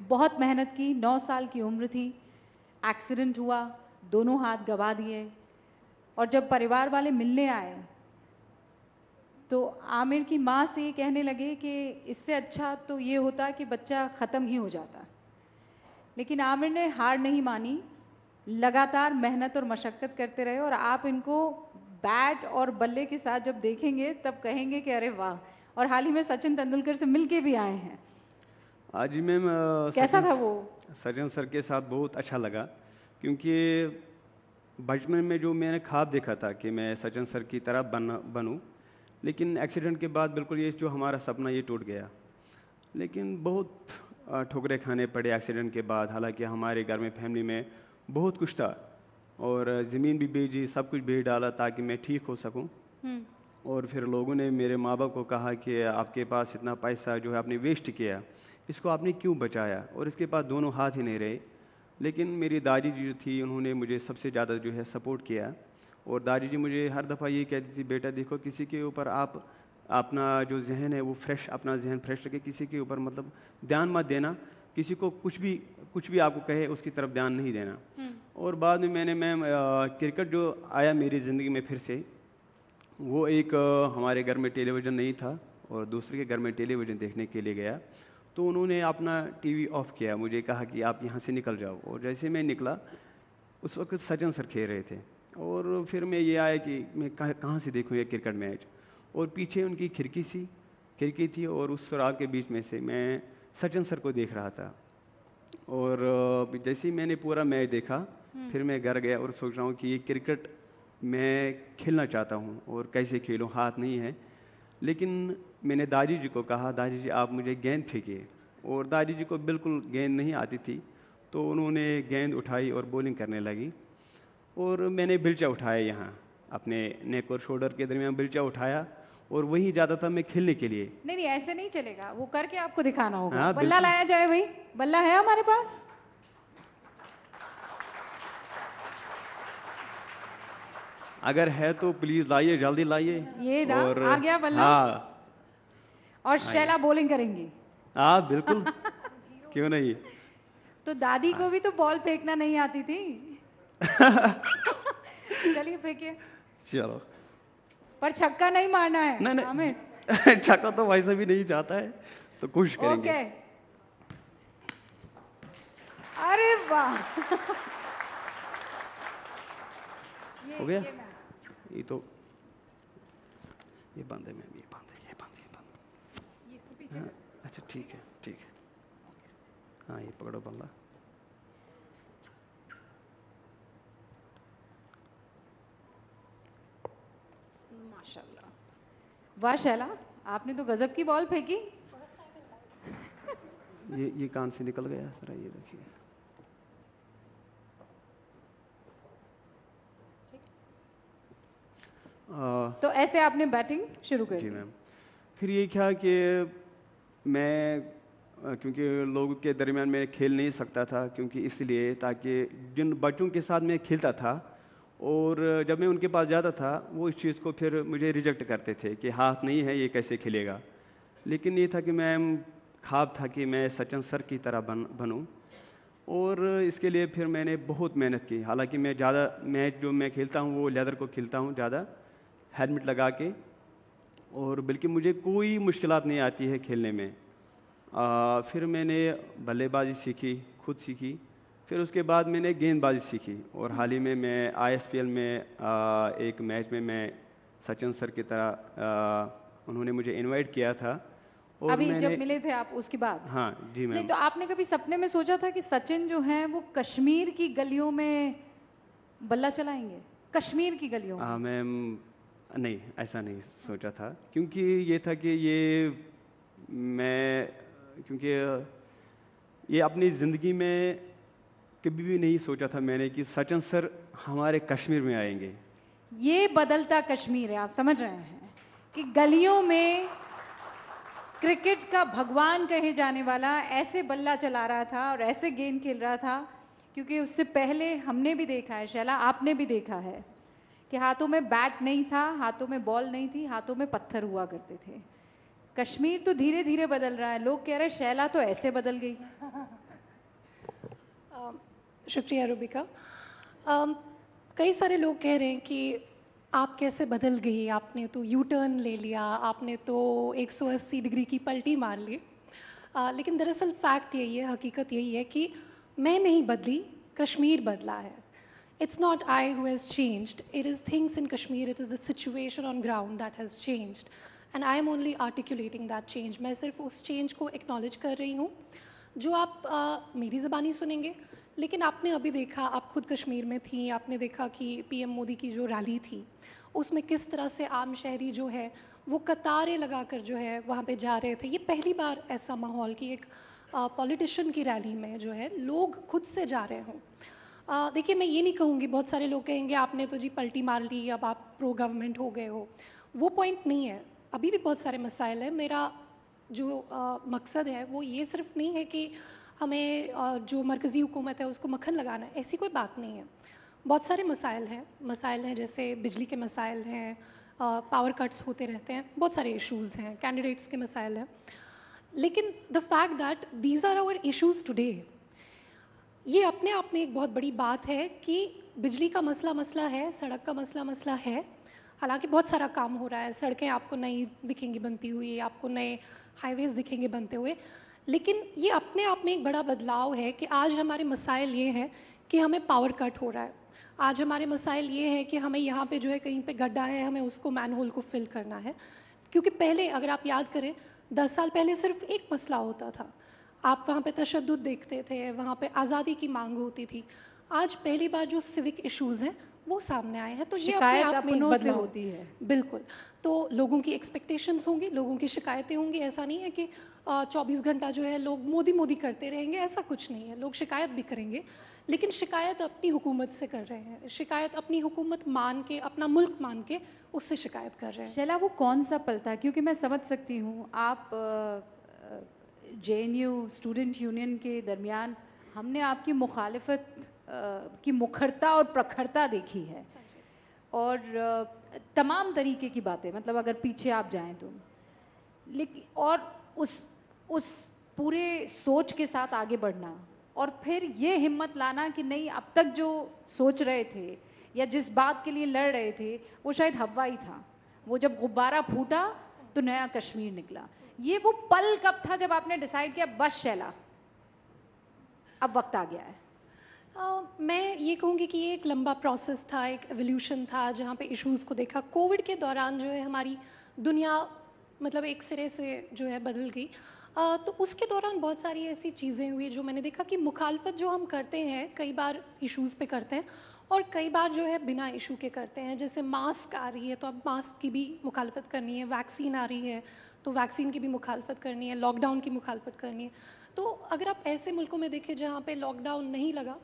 Speaker 7: बहुत मेहनत की, 9 साल की उम्र थी, एक्सीडेंट हुआ, दोनों हाथ गंवा दिए और जब परिवार वाले मिलने आए तो आमिर की माँ से ये कहने लगे कि इससे अच्छा तो ये होता कि बच्चा ख़त्म ही हो जाता। लेकिन आमिर ने हार नहीं मानी, लगातार मेहनत और मशक्क़त करते रहे और आप इनको बैट और बल्ले के साथ जब देखेंगे तब कहेंगे कि अरे वाह। और हाल ही में सचिन तेंदुलकर से मिल के भी आए हैं।
Speaker 14: आज मैम
Speaker 7: कैसा था वो?
Speaker 14: सचिन सर के साथ बहुत अच्छा लगा क्योंकि बचपन में जो मैंने ख्वाब देखा था कि मैं सचिन सर की तरह बनूं, लेकिन एक्सीडेंट के बाद बिल्कुल ये जो हमारा सपना ये टूट गया। लेकिन बहुत ठोकरें खाने पड़े एक्सीडेंट के बाद, हालांकि हमारे घर में फैमिली में बहुत कुछ था और ज़मीन भी बेची, सब कुछ बेच डाला ताकि मैं ठीक हो सकूं। और फिर लोगों ने मेरे माँ बाप को कहा कि आपके पास इतना पैसा जो है आपने वेस्ट किया, इसको आपने क्यों बचाया? और इसके पास दोनों हाथ ही नहीं रहे। लेकिन मेरी दादी जी जो थी उन्होंने मुझे सबसे ज़्यादा जो है सपोर्ट किया। और दादी जी मुझे हर दफ़ा ये कहती थी, बेटा देखो किसी के ऊपर आप अपना जो जहन है वो फ्रेश, अपना जहन फ्रेश रखे, किसी के ऊपर मतलब ध्यान मत देना, किसी को कुछ भी आपको कहे उसकी तरफ ध्यान नहीं देना। और बाद में मैंने क्रिकेट जो आया मेरी ज़िंदगी में फिर से, वो एक हमारे घर में टेलीविज़न नहीं था और दूसरे के घर में टेलीविज़न देखने के लिए गया, तो उन्होंने अपना टीवी ऑफ किया, मुझे कहा कि आप यहाँ से निकल जाओ। और जैसे मैं निकला उस वक्त सचिन सर खेल रहे थे और फिर मैं ये आया कि मैं कहाँ से देखूँ ये क्रिकेट मैच। और पीछे उनकी खिड़की थी और उस सुराग के बीच में से मैं सचिन सर को देख रहा था। और जैसे ही मैंने पूरा मैच देखा फिर मैं घर गया और सोच रहा हूँ कि ये क्रिकेट मैं खेलना चाहता हूँ और कैसे खेलूँ, हाथ नहीं है। लेकिन मैंने दादी जी को कहा, दादी जी आप मुझे गेंद फेंकिए। और दादी जी को बिल्कुल गेंद नहीं आती थी, तो उन्होंने गेंद उठाई और बॉलिंग करने लगी। और मैंने बिल्चा उठाया, यहाँ अपने नेक और शोल्डर के दरमियान बिल्चा उठाया और वहीं जाता था मैं खेलने के लिए।
Speaker 7: नहीं ऐसे नहीं चलेगा, वो करके आपको दिखाना होगा।
Speaker 14: हाँ,
Speaker 7: बल्ला लाया जाए भाई, बल्ला है हमारे पास?
Speaker 14: अगर है तो प्लीज लाइए, जल्दी लाइए।
Speaker 7: ये ना
Speaker 14: और
Speaker 7: आ गया बल्ला।
Speaker 14: हाँ,
Speaker 7: और शैला बॉलिंग करेंगी।
Speaker 14: हाँ बिल्कुल क्यों नहीं।
Speaker 7: तो दादी को भी तो बॉल फेंकना नहीं आती थी। चलिए फेंकिए।
Speaker 14: चलो,
Speaker 7: पर छक्का नहीं मारना है।
Speaker 14: नहीं
Speaker 7: हमें
Speaker 14: छक्का तो वैसे भी नहीं जाता है, तो कोशिश करेंगे।
Speaker 7: ओके। अरे वाह।
Speaker 14: हो गया ये तो, ये बंद है मैम, ये बंद है। हाँ, अच्छा ठीक है। हाँ ये पकड़ो बल्ला।
Speaker 7: माशाल्लाह, वाह शैला, आपने तो गजब की बॉल फेंकी।
Speaker 14: ये कान से निकल गया, जरा ये देखिए।
Speaker 7: तो ऐसे आपने बैटिंग शुरू कर दी?
Speaker 14: जी मैम। फिर ये क्या कि मैं क्योंकि लोगों के दरमियान मैं खेल नहीं सकता था, क्योंकि इसलिए ताकि जिन बच्चों के साथ मैं खेलता था और जब मैं उनके पास जाता था वो इस चीज़ को फिर मुझे रिजेक्ट करते थे कि हाथ नहीं है, ये कैसे खेलेगा। लेकिन ये था कि मैं ख्वाब था कि मैं सचिन सर की तरह बनूं। और इसके लिए फिर मैंने बहुत मेहनत की। हालांकि मैं ज़्यादा मैच जो मैं खेलता हूँ वो लेदर को खेलता हूँ ज़्यादा, हेलमेट लगा के, और बल्कि मुझे कोई मुश्किलात नहीं आती है खेलने में। फिर मैंने बल्लेबाजी सीखी, खुद सीखी। फिर उसके बाद मैंने गेंदबाजी सीखी और हाल ही में मैं ISPL में एक मैच में मैं सचिन सर की तरह उन्होंने मुझे इनवाइट किया था। और
Speaker 7: अभी जब मिले थे आप उसके बाद?
Speaker 14: हाँ जी मैम।
Speaker 7: नहीं तो आपने कभी सपने में सोचा था कि सचिन जो हैं वो कश्मीर की गलियों में बल्ला चलाएंगे? कश्मीर की गलियों में?
Speaker 14: मैम नहीं, ऐसा नहीं सोचा था, क्योंकि ये था कि क्योंकि ये अपनी ज़िंदगी में कभी भी नहीं सोचा था मैंने कि सचिन सर हमारे कश्मीर में आएंगे।
Speaker 7: ये बदलता कश्मीर है, आप समझ रहे हैं कि गलियों में क्रिकेट का भगवान कहे जाने वाला ऐसे बल्ला चला रहा था और ऐसे गेंद खेल रहा था। क्योंकि उससे पहले हमने भी देखा है, शैला आपने भी देखा है कि हाथों में बैट नहीं था, हाथों में बॉल नहीं थी, हाथों में पत्थर हुआ करते थे। कश्मीर तो धीरे धीरे बदल रहा है। लोग कह रहे हैं शैला तो ऐसे बदल गई।
Speaker 1: शुक्रिया रूबिका। कई सारे लोग कह रहे हैं कि आप कैसे बदल गई, आपने तो यू टर्न ले लिया, आपने तो 180 डिग्री की पलटी मार ली। लेकिन दरअसल फैक्ट यही है, हकीकत यही है कि मैं नहीं बदली, कश्मीर बदला है। It's not I who has changed, it is things in Kashmir, it is the situation on ground that has changed. And I am only articulating that change. मैं सिर्फ उस change को acknowledge कर रही हूँ जो आप मेरी ज़बानी सुनेंगे। लेकिन आपने अभी देखा, आप खुद कश्मीर में थी, आपने देखा कि PM मोदी की जो रैली थी उसमें किस तरह से आम शहरी जो है वो कतारें लगाकर जो है वहाँ पे जा रहे थे। ये पहली बार ऐसा माहौल कि एक पॉलिटिशियन की रैली में जो है लोग खुद से जा रहे हों। देखिए, मैं ये नहीं कहूँगी, बहुत सारे लोग कहेंगे आपने तो जी पलटी मार ली, अब आप प्रो गवर्नमेंट हो गए हो। वो पॉइंट नहीं है, अभी भी बहुत सारे मसाइल हैं। मेरा जो मकसद है वो ये सिर्फ नहीं है कि हमें जो मरकज़ी हुकूमत है उसको मक्खन लगाना है, ऐसी कोई बात नहीं है। बहुत सारे मसाइल हैं जैसे बिजली के मसाइल हैं, पावर कट्स होते रहते हैं, बहुत सारे इश्यूज़ हैं, कैंडिडेट्स के मसाइल हैं। लेकिन the fact that these are our issues today, ये अपने आप में एक बहुत बड़ी बात है कि बिजली का मसला है, सड़क का मसला है। हालांकि बहुत सारा काम हो रहा है, सड़कें आपको नई दिखेंगी बनती हुई, आपको नए हाईवेज़ दिखेंगे बनते हुए, लेकिन ये अपने आप में एक बड़ा बदलाव है कि आज हमारे मसाइल ये हैं कि हमें पावर कट हो रहा है। आज हमारे मसाइल ये हैं कि हमें यहाँ पे जो है कहीं पे गड्ढा है, हमें उसको मैनहोल को फिल करना है। क्योंकि पहले अगर आप याद करें 10 साल पहले सिर्फ एक मसला होता था, आप वहाँ पे तशद्दुद देखते थे, वहाँ पे आज़ादी की मांग होती थी। आज पहली बार जो सिविक इश्यूज़ हैं वो सामने आए हैं, तो ये अपने आप में एक बदलाव
Speaker 7: होती है।
Speaker 1: बिल्कुल, तो लोगों की एक्सपेक्टेशंस होंगी, लोगों की शिकायतें होंगी। ऐसा नहीं है कि 24 घंटा जो है लोग मोदी करते रहेंगे, ऐसा कुछ नहीं है। लोग शिकायत भी करेंगे, लेकिन शिकायत अपनी हुकूमत से कर रहे हैं, शिकायत अपनी हुकूमत मान के, अपना मुल्क मान के उससे शिकायत कर रहे हैं।
Speaker 7: शैला, वो कौन सा पल था? क्योंकि मैं समझ सकती हूँ, आप JNU स्टूडेंट यूनियन के दरमियान हमने आपकी मुखालफत की मुखरता और प्रखरता देखी है, और तमाम तरीके की बातें, मतलब अगर पीछे आप जाएं तो, लेकिन और उस पूरे सोच के साथ आगे बढ़ना, और फिर ये हिम्मत लाना कि नहीं, अब तक जो सोच रहे थे या जिस बात के लिए लड़ रहे थे वो शायद हवा ही था, वो जब गुब्बारा फूटा तो नया कश्मीर निकला। ये वो पल कब था जब आपने डिसाइड किया बस शैला, अब वक्त आ गया है?
Speaker 1: मैं ये कहूँगी कि ये एक लंबा प्रोसेस था, एक एवोल्यूशन था, जहाँ पे इश्यूज़ को देखा। कोविड के दौरान जो है हमारी दुनिया मतलब एक सिरे से जो है बदल गई। तो उसके दौरान बहुत सारी ऐसी चीज़ें हुई जो मैंने देखा कि मुखालफत जो हम करते हैं कई बार इश्यूज़ पे करते हैं, और कई बार जो है बिना इशू के करते हैं। जैसे मास्क आ रही है तो अब मास्क की भी मुखालफत करनी है, वैक्सीन आ रही है तो वैक्सीन की भी मुखालफत करनी है, लॉकडाउन की मुखालफत करनी है। तो अगर आप ऐसे मुल्कों में देखें जहाँ पे लॉकडाउन नहीं लगा,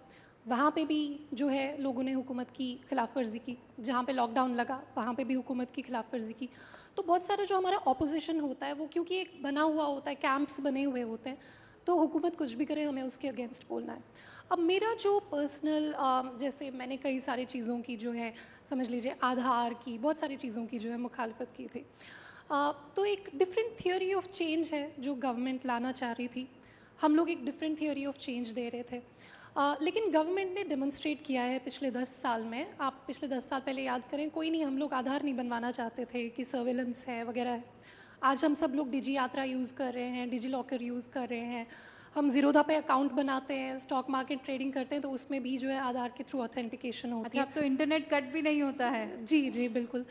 Speaker 1: वहाँ पे भी जो है लोगों ने हुकूमत की खिलाफ वर्जी की, जहाँ पे लॉकडाउन लगा वहाँ पे भी हुकूमत की खिलाफ वर्जी की। तो बहुत सारा जो हमारा ऑपोजिशन होता है वो क्योंकि एक बना हुआ होता है, कैंप्स बने हुए होते हैं, तो हुकूमत कुछ भी करे हमें उसके अगेंस्ट बोलना है। अब मेरा जो पर्सनल जैसे मैंने कई सारी चीज़ों की जो है समझ लीजिए आधार की, बहुत सारी चीज़ों की जो है मुखालफत की थी। तो एक डिफरेंट थियोरी ऑफ चेंज है जो गवर्नमेंट लाना चाह रही थी, हम लोग एक डिफरेंट थियोरी ऑफ चेंज दे रहे थे। लेकिन गवर्नमेंट ने डेमोन्स्ट्रेट किया है पिछले 10 साल में, आप पिछले 10 साल पहले याद करें, कोई नहीं, हम लोग आधार नहीं बनवाना चाहते थे कि सर्वेलेंस है वगैरह है। आज हम सब लोग डिजी यात्रा यूज़ कर रहे हैं, डिजी लॉकर यूज़ कर रहे हैं, हम ज़ीरोधा पे अकाउंट बनाते हैं, स्टॉक मार्केट ट्रेडिंग करते हैं, तो उसमें भी जो है आधार के थ्रू ऑथेंटिकेशन होती है।
Speaker 7: अच्छा, अब तो इंटरनेट कट भी नहीं होता है।
Speaker 1: जी जी बिल्कुल।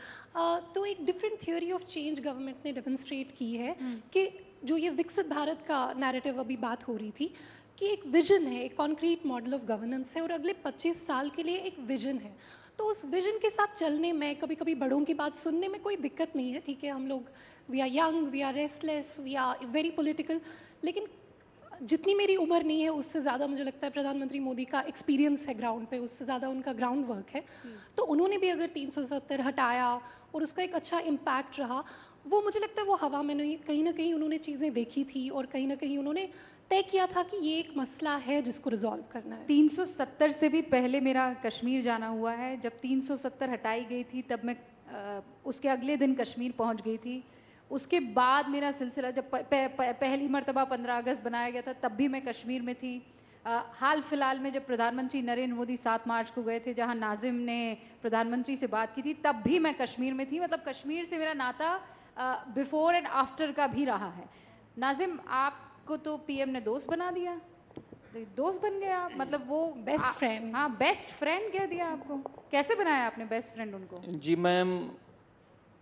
Speaker 1: तो एक different theory of change government ने डेमोन्स्ट्रेट की है कि जो ये विकसित भारत का नैरेटिव अभी बात हो रही थी कि एक विजन है, एक कॉन्क्रीट मॉडल ऑफ गवर्नेंस है और अगले 25 साल के लिए एक विजन है। तो उस विजन के साथ चलने में, कभी कभी बड़ों की बात सुनने में कोई दिक्कत नहीं है, ठीक है, हम लोग we are young, we are restless, we are very political, लेकिन जितनी मेरी उम्र नहीं है उससे ज़्यादा मुझे लगता है प्रधानमंत्री मोदी का एक्सपीरियंस है ग्राउंड पे, उससे ज़्यादा उनका ग्राउंड वर्क है। तो उन्होंने भी अगर 370 हटाया और उसका एक अच्छा इम्पैक्ट रहा, वो मुझे लगता है वो हवा में नहीं, कहीं ना कहीं उन्होंने चीज़ें देखी थी और कहीं ना कहीं उन्होंने तय किया था कि ये एक मसला है जिसको रिजॉल्व करना है।
Speaker 7: 370 से भी पहले मेरा कश्मीर जाना हुआ है। जब 370 हटाई गई थी तब मैं उसके अगले दिन कश्मीर पहुंच गई थी। उसके बाद मेरा सिलसिला जब पहली मरतबा 15 अगस्त बनाया गया था तब भी मैं कश्मीर में थी। हाल फिलहाल में जब प्रधानमंत्री नरेंद्र मोदी 7 मार्च को गए थे जहां नाजिम ने प्रधानमंत्री से बात की थी, तब भी मैं कश्मीर में थी। मतलब कश्मीर से मेरा नाता बिफोर एंड आफ्टर का भी रहा है। नाजिम, आपको तो पीएम ने दोस्त बना दिया, तो दोस्त बन गए आप, मतलब वो
Speaker 1: बेस्ट फ्रेंड।
Speaker 7: हाँ, बेस्ट फ्रेंड कह दिया आपको। कैसे बनाया आपने बेस्ट फ्रेंड उनको?
Speaker 5: जी मैम,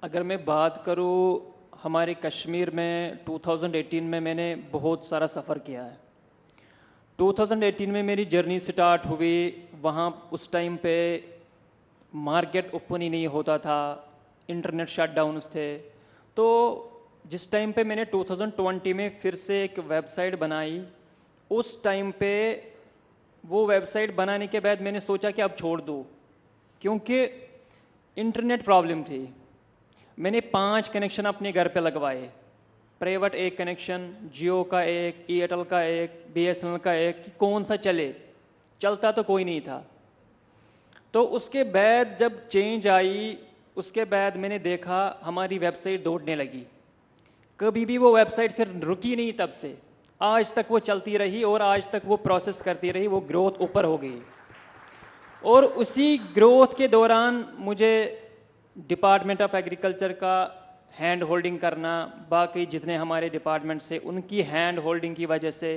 Speaker 5: अगर मैं बात करूँ हमारे कश्मीर में 2018 में मैंने बहुत सारा सफ़र किया है। 2018 में मेरी जर्नी स्टार्ट हुई, वहाँ उस टाइम पे मार्केट ओपन ही नहीं होता था, इंटरनेट शटडाउन्स थे। तो जिस टाइम पे मैंने 2020 में फिर से एक वेबसाइट बनाई, उस टाइम पे
Speaker 15: वो वेबसाइट बनाने के बाद मैंने सोचा कि अब छोड़ दूँ, क्योंकि इंटरनेट प्रॉब्लम थी। मैंने 5 कनेक्शन अपने घर पे लगवाए, प्राइवेट एक कनेक्शन, जियो का एक, एयरटेल का एक, BSNL का एक, कि कौन सा चले, चलता तो कोई नहीं था। तो उसके बाद जब चेंज आई, उसके बाद मैंने देखा हमारी वेबसाइट दौड़ने लगी। कभी भी वो वेबसाइट फिर रुकी नहीं, तब से आज तक वो चलती रही और आज तक वो प्रोसेस करती रही, वो ग्रोथ ऊपर हो गई। और उसी ग्रोथ के दौरान मुझे डिपार्टमेंट ऑफ एग्रीकल्चर का हैंड होल्डिंग करना, बाकी जितने हमारे डिपार्टमेंट से उनकी हैंड होल्डिंग की वजह से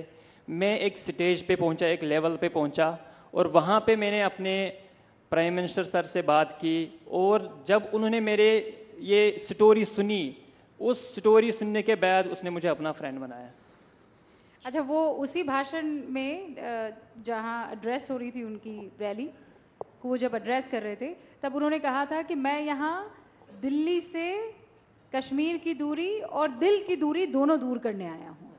Speaker 15: मैं एक स्टेज पे पहुंचा, एक लेवल पे पहुंचा, और वहाँ पे मैंने अपने प्राइम मिनिस्टर सर से बात की। और जब उन्होंने मेरे ये स्टोरी सुनी, उस स्टोरी सुनने के बाद उसने मुझे अपना फ्रेंड बनाया।
Speaker 7: अच्छा, वो उसी भाषण में जहाँ एड्रेस हो रही थी उनकी रैली, वो जब एड्रेस कर रहे थे, तब उन्होंने कहा था कि मैं यहाँ दिल्ली से कश्मीर की दूरी और दिल की दूरी दोनों दूर करने आया हूँ।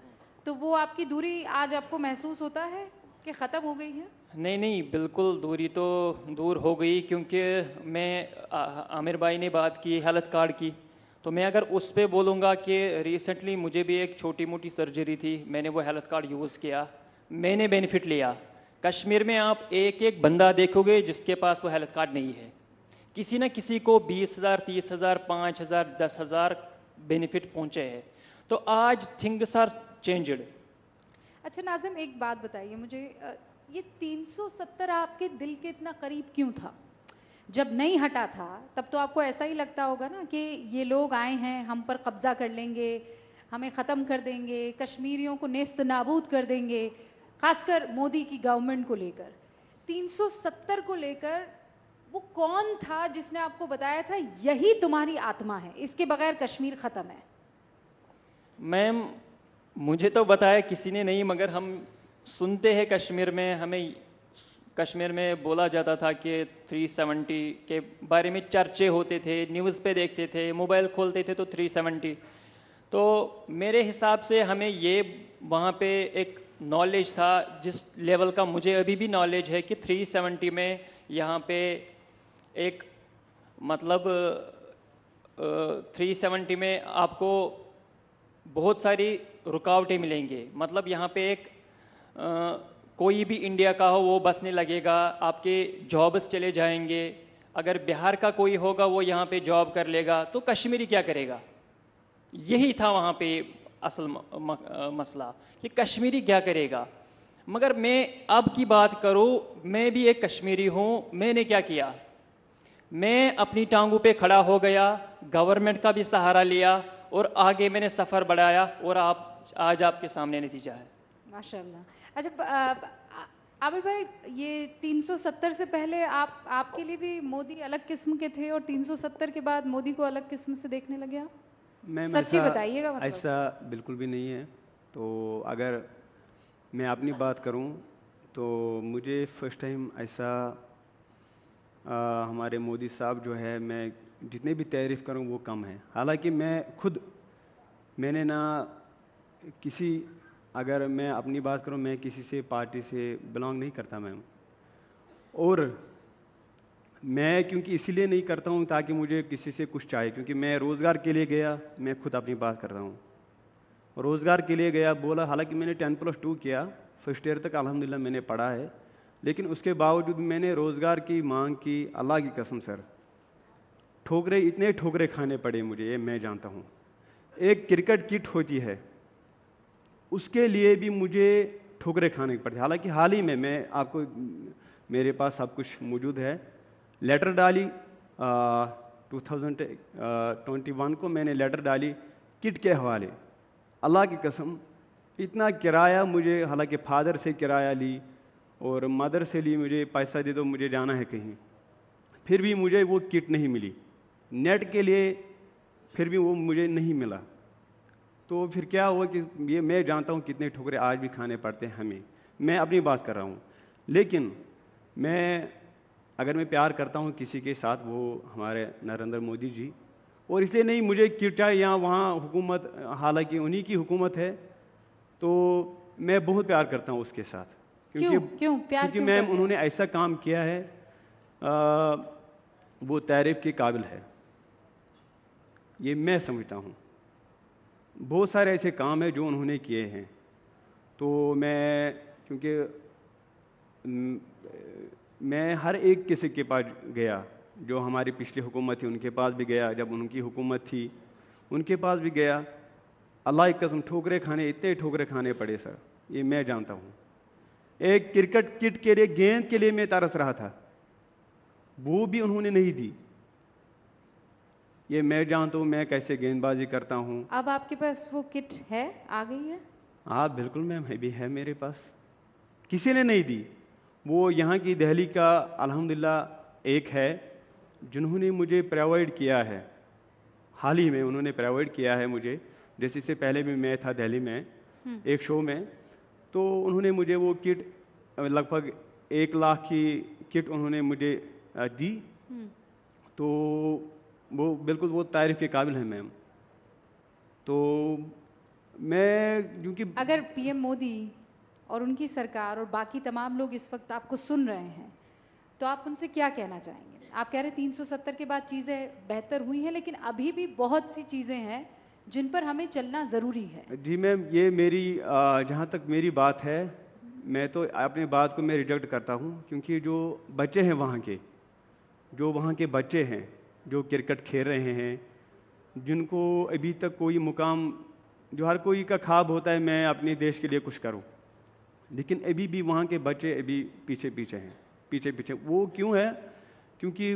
Speaker 7: तो वो आपकी दूरी आज आपको महसूस होता है कि ख़त्म हो गई है?
Speaker 15: नहीं नहीं, बिल्कुल दूरी तो दूर हो गई, क्योंकि मैं आमिर भाई ने बात की हेल्थ कार्ड की, तो मैं अगर उस पर बोलूँगा कि रिसेंटली मुझे भी एक छोटी मोटी सर्जरी थी, मैंने वो हेल्थ कार्ड यूज़ किया, मैंने बेनिफिट लिया। कश्मीर में आप एक एक बंदा देखोगे जिसके पास वो हेल्थ कार्ड नहीं है, किसी न किसी को 20,000, 30,000, 5,000, 10,000 बेनिफिट पहुँचे हैं। तो आज थिंग्स आर चेंज्ड।
Speaker 7: अच्छा नाज़िम, एक बात बताइए मुझे, ये 370 आपके दिल के इतना करीब क्यों था? जब नहीं हटा था तब तो आपको ऐसा ही लगता होगा ना कि ये लोग आए हैं, हम पर कब्जा कर लेंगे, हमें ख़त्म कर देंगे, कश्मीरियों को नेस्त नाबूद कर देंगे, खासकर मोदी की गवर्नमेंट को लेकर। 370 को लेकर वो कौन था जिसने आपको बताया था यही तुम्हारी आत्मा है, इसके बगैर कश्मीर ख़त्म है?
Speaker 15: मैम, मुझे तो बताया किसी ने नहीं, मगर हम सुनते हैं कश्मीर में, हमें कश्मीर में बोला जाता था कि 370 के बारे में चर्चे होते थे, न्यूज़ पे देखते थे, मोबाइल खोलते थे तो 370। तो मेरे हिसाब से हमें ये वहाँ पे एक नॉलेज था, जिस लेवल का मुझे अभी भी नॉलेज है कि 370 में यहाँ पे एक मतलब 370 में आपको बहुत सारी रुकावटें मिलेंगी। मतलब यहाँ पे एक कोई भी इंडिया का हो वो बसने लगेगा, आपके जॉब्स चले जाएंगे, अगर बिहार का कोई होगा वो यहाँ पे जॉब कर लेगा, तो कश्मीरी क्या करेगा? यही था वहाँ पे असल मसला कि कश्मीरी क्या करेगा। मगर मैं अब की बात करूँ, मैं भी एक कश्मीरी हूँ, मैंने क्या किया, मैं अपनी टांगों पे खड़ा हो गया, गवर्नमेंट का भी सहारा लिया और आगे मैंने सफ़र बढ़ाया, और आज आपके सामने नतीजा है।
Speaker 7: माशाल्लाह। अच्छा आमिर भाई, ये 370 से पहले आपके लिए भी मोदी अलग किस्म के थे और 370 के बाद मोदी को अलग किस्म से देखने लगे आप?
Speaker 14: मैम,
Speaker 7: सच्ची बताइएगा। मतलब
Speaker 14: ऐसा बिल्कुल भी नहीं है। तो अगर मैं अपनी बात करूं तो मुझे फर्स्ट टाइम ऐसा हमारे मोदी साहब जो है, मैं जितने भी तारीफ़ करूं वो कम है। हालांकि मैंने ना किसी, अगर मैं अपनी बात करूं, मैं किसी से पार्टी से बिलोंग नहीं करता मैम, और मैं क्योंकि इसीलिए नहीं करता हूं ताकि मुझे किसी से कुछ चाहिए, क्योंकि मैं रोज़गार के लिए गया, मैं खुद अपनी बात कर रहा हूं, रोज़गार के लिए गया, बोला, हालांकि मैंने 10+2 किया, फर्स्ट ईयर तक अल्हम्दुलिल्लाह मैंने पढ़ा है, लेकिन उसके बावजूद मैंने रोज़गार की मांग की। अल्लाह की कसम सर, इतने ठोकरे खाने पड़े मुझे, ये मैं जानता हूँ। एक क्रिकेट किट होती है, उसके लिए भी मुझे ठोकरे खाने पड़ते। हालांकि हाल ही में मैं आपको, मेरे पास सब कुछ मौजूद है, लेटर डाली 2021 को मैंने लेटर डाली किट के हवाले। अल्लाह की कसम, इतना किराया मुझे, हालांकि फादर से किराया ली और मदर से ली, मुझे पैसा दे दो मुझे जाना है कहीं, फिर भी मुझे वो किट नहीं मिली। नेट के लिए फिर भी वो मुझे नहीं मिला। तो फिर क्या हुआ कि ये मैं जानता हूँ कितने ठुकरे आज भी खाने पड़ते हैं हमें। मैं अपनी बात कर रहा हूँ, लेकिन अगर मैं प्यार करता हूँ किसी के साथ, वो हमारे नरेंद्र मोदी जी, और इसलिए नहीं मुझे किटा या वहाँ हुकूमत, हालांकि उन्हीं की हुकूमत है, तो मैं बहुत प्यार करता हूँ उसके साथ। क्योंकि मैम उन्होंने ऐसा काम किया है, वो तारीफ के काबिल है, ये मैं समझता हूँ। बहुत सारे ऐसे काम हैं जो उन्होंने किए हैं, तो मैं क्योंकि मैं हर एक किसी के पास गया, जो हमारी पिछली हुकूमत थी उनके पास भी गया, जब उनकी हुकूमत थी उनके पास भी गया। अल्लाह की कसम ठोकरे खाने, इतने ठोकरे खाने पड़े सर, ये मैं जानता हूँ। एक क्रिकेट किट के लिए, गेंद के लिए मैं तरस रहा था, वो भी उन्होंने नहीं दी। ये मैं जानता हूँ मैं कैसे गेंदबाजी करता हूँ।
Speaker 7: अब आपके पास वो किट है, आ गई है?
Speaker 14: हाँ बिल्कुल मैम, भी है मेरे पास, किसी ने नहीं दी। वो यहाँ की दिल्ली का अल्हम्दुलिल्लाह एक है जिन्होंने मुझे प्रोवाइड किया है, हाल ही में उन्होंने प्रोवाइड किया है मुझे। जैसे इससे पहले भी मैं था दिल्ली में एक शो में, तो उन्होंने मुझे वो किट लगभग 1 लाख की किट उन्होंने मुझे दी, तो वो बिल्कुल वो तारीफ के काबिल है मैम। तो मैं क्योंकि
Speaker 7: अगर पीएम मोदी और उनकी सरकार और बाकी तमाम लोग इस वक्त आपको सुन रहे हैं, तो आप उनसे क्या कहना चाहेंगे? आप कह रहे 370 के बाद चीज़ें बेहतर हुई हैं, लेकिन अभी भी बहुत सी चीज़ें हैं जिन पर हमें चलना ज़रूरी है।
Speaker 14: जी मैम, ये मेरी जहाँ तक मेरी बात है, मैं तो अपनी बात को मैं रिजेक्ट करता हूँ, क्योंकि जो बच्चे हैं वहाँ के, जो वहाँ के बच्चे हैं जो क्रिकेट खेल रहे हैं, जिनको अभी तक कोई मुकाम, जो हर कोई का ख्वाब होता है मैं अपने देश के लिए कुछ करूं, लेकिन अभी भी वहाँ के बच्चे अभी पीछे पीछे हैं, पीछे पीछे। वो क्यों है? क्योंकि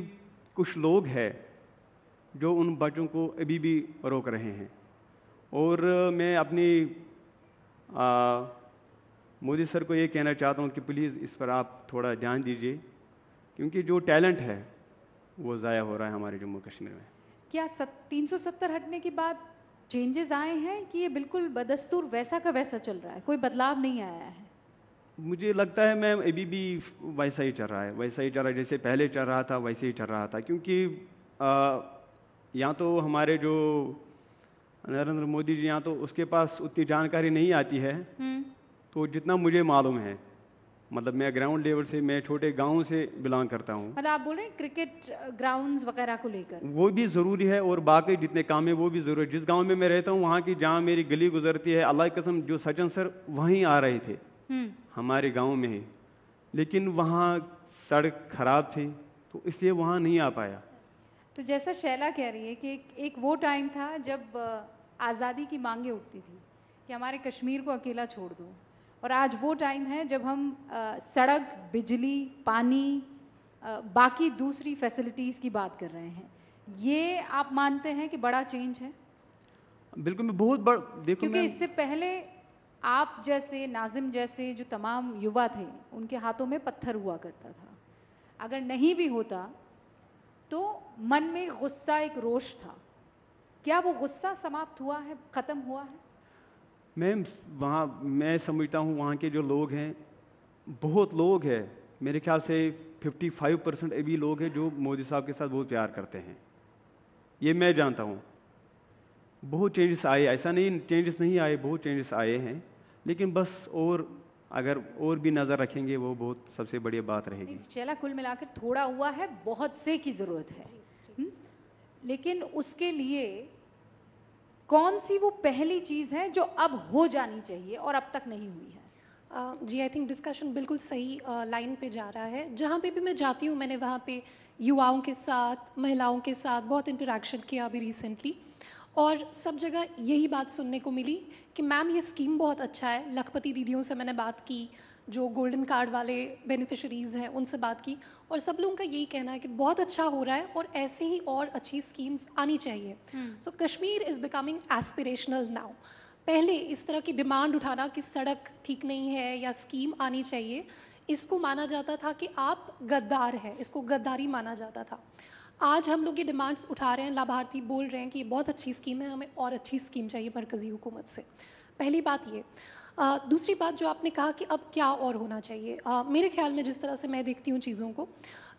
Speaker 14: कुछ लोग हैं जो उन बच्चों को अभी भी रोक रहे हैं। और मैं अपनी मोदी सर को ये कहना चाहता हूँ कि प्लीज़ इस पर आप थोड़ा ध्यान दीजिए, क्योंकि जो टैलेंट है वो ज़ाया हो रहा है हमारे जम्मू कश्मीर में।
Speaker 7: क्या 370 हटने के बाद चेंजेस आए हैं कि ये बिल्कुल बदस्तूर वैसा का वैसा चल रहा है, कोई बदलाव नहीं आया है?
Speaker 14: मुझे लगता है मैम अभी भी वैसा ही चल रहा है, वैसा ही चल रहा है जैसे पहले चल रहा था, वैसे ही चल रहा था। क्योंकि यहाँ तो हमारे जो नरेंद्र मोदी जी, यहाँ तो उसके पास उतनी जानकारी नहीं आती है, तो जितना मुझे मालूम है, मतलब मैं ग्राउंड लेवल से, मैं छोटे गांव से बिलोंग करता हूँ।
Speaker 7: मतलब आप बोल रहे हैं क्रिकेट ग्राउंड्स वगैरह को लेकर?
Speaker 14: वो भी ज़रूरी है, और बाकी जितने काम है वो भी ज़रूरी है। जिस गांव में मैं रहता हूँ, वहाँ की जहाँ मेरी गली गुजरती है, अल्लाह की कसम जो सचिन सर वहीं आ रहे थे हमारे गांव में ही, लेकिन वहाँ सड़क खराब थी, तो इसलिए वहाँ नहीं आ पाया।
Speaker 7: तो जैसा शैला कह रही है कि एक वो टाइम था जब आज़ादी की मांगें उठती थी कि हमारे कश्मीर को अकेला छोड़ दो, और आज वो टाइम है जब हम सड़क, बिजली, पानी, बाकी दूसरी फैसिलिटीज़ की बात कर रहे हैं। ये आप मानते हैं कि बड़ा चेंज है?
Speaker 14: बिल्कुल, मैं बहुत बड़ा, देखो
Speaker 7: क्योंकि इससे पहले आप जैसे, नाजिम जैसे जो तमाम युवा थे, उनके हाथों में पत्थर हुआ करता था। अगर नहीं भी होता तो मन में गुस्सा, एक रोष था। क्या वो गुस्सा समाप्त हुआ है, ख़त्म हुआ है?
Speaker 14: मैम वहाँ मैं समझता हूँ वहाँ के जो लोग हैं, बहुत लोग हैं, मेरे ख्याल से 55% अभी लोग हैं जो मोदी साहब के साथ बहुत प्यार करते हैं। ये मैं जानता हूँ। बहुत चेंजेस आए, ऐसा नहीं चेंजेस नहीं आए, बहुत चेंजेस आए हैं, लेकिन बस और अगर और भी नज़र रखेंगे वो बहुत सबसे बड़ी बात रहेगी।
Speaker 7: चला कुल मिलाकर थोड़ा हुआ है, बहुत से की ज़रूरत है। लेकिन उसके लिए कौन सी वो पहली चीज़ है जो अब हो जानी चाहिए और अब तक नहीं हुई है?
Speaker 1: जी, आई थिंक डिस्कशन बिल्कुल सही लाइन पे जा रहा है। जहाँ पे भी मैं जाती हूँ, मैंने वहाँ पे युवाओं के साथ, महिलाओं के साथ बहुत इंटरेक्शन किया अभी रिसेंटली, और सब जगह यही बात सुनने को मिली कि मैम ये स्कीम बहुत अच्छा है। लखपति दीदियों से मैंने बात की, जो गोल्डन कार्ड वाले बेनिफिशरीज़ हैं उनसे बात की, और सब लोगों का यही कहना है कि बहुत अच्छा हो रहा है और ऐसे ही और अच्छी स्कीम्स आनी चाहिए। So Kashmir is becoming aspirational now. पहले इस तरह की डिमांड उठाना कि सड़क ठीक नहीं है या स्कीम आनी चाहिए, इसको माना जाता था कि आप गद्दार हैं, इसको गद्दारी माना जाता था। आज हम लोग ये डिमांड्स उठा रहे हैं, लाभार्थी बोल रहे हैं कि ये बहुत अच्छी स्कीम है, हमें और अच्छी स्कीम चाहिए मरकज़ी हुकूमत से। पहली बात ये। दूसरी बात जो आपने कहा कि अब क्या और होना चाहिए, मेरे ख्याल में जिस तरह से मैं देखती हूँ चीज़ों को,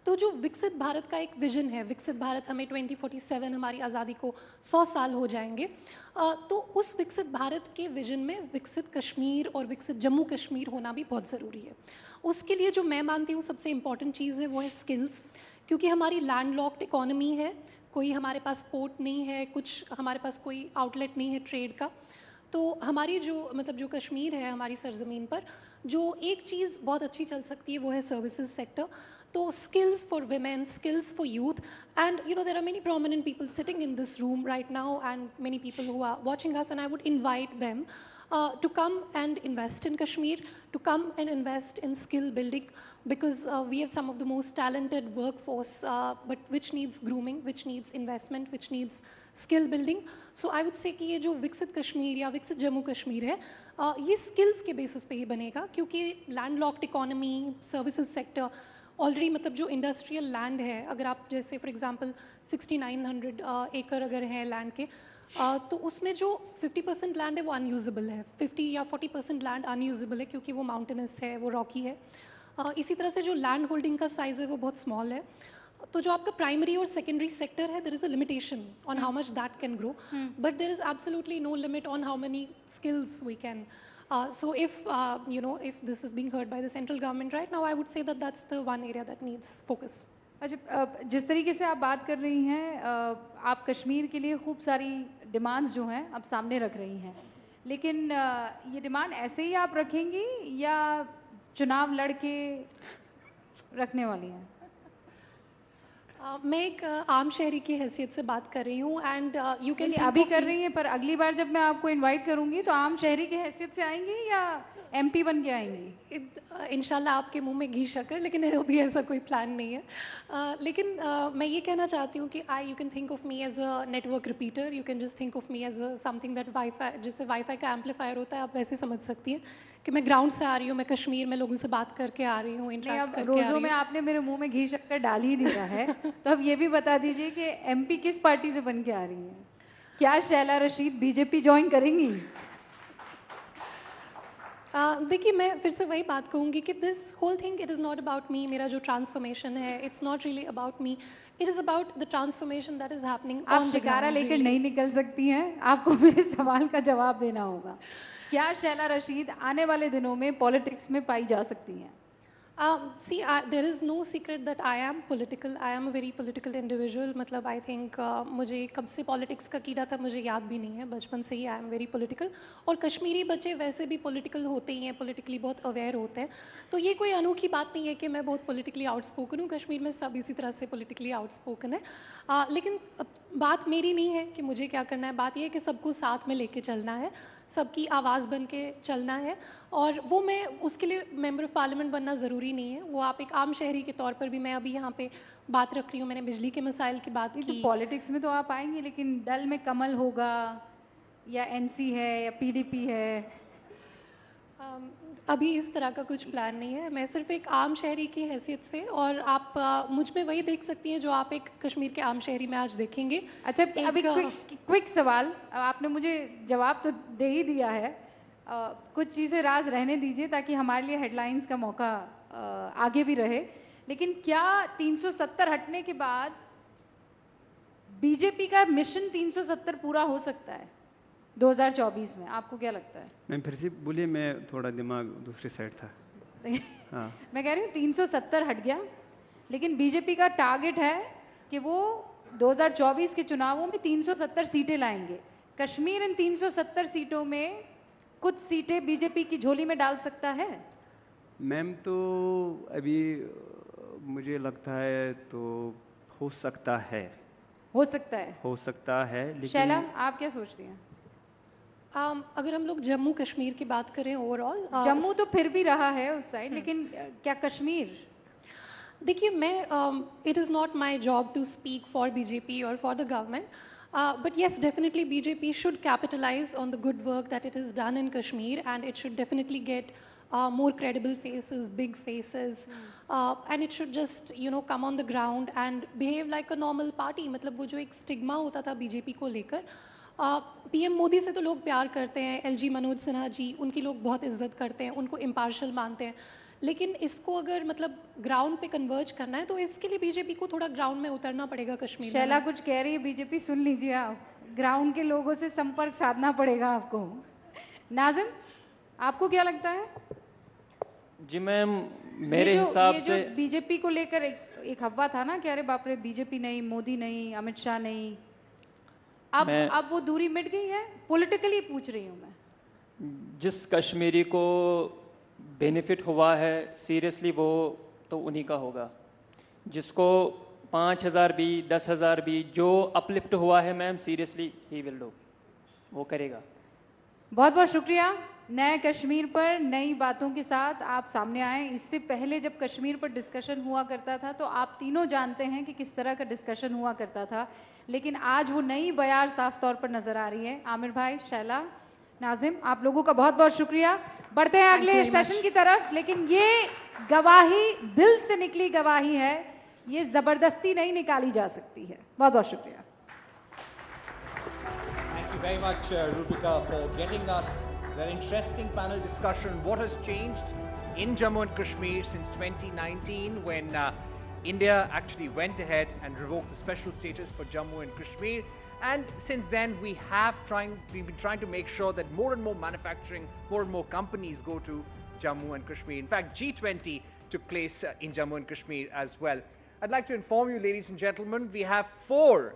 Speaker 1: तो जो विकसित भारत का एक विजन है, विकसित भारत हमें 2047 हमारी आज़ादी को 100 साल हो जाएंगे, तो उस विकसित भारत के विजन में विकसित कश्मीर और विकसित जम्मू कश्मीर होना भी बहुत ज़रूरी है। उसके लिए जो मैं मानती हूँ सबसे इम्पॉर्टेंट चीज़ है वो है स्किल्स, क्योंकि हमारी लैंडलॉक्ड इकोनॉमी है, कोई हमारे पास पोर्ट नहीं है, कुछ हमारे पास कोई आउटलेट नहीं है ट्रेड का। तो हमारी जो मतलब जो कश्मीर है हमारी सरजमीन पर, जो एक चीज़ बहुत अच्छी चल सकती है वो है सर्विसेज सेक्टर। तो skills for women, skills for youth, and you know there are many prominent people sitting in this room right now and many people who are watching us, and I would invite them to come and invest in Kashmir, to come and invest in skill building, because we have some of the most talented workforce, but which needs grooming, which needs investment, which needs skill building. So I would say कि ये जो विकसित कश्मीर या विकसित जम्मू कश्मीर है, ये skills के basis पे ही बनेगा, क्योंकि landlocked economy, services sector, already मतलब जो इंडस्ट्रियल लैंड है, अगर आप जैसे फॉर एग्जांपल 6900 एकड़ अगर हैं लैंड के, तो उसमें जो 50% लैंड है वो अनयूजेबल है, 50 या 40% लैंड अनयूजेबल है क्योंकि वो माउंटेनस है, वो रॉकी है। इसी तरह से जो लैंड होल्डिंग का साइज़ है वो बहुत स्मॉल है। तो जो आपका प्राइमरी और सेकेंडरी सेक्टर है, there is a limitation on how much that can grow, but there is absolutely no limit on how many skills we can. So if you know, if this is being heard by the central government right now, I would say that that's the one area that needs focus.
Speaker 7: अच्छा, जिस तरीके से आप बात कर रही हैं, आप कश्मीर के लिए खूब सारी डिमांड्स जो हैं आप सामने रख रही हैं, लेकिन ये डिमांड ऐसे ही आप रखेंगी या चुनाव लड़ के रखने वाली हैं?
Speaker 1: मैं एक आम शहरी की हैसियत से बात कर रही हूँ, एंड यू कैन
Speaker 7: अभी कर रही हैं, पर अगली बार जब मैं आपको इनवाइट करूँगी तो आम शहरी की हैसियत से आएंगी या एमपी बन के आएंगी?
Speaker 1: इंशाल्लाह आपके मुंह में घी शक्कर, लेकिन अभी ऐसा कोई प्लान नहीं है। लेकिन मैं ये कहना चाहती हूँ कि you can think of me as a network repeater, you can just think of me as a something that wifi, जैसे वाईफाई का एम्पलीफायर होता है, आप वैसे समझ सकती हैं कि मैं ग्राउंड से आ रही हूँ, मैं कश्मीर में लोगों से बात करके आ रही हूँ, इंटरेक्ट करके आ रही हूँ।
Speaker 7: रोज़ों में आपने मेरे मुंह में घी शक्कर डाल ही दिया है, तो अब ये भी बता दीजिए कि एमपी किस पार्टी से बन के आ रही हैं? क्या शैला रशीद बीजेपी ज्वाइन करेंगी?
Speaker 1: देखिए, मैं फिर से वही बात कहूँगी कि this whole thing, it is not about me. मेरा जो ट्रांसफॉर्मेशन है, it's not really about me, it is about the transformation that is happening on the ground.
Speaker 7: आप शिकारा लेकर नहीं निकल सकती हैं, आपको मेरे सवाल का जवाब देना होगा। क्या शैला रशीद आने वाले दिनों में पॉलिटिक्स में पाई जा सकती हैं?
Speaker 1: See, there is no secret that I am political. I am a very political individual. मतलब I think मुझे कब से politics का कीड़ा था मुझे याद भी नहीं है, बचपन से ही I am very political. और कश्मीरी बच्चे वैसे भी political होते ही हैं, politically बहुत aware होते हैं। तो ये कोई अनोखी बात नहीं है कि मैं बहुत politically outspoken हूँ, कश्मीर में सब इसी तरह से politically outspoken है। लेकिन बात मेरी नहीं है कि मुझे क्या करना है, बात ये है कि सबको साथ में लेके चलना है, सबकी आवाज़ बन के चलना है, और वो मैं उसके लिए मेंबर ऑफ पार्लियामेंट बनना ज़रूरी नहीं है, वो आप एक आम शहरी के तौर पर भी, मैं अभी यहाँ पे बात रख रही हूँ, मैंने बिजली के मसाइल की बात की।
Speaker 7: तो पॉलिटिक्स में तो आप आएंगे, लेकिन दल में कमल होगा या एनसी है या पीडीपी है?
Speaker 1: अभी इस तरह का कुछ प्लान नहीं है, मैं सिर्फ एक आम शहरी की हैसियत से, और आप मुझ में वही देख सकती हैं जो आप एक कश्मीर के आम शहरी में आज देखेंगे।
Speaker 7: अच्छा, अभी क्विक सवाल, आपने मुझे जवाब तो दे ही दिया है, कुछ चीज़ें राज रहने दीजिए ताकि हमारे लिए हेडलाइंस का मौका आगे भी रहे। लेकिन क्या 370 हटने के बाद बीजेपी का मिशन 370 पूरा हो सकता है 2024 में? आपको क्या लगता है?
Speaker 14: मैं फिर से बोलिए, मैं थोड़ा दिमाग दूसरी साइड था। हाँ।
Speaker 7: मैं कह रही हूँ 370 हट गया, लेकिन बीजेपी का टारगेट है कि वो 2024 के चुनावों में 370 सीटें लाएंगे। कश्मीर इन 370 सीटों में कुछ सीटें बीजेपी की झोली में डाल सकता है?
Speaker 14: मैम, तो अभी मुझे लगता है तो हो सकता है।
Speaker 7: हो सकता है?
Speaker 14: हो सकता है, लेकिन
Speaker 7: शैला, आप क्या सोचती हैं?
Speaker 1: अगर हम लोग जम्मू कश्मीर की बात करें ओवरऑल,
Speaker 7: जम्मू तो फिर भी रहा है उस साइड, लेकिन क्या कश्मीर?
Speaker 1: देखिए, मैं it is not my job to speak for BJP और for the government, but yes, definitely BJP should capitalize on the good work that it has done in Kashmir, and it should definitely get more credible faces, big faces, and it should just, you know, come on the ground and behave like a normal party. मतलब वो जो एक stigma होता था BJP को लेकर, PM Modi से तो लोग प्यार करते हैं, एलजी मनोज सिन्हा जी, उनकी लोग बहुत इज्जत करते हैं, उनको इम्पार्शल मानते हैं, लेकिन इसको अगर मतलब ग्राउंड पे कन्वर्ज करना है तो इसके लिए बीजेपी को थोड़ा ग्राउंड में उतरना पड़ेगा कश्मीर में।
Speaker 7: शैला कुछ कह रही है बीजेपी, सुन लीजिए आप, ग्राउंड के लोगों से संपर्क साधना पड़ेगा आपको। नाजिम, आपको क्या लगता है?
Speaker 15: जी मैम, मेरे हिसाब से
Speaker 7: बीजेपी को लेकर एक अफवाह था ना कि अरे बाप रे बीजेपी नहीं, मोदी नहीं, अमित शाह नहीं, अब वो दूरी मिट गई है? पॉलिटिकली पूछ रही हूँ मैं।
Speaker 15: जिस कश्मीरी को बेनिफिट हुआ है सीरियसली वो तो उन्हीं का होगा। जिसको 5,000 भी 10,000 भी जो अपलिफ्ट हुआ है ma'am, seriously he will do, वो करेगा।
Speaker 7: बहुत बहुत शुक्रिया। नए कश्मीर पर नई बातों के साथ आप सामने आए। इससे पहले जब कश्मीर पर डिस्कशन हुआ करता था तो आप तीनों जानते हैं कि किस तरह का डिस्कशन हुआ करता था, लेकिन आज वो नई बयार साफ तौर पर नजर आ रही है। आमिर भाई, शैला, नाजिम, आप लोगों का बहुत बहुत शुक्रिया। बढ़ते हैं अगले सेशन की तरफ, लेकिन ये गवाही दिल से निकली गवाही है, ये जबरदस्ती नहीं निकाली जा सकती है। बहुत बहुत शुक्रिया।
Speaker 16: Thank you very much, Rupika, for getting us that interesting panel discussion. What has changed in Jammu and Kashmir since 2019 when India actually went ahead and revoked the special status for Jammu and Kashmir. And since then, we've been trying to make sure that more and more manufacturing, more and more companies go to Jammu and Kashmir. In fact, G20 took place in Jammu and Kashmir as well. I'd like to inform you, ladies and gentlemen, we have four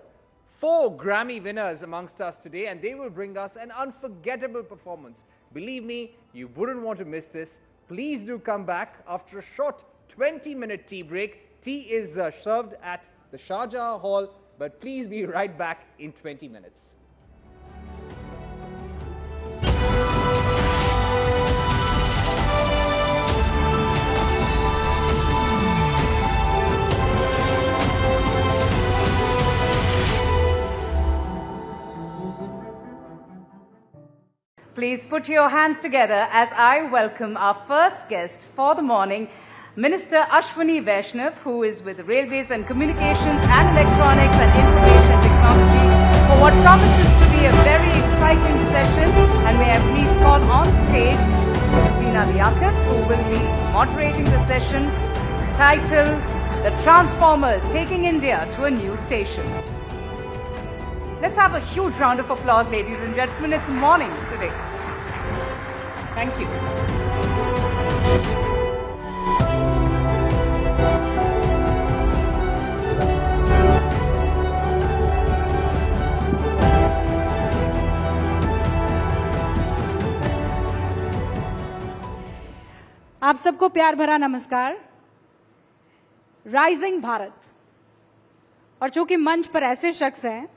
Speaker 16: Grammy winners amongst us today, and they will bring us an unforgettable performance. Believe me, you wouldn't want to miss this. Please do come back after a short 20-minute tea break. Tea is served at the Shahjahan Hall, but please be right back in 20 minutes.
Speaker 17: Please put your hands together as I welcome our first guest for the morning, Minister Ashwini Vaishnav, who is with Railways and Communications and Electronics and Information Technology, for what promises to be a very exciting session. And may I please call on stage Veena Liaquat, who will be moderating the session titled The Transformers Taking India to a New Station. Let's have a huge round of applause, ladies and gentlemen. It's morning today. Thank you.
Speaker 7: आप सबको प्यार भरा नमस्कार। Rising Bharat, और चूंकि मंच पर ऐसे शख्स हैं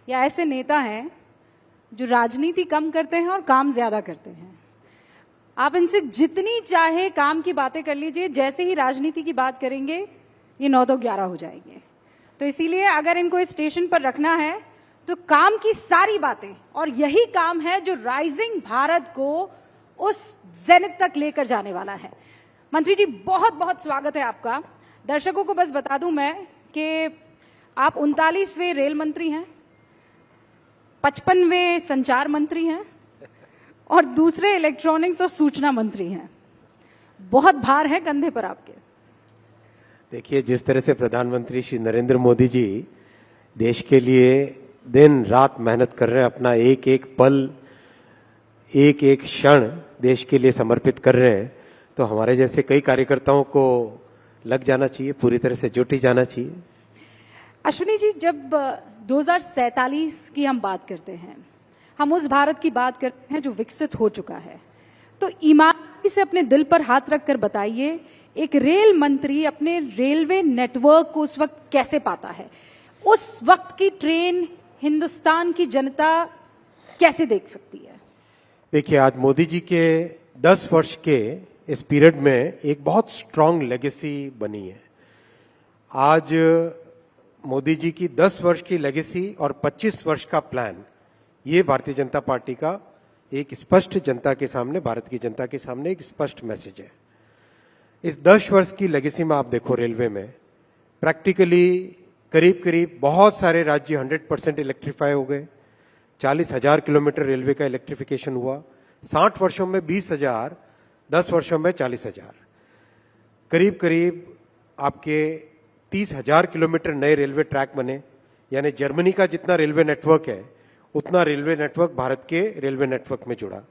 Speaker 7: या ऐसे नेता हैं जो राजनीति कम करते हैं और काम ज्यादा करते हैं, आप इनसे जितनी चाहे काम की बातें कर लीजिए, जैसे ही राजनीति की बात करेंगे ये 9 तो 11 हो जाएंगे। तो इसीलिए अगर इनको इस स्टेशन पर रखना है तो काम की सारी बातें, और यही काम है जो राइजिंग भारत को उस जेनिथ तक लेकर जाने वाला है। मंत्री जी, बहुत बहुत स्वागत है आपका। दर्शकों को बस बता दूं मैं कि आप 39वें रेल मंत्री हैं, 55वें संचार मंत्री हैं और दूसरे इलेक्ट्रॉनिक्स और सूचना मंत्री हैं। बहुत भार है कंधे पर आपके।
Speaker 19: देखिए, जिस तरह से प्रधानमंत्री श्री नरेंद्र मोदी जी देश के लिए दिन रात मेहनत कर रहे हैं, अपना एक एक पल, एक एक क्षण देश के लिए समर्पित कर रहे हैं, तो हमारे जैसे कई कार्यकर्ताओं को लग जाना चाहिए, पूरी तरह से जुट ही जाना चाहिए।
Speaker 7: अश्विनी जी, जब 2047 की हम बात करते हैं, हम उस भारत की बात करते हैं जो विकसित हो चुका है, तो ईमानदारी से अपने दिल पर हाथ रखकर बताइए, एक रेल मंत्री अपने रेलवे नेटवर्क को उस वक्त कैसे पाता है? उस वक्त की ट्रेन हिंदुस्तान की जनता कैसे देख सकती है?
Speaker 19: देखिए, आज मोदी जी के 10 वर्ष के इस पीरियड में एक बहुत स्ट्रांग लेगेसी बनी है। आज मोदी जी की 10 वर्ष की लेगेसी और 25 वर्ष का प्लान, ये भारतीय जनता पार्टी का एक स्पष्ट जनता के सामने, भारत की जनता के सामने एक स्पष्ट मैसेज है। इस 10 वर्ष की लेगेसी में आप देखो, रेलवे में प्रैक्टिकली करीब करीब बहुत सारे राज्य 100% इलेक्ट्रीफाई हो गए, 40,000 किलोमीटर रेलवे का इलेक्ट्रिफिकेशन हुआ, 60 वर्षों में 20,000, 10 वर्षों में 40,000, करीब करीब आपके 30,000 किलोमीटर नए रेलवे ट्रैक बने। यानी जर्मनी का जितना रेलवे नेटवर्क है उतना रेलवे नेटवर्क भारत के रेलवे नेटवर्क में जुड़ा।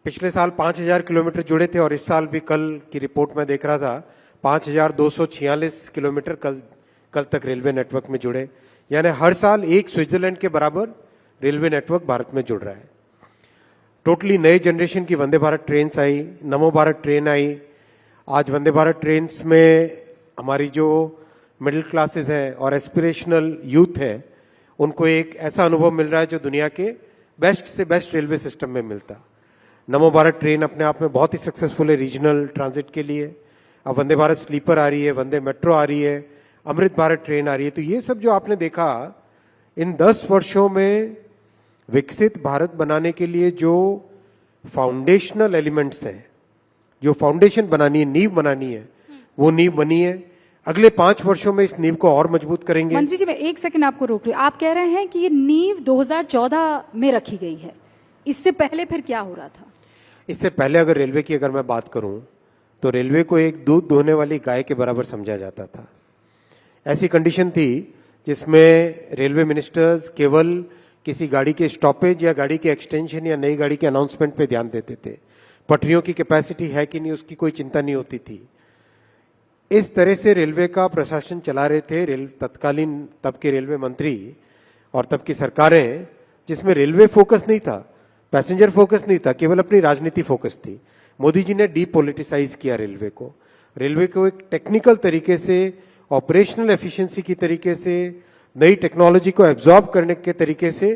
Speaker 19: पिछले साल 5,000 किलोमीटर जुड़े थे और इस साल भी कल की रिपोर्ट में देख रहा था 5,246 किलोमीटर कल तक रेलवे नेटवर्क में जुड़े। यानी हर साल एक स्विट्जरलैंड के बराबर रेलवे नेटवर्क भारत में जुड़ रहा है। टोटली नए जनरेशन की वंदे भारत ट्रेन आई, नमो भारत ट्रेन आई। आज वंदे भारत ट्रेन में हमारी जो मिडिल क्लासेस है और एस्पिरेशनल यूथ है उनको एक ऐसा अनुभव मिल रहा है जो दुनिया के बेस्ट से बेस्ट रेलवे सिस्टम में मिलता। नमो भारत ट्रेन अपने आप में बहुत ही सक्सेसफुल है रीजनल ट्रांजिट के लिए। अब वंदे भारत स्लीपर आ रही है, वंदे मेट्रो आ रही है, अमृत भारत ट्रेन आ रही है। तो ये सब जो आपने देखा इन 10 वर्षों में विकसित भारत बनाने के लिए जो फाउंडेशनल एलिमेंट्स हैं, जो फाउंडेशन बनानी है, नींव बनानी है, वो नींव बनी है। अगले 5 वर्षों में इस नींव को और मजबूत करेंगे।
Speaker 7: मंत्री जी, मैं एक सेकंड आपको रोक रही हूँ। आप कह रहे हैं कि ये नींव 2014 में रखी गई है, इससे पहले फिर क्या हो रहा था?
Speaker 19: इससे पहले अगर रेलवे की मैं बात करूं तो रेलवे को एक दूध दोहने वाली गाय के बराबर समझा जाता था। ऐसी कंडीशन थी जिसमें रेलवे मिनिस्टर्स केवल किसी गाड़ी के स्टॉपेज या गाड़ी के एक्सटेंशन या नई गाड़ी के अनाउंसमेंट पे ध्यान देते थे। पटरियों की कैपेसिटी है कि नहीं उसकी कोई चिंता नहीं होती थी। इस तरह से रेलवे का प्रशासन चला रहे थे तत्कालीन तब के रेलवे मंत्री और तब की सरकारें, जिसमें रेलवे फोकस नहीं था, पैसेंजर फोकस नहीं था, केवल अपनी राजनीति फोकस थी। मोदी जी ने डीपोलिटिसाइज किया रेलवे को एक टेक्निकल तरीके से, ऑपरेशनल एफिशिएंसी की तरीके से, नई टेक्नोलॉजी को एब्जॉर्ब करने के तरीके से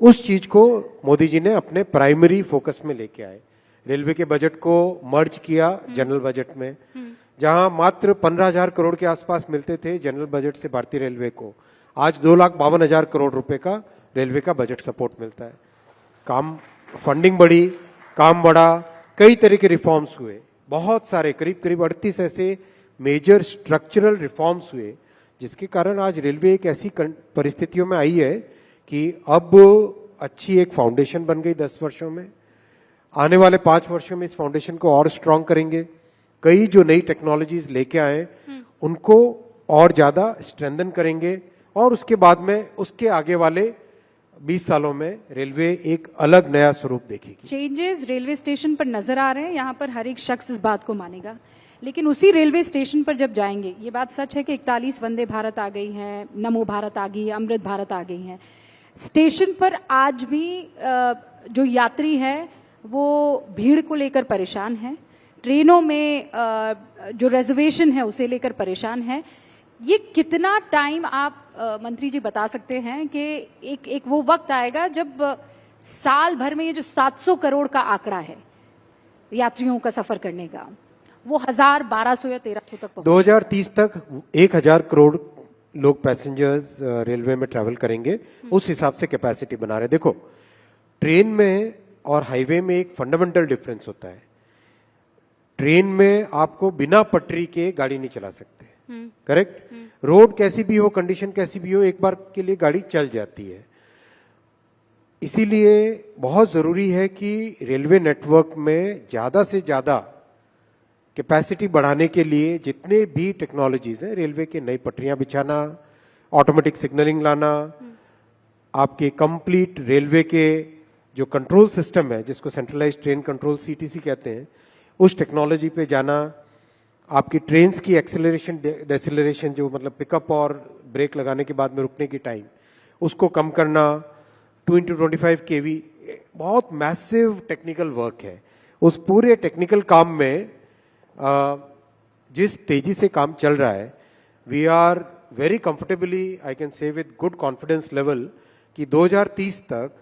Speaker 19: उस चीज को मोदी जी ने अपने प्राइमरी फोकस में लेके आए। रेलवे के बजट को मर्ज किया जनरल बजट में, जहां मात्र 15,000 करोड़ के आसपास मिलते थे जनरल बजट से भारतीय रेलवे को, आज 2,52,000 करोड़ रुपए का रेलवे का बजट सपोर्ट मिलता है। काम फंडिंग बढ़ी, काम बढ़ा, कई तरह के रिफॉर्म्स हुए, बहुत सारे करीब करीब 38 ऐसे मेजर स्ट्रक्चरल रिफॉर्म्स हुए, जिसके कारण आज रेलवे एक ऐसी परिस्थितियों में आई है कि अब अच्छी एक फाउंडेशन बन गई 10 वर्षों में। आने वाले 5 वर्षों में इस फाउंडेशन को और स्ट्रांग करेंगे। कई जो नई टेक्नोलॉजीज लेके आए उनको और ज्यादा स्ट्रेंथन करेंगे और उसके बाद में उसके आगे वाले 20 सालों में रेलवे एक अलग नया स्वरूप देखेगी।
Speaker 7: चेंजेस रेलवे स्टेशन पर नजर आ रहे हैं, यहाँ पर हर एक शख्स इस बात को मानेगा। लेकिन उसी रेलवे स्टेशन पर जब जाएंगे, ये बात सच है कि 41 वंदे भारत आ गई हैं, नमो भारत आ गई है, अमृत भारत आ गई हैं। स्टेशन पर आज भी जो यात्री है वो भीड़ को लेकर परेशान है, ट्रेनों में जो रिजर्वेशन है उसे लेकर परेशान है। ये कितना टाइम आप मंत्री जी बता सकते हैं कि एक वो वक्त आएगा जब साल भर में ये जो 700 करोड़ का आंकड़ा है यात्रियों का सफर करने का, वो 1,000, 1,200 या 1,300 तक
Speaker 19: 2030 तक 1,000 करोड़ लोग पैसेंजर्स रेलवे में ट्रैवल करेंगे। उस हिसाब से कैपेसिटी बना रहे। देखो, ट्रेन में और हाईवे में एक फंडामेंटल डिफरेंस होता है। ट्रेन में आपको बिना पटरी के गाड़ी नहीं चला सकते, करेक्ट? रोड कैसी भी हो, कंडीशन कैसी भी हो, एक बार के लिए गाड़ी चल जाती है। इसीलिए बहुत जरूरी है कि रेलवे नेटवर्क में ज्यादा से ज्यादा कैपेसिटी बढ़ाने के लिए जितने भी टेक्नोलॉजीज हैं, रेलवे के नई पटरियां बिछाना, ऑटोमेटिक सिग्नलिंग लाना, आपके कंप्लीट रेलवे के जो कंट्रोल सिस्टम है जिसको सेंट्रलाइज्ड ट्रेन कंट्रोल सीटीसी कहते हैं, उस टेक्नोलॉजी पे जाना, आपकी ट्रेन्स की एक्सेलरेशन डेसेलरेशन जो मतलब पिकअप और ब्रेक लगाने के बाद में रुकने की टाइम, उसको कम करना, 2x25 kV, बहुत मैसिव टेक्निकल वर्क है। उस पूरे टेक्निकल काम में जिस तेजी से काम चल रहा है, we are very comfortably, I can say with good confidence level, कि 2030 तक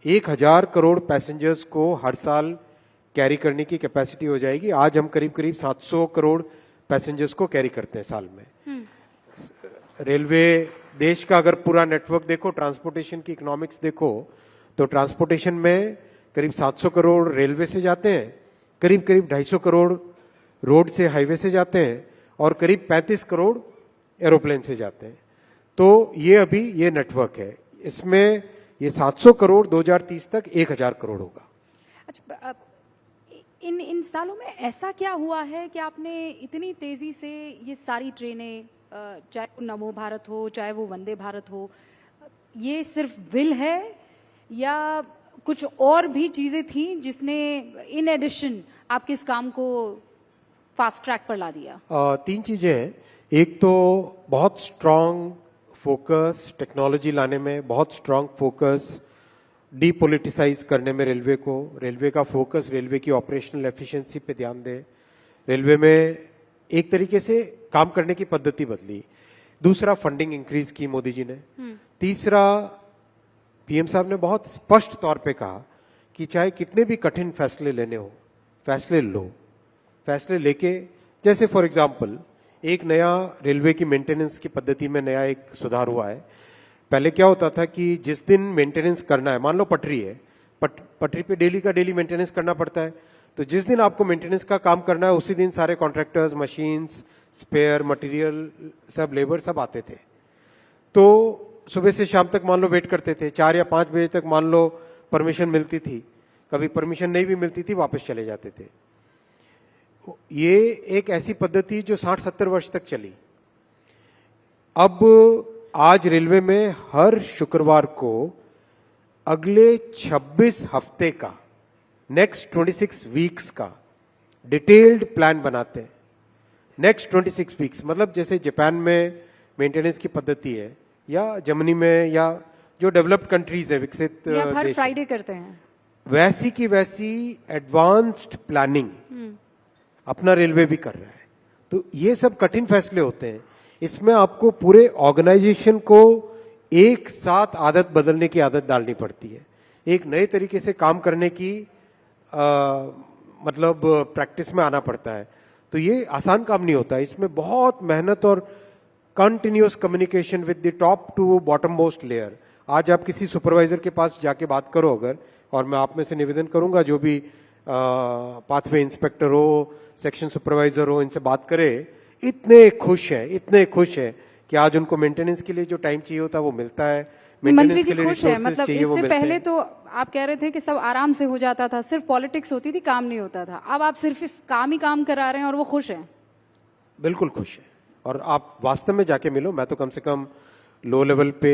Speaker 19: 1,000 करोड़ पैसेंजर्स को हर साल कैरी करने की कैपेसिटी हो जाएगी। आज हम करीब करीब 700 करोड़ पैसेंजर्स को कैरी करते हैं साल में। रेलवे देश का अगर पूरा नेटवर्क देखो, ट्रांसपोर्टेशन की इकोनॉमिक्स देखो, तो ट्रांसपोर्टेशन में करीब 700 करोड़ रेलवे से जाते हैं, करीब करीब 250 करोड़ रोड से हाईवे से जाते हैं और करीब 35 करोड़ एरोप्लेन से जाते हैं। तो ये अभी ये नेटवर्क है। इसमें ये 700 करोड़ 2030 तक 1000 करोड़ होगा।
Speaker 7: अच्छा, इन सालों में ऐसा क्या हुआ है कि आपने इतनी तेजी से ये सारी ट्रेनें, चाहे वो नमो भारत हो, चाहे वो वंदे भारत हो, ये सिर्फ विल है या कुछ और भी चीजें थी जिसने इन एडिशन आपके इस काम को फास्ट ट्रैक पर ला दिया?
Speaker 19: 3 चीजें हैं। एक तो बहुत स्ट्रांग फोकस टेक्नोलॉजी लाने में, बहुत स्ट्रांग फोकस डीपोलिटिसाइज करने में रेलवे को, रेलवे का फोकस रेलवे की ऑपरेशनल एफिशिएंसी पे ध्यान दे, रेलवे में एक तरीके से काम करने की पद्धति बदली। दूसरा, फंडिंग इंक्रीज की मोदी जी ने। तीसरा, पीएम साहब ने बहुत स्पष्ट तौर पे कहा कि चाहे कितने भी कठिन फैसले लेने हो, फैसले लो, फैसले लेके, जैसे फॉर एग्जांपल एक नया रेलवे की मेंटेनेंस की पद्धति में नया एक सुधार हुआ है। पहले क्या होता था कि जिस दिन मेंटेनेंस करना है, मान लो पटरी है, पटरी पे डेली का डेली मेंटेनेंस करना पड़ता है, तो जिस दिन आपको मेंटेनेंस का काम करना है उसी दिन सारे कॉन्ट्रैक्टर्स, मशीन्स, स्पेयर मटेरियल, सब लेबर सब आते थे। तो सुबह से शाम तक मान लो वेट करते थे, 4 या 5 बजे तक मान लो परमिशन मिलती थी, कभी परमिशन नहीं भी मिलती थी, वापस चले जाते थे। ये एक ऐसी पद्धति जो 60-70 वर्ष तक चली। अब आज रेलवे में हर शुक्रवार को अगले 26 हफ्ते का, नेक्स्ट 26 वीक्स का डिटेल्ड प्लान बनाते हैं। नेक्स्ट 26 वीक्स मतलब जैसे जापान में मेंटेनेंस की पद्धति है, या जर्मनी में, या जो डेवलप्ड कंट्रीज है, विकसित
Speaker 7: या हर
Speaker 19: देश,
Speaker 7: फ्राइडे करते हैं,
Speaker 19: वैसी की वैसी एडवांस्ड प्लानिंग अपना रेलवे भी कर रहा है। तो ये सब कठिन फैसले होते हैं, इसमें आपको पूरे ऑर्गेनाइजेशन को एक साथ आदत बदलने की आदत डालनी पड़ती है, एक नए तरीके से काम करने की मतलब प्रैक्टिस में आना पड़ता है। तो ये आसान काम नहीं होता, इसमें बहुत मेहनत और continuous communication with the top to bottom most layer. आज आप किसी सुपरवाइजर के पास जाके बात करो अगर, और मैं आप में से निवेदन करूंगा जो भी पाथवे इंस्पेक्टर हो, सेक्शन सुपरवाइजर हो, इनसे बात करे, इतने खुश है कि आज उनको मेंटेनेंस के लिए जो टाइम चाहिए होता है वो मिलता है,
Speaker 7: मंत्री जी खुश है। मतलब इससे पहले तो आप कह रहे थे कि सब आराम से हो जाता था, सिर्फ पॉलिटिक्स होती थी, काम नहीं होता था। अब आप सिर्फ इस काम ही काम करा रहे हैं और वो खुश हैं।
Speaker 19: बिल्कुल खुश है, और आप वास्तव में जाके मिलो। मैं तो कम से कम लो लेवल पे,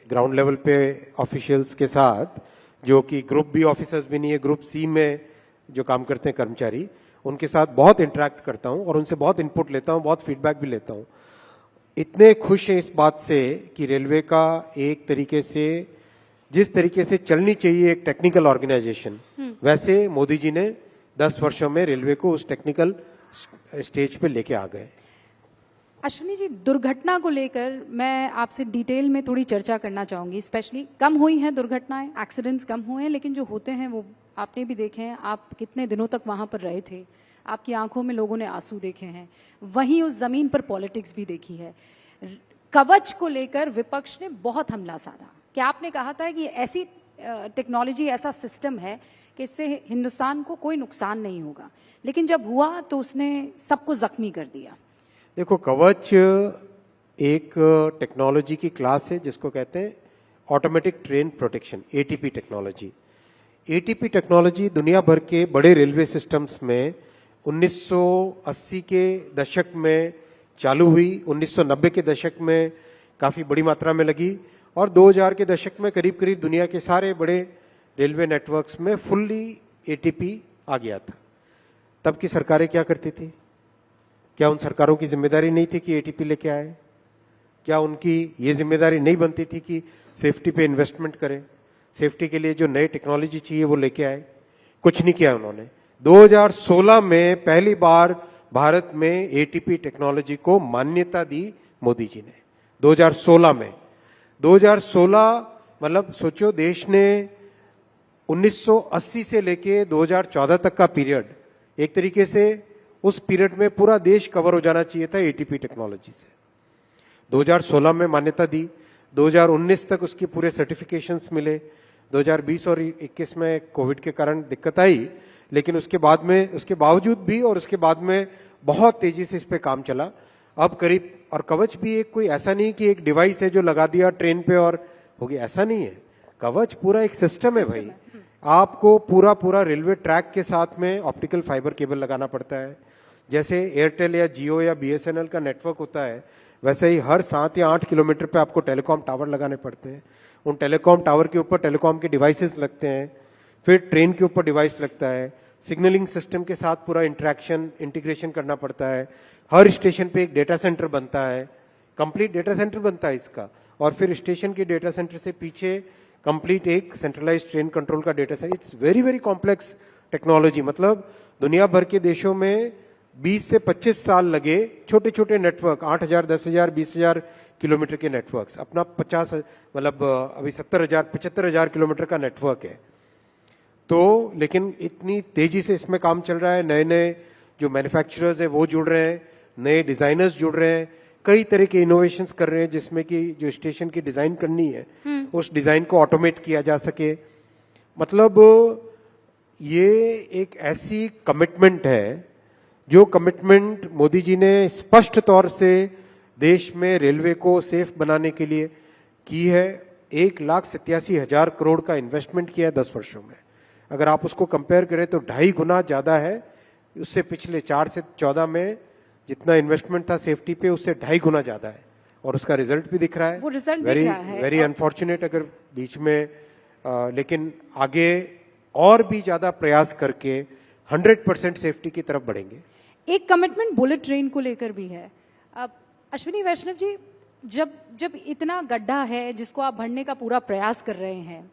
Speaker 19: ग्राउंड लेवल पे ऑफिशियल्स के साथ, जो कि ग्रुप बी ऑफिसर्स भी नहीं है, ग्रुप सी में जो काम करते हैं कर्मचारी, उनके साथ बहुत इंटरेक्ट करता हूं और उनसे बहुत इनपुट लेता हूं, बहुत फीडबैक भी लेता हूं। इतने खुश हैं इस बात से कि रेलवे का एक तरीके से, जिस तरीके से चलनी चाहिए एक टेक्निकल ऑर्गेनाइजेशन, वैसे मोदी जी ने 10 वर्षों में रेलवे को उस टेक्निकल स्टेज पे लेके आ गए।
Speaker 7: अश्विनी जी, दुर्घटना को लेकर मैं आपसे डिटेल में थोड़ी चर्चा करना चाहूंगी। स्पेशली कम हुई हैं दुर्घटनाएं, एक्सीडेंट्स कम हुए हैं, लेकिन जो होते हैं वो आपने भी देखे हैं। आप कितने दिनों तक वहां पर रहे थे, आपकी आंखों में लोगों ने आंसू देखे हैं, वहीं उस जमीन पर पॉलिटिक्स भी देखी है। कवच को लेकर विपक्ष ने बहुत हमला साधा कि आपने कहा था कि ऐसी टेक्नोलॉजी, ऐसा सिस्टम है कि इससे हिंदुस्तान को कोई नुकसान नहीं होगा, लेकिन जब हुआ तो उसने सबको जख्मी कर दिया।
Speaker 19: देखो, कवच एक टेक्नोलॉजी की क्लास है जिसको कहते हैं automatic train protection, ATP technology. ATP technology दुनिया भर के बड़े रेलवे सिस्टम्स में 1980 के दशक में चालू हुई, 1990 के दशक में काफ़ी बड़ी मात्रा में लगी, और 2000 के दशक में करीब करीब दुनिया के सारे बड़े रेलवे नेटवर्क्स में फुल्ली एटीपी आ गया था। तब की सरकारें क्या करती थी? क्या उन सरकारों की जिम्मेदारी नहीं थी कि एटीपी लेके आए? क्या उनकी ये जिम्मेदारी नहीं बनती थी कि सेफ्टी पे इन्वेस्टमेंट करें, सेफ्टी के लिए जो नई टेक्नोलॉजी चाहिए वो लेके आए? कुछ नहीं किया उन्होंने। 2016 में पहली बार भारत में एटीपी टेक्नोलॉजी को मान्यता दी मोदी जी ने, 2016 में। 2016 मतलब सोचो, देश ने 1980 से लेके 2014 तक का पीरियड, एक तरीके से उस पीरियड में पूरा देश कवर हो जाना चाहिए था एटीपी टेक्नोलॉजी से। 2016 में मान्यता दी, 2019 तक उसके पूरे सर्टिफिकेशंस मिले। 2020 और 21 में कोविड के कारण दिक्कत आई, लेकिन उसके बाद में, उसके बावजूद भी और उसके बाद में बहुत तेजी से इस पे काम चला। अब करीब, और कवच भी एक कोई ऐसा नहीं कि एक डिवाइस है जो लगा दिया ट्रेन पे और हो गया, ऐसा नहीं है। कवच पूरा एक सिस्टम है भाई। आपको पूरा पूरा रेलवे ट्रैक के साथ में ऑप्टिकल फाइबर केबल लगाना पड़ता है। जैसे एयरटेल या जियो या बीएसएनएल का नेटवर्क होता है, वैसे ही हर 7 या 8 किलोमीटर पे आपको टेलीकॉम टावर लगाने पड़ते हैं। उन टेलीकॉम टावर के ऊपर टेलीकॉम के डिवाइसेस लगते हैं, फिर ट्रेन के ऊपर डिवाइस लगता है, सिग्नलिंग सिस्टम के साथ पूरा इंटरेक्शन इंटीग्रेशन करना पड़ता है। हर स्टेशन पे एक डेटा सेंटर बनता है, कंप्लीट डेटा सेंटर बनता है इसका, और फिर स्टेशन के डेटा सेंटर से पीछे कंप्लीट एक सेंट्रलाइज्ड ट्रेन कंट्रोल का data centre. It's very very complex technology. मतलब दुनिया भर के देशों में 20 से 25 साल लगे छोटे छोटे नेटवर्क, 8,000, 10,000, 20,000 किलोमीटर के नेटवर्क्स, अपना 50 मतलब अभी 70,000, 75,000 किलोमीटर का नेटवर्क है। तो लेकिन इतनी तेजी से इसमें काम चल रहा है, नए नए जो मैन्युफैक्चरर्स है वो जुड़ रहे हैं, नए डिजाइनर्स जुड़ रहे हैं, कई तरह के इनोवेशंस कर रहे हैं, जिसमें कि जो स्टेशन की डिजाइन करनी है उस डिजाइन को ऑटोमेट किया जा सके। मतलब ये एक ऐसी कमिटमेंट है जो कमिटमेंट मोदी जी ने स्पष्ट तौर से देश में रेलवे को सेफ बनाने के लिए की है। 1,87,000 करोड़ का इन्वेस्टमेंट किया है 10 वर्षों में। अगर आप उसको कंपेयर करें तो 2.5 गुना ज्यादा है उससे पिछले 4 से 14 में जितना इन्वेस्टमेंट था सेफ्टी पे, उससे 2.5 गुना ज्यादा है, और उसका रिजल्ट भी दिख रहा है।
Speaker 7: वो रिजल्ट
Speaker 19: वेरी
Speaker 7: दिख रहा है।
Speaker 19: वेरी अनफॉर्चुनेट अगर बीच में लेकिन आगे और भी ज्यादा प्रयास करके 100% सेफ्टी की तरफ बढ़ेंगे।
Speaker 7: एक कमिटमेंट बुलेट ट्रेन को लेकर भी है। अब अश्विनी वैष्णव जी, जब इतना गड्ढा है जिसको आप भरने का पूरा प्रयास कर रहे हैं,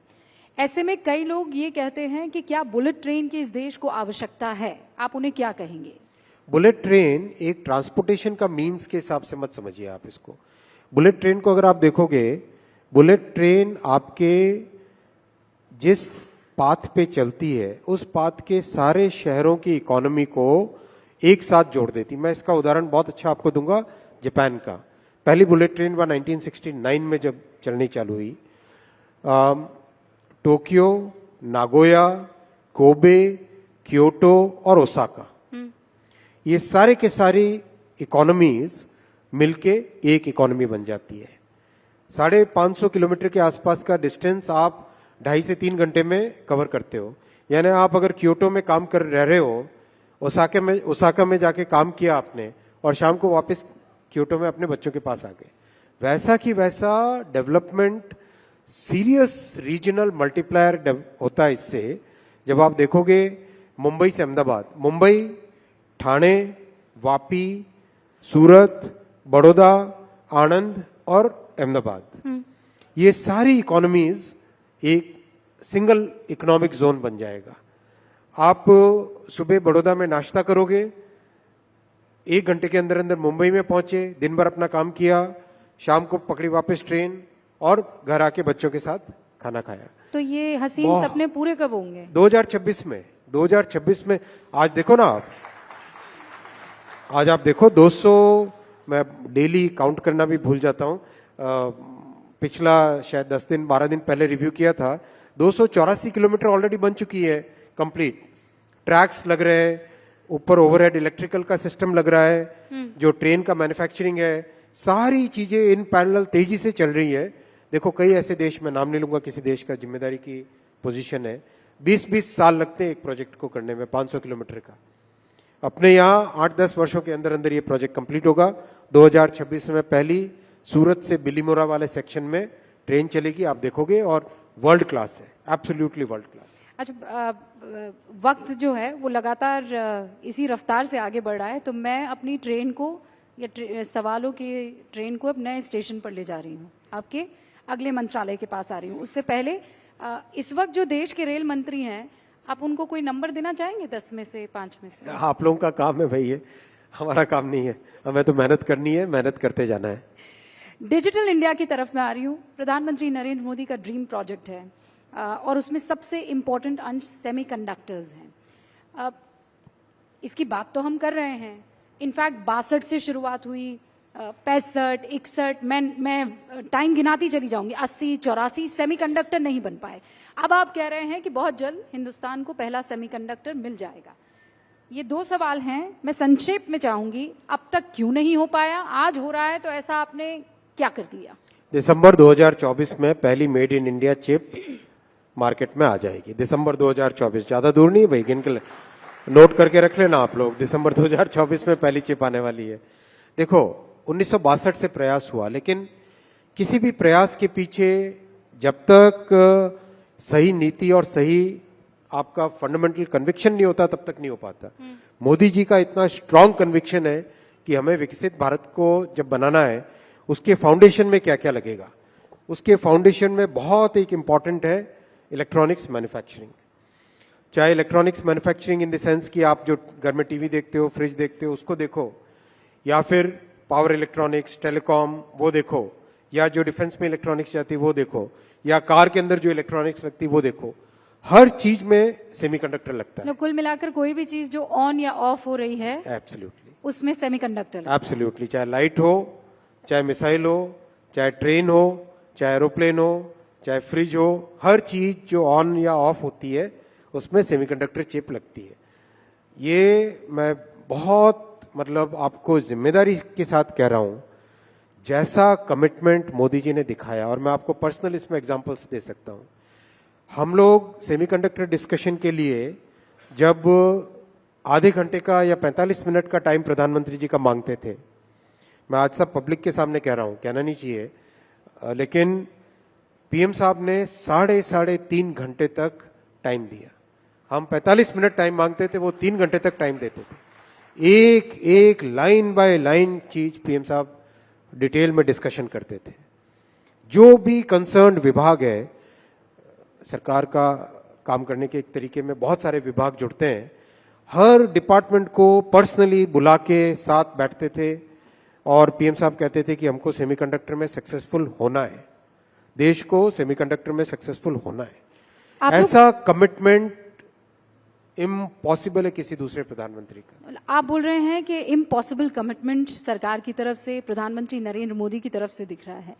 Speaker 7: ऐसे में कई लोग ये कहते हैं कि क्या बुलेट ट्रेन की इस देश को आवश्यकता है? आप उन्हें क्या कहेंगे?
Speaker 19: बुलेट ट्रेन एक ट्रांसपोर्टेशन का मीन्स के हिसाब से मत समझिए आप इसको। बुलेट ट्रेन को अगर आप देखोगे, बुलेट ट्रेन आपके जिस पाथ पे चलती है उस पाथ के सारे शहरों की इकोनॉमी को एक साथ जोड़ देती। मैं इसका उदाहरण बहुत अच्छा आपको दूंगा जापान का। पहली बुलेट ट्रेन 1969 में जब चलनी चालू हुई, टोक्यो, नागोया, कोबे, क्योटो और ओसाका, ये सारे के सारी इकोनॉमीज मिलके एक इकोनॉमी बन जाती है। 550 किलोमीटर के आसपास का डिस्टेंस आप 2.5 से 3 घंटे में कवर करते हो। यानी आप अगर क्योटो में काम कर रहे हो, ओसाका में जाके काम किया आपने और शाम को वापस क्योटो में अपने बच्चों के पास आ गए, वैसा की वैसा डेवलपमेंट, सीरियस रीजनल मल्टीप्लायर होता है इससे। जब आप देखोगे मुंबई से अहमदाबाद, मुंबई, ठाणे, वापी, सूरत, बड़ौदा, आणंद और अहमदाबाद, ये सारी इकोनॉमीज एक सिंगल इकोनॉमिक जोन बन जाएगा। आप सुबह बड़ौदा में नाश्ता करोगे, 1 घंटे के अंदर अंदर मुंबई में पहुंचे, दिन भर अपना काम किया, शाम को पकड़ी वापस ट्रेन और घर आके बच्चों के साथ खाना खाया।
Speaker 7: तो ये हसीन सपने पूरे कब होंगे?
Speaker 19: 2026 में। 2026 में। आज देखो ना आप, आज आप देखो 200, मैं डेली काउंट करना भी भूल जाता हूं, पिछला शायद 10 दिन 12 दिन पहले रिव्यू किया था, 284 किलोमीटर ऑलरेडी बन चुकी है कंप्लीट। ट्रैक्स लग रहे हैं, ऊपर ओवरहेड इलेक्ट्रिकल का सिस्टम लग रहा है, जो ट्रेन का मैन्युफैक्चरिंग है, सारी चीजें इन पैरेलल तेजी से चल रही है। देखो कई ऐसे देश, मैं नाम नहीं लूंगा किसी देश का, जिम्मेदारी की पोजीशन है, 20-20 साल लगते हैं एक प्रोजेक्ट को करने में 500 किलोमीटर का। अपने यहाँ 8-10 वर्षों के अंदर अंदर ये प्रोजेक्ट कंप्लीट होगा। 2026 में पहली सूरत से बिलीमोरा वाले सेक्शन में ट्रेन चलेगी, आप देखोगे, और वर्ल्ड क्लास है, एब्सोल्युटली वर्ल्ड क्लास।
Speaker 7: अच्छा, वक्त जो है वो लगातार इसी रफ्तार से आगे बढ़ रहा है, तो मैं अपनी ट्रेन को या सवालों की ट्रेन को अब नए स्टेशन पर ले जा रही हूँ, आपके अगले मंत्रालय के पास आ रही हूँ। उससे पहले इस वक्त जो देश के रेल मंत्री हैं, आप उनको कोई नंबर देना चाहेंगे? 10 में से, 5 में से?
Speaker 19: आप लोगों का काम है भाई, ये हमारा काम नहीं है, हमें तो मेहनत करनी है, मेहनत करते जाना है।
Speaker 7: डिजिटल इंडिया की तरफ मैं आ रही हूँ। प्रधानमंत्री नरेंद्र मोदी का ड्रीम प्रोजेक्ट है और उसमें सबसे इम्पोर्टेंट अंश सेमीकंडक्टर्स हैं। इसकी बात तो हम कर रहे हैं, इनफैक्ट 62 से शुरुआत हुई, 65, 61, मैं टाइम गिनाती चली जाऊंगी, 80, 84 सेमीकंडक्टर नहीं बन पाए। अब आप कह रहे हैं कि बहुत जल्द हिंदुस्तान को पहला सेमीकंडक्टर मिल जाएगा। ये 2 सवाल हैं, मैं संक्षेप में चाहूंगी, अब तक क्यों नहीं हो पाया? आज हो रहा है तो ऐसा आपने क्या कर दिया?
Speaker 19: दिसंबर 2024 में पहली made in India chip market में आ जाएगी। दिसंबर 2024, ज़्यादा दूर नहीं है भाई, गिन के नोट करके रख लेना आप लोग, दिसंबर 2024 में पहली चिप आने वाली है। देखो 1962 से प्रयास हुआ, लेकिन किसी भी प्रयास के पीछे जब तक सही नीति और सही आपका फंडामेंटल कन्विक्शन नहीं होता तब तक नहीं हो पाता। मोदी जी का इतना स्ट्रांग कन्विक्शन है कि हमें विकसित भारत को जब बनाना है, उसके फाउंडेशन में क्या क्या लगेगा। उसके फाउंडेशन में बहुत एक इंपॉर्टेंट है इलेक्ट्रॉनिक्स मैन्युफैक्चरिंग। चाहे electronics manufacturing in the sense कि आप जो घर में टीवी देखते हो, फ्रिज देखते हो, उसको देखो, या फिर पावर इलेक्ट्रॉनिक्स, टेलीकॉम वो देखो, या जो डिफेंस में इलेक्ट्रॉनिक्स जाती है वो देखो, या कार के अंदर जो इलेक्ट्रॉनिक्स लगती है वो देखो, हर चीज में सेमीकंडक्टर लगता है।
Speaker 7: कुल मिलाकर कोई भी चीज जो ऑन या ऑफ हो रही है
Speaker 19: एब्सोल्युटली
Speaker 7: उसमें सेमीकंडक्टर
Speaker 19: एब्सोल्युटली, चाहे लाइट हो, चाहे मिसाइल हो, चाहे ट्रेन हो, चाहे एरोप्लेन हो, चाहे फ्रिज हो, हर चीज जो ऑन या ऑफ होती है उसमें सेमीकंडक्टर चिप लगती है। ये मैं बहुत मतलब आपको जिम्मेदारी के साथ कह रहा हूं, जैसा कमिटमेंट मोदी जी ने दिखाया, और मैं आपको पर्सनल इसमें एग्जांपल्स दे सकता हूं। हम लोग सेमीकंडक्टर डिस्कशन के लिए जब आधे घंटे का या 45 मिनट का टाइम प्रधानमंत्री जी का मांगते थे, मैं आज सब पब्लिक के सामने कह रहा हूं, कहना नहीं चाहिए, लेकिन पीएम साहब ने साढ़े तीन घंटे तक टाइम दिया। हम 45 मिनट टाइम मांगते थे, वो 3 घंटे तक टाइम देते थे। एक एक लाइन बाय लाइन चीज पीएम साहब डिटेल में डिस्कशन करते थे। जो भी कंसर्न्ड विभाग है, सरकार का काम करने के एक तरीके में बहुत सारे विभाग जुड़ते हैं, हर डिपार्टमेंट को पर्सनली बुला के साथ बैठते थे और पीएम साहब कहते थे कि हमको सेमीकंडक्टर में सक्सेसफुल होना है, देश को सेमीकंडक्टर में सक्सेसफुल होना है। ऐसा कमिटमेंट इम्पॉसिबल है किसी दूसरे प्रधानमंत्री का।
Speaker 7: आप बोल रहे हैं कि इम्पॉसिबल कमिटमेंट सरकार की तरफ से, प्रधानमंत्री नरेंद्र मोदी की तरफ से दिख रहा है,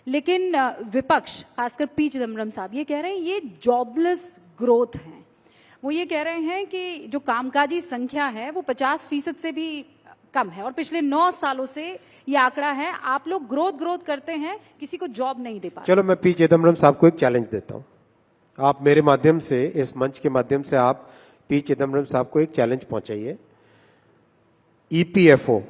Speaker 7: लेकिन विपक्ष खासकर पी चिदम्बरम साहब ये कह रहे हैं ये जॉबलेस ग्रोथ है। वो ये कह रहे हैं कि जो कामकाजी संख्या है वो 50% से भी कम है और पिछले 9 सालों से ये आंकड़ा है। आप लोग ग्रोथ करते हैं, किसी को जॉब नहीं दे पाते।
Speaker 19: चलो मैं पी चिदम्बरम साहब को एक चैलेंज देता हूं, आप मेरे माध्यम से, इस मंच के माध्यम से आप पी चिदम्बरम साहब को एक चैलेंज पहुंचाइए। EPFO,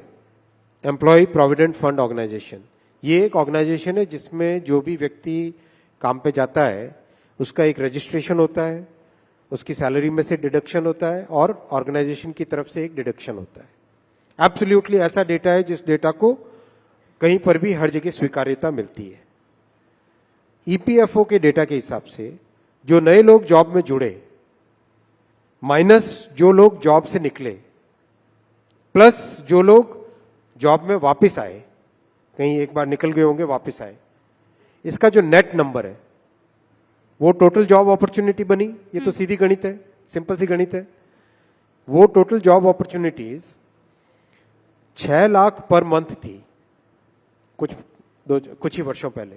Speaker 19: employ provident fund organisation, ये एक ऑर्गेनाइजेशन है जिसमें जो भी व्यक्ति काम पे जाता है उसका एक रजिस्ट्रेशन होता है, उसकी सैलरी में से डिडक्शन होता है और ऑर्गेनाइजेशन की तरफ से एक डिडक्शन होता है। एब्सोल्युटली ऐसा डेटा है जिस डेटा को कहीं पर भी हर जगह स्वीकार्यता मिलती है। ईपीएफओ के डेटा के हिसाब से जो नए लोग जॉब में जुड़े माइनस जो लोग जॉब से निकले प्लस जो लोग जॉब में वापस आए, कहीं एक बार निकल गए होंगे वापस आए, इसका जो नेट नंबर है वो टोटल जॉब अपॉर्चुनिटी बनी। ये तो सीधी गणित है, सिंपल सी गणित है। वो total job opportunities 6 lakh per month थी कुछ ही वर्षों पहले,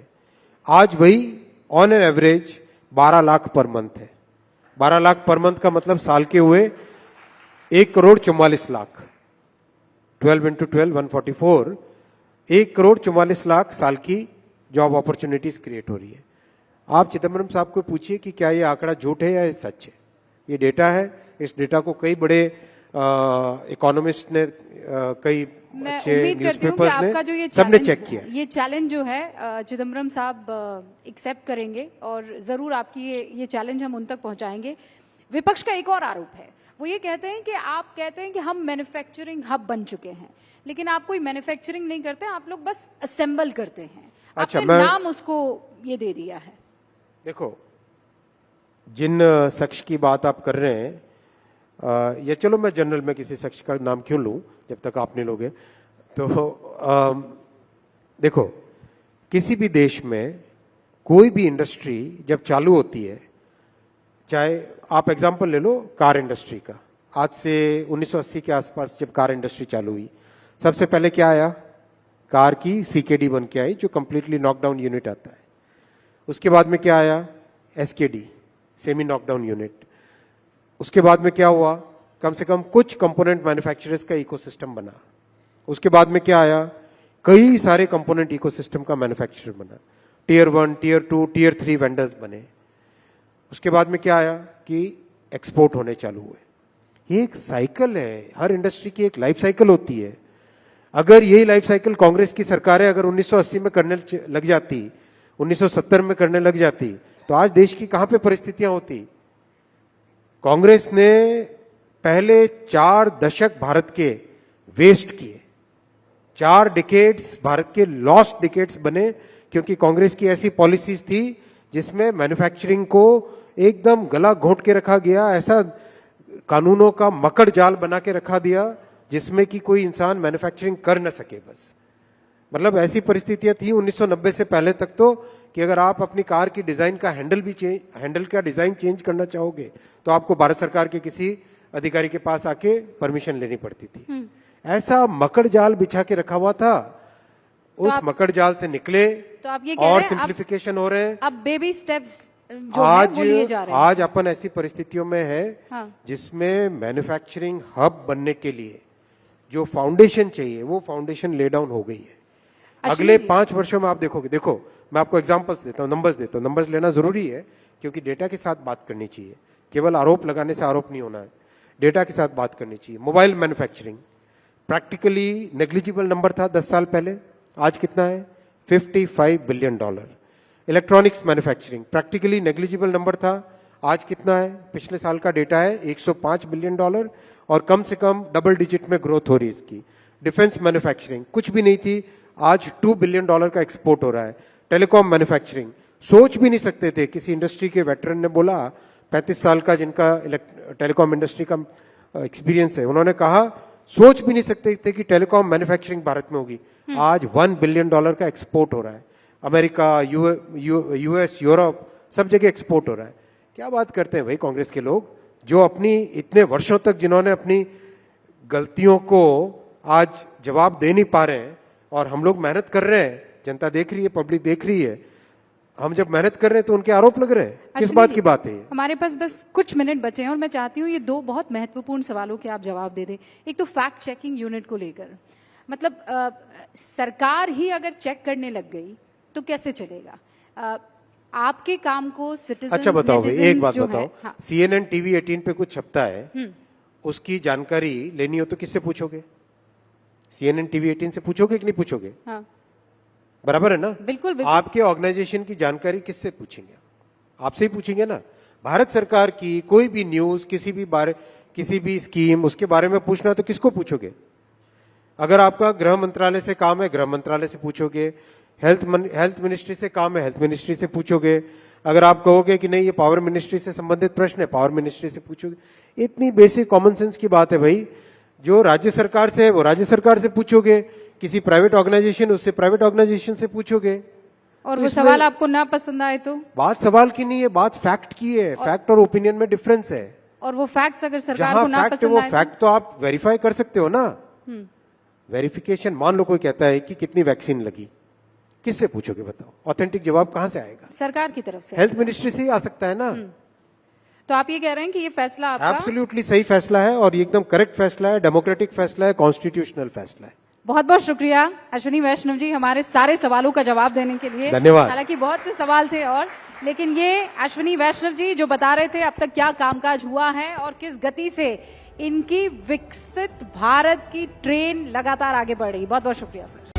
Speaker 19: आज वही on an average 12 lakh per month है। 12 लाख पर मंथ का मतलब साल के हुए 1,44,00,000, 12 into 12 144, 1,44,00,000 साल की जॉब अपॉर्चुनिटीज क्रिएट हो रही है। आप चिदम्बरम साहब को पूछिए कि क्या ये आंकड़ा झूठ है या ये सच है। ये डेटा है, इस डेटा को कई बड़े इकोनॉमिस्ट ने, कई अच्छे न्यूज़पेपर्स ने, सबने चेक किया।
Speaker 7: ये चैलेंज जो है चिदम्बरम साहब एक्सेप्ट करेंगे और जरूर आपकी ये चैलेंज हम उन तक पहुंचाएंगे। विपक्ष का एक और आरोप है, वो ये कहते हैं कि आप कहते हैं कि हम मैन्युफैक्चरिंग हब बन चुके हैं, लेकिन आप कोई मैन्युफैक्चरिंग नहीं करते, आप लोग बस असेंबल करते हैं।
Speaker 19: अच्छा,
Speaker 7: आपने नाम उसको ये दे दिया है।
Speaker 19: देखो, जिन शख्स की बात आप कर रहे हैं, या चलो मैं जनरल में किसी शख्स का नाम क्यों लूं जब तक आप नहीं लोगे, तो देखो, किसी भी देश में कोई भी इंडस्ट्री जब चालू होती है, चाहे आप एग्जांपल ले लो कार इंडस्ट्री का, आज से 1980 के आसपास जब कार इंडस्ट्री चालू हुई, सबसे पहले क्या आया, कार की सीकेडी बन के आई जो कंप्लीटली नॉकडाउन यूनिट आता है। उसके बाद में क्या आया, एसकेडी, सेमी नॉकडाउन यूनिट। उसके बाद में क्या हुआ, कम से कम कुछ कंपोनेंट मैन्युफैक्चरर्स का इकोसिस्टम बना। उसके बाद में क्या आया, कई सारे कंपोनेंट इकोसिस्टम का मैन्युफैक्चरर बना, टियर 1, टियर 2, टियर 3 वेंडर्स बने। उसके बाद में क्या आया कि एक्सपोर्ट होने चालू हुए। ये एक साइकिल है, हर इंडस्ट्री की एक लाइफ साइकिल होती है। अगर यही लाइफ साइकिल कांग्रेस की सरकारें अगर 1980 में करने लग जाती, 1970 में करने लग जाती, तो आज देश की कहां पे परिस्थितियां होती। कांग्रेस ने पहले 4 दशक भारत के वेस्ट किए, 4 डिकेड्स भारत के लॉस्ट डिकेड्स बने, क्योंकि कांग्रेस की ऐसी पॉलिसीज थी जिसमें मैन्युफैक्चरिंग को एकदम गला घोंट के रखा गया, ऐसा कानूनों का मकड़ जाल बना के रखा दिया जिसमें कि कोई इंसान मैन्युफैक्चरिंग कर न सके। बस मतलब ऐसी परिस्थितियां थी 1990 से पहले तक तो, कि अगर आप अपनी कार की डिजाइन का हैंडल का डिजाइन चेंज करना चाहोगे तो आपको भारत सरकार के किसी अधिकारी के पास आके परमिशन लेनी पड़ती थी। ऐसा मकड़ जाल बिछा के रखा हुआ था।
Speaker 7: तो
Speaker 19: उस मकड़ जाल से निकले
Speaker 7: तो आप ये कह
Speaker 19: और
Speaker 7: रहे हैं
Speaker 19: सिंप्लीफिकेशन हो रहे हैं।
Speaker 7: अब बेबी स्टेप्स जो है वो लिए जा रहे हैं।
Speaker 19: आज अपन ऐसी परिस्थितियों में है
Speaker 7: हाँ।
Speaker 19: जिसमें मैन्युफैक्चरिंग हब बनने के लिए जो फाउंडेशन चाहिए वो फाउंडेशन ले डाउन हो गई है। अगले 5 वर्षों में आप देखोगे, देखो मैं आपको एग्जांपल्स देता हूं, नंबर्स देता हूं। नंबर्स लेना जरूरी है क्योंकि डेटा के साथ बात करनी चाहिए, केवल आरोप लगाने से आरोप नहीं होना है, डेटा के साथ बात करनी चाहिए। Mobile manufacturing practically negligible number था 10 साल पहले, आज कितना है? $55 billion. Electronics manufacturing practically negligible number था, आज कितना है? पिछले साल का डेटा है $105 बिलियन और कम से कम डबल डिजिट में ग्रोथ हो रही है इसकी। डिफेंस मैन्युफैक्चरिंग कुछ भी नहीं थी, आज $2 बिलियन का एक्सपोर्ट हो रहा है। टेलीकॉम मैन्युफैक्चरिंग सोच भी नहीं सकते थे, किसी इंडस्ट्री के वेटरन ने बोला, 35 साल का जिनका टेलीकॉम इंडस्ट्री का एक्सपीरियंस है, उन्होंने कहा सोच भी नहीं सकते थे कि टेलीकॉम मैन्युफैक्चरिंग भारत में होगी। आज $1 बिलियन का एक्सपोर्ट हो रहा है। अमेरिका, यूएस, यूरोप सब जगह एक्सपोर्ट हो रहा है। क्या बात करते हैं भाई कांग्रेस के लोग, जो अपनी इतने वर्षों तक जिन्होंने अपनी गलतियों को आज जवाब दे नहीं पा रहे हैं, और हम लोग मेहनत कर रहे हैं, जनता देख रही है, पब्लिक देख रही है, हम जब मेहनत कर रहे हैं तो उनके आरोप लग रहे हैं। किस बात की बात है?
Speaker 7: हमारे पास बस कुछ मिनट बचे हैं और मैं चाहती हूँ ये 2 बहुत महत्वपूर्ण सवालों के आप जवाब दे दें। एक तो फैक्ट चेकिंग यूनिट को लेकर, मतलब सरकार ही अगर चेक करने लग गई तो कैसे चलेगा? आपके काम को सिटीजन,
Speaker 19: अच्छा बताओ भाई, एक बात बताओ,
Speaker 7: हाँ।
Speaker 19: CNN TV 18 पे कुछ छपता है, उसकी जानकारी लेनी हो तो किससे पूछोगे? CNN TV 18 से पूछोगे कि नहीं पूछोगे?
Speaker 7: हाँ।
Speaker 19: बराबर है ना?
Speaker 7: बिल्कुल, बिल्कुल।
Speaker 19: आपके ऑर्गेनाइजेशन की जानकारी किससे पूछेंगे? आपसे ही पूछेंगे ना। भारत सरकार की कोई भी न्यूज, किसी भी स्कीम, उसके बारे में पूछना है तो किसको पूछोगे? अगर आपका गृह मंत्रालय से काम है, गृह मंत्रालय से पूछोगे। हेल्थ मिनिस्ट्री से काम है, हेल्थ मिनिस्ट्री से पूछोगे। अगर आप कहोगे कि नहीं ये पावर मिनिस्ट्री से संबंधित प्रश्न है, पावर मिनिस्ट्री से पूछोगे। इतनी बेसिक कॉमन सेंस की बात है भाई। जो राज्य सरकार से है वो राज्य सरकार से पूछोगे, किसी प्राइवेट ऑर्गेनाइजेशन उससे प्राइवेट ऑर्गेनाइजेशन से पूछोगे।
Speaker 7: और
Speaker 19: तो
Speaker 7: वो सवाल आपको ना पसंद आए तो?
Speaker 19: बात सवाल की नहीं है, बात फैक्ट की है। फैक्ट और ओपिनियन में डिफरेंस है।
Speaker 7: और वो फैक्ट्स अगर सरकार को ना पसंद आए,
Speaker 19: वो फैक्ट तो आप वेरीफाई कर सकते हो ना। वेरिफिकेशन, मान लो कोई कहता है कि कितनी वैक्सीन लगी, किससे पूछोगे बताओ? ऑथेंटिक जवाब कहां से आएगा?
Speaker 7: सरकार की तरफ से।
Speaker 19: हेल्थ मिनिस्ट्री से ही आ सकता है ना।
Speaker 7: तो आप ये कह रहे हैं कि ये फैसला आपका
Speaker 19: एब्सोल्युटली सही फैसला है और ये एकदम करेक्ट फैसला है, डेमोक्रेटिक फैसला है, कॉन्स्टिट्यूशनल फैसला है।
Speaker 7: बहुत बहुत शुक्रिया अश्विनी वैष्णव जी हमारे सारे सवालों का जवाब देने के लिए।
Speaker 19: धन्यवाद।
Speaker 7: हालांकि बहुत से सवाल थे और, लेकिन ये अश्विनी वैष्णव जी जो बता रहे थे अब तक क्या कामकाज हुआ है और किस गति से इनकी विकसित भारत की ट्रेन लगातार आगे बढ़ रही। बहुत बहुत शुक्रिया sir.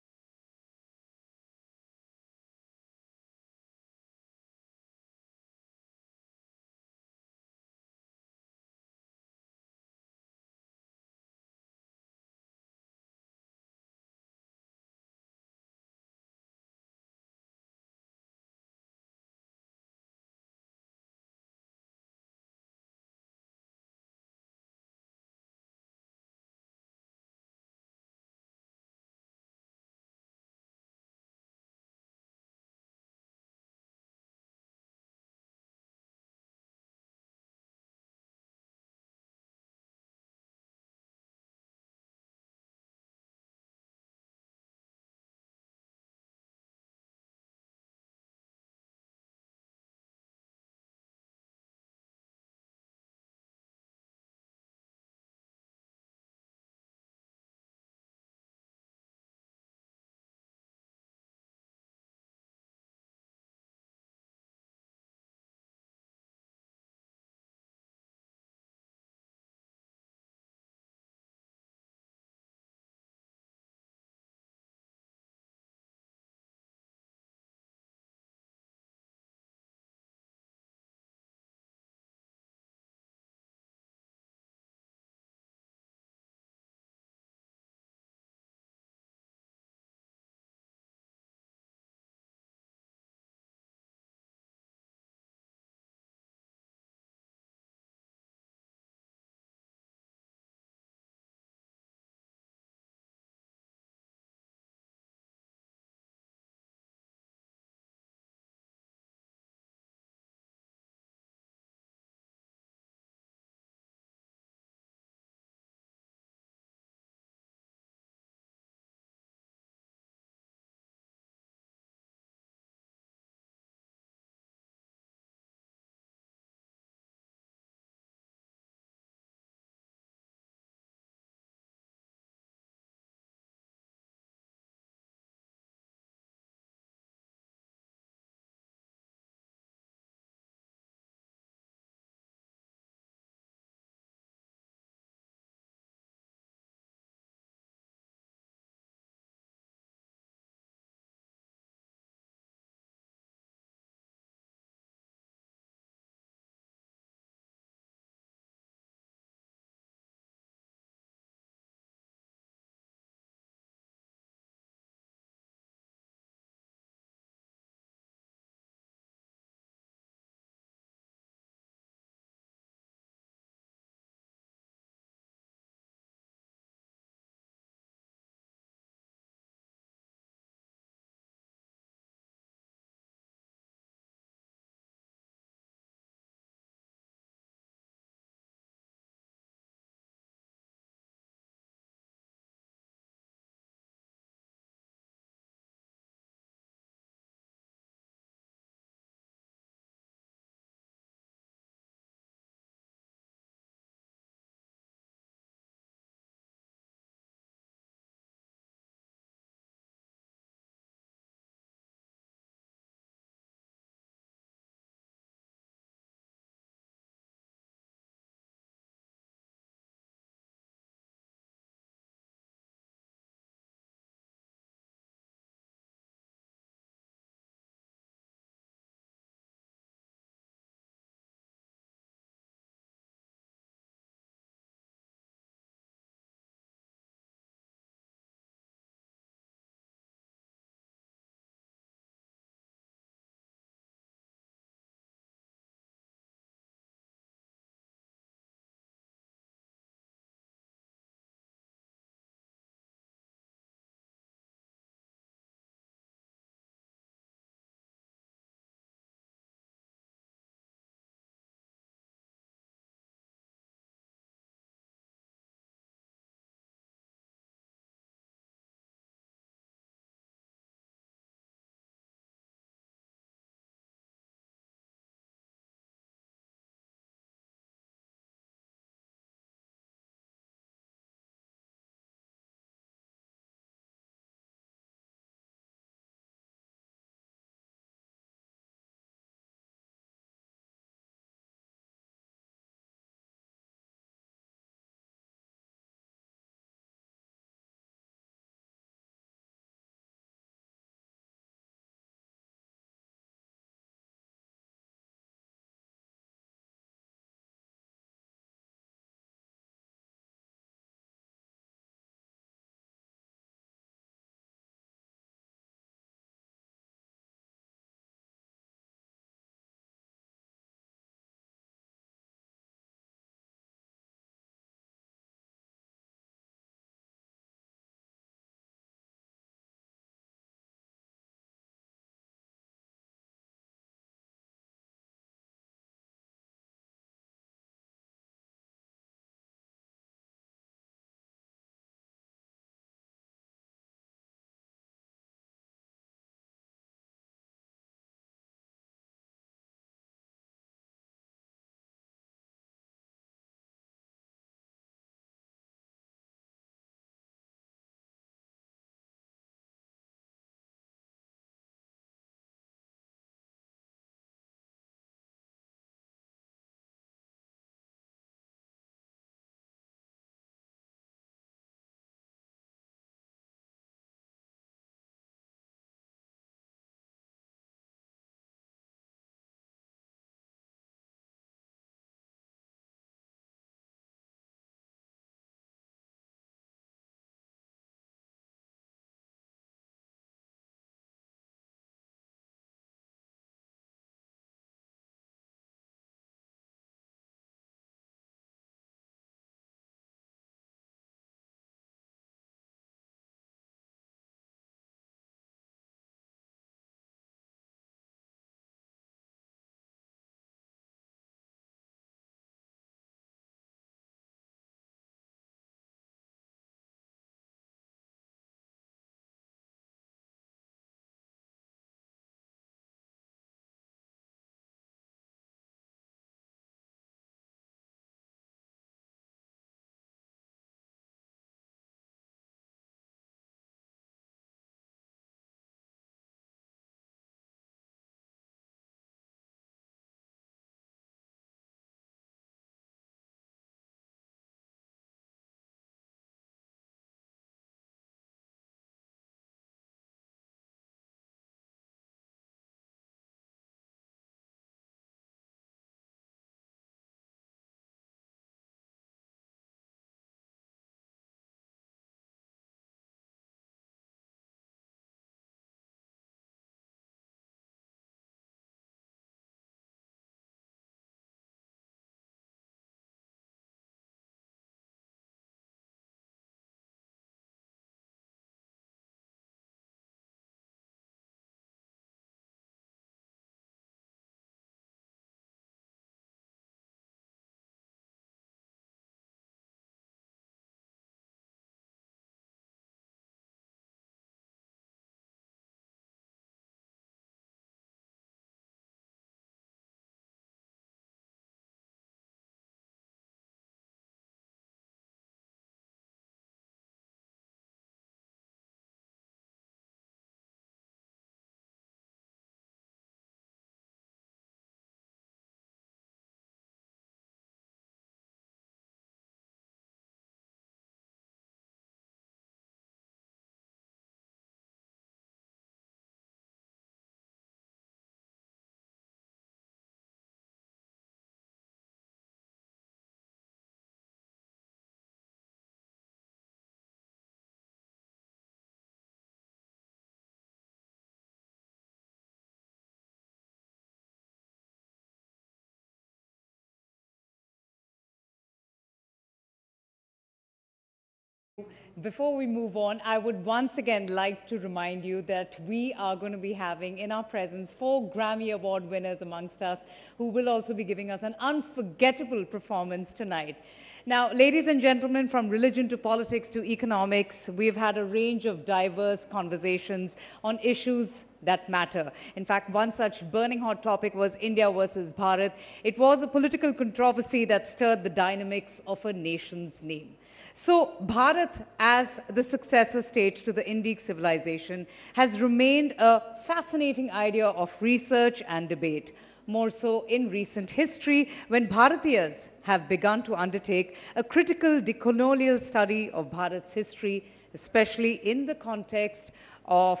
Speaker 17: Before we move on, I would once again like to remind you that we are going to be having in our presence 4 Grammy Award winners amongst us who will also be giving us an unforgettable performance tonight. Now, ladies and gentlemen, from religion to politics to economics, we've had a range of diverse conversations on issues that matter. In fact, one such burning hot topic was India versus Bharat. It was a political controversy that stirred the dynamics of a nation's name. So Bharat, as the successor state to the Indic civilization, has remained a fascinating idea of research and debate, more so in recent history when Bharatiyas have begun to undertake a critical decolonial study of Bharat's history, especially in the context of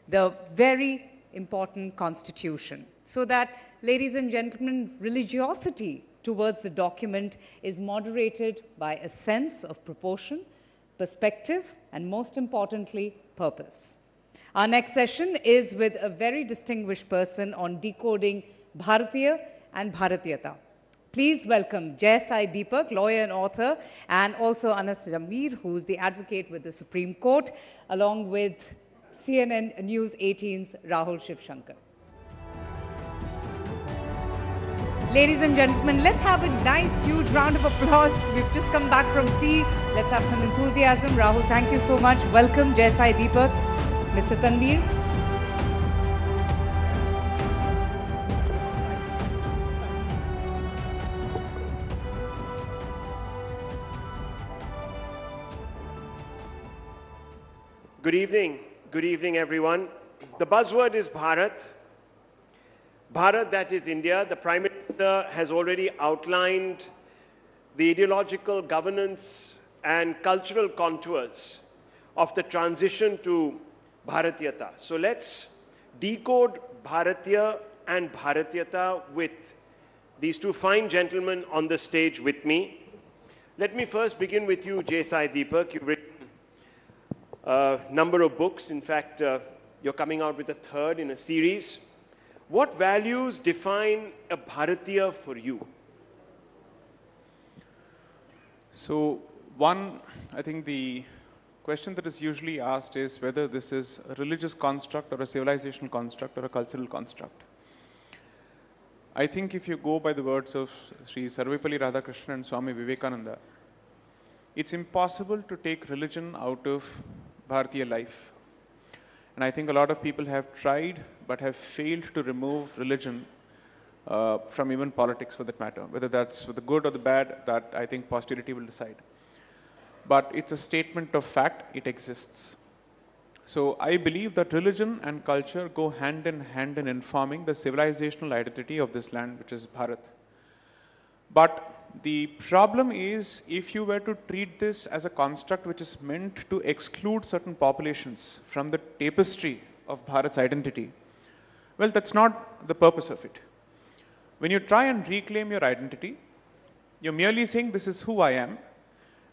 Speaker 17: the very important constitution. So that, ladies and gentlemen, religiosity towards the document is moderated by a sense of proportion, perspective, and most importantly, purpose. Our next session is with a very distinguished person on decoding Bharatiya and Bharatiyata. Please welcome Jai Sai Deepak, lawyer and author, and also Anas Jamir, who is the advocate with the Supreme Court, along with CNN News 18's Rahul Shivshankar. Ladies and gentlemen, let's have a nice, huge round of applause. We've just come back from tea. Let's have some enthusiasm. Rahul, thank you so much. Welcome, Jai Sai Deepak. Mr. Tanveer.
Speaker 18: Good evening, everyone. The buzzword is Bharat. Bharat, that is India. The Prime Minister has already outlined the ideological governance and cultural contours of the transition to Bharatiyata. So let's decode Bharatiya and Bharatiyata with these two fine gentlemen on the stage with me. Let me first begin with you, Jai Sai Deepak. You've written a number of books. In fact, you're coming out with a third in a series. What values define a Bharatiya for you?
Speaker 4: So one, I think the question that is usually asked is whether this is a religious construct or a civilizational construct or a cultural construct. I think if you go by the words of Sri Sarvepalli Radhakrishnan and Swami Vivekananda, it's impossible to take religion out of Bharatiya life. And I think a lot of people have tried but have failed to remove religion from even politics for that matter. Whether that's for the good or the bad, that I think posterity will decide. But it's a statement of fact, it exists. So I believe that religion and culture go hand in informing the civilizational identity of this land, which is Bharat. But the problem is, if you were to treat this as a construct which is meant to exclude certain populations from the tapestry of Bharat's identity, well, that's not the purpose of it. When you try and reclaim your identity, you're merely saying, this is who I am,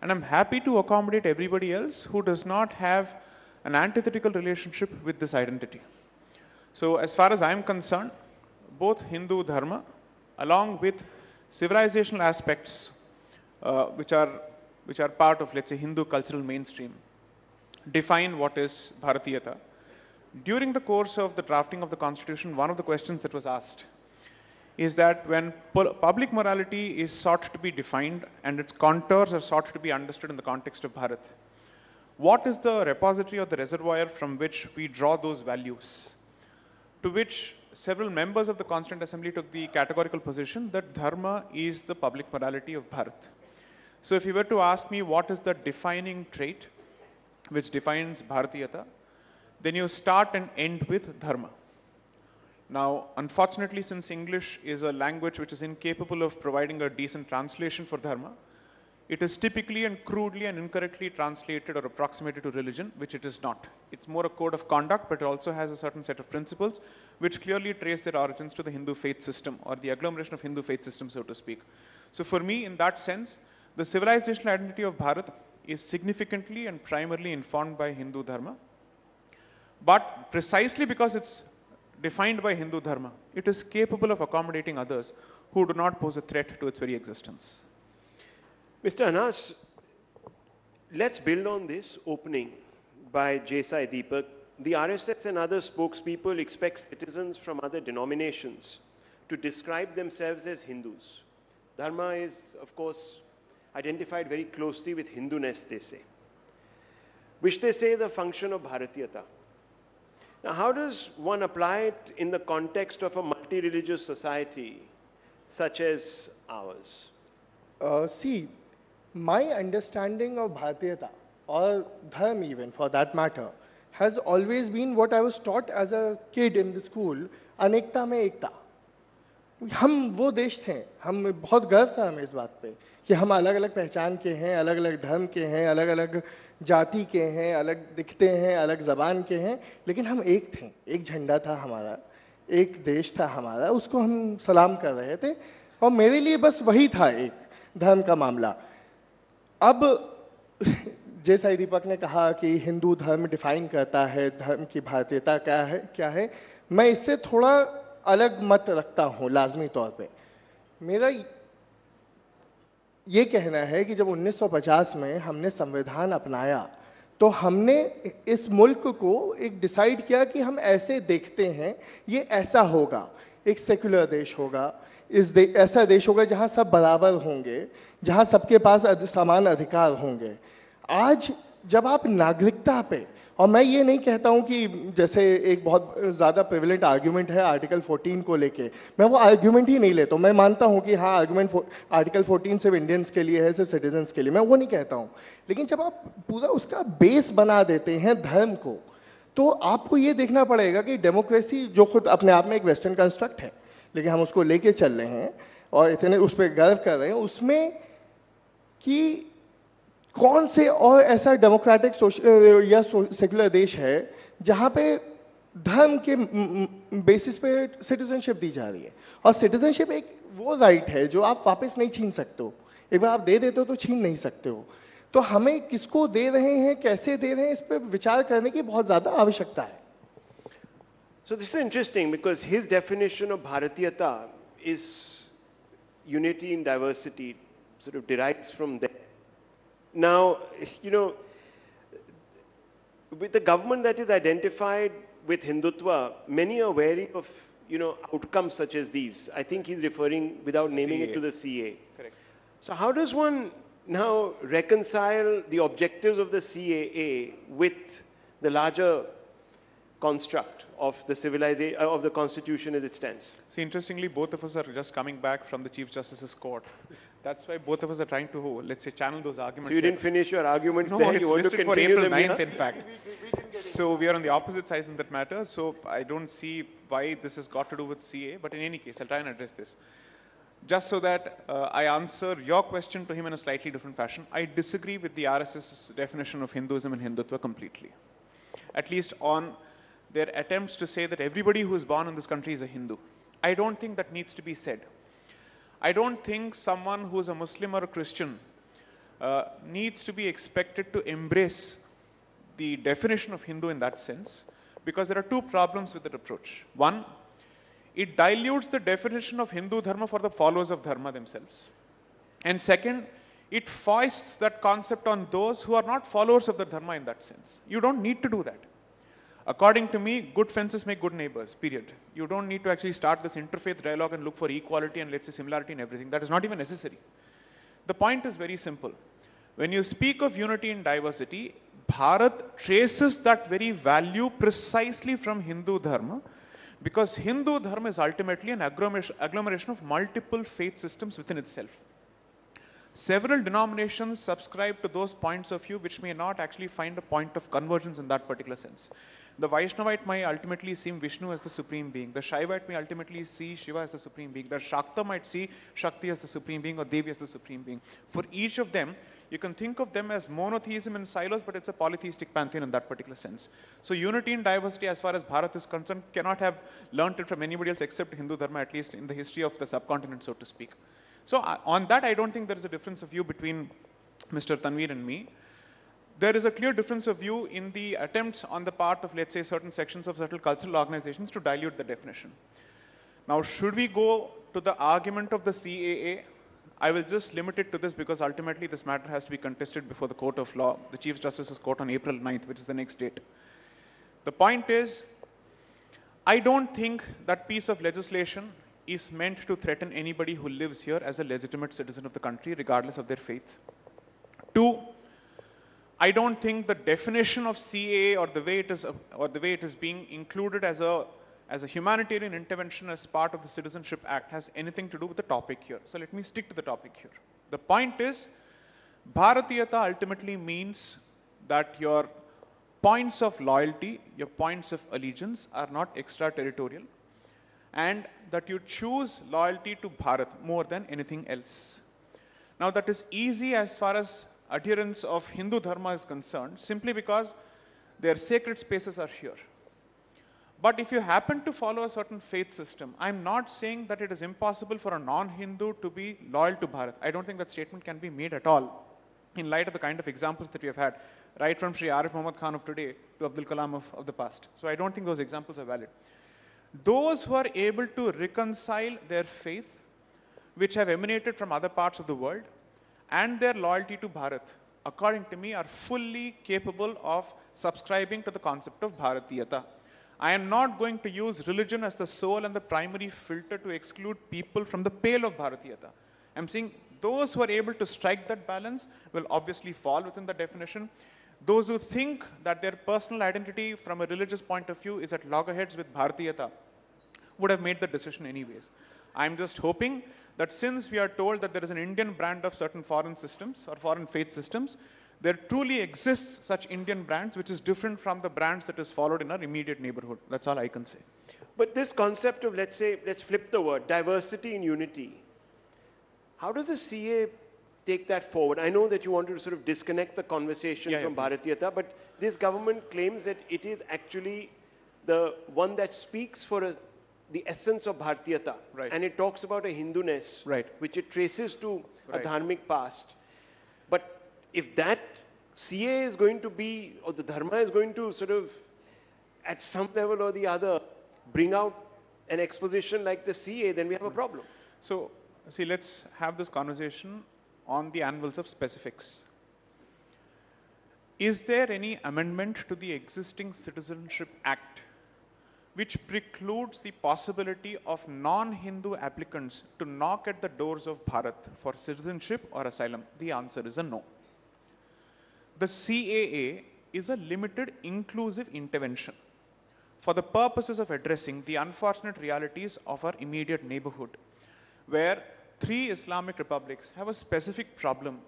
Speaker 4: and I'm happy to accommodate everybody else who does not have an antithetical relationship with this identity. So as far as I'm concerned, both Hindu Dharma, along with civilizational aspects which are part of, let's say, Hindu cultural mainstream, define what is Bharatiyata. During the course of the drafting of the constitution, one of the questions that was asked is that when public morality is sought to be defined and its contours are sought to be understood in the context of Bharat, what is the repository or the reservoir from which we draw those values? To which several members of the Constituent Assembly took the categorical position that dharma is the public morality of Bharat. So if you were to ask me what is the defining trait which defines Bharatiyata, then you start and end with dharma. Now, unfortunately, since English is a language which is incapable of providing a decent translation for dharma, it is typically and crudely and incorrectly translated or approximated to religion, which it is not. It's more a code of conduct, but it also has a certain set of principles which clearly trace their origins to the Hindu faith system or the agglomeration of Hindu faith system, so to speak. So for me, in that sense, the civilizational identity of Bharat is significantly and primarily informed by Hindu Dharma. But precisely because it's defined by Hindu Dharma, it is capable of accommodating others who do not pose a threat to its very existence.
Speaker 18: Mr. Anas, let's build on this opening by Jesai Deepak. The RSS and other spokespeople expect citizens from other denominations to describe themselves as Hindus. Dharma is, of course, identified very closely with Hinduness, they say, which they say is a function of Bharatiyata. Now, how does one apply it in the context of a multi-religious society such as ours?
Speaker 8: See, my understanding of Bharatiyata, or Dharma even for that matter, has always been what I was taught as a kid in the school, अनेकता में एकता. हम वो देश थे, हम बहुत गर्व था हमें इस बात पे कि हम अलग अलग पहचान के हैं, अलग अलग धर्म के हैं, अलग अलग जाति के हैं, अलग दिखते हैं, अलग ज़बान के हैं, लेकिन हम एक थे, एक झंडा था हमारा, एक देश था हमारा, उसको हम सलाम कर रहे थे और मेरे लिए बस वही था एक धर्म का मामला. अब जैसा दीपक ने कहा कि हिंदू धर्म डिफाइन करता है धर्म की भारतीयता क्या है, मैं इससे थोड़ा अलग मत रखता हूँ लाजमी तौर पे. मेरा ये कहना है कि जब 1950 में हमने संविधान अपनाया तो हमने इस मुल्क को एक डिसाइड किया कि हम ऐसे देखते हैं, ये ऐसा होगा, एक सेक्युलर देश होगा, ऐसा देश होगा जहाँ सब बराबर होंगे, जहाँ सबके पास समान अधिकार होंगे. आज जब आप नागरिकता पे, और मैं ये नहीं कहता हूँ कि जैसे एक बहुत ज़्यादा प्रिविलेंट आर्ग्यूमेंट है आर्टिकल 14 को लेके, मैं वो आर्ग्यूमेंट ही नहीं लेता हूँ. मैं मानता हूँ कि हाँ आर्ग्यूमेंट आर्टिकल 14 सिर्फ इंडियंस के लिए है, सिर्फ सिटीजन्स के लिए, मैं वो नहीं कहता हूँ. लेकिन जब आप पूरा उसका बेस बना देते हैं धर्म को, तो आपको ये देखना पड़ेगा कि डेमोक्रेसी जो खुद अपने आप में एक वेस्टर्न कंस्ट्रक्ट है, लेकिन हम उसको लेके चल रहे हैं और इतने उस पर गर्व कर रहे हैं, उसमें कि कौन से और ऐसा डेमोक्रेटिक या सेक्युलर देश है जहाँ पे धर्म के बेसिस पे सिटीजनशिप दी जा रही है. और सिटीजनशिप एक वो राइट है जो आप वापस नहीं छीन सकते हो, एक बार आप दे देते हो तो छीन नहीं सकते हो. तो हमें किसको दे रहे हैं, कैसे दे रहे हैं, इस पर विचार करने की बहुत ज़्यादा आवश्यकता है.
Speaker 18: So this is interesting because his definition of Bharatiyata is unity in diversity, sort of derives from there. Now, you know, with the government that is identified with Hindutva, many are wary of, you know, outcomes such as these. I think he's referring, without naming it, to the CA.
Speaker 4: Correct.
Speaker 18: So how does one now reconcile the objectives of the CAA with the larger construct of the civilization, of the constitution as it stands?
Speaker 4: See, interestingly, both of us are just coming back from the Chief Justice's court. That's why both of us are trying to, let's say, channel those arguments.
Speaker 18: So you didn't finish your arguments
Speaker 4: no,
Speaker 18: there?
Speaker 4: It's
Speaker 18: you want
Speaker 4: listed
Speaker 18: to
Speaker 4: for
Speaker 18: continue
Speaker 4: April
Speaker 18: them
Speaker 4: 9th,
Speaker 18: here?
Speaker 4: in fact. So we are on the opposite sides in that matter. So I don't see why this has got to do with CA. But in any case, I'll try and address this. Just so that I answer your question to him in a slightly different fashion, I disagree with the RSS's definition of Hinduism and Hindutva completely. At least on their attempts to say that everybody who is born in this country is a Hindu. I don't think that needs to be said. I don't think someone who is a Muslim or a Christian needs to be expected to embrace the definition of Hindu in that sense, because there are two problems with that approach. One, it dilutes the definition of Hindu Dharma for the followers of Dharma themselves. And second, it foists that concept on those who are not followers of the Dharma in that sense. You don't need to do that. According to me, good fences make good neighbors, period. You don't need to actually start this interfaith dialogue and look for equality and, let's say, similarity in everything. That is not even necessary. The point is very simple. When you speak of unity in diversity, Bharat traces that very value precisely from Hindu Dharma, because Hindu Dharma is ultimately an agglomeration of multiple faith systems within itself. Several denominations subscribe to those points of view which may not actually find a point of convergence in that particular sense. The Vaishnavite may ultimately see Vishnu as the supreme being. The Shaivite may ultimately see Shiva as the supreme being. The Shakta might see Shakti as the supreme being or Devi as the supreme being. For each of them, you can think of them as monotheism in silos, but it's a polytheistic pantheon in that particular sense. So unity in diversity, as far as Bharat is concerned, cannot have learnt it from anybody else except Hindu Dharma, at least in the history of the subcontinent, so to speak. So on that, I don't think there is a difference of view between Mr. Tanveer and me. There is a clear difference of view in the attempts on the part of, let's say, certain sections of certain cultural organizations to dilute the definition. Now, should we go to the argument of the CAA? I will just limit it to this because ultimately this matter has to be contested before the court of law, the Chief Justice's court on April 9th, which is the next date. The point is, I don't think that piece of legislation is meant to threaten anybody who lives here as a legitimate citizen of the country, regardless of their faith. Two, I don't think the definition of CAA or the way it is being included as a humanitarian intervention as part of the Citizenship Act has anything to do with the topic here. So let me stick to the topic here. The point is, Bharatiyata ultimately means that your points of loyalty, your points of allegiance are not extraterritorial, and that you choose loyalty to Bharat more than anything else. Now that is easy as far as adherence of Hindu Dharma is concerned, simply because their sacred spaces are here. But if you happen to follow a certain faith system, I'm not saying that it is impossible for a non-Hindu to be loyal to Bharat. I don't think that statement can be made at all, in light of the kind of examples that we have had, right from Sri Arif Muhammad Khan of today to Abdul Kalam of the past. So I don't think those examples are valid. Those who are able to reconcile their faith, which have emanated from other parts of the world, and their loyalty to Bharat, according to me, are fully capable of subscribing to the concept of Bharatiyata. I am not going to use religion as the sole and the primary filter to exclude people from the pale of Bharatiyata. I'm saying those who are able to strike that balance will obviously fall within the definition. Those who think that their personal identity from a religious point of view is at loggerheads with Bharatiyata would have made the decision anyways. I'm just hoping that since we are told that there is an Indian brand of certain foreign systems or foreign faith systems, there truly exists such Indian brands which is different from the brands that is followed in our immediate neighborhood. That's all I can say.
Speaker 18: But this concept of, let's flip the word, diversity and unity, how does the CA take that forward? I know that you want to sort of disconnect the conversation from Bharatiyata, but this government claims that it is actually the one that speaks for the essence of Bharatiyata.
Speaker 4: Right.
Speaker 18: And it talks about a Hinduness,
Speaker 4: right,
Speaker 18: which it traces to
Speaker 4: right,
Speaker 18: a dharmic past. But if that CA is going to be, or the Dharma is going to sort of, at some level or the other, bring out an exposition like the CA, then we have a problem.
Speaker 4: So, see, let's have this conversation on the anvils of specifics. Is there any amendment to the existing Citizenship Act which precludes the possibility of non-Hindu applicants to knock at the doors of Bharat for citizenship or asylum? The answer is a no. The CAA is a limited inclusive intervention for the purposes of addressing the unfortunate realities of our immediate neighborhood, where 3 Islamic republics have a specific problem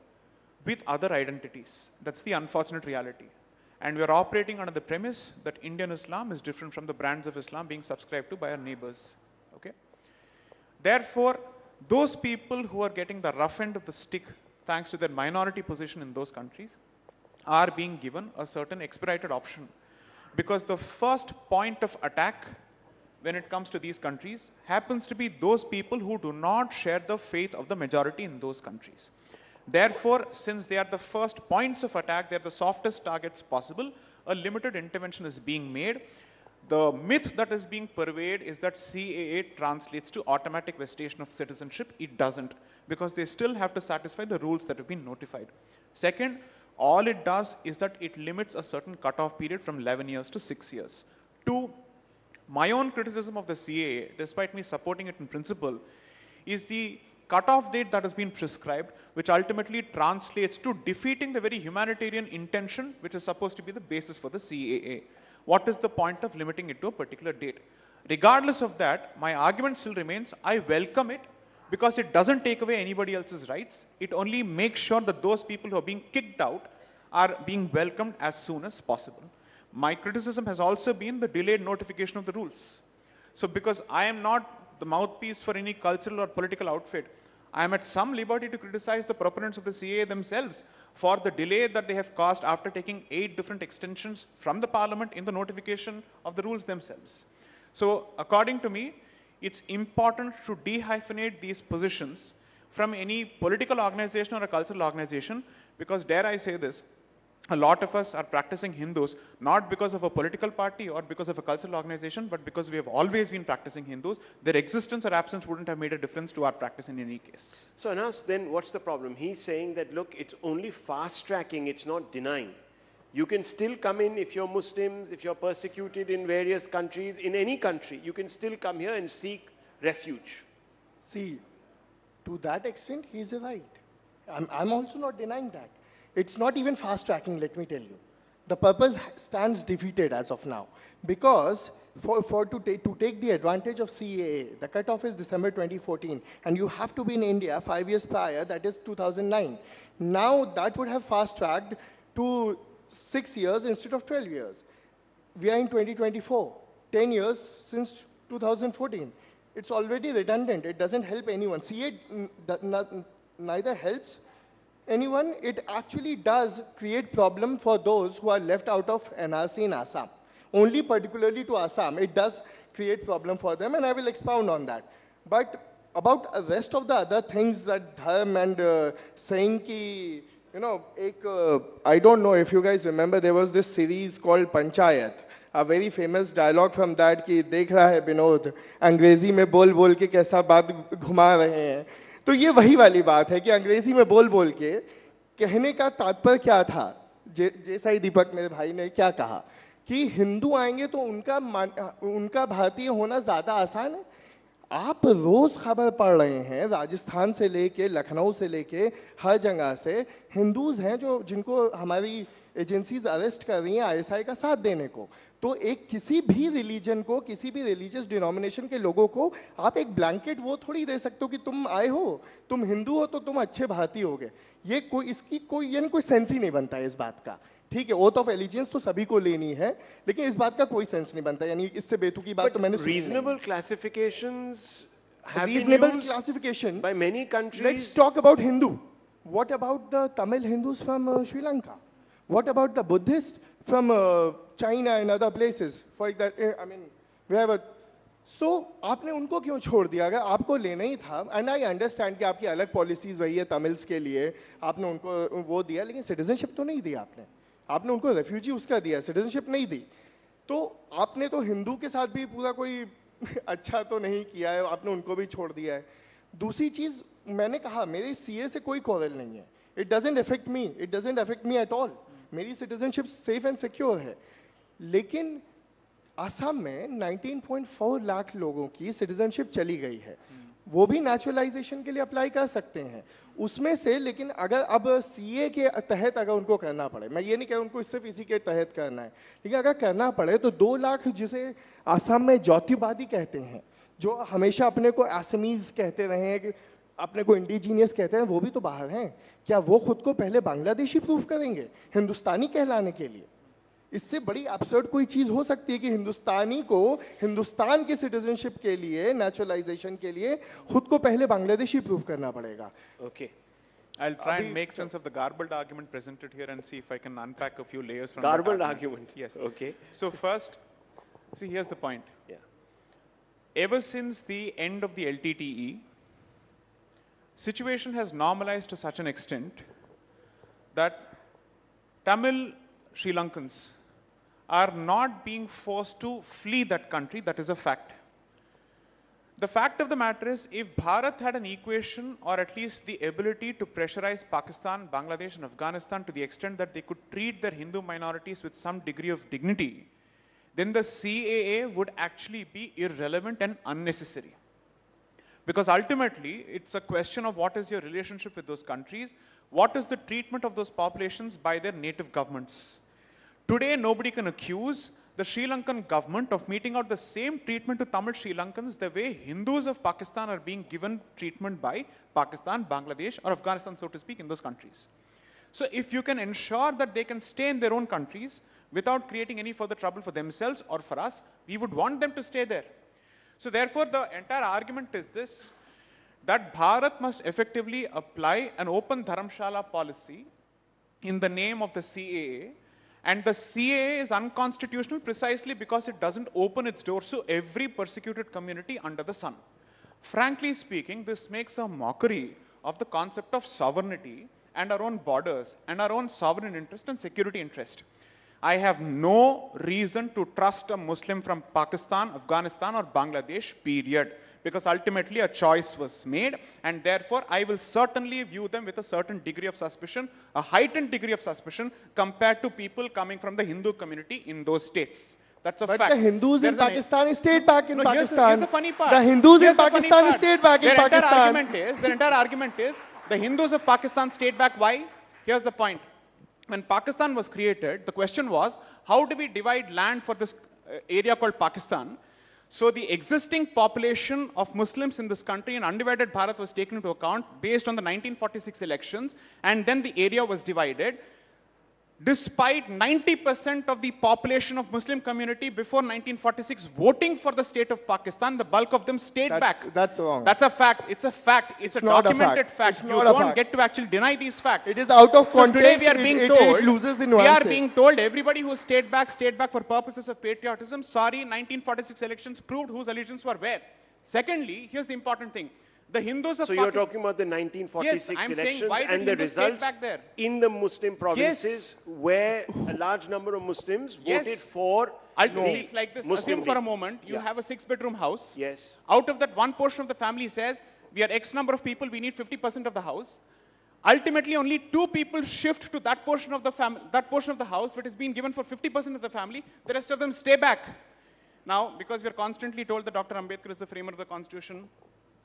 Speaker 4: with other identities. That's the unfortunate reality. And we are operating under the premise that Indian Islam is different from the brands of Islam being subscribed to by our neighbors. Okay? Therefore, those people who are getting the rough end of the stick, thanks to their minority position in those countries, are being given a certain expedited option. Because the first point of attack when it comes to these countries happens to be those people who do not share the faith of the majority in those countries. Therefore, since they are the first points of attack, they are the softest targets possible, a limited intervention is being made. The myth that is being purveyed is that CAA translates to automatic vestation of citizenship. It doesn't, because they still have to satisfy the rules that have been notified. Second, all it does is that it limits a certain cutoff period from 11 years to 6 years. Two, my own criticism of the CAA, despite me supporting it in principle, is the cutoff date that has been prescribed, which ultimately translates to defeating the very humanitarian intention which is supposed to be the basis for the CAA. What is the point of limiting it to a particular date? Regardless of that, my argument still remains, I welcome it because it doesn't take away anybody else's rights. It only makes sure that those people who are being kicked out are being welcomed as soon as possible. My criticism has also been the delayed notification of the rules. So because I am not the mouthpiece for any cultural or political outfit, I am at some liberty to criticize the proponents of the CAA themselves for the delay that they have caused after taking 8 different extensions from the parliament in the notification of the rules themselves. So according to me, it's important to dehyphenate these positions from any political organization or a cultural organization, because dare I say this, a lot of us are practicing Hindus, not because of a political party or because of a cultural organization, but because we have always been practicing Hindus. Their existence or absence wouldn't have made a difference to our practice in any case.
Speaker 18: So Anas, then what's the problem? He's saying that, look, it's only fast-tracking, it's not denying. You can still come in if you're Muslims, if you're persecuted in various countries, in any country, you can still come here and seek refuge.
Speaker 8: See, to that extent, he's right. I'm also not denying that. It's not even fast-tracking, let me tell you. The purpose stands defeated as of now. Because to take the advantage of CAA, the cutoff is December 2014, and you have to be in India 5 years prior, that is 2009. Now, that would have fast-tracked to 6 years instead of 12 years. We are in 2024, 10 years since 2014. It's already redundant. It doesn't help anyone. CAA neither helps anyone, it actually does create problem for those who are left out of NRC in Assam. Only particularly to Assam, it does create problem for them, and I will expound on that. But about the rest of the other things that dharm and saying ki, you know, I don't know if you guys remember, there was this series called Panchayat, a very famous dialogue from that कि देख रहा है विनोद अंग्रेजी में बोल बोल के कैसा बात घुमा रहे हैं. तो ये वही वाली बात है कि अंग्रेजी में बोल बोल के कहने का तात्पर्य क्या था, जैसा ही दीपक मेरे भाई ने क्या कहा कि हिंदू आएंगे तो उनका भारतीय होना ज़्यादा आसान है. आप रोज़ खबर पढ़ रहे हैं, राजस्थान से लेके लखनऊ से लेके हर जगह से हिंदूज़ हैं जिनको हमारी एजेंसीज अरेस्ट कर रही हैं ISI का साथ देने को. तो एक किसी भी रिलीजन को, किसी भी रिलीजियस डिनोमिनेशन के लोगों को आप एक ब्लैंकेट वो थोड़ी दे सकते हो कि तुम आए हो, तुम हिंदू हो तो तुम अच्छे भारतीय हो गए. ये इसकी कोई सेंस ही नहीं बनता है इस बात का. ठीक है, ओथ ऑफ एलिजियंस तो सभी को लेनी है, लेकिन इस बात का कोई सेंस नहीं बनता. यानी इससे बेतुकी बात तो मैंने
Speaker 18: reasonable classifications have
Speaker 8: reasonable
Speaker 18: been used
Speaker 8: classification
Speaker 18: by many countries.
Speaker 8: Let's talk about Hindu. What about the Tamil Hindus from Sri Lanka? What about the Buddhists from China and other places? For that, I mean, we have a. So आपने उनको क्यों छोड़ दिया? अगर आपको लेना ही था, and I understand कि आपकी अलग पॉलिसीज वही है तमिल्स के लिए, आपने उनको वो दिया, लेकिन सिटीजनशिप तो नहीं दिया आपने. आपने उनको रेफ्यूजी उसका दिया, सिटीजनशिप नहीं दी. तो आपने तो हिंदू के साथ भी पूरा कोई अच्छा तो नहीं किया है, आपने उनको भी छोड़ दिया है. दूसरी चीज़ मैंने कहा, मेरे CA से कोई कॉरल नहीं है. It doesn't affect me, it doesn't affect me at all. मेरी सिटीजनशिप सेफ एंड सिक्योर है. लेकिन असम में 19.4 लाख लोगों की सिटीजनशिप चली गई है. वो भी नेचुरलाइजेशन के लिए अप्लाई कर सकते हैं उसमें से. लेकिन अगर अब CA के तहत अगर उनको करना पड़े, मैं ये नहीं कह रहा उनको सिर्फ इसी के तहत करना है, लेकिन अगर करना पड़े तो 2 लाख जिसे असम में ज्योतिवादी कहते हैं, जो हमेशा अपने को असमीज कहते रहे हैं, अपने को इंडिजीनियस कहते हैं, वो भी तो बाहर हैं. क्या वो खुद को पहले बांग्लादेशी प्रूव करेंगे हिंदुस्तानी कहलाने के लिए? इससे बड़ी एब्सर्ड कोई चीज हो सकती है कि हिंदुस्तानी को हिंदुस्तान के सिटीजनशिप के लिए, नेचुरलाइजेशन के लिए खुद को पहले बांग्लादेशी प्रूव करना पड़ेगा.
Speaker 4: Okay. I'll try and make sense of the garbled argument presented here and see if I can unpack a few layers from
Speaker 18: garbled
Speaker 4: that
Speaker 18: argument.
Speaker 4: Yes.
Speaker 18: Okay.
Speaker 4: So first, see, here's the point.
Speaker 18: Yeah.
Speaker 4: Ever since the end of the LTTE, situation has normalized to such an extent that Tamil Sri Lankans are not being forced to flee that country. That is a fact. The fact of the matter is, if Bharat had an equation or at least the ability to pressurize Pakistan, Bangladesh and Afghanistan to the extent that they could treat their Hindu minorities with some degree of dignity, then the CAA would actually be irrelevant and unnecessary. Because ultimately, it's a question of what is your relationship with those countries, what is the treatment of those populations by their native governments. Today, nobody can accuse the Sri Lankan government of meting out the same treatment to Tamil Sri Lankans the way Hindus of Pakistan are being given treatment by Pakistan, Bangladesh or Afghanistan, so to speak, in those countries. So if you can ensure that they can stay in their own countries without creating any further trouble for themselves or for us, we would want them to stay there. So therefore, the entire argument is this, that Bharat must effectively apply an open dharamshala policy in the name of the CAA, and the CAA is unconstitutional precisely because it doesn't open its doors to every persecuted community under the sun. Frankly speaking, this makes a mockery of the concept of sovereignty and our own borders and our own sovereign interest and security interest. I have no reason to trust a Muslim from Pakistan, Afghanistan or Bangladesh, period. Because ultimately a choice was made, and therefore I will certainly view them with a certain degree of suspicion, a heightened degree of suspicion compared to people coming from the Hindu community in those states. That's a fact.
Speaker 8: But the Hindus in Pakistan stayed back in Pakistan.
Speaker 4: Here's the funny part.
Speaker 8: The Hindus in Pakistan stayed back in Pakistan.
Speaker 4: Their entire argument is the Hindus of Pakistan stayed back. Why? Here's the point. When Pakistan was created, the question was, how do we divide land for this area called Pakistan? So the existing population of Muslims in this country in undivided Bharat was taken into account based on the 1946 elections, and then the area was divided. Despite 90% of the population of Muslim community before 1946 voting for the state of Pakistan, the bulk of them stayed back.
Speaker 8: That's wrong.
Speaker 4: That's a fact. It's a fact. It's a documented fact. You don't get to actually deny these facts.
Speaker 8: It is out of context.
Speaker 4: So today we are being told,
Speaker 8: it loses in
Speaker 4: we are
Speaker 8: nuances.
Speaker 4: being told everybody who stayed back for purposes of patriotism. Sorry, 1946 elections proved whose allegiance were where. Secondly, here's the important thing. The Hindus of
Speaker 18: So you're talking about the 1946
Speaker 4: Yes, I'm
Speaker 18: elections
Speaker 4: saying, why did
Speaker 18: and the
Speaker 4: Hindus stay
Speaker 18: results
Speaker 4: back there?
Speaker 18: in the Muslim provinces where a large number of Muslims voted for
Speaker 4: Ultimately, it's like this.
Speaker 18: Muslim
Speaker 4: Assume for a
Speaker 18: league.
Speaker 4: moment you have a 6-bedroom house.
Speaker 18: Yes.
Speaker 4: Out of that, one portion of the family says, we are X number of people, we need 50% of the house. Ultimately, only 2 people shift to that portion of the house which is being given for 50% of the family. The rest of them stay back. Now, because we are constantly told that Dr. Ambedkar is the framer of the Constitution,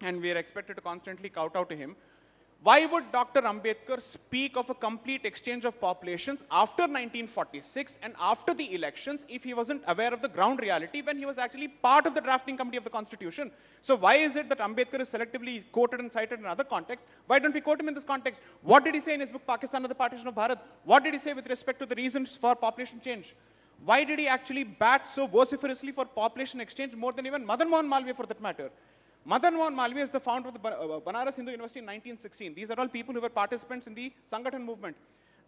Speaker 4: and we are expected to constantly kowtow to him, why would Dr. Ambedkar speak of a complete exchange of populations after 1946 and after the elections if he wasn't aware of the ground reality when he was actually part of the drafting committee of the Constitution? So why is it that Ambedkar is selectively quoted and cited in other contexts? Why don't we quote him in this context? What did he say in his book, Pakistan or the Partition of Bharat? What did he say with respect to the reasons for population change? Why did he actually bat so vociferously for population exchange more than even Madan Mohan Malviya for that matter? Madan Mohan Malviya is the founder of the Banaras Hindu University in 1916. These are all people who were participants in the Sangathan movement.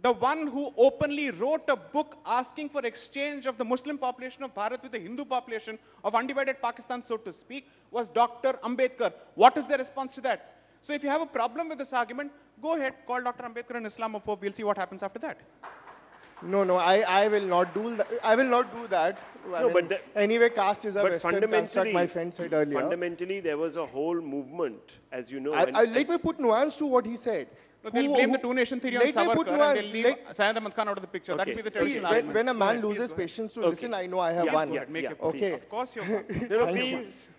Speaker 4: The one who openly wrote a book asking for exchange of the Muslim population of Bharat with the Hindu population of undivided Pakistan, so to speak, was Dr. Ambedkar. What is the response to that? So if you have a problem with this argument, go ahead, call Dr. Ambedkar an Islamophobe. We'll see what happens after that.
Speaker 8: No, I will not do that. I will not do that. Anyway, caste is a Western construct, my friend said earlier.
Speaker 18: Fundamentally, there was a whole movement, as you know.
Speaker 8: Let me put nuance to what he said.
Speaker 4: No, they'll blame the two-nation theory on Savarkar and they'll leave Syed Ahmad Khan out of the picture. That's the traditional argument.
Speaker 8: When a man loses patience to listen, I know I have one. Okay.
Speaker 4: Of course you have
Speaker 18: one. Please.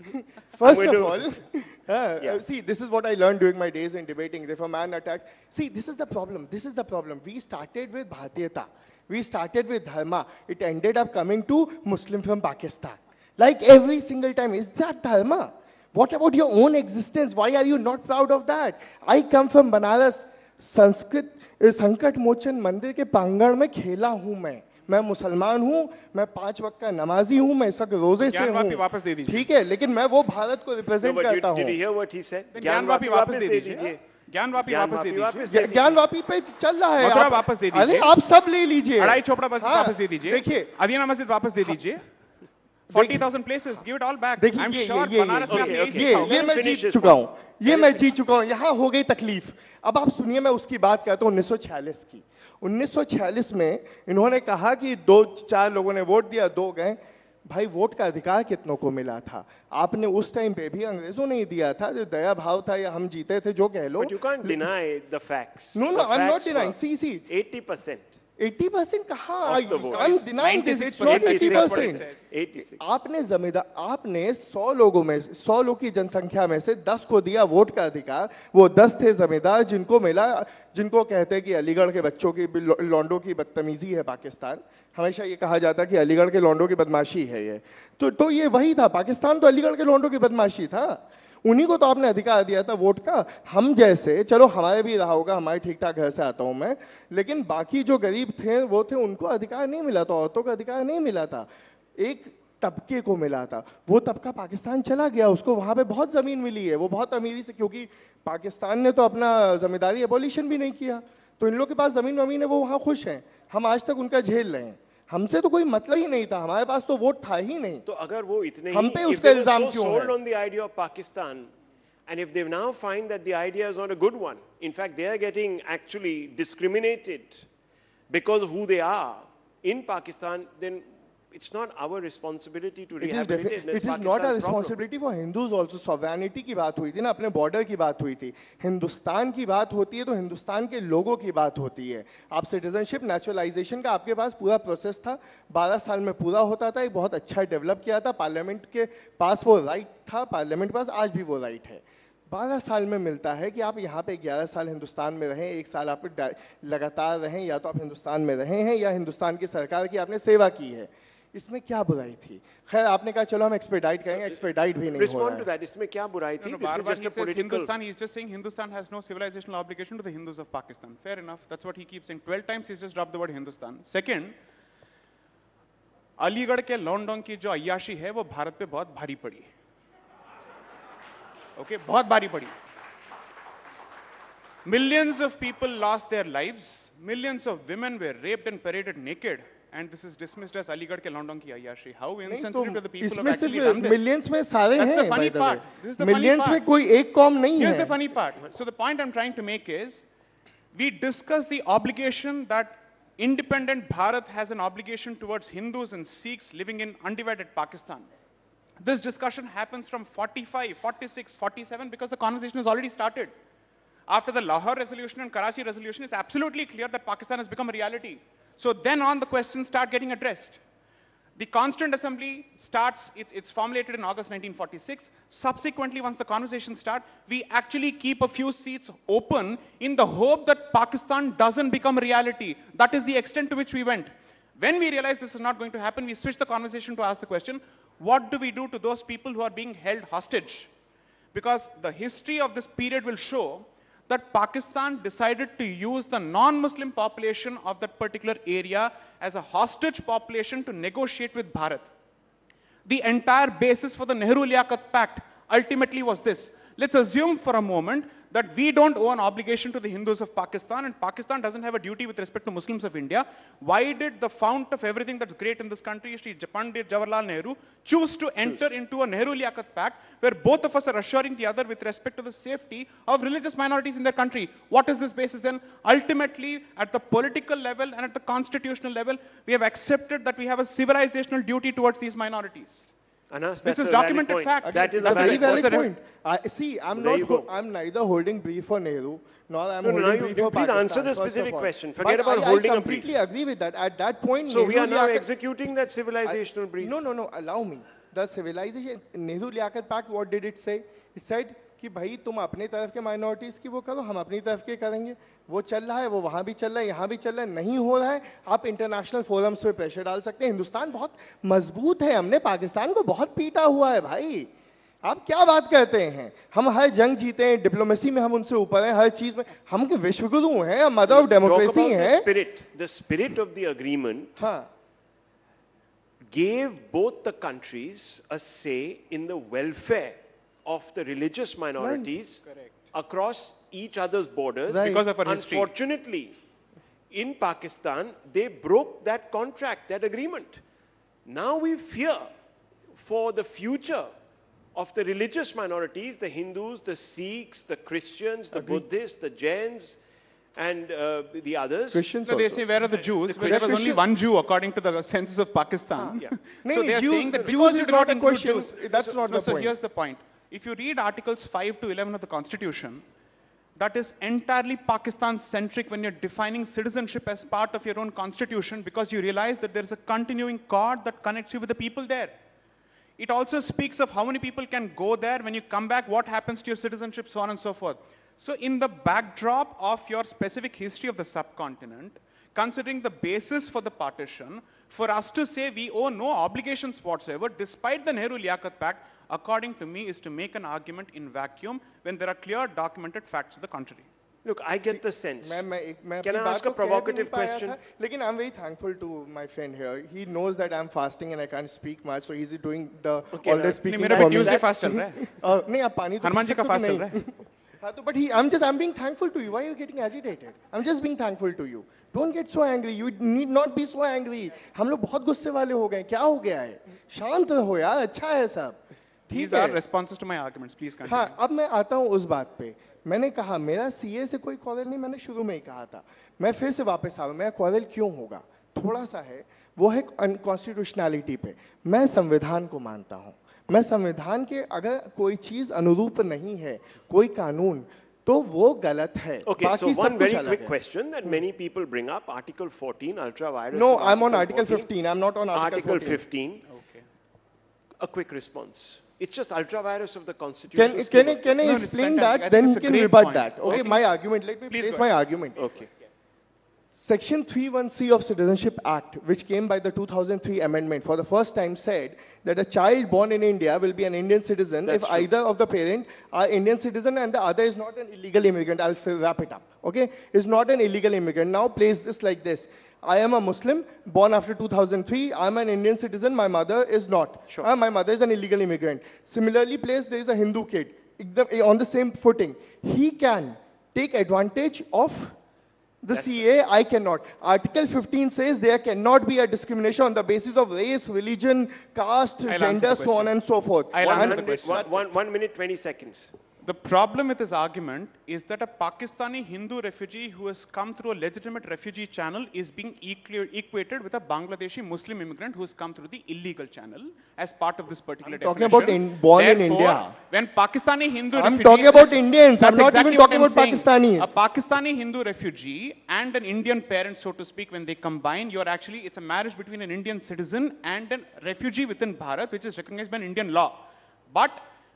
Speaker 8: First of all, see, this is what I learned during my days in debating. If a man attacks, see, this is the problem. This is the problem. We started with Bhartiyata. We started with Dharma. It ended up coming to Muslim from Pakistan. Like every single time, is that Dharma? What about your own existence? Why are you not proud of that? I come from Banaras. संकट मोचन मंदिर के प्रांगण में खेला हूं मैं मुसलमान हूं, मैं 5 वक्त का नमाजी हूं, मैं सब रोजे से हूं, ठीक है, लेकिन मैं वो भारत को रिप्रेजेंट करता हूं।
Speaker 4: ज्ञानवापी वापस दे दीजिए, ज्ञानवापी वापस दे दीजिए,
Speaker 8: ज्ञानवापी पे चल रहा है,
Speaker 4: मथुरा वापस दे दीजिए,
Speaker 8: अरे आप सब ले लीजिए,
Speaker 4: अढ़ाई चोपड़ा वापस दे दीजिए, देखिए अदीना मस्जिद वापस दे दीजिए, 40,000 places, give it all back. I'm sure Banaras में आपने
Speaker 8: ये मैं जीत चुका हूँ, ये मैं जीत चुका हूँ, यहाँ हो गई तकलीफ। अब आप सुनिए, मैं उसकी बात करता हूँ 1946 की। 1946 में इन्होंने कहा कि 2-4 लोगों ने वोट दिया, 2 गए। भाई वोट का अधिकार कितनों को मिला था? आपने उस टाइम पे भी अंग्रेजों ने ही दिया था, जो दया भाव था या हम जीते थे, जो कह लो।
Speaker 18: But you can't deny the facts.
Speaker 8: No, I'm not denying. See.
Speaker 18: 80%.
Speaker 8: 80% कहाँ? I'm denying this. It's not 80%.
Speaker 18: 86.
Speaker 8: आपने 100 लोगों में, 100 लोग की जनसंख्या में से 10 को दिया वोट का अधिकार। वो 10 थे जमींदार जिनको मिला, जिनको कहते हैं कि अलीगढ़ के बच्चों की लौंडों की बदतमीजी है पाकिस्तान। हमेशा ये कहा जाता कि अलीगढ़ के लौंडों की बदमाशी है ये। तो ये वही था, पाकिस्तान तो अलीगढ़ के लौंडों की बदमाशी था। उन्हीं को तो आपने अधिकार दिया था वोट का। हम जैसे, चलो हमारे भी रहा होगा, हमारे ठीक ठाक घर से आता हूँ मैं, लेकिन बाकी जो गरीब थे वो थे, उनको अधिकार नहीं मिला था, औरतों को अधिकार नहीं मिला था, एक तबके को मिला था। वो तबका पाकिस्तान चला गया, उसको वहाँ पे बहुत ज़मीन मिली है, वो बहुत अमीरी से, क्योंकि पाकिस्तान ने तो अपना जमींदारी एबॉलिशन भी नहीं किया, तो इन लोगों के पास ज़मीन वमीन है, वो वहाँ खुश हैं। हम आज तक उनका झेल रहे हैं, हमसे तो कोई मतलब ही नहीं था, हमारे पास तो वोट था ही नहीं।
Speaker 18: तो अगर वो इतने
Speaker 8: हम पे उसका इल्जाम क्यों है?
Speaker 18: sold on the idea of Pakistan, And if they now find that the idea is not a good one, in fact, they are getting actually discriminated because of who they are in Pakistan, then it's not our responsibility to rehabilitate.
Speaker 8: It is not a responsibility for Hindus also. Sovereignty की बात हुई थी ना, अपने border की बात हुई थी. हिंदुस्तान की बात होती है तो हिंदुस्तान के लोगों की बात होती है. आप citizenship naturalization का आपके पास पूरा process था, 12 साल में पूरा होता था, एक बहुत अच्छा develop किया था. Parliament के पास वो right था, Parliament के पास आज भी वो right है. 12 साल में मिलता है कि आप यहाँ पे 11 साल हिंदुस्तान में रहें, 1 साल आप लगातार रहें, या तो आप हिंदुस्तान में रहे हैं या हिंदुस्तान की सरकार की आपने सेवा की है. इसमें क्या बुराई थी? खैर आपने कहा चलो हम एक्सपेडाइट करेंगे, एक्सपेडाइट भी नहीं हो रहा है.
Speaker 18: Respond to that. इसमें क्या बुराई थी? This is just a political.
Speaker 4: Hindustan, he's just saying Hindustan has no civilizational obligation to the Hindus of Pakistan. Fair enough. That's what he keeps saying. 12 times he's just dropped the word Hindustan. Second, Aligarh के London की जो अय्याशी है वो भारत पे बहुत भारी पड़ी. Okay, बहुत भारी पड़ी. Millions of people lost their lives. Millions of women were raped and paraded naked. And this is dismissed as Aligarh ke London ki ayyashi. How insensitive to the people have actually done this?
Speaker 8: Millions में सारे हैं.
Speaker 4: That's the funny part. This is the
Speaker 8: Millions
Speaker 4: funny part.
Speaker 8: में कोई एक कौम नहीं है.
Speaker 4: Here's the funny part. So the point I'm trying to make is, we discuss the obligation that independent Bharat has an obligation towards Hindus and Sikhs living in undivided Pakistan. This discussion happens from 45, 46, 47 because the conversation has already started. After the Lahore resolution and Karachi resolution, it's absolutely clear that Pakistan has become a reality. So then on, the questions start getting addressed. The Constituent Assembly starts, it's formulated in August 1946. Subsequently, once the conversations start, we actually keep a few seats open in the hope that Pakistan doesn't become a reality. That is the extent to which we went. When we realized this is not going to happen, we switched the conversation to ask the question, what do we do to those people who are being held hostage? Because the history of this period will show that Pakistan decided to use the non-Muslim population of that particular area as a hostage population to negotiate with Bharat. The entire basis for the Nehru-Liaquat Pact ultimately was this. Let's assume for a moment that we don't owe an obligation to the Hindus of Pakistan and Pakistan doesn't have a duty with respect to Muslims of India. Why did the fount of everything that's great in this country, Shri Pandit Jawaharlal Nehru, choose to enter into a Nehru-Liaquat Pact where both of us are assuring the other with respect to the safety of religious minorities in their country? What is this basis then? Ultimately, at the political level and at the constitutional level, we have accepted that we have a civilizational duty towards these minorities.
Speaker 18: Anas,
Speaker 4: this is documented fact.
Speaker 18: That is
Speaker 8: a very valid point.
Speaker 18: I'm
Speaker 8: neither holding brief for Nehru, nor I'm holding brief for
Speaker 18: Please
Speaker 8: Pakistan.
Speaker 18: answer the specific question. Forget
Speaker 8: But
Speaker 18: about holding
Speaker 8: I
Speaker 18: a brief.
Speaker 8: completely agree with that. At that point,
Speaker 18: So we are now executing that civilizational brief.
Speaker 8: No. Allow me. The civilization, Nehru-Liaquat Pact, what did it say? It said कि भाई तुम अपनी तरफ के minorities की वो करो, हम अपनी तरफ के करेंगे. वो चल रहा है, वो वहाँ भी चल रहा है, यहाँ भी चल रहा है. नहीं हो रहा है, आप इंटरनेशनल फोरम्स पे प्रेशर डाल सकते हैं. हिंदुस्तान बहुत मजबूत है, हमने पाकिस्तान को बहुत पीटा हुआ है भाई. आप क्या बात करते हैं? हम हर जंग जीते हैं, डिप्लोमेसी में हम उनसे ऊपर हैं, हर चीज में हम विश्वगुरु हैं, मदर ऑफ डेमोक्रेसी हैं.
Speaker 18: The spirit of the agreement gave both the countries a say in the welfare of the religious minorities across each other's borders.
Speaker 4: Because of our history.
Speaker 18: Unfortunately, in Pakistan, they broke that contract, that agreement. Now we fear for the future of the religious minorities, the Hindus, the Sikhs, the Christians, the Buddhists, the Jains, and the others.
Speaker 8: Christians
Speaker 4: so they say, where are the Jews? Well, there was only one Jew according to the census of Pakistan. So they are saying that because you do not include Jews.
Speaker 8: That's not the point.
Speaker 4: So here's the point. If you read Articles 5 to 11 of the Constitution, that is entirely Pakistan-centric when you're defining citizenship as part of your own constitution, because you realize that there's a continuing cord that connects you with the people there. It also speaks of how many people can go there. When you come back, what happens to your citizenship, so on and so forth. So in the backdrop of your specific history of the subcontinent, considering the basis for the partition, for us to say we owe no obligations whatsoever, despite the Nehru-Liaquat Pact, according to me, is to make an argument in vacuum when there are clear documented facts to the contrary.
Speaker 18: Look, I get the sense.
Speaker 8: Can
Speaker 18: I ask a provocative question?
Speaker 8: Lekin I'm very thankful to my friend here. He knows that I'm fasting and I can't speak much, so he's doing all the speaking for me.
Speaker 4: Tuesday fast chal raha hai.
Speaker 8: नहीं आप पानी तो
Speaker 4: हनुमान जी का fast चल रहा है.
Speaker 8: But I'm being thankful to you. Why are you getting agitated? I'm just being thankful to you. Don't get so angry. You need not be so angry. हम लोग बहुत गुस्से वाले हो गए. क्या हो गया है? शांत रहो यार. अच्छा है सब.
Speaker 4: These are responses to my arguments. Please continue.
Speaker 8: हाँ, अब मैं आता हूँ उस बात पे। मैंने कहा मेरा सीए से कोई क्वारल नहीं, मैंने शुरू में ही कहा था। मैं फिर से वापस आ रहा हूँ, मेरा क्वारल क्यों होगा? थोड़ा सा है, वो है अनकॉन्स्टिट्यूशनैलिटी पे। मैं संविधान को मानता हूँ। मैं संविधान के अगर कोई चीज़ अनुरूप नहीं है, कोई कानून, तो वो गलत है।
Speaker 18: Okay, so one very quick question that many people bring up, Article 14, ultra-virus.
Speaker 8: No, I'm on Article 15. I'm not on Article
Speaker 18: 15. Okay. A quick response. It's just ultra-virus of the Constitution.
Speaker 8: Can I explain that? Then he can rebut that. Okay, my argument. Let me place my argument.
Speaker 18: Okay.
Speaker 8: Section 31C of Citizenship Act, which came by the 2003 amendment, for the first time said that a child born in India will be an Indian citizen if either of the parent are Indian citizen and the other is not an illegal immigrant. I'll wrap it up. Okay, is not an illegal immigrant. Now place this like this: I am a Muslim born after 2003. I'm an Indian citizen. My mother is not. Sure. My mother is an illegal immigrant. Similarly placed, there is a Hindu kid on the same footing. He can take advantage of the CA. I cannot. Article 15 says there cannot be a discrimination on the basis of race, religion, caste, gender, so on and so forth.
Speaker 18: One minute, 20 seconds.
Speaker 4: The problem with this argument is that a Pakistani Hindu refugee who has come through a legitimate refugee channel is being equated with a Bangladeshi Muslim immigrant who has come through the illegal channel as part of this particular definition.
Speaker 8: Talking about born in India.
Speaker 4: When Pakistani Hindu
Speaker 8: I'm
Speaker 4: refugees...
Speaker 8: talking about Indians. I'm not
Speaker 4: exactly
Speaker 8: even talking about
Speaker 4: saying.
Speaker 8: Pakistanis.
Speaker 4: A Pakistani Hindu refugee and an Indian parent, so to speak, when they combine, it's a marriage between an Indian citizen and a refugee within Bharat, which is recognized by Indian law. But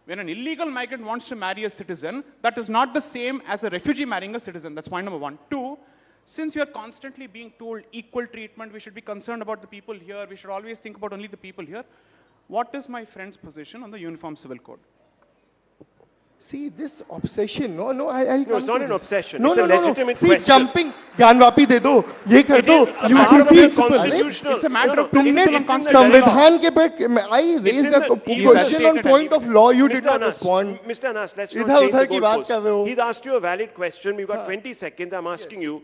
Speaker 4: when an illegal migrant wants to marry a citizen, that is not the same as a refugee marrying a citizen. That's point number one. Two, since we are constantly being told equal treatment, we should be concerned about the people here, we should always think about only the people here. What is my friend's position on the Uniform Civil Code?
Speaker 8: See, this obsession, I'll
Speaker 18: No,
Speaker 8: come
Speaker 18: it's not
Speaker 8: to
Speaker 18: an
Speaker 8: this.
Speaker 18: obsession.
Speaker 8: No,
Speaker 18: It's
Speaker 8: no,
Speaker 18: a
Speaker 8: no,
Speaker 18: legitimate
Speaker 8: See,
Speaker 18: question.
Speaker 8: jumping, Gyanvapi दे दो, ये कर दो,
Speaker 18: constitutional.
Speaker 4: It's a matter of
Speaker 8: तुमने
Speaker 4: principle and
Speaker 8: संविधान के पे, I raised a question on point of law, you did not respond.
Speaker 18: Mr. Anas, let's not
Speaker 8: इधर
Speaker 18: change
Speaker 8: उधर
Speaker 18: the
Speaker 8: की बात कर रहे हो.
Speaker 18: goalpost. He's asked you a valid question. We've got 20 seconds. I'm asking you.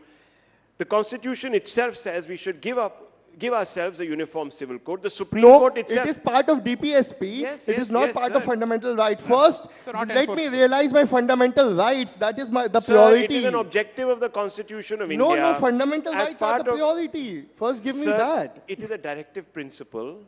Speaker 18: The Constitution itself says we should give ourselves a uniform civil code. The Supreme Court itself...
Speaker 8: it is part of DPSP.
Speaker 18: Yes,
Speaker 8: it is not part of
Speaker 18: sir.
Speaker 8: fundamental right. First, let me realize my fundamental rights. That is the
Speaker 18: Sir,
Speaker 8: priority.
Speaker 18: it is an objective of the Constitution of India.
Speaker 8: No, fundamental
Speaker 18: as
Speaker 8: rights are the
Speaker 18: part of-
Speaker 8: priority. First, give me
Speaker 18: Sir,
Speaker 8: that.
Speaker 18: It is a directive principle.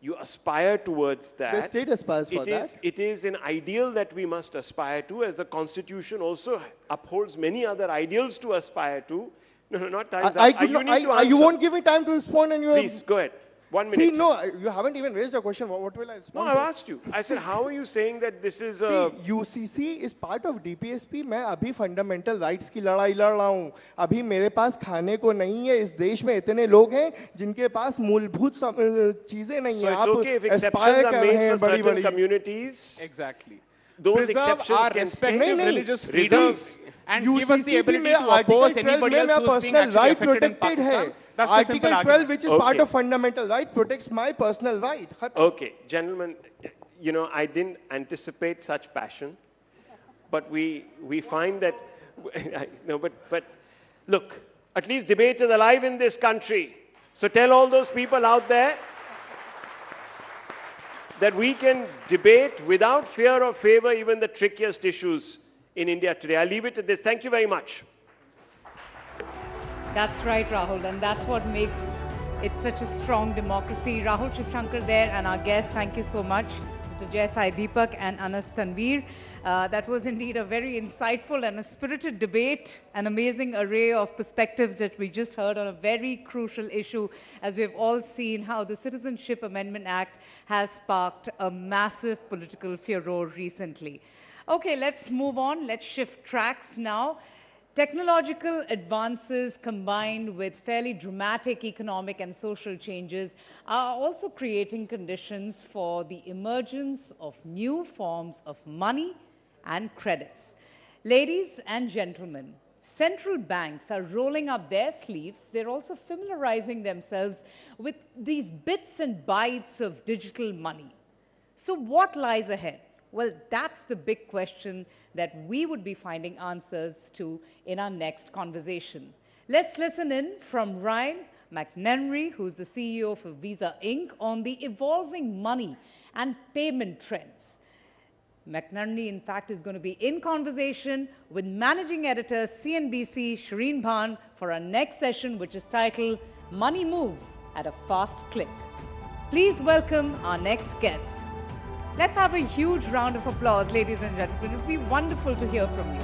Speaker 18: You aspire towards that.
Speaker 8: The state aspires for that.
Speaker 18: It is an ideal that we must aspire to, as the Constitution also upholds many other ideals to aspire to. No, not times up.
Speaker 8: You won't give me time to respond, and you
Speaker 18: Please, go ahead. 1 minute.
Speaker 8: See, no, you haven't even raised a question. What will I respond?
Speaker 18: No, I've asked you. I said, how are you saying that this is a...
Speaker 8: See, UCC is part of DPSP. मैं अभी fundamental rights की लड़ाई लड़ रहा हूँ. अभी मेरे पास खाने को नहीं है. इस देश में इतने लोग हैं जिनके पास मूलभूत चीजें नहीं
Speaker 18: So
Speaker 8: हैं.
Speaker 18: it's okay if exceptions are made for certain communities.
Speaker 4: Exactly.
Speaker 18: Those
Speaker 4: Preserve
Speaker 18: exceptions
Speaker 4: our
Speaker 18: can
Speaker 4: respective
Speaker 18: stay.
Speaker 4: religious freedoms and give us the ability to
Speaker 8: Article
Speaker 4: oppose
Speaker 8: 12
Speaker 4: anybody
Speaker 8: में
Speaker 4: else who is being
Speaker 8: personal
Speaker 4: actually
Speaker 8: right
Speaker 4: affected in
Speaker 8: protected
Speaker 4: Pakistan.
Speaker 8: है.
Speaker 4: That's the simple
Speaker 8: Article 12,
Speaker 4: argument.
Speaker 8: which is part of fundamental right, protects my personal right.
Speaker 18: Okay, gentlemen, I didn't anticipate such passion, but we find that, but look, at least debate is alive in this country. So tell all those people out there that we can debate without fear or favor even the trickiest issues in India today. I'll leave it at this. Thank you very much.
Speaker 17: That's right, Rahul, and that's what makes it such a strong democracy. Rahul Shivshankar there, and our guests, thank you so much, Mr. Jai Sai Deepak and Anas Tanveer. That was indeed a very insightful and a spirited debate, an amazing array of perspectives that we just heard on a very crucial issue, as we've all seen how the Citizenship Amendment Act has sparked a massive political furor recently. Okay, let's move on. Let's shift tracks now. Technological advances combined with fairly dramatic economic and social changes are also creating conditions for the emergence of new forms of money and credits. Ladies and gentlemen, central banks are rolling up their sleeves. They're also familiarizing themselves with these bits and bytes of digital money. So what lies ahead? Well, that's the big question that we would be finding answers to in our next conversation. Let's listen in from Ryan McNerney, who's the CEO for Visa Inc., on the evolving money and payment trends. McNerney, in fact, is going to be in conversation with Managing Editor, CNBC, Shireen Bhan, for our next session, which is titled Money Moves at a Fast Click. Please welcome our next guest. Let's have a huge round of applause, ladies and gentlemen. It would be wonderful to hear from you.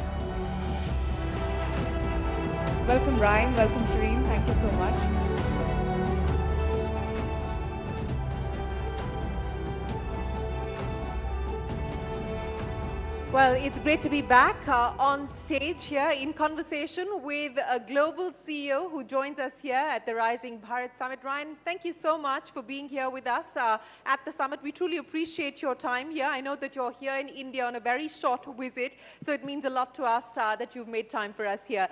Speaker 17: Welcome, Ryan. Welcome, Shireen. Thank you so much.
Speaker 12: Well, it's great to be back on stage here in conversation with a global CEO who joins us here at the Rising Bharat Summit. Ryan, thank you so much for being here with us at the summit. We truly appreciate your time here. I know that you're here in India on a very short visit, so it means a lot to us that you've made time for us here.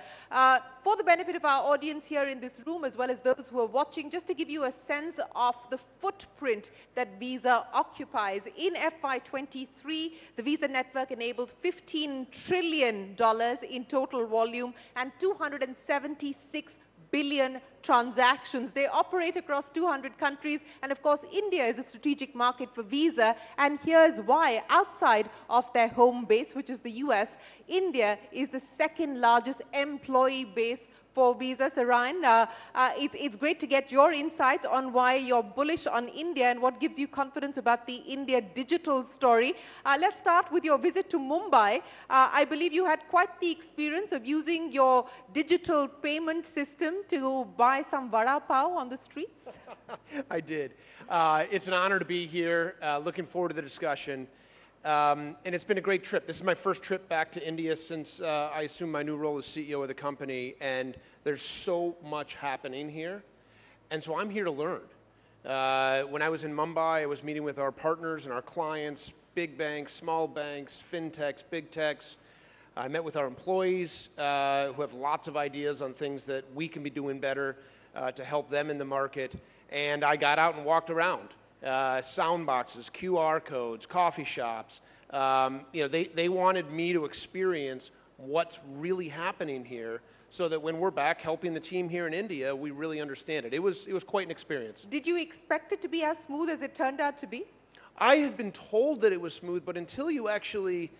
Speaker 12: For the benefit of our audience here in this room, as well as those who are watching, just to give you a sense of the footprint that Visa occupies. In FY23, the Visa network enabled $15 trillion in total volume and 276 billion transactions. They operate across 200 countries, and of course India is a strategic market for Visa, and here's why. Outside of their home base, which is the US, India is the second largest employee base for Visa. So Ryan, it's great to get your insights on why you're bullish on India and what gives you confidence about the India digital story. Let's start with your visit to Mumbai. I believe you had quite the experience of using your digital payment system to buy some vada pav on the streets.
Speaker 20: I did. It's an honor to be here. Looking forward to the discussion. And it's been a great trip. This is my first trip back to India since I assumed my new role as CEO of the company, and there's so much happening here. And so I'm here to learn. When I was in Mumbai, I was meeting with our partners and our clients, big banks, small banks, fintechs, big techs. I met with our employees who have lots of ideas on things that we can be doing better to help them in the market. And I got out and walked around. Sound boxes, QR codes, coffee shops. They wanted me to experience what's really happening here so that when we're back helping the team here in India, we really understand it. It was quite an experience.
Speaker 12: Did you expect it to be as smooth as it turned out to be?
Speaker 20: I had been told that it was smooth, but until you actually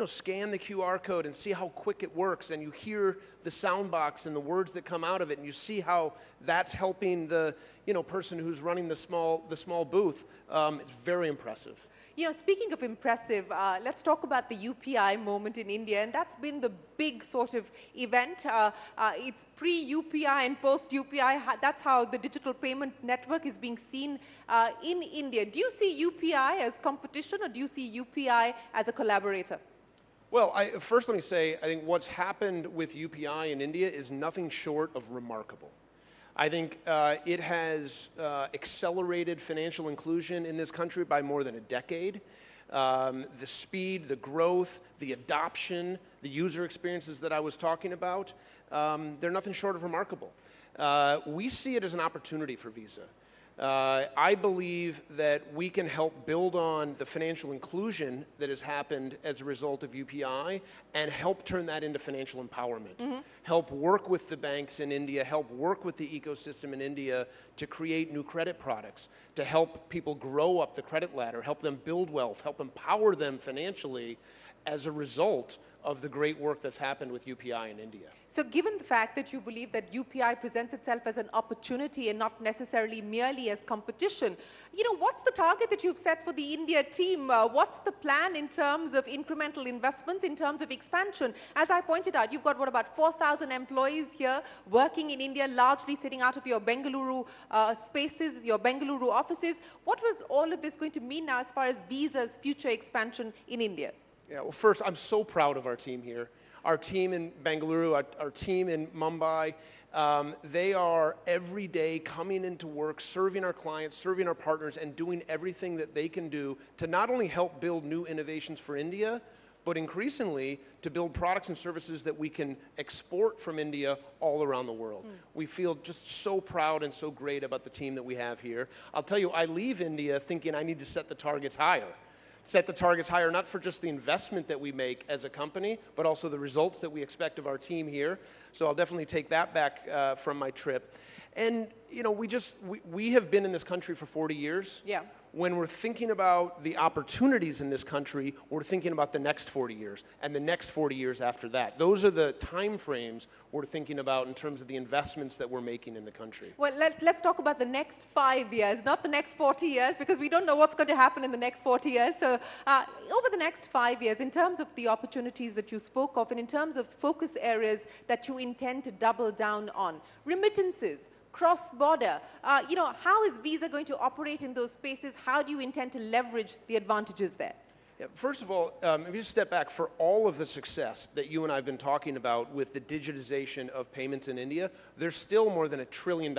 Speaker 20: scan the QR code and see how quick it works, and you hear the sound box and the words that come out of it, and you see how that's helping the person who's running the small booth, it's very impressive.
Speaker 12: Speaking of impressive, let's talk about the UPI moment in India, and that's been the big sort of event. It's pre-UPI and post-UPI. That's how the digital payment network is being seen in India. Do you see UPI as competition, or do you see UPI as a collaborator?
Speaker 20: Well, first let me say, I think what's happened with UPI in India is nothing short of remarkable. I think it has accelerated financial inclusion in this country by more than a decade. The speed, the growth, the adoption, the user experiences that I was talking about, they're nothing short of remarkable. We see it as an opportunity for Visa. I believe that we can help build on the financial inclusion that has happened as a result of UPI and help turn that into financial empowerment. Help work with the banks in India, help work with the ecosystem in India to create new credit products, to help people grow up the credit ladder, help them build wealth, help empower them financially as a result of the great work that's happened with UPI in India.
Speaker 12: So given the fact that you believe that UPI presents itself as an opportunity and not necessarily merely as competition, what's the target that you've set for the India team? What's the plan in terms of incremental investments, in terms of expansion? As I pointed out, you've got, about 4,000 employees here working in India, largely sitting out of your Bengaluru spaces, your Bengaluru offices. What was all of this going to mean now as far as Visa's future expansion in India?
Speaker 20: Yeah, well, first, I'm so proud of our team here. Our team in Bengaluru, our team in Mumbai, they are every day coming into work, serving our clients, serving our partners, and doing everything that they can do to not only help build new innovations for India, but increasingly to build products and services that we can export from India all around the world. We feel just so proud and so great about the team that we have here. I'll tell you, I leave India thinking I need to set the targets higher. set the targets higher, not for just the investment that we make as a company, but also the results that we expect of our team here. So I'll definitely take that back from my trip. And you know, we have been in this country for 40 years.
Speaker 12: Yeah.
Speaker 20: When we're thinking about the opportunities in this country, we're thinking about the next 40 years and the next 40 years after that. Those are the time frames we're thinking about in terms of the investments that we're making in the country.
Speaker 12: Well, let's talk about the next 5 years, not the next 40 years, because we don't know what's going to happen in the next 40 years. So over the next 5 years, in terms of the opportunities that you spoke of, and in terms of focus areas that you intend to double down on, remittances, cross-border, you know, how is Visa going to operate in those spaces? How do you intend to leverage the advantages there?
Speaker 20: Yeah, first of all, if you step back, for all of the success that you and I have been talking about with the digitization of payments in India, there's still more than $1 trillion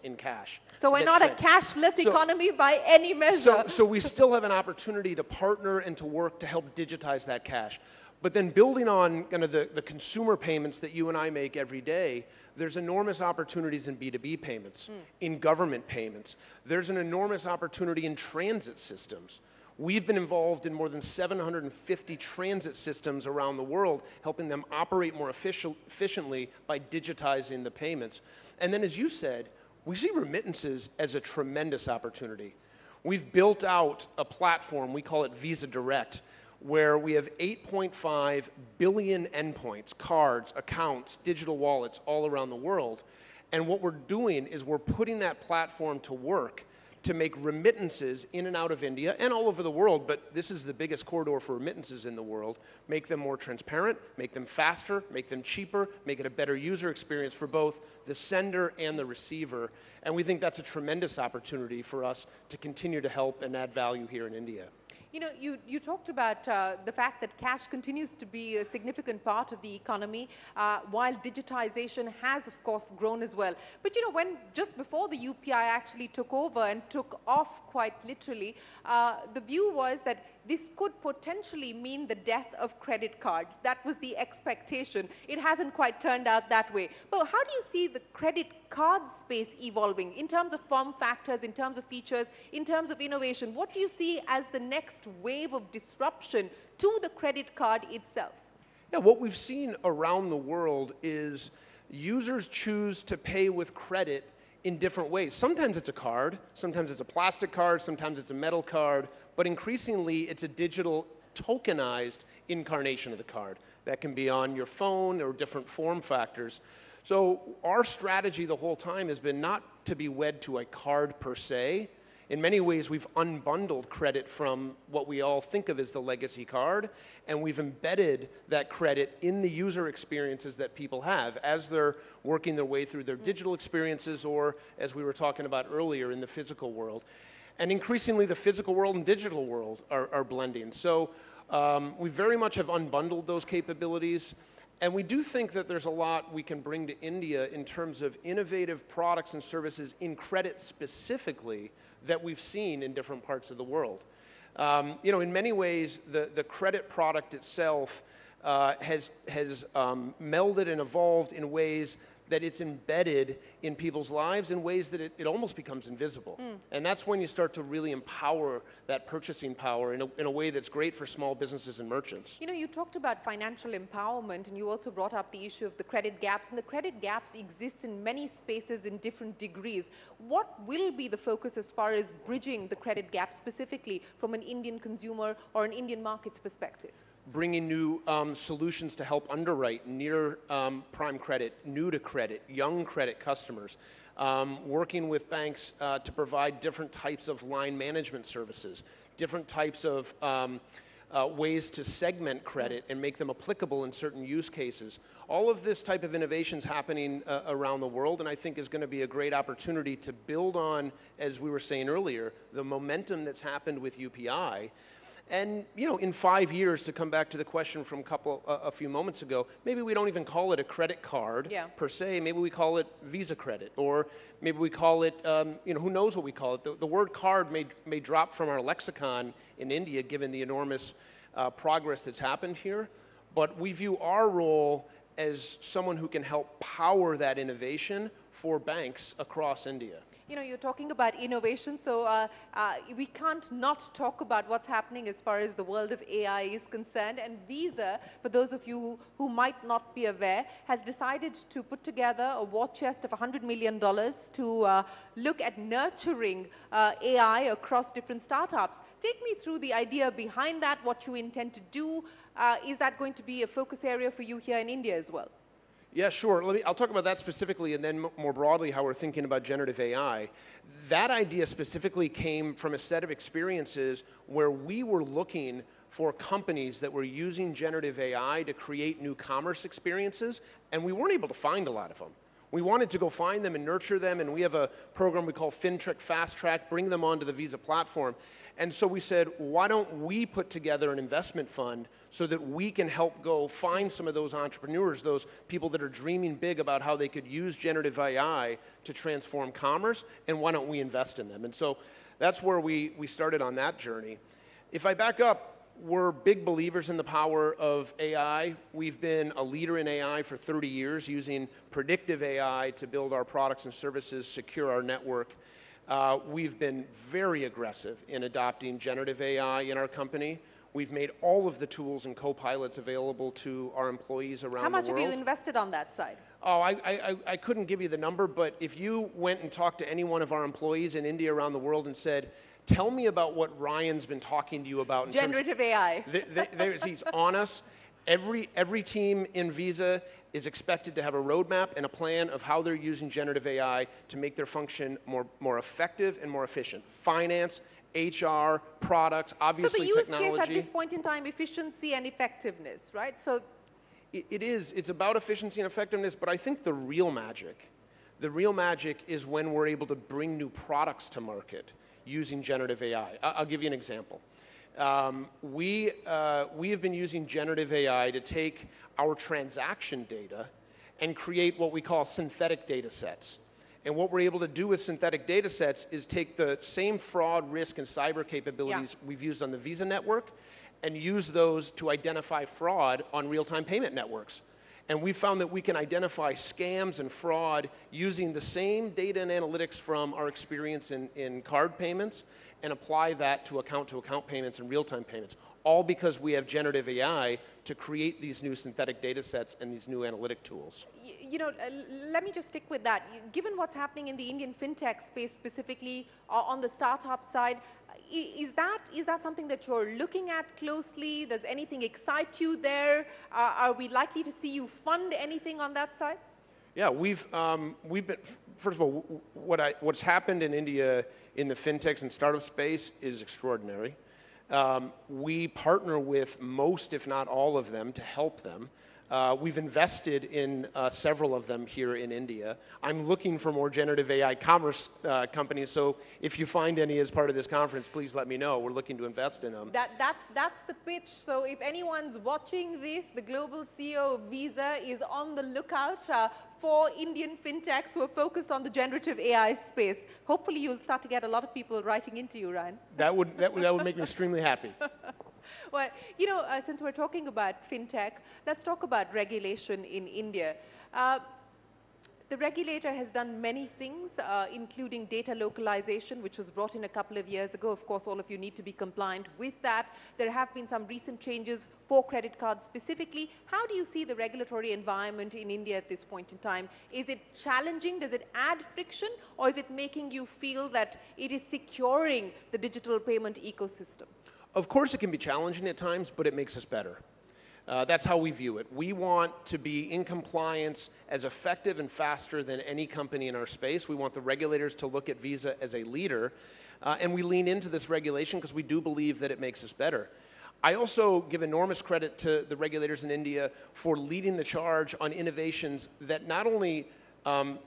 Speaker 20: in cash.
Speaker 12: So we're not a cashless economy by any measure.
Speaker 20: So we still have an opportunity to partner and to work to help digitize that cash. But then building on kind of the consumer payments that you and I make every day, there's enormous opportunities in B2B payments, in government payments. There's an enormous opportunity in transit systems. We've been involved in more than 750 transit systems around the world, helping them operate more efficiently by digitizing the payments. And then, as you said, we see remittances as a tremendous opportunity. We've built out a platform, we call it Visa Direct, where we have 8.5 billion endpoints, cards, accounts, digital wallets all around the world. And what we're doing is we're putting that platform to work to make remittances in and out of India and all over the world, but this is the biggest corridor for remittances in the world, make them more transparent, make them faster, make them cheaper, make it a better user experience for both the sender and the receiver. And we think that's a tremendous opportunity for us to continue to help and add value here in India.
Speaker 12: You know, you talked about the fact that cash continues to be a significant part of the economy, while digitization has, of course, grown as well. But, you know, when just before the UPI actually took over and took off quite literally, the view was that this could potentially mean the death of credit cards. That was the expectation. It hasn't quite turned out that way. But how do you see the credit card space evolving in terms of form factors, in terms of features, in terms of innovation? What do you see as the next wave of disruption to the credit card itself?
Speaker 20: Yeah, what we've seen around the world is users choose to pay with credit in different ways. Sometimes it's a card, sometimes it's a plastic card, sometimes it's a metal card, but increasingly it's a digital tokenized incarnation of the card. That can be on your phone or different form factors. So our strategy the whole time has been not to be wed to a card per se. In many ways, we've unbundled credit from what we all think of as the legacy card, and we've embedded that credit in the user experiences that people have as they're working their way through their digital experiences or, as we were talking about earlier, in the physical world. And increasingly, the physical world and digital world are blending. So we very much have unbundled those capabilities. And we do think that there's a lot we can bring to India in terms of innovative products and services in credit specifically that we've seen in different parts of the world. You know, in many ways, the credit product itself has melded and evolved in ways that it's embedded in people's lives in ways that it almost becomes invisible. And that's when you start to really empower that purchasing power in a way that's great for small businesses and merchants.
Speaker 12: You know, you talked about financial empowerment, and you also brought up the issue of the credit gaps, and the credit gaps exist in many spaces in different degrees. What will be the focus as far as bridging the credit gap specifically from an Indian consumer or an Indian market's perspective?
Speaker 20: Bringing new solutions to help underwrite near prime credit, new to credit, young credit customers, working with banks to provide different types of line management services, different types of ways to segment credit and make them applicable in certain use cases. All of this type of innovation is happening around the world, and I think is going to be a great opportunity to build on, as we were saying earlier, the momentum that's happened with UPI. And, you know, in 5 years, to come back to the question from a few moments ago, maybe we don't even call it a credit card per se. Maybe we call it Visa credit, or maybe we call it, you know, who knows what we call it. The word card may drop from our lexicon in India, given the enormous progress that's happened here. But we view our role as someone who can help power that innovation for banks across India.
Speaker 12: You know, you're talking about innovation, so we can't not talk about what's happening as far as the world of AI is concerned. And Visa, for those of you who might not be aware, has decided to put together a war chest of $100 million to look at nurturing AI across different startups. Take me through the idea behind that, what you intend to do. Is that going to be a focus area for you here in India as well?
Speaker 20: Yeah, sure. I'll talk about that specifically, and then more broadly how we're thinking about generative AI. That idea specifically came from a set of experiences where we were looking for companies that were using generative AI to create new commerce experiences, and we weren't able to find a lot of them. We wanted to go find them and nurture them, and we have a program we call FinTech Fast Track, bring them onto the Visa platform. And so we said, why don't we put together an investment fund so that we can help go find some of those entrepreneurs, those people that are dreaming big about how they could use generative AI to transform commerce, and why don't we invest in them? And so that's where we started on that journey. If I back up, we're big believers in the power of AI. We've been a leader in AI for 30 years, using predictive AI to build our products and services, secure our network. We've been very aggressive in adopting generative AI in our company. We've made all of the tools and co-pilots available to our employees around the world.
Speaker 12: How much have you invested on that side?
Speaker 20: Oh, I couldn't give you the number, but if you went and talked to any one of our employees in India around the world and said, tell me about what Ryan's been talking to you about in
Speaker 12: generative AI.
Speaker 20: He's on us. Every team in Visa is expected to have a roadmap and a plan of how they're using generative AI to make their function more effective and more efficient. Finance, HR, products, obviously technology.
Speaker 12: So the use case at this point in time, efficiency and effectiveness, right? So
Speaker 20: it's about efficiency and effectiveness, but I think the real magic is when we're able to bring new products to market using generative AI. I'll give you an example. We have been using generative AI to take our transaction data and create what we call synthetic data sets. And what we're able to do with synthetic data sets is take the same fraud, risk, and cyber capabilities we've used on the Visa network and use those to identify fraud on real-time payment networks. And we found that we can identify scams and fraud using the same data and analytics from our experience in card payments and apply that to account-to-account payments and real-time payments, all because we have generative AI to create these new synthetic data sets and these new analytic tools.
Speaker 12: You know, let me just stick with that. Given what's happening in the Indian fintech space, specifically on the startup side, is that something that you're looking at closely? Does anything excite you there? Are we likely to see you fund anything on that side?
Speaker 20: Yeah, we've been, first of all, what's happened in India in the fintechs and startup space is extraordinary. We partner with most, if not all of them, to help them. We've invested in several of them here in India. I'm looking for more generative AI commerce companies, so if you find any as part of this conference, please let me know. We're looking to invest in them.
Speaker 12: That's the pitch. So if anyone's watching this, the global CEO of Visa is on the lookout for Indian fintechs who are focused on the generative AI space. Hopefully you'll start to get a lot of people writing into you, Ryan.
Speaker 20: That would make me extremely happy.
Speaker 12: Well, you know, since we're talking about fintech, let's talk about regulation in India. The regulator has done many things, including data localization, which was brought in a couple of years ago. Of course, all of you need to be compliant with that. There have been some recent changes for credit cards specifically. How do you see the regulatory environment in India at this point in time? Is it challenging? Does it add friction? Or is it making you feel that it is securing the digital payment ecosystem?
Speaker 20: Of course it can be challenging at times, but it makes us better. That's how we view it. We want to be in compliance as effective and faster than any company in our space. We want the regulators to look at Visa as a leader, and we lean into this regulation because we do believe that it makes us better. I also give enormous credit to the regulators in India for leading the charge on innovations that not only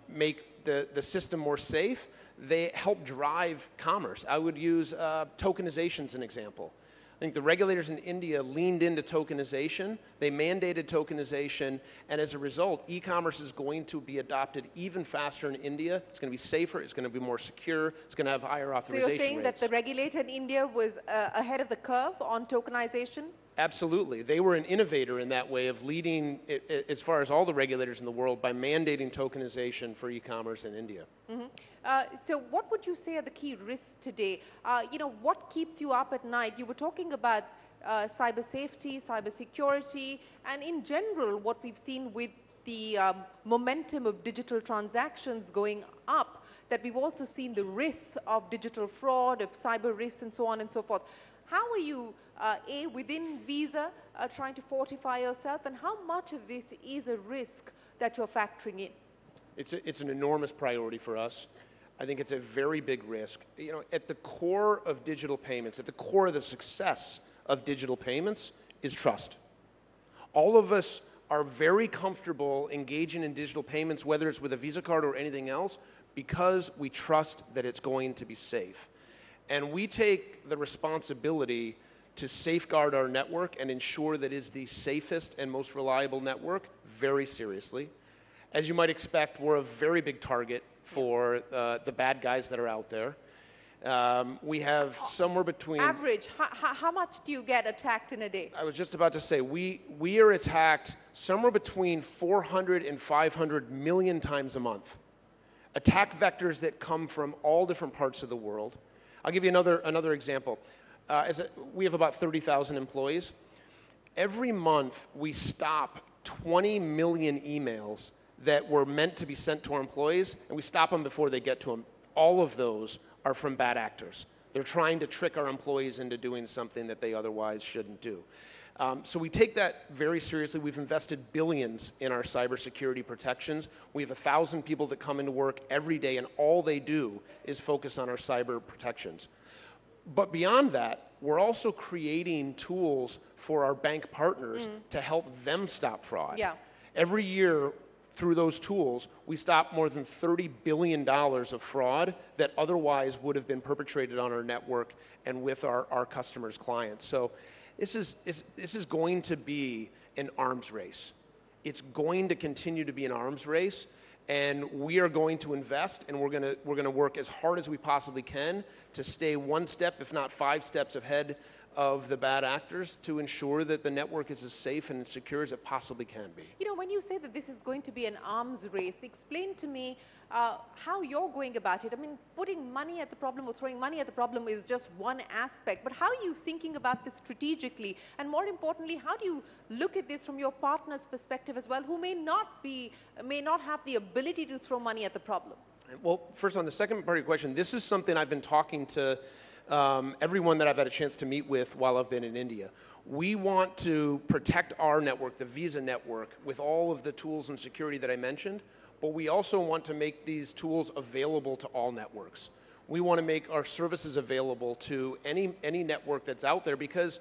Speaker 20: make the system more safe, they help drive commerce. I would use tokenization as an example. I think the regulators in India leaned into tokenization, they mandated tokenization, and as a result, e-commerce is going to be adopted even faster in India. It's going to be safer, it's going to be more secure, it's going to have higher authorization rates.
Speaker 12: So you're saying that the regulator in India was ahead of the curve on tokenization?
Speaker 20: Absolutely. They were an innovator in that way of leading, as far as all the regulators in the world, by mandating tokenization for e-commerce in India.
Speaker 12: So what would you say are the key risks today? What keeps you up at night? You were talking about cyber safety, cyber security, and in general, what we've seen with the momentum of digital transactions going up, that we've also seen the risks of digital fraud, of cyber risks, and so on and so forth. How are you, within Visa, trying to fortify yourself, and how much of this is a risk that you're factoring in?
Speaker 20: It's an enormous priority for us. I think it's a very big risk. At the core of digital payments, at the core of the success of digital payments is trust. All of us are very comfortable engaging in digital payments, whether it's with a Visa card or anything else, because we trust that it's going to be safe. And we take the responsibility to safeguard our network and ensure that it's the safest and most reliable network very seriously. As you might expect, we're a very big target for the bad guys that are out there. We have somewhere between...
Speaker 12: Average, how much do you get attacked in a day?
Speaker 20: I was just about to say, we are attacked somewhere between 400 and 500 million times a month. Attack vectors that come from all different parts of the world. I'll give you another example. We have about 30,000 employees. Every month, we stop 20 million emails that were meant to be sent to our employees, and we stop them before they get to them. All of those are from bad actors. They're trying to trick our employees into doing something that they otherwise shouldn't do. So we take that very seriously. We've invested billions in our cybersecurity protections. We have 1,000 people that come into work every day, and all they do is focus on our cyber protections. But beyond that, we're also creating tools for our bank partners to help them stop fraud.
Speaker 12: Yeah.
Speaker 20: Every year, through those tools, we stop more than $30 billion of fraud that otherwise would have been perpetrated on our network and with our customers' clients. So this is going to be an arms race. It's going to continue to be an arms race, and we are going to invest, and we're going to work as hard as we possibly can to stay one step, if not 5 steps ahead of the bad actors, to ensure that the network is as safe and as secure as it possibly can be.
Speaker 12: When you say that this is going to be an arms race, explain to me how you're going about it. I mean, putting money at the problem or throwing money at the problem is just one aspect, but how are you thinking about this strategically? And more importantly, how do you look at this from your partner's perspective as well, who may not have the ability to throw money at the problem?
Speaker 20: Well, first on the second part of your question, this is something I've been talking to everyone that I've had a chance to meet with while I've been in India. We want to protect our network, the Visa network, with all of the tools and security that I mentioned, but we also want to make these tools available to all networks. We want to make our services available to any network that's out there, because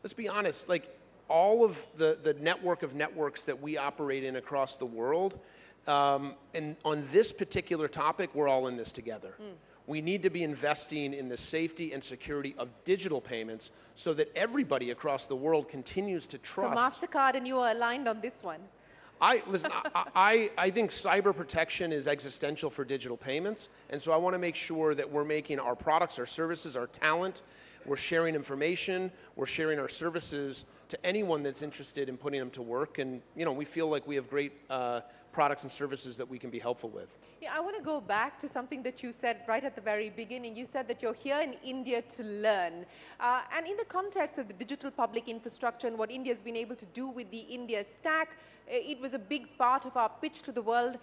Speaker 20: let's be honest, like all of the network of networks that we operate in across the world, and on this particular topic, we're all in this together. We need to be investing in the safety and security of digital payments so that everybody across the world continues to trust.
Speaker 12: So MasterCard and you are aligned on this one.
Speaker 20: Listen, I think cyber protection is existential for digital payments, and so I want to make sure that we're making our products, our services, our talent, we're sharing information, we're sharing our services to anyone that's interested in putting them to work, and we feel like we have great products and services that we can be helpful with.
Speaker 12: Yeah, I want to go back to something that you said right at the very beginning. You said that you're here in India to learn. And in the context of the digital public infrastructure and what India's been able to do with the India stack, it was a big part of our pitch to the world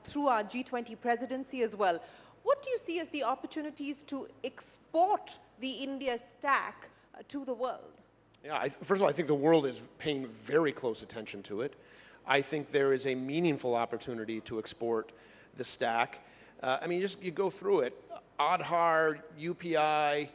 Speaker 12: through our G20 presidency as well. What do you see as the opportunities to export the India stack to the world?
Speaker 20: Yeah, first of all, I think the world is paying very close attention to it. I think there is a meaningful opportunity to export the stack. I mean, you go through it. Aadhaar, UPI,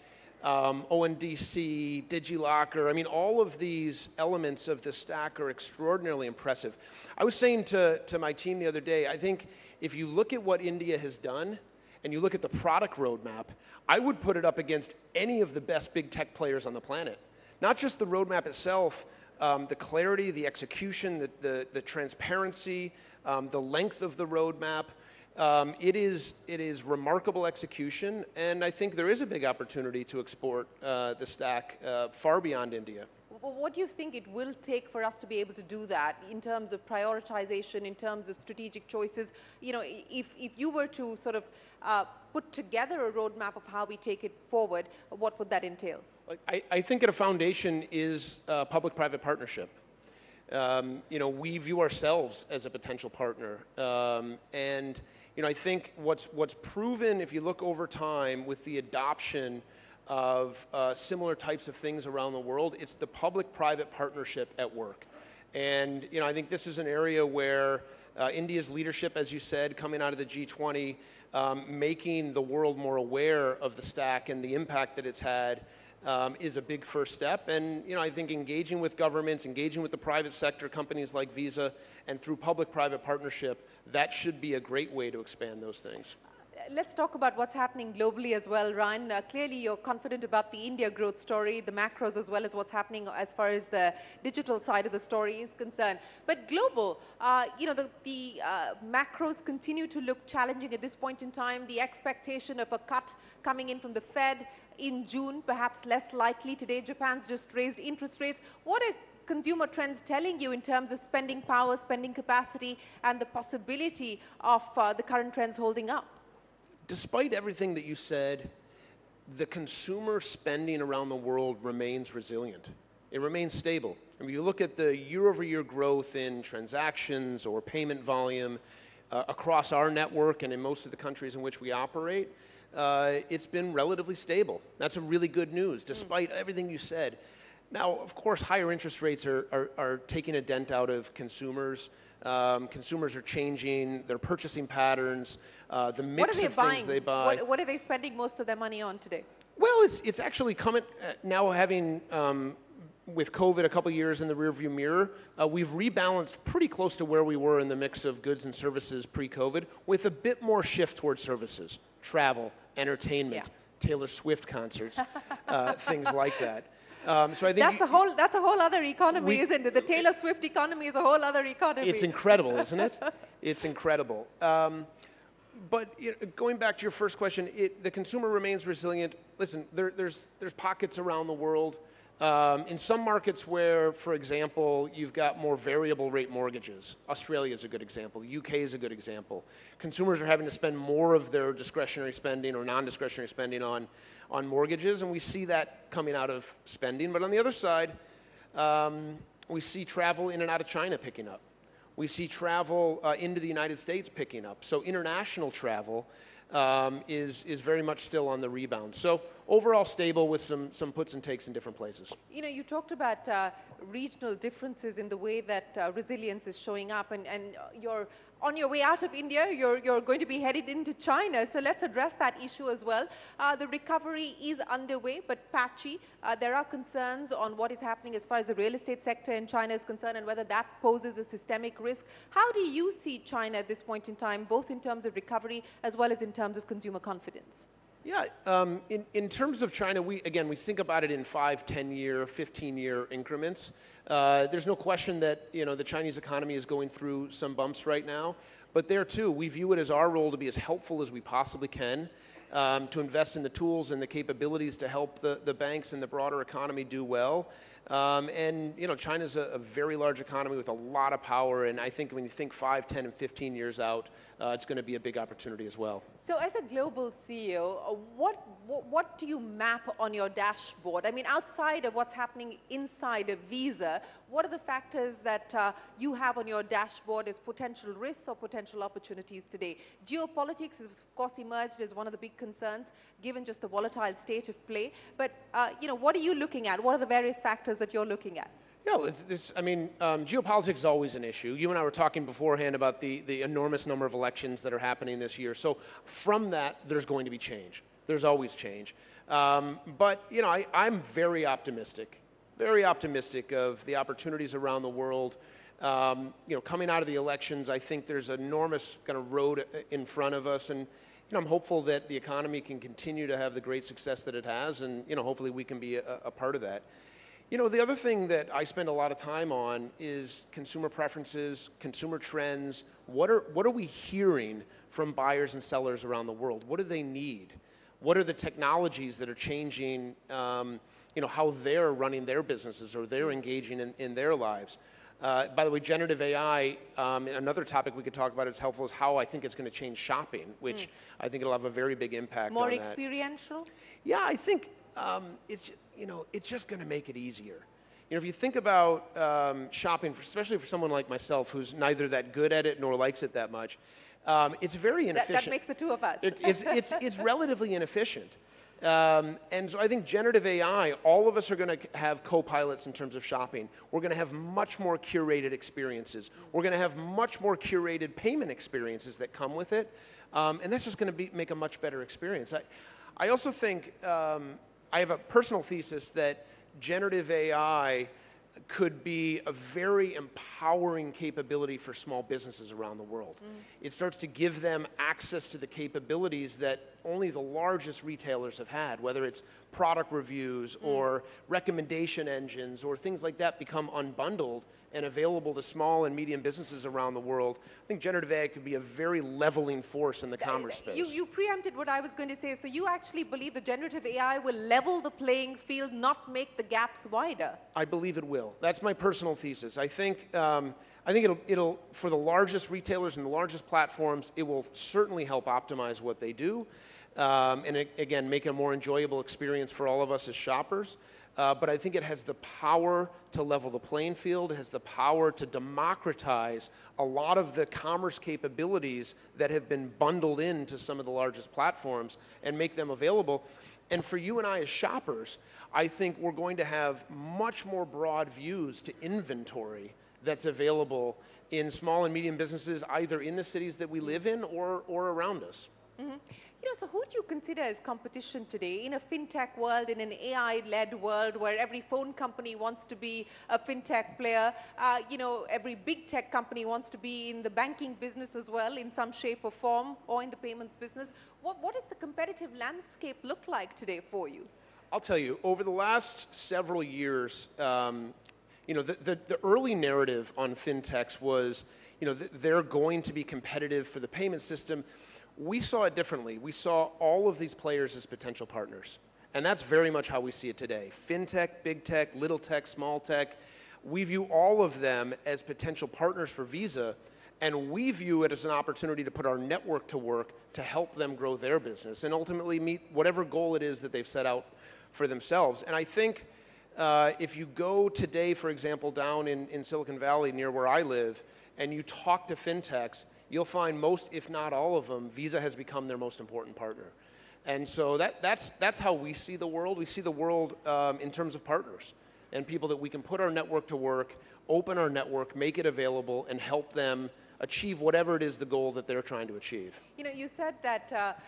Speaker 20: ONDC, DigiLocker. I mean, all of these elements of the stack are extraordinarily impressive. I was saying to my team the other day, I think if you look at what India has done and you look at the product roadmap, I would put it up against any of the best big tech players on the planet. Not just the roadmap itself, the clarity, the execution, the transparency, the length of the roadmap. It is remarkable execution, and I think there is a big opportunity to export the stack far beyond India.
Speaker 12: What do you think it will take for us to be able to do that in terms of prioritization, in terms of strategic choices? You know, if you were to sort of put together a roadmap of how we take it forward, what would that entail?
Speaker 20: I think at a foundation is public-private partnership. You know, we view ourselves as a potential partner. And, you know, I think what's proven, if you look over time with the adoption of similar types of things around the world, it's the public-private partnership at work. And, you know, I think this is an area where India's leadership, as you said, coming out of the G20, making the world more aware of the stack and the impact that it's had, is a big first step. And, you know, I think engaging with governments, engaging with the private sector, companies like Visa, and through public-private partnership, that should be a great way to expand those things.
Speaker 12: Let's talk about what's happening globally as well, Ryan. Clearly, you're confident about the India growth story, the macros, as well as what's happening as far as the digital side of the story is concerned. But global, you know, the macros continue to look challenging at this point in time. The expectation of a cut coming in from the Fed in June, perhaps less likely. Today, Japan's just raised interest rates. What are consumer trends telling you in terms of spending power, spending capacity, and the possibility of the current trends holding up?
Speaker 20: Despite everything that you said, the consumer spending around the world remains resilient. It remains stable. If you look at the year-over-year growth in transactions or payment volume across our network and in most of the countries in which we operate, it's been relatively stable. That's a really good news, despite everything you said. Now, of course, higher interest rates are taking a dent out of consumers. Consumers are changing their purchasing patterns, the mix of things they buy.
Speaker 12: What are they spending most of their money on today?
Speaker 20: Well, it's actually coming, now having, with COVID a couple years in the rearview mirror, we've rebalanced pretty close to where we were in the mix of goods and services pre-COVID, with a bit more shift towards services, travel, entertainment, Taylor Swift concerts, things like that. So I think
Speaker 12: that's a whole other economy, isn't it? The Taylor Swift economy is a whole other economy.
Speaker 20: It's incredible, isn't it? It's incredible. But you know, going back to your first question, the consumer remains resilient. Listen, there's pockets around the world. In some markets where, for example, you've got more variable rate mortgages. Australia is a good example. The UK is a good example. Consumers are having to spend more of their discretionary spending or non-discretionary spending on mortgages, and we see that coming out of spending. But on the other side, we see travel in and out of China picking up. We see travel into the United States picking up. So international travel is very much still on the rebound. So overall stable with some puts and takes in different places.
Speaker 12: You know, you talked about regional differences in the way that resilience is showing up, and you're on your way out of India, you're going to be headed into China. So let's address that issue as well. The recovery is underway, but patchy. There are concerns on what is happening as far as the real estate sector in China is concerned and whether that poses a systemic risk. How do you see China at this point in time, both in terms of recovery as well as in terms of consumer confidence?
Speaker 20: Yeah, in terms of China, we think about it in 5, 10-year, 15-year increments. There's no question that, you know, the Chinese economy is going through some bumps right now, but there too, we view it as our role to be as helpful as we possibly can, to invest in the tools and the capabilities to help the banks and the broader economy do well. And, you know, China's a very large economy with a lot of power, and I think when you think 5, 10, and 15 years out, it's going to be a big opportunity as well.
Speaker 12: So as a global CEO, what do you map on your dashboard? I mean, outside of what's happening inside of Visa, what are the factors that you have on your dashboard as potential risks or potential opportunities today? Geopolitics has, of course, emerged as one of the big concerns, given just the volatile state of play. But, you know, what are you looking at? What are the various factors that you're looking at?
Speaker 20: Yeah, geopolitics is always an issue. You and I were talking beforehand about the enormous number of elections that are happening this year. So from that, there's going to be change. There's always change. But, you know, I'm very optimistic of the opportunities around the world. You know, coming out of the elections, I think there's an enormous kind of road in front of us. And, you know, I'm hopeful that the economy can continue to have the great success that it has. And, you know, hopefully we can be a part of that. You know, the other thing that I spend a lot of time on is consumer preferences, consumer trends. What are we hearing from buyers and sellers around the world? What do they need? What are the technologies that are changing, how they're running their businesses or they're engaging in their lives? By the way, generative AI, another topic we could talk about, it's helpful, is how I think it's going to change shopping, which I think it'll have a very big impact
Speaker 12: More
Speaker 20: on that.
Speaker 12: experiential?
Speaker 20: Yeah, I think it's just going to make it easier. If you think about shopping, especially for someone like myself who's neither that good at it nor likes it that much, it's very inefficient.
Speaker 12: That makes the two of us.
Speaker 20: It's relatively inefficient. And so I think generative AI, all of us are going to have co-pilots in terms of shopping. We're going to have much more curated experiences. We're going to have much more curated payment experiences that come with it. And that's just going to make a much better experience. I also think, I have a personal thesis that generative AI could be a very empowering capability for small businesses around the world. It starts to give them access to the capabilities that only the largest retailers have had, whether it's product reviews or recommendation engines or things like that become unbundled and available to small and medium businesses around the world. I think generative AI could be a very leveling force in the commerce space.
Speaker 12: You preempted what I was going to say. So you actually believe that generative AI will level the playing field, not make the gaps wider?
Speaker 20: I believe it will. That's my personal thesis. I think it'll for the largest retailers and the largest platforms, it will certainly help optimize what they do, and again, make it a more enjoyable experience for all of us as shoppers. But I think it has the power to level the playing field. It has the power to democratize a lot of the commerce capabilities that have been bundled into some of the largest platforms and make them available. And for you and I as shoppers, I think we're going to have much more broad views to inventory that's available in small and medium businesses, either in the cities that we live in or around us.
Speaker 12: So who do you consider as competition today in a fintech world, in an AI-led world where every phone company wants to be a fintech player, every big tech company wants to be in the banking business as well in some shape or form, or in the payments business? What does the competitive landscape look like today for you?
Speaker 20: I'll tell you, over the last several years, the early narrative on fintechs was, they're going to be competitive for the payment system. We saw it differently. We saw all of these players as potential partners. And that's very much how we see it today. Fintech, big tech, little tech, small tech. We view all of them as potential partners for Visa, and we view it as an opportunity to put our network to work to help them grow their business and ultimately meet whatever goal it is that they've set out for themselves. And I think if you go today, for example, down in Silicon Valley near where I live, and you talk to fintechs, you'll find most, if not all of them, Visa has become their most important partner. And so that's how we see the world. We see the world in terms of partners and people that we can put our network to work, open our network, make it available, and help them achieve whatever it is the goal that they're trying to achieve.
Speaker 12: You said that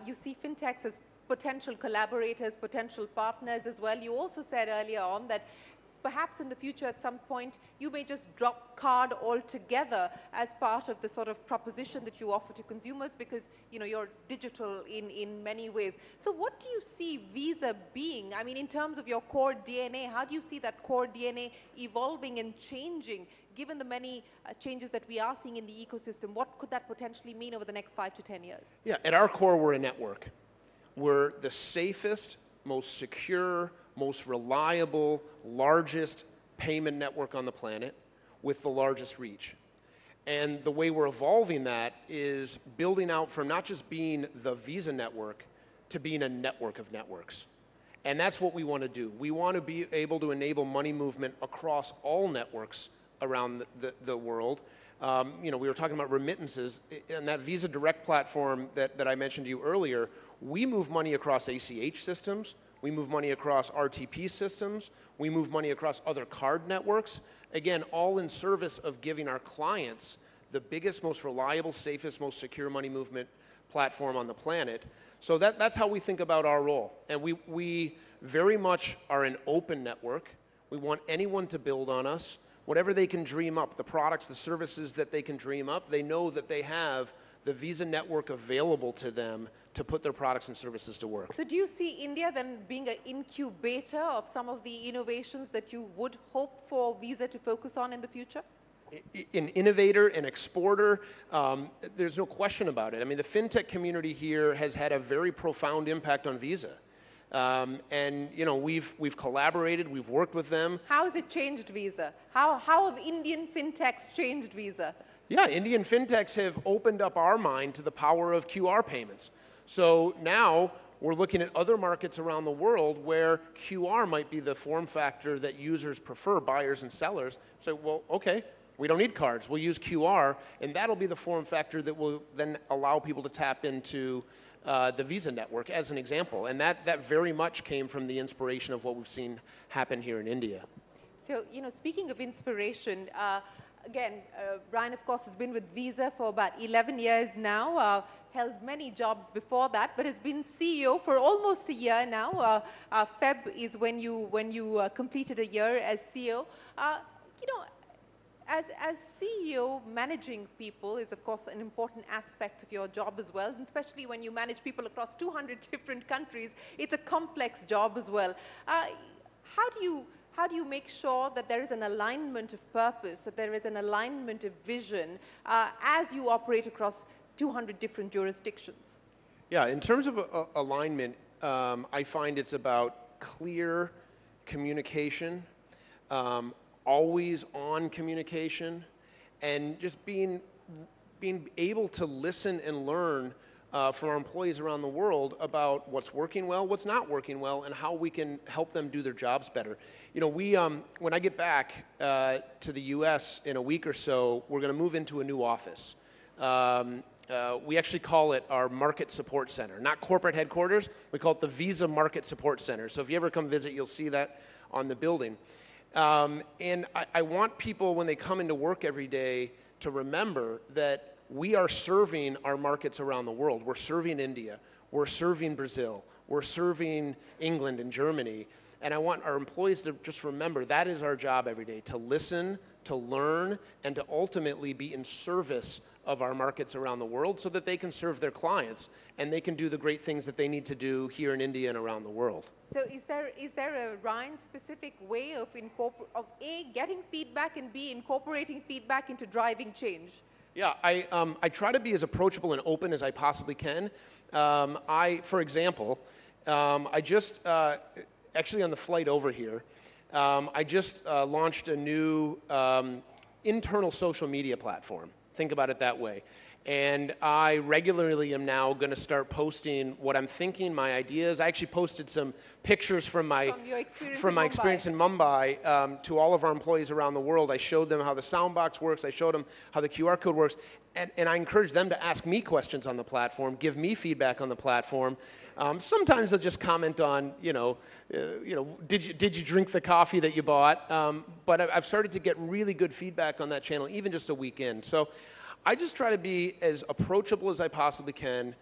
Speaker 12: you see fintechs as potential collaborators, potential partners as well. You also said earlier on that perhaps in the future at some point you may just drop card altogether as part of the sort of proposition that you offer to consumers because you're digital in many ways. So what do you see Visa being? I mean, in terms of your core DNA, how do you see that core DNA evolving and changing given the many changes that we are seeing in the ecosystem? What could that potentially mean over the next 5 to 10 years?
Speaker 20: Yeah, at our core, we're a network. We're the safest, most secure, most reliable, largest payment network on the planet with the largest reach. And the way we're evolving that is building out from not just being the Visa network to being a network of networks. And that's what we want to do. We want to be able to enable money movement across all networks around the world. We were talking about remittances, and that Visa Direct platform that I mentioned to you earlier, we move money across ACH systems, we move money across RTP systems, we move money across other card networks, again, all in service of giving our clients the biggest, most reliable, safest, most secure money movement platform on the planet. So that's how we think about our role. And we very much are an open network. We want anyone to build on us. Whatever they can dream up, the products, the services that they can dream up, they know that they have the Visa network available to them to put their products and services to work.
Speaker 12: So do you see India then being an incubator of some of the innovations that you would hope for Visa to focus on in the future?
Speaker 20: an innovator, an exporter. There's no question about it. I mean, the fintech community here has had a very profound impact on Visa. And you know, we've collaborated, we've worked with them.
Speaker 12: How has it changed Visa? How have Indian fintechs changed Visa?
Speaker 20: Yeah, Indian fintechs have opened up our mind to the power of QR payments. So now we're looking at other markets around the world where QR might be the form factor that users prefer, buyers and sellers. So, well, okay, we don't need cards, we'll use QR, and that'll be the form factor that will then allow people to tap into the Visa network, as an example. And that very much came from the inspiration of what we've seen happen here in India.
Speaker 12: So, you know, speaking of inspiration, again, Brian, of course, has been with Visa for about 11 years now, held many jobs before that, but has been CEO for almost a year now. Feb is when you completed a year as CEO. You know, as CEO, managing people is, of course, an important aspect of your job as well, and especially when you manage people across 200 different countries. It's a complex job as well. How do you make sure that there is an alignment of purpose, that there is an alignment of vision as you operate across 200 different jurisdictions?
Speaker 20: Yeah, in terms of alignment, I find it's about clear communication, always on communication, and just being able to listen and learn from our employees around the world about what's working well, what's not working well, and how we can help them do their jobs better. You know, when I get back to the US in a week or so, we're going to move into a new office. We actually call it our Market Support Center, not corporate headquarters. We call it the Visa Market Support Center. So if you ever come visit, you'll see that on the building. And I want people, when they come into work every day, to remember that we are serving our markets around the world. We're serving India. We're serving Brazil. We're serving England and Germany. And I want our employees to just remember that is our job every day, to listen, to learn, and to ultimately be in service of our markets around the world so that they can serve their clients and they can do the great things that they need to do here in India and around the world.
Speaker 12: So is there a Ryan-specific way of A, getting feedback, and B, incorporating feedback into driving change?
Speaker 20: Yeah, I try to be as approachable and open as I possibly can. For example, I just, actually on the flight over here, I just launched a new internal social media platform. Think about it that way. And I regularly am now going to start posting what I'm thinking, my ideas. I actually posted some pictures from my experience in Mumbai to all of our employees around the world. I showed them how the soundbox works. I showed them how the QR code works. And I encourage them to ask me questions on the platform, give me feedback on the platform. Sometimes they'll just comment on, did you drink the coffee that you bought? But I've started to get really good feedback on that channel, even just a week in. So I just try to be as approachable as I possibly can,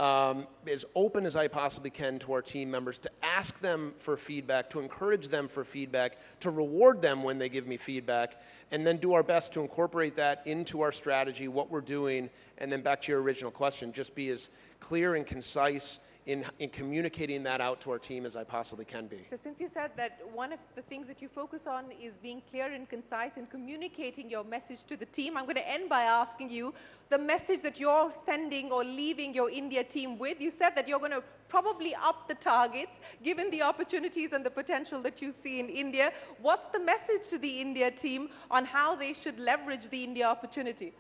Speaker 20: as open as I possibly can to our team members, to ask them for feedback, to encourage them for feedback, to reward them when they give me feedback, and then do our best to incorporate that into our strategy, what we're doing, and then back to your original question, just be as clear and concise in communicating that out to our team as I possibly can be.
Speaker 12: So since you said that one of the things that you focus on is being clear and concise and communicating your message to the team, I'm going to end by asking you the message that you're sending or leaving your India team with. You said that you're going to probably up the targets given the opportunities and the potential that you see in India. What's the message to the India team on how they should leverage the India opportunity?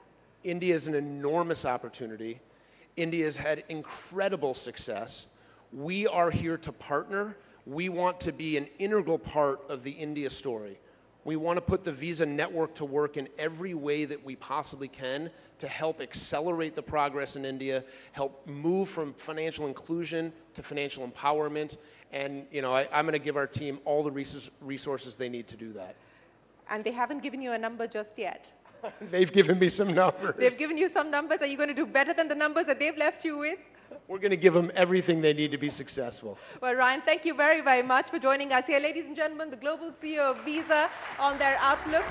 Speaker 20: India is an enormous opportunity. India has had incredible success. We are here to partner. We want to be an integral part of the India story. We want to put the Visa network to work in every way that we possibly can to help accelerate the progress in India, help move from financial inclusion to financial empowerment. And I'm going to give our team all the resources they need to do that.
Speaker 12: And they haven't given you a number just yet.
Speaker 20: They've given me some numbers.
Speaker 12: They've given you some numbers. Are you going to do better than the numbers that they've left you with?
Speaker 20: We're going to give them everything they need to be successful.
Speaker 12: Well, Ryan, thank you very, very much for joining us here. Ladies and gentlemen, the global CEO of Visa on their outlook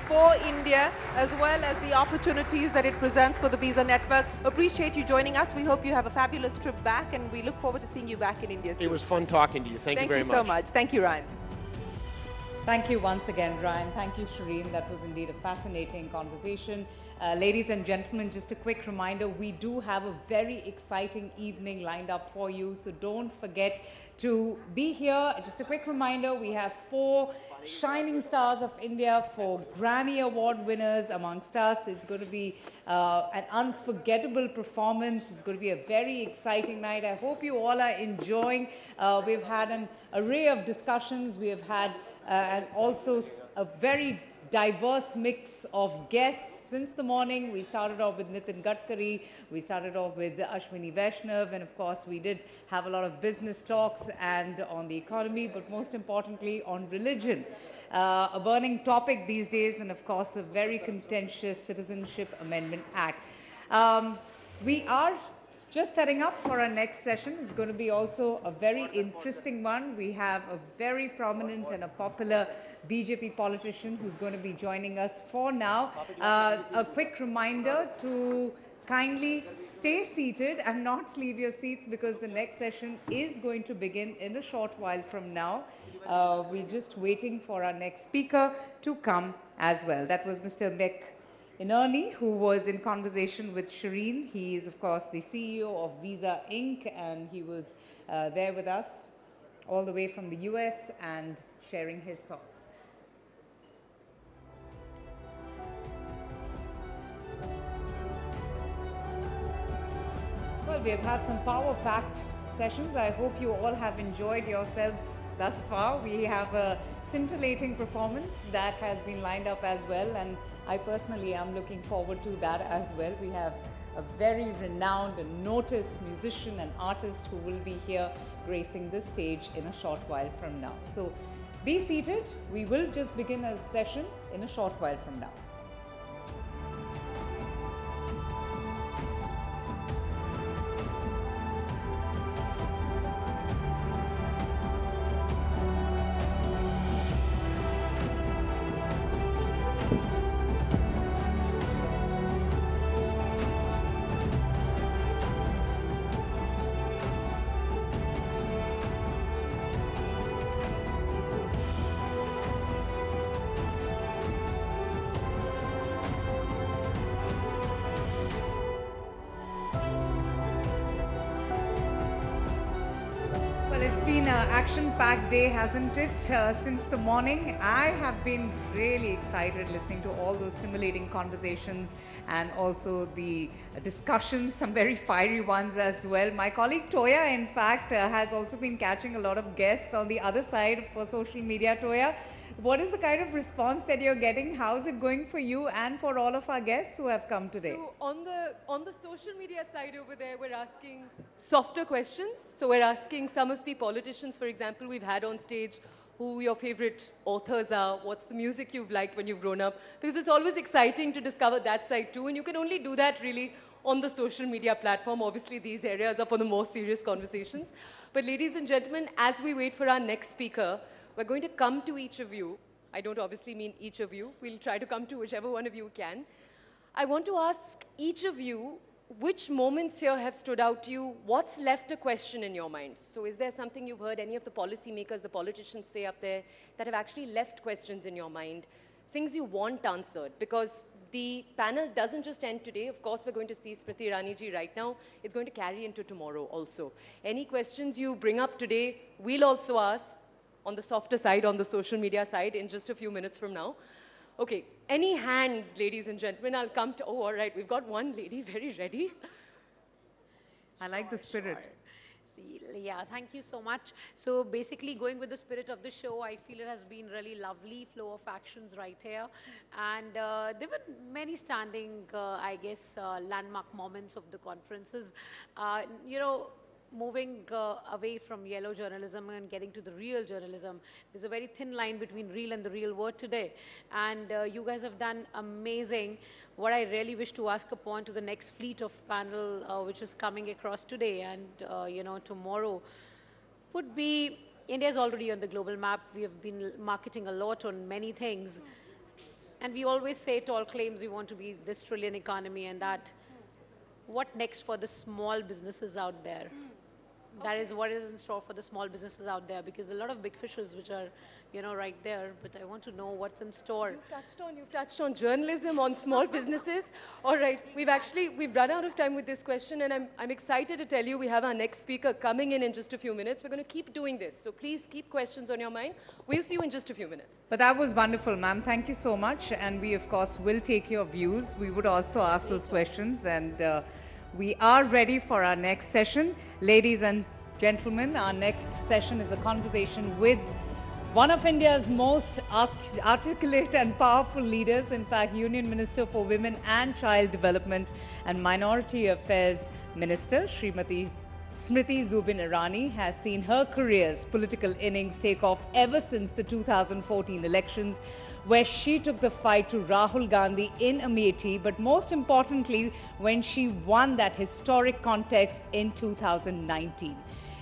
Speaker 12: for India, as well as the opportunities that it presents for the Visa network. Appreciate you joining us. We hope you have a fabulous trip back, and we look forward to seeing you back in India soon.
Speaker 20: It was fun talking to you. Thank you very much.
Speaker 12: Thank you so much. Thank you, Ryan.
Speaker 17: Thank you once again, Brian. Thank you, Shireen. That was indeed a fascinating conversation. Ladies and gentlemen, just a quick reminder, we do have a very exciting evening lined up for you, so don't forget to be here. Just a quick reminder, we have 4 shining stars of India, 4 Grammy Award winners amongst us. It's going to be an unforgettable performance. It's going to be a very exciting night. I hope you all are enjoying. We've had an array of discussions. We have had and also a very diverse mix of guests since the morning. We started off with Nitin Gadkari, we started off with Ashwini Vaishnav, and of course we did have a lot of business talks and on the economy, but most importantly on religion. A burning topic these days, and of course a very contentious Citizenship Amendment Act. We are just setting up for our next session. It's going to be also a very interesting one. We have a very prominent and a popular BJP politician who's going to be joining us for now. A quick reminder to kindly stay seated and not leave your seats, because the next session is going to begin in a short while from now. We're just waiting for our next speaker to come as well. That was Mr. Inani, who was in conversation with Shireen. He is, of course, the CEO of Visa Inc., and he was there with us all the way from the US and sharing his thoughts. Well, we have had some power-packed sessions. I hope you all have enjoyed yourselves thus far. We have a scintillating performance that has been lined up as well, and I personally am looking forward to that as well. We have a very renowned and noticed musician and artist who will be here gracing the stage in a short while from now. So be seated. We will just begin a session in a short while from now. It's been an action-packed day, hasn't it? Since the morning, I have been really excited listening to all those stimulating conversations and also the discussions, some very fiery ones as well. My colleague Toya, in fact, has also been catching a lot of guests on the other side for social media. Toya, what is the kind of response that you're getting? How's it going for you and for all of our guests who have come today?
Speaker 6: So on the social media side over there, we're asking softer questions. So we're asking some of the politicians, for example, we've had on stage, who your favorite authors are, what's the music you've liked when you've grown up, because it's always exciting to discover that side too, and you can only do that really on the social media platform. Obviously, these areas are for the more serious conversations. But ladies and gentlemen, as we wait for our next speaker, we're going to come to each of you. I don't obviously mean each of you. We'll try to come to whichever one of you can. I want to ask each of you, which moments here have stood out to you? What's left a question in your mind? So is there something you've heard any of the policymakers, the politicians say up there that have actually left questions in your mind? Things you want answered? Because the panel doesn't just end today. Of course, we're going to see Smriti Irani ji right now. It's going to carry into tomorrow also. Any questions you bring up today, we'll also ask on the softer side, on the social media side, in just a few minutes from now. Okay, any hands, ladies and gentlemen? I'll come to, oh, all right, we've got one lady very ready.
Speaker 17: I like the spirit.
Speaker 21: Yeah, thank you so much. So basically, going with the spirit of the show, I feel it has been really lovely flow of actions right here. And there were many standing, I guess, landmark moments of the conferences. You know, moving away from yellow journalism and getting to the real journalism. There's a very thin line between real and the real word today. And you guys have done amazing. What I really wish to ask upon to the next fleet of panel, which is coming across today and, you know, tomorrow, would be, India is already on the global map. We have been marketing a lot on many things. And we always say tall claims, we want to be this trillion economy and that. What next for the small businesses out there? that is what is in store for the small businesses out there, because there are a lot of big fishes which are, you know, right there, but I want to know what's in store.
Speaker 6: You've touched on journalism, on small businesses. All right, we've run out of time with this question, and I'm excited to tell you we have our next speaker coming in just a few minutes. We're going to keep doing this, so please keep questions on your mind. We'll see you in just a few minutes.
Speaker 3: But that was wonderful, ma'am. Thank you so much, and we of course will take your views. We would also ask those questions, and we are ready for our next session. Ladies and gentlemen, our next session is a conversation with one of India's most articulate and powerful leaders, in fact, Union Minister for Women and Child Development and Minority Affairs Minister, Srimati Smriti Zubin Irani, has seen her career's political innings take off ever since the 2014 elections, where she took the fight to Rahul Gandhi in Amethi, but most importantly, when she won that historic contest in 2019.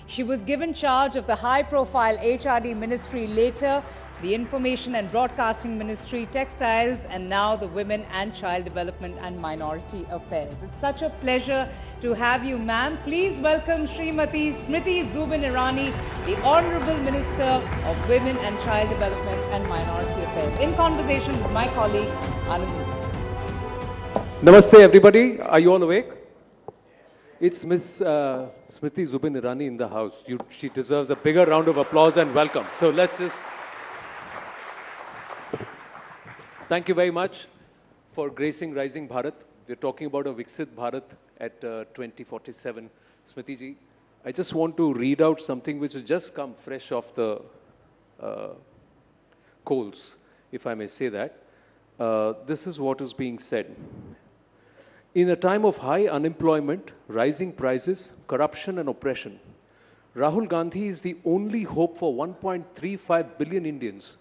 Speaker 3: She was given charge of the high-profile HRD ministry, later the Information and Broadcasting Ministry, Textiles, and now the Women and Child Development and Minority Affairs. It's such a pleasure to have you, ma'am. Please welcome Srimati Smriti Zubin Irani, the Honorable Minister of Women and Child Development and Minority Affairs, in conversation with my colleague, Anand.
Speaker 10: Namaste, everybody. Are you all awake? It's Miss Smriti Zubin Irani in the house. She deserves a bigger round of applause and welcome. So let's just... Thank you very much for gracing Rising Bharat. We're talking about a Viksit Bharat at 2047. Smriti ji, I just want to read out something which has just come fresh off the coals, if I may say that. This is what is being said. In a time of high unemployment, rising prices, corruption and oppression, Rahul Gandhi is the only hope for 1.35 billion Indians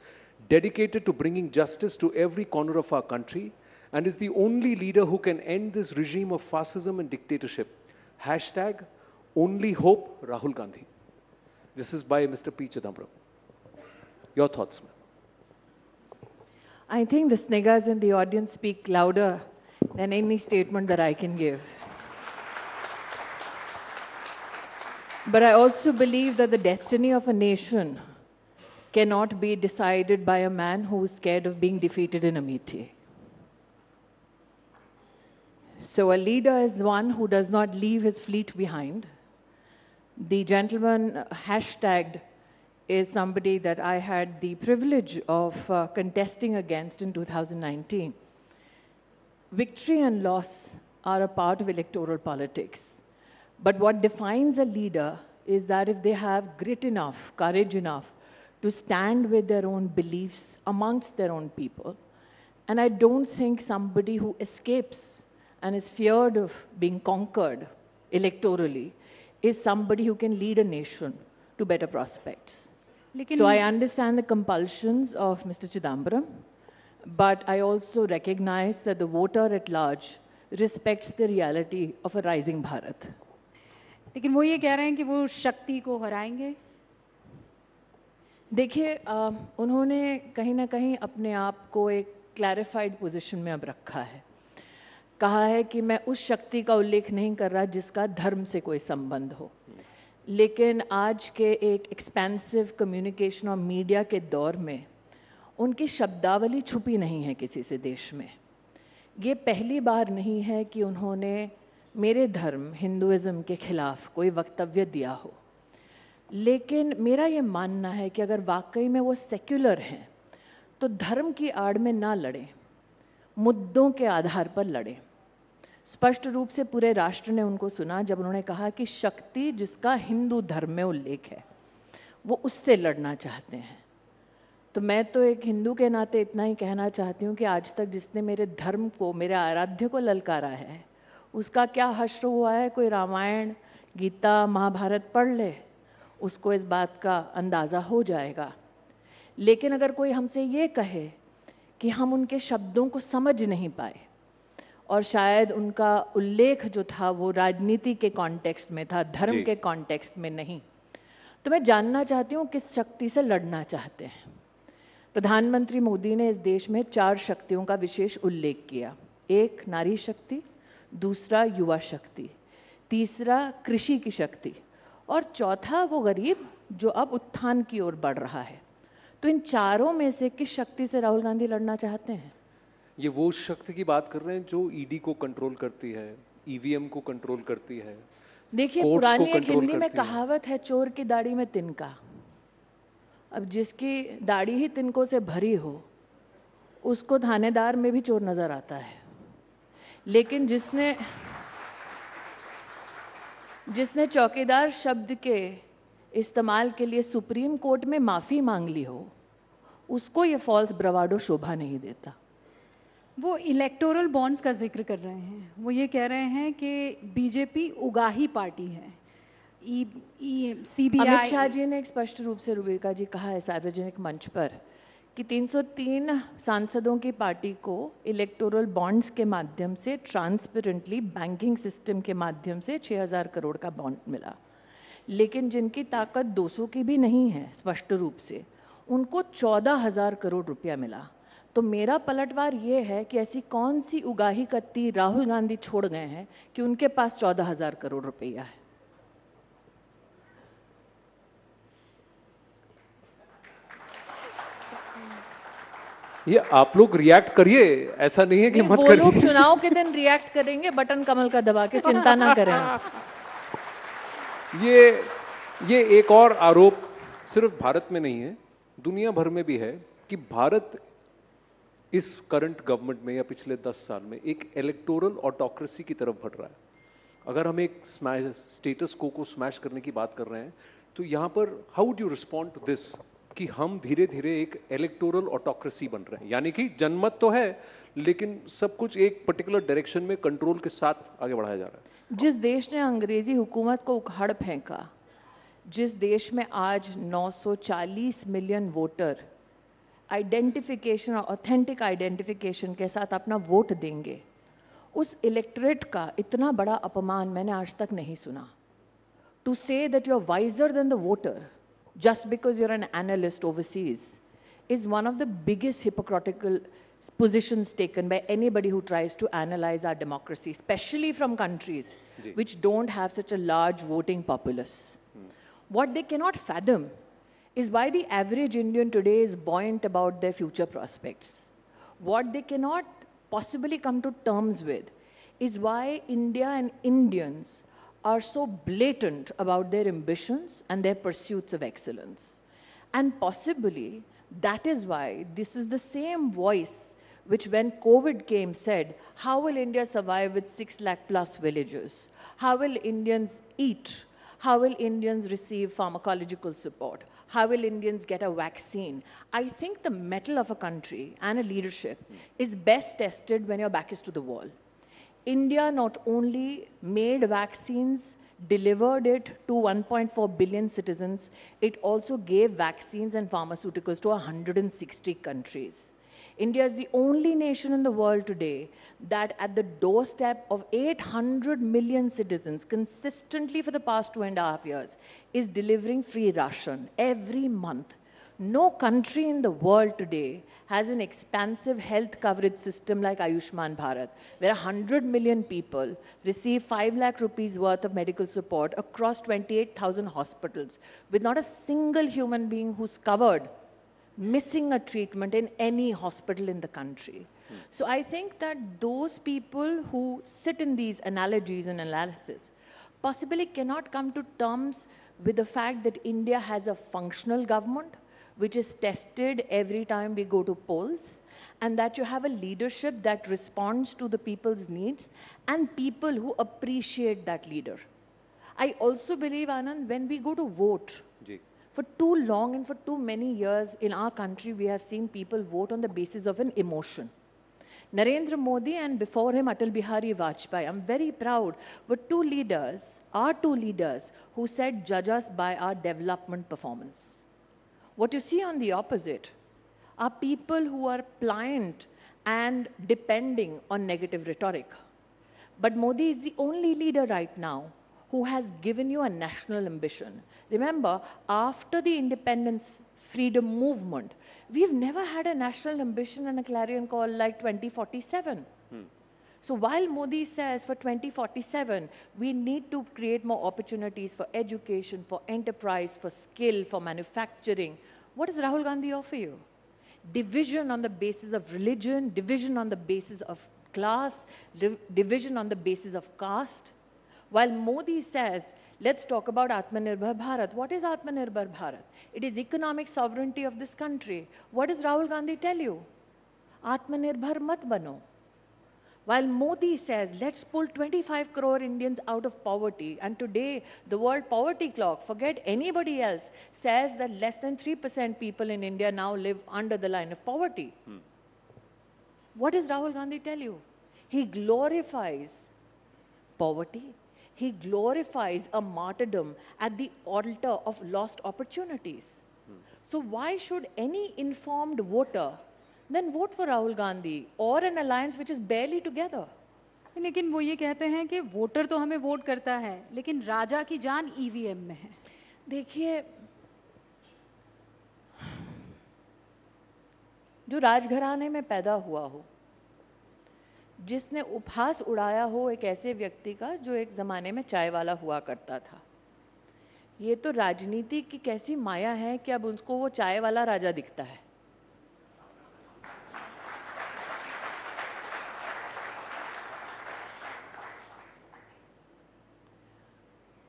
Speaker 10: dedicated to bringing justice to every corner of our country, and is the only leader who can end this regime of fascism and dictatorship. Hashtag only hope Rahul Gandhi. This is by Mr. P. Chidambaram. Your thoughts, ma'am?
Speaker 22: I think the sniggers in the audience speak louder than any statement that I can give. But I also believe that the destiny of a nation cannot be decided by a man who is scared of being defeated in Amethi. So a leader is one who does not leave his fleet behind. The gentleman hashtagged is somebody that I had the privilege of contesting against in 2019. Victory and loss are a part of electoral politics. But what defines a leader is that if they have grit enough, courage enough to stand with their own beliefs amongst their own people. And I don't think somebody who escapes and is feared of being conquered electorally is somebody who can lead a nation to better prospects. So I understand the compulsions of Mr. Chidambaram, but I also recognize that the voter at large respects the reality of a rising Bharat.
Speaker 7: लेकिन वो ये कह रहे हैं कि वो शक्ति को हराएंगे।
Speaker 22: देखिए, उन्होंने कहीं ना कहीं अपने आप को एक क्लैरिफाइड पोजीशन में अब रखा है। कहा है कि मैं उस शक्ति का उल्लेख नहीं कर रहा जिसका धर्म से कोई संबंध हो। लेकिन आज के एक एक्सपेंसिव कम्युनिकेशन और मीडिया के दौर में उनकी शब्दावली छुपी नहीं है किसी से देश में। ये पहली बार नहीं है कि उन्होंने मेरे धर्म हिंदुइज्म के खिलाफ कोई वक्तव्य दिया हो। लेकिन मेरा ये मानना है कि अगर वाकई में वो सेक्युलर हैं तो धर्म की आड़ में ना लड़ें, मुद्दों के आधार पर लड़ें। स्पष्ट रूप से पूरे राष्ट्र ने उनको सुना जब उन्होंने कहा कि शक्ति जिसका हिंदू धर्म में उल्लेख है वो उससे लड़ना चाहते हैं। तो मैं तो एक हिंदू के नाते इतना ही कहना चाहती हूँ कि आज तक जिसने मेरे धर्म को, मेरे आराध्य को ललकारा है, उसका क्या हश्र हुआ है। कोई रामायण, गीता, महाभारत पढ़ ले, उसको इस बात का अंदाज़ा हो जाएगा। लेकिन अगर कोई हमसे ये कहे कि हम उनके शब्दों को समझ नहीं पाए और शायद उनका उल्लेख जो था वो राजनीति के कॉन्टेक्स्ट में था, धर्म के कॉन्टेक्स्ट में नहीं, तो मैं जानना चाहती हूँ किस शक्ति से लड़ना चाहते हैं। प्रधानमंत्री मोदी ने इस देश में 4 शक्तियों का विशेष उल्लेख किया। एक नारी शक्ति, दूसरा युवा शक्ति, तीसरा कृषि की शक्ति और चौथा वो गरीब जो अब उत्थान की ओर बढ़ रहा है। तो इन चारों में से किस शक्ति से राहुल गांधी लड़ना चाहते हैं?
Speaker 10: ये वो शक्ति की बात कर रहे हैं जो ईडी को कंट्रोल करती है, ईवीएम को कंट्रोल करती है।
Speaker 22: देखिए, पुरानी एक हिंदी में कहावत है, चोर की दाढ़ी में तिनका। अब जिसकी दाढ़ी ही तिनकों से भरी हो उसको थानेदार में भी चोर नजर आता है, लेकिन जिसने चौकीदार शब्द के इस्तेमाल के लिए सुप्रीम कोर्ट में माफ़ी मांग ली हो उसको ये फॉल्स ब्रवाडो शोभा नहीं देता।
Speaker 7: वो इलेक्टोरल बॉन्ड्स का जिक्र कर रहे हैं। वो ये कह रहे हैं कि बीजेपी उगाही पार्टी है। सीबीआई
Speaker 22: अमित शाह जी ने एक स्पष्ट रूप से रुबिका जी कहा है सार्वजनिक मंच पर कि 303 सांसदों की पार्टी को इलेक्टोरल बॉन्ड्स के माध्यम से ट्रांसपेरेंटली बैंकिंग सिस्टम के माध्यम से 6000 करोड़ का बॉन्ड मिला, लेकिन जिनकी ताकत 200 की भी नहीं है स्पष्ट रूप से, उनको 14,000 करोड़ रुपया मिला। तो मेरा पलटवार ये है कि ऐसी कौन सी उगाही कत्ती राहुल गांधी छोड़ गए हैं कि उनके पास 14,000 करोड़ रुपया है।
Speaker 10: ये आप लोग रिएक्ट करिए, ऐसा नहीं है कि मत करिए।
Speaker 22: वो लोग चुनाव के दिन रिएक्ट करेंगे बटन कमल का दबा के, चिंता ना करें।
Speaker 10: ये एक और आरोप सिर्फ भारत में नहीं है, दुनिया भर में भी है कि भारत इस करंट गवर्नमेंट में या पिछले 10 साल में एक इलेक्टोरल ऑटोक्रेसी की तरफ बढ़ रहा है। अगर हम एक स्टेटस को स्मैश करने की बात कर रहे हैं तो यहाँ पर how do you respond to this कि हम धीरे धीरे एक इलेक्टोरल ऑटोक्रेसी बन रहे हैं, यानी कि जनमत तो है लेकिन सब कुछ एक पर्टिकुलर डायरेक्शन में कंट्रोल के साथ आगे बढ़ाया जा रहा है।
Speaker 22: जिस देश ने अंग्रेजी हुकूमत को उखाड़ फेंका, जिस देश में आज 940 मिलियन वोटर आइडेंटिफिकेशन और ऑथेंटिक आइडेंटिफिकेशन के साथ अपना वोट देंगे, उस इलेक्टोरेट का इतना बड़ा अपमान मैंने आज तक नहीं सुना। To say that you are wiser than the voter just because you're an analyst overseas is one of the biggest hypocritical positions taken by anybody who tries to analyze our democracy, especially from countries which don't have such a large voting populace. What they cannot fathom is why the average Indian today is buoyant about their future prospects. What they cannot possibly come to terms with is why India and Indians are so blatant about their ambitions and their pursuits of excellence. And possibly that is why this is the same voice which when COVID came said, how will India survive with 6 lakh plus villages? How will Indians eat? How will Indians receive pharmacological support? How will Indians get a vaccine? I think the mettle of a country and a leadership is best tested when your back is to the wall. India not only made vaccines, delivered it to 1.4 billion citizens, it also gave vaccines and pharmaceuticals to 160 countries. India is the only nation in the world today that at the doorstep of 800 million citizens consistently for the past 2.5 years is delivering free ration every month. No country in the world today has an expansive health coverage system like Ayushman Bharat, where 100 million people receive 5 lakh rupees worth of medical support across 28,000 hospitals, with not a single human being who's covered missing a treatment in any hospital in the country. So I think that those people who sit in these analogies and analysis possibly cannot come to terms with the fact that India has a functional government, which is tested every time we go to polls, and that you have a leadership that responds to the people's needs and people who appreciate that leader. I also believe, Anand, when we go to vote, for too long and for too many years in our country, we have seen people vote on the basis of an emotion. Narendra Modi and before him Atal Bihari Vajpayee, I'm very proud, were two leaders who said, judge us by our development performance. What you see on the opposite are people who are pliant and depending on negative rhetoric. But Modi is the only leader right now who has given you a national ambition. Remember, after the independence freedom movement, we've never had a national ambition and a clarion call like 2047. So while Modi says for 2047, we need to create more opportunities for education, for enterprise, for skill, for manufacturing, what does Rahul Gandhi offer you? Division on the basis of religion, division on the basis of class, division on the basis of caste. While Modi says, let's talk about Atmanirbhar Bharat. What is Atmanirbhar Bharat? It is economic sovereignty of this country. What does Rahul Gandhi tell you? Atmanirbhar mat bano. While Modi says, let's pull 25 crore Indians out of poverty, and today the World Poverty Clock, forget anybody else, says that less than 3% people in India now live under the line of poverty. What does Rahul Gandhi tell you? He glorifies poverty. He glorifies a martyrdom at the altar of lost opportunities. So why should any informed voter then vote for Rahul Gandhi or an alliance which is barely together?
Speaker 7: लेकिन वो ये कहते हैं कि voter तो हमें vote करता है, लेकिन राजा की जान ईवीएम में है।
Speaker 22: देखिए, जो राजघराने में पैदा हुआ हो, जिसने उपहास उड़ाया हो एक ऐसे व्यक्ति का जो एक ज़माने में चाय वाला हुआ करता था, ये तो राजनीति की कैसी माया है कि अब उसको वो चाय वाला राजा दिखता है।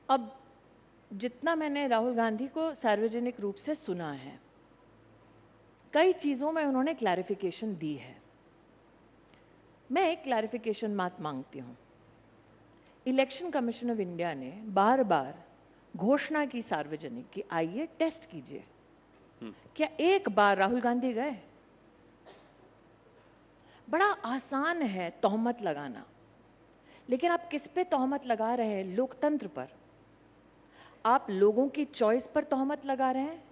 Speaker 22: अब जितना मैंने राहुल गांधी को सार्वजनिक रूप से सुना है, कई चीज़ों में उन्होंने क्लैरिफिकेशन दी है। मैं एक क्लैरिफिकेशन बात मांगती हूँ। इलेक्शन कमीशन ऑफ इंडिया ने बार बार घोषणा की सार्वजनिक की, आइए टेस्ट कीजिए। क्या एक बार राहुल गांधी गए? बड़ा आसान है तोहमत लगाना, लेकिन आप किस पे तोहमत लगा रहे हैं? लोकतंत्र पर। आप लोगों की चॉइस पर तोहमत लगा रहे हैं,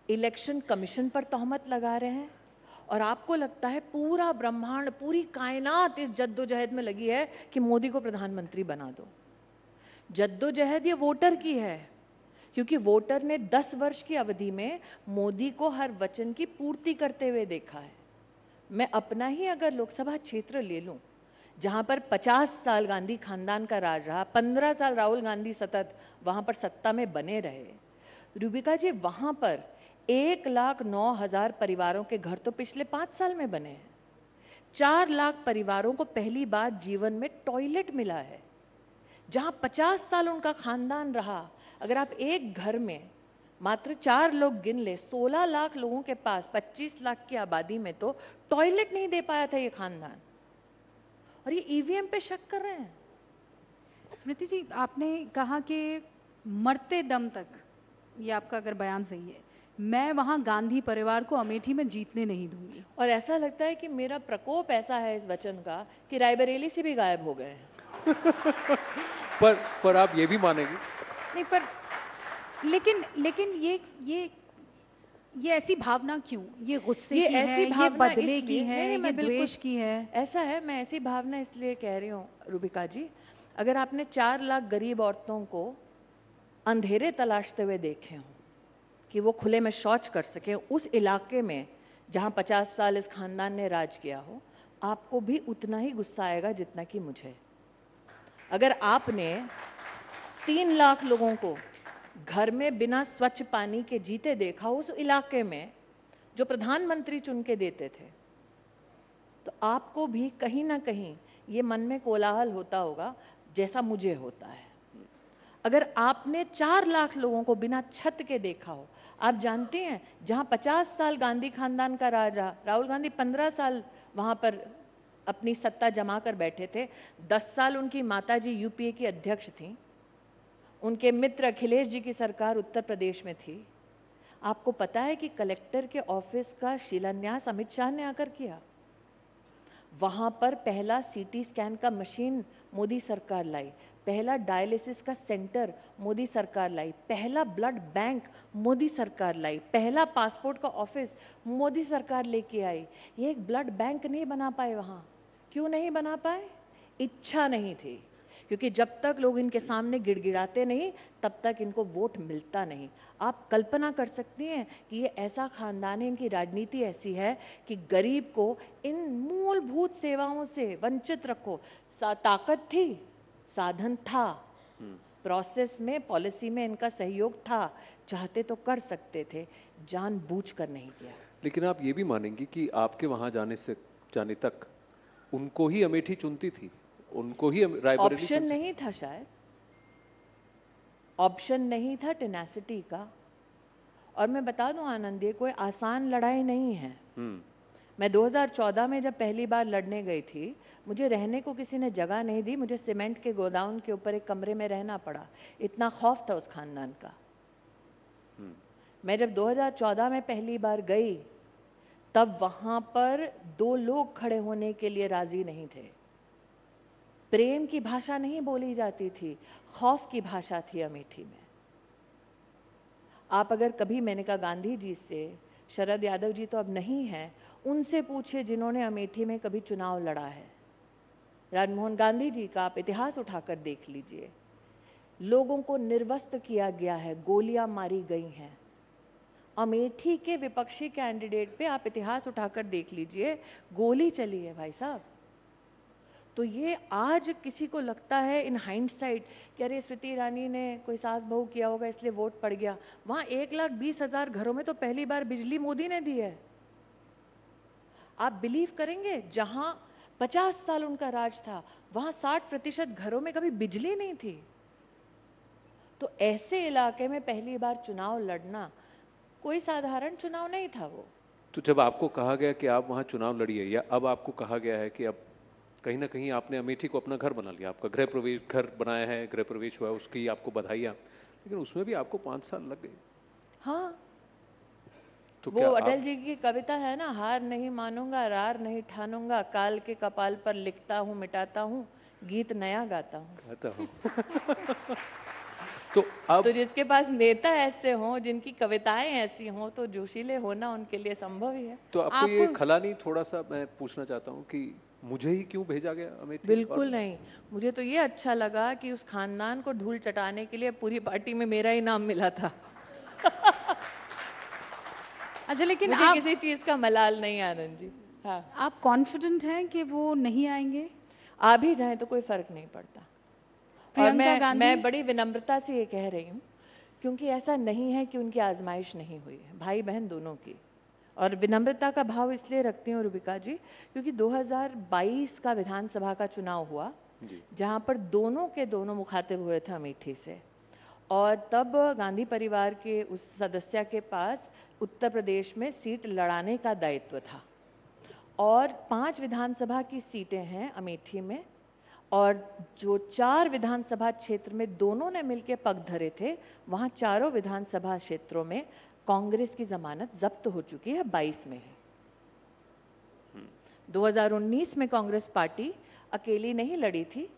Speaker 22: इलेक्शन कमीशन पर तोहमत लगा रहे हैं, और आपको लगता है पूरा ब्रह्मांड, पूरी कायनात इस जद्दोजहद में लगी है कि मोदी को प्रधानमंत्री बना दो। जद्दोजहद ये वोटर की है, क्योंकि वोटर ने 10 वर्ष की अवधि में मोदी को हर वचन की पूर्ति करते हुए देखा है। मैं अपना ही अगर लोकसभा क्षेत्र ले लूं, जहां पर 50 साल गांधी खानदान का राज रहा, 15 साल राहुल गांधी सतत वहां पर सत्ता में बने रहे, रूबिका जी, वहां पर 1,09,000 परिवारों के घर तो पिछले 5 साल में बने हैं। 4 लाख परिवारों को पहली बार जीवन में टॉयलेट मिला है। जहां 50 साल उनका खानदान रहा, अगर आप एक घर में मात्र 4 लोग गिन ले, 16 लाख लोगों के पास 25 लाख की आबादी में तो टॉयलेट नहीं दे पाया था ये खानदान, और ये ईवीएम पे शक कर रहे हैं।
Speaker 7: स्मृति जी, आपने कहा कि मरते दम तक, ये आपका अगर बयान सही है, मैं वहाँ गांधी परिवार को अमेठी में जीतने नहीं दूंगी।
Speaker 22: और ऐसा लगता है कि मेरा प्रकोप ऐसा है इस वचन का कि रायबरेली से भी गायब हो गए हैं।
Speaker 10: पर आप ये भी मानेंगे?
Speaker 7: नहीं, पर लेकिन ये ऐसी भावना क्यों? ये गुस्से की है, ये बदले की है, ये द्वेष की है?
Speaker 22: ऐसा है, मैं ऐसी भावना इसलिए कह रही हूँ रूबिका जी, अगर आपने 4 लाख गरीब औरतों को अंधेरे तलाशते हुए देखे हों कि वो खुले में शौच कर सकें उस इलाके में जहाँ 50 साल इस खानदान ने राज किया हो, आपको भी उतना ही गुस्सा आएगा जितना कि मुझे। अगर आपने 3 लाख लोगों को घर में बिना स्वच्छ पानी के जीते देखा उस इलाके में जो प्रधानमंत्री चुन के देते थे, तो आपको भी कहीं ना कहीं ये मन में कोलाहल होता होगा जैसा मुझे होता है। अगर आपने 4 लाख लोगों को बिना छत के देखा हो, आप जानते हैं जहां 50 साल गांधी खानदान का राज रहा, राहुल गांधी 15 साल वहां पर अपनी सत्ता जमा कर बैठे थे, 10 साल उनकी माताजी यूपीए की अध्यक्ष थी, उनके मित्र अखिलेश जी की सरकार उत्तर प्रदेश में थी। आपको पता है कि कलेक्टर के ऑफिस का शिलान्यास अमित शाह ने आकर किया। वहाँ पर पहला सीटी स्कैन का मशीन मोदी सरकार लाई, पहला डायलिसिस का सेंटर मोदी सरकार लाई, पहला ब्लड बैंक मोदी सरकार लाई, पहला पासपोर्ट का ऑफिस मोदी सरकार लेके आई। ये एक ब्लड बैंक नहीं बना पाए वहाँ। क्यों नहीं बना पाए? इच्छा नहीं थी, क्योंकि जब तक लोग इनके सामने गिड़गिड़ाते नहीं तब तक इनको वोट मिलता नहीं। आप कल्पना कर सकती हैं कि ये ऐसा खानदान है, इनकी राजनीति ऐसी है कि गरीब को इन मूलभूत सेवाओं से वंचित रखो। ताकत थी, साधन था, प्रोसेस में, पॉलिसी में इनका सहयोग था, चाहते तो कर सकते थे, जानबूझकर नहीं किया।
Speaker 10: लेकिन आप ये भी मानेंगी कि आपके वहाँ जाने तक उनको ही अमेठी चुनती थी, उनको ही रायबरेली
Speaker 22: ऑप्शन नहीं था, शायद ऑप्शन नहीं था टेनेसिटी का। और मैं बता दूं आनंद, ये कोई आसान लड़ाई नहीं है। मैं 2014 में जब पहली बार लड़ने गई थी, मुझे रहने को किसी ने जगह नहीं दी, मुझे सीमेंट के गोदाउन के ऊपर एक कमरे में रहना पड़ा, इतना खौफ था उस खानदान का। मैं जब 2014 में पहली बार गई, तब वहाँ पर 2 लोग खड़े होने के लिए राजी नहीं थे। प्रेम की भाषा नहीं बोली जाती थी, खौफ की भाषा थी अमेठी में। आप अगर कभी, मैंने कहा गांधी जी से, शरद यादव जी तो अब नहीं हैं, उनसे पूछे जिन्होंने अमेठी में कभी चुनाव लड़ा है, राजमोहन गांधी जी का आप इतिहास उठाकर देख लीजिए। लोगों को निर्वस्त्र किया गया है, गोलियां मारी गई हैं। अमेठी के विपक्षी कैंडिडेट पे आप इतिहास उठाकर देख लीजिए, गोली चली है भाई साहब। तो ये आज किसी को लगता है इन हाइंडसाइट कि अरे स्मृति ईरानी ने कोई सास बहू किया होगा इसलिए वोट पड़ गया। वहाँ 1,20,000 घरों में तो पहली बार बिजली मोदी ने दी है। आप बिलीव करेंगे, जहाँ 50 साल उनका राज था, वहाँ 60% घरों में कभी बिजली नहीं थी। तो ऐसे इलाके में पहली बार चुनाव लड़ना कोई साधारण चुनाव नहीं था वो।
Speaker 10: तो जब आपको कहा गया कि आप वहाँ चुनाव लड़िए, या अब आपको कहा गया है कि अब कहीं ना कहीं आपने अमेठी को अपना घर बना लिया, आपका गृह प्रवेश, घर बनाया है, गृह प्रवेश हुआ, उसकी आपको बधाइयाँ, लेकिन उसमें भी आपको 5 साल लग गए।
Speaker 22: हाँ,
Speaker 10: तो
Speaker 22: वो अटल जी की कविता है ना, हार नहीं मानूंगा, रार नहीं ठानूंगा, काल के कपाल पर लिखता हूँ मिटाता हूँ, गीत नया गाता हूँ। तो जिसके पास नेता ऐसे हों, जिनकी कविताएं ऐसी हों, तो जोशीले होना उनके लिए संभव ही है।
Speaker 10: तो आपको ये खला नहीं, थोड़ा सा मैं पूछना चाहता हूँ कि मुझे ही क्यों भेजा गया अमेठी?
Speaker 22: बिल्कुल नहीं, मुझे तो ये अच्छा लगा कि उस खानदान को धूल चटाने के लिए पूरी पार्टी में मेरा ही नाम मिला था।
Speaker 7: अच्छा, लेकिन
Speaker 22: मुझे
Speaker 7: आप
Speaker 22: किसी चीज का मलाल नहीं आनंद जी। हाँ,
Speaker 7: आप कॉन्फिडेंट हैं कि वो नहीं आएंगे?
Speaker 22: आ भी जाए तो कोई फर्क नहीं पड़ता। और मैं बड़ी विनम्रता से ये कह रही हूँ, क्योंकि ऐसा नहीं है कि उनकी आजमाइश नहीं हुई है, भाई बहन दोनों की। और विनम्रता का भाव इसलिए रखती हूँ रुबिका जी, क्योंकि 2022 का विधानसभा का चुनाव हुआ, जहाँ पर दोनों के दोनों मुखातिब हुए थे अमेठी से, और तब गांधी परिवार के उस सदस्य के पास उत्तर प्रदेश में सीट लड़ाने का दायित्व था। और 5 विधानसभा की सीटें हैं अमेठी में, और जो 4 विधानसभा क्षेत्र में दोनों ने मिलकर पग धरे थे, वहाँ चारों विधानसभा क्षेत्रों में कांग्रेस की जमानत जब्त हो चुकी है 22 में ही। 2019 में कांग्रेस पार्टी अकेली नहीं लड़ी थी,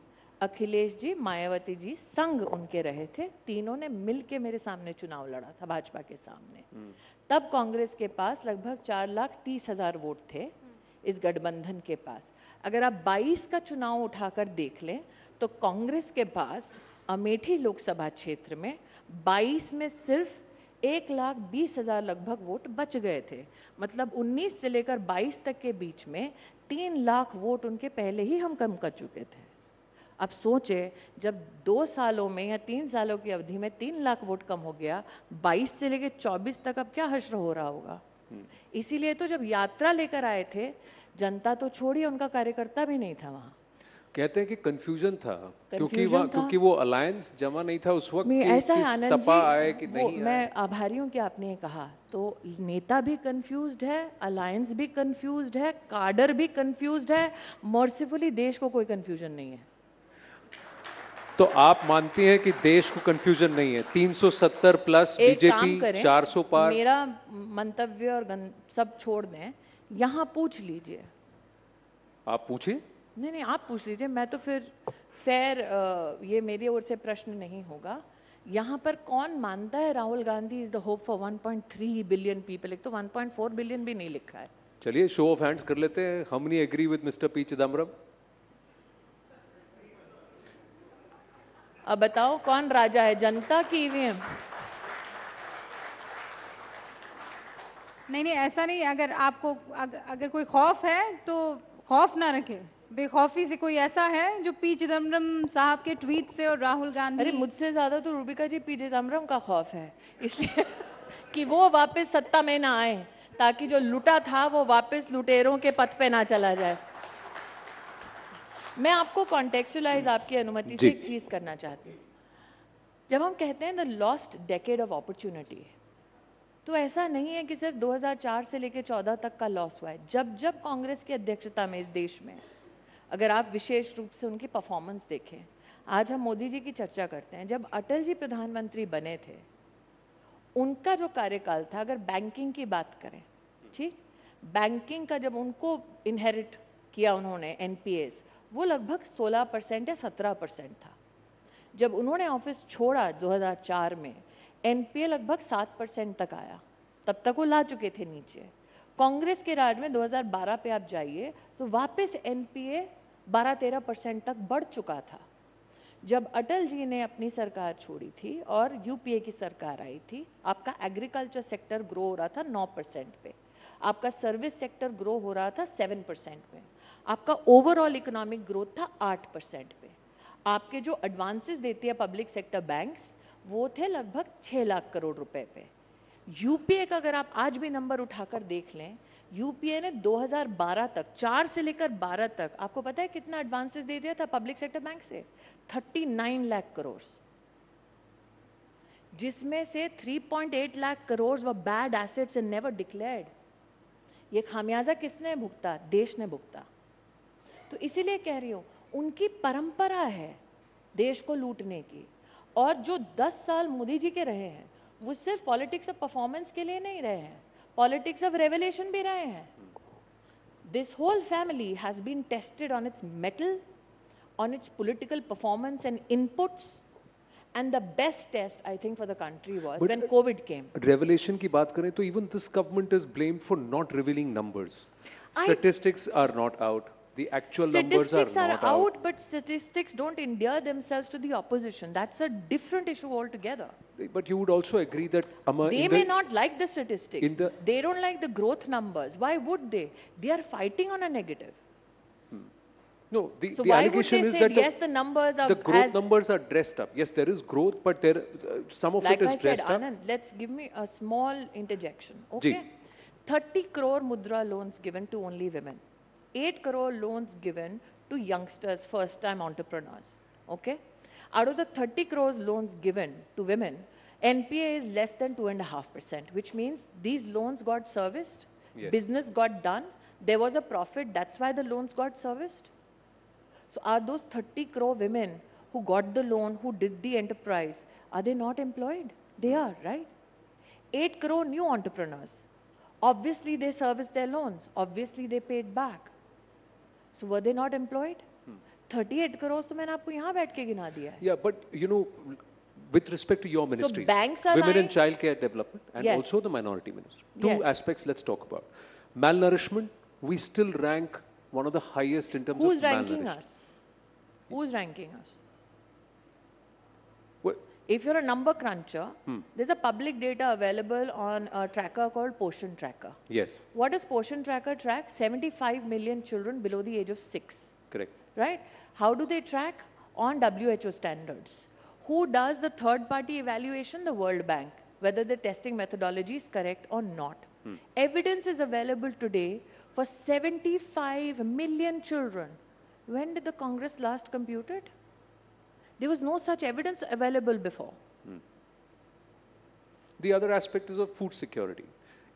Speaker 22: अखिलेश जी, मायावती जी संग उनके रहे थे, तीनों ने मिलके मेरे सामने चुनाव लड़ा था भाजपा के सामने। तब कांग्रेस के पास लगभग 4,30,000 वोट थे इस गठबंधन के पास। अगर आप 22 का चुनाव उठाकर देख लें तो कांग्रेस के पास अमेठी लोकसभा क्षेत्र में 22 में सिर्फ 1,20,000 लगभग वोट बच गए थे। मतलब 19 से लेकर 22 तक के बीच में 3 लाख वोट उनके पहले ही हम कम कर चुके थे। अब सोचे, जब 2 सालों में या 3 सालों की अवधि में 3 लाख वोट कम हो गया, 22 से लेकर 24 तक अब क्या हश्र हो रहा होगा। इसीलिए तो जब यात्रा लेकर आए थे, जनता तो छोड़िए, उनका कार्यकर्ता भी नहीं था वहाँ।
Speaker 10: कहते हैं कि कंफ्यूजन था, क्योंकि वो अलायंस जमा नहीं था उस वक्त,
Speaker 22: ऐसा है आनंद
Speaker 10: सपा आए कि नहीं आए।
Speaker 22: मैं आभारी हूँ कि आपने ये कहा। तो नेता भी कंफ्यूज्ड है, अलायंस भी कंफ्यूज्ड है, काडर भी कंफ्यूज्ड है, मर्सीफुली देश को कोई कंफ्यूजन नहीं है।
Speaker 10: तो आप मानती हैं कि देश को कंफ्यूजन नहीं है? 370 प्लस बीजेपी 400 पार।
Speaker 22: मेरा मंतव्य और सब छोड़ दें, यहाँ पूछ लीजिए।
Speaker 10: आप पूछिए।
Speaker 22: नहीं, आप पूछ लीजिए, मैं तो फिर फेयर, ये मेरी ओर से प्रश्न नहीं होगा। यहाँ पर कौन मानता है Rahul Gandhi is the hope for 1.3 billion people? एक तो 1.4 बिलियन भी नहीं लिखा है।
Speaker 10: चलिए शो ऑफ हैंड्स कर लेते हैं। हम नहीं agree with mister P Chidambaram.
Speaker 22: अब बताओ कौन राजा है, जनता की ईवीएम?
Speaker 7: नहीं, ऐसा नहीं। अगर आपको अगर कोई खौफ है तो खौफ ना रखे, बेखौफी से कोई ऐसा है जो पी चिदम्बरम साहब के ट्वीट से और राहुल गांधी।
Speaker 22: अरे मुझसे ज़्यादा तो रूबिका जी पी चिदम्बरम का खौफ है, इसलिए कि वो वापस सत्ता में ना आए, ताकि जो लुटा था वो वापस लुटेरों के पथ पे ना चला जाए। मैं आपको कॉन्टेक्चुअलाइज आपकी अनुमति से एक चीज़ करना चाहती हूँ। जब हम कहते हैं the lost decade of opportunity, तो ऐसा नहीं है कि सिर्फ 2004 से लेकर 14 तक का लॉस हुआ है। जब जब कांग्रेस की अध्यक्षता में इस देश में, अगर आप विशेष रूप से उनकी परफॉर्मेंस देखें, आज हम मोदी जी की चर्चा करते हैं, जब अटल जी प्रधानमंत्री बने थे, उनका जो कार्यकाल था, अगर बैंकिंग की बात करें, ठीक, बैंकिंग का जब उनको इनहेरिट किया उन्होंने एनपीएस, वो लगभग 16% या 17% था। जब उन्होंने ऑफिस छोड़ा 2004 में, एनपीए लगभग 7% तक आया, तब तक वो ला चुके थे नीचे। कांग्रेस के राज में 2012 पे आप जाइए तो वापस एनपीए 12-13% तक बढ़ चुका था। जब अटल जी ने अपनी सरकार छोड़ी थी और यूपीए की सरकार आई थी, आपका एग्रीकल्चर सेक्टर ग्रो हो रहा था 9% पे, आपका सर्विस सेक्टर ग्रो हो रहा था 7% पे, आपका ओवरऑल इकोनॉमिक ग्रोथ था 8% पे। आपके जो एडवांसेस देती है पब्लिक सेक्टर बैंक्स, वो थे लगभग 6 लाख करोड़ रुपए पे। यूपीए का अगर आप आज भी नंबर उठाकर देख लें, यूपीए ने 2012 तक, 4 से लेकर 12 तक, आपको पता है कितना एडवांसेस दे दिया था पब्लिक सेक्टर बैंक से? 39 लाख करोड़, जिसमें से 3.8 लाख करोड़ व bad assets and never declared. ये खामियाजा किसने भुगता? देश ने भुगता। तो इसीलिए कह रही हूँ, उनकी परंपरा है देश को लूटने की, और जो 10 साल मोदी जी के रहे हैं, वो सिर्फ पॉलिटिक्स ऑफ परफॉर्मेंस के लिए नहीं रहे हैं, पॉलिटिक्स ऑफ रेवलेशन भी रहे हैं। This whole family has been tested on its mettle, on its political performance and inputs, and the best test I think for the country was when COVID came.
Speaker 10: Revelation की बात करें तो even this government is blamed for not revealing numbers. Statistics are not out. The actual numbers are not out.
Speaker 22: But statistics don't endear themselves to the opposition. That's a different issue altogether.
Speaker 10: But you would also agree that
Speaker 22: they may not like the statistics. They don't like the growth numbers. Why would they? They are fighting on a negative.
Speaker 10: No,
Speaker 22: so
Speaker 10: the
Speaker 22: why
Speaker 10: allegation
Speaker 22: would
Speaker 10: is
Speaker 22: they
Speaker 10: that
Speaker 22: say, yes, the numbers are
Speaker 10: the growth numbers are dressed up. Yes, there is growth, but there some of
Speaker 22: like
Speaker 10: it is
Speaker 22: I said,
Speaker 10: dressed up.
Speaker 22: Anand, let's give me a small interjection. Okay, 30 crore mudra loans given to only women, 8 crore loans given to youngsters, first-time entrepreneurs. Okay, out of the 30 crore loans given to women, NPA is less than 2.5%, which means these loans got serviced, business got done, there was a profit. That's why the loans got serviced. So are those 30 crore women who got the loan, who did the enterprise, are they not employed? They are, right? 8 crore new entrepreneurs. Obviously they serviced their loans. Obviously they paid back. So were they not employed? 38 crores तो मैंने आपको यहाँ बैठ के गिना दिया है.
Speaker 10: Yeah, but you know, with respect to your ministries,
Speaker 22: banks are
Speaker 10: women and child care development, and also the minority ministry. Two aspects let's talk about. Malnourishment, we still rank one of the highest in terms of malnourishment.
Speaker 22: Who's ranking us? Who's ranking us? If you're a number cruncher, there's a public data available on a tracker called Poshan Tracker.
Speaker 10: Yes.
Speaker 22: What does Poshan Tracker track? 75 million children below the age of 6.
Speaker 10: Correct.
Speaker 22: Right? How do they track? On WHO standards. Who does the third-party evaluation? The World Bank. Whether the testing methodology is correct or not. Evidence is available today for 75 million children. When did the Congress last compute it? There was no such evidence available before.
Speaker 10: The other aspect is of food security.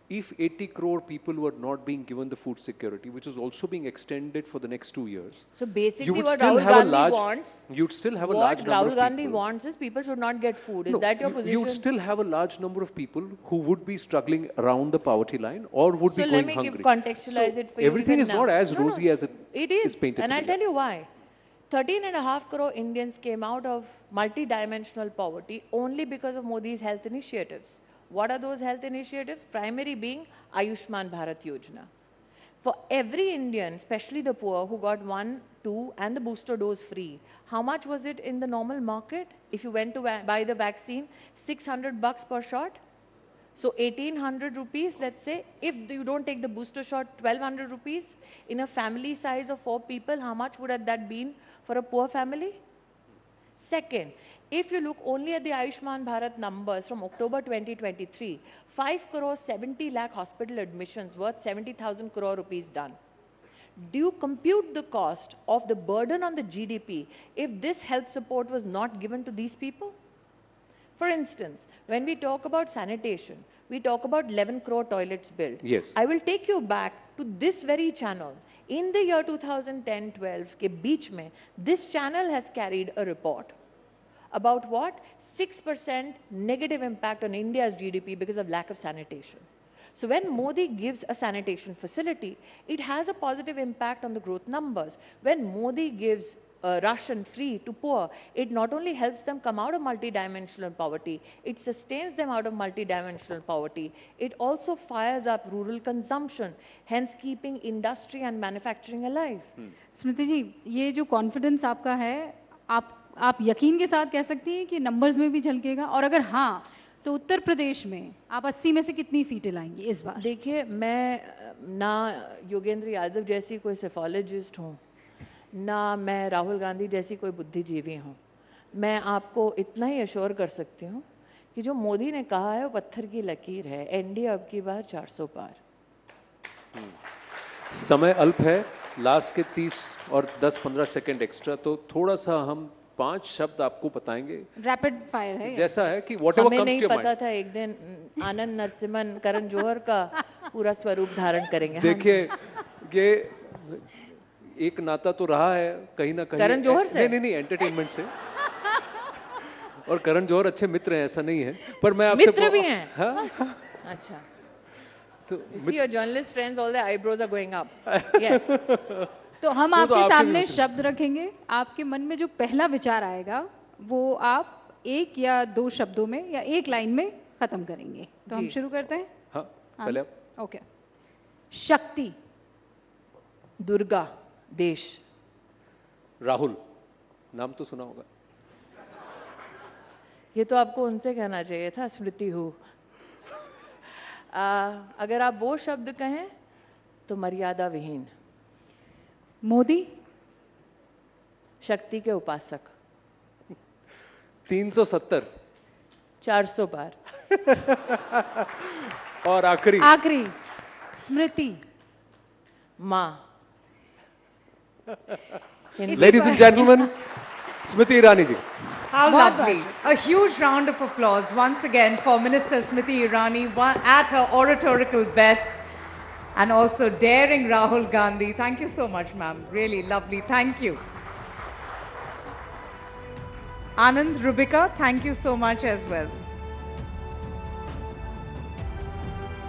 Speaker 10: If 80 crore people were not being given the food security, which is also being extended for the next 2 years,
Speaker 22: so basically
Speaker 10: you would
Speaker 22: what
Speaker 10: still
Speaker 22: Rahul
Speaker 10: have
Speaker 22: Gandhi
Speaker 10: a large,
Speaker 22: wants,
Speaker 10: you'd still have a
Speaker 22: what
Speaker 10: large number
Speaker 22: Rahul
Speaker 10: of
Speaker 22: Gandhi
Speaker 10: people.
Speaker 22: wants is people should not get food. Is
Speaker 10: No,
Speaker 22: that your position?
Speaker 10: You'd still have a large number of people who would be struggling around the poverty line or would be
Speaker 22: So
Speaker 10: going
Speaker 22: let me
Speaker 10: hungry.
Speaker 22: contextualize it for you.
Speaker 10: Everything
Speaker 22: even
Speaker 10: is
Speaker 22: now.
Speaker 10: not as
Speaker 22: No,
Speaker 10: rosy as it is painted.
Speaker 22: And
Speaker 10: to
Speaker 22: I'll
Speaker 10: be.
Speaker 22: tell you why. 13.5 crore Indians came out of multi-dimensional poverty only because of Modi's health initiatives. What are those health initiatives? Primary being Ayushman Bharat Yojana. For every Indian, especially the poor, who got 1, 2 and the booster dose free, how much was it in the normal market? If you went to buy the vaccine, $600 per shot. So 1800 rupees, let's say, if you don't take the booster shot, 1200 rupees in a family size of 4 people, how much would have that been for a poor family? Second, if you look only at the Ayushman Bharat numbers from October 2023, 5 crore 70 lakh hospital admissions worth 70,000 crore rupees done. Do you compute the cost of the burden on the GDP if this health support was not given to these people? For instance, when we talk about sanitation, we talk about 11 crore toilets built.
Speaker 10: Yes.
Speaker 22: I will take you back to this very channel. In the year 2010-12 के बीच में, this channel has carried a report about what? 6% negative impact on India's GDP because of lack of sanitation. So when Modi gives a sanitation facility, it has a positive impact on the growth numbers. When Modi gives ration free to poor, it not only helps them come out of multidimensional poverty, it sustains them out of multidimensional poverty. It also fires up rural consumption, hence keeping industry and manufacturing alive.
Speaker 7: स्मृति जी, ये जो confidence आपका है, आप यकीन के साथ कह सकती हैं कि नंबर्स में भी झलकेगा, और अगर हाँ तो उत्तर प्रदेश में आप 80 में से कितनी सीटें लाएंगी इस बार?
Speaker 22: देखिए, मैं ना योगेंद्र यादव जैसी कोई सेफोलॉजिस्ट हूँ, ना मैं राहुल गांधी जैसी कोई बुद्धिजीवी हूँ. मैं आपको इतना ही अश्योर कर सकती हूँ कि जो मोदी ने कहा है वो पत्थर की लकीर है. एनडीए अब की बार 400 पार.
Speaker 10: समय अल्प है, लास्ट के 30 और 10-15 सेकंड एक्स्ट्रा, तो थोड़ा सा हम 5 शब्द आपको बताएंगे.
Speaker 7: रैपिड फायर है
Speaker 10: जैसा है कि व्हाटएवर कम्स टू
Speaker 22: हमें
Speaker 10: योर
Speaker 22: नहीं
Speaker 10: माइंड.
Speaker 22: पता था एक दिन आनंद नरसिम्हन करण जौहर का पूरा स्वरूप धारण करेंगे.
Speaker 10: देखिए, ये एक नाता तो रहा है कहीं ना कहीं
Speaker 22: करण जौहर से?
Speaker 10: नहीं, एंटरटेनमेंट से. और करण जौहर अच्छे मित्र हैं, ऐसा नहीं है, पर मैं आपसे
Speaker 22: मित्र भी हैं.
Speaker 10: हाँ?
Speaker 22: अच्छा.
Speaker 10: तो
Speaker 22: You see your journalist friends, all their eyebrows are going up. Yes.
Speaker 7: तो हम आपके सामने शब्द रखेंगे. आपके मन में जो पहला विचार आएगा वो आप 1 या 2 शब्दों में या 1 लाइन में खत्म करेंगे. तो हम शुरू करते हैं.
Speaker 10: हाँ, पहले
Speaker 7: ओके. शक्ति.
Speaker 22: दुर्गा. देश.
Speaker 10: राहुल, नाम तो सुना होगा.
Speaker 22: ये तो आपको उनसे कहना चाहिए था. स्मृति हूँ. अगर आप वो शब्द कहें तो मर्यादा विहीन.
Speaker 7: मोदी.
Speaker 22: शक्ति के उपासक.
Speaker 10: 370.
Speaker 22: 400 पार.
Speaker 10: और आखिरी
Speaker 7: स्मृति.
Speaker 22: माँ.
Speaker 10: Ladies and gentlemen, Smriti Irani ji.
Speaker 3: How lovely. A huge round of applause once again for Minister Smriti Irani at her oratorical best, and also daring Rahul Gandhi. Thank you so much, ma'am. Really lovely. Thank you. Anand, Rubika, thank you so much as well.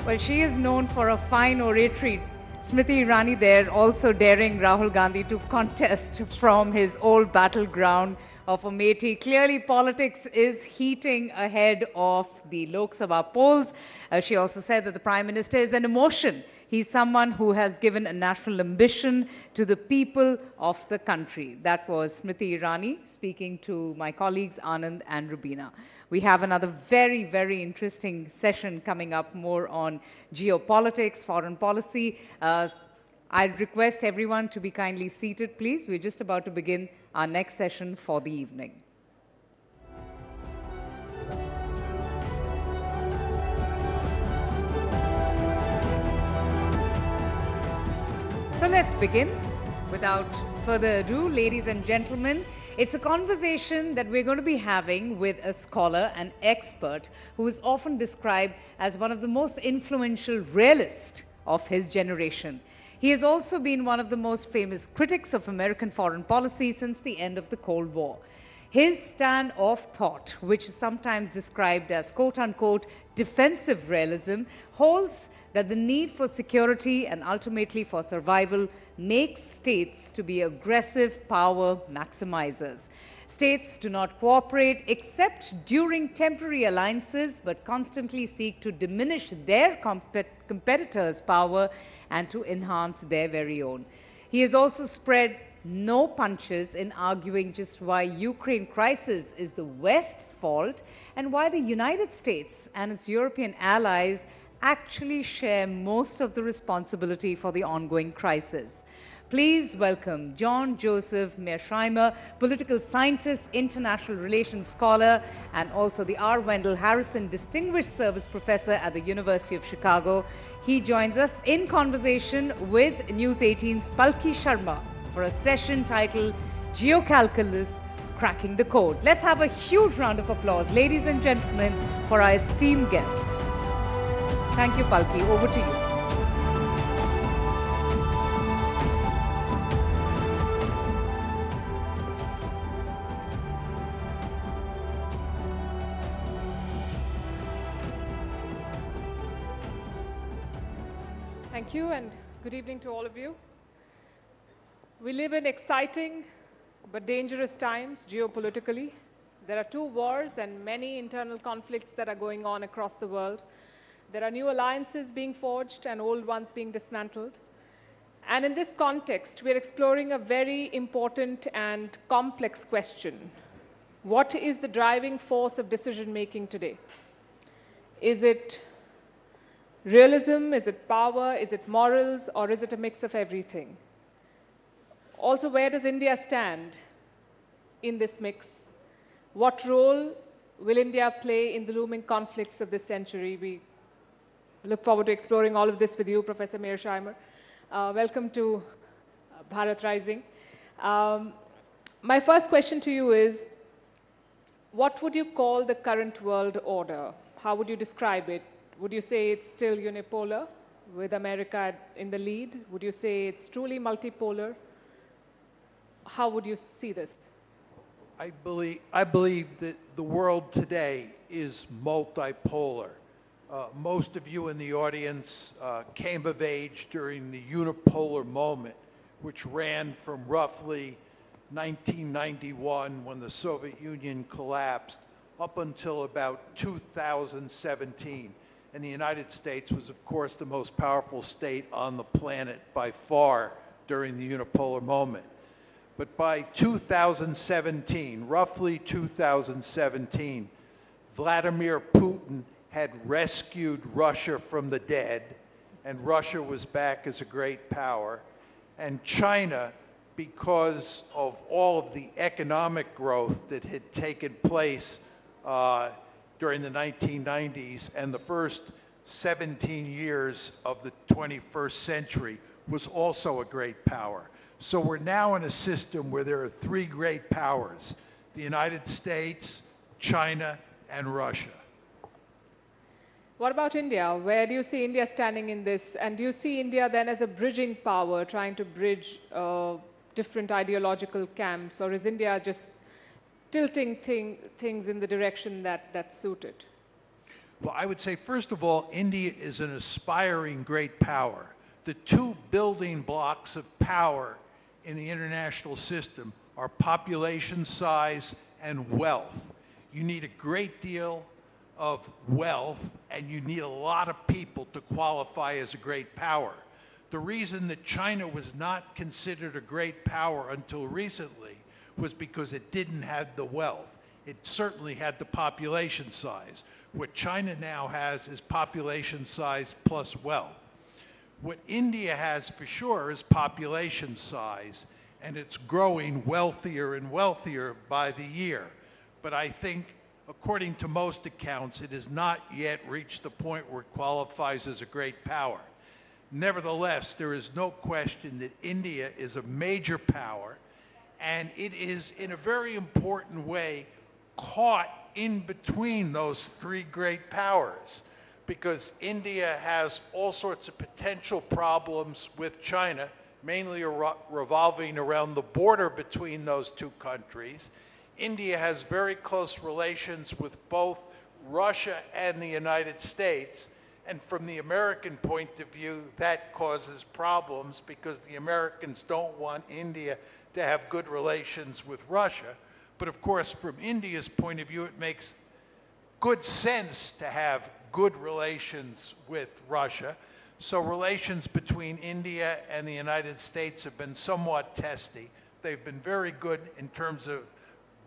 Speaker 3: Well, she is known for a fine oratory. Smriti Irani there also daring Rahul Gandhi to contest from his old battleground of Amethi. Clearly, politics is heating ahead of the Lok Sabha polls. She also said that the Prime Minister is an emotion. He's someone who has given a national ambition to the people of the country. That was Smriti Irani speaking to my colleagues Anand and Rubina. We have another very, very interesting session coming up, more on geopolitics, foreign policy. I'd request everyone to be kindly seated, please. We're just about to begin our next session for the evening. So let's begin. Without further ado, ladies and gentlemen, it's a conversation that we're going to be having with a scholar, an expert, who is often described as one of the most influential realists of his generation. He has also been one of the most famous critics of American foreign policy since the end of the Cold War. His stand of thought, which is sometimes described as quote-unquote defensive realism, holds that the need for security and ultimately for survival makes states to be aggressive power maximizers. States do not cooperate except during temporary alliances, but constantly seek to diminish their competitors' power and to enhance their very own. He has also spread no punches in arguing just why Ukraine crisis is the West's fault and why the United States and its European allies actually share most of the responsibility for the ongoing crisis. Please welcome John Joseph Mearsheimer, political scientist, international relations scholar, and also the R. Wendell Harrison Distinguished Service Professor at the University of Chicago. He joins us in conversation with News18's Palki Sharma for a session titled Geocalculus, Cracking the Code. Let's have a huge round of applause, ladies and gentlemen, for our esteemed guest. Thank you, Palki. Over to you.
Speaker 9: Thank you, and good evening to all of you. We live in exciting but dangerous times geopolitically. There are two wars and many internal conflicts that are going on across the world. There are new alliances being forged and old ones being dismantled. And in this context, we're exploring a very important and complex question. What is the driving force of decision-making today? Is it realism? Is it power? Is it morals? Or is it a mix of everything? Also, where does India stand in this mix? What role will India play in the looming conflicts of this century? We look forward to exploring all of this with you, Professor Mearsheimer. Welcome to Bharat Rising. My first question to you is, what would you call the current world order? How would you describe it? Would you say it's still unipolar, with America in the lead? Would you say it's truly multipolar? How would you see this?
Speaker 13: I believe that the world today is multipolar. Most of you in the audience came of age during the unipolar moment, which ran from roughly 1991, when the Soviet Union collapsed, up until about 2017. And the United States was, of course, the most powerful state on the planet by far during the unipolar moment. But by 2017, roughly 2017, Vladimir Putin had rescued Russia from the dead, and Russia was back as a great power. And China, because of all of the economic growth that had taken place during the 1990s and the first 17 years of the 21st century, was also a great power. So we're now in a system where there are three great powers: the United States, China, and Russia.
Speaker 9: What about India? Where do you see India standing in this? And do you see India then as a bridging power, trying to bridge different ideological camps? Or is India just tilting things in the direction that's suited?
Speaker 13: Well, I would say, first of all, India is an aspiring great power. The two building blocks of power in the international system are population size and wealth. You need a great deal of wealth, and you need a lot of people to qualify as a great power. The reason that China was not considered a great power until recently was because it didn't have the wealth. It certainly had the population size. What China now has is population size plus wealth. What India has for sure is population size, and it's growing wealthier and wealthier by the year. But I think, according to most accounts, it has not yet reached the point where it qualifies as a great power. Nevertheless, there is no question that India is a major power, and it is, in a very important way, caught in between those three great powers, because India has all sorts of potential problems with China, mainly revolving around the border between those two countries. India has very close relations with both Russia and the United States, and from the American point of view, that causes problems because the Americans don't want India to have good relations with Russia. But of course, from India's point of view, it makes good sense to have good relations with Russia. So relations between India and the United States have been somewhat testy. They've been very good in terms of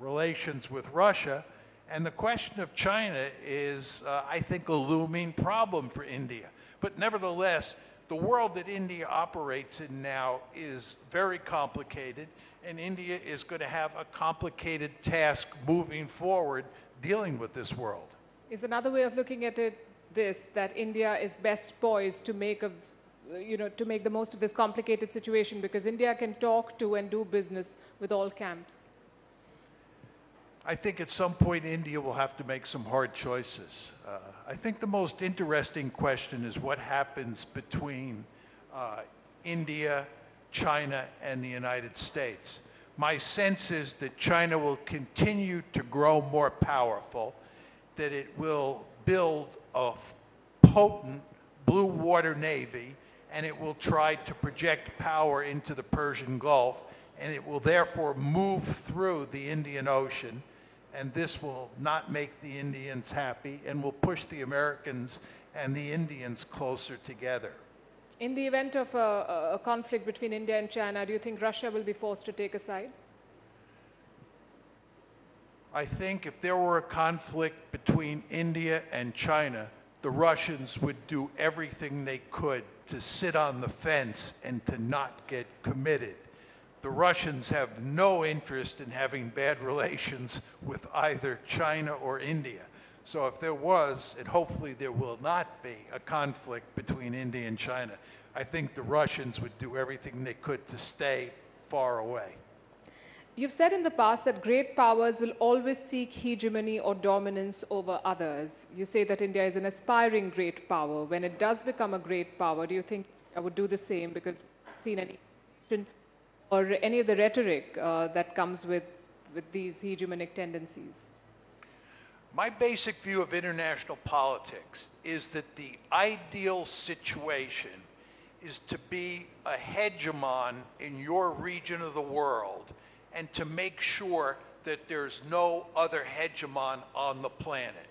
Speaker 13: relations with Russia. And the question of China is, I think, a looming problem for India. But nevertheless, the world that India operates in now is very complicated, and India is going to have a complicated task moving forward dealing with this world.
Speaker 9: Is another way of looking at it this, that India is best poised to make to make the most of this complicated situation, because India can talk to and do business with all camps?
Speaker 13: I think at some point India will have to make some hard choices. I think the most interesting question is what happens between India, China, and the United States. My sense is that China will continue to grow more powerful, that it will build a potent blue water navy, and it will try to project power into the Persian Gulf, and it will therefore move through the Indian Ocean, and this will not make the Indians happy and will push the Americans and the Indians closer together.
Speaker 9: In the event of a conflict between India and China, do you think Russia will be forced to take a side?
Speaker 13: I think if there were a conflict between India and China, the Russians would do everything they could to sit on the fence and to not get committed. The Russians have no interest in having bad relations with either China or India. So if there was, and hopefully there will not be, a conflict between India and China, I think the Russians would do everything they could to stay far away.
Speaker 9: You've said in the past that great powers will always seek hegemony or dominance over others. You say that India is an aspiring great power. When it does become a great power, do you think I would do the same? Because I've seen any or any of the rhetoric that comes with these hegemonic tendencies?
Speaker 13: My basic view of international politics is that the ideal situation is to be a hegemon in your region of the world and to make sure that there's no other hegemon on the planet.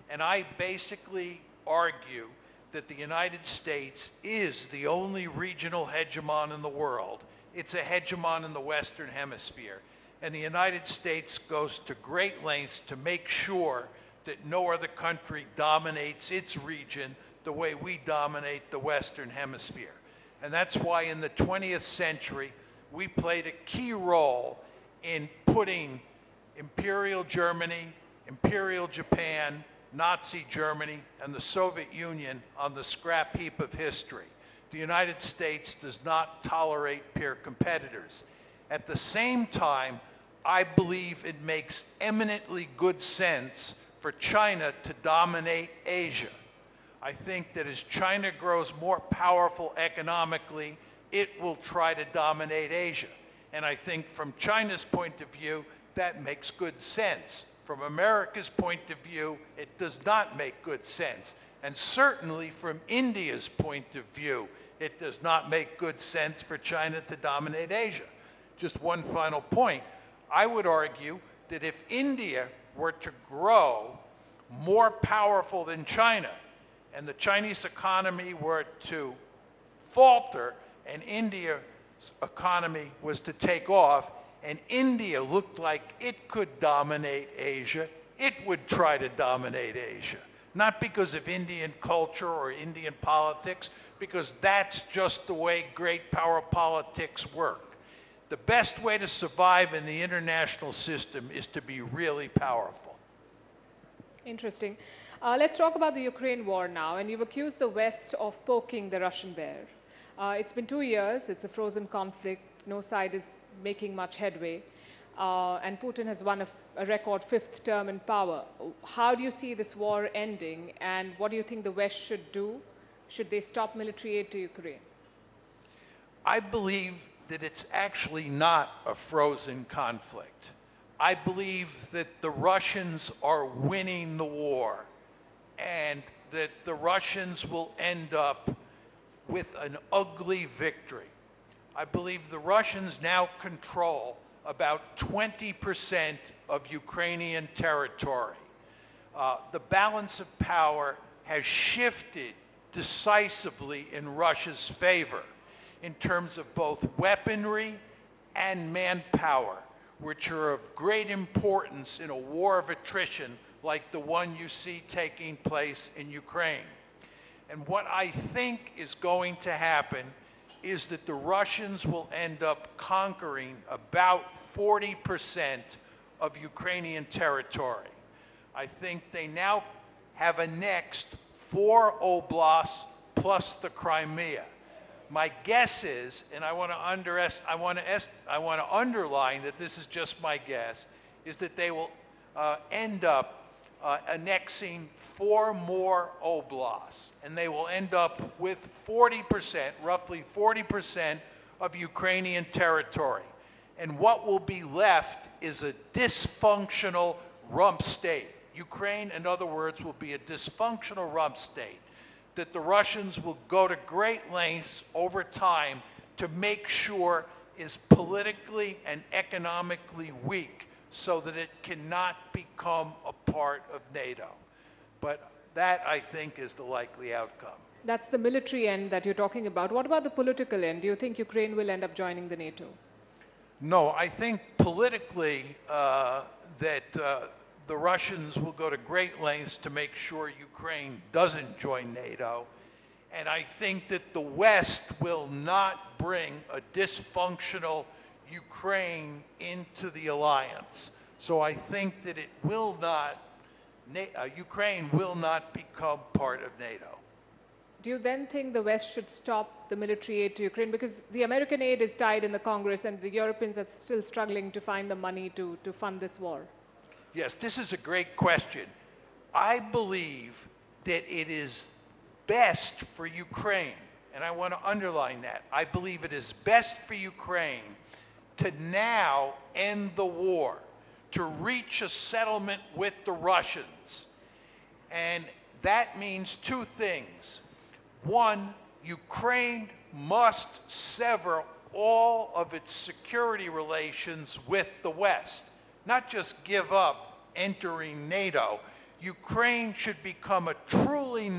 Speaker 13: And I basically argue that the United States is the only regional hegemon in the world. It's a hegemon in the Western Hemisphere. And the United States goes to great lengths to make sure that no other country dominates its region the way we dominate the Western Hemisphere. And that's why in the 20th century, we played a key role in putting Imperial Germany, Imperial Japan, Nazi Germany, and the Soviet Union on the scrap heap of history. The United States does not tolerate peer competitors. At the same time, I believe it makes eminently good sense for China to dominate Asia. I think that as China grows more powerful economically, it will try to dominate Asia. And I think from China's point of view, that makes good sense. From America's point of view, it does not make good sense. And certainly from India's point of view, it does not make good sense for China to dominate Asia. Just one final point. I would argue that if India were to grow more powerful than China, and the Chinese economy were to falter, and India's economy was to take off, and India looked like it could dominate Asia, it would try to dominate Asia. Not because of Indian culture or Indian politics, because that's just the way great power politics work. The best way to survive in the international system is to be really powerful.
Speaker 9: Interesting. Let's talk about the Ukraine war now. And you've accused the West of poking the Russian bear. It's been 2 years. It's a frozen conflict. No side is making much headway. And Putin has won a record 5th term in power. How do you see this war ending? And what do you think the West should do? Should they stop military aid to Ukraine?
Speaker 13: I believe that it's actually not a frozen conflict. I believe that the Russians are winning the war and that the Russians will end up with an ugly victory. I believe the Russians now control about 20% of Ukrainian territory. The balance of power has shifted decisively in Russia's favor in terms of both weaponry and manpower, which are of great importance in a war of attrition like the one you see taking place in Ukraine. And what I think is going to happen is that the Russians will end up conquering about 40% of Ukrainian territory. I think they now have annexed 4 oblasts plus the Crimea. My guess is, and I want to underline that this is just my guess, is that they will end up annexing 4 more oblasts, and they will end up with 40%, roughly 40% of Ukrainian territory. And what will be left is a dysfunctional rump state. Ukraine, in other words, will be a dysfunctional rump state that the Russians will go to great lengths over time to make sure is politically and economically weak so that it cannot become a part of NATO. But that, I think, is the likely outcome.
Speaker 9: That's the military end that you're talking about. What about the political end? Do you think Ukraine will end up joining the NATO?
Speaker 13: No, I think politically the Russians will go to great lengths to make sure Ukraine doesn't join NATO. And I think that the West will not bring a dysfunctional Ukraine into the alliance. So I think that it will not, Ukraine will not become part of NATO.
Speaker 9: Do you then think the West should stop the military aid to Ukraine? Because the American aid is tied in the Congress and the Europeans are still struggling to find the money to fund this war.
Speaker 13: Yes, this is a great question. I believe that it is best for Ukraine, and I want to underline that. I believe it is best for Ukraine to now end the war, to reach a settlement with the Russians. And that means 2 things. One, Ukraine must sever all of its security relations with the West, not just give up entering NATO. Ukraine should become a truly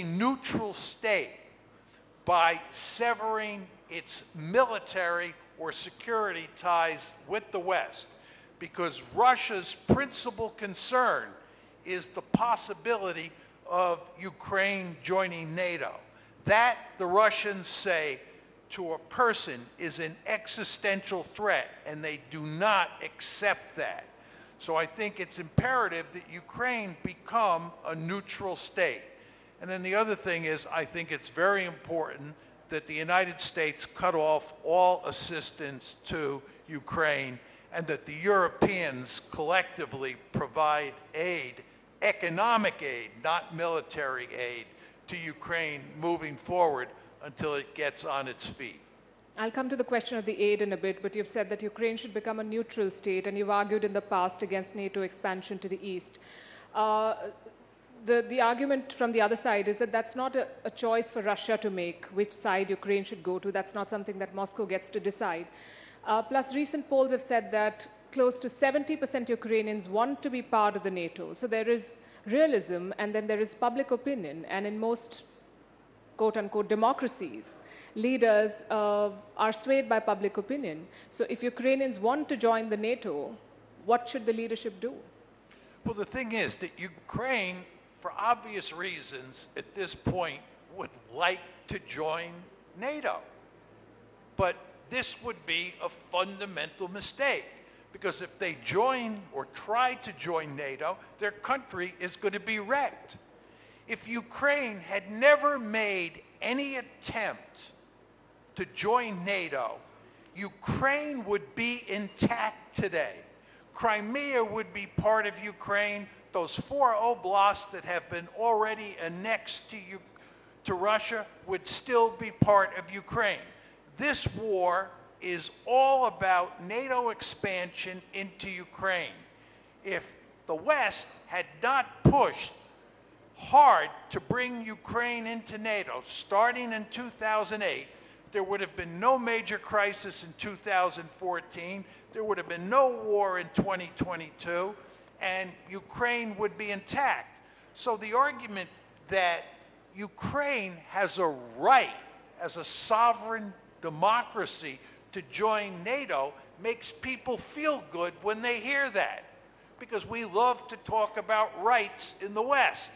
Speaker 13: neutral state by severing its military or security ties with the West, because Russia's principal concern is the possibility of Ukraine joining NATO. That, the Russians say, to a person is an existential threat, and they do not accept that. So I think it's imperative that Ukraine become a neutral state. And then the other thing is, I think it's very important that the United States cut off all assistance to Ukraine and that the Europeans collectively provide aid, economic aid, not military aid, to Ukraine moving forward until it gets on its feet.
Speaker 9: I'll come to the question of the aid in a bit, but you've said that Ukraine should become a neutral state, and you've argued in the past against NATO expansion to the east. The argument from the other side is that that's not a choice for Russia to make, which side Ukraine should go to. That's not something that Moscow gets to decide. Plus, recent polls have said that close to 70% Ukrainians want to be part of the NATO. So there is realism, and then there is public opinion. And in most quote-unquote democracies, leaders are swayed by public opinion. So if Ukrainians want to join the NATO, what should the leadership do?
Speaker 13: Well, the thing is that Ukraine, for obvious reasons, at this point, would like to join NATO. But this would be a fundamental mistake, because if they join or try to join NATO, their country is going to be wrecked. If Ukraine had never made any attempt to join NATO, Ukraine would be intact today. Crimea would be part of Ukraine. Those 4 oblasts that have been already annexed to Russia would still be part of Ukraine. This war is all about NATO expansion into Ukraine. If the West had not pushed hard to bring Ukraine into NATO, starting in 2008, there would have been no major crisis in 2014, there would have been no war in 2022, and Ukraine would be intact. So the argument that Ukraine has a right as a sovereign democracy to join NATO makes people feel good when they hear that, because we love to talk about rights in the West.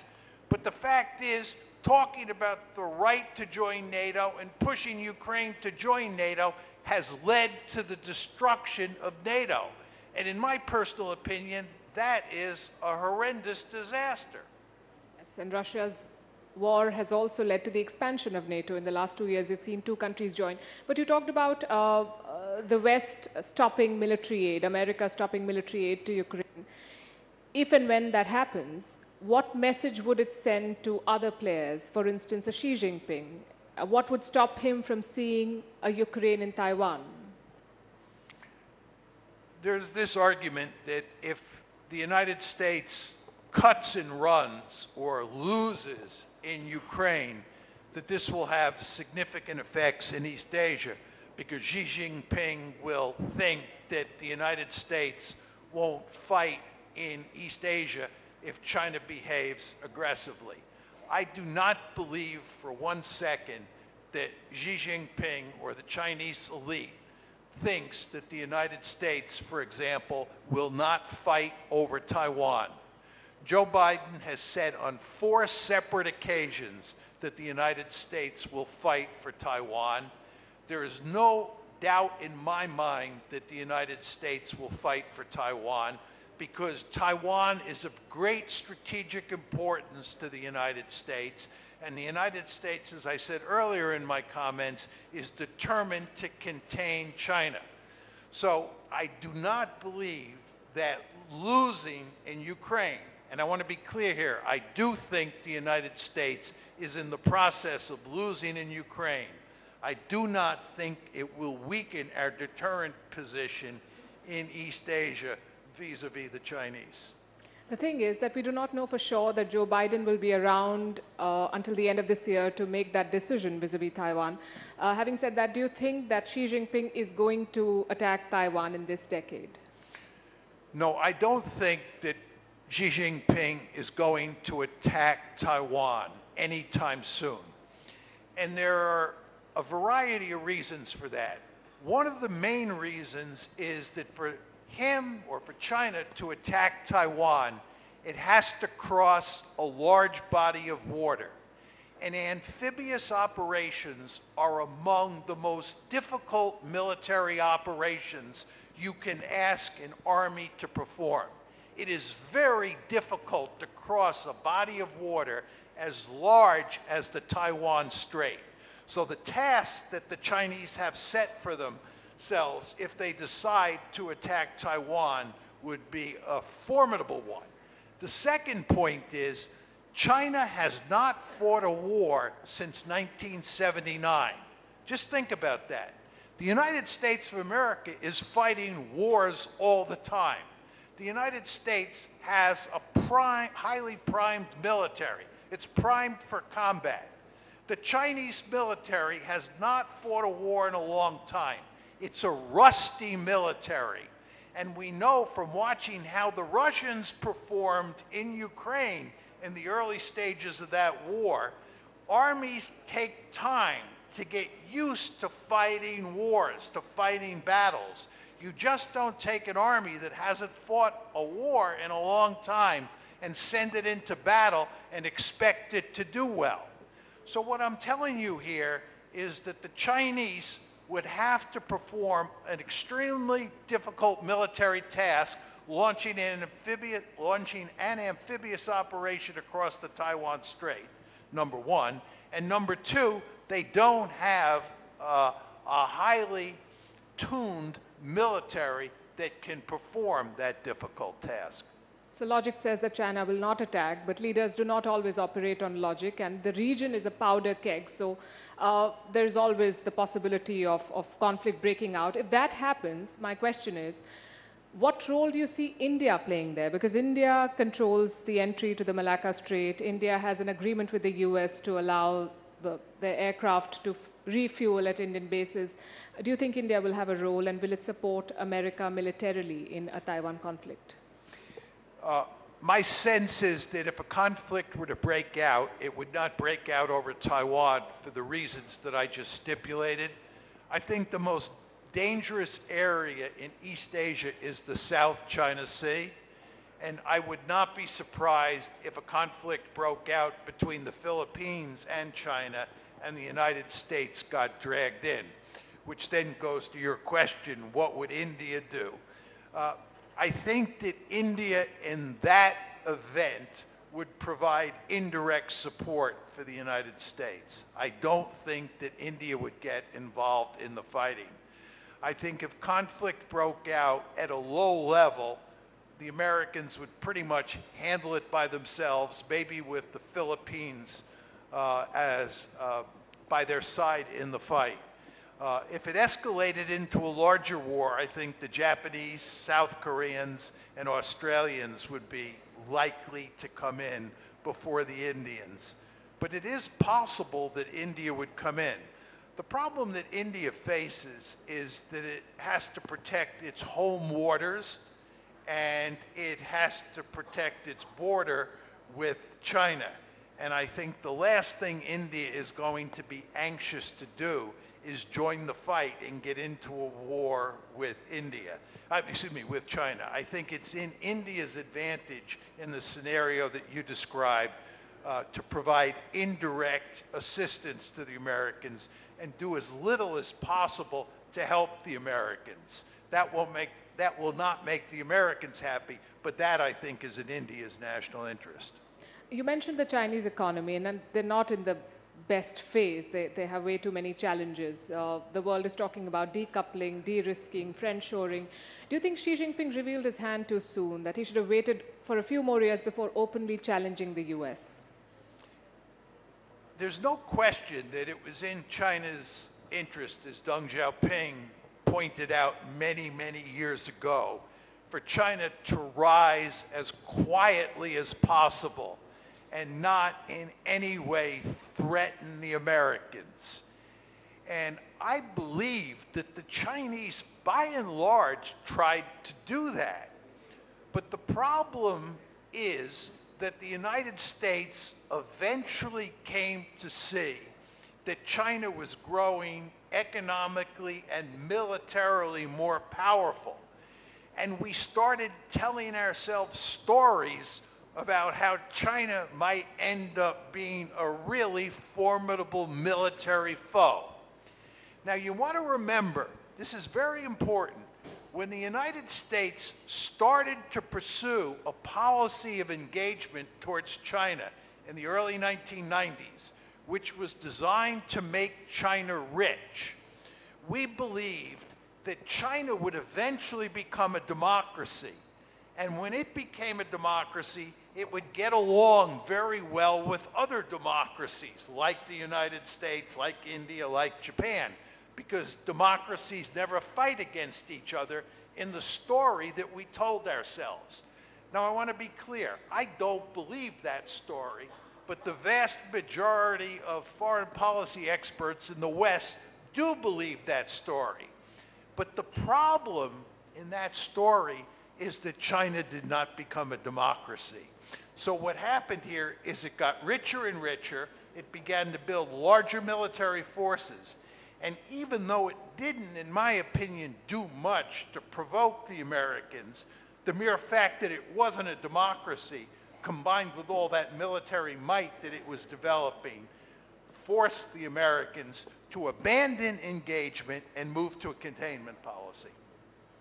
Speaker 13: But the fact is, talking about the right to join NATO and pushing Ukraine to join NATO has led to the destruction of NATO. And in my personal opinion, that is a horrendous disaster.
Speaker 9: Yes, and Russia's war has also led to the expansion of NATO. In the last 2 years, we've seen 2 countries join. But you talked about the West stopping military aid, America stopping military aid to Ukraine. If and when that happens, what message would it send to other players, for instance, a Xi Jinping? What would stop him from seeing a Ukraine in Taiwan?
Speaker 13: There's this argument that if the United States cuts and runs or loses in Ukraine, that this will have significant effects in East Asia, because Xi Jinping will think that the United States won't fight in East Asia if China behaves aggressively. I do not believe for 1 second that Xi Jinping or the Chinese elite thinks that the United States, for example, will not fight over Taiwan. Joe Biden has said on 4 separate occasions that the United States will fight for Taiwan. There is no doubt in my mind that the United States will fight for Taiwan, because Taiwan is of great strategic importance to the United States, and the United States, as I said earlier in my comments, is determined to contain China. So I do not believe that losing in Ukraine, and I want to be clear here, I do think the United States is in the process of losing in Ukraine. I do not think it will weaken our deterrent position in East Asia vis-a-vis the Chinese.
Speaker 9: The thing is that we do not know for sure that Joe Biden will be around until the end of this year to make that decision vis-a-vis Taiwan. Having said that, do you think that Xi Jinping is going to attack Taiwan in this decade?
Speaker 13: No, I don't think that Xi Jinping is going to attack Taiwan anytime soon. And there are a variety of reasons for that. One of the main reasons is that for him or for China to attack Taiwan, it has to cross a large body of water. And amphibious operations are among the most difficult military operations you can ask an army to perform. It is very difficult to cross a body of water as large as the Taiwan Strait. So the task that the Chinese have set for themselves, if they decide to attack Taiwan, would be a formidable one. The second point is, China has not fought a war since 1979. Just think about that. The United States of America is fighting wars all the time. The United States has a highly primed military. It's primed for combat. The Chinese military has not fought a war in a long time. It's a rusty military. And we know from watching how the Russians performed in Ukraine in the early stages of that war, armies take time to get used to fighting wars, to fighting battles. You just don't take an army that hasn't fought a war in a long time and send it into battle and expect it to do well. So what I'm telling you here is that the Chinese would have to perform an extremely difficult military task, launching an amphibious operation across the Taiwan Strait, number one. And number two, they don't have a highly tuned military that can perform that difficult task.
Speaker 9: So logic says that China will not attack, but leaders do not always operate on logic, and the region is a powder keg, so there's always the possibility of conflict breaking out. If that happens, my question is, what role do you see India playing there? Because India controls the entry to the Malacca Strait. India has an agreement with the US to allow the aircraft to refuel at Indian bases. Do you think India will have a role, and will it support America militarily in a Taiwan conflict?
Speaker 13: My sense is that if a conflict were to break out, it would not break out over Taiwan for the reasons that I just stipulated. I think the most dangerous area in East Asia is the South China Sea. And I would not be surprised if a conflict broke out between the Philippines and China and the United States got dragged in, which then goes to your question, what would India do? I think that India in that event would provide indirect support for the United States. I don't think that India would get involved in the fighting. I think if conflict broke out at a low level, the Americans would pretty much handle it by themselves, maybe with the Philippines by their side in the fight. If it escalated into a larger war, I think the Japanese, South Koreans, and Australians would be likely to come in before the Indians. But it is possible that India would come in. The problem that India faces is that it has to protect its home waters, and it has to protect its border with China. And I think the last thing India is going to be anxious to do is join the fight and get into a war with with China. I think it's in India's advantage in the scenario that you described to provide indirect assistance to the Americans and do as little as possible to help the Americans. That will not make the Americans happy, but that, I think, is in India's national interest.
Speaker 9: You mentioned the Chinese economy, and they're not in the best phase. They have way too many challenges. The world is talking about decoupling, de-risking, friendshoring. Do you think Xi Jinping revealed his hand too soon, that he should have waited for a few more years before openly challenging the US?
Speaker 13: There's no question that it was in China's interest, as Deng Xiaoping pointed out many, many years ago, for China to rise as quietly as possible and not in any way threaten the Americans. And I believe that the Chinese, by and large, tried to do that. But the problem is that the United States eventually came to see that China was growing economically and militarily more powerful. And we started telling ourselves stories about how China might end up being a really formidable military foe. Now, you want to remember, this is very important, when the United States started to pursue a policy of engagement towards China in the early 1990s, which was designed to make China rich, we believed that China would eventually become a democracy. And when it became a democracy, it would get along very well with other democracies, like the United States, like India, like Japan, because democracies never fight against each other in the story that we told ourselves. Now, I want to be clear. I don't believe that story, but the vast majority of foreign policy experts in the West do believe that story. But the problem in that story is that China did not become a democracy. So what happened here is it got richer and richer. It began to build larger military forces. And even though it didn't, in my opinion, do much to provoke the Americans, the mere fact that it wasn't a democracy, combined with all that military might that it was developing, forced the Americans to abandon engagement and move to a containment policy.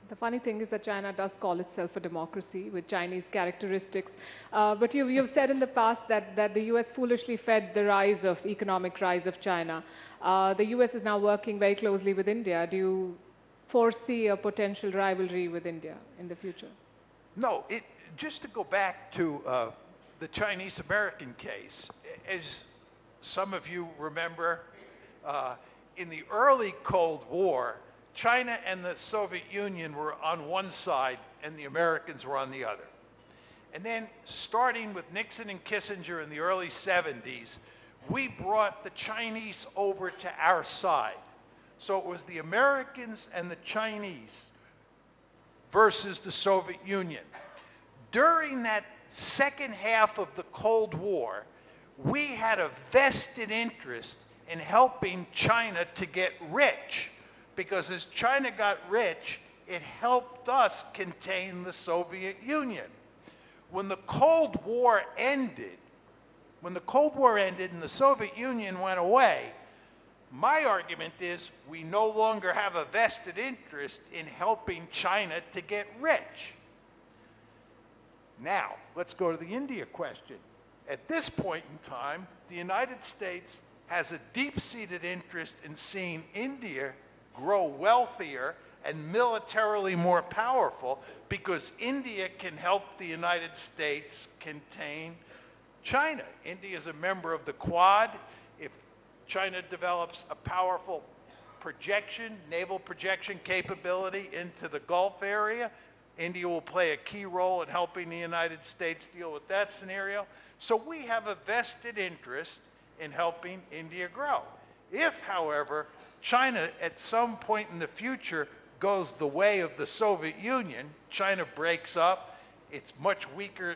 Speaker 9: The funny thing is that China does call itself a democracy with Chinese characteristics. But you've said in the past that the US foolishly fed the economic rise of China. The US is now working very closely with India. Do you foresee a potential rivalry with India in the future?
Speaker 13: No, just to go back to the Chinese-American case, as some of you remember, in the early Cold War, China and the Soviet Union were on one side and the Americans were on the other. And then starting with Nixon and Kissinger in the early 70s, we brought the Chinese over to our side. So it was the Americans and the Chinese versus the Soviet Union. During that second half of the Cold War, we had a vested interest in helping China to get rich, because as China got rich, it helped us contain the Soviet Union. When the Cold War ended, and the Soviet Union went away, my argument is we no longer have a vested interest in helping China to get rich. Now, let's go to the India question. At this point in time, the United States has a deep-seated interest in seeing India grow wealthier and militarily more powerful, because India can help the United States contain China. India is a member of the Quad. If China develops a powerful naval projection capability into the Gulf area, India will play a key role in helping the United States deal with that scenario. So we have a vested interest in helping India grow. If, however, China at some point in the future goes the way of the Soviet Union, China breaks up, it's much weaker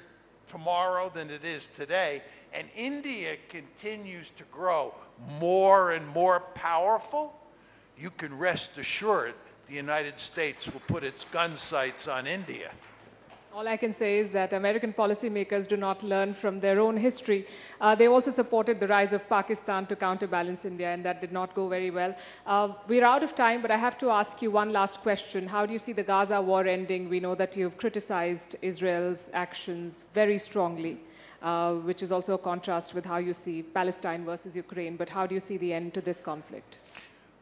Speaker 13: tomorrow than it is today, and India continues to grow more and more powerful, you can rest assured the United States will put its gun sights on India.
Speaker 9: All I can say is that American policymakers do not learn from their own history. They also supported the rise of Pakistan to counterbalance India, and that did not go very well. We're out of time, but I have to ask you one last question. How do you see the Gaza war ending? We know that you've criticized Israel's actions very strongly, which is also a contrast with how you see Palestine versus Ukraine. But how do you see the end to this conflict?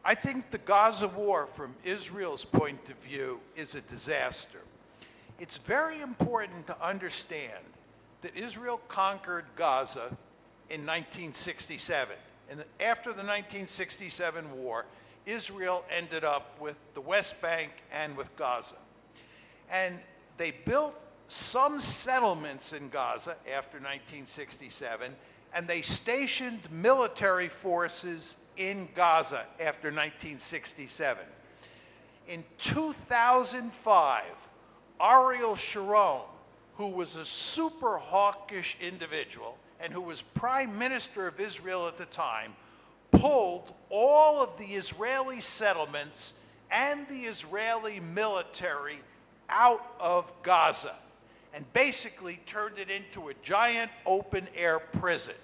Speaker 13: I think the Gaza war, from Israel's point of view, is a disaster. It's very important to understand that Israel conquered Gaza in 1967. And after the 1967 war, Israel ended up with the West Bank and with Gaza. And they built some settlements in Gaza after 1967, and they stationed military forces in Gaza after 1967. In 2005, Ariel Sharon, who was a super hawkish individual and who was Prime Minister of Israel at the time, pulled all of the Israeli settlements and the Israeli military out of Gaza and basically turned it into a giant open-air prison.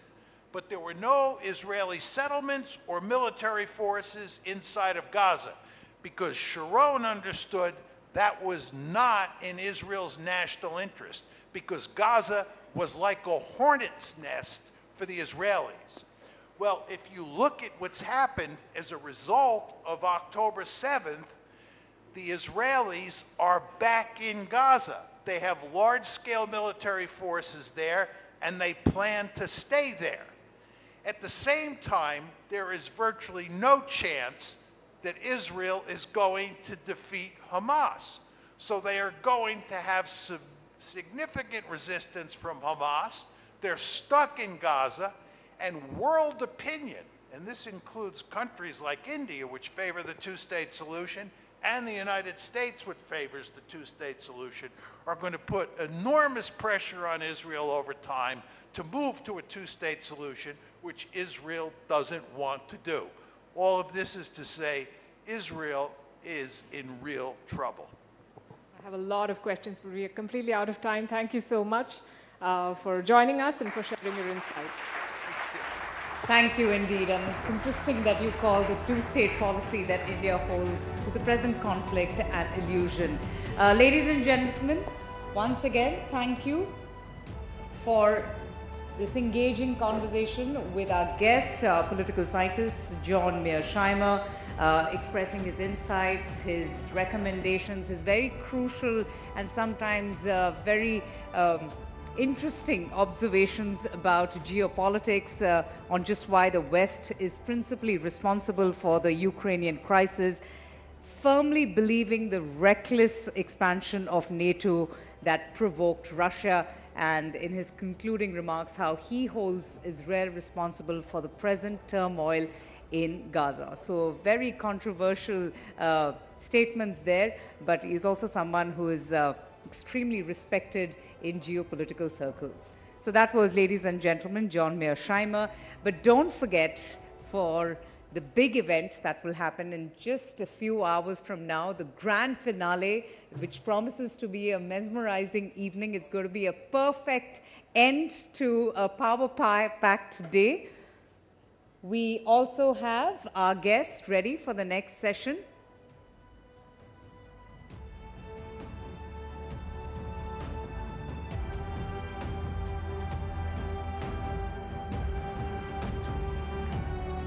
Speaker 13: But there were no Israeli settlements or military forces inside of Gaza because Sharon understood that was not in Israel's national interest, because Gaza was like a hornet's nest for the Israelis. Well, if you look at what's happened as a result of October 7th, the Israelis are back in Gaza. They have large-scale military forces there, and they plan to stay there. At the same time, there is virtually no chance that Israel is going to defeat Hamas. So they are going to have significant resistance from Hamas. They're stuck in Gaza, and world opinion, and this includes countries like India, which favor the two-state solution, and the United States, which favors the two-state solution, are going to put enormous pressure on Israel over time to move to a two-state solution, which Israel doesn't want to do. All of this is to say, Israel is in real trouble.
Speaker 9: I have a lot of questions, but we are completely out of time. Thank you so much for joining us and for sharing your insights.
Speaker 3: Thank you indeed. And it's interesting that you call the two-state policy that India holds to the present conflict an illusion. Ladies and gentlemen, once again, thank you for this engaging conversation with our guest, political scientist John Mearsheimer, expressing his insights, his recommendations, his very crucial and sometimes very interesting observations about geopolitics on just why the West is principally responsible for the Ukrainian crisis, firmly believing the reckless expansion of NATO that provoked Russia, and in his concluding remarks, how he holds Israel responsible for the present turmoil in Gaza. So very controversial statements there, but he's also someone who is extremely respected in geopolitical circles. So that was, ladies and gentlemen, John Mearsheimer. But don't forget, for the big event that will happen in just a few hours from now, the grand finale, which promises to be a mesmerizing evening. It's going to be a perfect end to a power-packed day. We also have our guest ready for the next session.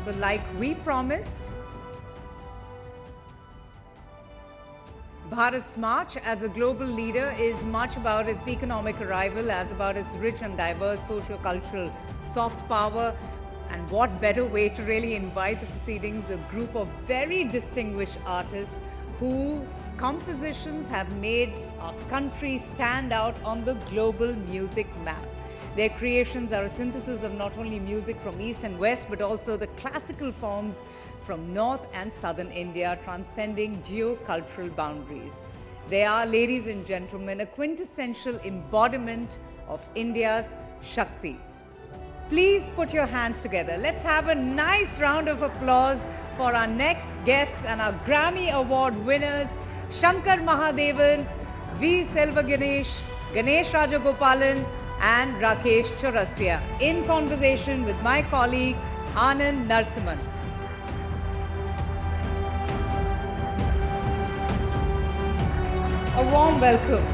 Speaker 3: So like we promised, Bharat's march as a global leader is much about its economic arrival as about its rich and diverse socio-cultural soft power. And what better way to really invite the proceedings, a group of very distinguished artists whose compositions have made our country stand out on the global music map. Their creations are a synthesis of not only music from East and West, but also the classical forms from North and Southern India, transcending geo-cultural boundaries. They are, ladies and gentlemen, a quintessential embodiment of India's Shakti. Please put your hands together. Let's have a nice round of applause for our next guests and our Grammy Award winners, Shankar Mahadevan, V. Selva Ganesh, Ganesh Rajagopalan, and Rakesh Chaurasia, in conversation with my colleague Anand Narsiman. A warm welcome.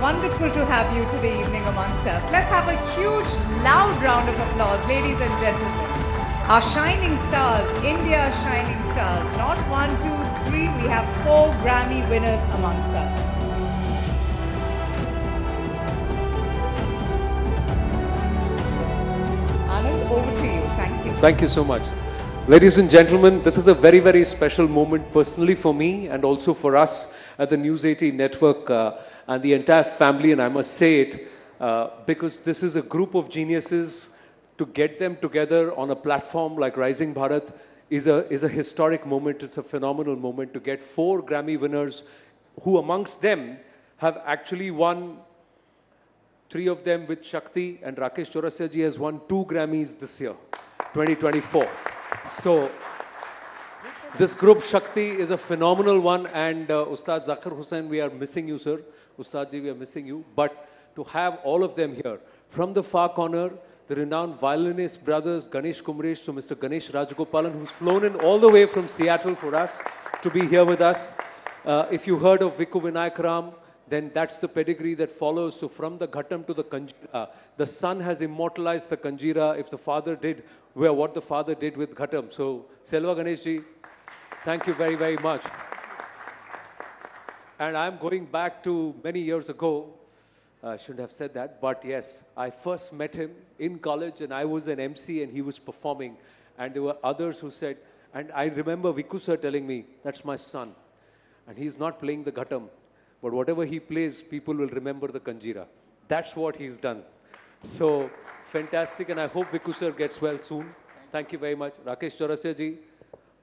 Speaker 3: Wonderful to have you today evening amongst us. Let's have a huge, loud round of applause, ladies and gentlemen. Our shining stars, India's shining stars. Not 1, 2, 3, we have 4 Grammy winners amongst us. Anand, over to you. Thank you.
Speaker 10: Thank you so much. Ladies and gentlemen, this is a very, very special moment personally for me and also for us at the News 18 network and the entire family, and I must say it, because this is a group of geniuses. To get them together on a platform like Rising Bharat is a historic moment. It's a phenomenal moment to get 4 Grammy winners who amongst them have actually won 3 of them with Shakti, and Rakesh Chaurasia ji has won 2 Grammys this year, 2024. So this group Shakti is a phenomenal one, and Ustad Zakir Hussain, we are missing you, sir. Ustad ji, we are missing you. But to have all of them here, from the far corner, the renowned violinist brothers Ganesh Kumresh to Mr. Ganesh Rajagopalan, who's flown in all the way from Seattle for us to be here with us. If you heard of Vikku Vinayakaram, then that's the pedigree that follows. So from the Ghatam to the Kanjira, the son has immortalized the Kanjira if the father did, what the father did with Ghatam. So Selva Ganesh ji, thank you very, very much. And I'm going back to many years ago. I shouldn't have said that, but yes, I first met him in college and I was an MC and he was performing. And there were others who said, and I remember Vikku sir telling me, that's my son. And he's not playing the Ghatam, but whatever he plays, people will remember the Kanjira. That's what he's done. So fantastic, and I hope Vikku sir gets well soon. Thank you very much. Rakesh Chaurasia ji,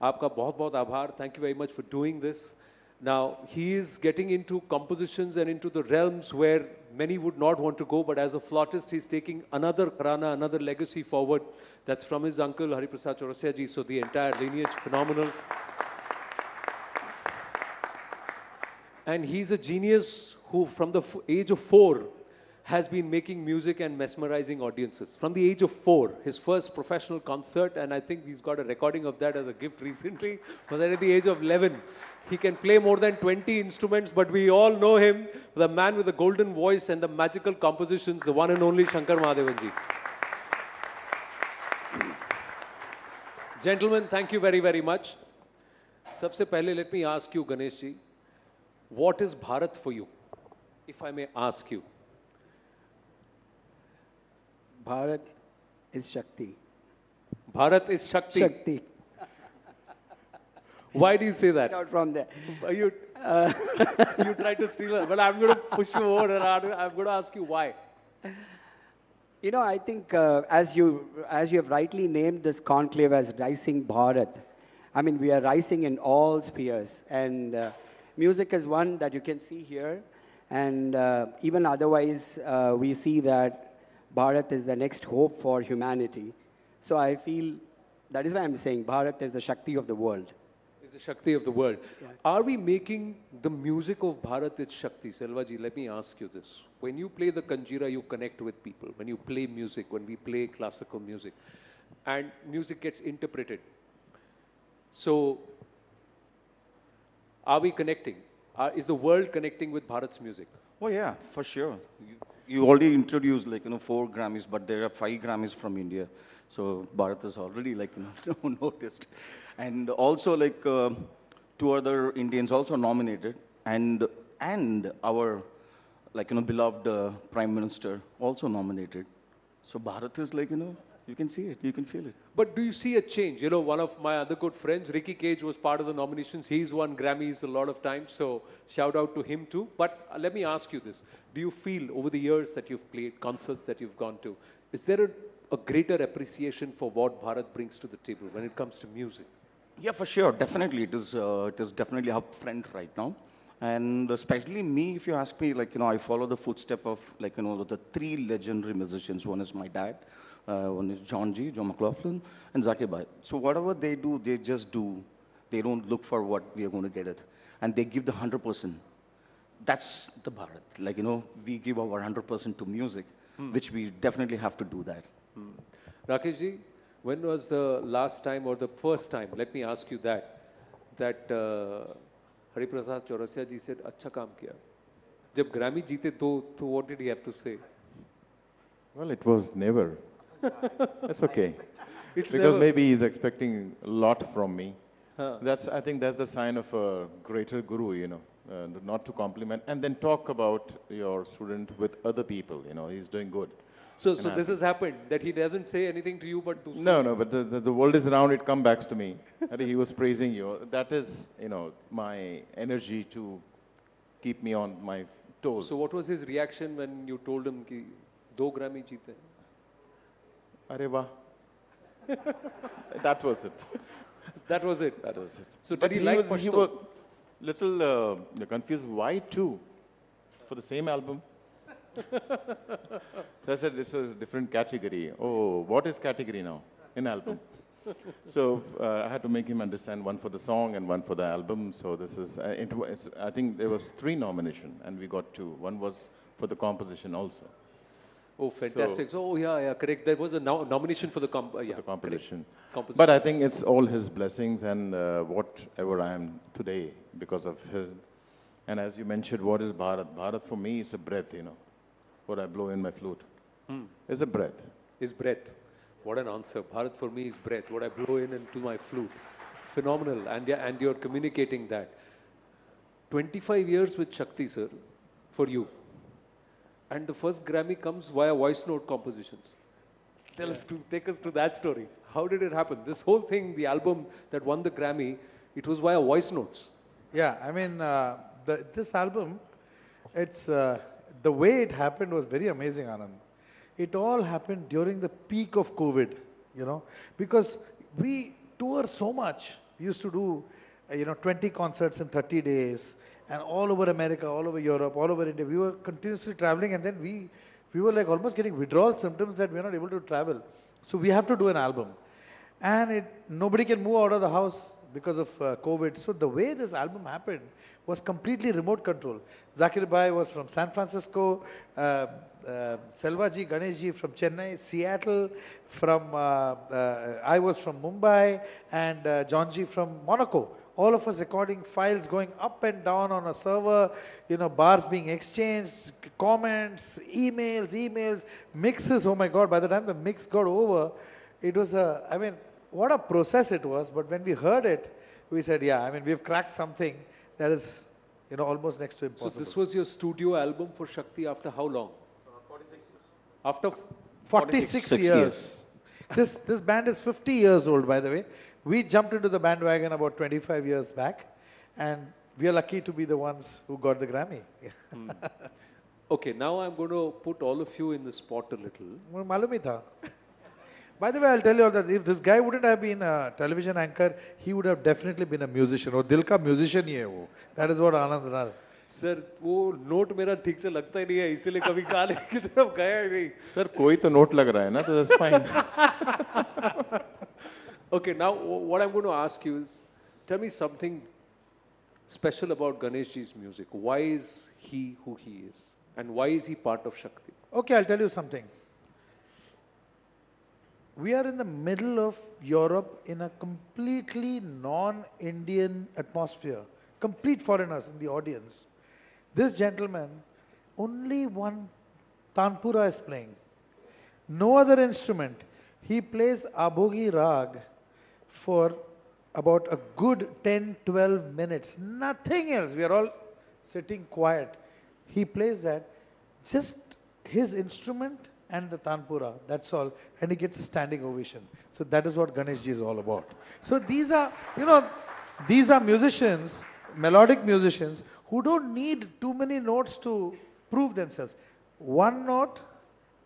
Speaker 10: aapka bahut bahut aabhar. Thank you very much for doing this. Now, he is getting into compositions and into the realms where many would not want to go, but as a flautist, he's taking another gharana, another legacy forward. That's from his uncle, Hariprasad Chaurasia ji. So the entire lineage, phenomenal. And he's a genius who, from the age of 4, has been making music and mesmerizing audiences. From the age of 4, his first professional concert, and I think he's got a recording of that as a gift recently, was at the age of 11. He can play more than 20 instruments, but we all know him, the man with the golden voice and the magical compositions, the one and only Shankar Mahadevan ji. Gentlemen, thank you very, very much. Sabse pehle, let me ask you, Ganesh ji, what is Bharat for you, if I may ask you?
Speaker 2: Bharat is Shakti.
Speaker 10: Bharat is Shakti.
Speaker 2: Shakti.
Speaker 10: Why do you say that?
Speaker 2: Not from there.
Speaker 10: You try to steal it. Well, I'm going to push you over and I'm going to ask you why.
Speaker 2: You know, I think as you have rightly named this conclave as Rising Bharat, I mean, we are rising in all spheres. And music is one that you can see here. And even otherwise, we see that Bharat is the next hope for humanity. So I feel That is why I'm saying Bharat is the Shakti of the world.
Speaker 10: Is the Shakti of the world. Yeah. Are we making the music of Bharat its Shakti? Selvaji, let me ask you this. When you play the Kanjira, you connect with people. When you play music, when we play classical music, and music gets interpreted. So, are we connecting? Is the world connecting with Bharat's music?
Speaker 5: Oh yeah, for sure. You already introduced 4 Grammys, but there are 5 Grammys from India. So Bharat is already noticed. And also 2 other Indians also nominated, and our beloved Prime Minister also nominated. So Bharat is you can see it, you can feel it.
Speaker 10: But do you see a change? You know, one of my other good friends, Ricky Cage, was part of the nominations. He's won Grammys a lot of times, so shout out to him too. But let me ask you this. Do you feel over the years that you've played, concerts that you've gone to, is there a greater appreciation for what Bharat brings to the table when it comes to music?
Speaker 5: Yeah, for sure. Definitely. It is definitely upfront right now. And especially me, if you ask me, I follow the footstep of, the 3 legendary musicians. One is my dad, one is John McLaughlin, and Zakir Bhai. So whatever they do, they just do. They don't look for what we are going to get it. And they give the 100%. That's the Bharat. We give our 100% to music, which we definitely have to do that.
Speaker 10: Rakesh ji, when was the last time or the first time, let me ask you that Hariprasad Chaurasia ji said, "Acha kaam kiya." Jab Grammy jeete to what did he have to say?
Speaker 11: Well, it was never. That's okay.
Speaker 10: It's
Speaker 11: because
Speaker 10: never.
Speaker 11: Maybe he's expecting a lot from me.
Speaker 10: Huh.
Speaker 11: I think that's the sign of a greater guru, not to compliment and then talk about your student with other people. He's doing good.
Speaker 10: So this has happened, that he doesn't say anything to you, but to
Speaker 11: No, but the world is around, it comes back to me. He was praising you. That is, my energy to keep me on my toes.
Speaker 10: So what was his reaction when you told him ki 2 Grammy jeete?
Speaker 11: Arey wah. That was it.
Speaker 10: That was it?
Speaker 11: That was it.
Speaker 10: So
Speaker 11: But
Speaker 10: did he like
Speaker 11: he was little confused. Why 2? For the same album? I said, this is a different category. Oh, what is category now in album? So I had to make him understand, one for the song and one for the album. So this is, I think there was 3 nominations and we got 2. One was for the composition also.
Speaker 10: Oh, fantastic. So, yeah, correct. There was a nomination for the
Speaker 11: composition. But I think it's all his blessings and whatever I am today because of his. And as you mentioned, what is Bharat? Bharat for me is a breath, what I blow in my flute. It's a breath.
Speaker 10: Is breath. What an answer. Bharat for me is breath. What I blow in into my flute. Phenomenal. And you're communicating that. 25 years with Shakti, sir, for you. And the first Grammy comes via voice note compositions. Take us to that story. How did it happen? This whole thing, the album that won the Grammy, it was via voice notes.
Speaker 23: Yeah, I mean, this album, it's the way it happened was very amazing, Anand. It all happened during the peak of COVID, because we tour so much. We used to do, 20 concerts in 30 days, and all over America, all over Europe, all over India. We were continuously traveling, and then we were like almost getting withdrawal symptoms that we are not able to travel. So we have to do an album. And nobody can move out of the house because of COVID. So the way this album happened was completely remote control. Zakir Bhai was from San Francisco, Selvaji Ganeshji from Chennai, Seattle, I was from Mumbai, and Johnji from Monaco. All of us recording files going up and down on a server, bars being exchanged, comments, emails, mixes. Oh my God, by the time the mix got over, it was what a process it was. But when we heard it, we said, yeah, we've cracked something that is, almost next to impossible.
Speaker 10: So this was your studio album for Shakti after how long?
Speaker 23: 46 years.
Speaker 10: After
Speaker 23: 46 years. This band is 50 years old, by the way. We jumped into the bandwagon about 25 years back, and we are lucky to be the ones who got the Grammy.
Speaker 10: Okay, now I'm going to put all of you in the spot a little.
Speaker 23: Malum hi tha. By the way, I'll tell you all that if this guy wouldn't have been a television anchor, he would have definitely been a musician. Or dil ka musician hi hai wo. That is what Anand Ral.
Speaker 10: Sir, वो note मेरा ठीक से लगता ही नहीं है, इसीलिए कभी गाने की तरफ गया ही नहीं.
Speaker 11: Sir, कोई तो नोट लग रहा है ना, तो that's fine.
Speaker 10: Okay, now what I'm going to ask you is, tell me something special about Ganeshji's music. Why is he who he is? And why is he part of Shakti?
Speaker 23: Okay, I'll tell you something. We are in the middle of Europe in a completely non-Indian atmosphere, complete foreigners in the audience. This gentleman, only one tanpura is playing, no other instrument. He plays Abhogi Rag for about a good 10-12 minutes, nothing else. We are all sitting quiet. He plays that, just his instrument and the tanpura, that's all, and he gets a standing ovation. So that is what Ganeshji is all about. So these are, these are musicians, melodic musicians, who don't need too many notes to prove themselves. One note,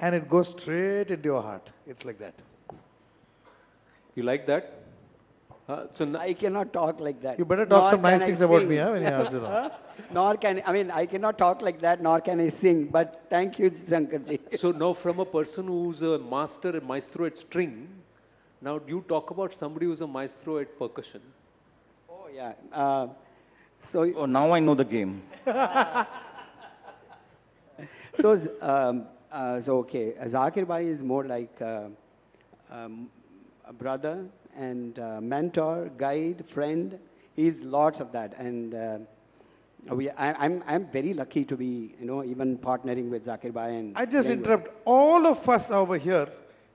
Speaker 23: and it goes straight into your heart. It's like that.
Speaker 10: You like that?
Speaker 2: I cannot talk like that.
Speaker 23: You better talk
Speaker 2: Nor
Speaker 23: some nice
Speaker 2: can I
Speaker 23: things about
Speaker 2: sing.
Speaker 23: me, when you ask it.
Speaker 2: I cannot talk like that, nor can I sing, but thank you, Shankarji.
Speaker 10: So now from a person who's a maestro at string, now do you talk about somebody who's a maestro at percussion?
Speaker 2: Oh, yeah.
Speaker 5: Oh, now I know the game.
Speaker 2: Okay, Zakir Bhai is more like a brother and mentor, guide, friend. He's lots of that, and I'm very lucky to be, even partnering with Zakir Bhai. And
Speaker 23: I just interrupt all of us over here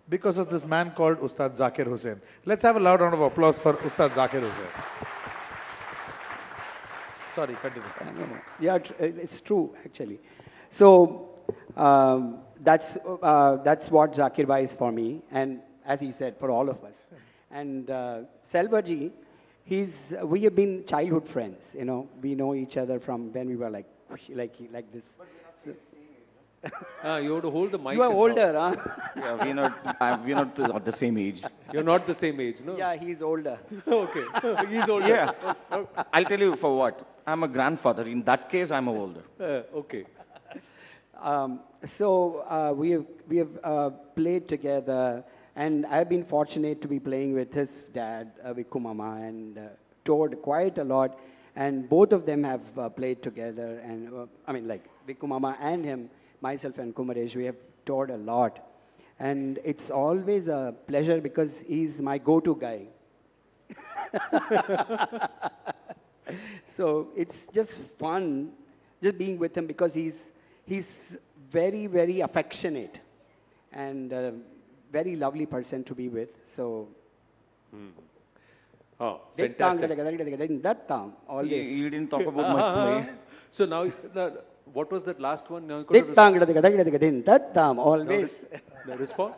Speaker 23: because of this man called Ustad Zakir Hussain. Let's have a loud round of applause for Ustad Zakir Hussain. Sorry, continue.
Speaker 2: Yeah, it's true, actually. So that's what Zakir Bhai is for me, and as he said, for all of us. And Selvaji, we have been childhood friends. We know each other from when we were like this.
Speaker 10: You have to hold the mic.
Speaker 2: You are older, huh?
Speaker 5: Yeah, we're not the same age.
Speaker 10: You're not the same age, no?
Speaker 2: Yeah, he's older.
Speaker 10: Okay, he's older.
Speaker 5: Yeah, I'll tell you for what. I'm a grandfather. In that case, I'm older.
Speaker 10: Okay.
Speaker 2: We have played together, and I've been fortunate to be playing with his dad, Vikku Mama, and toured quite a lot. And both of them have played together, and Vikku Mama and him, myself and Kumaresh, we have toured a lot. And it's always a pleasure because he's my go-to guy. So it's just fun just being with him because he's very, very affectionate and a very lovely person to be with. So.
Speaker 10: Oh, fantastic.
Speaker 2: Always.
Speaker 5: You didn't talk about my play.
Speaker 10: So now, what was that last one? Now
Speaker 2: always.
Speaker 10: No response?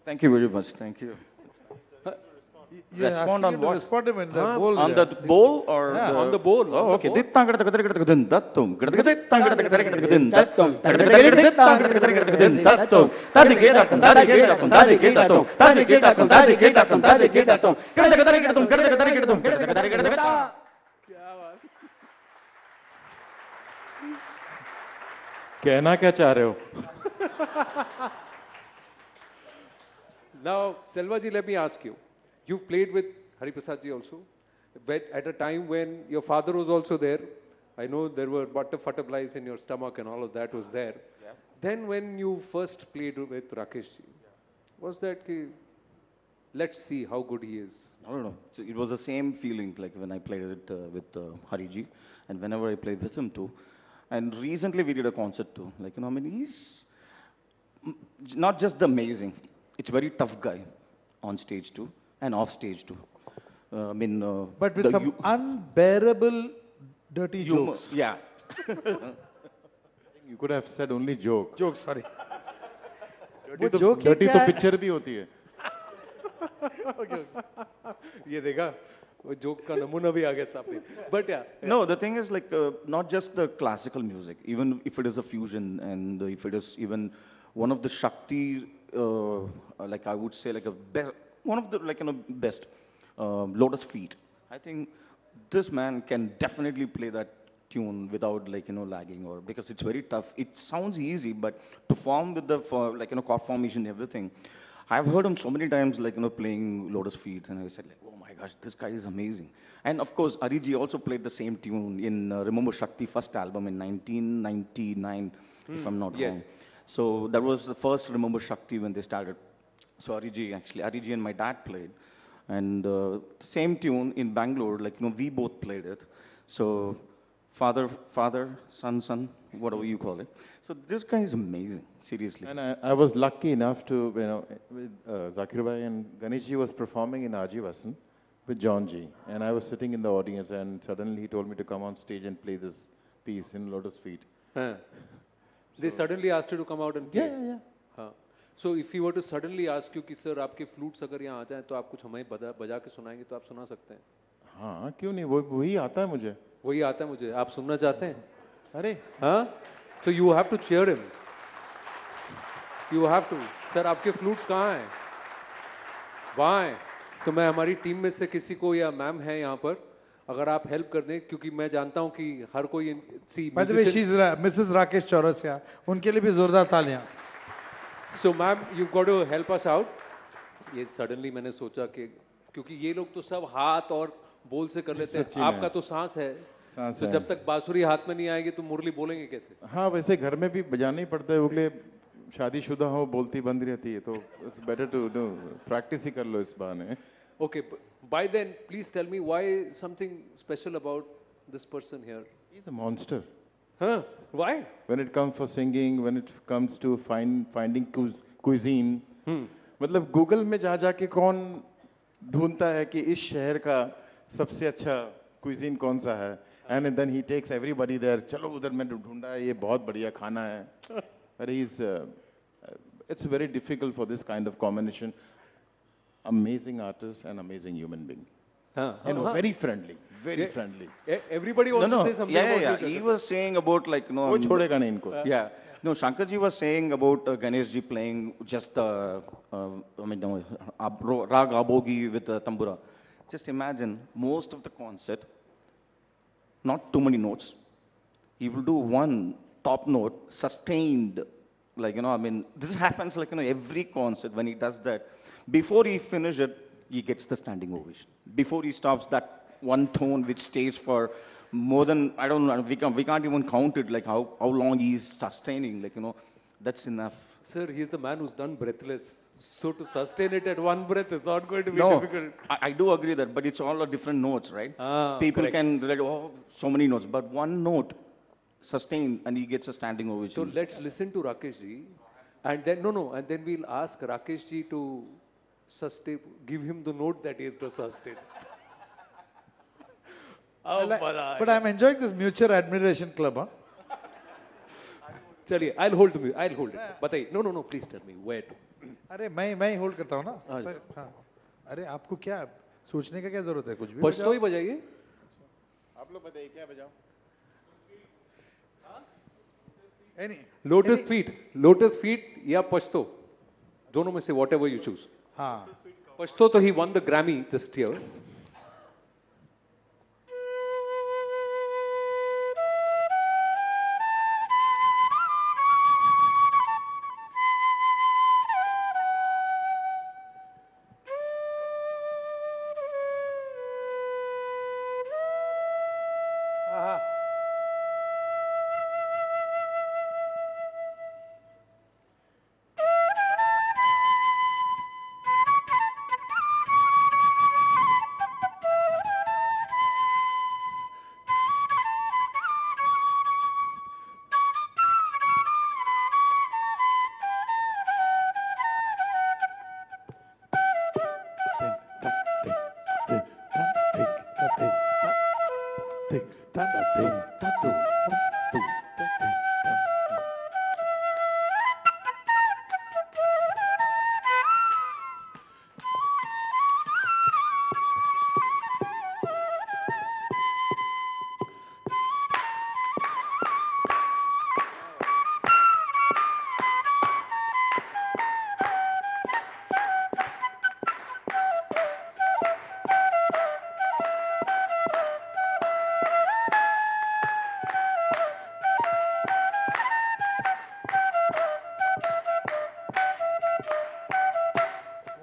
Speaker 5: Thank you very much. Thank you. Respond on what?
Speaker 23: Respond him in the bowl.
Speaker 5: On the bowl or
Speaker 23: yeah.
Speaker 10: On the bowl.
Speaker 5: Oh, okay.
Speaker 11: कहना क्या चाह रहे हो?
Speaker 10: Now, Selvaji, let me ask you. You've played with Hari Prasad ji also, at a time when your father was also there. I know there were butterflies in your stomach and all of that was there. Yeah. Then when you first played with Rakesh ji, was that, let's see how good he is?
Speaker 5: No. It was the same feeling like when I played it with Hari ji, and whenever I played with him too. And recently we did a concert too. He's not just amazing. It's a very tough guy on stage too. And off stage too.
Speaker 23: But with some unbearable dirty jokes.
Speaker 5: Yeah.
Speaker 11: You could have said only joke.
Speaker 23: Jokes, sorry.
Speaker 11: Dirty तो picture भी होती है.
Speaker 23: Okay.
Speaker 10: ये देखा, वो joke का नमूना भी आ गया सामने. But yeah.
Speaker 5: No, the thing is not just the classical music. Even if it is a fusion, and if it is even one of the Shakti, I would say one of the best Lotus Feet. I think this man can definitely play that tune without lagging, or because it's very tough. It sounds easy, but to form with the chord formation and everything, I've heard him so many times, like, playing Lotus Feet, and I said, like, oh my gosh, this guy is amazing. And of course, Ariji also played the same tune in Remember Shakti first album in 1999, if I'm not wrong. So that was the first Remember Shakti when they started. So Ariji and my dad played. And the same tune in Bangalore, like, we both played it. So father, son, whatever you call it. So this guy is amazing, seriously.
Speaker 11: And I was lucky enough to, with Zakir Bhai and Ganeshji was performing in Ajivasan with John G. And I was sitting in the audience and suddenly he told me to come on stage and play this piece in Lotus Feet.
Speaker 10: They suddenly asked you to come out and play?
Speaker 11: Yeah.
Speaker 10: So if he were to suddenly ask you कि sir आपके flutes अगर यहाँ आ जाएं तो आप कुछ हमें बजा के सुनाएंगे तो आप सुना सकते हैं?
Speaker 11: हाँ, क्यों नहीं, वही आता है मुझे.
Speaker 10: वही आता है मुझे. आप सुनना चाहते हैं?
Speaker 11: अरे,
Speaker 10: हाँ? So you have to cheer him. You have to. Sir आपके flutes कहाँ हैं? वहाँ हैं. तो मैं हमारी टीम में से किसी को या मैम है यहाँ पर अगर आप हेल्प कर दें क्योंकि मैं जानता हूँ कि हर कोई
Speaker 23: By the way, she's Mrs. Rakesh Chaurasia. उनके लिए भी जोरदार तालियां.
Speaker 10: So ma'am, you've got to help us out. ये suddenly मैंने सोचा कि क्योंकि ये लोग तो सब हाथ और बोल से कर लेते हैं. आपका तो सांस है. तो जब तक बांसुरी हाथ में नहीं आएगी तो मुरली बोलेंगे कैसे?
Speaker 11: हाँ, वैसे घर में भी बजाना ही पड़ता है. उगले शादीशुदा हो बोलती बंद रहती है तो it's better to practice ही कर लो इस बहाने.
Speaker 10: Okay, by then please tell me why something special about this person here.
Speaker 11: He's a monster.
Speaker 10: Huh? Why?
Speaker 11: When it comes for singing, when it comes to finding cuisine, मतलब Google में जाके कौन ढूंढता है कि इस शहर का सबसे अच्छा cuisine कौन सा है? And then he takes everybody there. चलो उधर मैं ढूंढा है, ये बहुत बढ़िया खाना है. But it's very difficult for this kind of combination. Amazing artist and amazing human being. Very friendly, very friendly.
Speaker 10: Everybody wants to say something about
Speaker 5: He was saying about like,
Speaker 11: वो छोड़ेगा नहीं इनको.
Speaker 5: Yeah. No, Shankarji was saying about Ganeshji playing just the, Rag Abogi with the tambura. Just imagine, most of the concert, not too many notes. He will do one top note, sustained. Like, this happens like, every concert when he does that. Before he finishes it, he gets the standing ovation. Before he stops, that one tone which stays for more than, I don't know, we can't even count it, like how long he's sustaining, like, that's enough.
Speaker 10: Sir, he's the man who's done Breathless. So to sustain it at one breath is not going to be difficult.
Speaker 5: I do agree that, but it's all different notes, right? People
Speaker 10: correct.
Speaker 5: can, like, so many notes, but one note sustained and he gets a standing ovation.
Speaker 10: So let's listen to Rakesh ji, and then, and then we'll ask Rakesh ji to sustain, give him the note that he has to sustain.
Speaker 23: But I'm enjoying this mutual admiration club, huh?
Speaker 10: Chaliye, I'll hold it. Bataiye. No, please tell me where to.
Speaker 23: अरे मैं hold करता हूँ ना. हाँ. अरे आपको क्या सोचने का क्या जरूरत है कुछ भी.
Speaker 10: पश्तो ही बजाइए.
Speaker 11: आप लोग बताइए क्या बजाओ.
Speaker 10: Lotus feet या पश्तो. दोनों में से whatever you choose.
Speaker 23: हाँ.
Speaker 10: पश्तो तो he won the Grammy this year.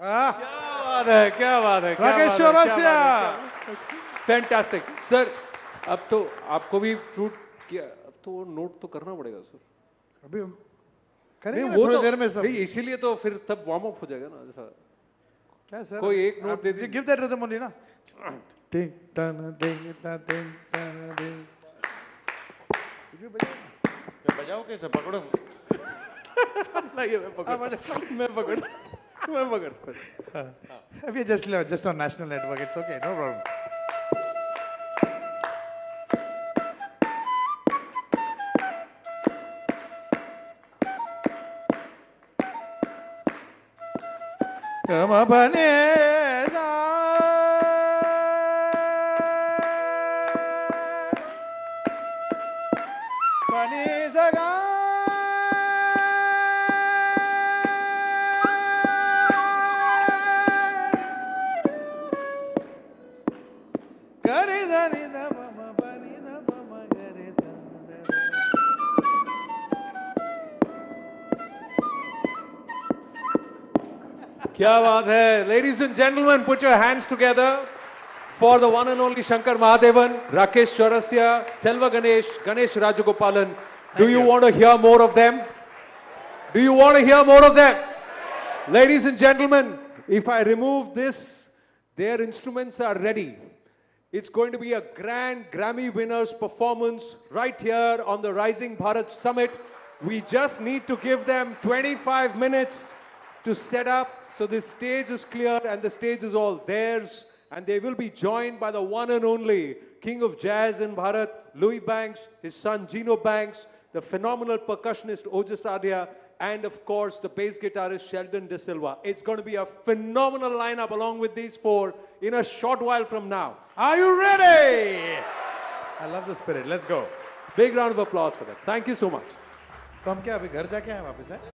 Speaker 10: क्या बात है
Speaker 23: राकेश चौरसिया।
Speaker 10: Fantastic sir. अब तो आपको भी फ्रूट किया, अब तो नोट तो करना पड़ेगा सर।
Speaker 23: अभी
Speaker 10: नहीं,
Speaker 23: करेंगे
Speaker 10: वो
Speaker 23: थोड़ी
Speaker 10: तो
Speaker 23: देर में सब।
Speaker 10: नहीं, इसीलिए तो फिर तब वार्म अप हो जाएगा ना ऐसा।
Speaker 23: क्या सर?
Speaker 10: कोई एक नोट दे दीजिए।
Speaker 23: गिव दैट रिदम ओनली ना। टिंग टन टिंग टन टिंग टन टिंग।
Speaker 11: बजाओ कैसे? पकड़ो।
Speaker 10: मैं पकड़।
Speaker 23: अभी just on national network, it's okay, no problem. Kama bane sa bane sa ga gare da ni da ma ma bani da ma ma gare da da da.
Speaker 10: क्या बात है। Ladies and gentlemen, put your hands together for the one and only Shankar Mahadevan, Rakesh Chaurasia, Selva Ganesh, Ganesh Rajagopalan. Do you want to hear more of them? Do you want to hear more of them? Ladies and gentlemen, if I remove this, their instruments are ready. It's going to be a grand Grammy winners performance right here on the Rising Bharat Summit. We just need to give them 25 minutes to set up, so this stage is clear and the stage is all theirs, and they will be joined by the one and only King of Jazz in Bharat, Louis Banks, his son Gino Banks, the phenomenal percussionist Odia, and of course the bass guitarist Sheldon De Silva. It's going to be a phenomenal lineup along with these four in a short while from now.
Speaker 23: Are you ready? I love the spirit. Let's go.
Speaker 10: Big round of applause for them. Thank you so much.
Speaker 23: तो हम क्या अभी घर जाके आए वापस है?